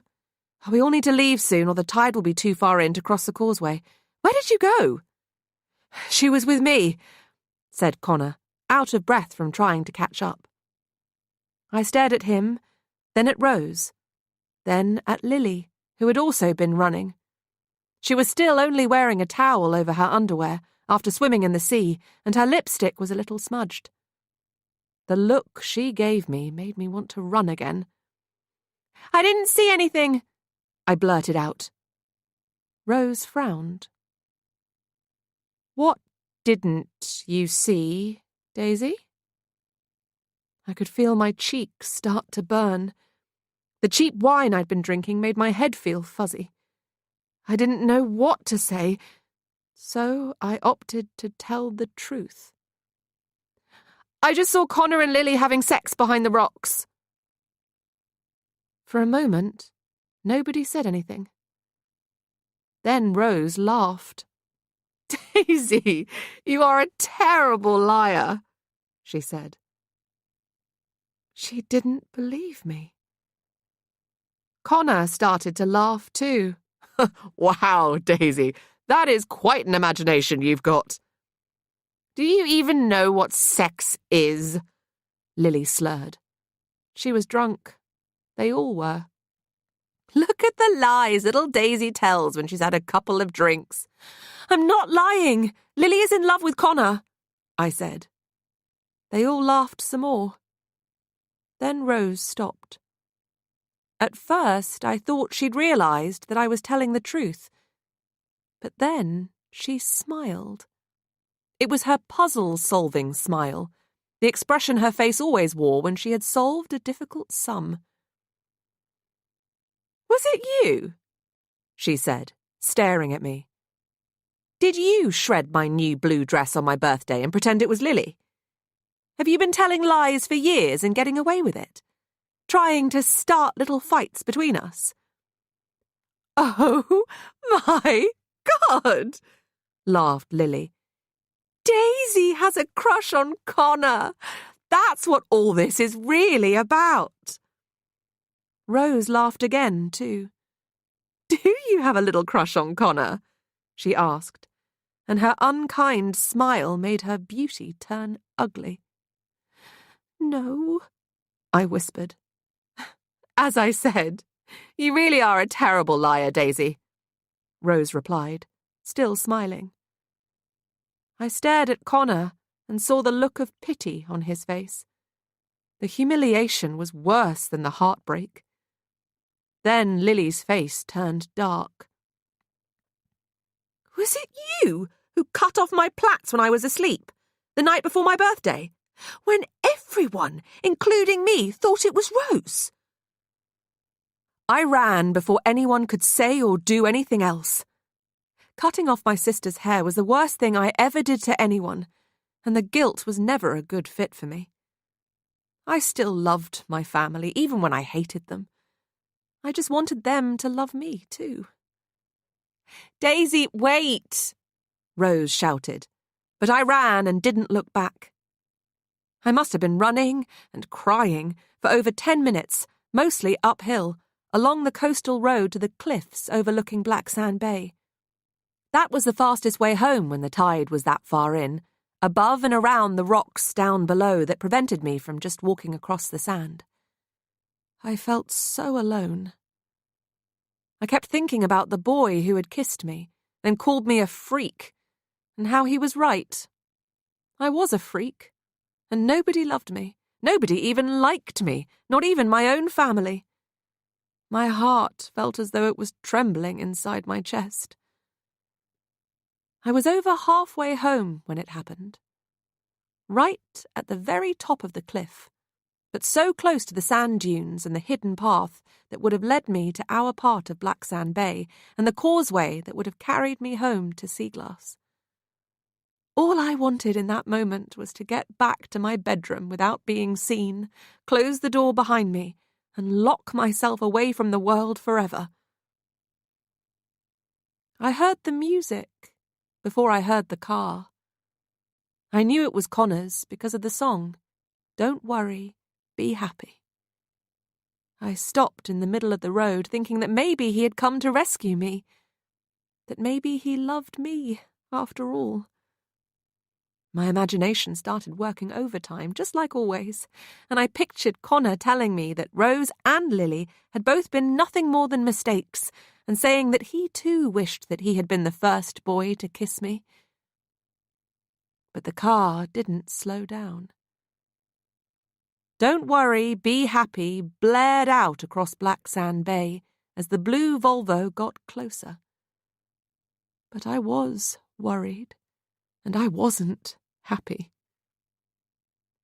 Speaker 4: We all need to leave soon or the tide will be too far in to cross the causeway. Where did you go?" "She was with me," said Connor, out of breath from trying to catch up. I stared at him, then at Rose, then at Lily, who had also been running. She was still only wearing a towel over her underwear after swimming in the sea, and her lipstick was a little smudged. The look she gave me made me want to run again. "I didn't see anything," I blurted out. Rose frowned. "What didn't you see, Daisy?" I could feel my cheeks start to burn. The cheap wine I'd been drinking made my head feel fuzzy. I didn't know what to say, so I opted to tell the truth. "I just saw Connor and Lily having sex behind the rocks." For a moment, nobody said anything. Then Rose laughed. "Daisy, you are a terrible liar," she said. She didn't believe me. Connor started to laugh too. "Wow, Daisy, that is quite an imagination you've got." "Do you even know what sex is?" Lily slurred. She was drunk. They all were. Look at the lies little Daisy tells when she's had a couple of drinks.
Speaker 3: I'm not lying. Lily is in love with Connor, I said.
Speaker 4: They all laughed some more. Then Rose stopped. At first, I thought she'd realised that I was telling the truth. But then she smiled. It was her puzzle-solving smile, the expression her face always wore when she had solved a difficult sum. "Was it you?" she said, staring at me. "Did you shred my new blue dress on my birthday and pretend it was Lily? Have you been telling lies for years and getting away with it? Trying to start little fights between us?"
Speaker 3: "Oh, my God!" laughed Lily. "Daisy has a crush on Connor. That's what all this is really about."
Speaker 4: Rose laughed again, too.
Speaker 3: "Do you have a little crush on Connor?"
Speaker 4: she asked, and her unkind smile made her beauty turn ugly.
Speaker 3: "No,"
Speaker 4: I whispered.
Speaker 3: "As I said, you really are a terrible liar, Daisy,"
Speaker 4: Rose replied, still smiling. I stared at Connor and saw the look of pity on his face. The humiliation was worse than the heartbreak. Then Lily's face turned dark.
Speaker 3: "Was it you who cut off my plaits when I was asleep, the night before my birthday, when everyone, including me, thought it was Rose?"
Speaker 4: I ran before anyone could say or do anything else. Cutting off my sister's hair was the worst thing I ever did to anyone, and the guilt was never a good fit for me. I still loved my family, even when I hated them. I just wanted them to love me, too.
Speaker 3: "Daisy, wait!"
Speaker 4: Rose shouted, but I ran and didn't look back. I must have been running and crying for over 10 minutes, mostly uphill, along the coastal road to the cliffs overlooking Black Sand Bay. That was the fastest way home when the tide was that far in, above and around the rocks down below that prevented me from just walking across the sand. I felt so alone. I kept thinking about the boy who had kissed me, then called me a freak, and how he was right. I was a freak, and nobody loved me. Nobody even liked me, not even my own family. My heart felt as though it was trembling inside my chest. I was over halfway home when it happened. Right at the very top of the cliff, but so close to the sand dunes and the hidden path that would have led me to our part of Black Sand Bay and the causeway that would have carried me home to Seaglass. All I wanted in that moment was to get back to my bedroom without being seen, close the door behind me, and lock myself away from the world forever. I heard the music before I heard the car. I knew it was Connor's because of the song, "Don't worry, be happy." I stopped in the middle of the road, thinking that maybe he had come to rescue me, that maybe he loved me after all. My imagination started working overtime, just like always, and I pictured Connor telling me that Rose and Lily had both been nothing more than mistakes, and saying that he too wished that he had been the first boy to kiss me. But the car didn't slow down. "Don't worry, be happy" blared out across Black Sand Bay as the blue Volvo got closer. But I was worried, and I wasn't happy.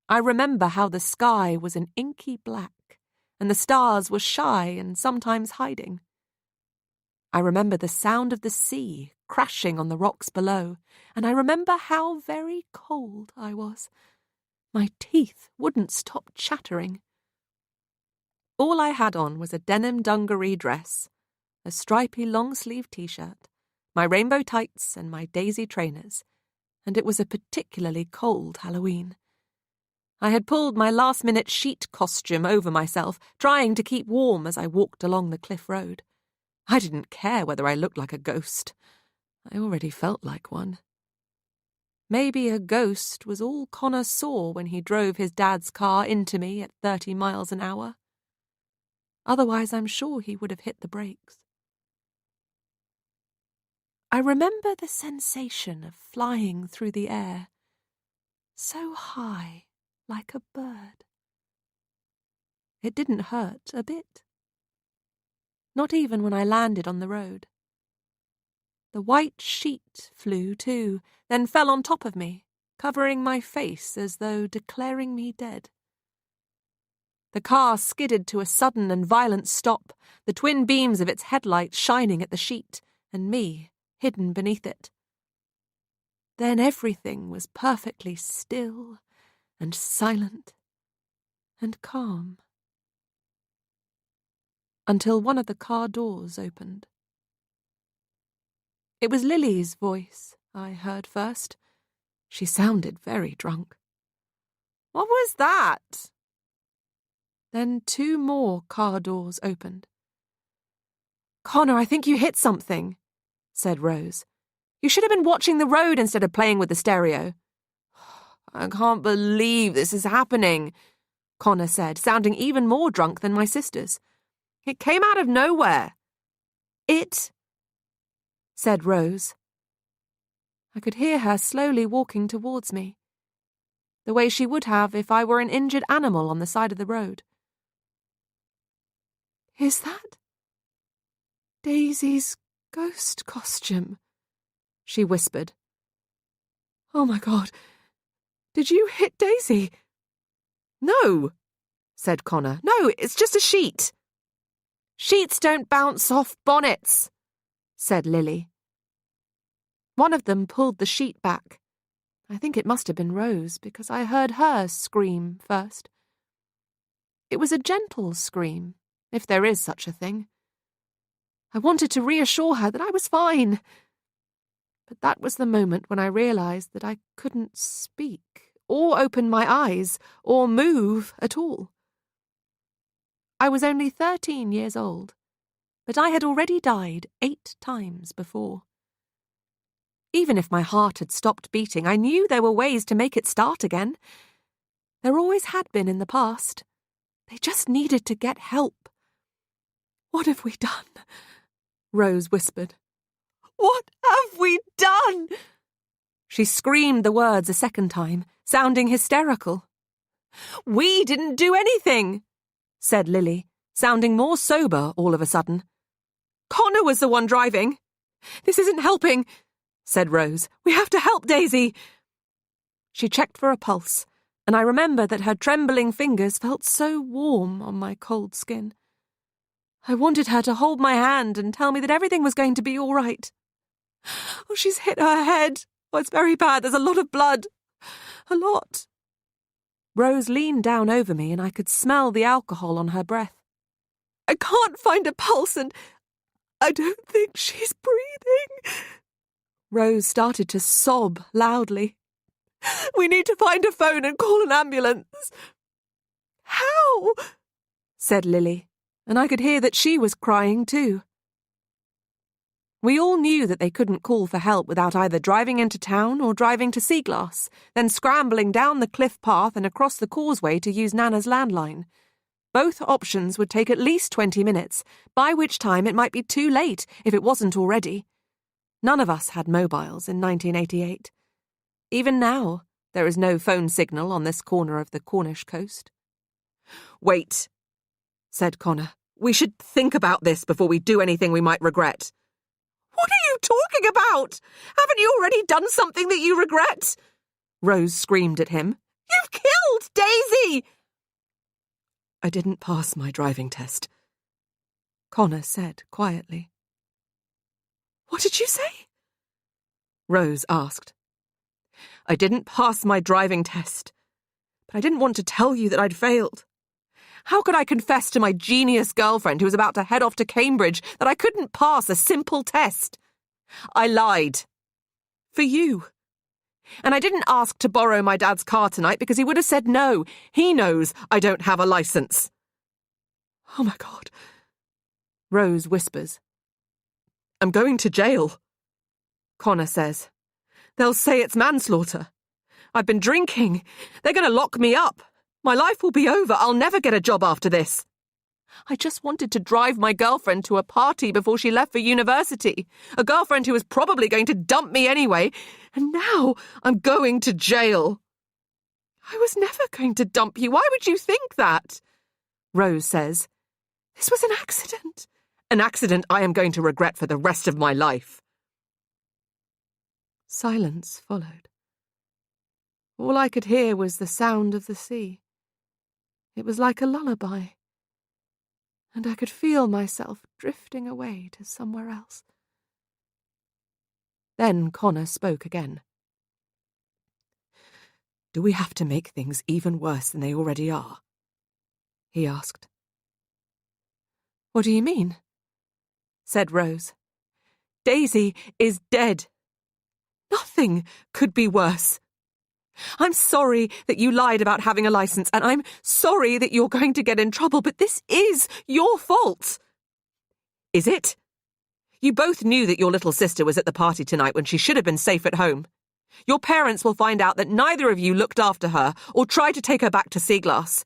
Speaker 4: I remember how the sky was an inky black, and the stars were shy and sometimes hiding. I remember the sound of the sea crashing on the rocks below, and I remember how very cold I was. My teeth wouldn't stop chattering. All I had on was a denim dungaree dress, a stripy long-sleeve t-shirt, my rainbow tights and my daisy trainers, and it was a particularly cold Halloween. I had pulled my last-minute sheet costume over myself, trying to keep warm as I walked along the cliff road. I didn't care whether I looked like a ghost. I already felt like one. Maybe a ghost was all Connor saw when he drove his dad's car into me at 30 miles an hour.
Speaker 1: Otherwise, I'm sure he would have hit the brakes. I remember the sensation of flying through the air, so high, like a bird. It didn't hurt a bit. Not even when I landed on the road. The white sheet flew too, then fell on top of me, covering my face as though declaring me dead. The car skidded to a sudden and violent stop, the twin beams of its headlights shining at the sheet, and me hidden beneath it. Then everything was perfectly still and silent and calm. Until one of the car doors opened. It was Lily's voice I heard first. She sounded very drunk. "What was that?" Then 2 more car doors opened. "Connor, I think you hit something," said Rose. "You should have been watching the road instead of playing with the stereo." "I can't believe this is happening," Connor said, sounding even more drunk than my sisters. "It came out of nowhere." "It," said Rose. I could hear her slowly walking towards me, the way she would have if I were an injured animal on the side of the road. "Is that Daisy's ghost costume?" she whispered. "Oh my God, did you hit Daisy?" "No," said Connor. "No, it's just a sheet." "Sheets don't bounce off bonnets," said Lily. One of them pulled the sheet back. I think it must have been Rose, because I heard her scream first. It was a gentle scream, if there is such a thing. I wanted to reassure her that I was fine. But that was the moment when I realized that I couldn't speak, or open my eyes, or move at all. I was only 13 years old, but I had already died 8 times before. Even if my heart had stopped beating, I knew there were ways to make it start again. There always had been in the past. They just needed to get help. "What have we done?" Rose whispered. "What have we done?" She screamed the words a second time, sounding hysterical. "We didn't do anything," said Lily, sounding more sober all of a sudden. "Connor was the one driving." "This isn't helping," said Rose. "We have to help Daisy." She checked for a pulse, and I remember that her trembling fingers felt so warm on my cold skin. I wanted her to hold my hand and tell me that everything was going to be all right. "Oh, she's hit her head. Oh, it's very bad. There's a lot of blood. A lot." Rose leaned down over me and I could smell the alcohol on her breath. "I can't find a pulse and I don't think she's breathing." Rose started to sob loudly. "We need to find a phone and call an ambulance." "How?" said Lily, and I could hear that she was crying too. We all knew that they couldn't call for help without either driving into town or driving to Seaglass, then scrambling down the cliff path and across the causeway to use Nana's landline. Both options would take at least 20 minutes, by which time it might be too late if it wasn't already. None of us had mobiles in 1988. Even now, there is no phone signal on this corner of the Cornish coast. "Wait," said Connor. "We should think about this before we do anything we might regret." "What are you talking about? Haven't you already done something that you regret?" Rose screamed at him. "You've killed Daisy!" "I didn't pass my driving test," Connor said quietly. "What did you say?" Rose asked. "I didn't pass my driving test, but I didn't want to tell you that I'd failed. How could I confess to my genius girlfriend who was about to head off to Cambridge that I couldn't pass a simple test? I lied. For you. And I didn't ask to borrow my dad's car tonight because he would have said no. He knows I don't have a license." "Oh my God," Rose whispers. "I'm going to jail," Connor says. "They'll say it's manslaughter. I've been drinking. They're going to lock me up. My life will be over. I'll never get a job after this."
Speaker 4: I just wanted to drive my girlfriend to a party before she left for university, a girlfriend who was probably going to dump me anyway, and now I'm going to jail. I was never going to dump you. Why would you think that? Rose says. This was an accident. An accident I am going to regret for the rest of my life. Silence followed. All I could hear was the sound of the sea. It was like a lullaby, and I could feel myself drifting away to somewhere else. Then Connor spoke again. Do we have to make things even worse than they already are? He asked. What do you mean? Said Rose. Daisy is dead. Nothing could be worse. I'm sorry that you lied about having a license, and I'm sorry that you're going to get in trouble, but this is your fault. Is it? You both knew that your little sister was at the party tonight when she should have been safe at home. Your parents will find out that neither of you looked after her or tried to take her back to Seaglass.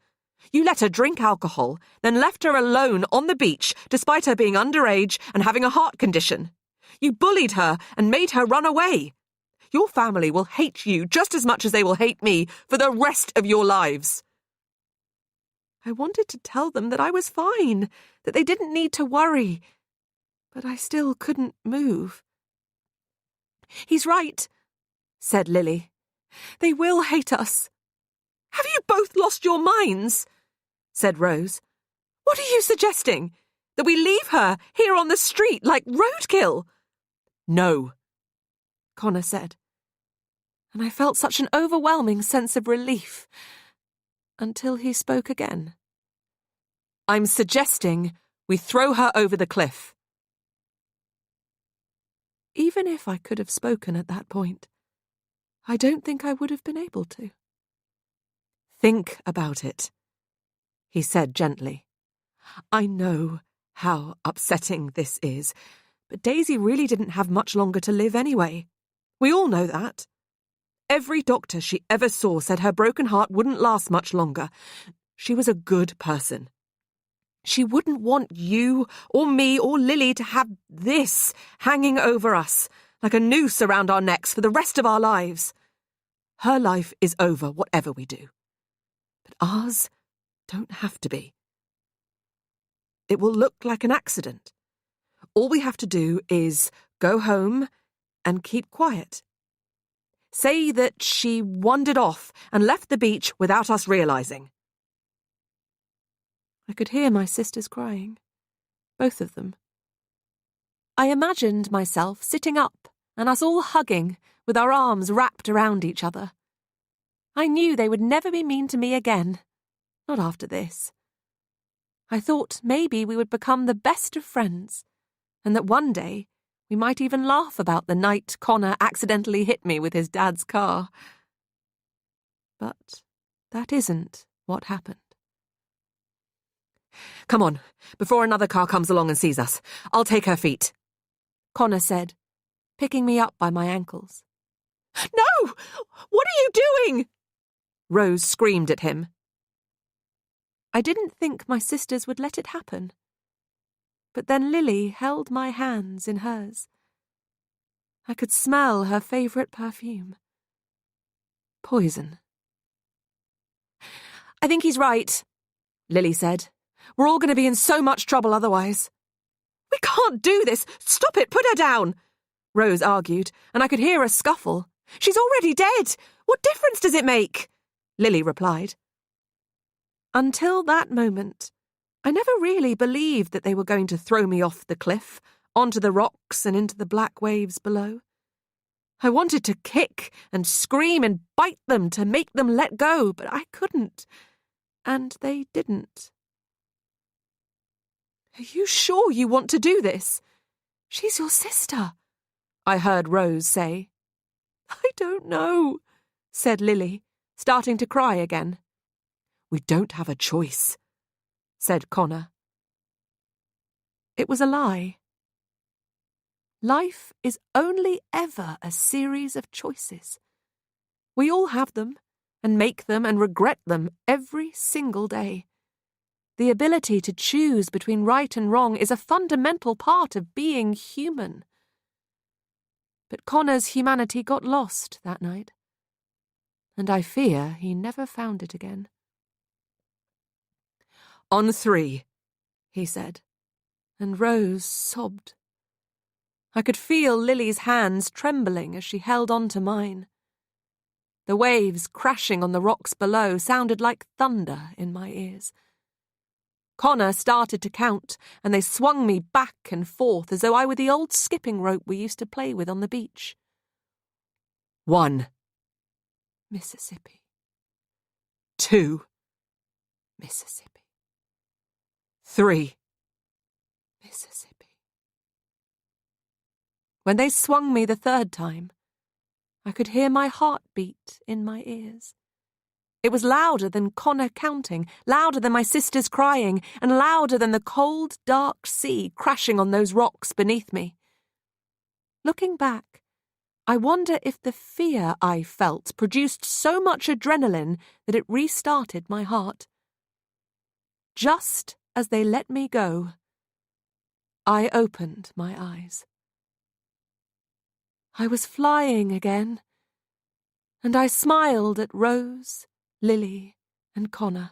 Speaker 4: You let her drink alcohol, then left her alone on the beach despite her being underage and having a heart condition. You bullied her and made her run away. Your family will hate you just as much as they will hate me for the rest of your lives. I wanted to tell them that I was fine, that they didn't need to worry, but I still couldn't move. He's right, said Lily. They will hate us. Have you both lost your minds? Said Rose. What are you suggesting? That we leave her here on the street like roadkill? No, Connor said, and I felt such an overwhelming sense of relief until he spoke again. I'm suggesting we throw her over the cliff. Even if I could have spoken at that point, I don't think I would have been able to. Think about it, he said gently. I know how upsetting this is, but Daisy really didn't have much longer to live anyway. We all know that. Every doctor she ever saw said her broken heart wouldn't last much longer. She was a good person. She wouldn't want you or me or Lily to have this hanging over us like a noose around our necks for the rest of our lives. Her life is over, whatever we do. But ours don't have to be. It will look like an accident. All we have to do is go home and keep quiet. Say that she wandered off and left the beach without us realising. I could hear my sisters crying, both of them. I imagined myself sitting up and us all hugging with our arms wrapped around each other. I knew they would never be mean to me again, not after this. I thought maybe we would become the best of friends, and that one day we might even laugh about the night Connor accidentally hit me with his dad's car. But that isn't what happened. Come on, before another car comes along and sees us. I'll take her feet, Connor said, picking me up by my ankles. No! What are you doing? Rose screamed at him. I didn't think my sisters would let it happen. But then Lily held my hands in hers. I could smell her favourite perfume. Poison. I think he's right, Lily said. We're all going to be in so much trouble otherwise. We can't do this. Stop it. Put her down, Rose argued, and I could hear a scuffle. She's already dead. What difference does it make? Lily replied. Until that moment, I never really believed that they were going to throw me off the cliff, onto the rocks and into the black waves below. I wanted to kick and scream and bite them to make them let go, but I couldn't, and they didn't. Are you sure you want to do this? She's your sister, I heard Rose say. I don't know, said Lily, starting to cry again. We don't have a choice, said Connor. It was a lie. Life is only ever a series of choices. We all have them, and make them and regret them every single day. The ability to choose between right and wrong is a fundamental part of being human. But Connor's humanity got lost that night, and I fear he never found it again. "On 3, he said, and Rose sobbed. I could feel Lily's hands trembling as she held on to mine. The waves crashing on the rocks below sounded like thunder in my ears. Connor started to count, and they swung me back and forth as though I were the old skipping rope we used to play with on the beach. 1. Mississippi. 2. Mississippi. 3. Mississippi. When they swung me the 3rd time, I could hear my heart beat in my ears. It was louder than Connor counting, louder than my sisters crying, and louder than the cold, dark sea crashing on those rocks beneath me. Looking back, I wonder if the fear I felt produced so much adrenaline that it restarted my heart. Just as they let me go, I opened my eyes. I was flying again, and I smiled at Rose, Lily, and Connor.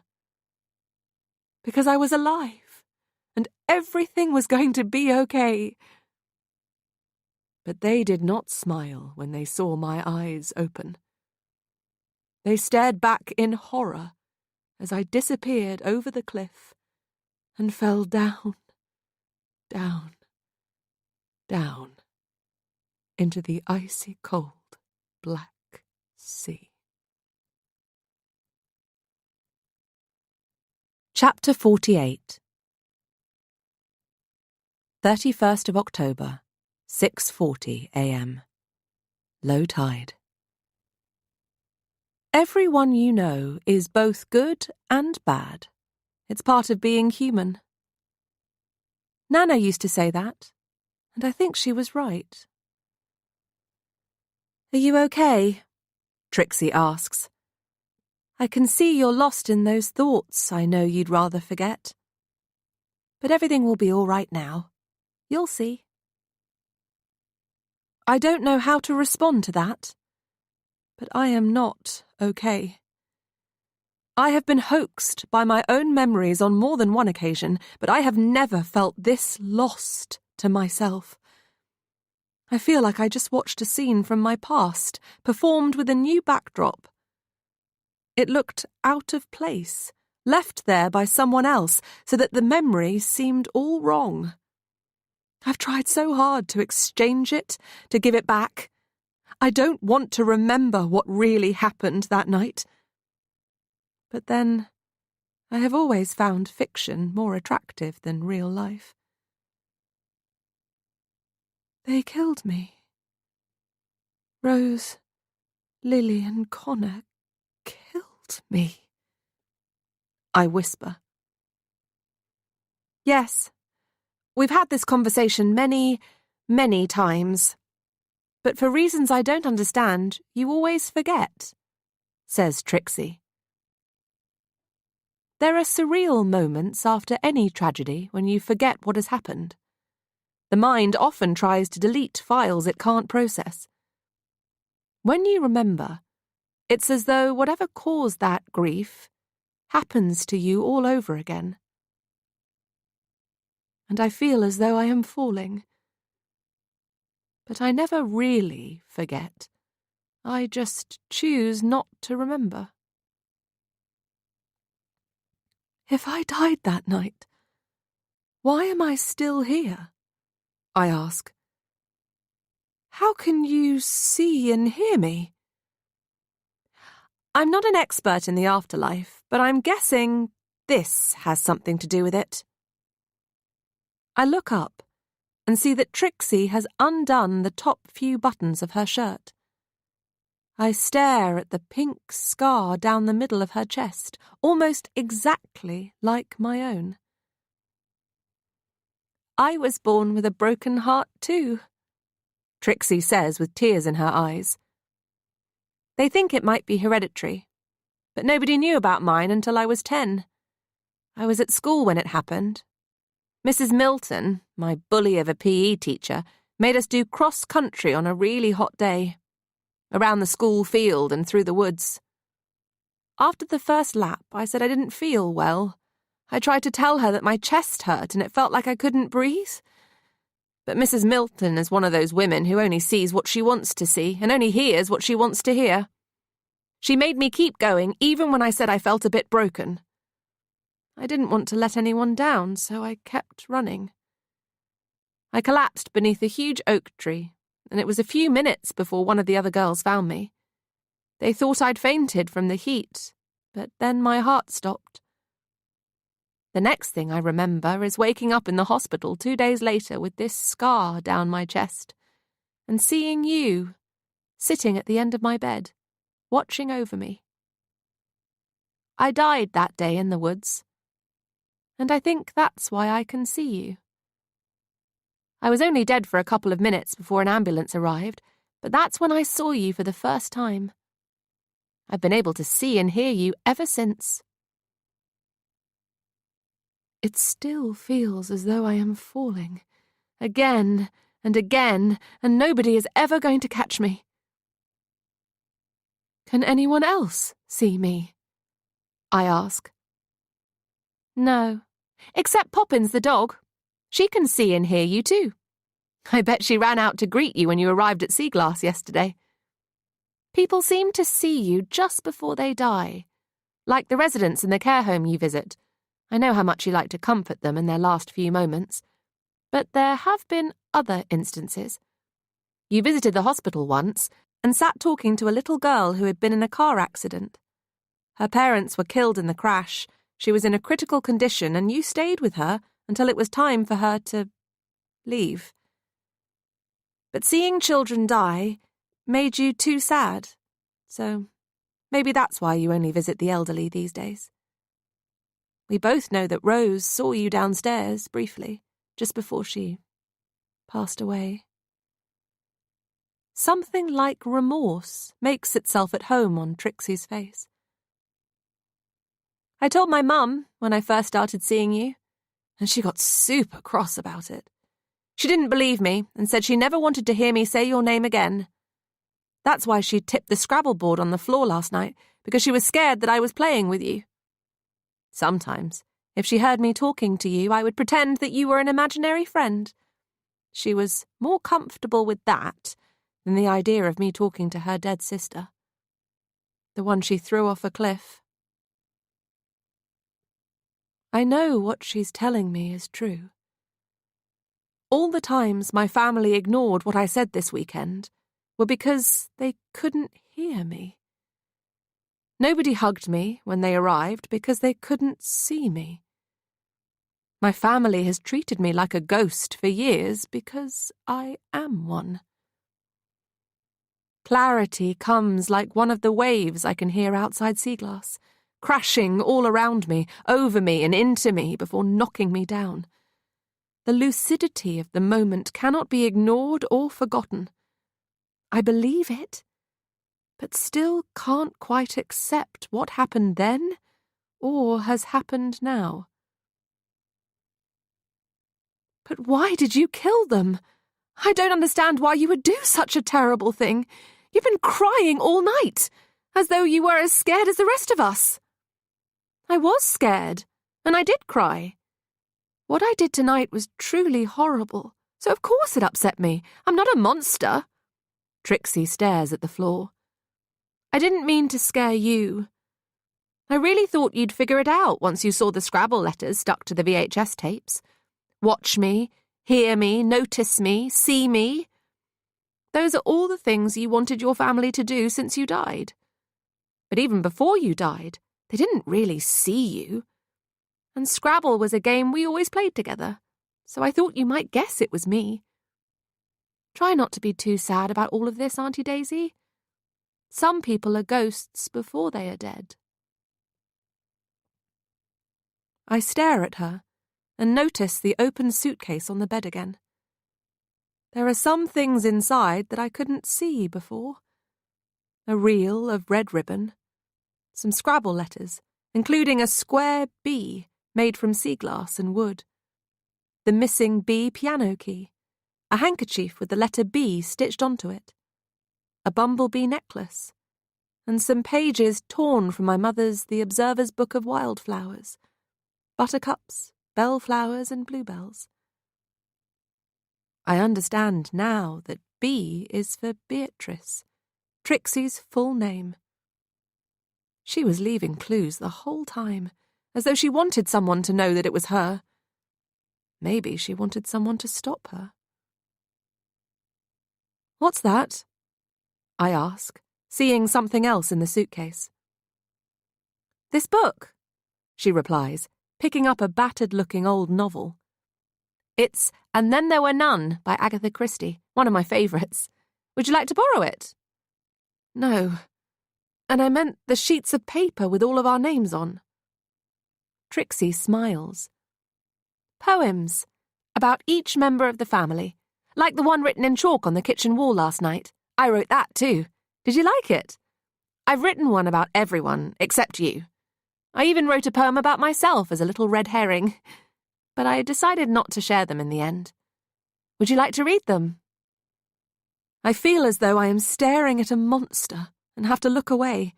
Speaker 4: Because I was alive, and everything was going to be okay. But they did not smile when they saw my eyes open. They stared back in horror as I disappeared over the cliff and fell down, down, down into the icy cold black sea. Chapter 48. 31st of October, 6:40 a.m. Low tide. Everyone you know is both good and bad. It's part of being human. Nana used to say that, and I think she was right. "Are you okay?" Trixie asks. "I can see you're lost in those thoughts I know you'd rather forget. But everything will be all right now. You'll see." I don't know how to respond to that, but I am not okay. I have been hoaxed by my own memories on more than one occasion, but I have never felt this lost to myself. I feel like I just watched a scene from my past, performed with a new backdrop. It looked out of place, left there by someone else, so that the memory seemed all wrong. I've tried so hard to exchange it, to give it back. I don't want to remember what really happened that night. But then, I have always found fiction more attractive than real life. They killed me. Rose, Lily, and Connor killed me, I whisper. Yes, we've had this conversation many, many times. But for reasons I don't understand, you always forget, says Trixie. There are surreal moments after any tragedy when you forget what has happened. The mind often tries to delete files it can't process. When you remember, it's as though whatever caused that grief happens to you all over again. And I feel as though I am falling. But I never really forget. I just choose not to remember. If I died that night, why am I still here? I ask. How can you see and hear me? I'm not an expert in the afterlife, but I'm guessing this has something to do with it. I look up and see that Trixie has undone the top few buttons of her shirt. I stare at the pink scar down the middle of her chest, almost exactly like my own. I was born with a broken heart too, Trixie says with tears in her eyes. They think it might be hereditary, but nobody knew about mine until I was 10.
Speaker 1: I was at school when it happened. Mrs. Milton, my bully of a PE teacher, made us do cross-country on a really hot day, around the school field and through the woods. After the first lap, I said I didn't feel well. I tried to tell her that my chest hurt and it felt like I couldn't breathe. But Mrs. Milton is one of those women who only sees what she wants to see and only hears what she wants to hear. She made me keep going even when I said I felt a bit broken. I didn't want to let anyone down, so I kept running. I collapsed beneath a huge oak tree, and it was a few minutes before one of the other girls found me. They thought I'd fainted from the heat, but then my heart stopped. The next thing I remember is waking up in the hospital 2 days later with this scar down my chest, and seeing you, sitting at the end of my bed, watching over me. I died that day in the woods, and I think that's why I can see you. I was only dead for a couple of minutes before an ambulance arrived, but that's when I saw you for the first time. I've been able to see and hear you ever since. It still feels as though I am falling, again and again, and nobody is ever going to catch me. Can anyone else see me? I ask. No, except Poppins the dog. She can see and hear you too. I bet she ran out to greet you when you arrived at Seaglass yesterday. People seem to see you just before they die, like the residents in the care home you visit. I know how much you like to comfort them in their last few moments. But there have been other instances. You visited the hospital once and sat talking to a little girl who had been in a car accident. Her parents were killed in the crash. She was in a critical condition and you stayed with her until it was time for her to leave. But seeing children die made you too sad. So maybe that's why you only visit the elderly these days. We both know that Rose saw you downstairs briefly, just before she passed away. Something like remorse makes itself at home on Trixie's face. I told my mum when I first started seeing you, and she got super cross about it. She didn't believe me and said she never wanted to hear me say your name again. That's why she tipped the Scrabble board on the floor last night, because she was scared that I was playing with you. Sometimes, if she heard me talking to you, I would pretend that you were an imaginary friend. She was more comfortable with that than the idea of me talking to her dead sister, the one she threw off a cliff. I know what she's telling me is true. All the times my family ignored what I said this weekend were because they couldn't hear me. Nobody hugged me when they arrived because they couldn't see me. My family has treated me like a ghost for years because I am one. Clarity comes like one of the waves I can hear outside Seaglass, crashing all around me, over me and into me before knocking me down. The lucidity of the moment cannot be ignored or forgotten. I believe it, but still can't quite accept what happened then or has happened now. But why did you kill them? I don't understand why you would do such a terrible thing. You've been crying all night, as though you were as scared as the rest of us. I was scared, and I did cry. What I did tonight was truly horrible, so of course it upset me. I'm not a monster. Trixie stares at the floor. I didn't mean to scare you. I really thought you'd figure it out once you saw the Scrabble letters stuck to the VHS tapes. Watch me, hear me, notice me, see me. Those are all the things you wanted your family to do since you died. But even before you died, they didn't really see you. And Scrabble was a game we always played together, so I thought you might guess it was me. Try not to be too sad about all of this, Auntie Daisy. Some people are ghosts before they are dead. I stare at her and notice the open suitcase on the bed again. There are some things inside that I couldn't see before. A reel of red ribbon, some Scrabble letters, including a square B made from sea glass and wood. The missing B piano key, a handkerchief with the letter B stitched onto it, a bumblebee necklace, and some pages torn from my mother's The Observer's Book of Wildflowers, buttercups, bellflowers, and bluebells. I understand now that B is for Beatrice, Trixie's full name. She was leaving clues the whole time, as though she wanted someone to know that it was her. Maybe she wanted someone to stop her. "What's that?" I ask, seeing something else in the suitcase. "This book," she replies, picking up a battered-looking old novel. It's And Then There Were None by Agatha Christie, one of my favourites. Would you like to borrow it? No, and I meant the sheets of paper with all of our names on. Trixie smiles. Poems, about each member of the family, like the one written in chalk on the kitchen wall last night. I wrote that too. Did you like it? I've written one about everyone, except you. I even wrote a poem about myself as a little red herring, but I decided not to share them in the end. Would you like to read them? I feel as though I am staring at a monster and have to look away.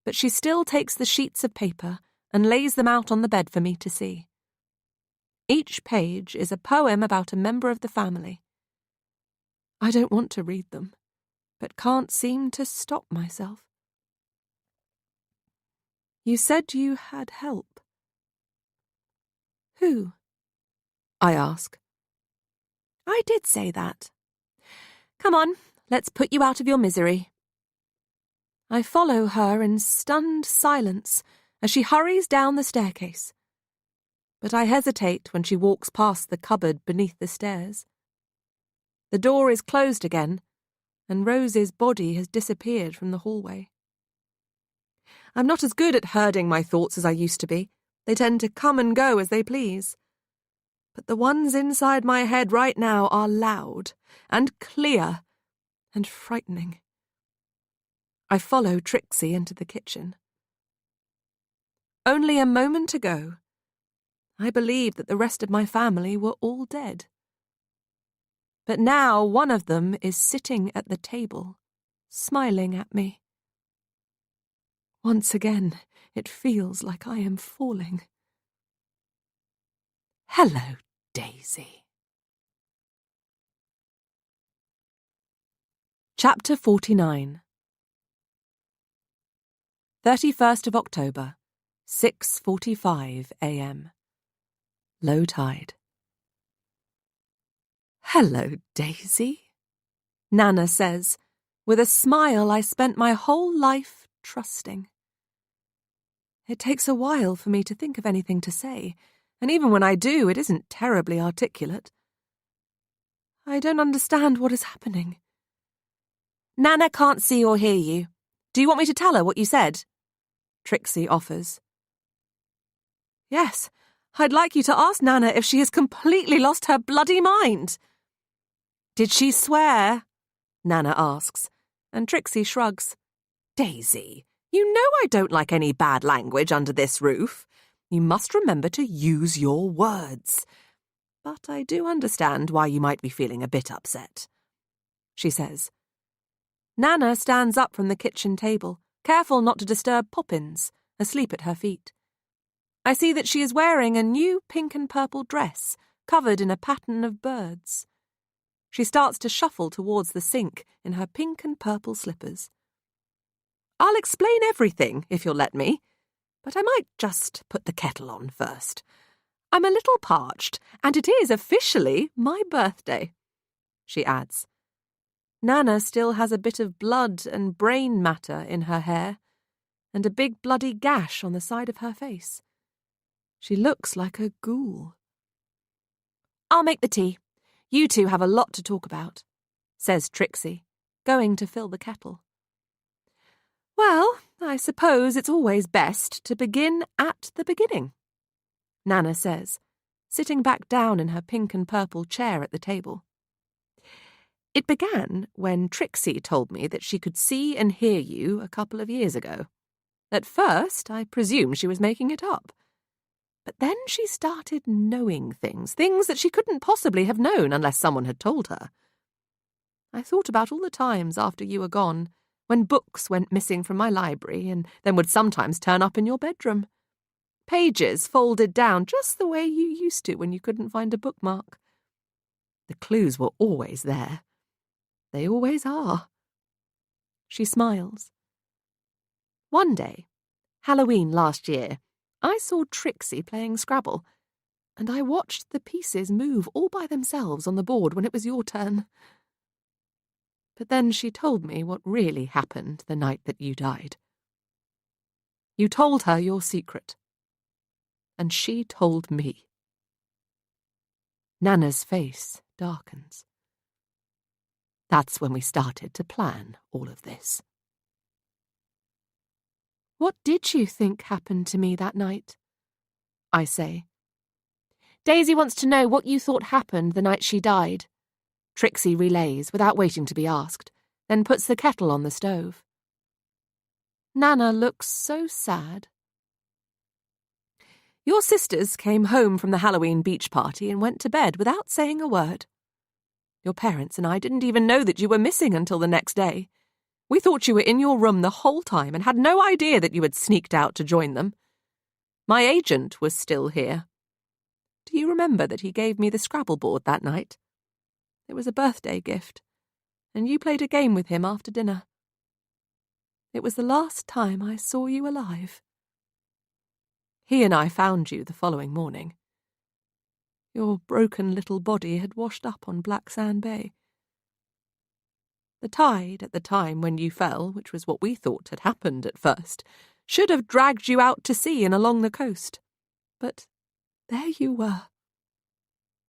Speaker 1: But she still takes the sheets of paper and lays them out on the bed for me to see. Each page is a poem about a member of the family. I don't want to read them, but can't seem to stop myself. You said you had help. Who? I ask. I did say that. Come on, let's put you out of your misery. I follow her in stunned silence as she hurries down the staircase. But I hesitate when she walks past the cupboard beneath the stairs. The door is closed again, and Rose's body has disappeared from the hallway. I'm not as good at herding my thoughts as I used to be. They tend to come and go as they please. But the ones inside my head right now are loud and clear and frightening. I follow Trixie into the kitchen. Only a moment ago, I believed that the rest of my family were all dead. But now one of them is sitting at the table, smiling at me. Once again, it feels like I am falling. Hello, Daisy. Chapter 49. 31st of October, 6:45 a.m. Low tide. Hello, Daisy, Nana says, with a smile I spent my whole life trusting. It takes a while for me to think of anything to say, and even when I do, it isn't terribly articulate. I don't understand what is happening. Nana can't see or hear you. Do you want me to tell her what you said? Trixie offers. Yes, I'd like you to ask Nana if she has completely lost her bloody mind. Did she swear? Nana asks, and Trixie shrugs. Daisy, you know I don't like any bad language under this roof. You must remember to use your words. But I do understand why you might be feeling a bit upset, she says. Nana stands up from the kitchen table, careful not to disturb Poppins, asleep at her feet. I see that she is wearing a new pink and purple dress, covered in a pattern of birds. She starts to shuffle towards the sink in her pink and purple slippers. I'll explain everything, if you'll let me, but I might just put the kettle on first. I'm a little parched, and it is officially my birthday, she adds. Nana still has a bit of blood and brain matter in her hair, and a big bloody gash on the side of her face. She looks like a ghoul. I'll make the tea. You two have a lot to talk about, says Trixie, going to fill the kettle. Well, I suppose it's always best to begin at the beginning, Nana says, sitting back down in her pink and purple chair at the table. It began when Trixie told me that she could see and hear you a couple of years ago. At first, I presumed she was making it up.
Speaker 4: But then she started knowing things that she couldn't possibly have known unless someone had told her. I thought about all the times after you were gone, when books went missing from my library and then would sometimes turn up in your bedroom. Pages folded down just the way you used to when you couldn't find a bookmark. The clues were always there. They always are. She smiles. One day, Halloween last year, I saw Trixie playing Scrabble, and I watched the pieces move all by themselves on the board when it was your turn. But then she told me what really happened the night that you died. You told her your secret, and she told me. Nana's face darkens. That's when we started to plan all of this. What did you think happened to me that night? I say. Daisy wants to know what you thought happened the night she died. Trixie relays without waiting to be asked, then puts the kettle on the stove. Nana looks so sad. Your sisters came home from the Halloween beach party and went to bed without saying a word. Your parents and I didn't even know that you were missing until the next day. We thought you were in your room the whole time and had no idea that you had sneaked out to join them. My agent was still here. Do you remember that he gave me the Scrabble board that night? It was a birthday gift, and you played a game with him after dinner. It was the last time I saw you alive. He and I found you the following morning. Your broken little body had washed up on Black Sand Bay. The tide at the time when you fell, which was what we thought had happened at first, should have dragged you out to sea and along the coast. But there you were,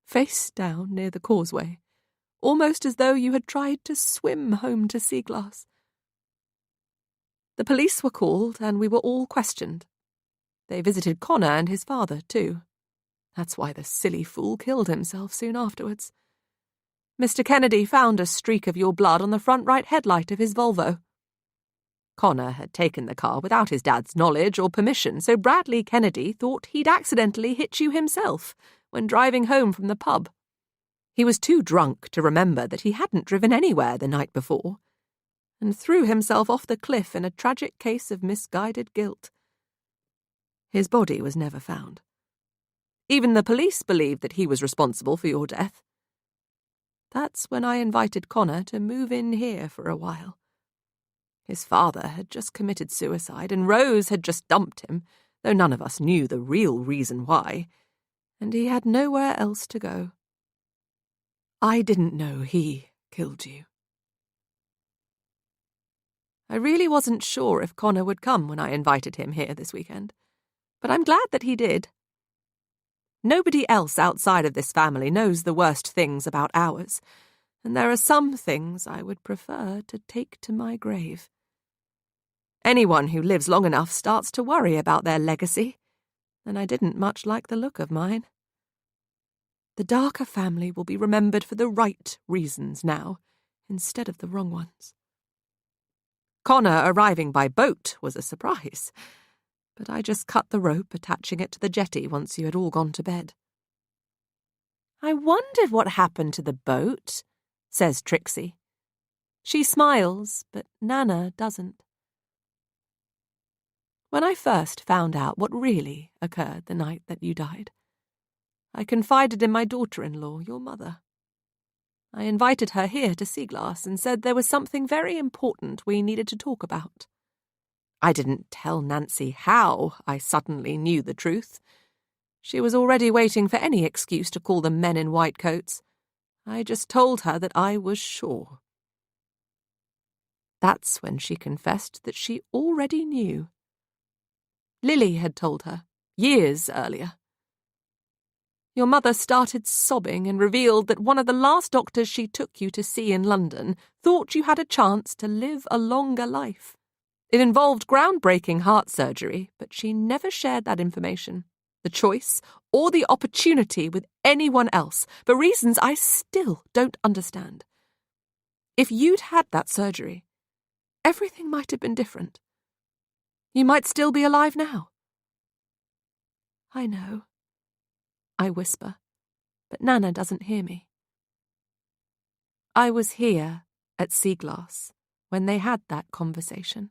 Speaker 4: face down near the causeway, almost as though you had tried to swim home to Seaglass. The police were called and we were all questioned. They visited Connor and his father, too. That's why the silly fool killed himself soon afterwards. Mr. Kennedy found a streak of your blood on the front right headlight of his Volvo. Connor had taken the car without his dad's knowledge or permission, so Bradley Kennedy thought he'd accidentally hit you himself when driving home from the pub. He was too drunk to remember that he hadn't driven anywhere the night before, and threw himself off the cliff in a tragic case of misguided guilt. His body was never found. Even the police believed that he was responsible for your death. That's when I invited Connor to move in here for a while. His father had just committed suicide, and Rose had just dumped him, though none of us knew the real reason why, and he had nowhere else to go. I didn't know he killed you. I really wasn't sure if Connor would come when I invited him here this weekend, but I'm glad that he did. Nobody else outside of this family knows the worst things about ours, and there are some things I would prefer to take to my grave. Anyone who lives long enough starts to worry about their legacy, and I didn't much like the look of mine. The Darker family will be remembered for the right reasons now, instead of the wrong ones. Connor arriving by boat was a surprise, but I just cut the rope attaching it to the jetty once you had all gone to bed. I wondered what happened to the boat, says Trixie. She smiles, but Nana doesn't. When I first found out what really occurred the night that you died, I confided in my daughter-in-law, your mother. I invited her here to Seaglass and said there was something very important we needed to talk about. I didn't tell Nancy how I suddenly knew the truth. She was already waiting for any excuse to call them men in white coats. I just told her that I was sure. That's when she confessed that she already knew. Lily had told her, years earlier. Your mother started sobbing and revealed that one of the last doctors she took you to see in London thought you had a chance to live a longer life. It involved groundbreaking heart surgery, but she never shared that information, the choice, or the opportunity with anyone else, for reasons I still don't understand. If you'd had that surgery, everything might have been different. You might still be alive now.
Speaker 1: I know, I whisper, but Nana doesn't hear me. I was here at Seaglass when they had that conversation.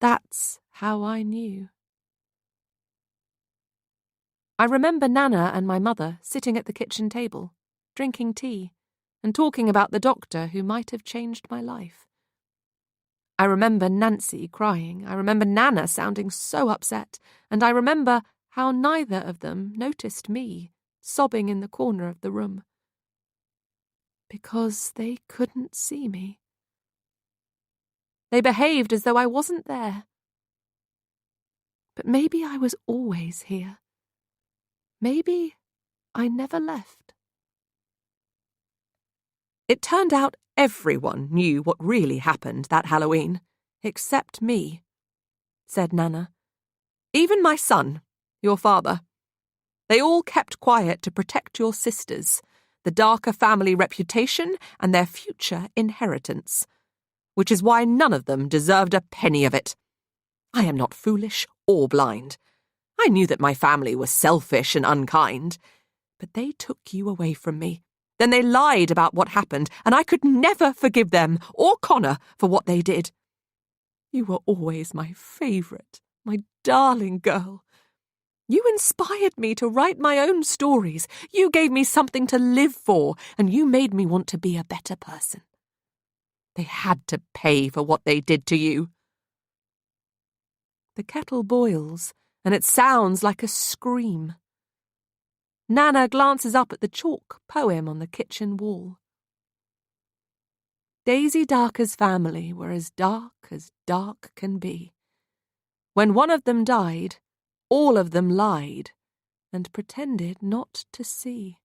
Speaker 1: That's how I knew. I remember Nana and my mother sitting at the kitchen table, drinking tea, and talking about the doctor who might have changed my life. I remember Nancy crying, I remember Nana sounding so upset, and I remember how neither of them noticed me sobbing in the corner of the room. Because they couldn't see me. They behaved as though I wasn't there. But maybe I was always here. Maybe I never left. It turned out everyone knew what really happened that Halloween, except me, said Nana. Even my son, your father. They all kept quiet to protect your sisters, the Darker family reputation and their future inheritance, which is why none of them deserved a penny of it. I am not foolish or blind. I knew that my family was selfish and unkind, but they took you away from me. Then they lied about what happened, and I could never forgive them or Connor for what they did. You were always my favourite, my darling girl. You inspired me to write my own stories. You gave me something to live for, and you made me want to be a better person. They had to pay for what they did to you. The kettle boils, and it sounds like a scream. Nana glances up at the chalk poem on the kitchen wall. Daisy Darker's family were as dark can be. When one of them died, all of them lied and pretended not to see.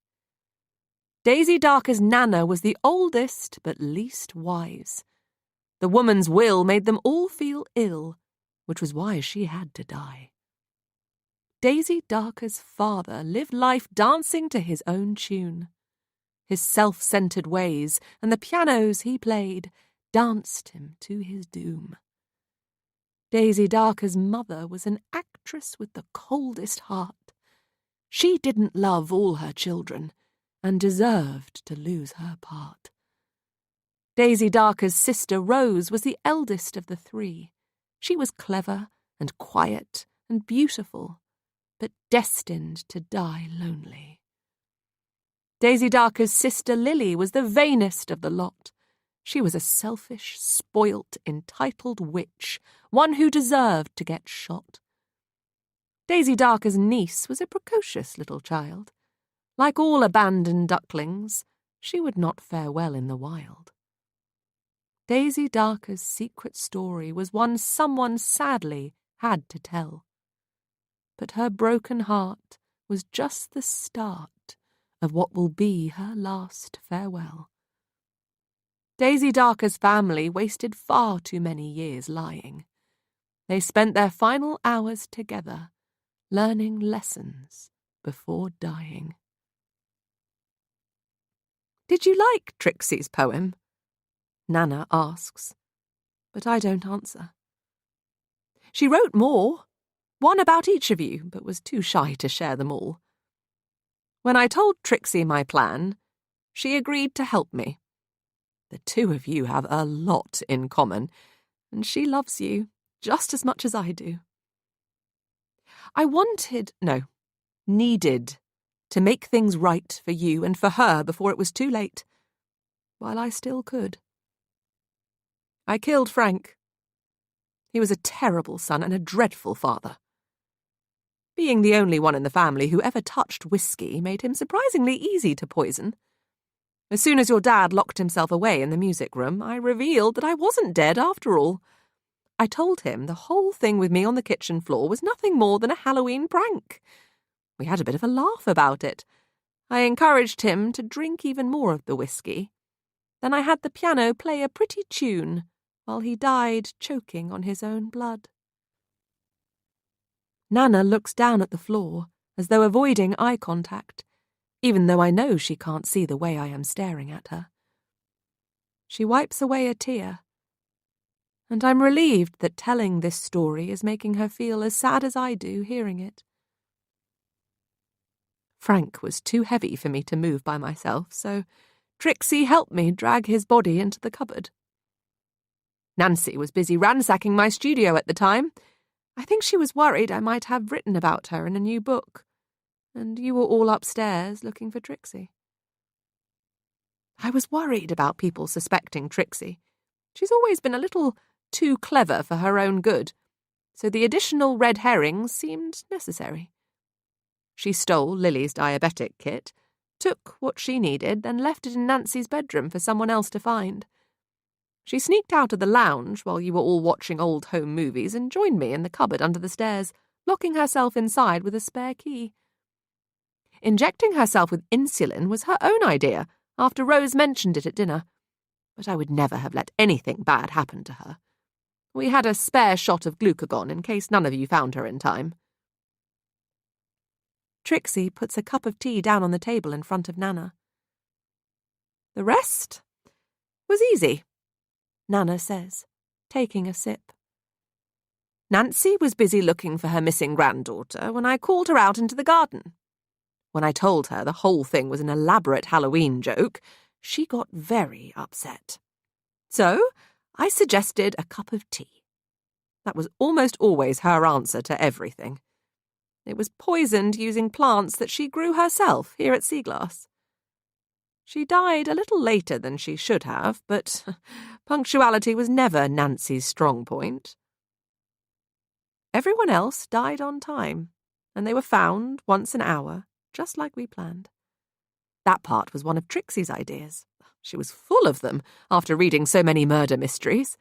Speaker 1: Daisy Darker's Nana was the oldest but least wise. The woman's will made them all feel ill, which was why she had to die. Daisy Darker's father lived life dancing to his own tune. His self-centered ways and the pianos he played danced him to his doom. Daisy Darker's mother was an actress with the coldest heart. She didn't love all her children and deserved to lose her part. Daisy Darker's sister Rose was the eldest of the three. She was clever and quiet and beautiful, but destined to die lonely. Daisy Darker's sister Lily was the vainest of the lot. She was a selfish, spoilt, entitled witch, one who deserved to get shot. Daisy Darker's niece was a precocious little child. Like all abandoned ducklings, she would not fare well in the wild. Daisy Darker's secret story was one someone sadly had to tell. But her broken heart was just the start of what will be her last farewell. Daisy Darker's family wasted far too many years lying. They spent their final hours together, learning lessons before dying. Did you like Trixie's poem? Nana asks, but I don't answer. She wrote more. One about each of you, but was too shy to share them all. When I told Trixie my plan, she agreed to help me. The two of you have a lot in common, and she loves you just as much as I do. I needed to make things right for you and for her before it was too late, while I still could. I killed Frank. He was a terrible son and a dreadful father. Being the only one in the family who ever touched whiskey made him surprisingly easy to poison. As soon as your dad locked himself away in the music room, I revealed that I wasn't dead after all. I told him the whole thing with me on the kitchen floor was nothing more than a Halloween prank. We had a bit of a laugh about it. I encouraged him to drink even more of the whiskey. Then I had the piano play a pretty tune while he died choking on his own blood. Nana looks down at the floor, as though avoiding eye contact, even though I know she can't see the way I am staring at her. She wipes away a tear, and I'm relieved that telling this story is making her feel as sad as I do hearing it.
Speaker 4: Frank was too heavy for me to move by myself, so Trixie helped me drag his body into the cupboard. Nancy was busy ransacking my studio at the time. I think she was worried I might have written about her in a new book, and you were all upstairs looking for Trixie. I was worried about people suspecting Trixie. She's always been a little too clever for her own good, so the additional red herrings seemed necessary. She stole Lily's diabetic kit, took what she needed, then left it in Nancy's bedroom for someone else to find. She sneaked out of the lounge while you were all watching old home movies and joined me in the cupboard under the stairs, locking herself inside with a spare key. Injecting herself with insulin was her own idea, after Rose mentioned it at dinner, but I would never have let anything bad happen to her. We had a spare shot of glucagon in case none of you found her in time. Trixie puts a cup of tea down on the table in front of Nana. The rest was easy, Nana says, taking a sip. Nancy was busy looking for her missing granddaughter when I called her out into the garden. When I told her the whole thing was an elaborate Halloween joke, she got very upset. So I suggested a cup of tea. That was almost always her answer to everything. It was poisoned using plants that she grew herself here at Seaglass. She died a little later than she should have, but punctuality was never Nancy's strong point. Everyone else died on time, and they were found once an hour, just like we planned. That part was one of Trixie's ideas. She was full of them after reading so many murder mysteries.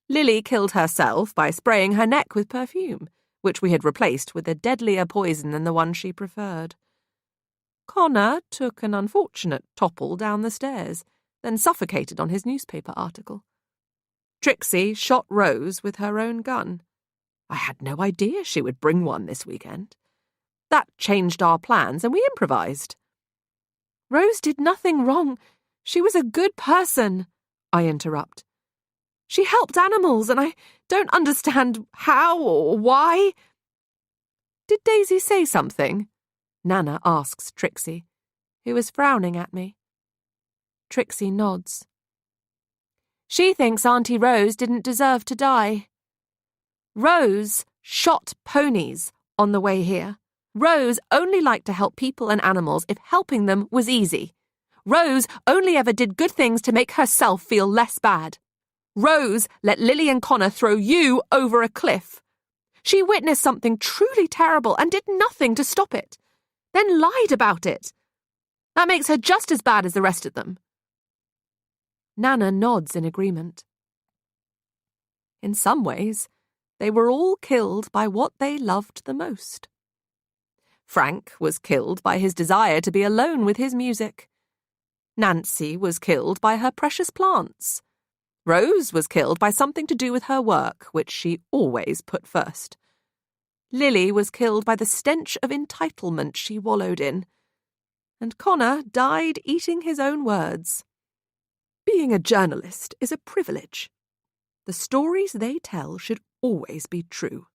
Speaker 4: Lily killed herself by spraying her neck with perfume, which we had replaced with a deadlier poison than the one she preferred. Connor took an unfortunate topple down the stairs, then suffocated on his newspaper article. Trixie shot Rose with her own gun. I had no idea she would bring one this weekend. That changed our plans, and we improvised. Rose did nothing wrong. She was a good person, I interrupt. She helped animals, and I don't understand how or why. Did Daisy say something? Nana asks Trixie, who is frowning at me. Trixie nods. She thinks Auntie Rose didn't deserve to die. Rose shot ponies on the way here. Rose only liked to help people and animals if helping them was easy. Rose only ever did good things to make herself feel less bad. Rose let Lily and Connor throw you over a cliff. She witnessed something truly terrible and did nothing to stop it, then lied about it. That makes her just as bad as the rest of them. Nana nods in agreement. In some ways, they were all killed by what they loved the most. Frank was killed by his desire to be alone with his music. Nancy was killed by her precious plants. Rose was killed by something to do with her work, which she always put first. Lily was killed by the stench of entitlement she wallowed in. And Connor died eating his own words. Being a journalist is a privilege. The stories they tell should always be true.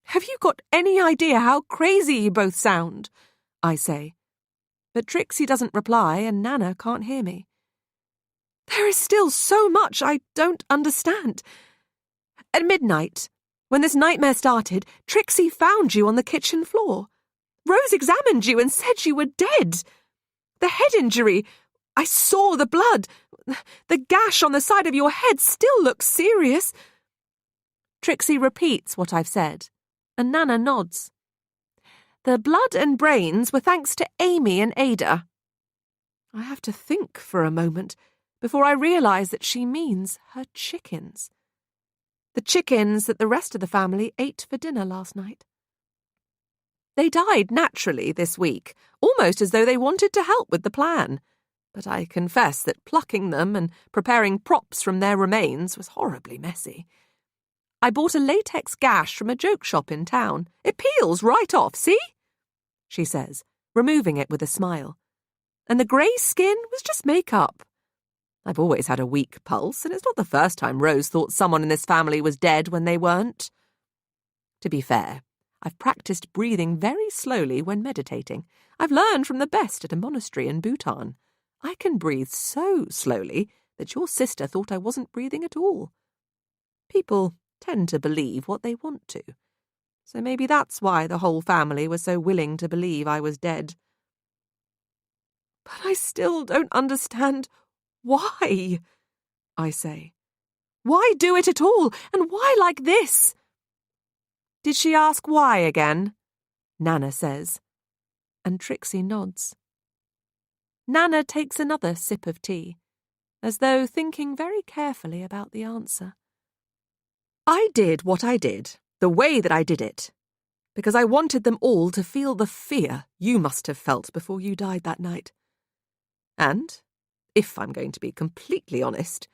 Speaker 4: Have you got any idea how crazy you both sound? I say. But Trixie doesn't reply and Nana can't hear me. There is still so much I don't understand. At midnight, when this nightmare started, Trixie found you on the kitchen floor. Rose examined you and said you were dead. The head injury, I saw the blood. The gash on the side of your head still looks serious. Trixie repeats what I've said, and Nana nods. The blood and brains were thanks to Amy and Ada. I have to think for a moment before I realise that she means her chickens. The chickens that the rest of the family ate for dinner last night. They died naturally this week, almost as though they wanted to help with the plan. But I confess that plucking them and preparing props from their remains was horribly messy. I bought a latex gash from a joke shop in town. It peels right off, see? She says, removing it with a smile. And the grey skin was just makeup. I've always had a weak pulse, and it's not the first time Rose thought someone in this family was dead when they weren't. To be fair, I've practiced breathing very slowly when meditating. I've learned from the best at a monastery in Bhutan. I can breathe so slowly that your sister thought I wasn't breathing at all. People tend to believe what they want to. So maybe that's why the whole family was so willing to believe I was dead. But I still don't understand why, I say. Why do it at all? And why like this? Did she ask why again? Nana says, and Trixie nods. Nana takes another sip of tea, as though thinking very carefully about the answer. I did what I did, the way that I did it, because I wanted them all to feel the fear you must have felt before you died that night. And, if I'm going to be completely honest,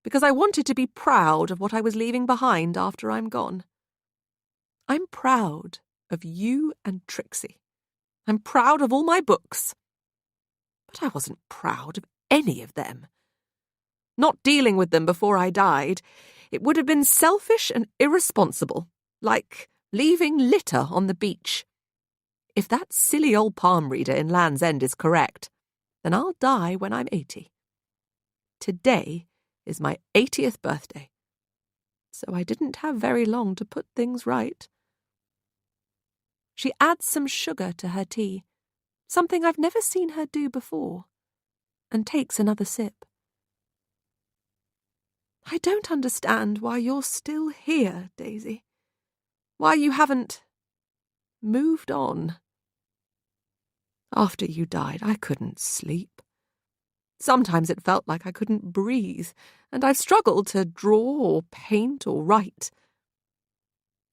Speaker 4: because I wanted to be proud of what I was leaving behind after I'm gone. I'm proud of you and Trixie. I'm proud of all my books. But I wasn't proud of any of them. Not dealing with them before I died, it would have been selfish and irresponsible, like leaving litter on the beach. If that silly old palm reader in Land's End is correct, then I'll die when I'm 80. Today is my 80th birthday, so I didn't have very long to put things right. She adds some sugar to her tea, something I've never seen her do before, and takes another sip. I don't understand why you're still here, Daisy. Why you haven't moved on. After you died, I couldn't sleep. Sometimes it felt like I couldn't breathe, and I've struggled to draw or paint or write.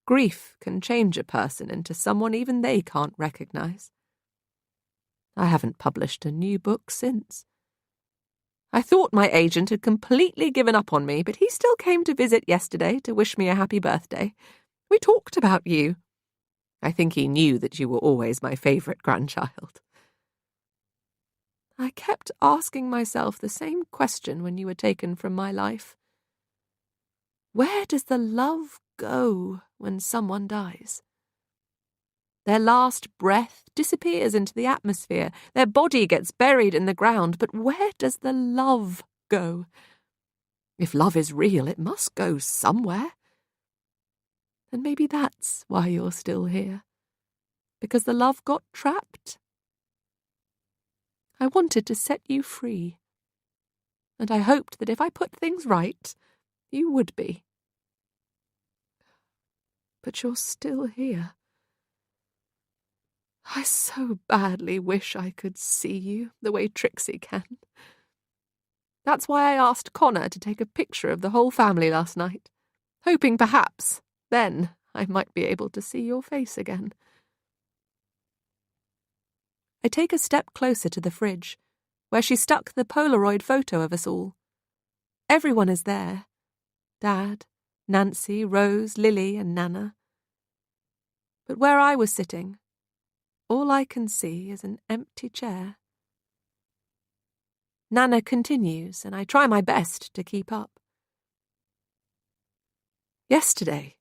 Speaker 4: Grief can change a person into someone even they can't recognize. I haven't published a new book since. I thought my agent had completely given up on me, but he still came to visit yesterday to wish me a happy birthday. We talked about you. I think he knew that you were always my favourite grandchild. I kept asking myself the same question when you were taken from my life. Where does the love go when someone dies? Their last breath disappears into the atmosphere. Their body gets buried in the ground. But where does the love go? If love is real, it must go somewhere. And maybe that's why you're still here. Because the love got trapped. I wanted to set you free. And I hoped that if I put things right, you would be. But you're still here. I so badly wish I could see you the way Trixie can. That's why I asked Connor to take a picture of the whole family last night, hoping perhaps then I might be able to see your face again. I take a step closer to the fridge, where she stuck the Polaroid photo of us all. Everyone is there. Dad, Nancy, Rose, Lily, and Nana. But where I was sitting, all I can see is an empty chair. Nana continues, and I try my best to keep up. Yesterday,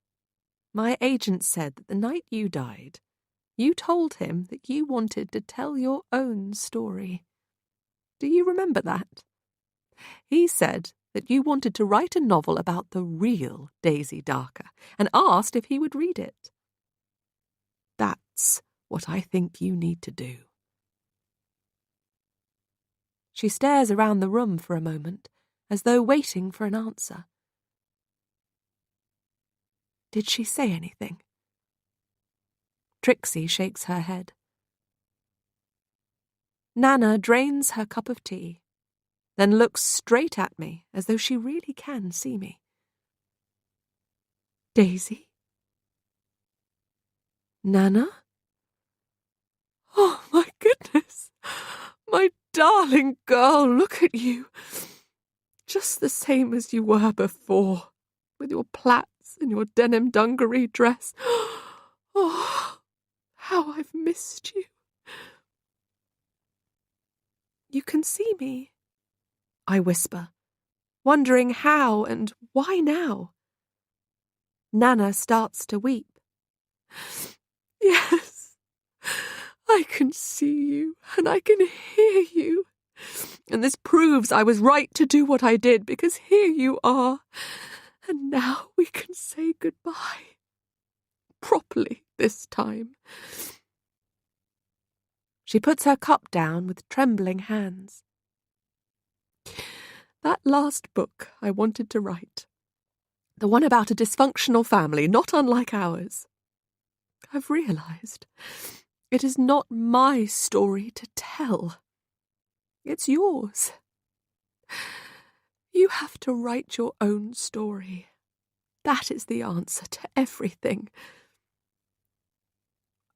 Speaker 4: my agent said that the night you died, you told him that you wanted to tell your own story. Do you remember that? He said that you wanted to write a novel about the real Daisy Darker and asked if he would read it. That's what I think you need to do. She stares around the room for a moment, as though waiting for an answer. Did she say anything? Trixie shakes her head. Nana drains her cup of tea, then looks straight at me as though she really can see me. Daisy? Nana? Oh, my goodness! My darling girl, look at you! Just the same as you were before, with your plaits and your denim dungaree dress. Oh, how I've missed you. You can see me, I whisper, wondering how and why now. Nana starts to weep.
Speaker 3: Yes, I can see you and I can hear you. And this proves I was right to do what I did, because here you are. And now we can say goodbye. Properly this time.
Speaker 4: She puts her cup down with trembling hands.
Speaker 3: That last book I wanted to write, the one about a dysfunctional family not unlike ours, I've realised it is not my story to tell. It's yours. You have to write your own story. That is the answer to everything.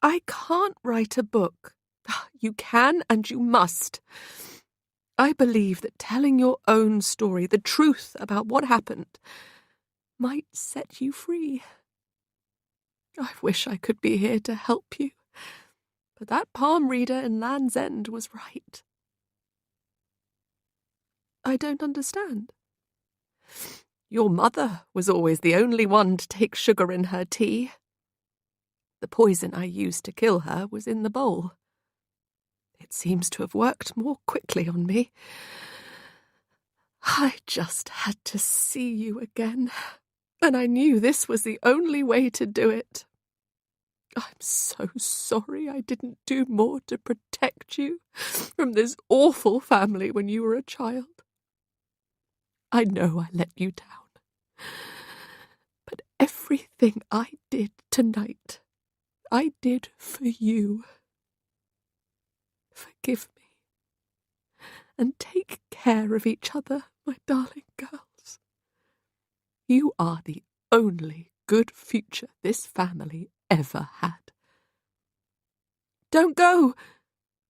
Speaker 3: I can't write a book. You can and you must. I believe that telling your own story, the truth about what happened, might set you free. I wish I could be here to help you, but that palm reader in Land's End was right. I don't understand. Your mother was always the only one to take sugar in her tea. The poison I used to kill her was in the bowl. It seems to have worked more quickly on me. I just had to see you again, and I knew this was the only way to do it. I'm so sorry I didn't do more to protect you from this awful family when you were a child. I know I let you down. But everything I did tonight, I did for you. Forgive me. And take care of each other, my darling girls. You are the only good future this family ever had. Don't go,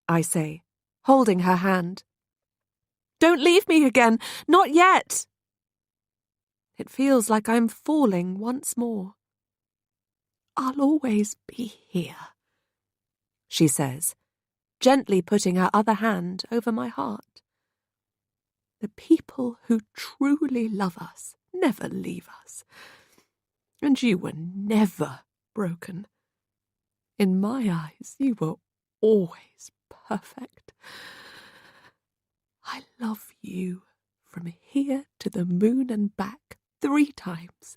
Speaker 3: I say, holding her hand. Don't leave me again, not yet. It feels like I'm falling once more. I'll always be here, she says, gently putting her other hand over my heart. The people who truly love us never leave us. And you were never broken. In my eyes, you were always perfect. I love you from here to the moon and back 3 times,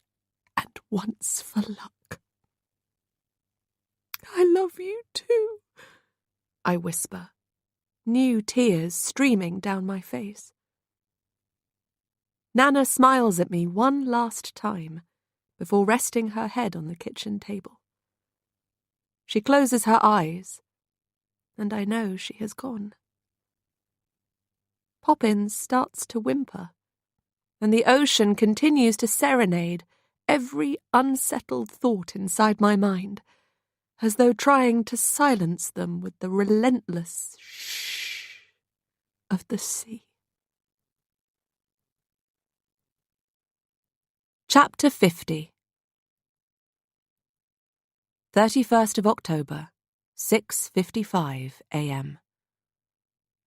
Speaker 3: and once for luck. I love you too, I whisper, new tears streaming down my face. Nana smiles at me one last time before resting her head on the kitchen table. She closes her eyes, and I know she has gone. Poppins starts to whimper, and the ocean continues to serenade every unsettled thought inside my mind, as though trying to silence them with the relentless shh of the sea. Chapter 50. 31st of October, 6:55 a.m.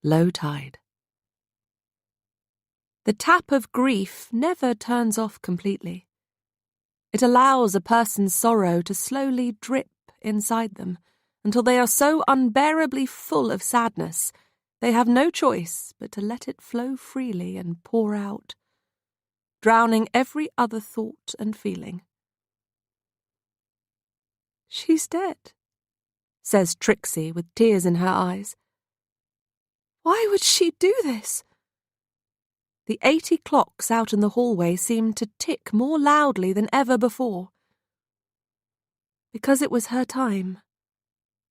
Speaker 3: Low tide. The tap of grief never turns off completely. It allows a person's sorrow to slowly drip inside them until they are so unbearably full of sadness they have no choice but to let it flow freely and pour out, drowning every other thought and feeling. "She's dead," says Trixie with tears in her eyes. "Why would she do this?" The 80 clocks out in the hallway seem to tick more loudly than ever before. "Because it was her time,"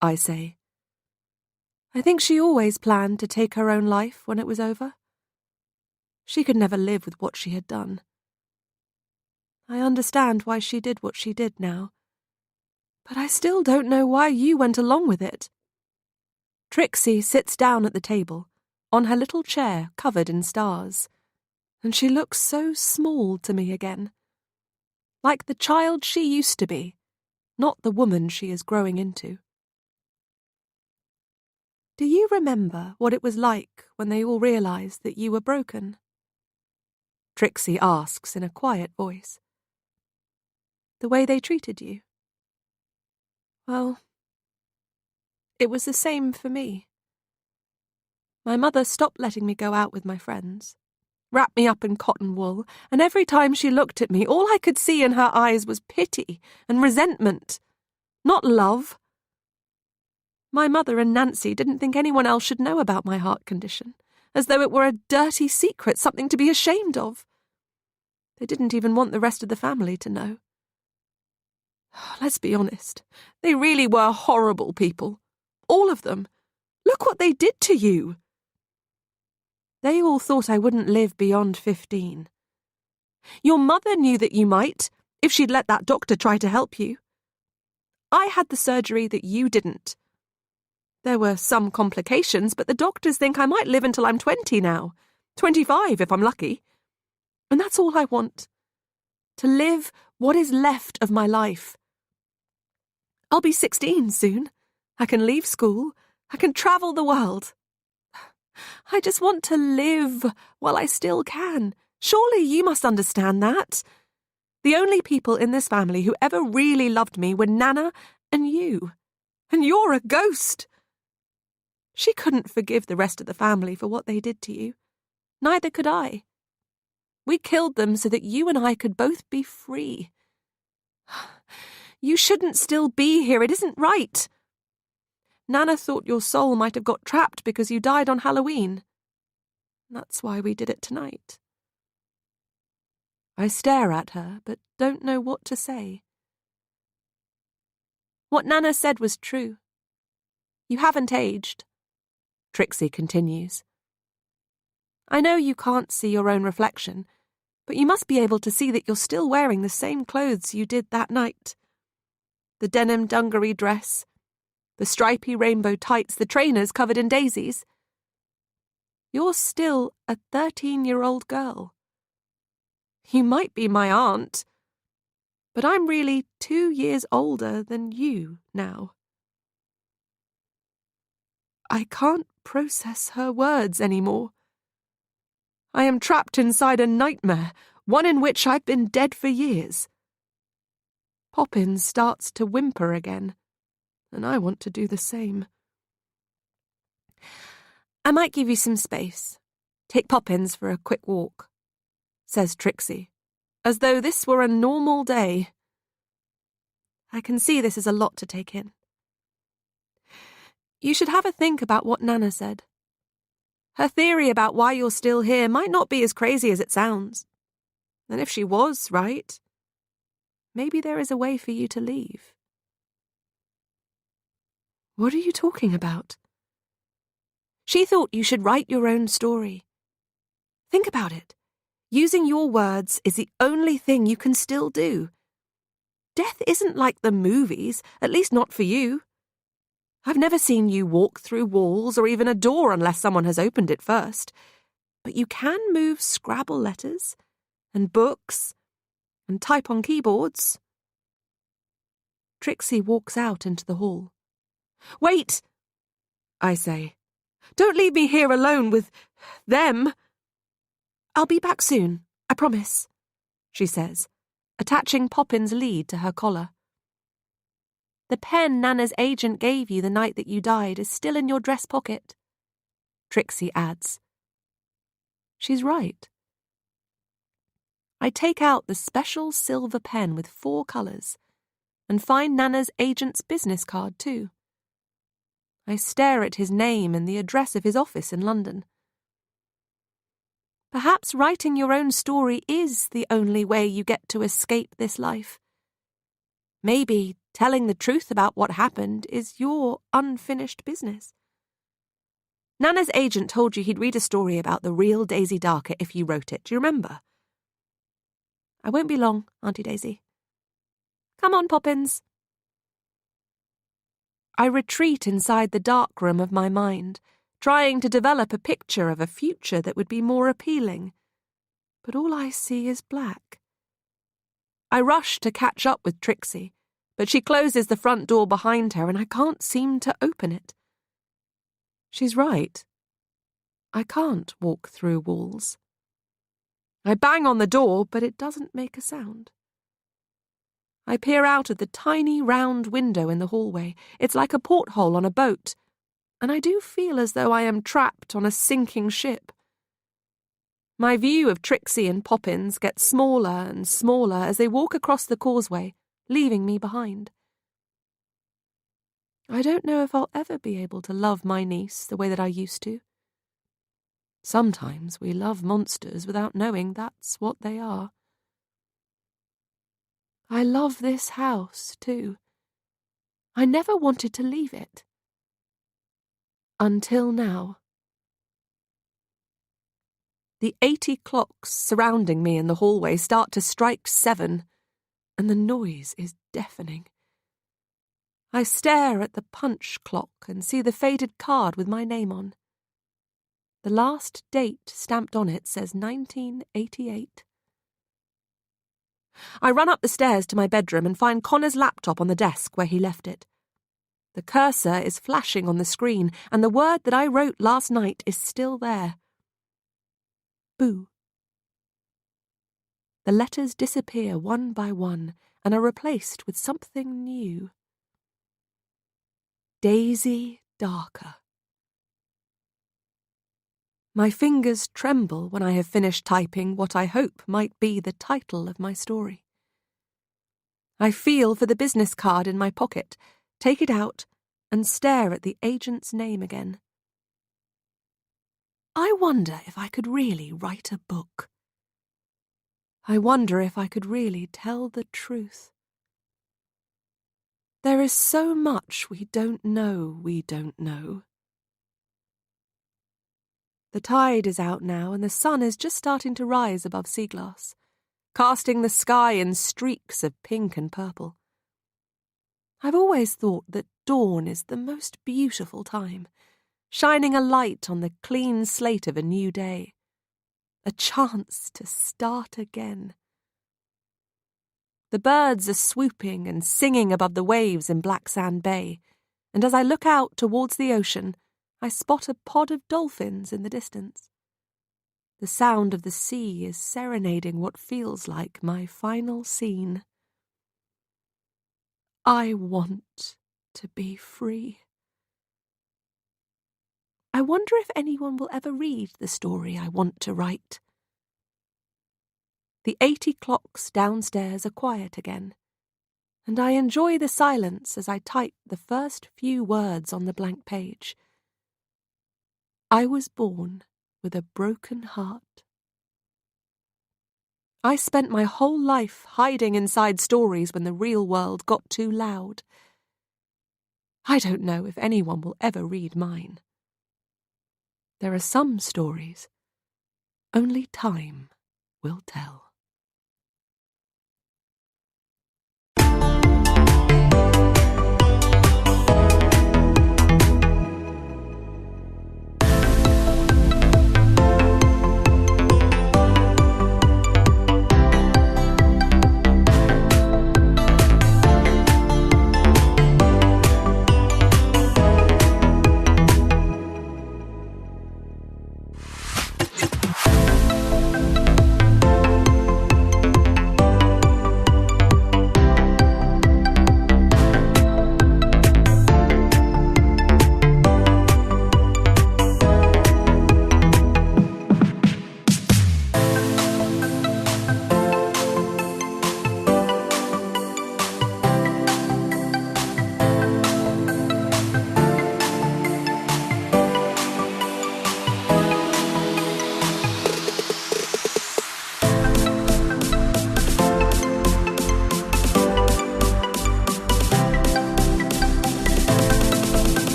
Speaker 3: I say. I think she always planned to take her own life when it was over. She could never live with what she had done. I understand why she did what she did now, but I still don't know why you went along with it. Trixie sits down at the table, on her little chair covered in stars, and she looks so small to me again. Like the child she used to be, not the woman she is growing into. "Do you remember what it was like when they all realised that you were broken?" Trixie asks in a quiet voice. "The way they treated you?" "Well, It was the same for me. My mother stopped letting me go out with my friends, wrapped me up in cotton wool, and every time she looked at me, all I could see in her eyes was pity and resentment, not love. My mother and Nancy didn't think anyone else should know about my heart condition, as though it were a dirty secret, something to be ashamed of. They didn't even want the rest of the family to know. Let's be honest, they really were horrible people. All of them. Look what they did to you. They all thought I wouldn't live beyond 15. Your mother knew that you might, if she'd let that doctor try to help you. I had the surgery that you didn't. There were some complications, but the doctors think I might live until I'm 20 now. 25 if I'm lucky. And that's all I want. To live what is left of my life. I'll be 16 soon. I can leave school. I can travel the world. I just want to live while I still can. Surely you must understand that. The only people in this family who ever really loved me were Nana and you. And you're a ghost. She couldn't forgive the rest of the family for what they did to you. Neither could I. We killed them so that you and I could both be free. You shouldn't still be here. It isn't right. Nana thought your soul might have got trapped because you died on Halloween. That's why we did it tonight. I stare at her, but don't know what to say. What Nana said was true. You haven't aged, Trixie continues. I know you can't see your own reflection, but you must be able to see that you're still wearing the same clothes you did that night. The denim dungaree dress, the stripy rainbow tights, the trainers covered in daisies. You're still a 13-year-old girl. You might be my aunt, but I'm really 2 years older than you now. I can't process her words anymore. I am trapped inside a nightmare, one in which I've been dead for years. Poppins starts to whimper again, and I want to do the same. I might give you some space. Take Poppins for a quick walk, says Trixie, as though this were a normal day. I can see this is a lot to take in. You should have a think about what Nana said. Her theory about why you're still here might not be as crazy as it sounds. And if she was right, maybe there is a way for you to leave. What are you talking about? She thought you should write your own story. Think about it. Using your words is the only thing you can still do. Death isn't like the movies, at least not for you. I've never seen you walk through walls or even a door unless someone has opened it first. But you can move Scrabble letters and books and type on keyboards. Trixie walks out into the hall. Wait, I say. Don't leave me here alone with them. I'll be back soon, I promise, she says, attaching Poppins' lead to her collar. The pen Nana's agent gave you the night that you died is still in your dress pocket, Trixie adds. She's right. I take out the special silver pen with 4 colours and find Nana's agent's business card too. I stare at his name and the address of his office in London. Perhaps writing your own story is the only way you get to escape this life. Maybe telling the truth about what happened is your unfinished business. Nana's agent told you he'd read a story about the real Daisy Darker if you wrote it. Do you remember? I won't be long, Auntie Daisy. Come on, Poppins. I retreat inside the dark room of my mind, trying to develop a picture of a future that would be more appealing. But all I see is black. I rush to catch up with Trixie, but she closes the front door behind her and I can't seem to open it. She's right. I can't walk through walls. I bang on the door, but it doesn't make a sound.
Speaker 4: I peer out at the tiny round window in the hallway. It's like a porthole on a boat, and I do feel as though I am trapped on a sinking ship. My view of Trixie and Poppins gets smaller and smaller as they walk across the causeway, leaving me behind. I don't know if I'll ever be able to love my niece the way that I used to. Sometimes we love monsters without knowing that's what they are. I love this house, too. I never wanted to leave it. Until now. The 80 clocks surrounding me in the hallway start to strike 7, and the noise is deafening. I stare at the punch clock and see the faded card with my name on. The last date stamped on it says 1988. I run up the stairs to my bedroom and find Connor's laptop on the desk where he left it. The cursor is flashing on the screen, and the word that I wrote last night is still there. Boo. The letters disappear one by one and are replaced with something new. Daisy Darker. My fingers tremble when I have finished typing what I hope might be the title of my story. I feel for the business card in my pocket, take it out, and stare at the agent's name again. I wonder if I could really write a book. I wonder if I could really tell the truth. There is so much we don't know. The tide is out now, and the sun is just starting to rise above sea glass, casting the sky in streaks of pink and purple. I've always thought that dawn is the most beautiful time, shining a light on the clean slate of a new day, a chance to start again. The birds are swooping and singing above the waves in Black Sand Bay, and as I look out towards the ocean, I spot a pod of dolphins in the distance. The sound of the sea is serenading what feels like my final scene. I want to be free. I wonder if anyone will ever read the story I want to write. The 80 clocks downstairs are quiet again, and I enjoy the silence as I type the first few words on the blank page. I was born with a broken heart. I spent my whole life hiding inside stories when the real world got too loud. I don't know if anyone will ever read mine. There are some stories only time will tell.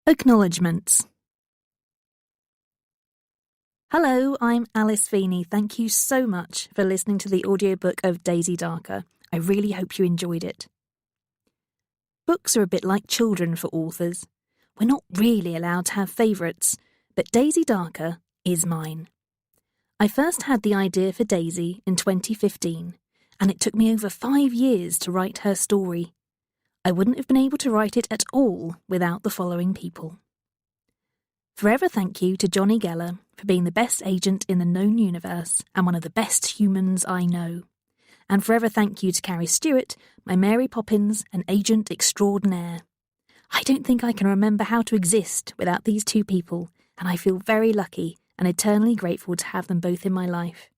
Speaker 5: Acknowledgements. Hello, I'm Alice Feeney. Thank you so much for listening to the audiobook of Daisy Darker. I really hope you enjoyed it. Books are a bit like children for authors. We're not really allowed to have favourites, but Daisy Darker is mine. I first had the idea for Daisy in 2015, and it took me over 5 years to write her story. I wouldn't have been able to write it at all without the following people. Forever thank you to Johnny Geller for being the best agent in the known universe and one of the best humans I know. And forever thank you to Carrie Stewart, my Mary Poppins and agent extraordinaire. I don't think I can remember how to exist without these two people, and I feel very lucky and eternally grateful to have them both in my life.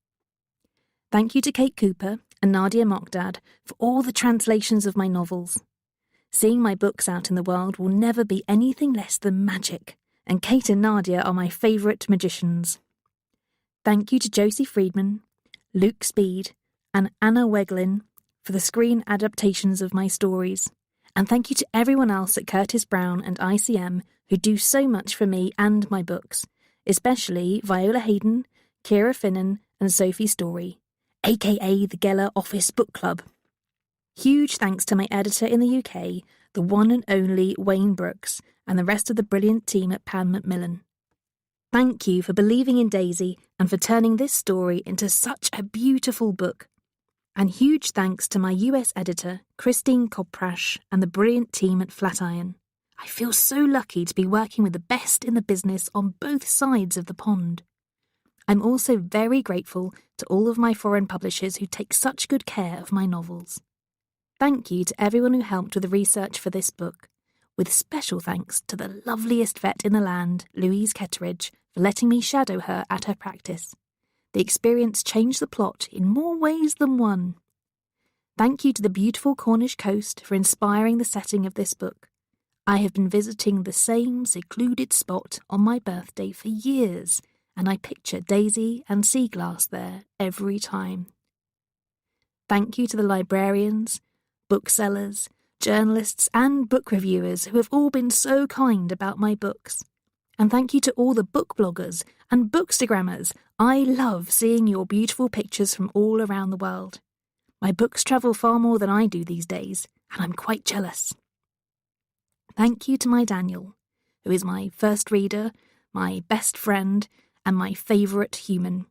Speaker 5: Thank you to Kate Cooper and Nadia Mokdad for all the translations of my novels. Seeing my books out in the world will never be anything less than magic, and Kate and Nadia are my favourite magicians. Thank you to Josie Friedman, Luke Speed, and Anna Weglin for the screen adaptations of my stories. And thank you to everyone else at Curtis Brown and ICM who do so much for me and my books, especially Viola Hayden, Kira Finnan, and Sophie Story, aka the Geller Office Book Club. Huge thanks to my editor in the UK, the one and only Wayne Brooks, and the rest of the brilliant team at Pan Macmillan. Thank you for believing in Daisy and for turning this story into such a beautiful book. And huge thanks to my US editor, Christine Koprash, and the brilliant team at Flatiron. I feel so lucky to be working with the best in the business on both sides of the pond. I'm also very grateful to all of my foreign publishers who take such good care of my novels. Thank you to everyone who helped with the research for this book, with special thanks to the loveliest vet in the land, Louise Ketteridge, for letting me shadow her at her practice. The experience changed the plot in more ways than one. Thank you to the beautiful Cornish coast for inspiring the setting of this book. I have been visiting the same secluded spot on my birthday for years, and I picture Daisy and sea glass there every time. Thank you to the librarians, booksellers, journalists and book reviewers who have all been so kind about my books. And thank you to all the book bloggers and bookstagrammers. I love seeing your beautiful pictures from all around the world. My books travel far more than I do these days, and I'm quite jealous. Thank you to my Daniel, who is my first reader, my best friend, and my favourite human.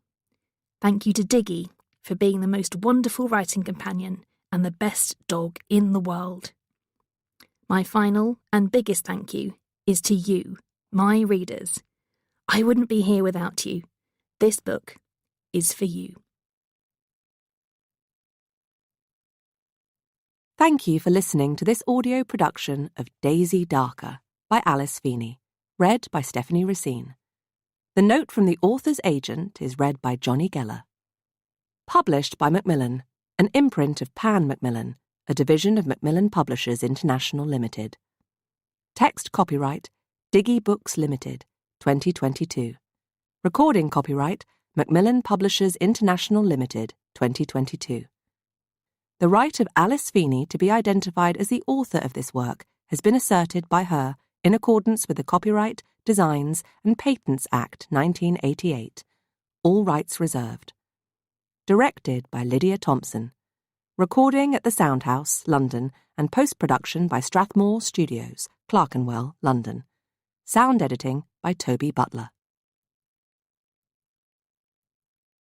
Speaker 5: Thank you to Diggy for being the most wonderful writing companion and the best dog in the world. My final and biggest thank you is to you, my readers. I wouldn't be here without you. This book is for you.
Speaker 1: Thank you for listening to this audio production of Daisy Darker by Alice Feeney, read by Stephanie Racine. The note from the author's agent is read by Johnny Geller. Published by Macmillan, an imprint of Pan Macmillan, a division of Macmillan Publishers International Limited. Text copyright Diggy Books Limited, 2022. Recording copyright Macmillan Publishers International Limited, 2022. The right of Alice Feeney to be identified as the author of this work has been asserted by her in accordance with the Copyright, Designs and Patents Act 1988. All rights reserved. Directed by Lydia Thompson. Recording at the Soundhouse, London, and post-production by Strathmore Studios, Clerkenwell, London. Sound editing by Toby Butler.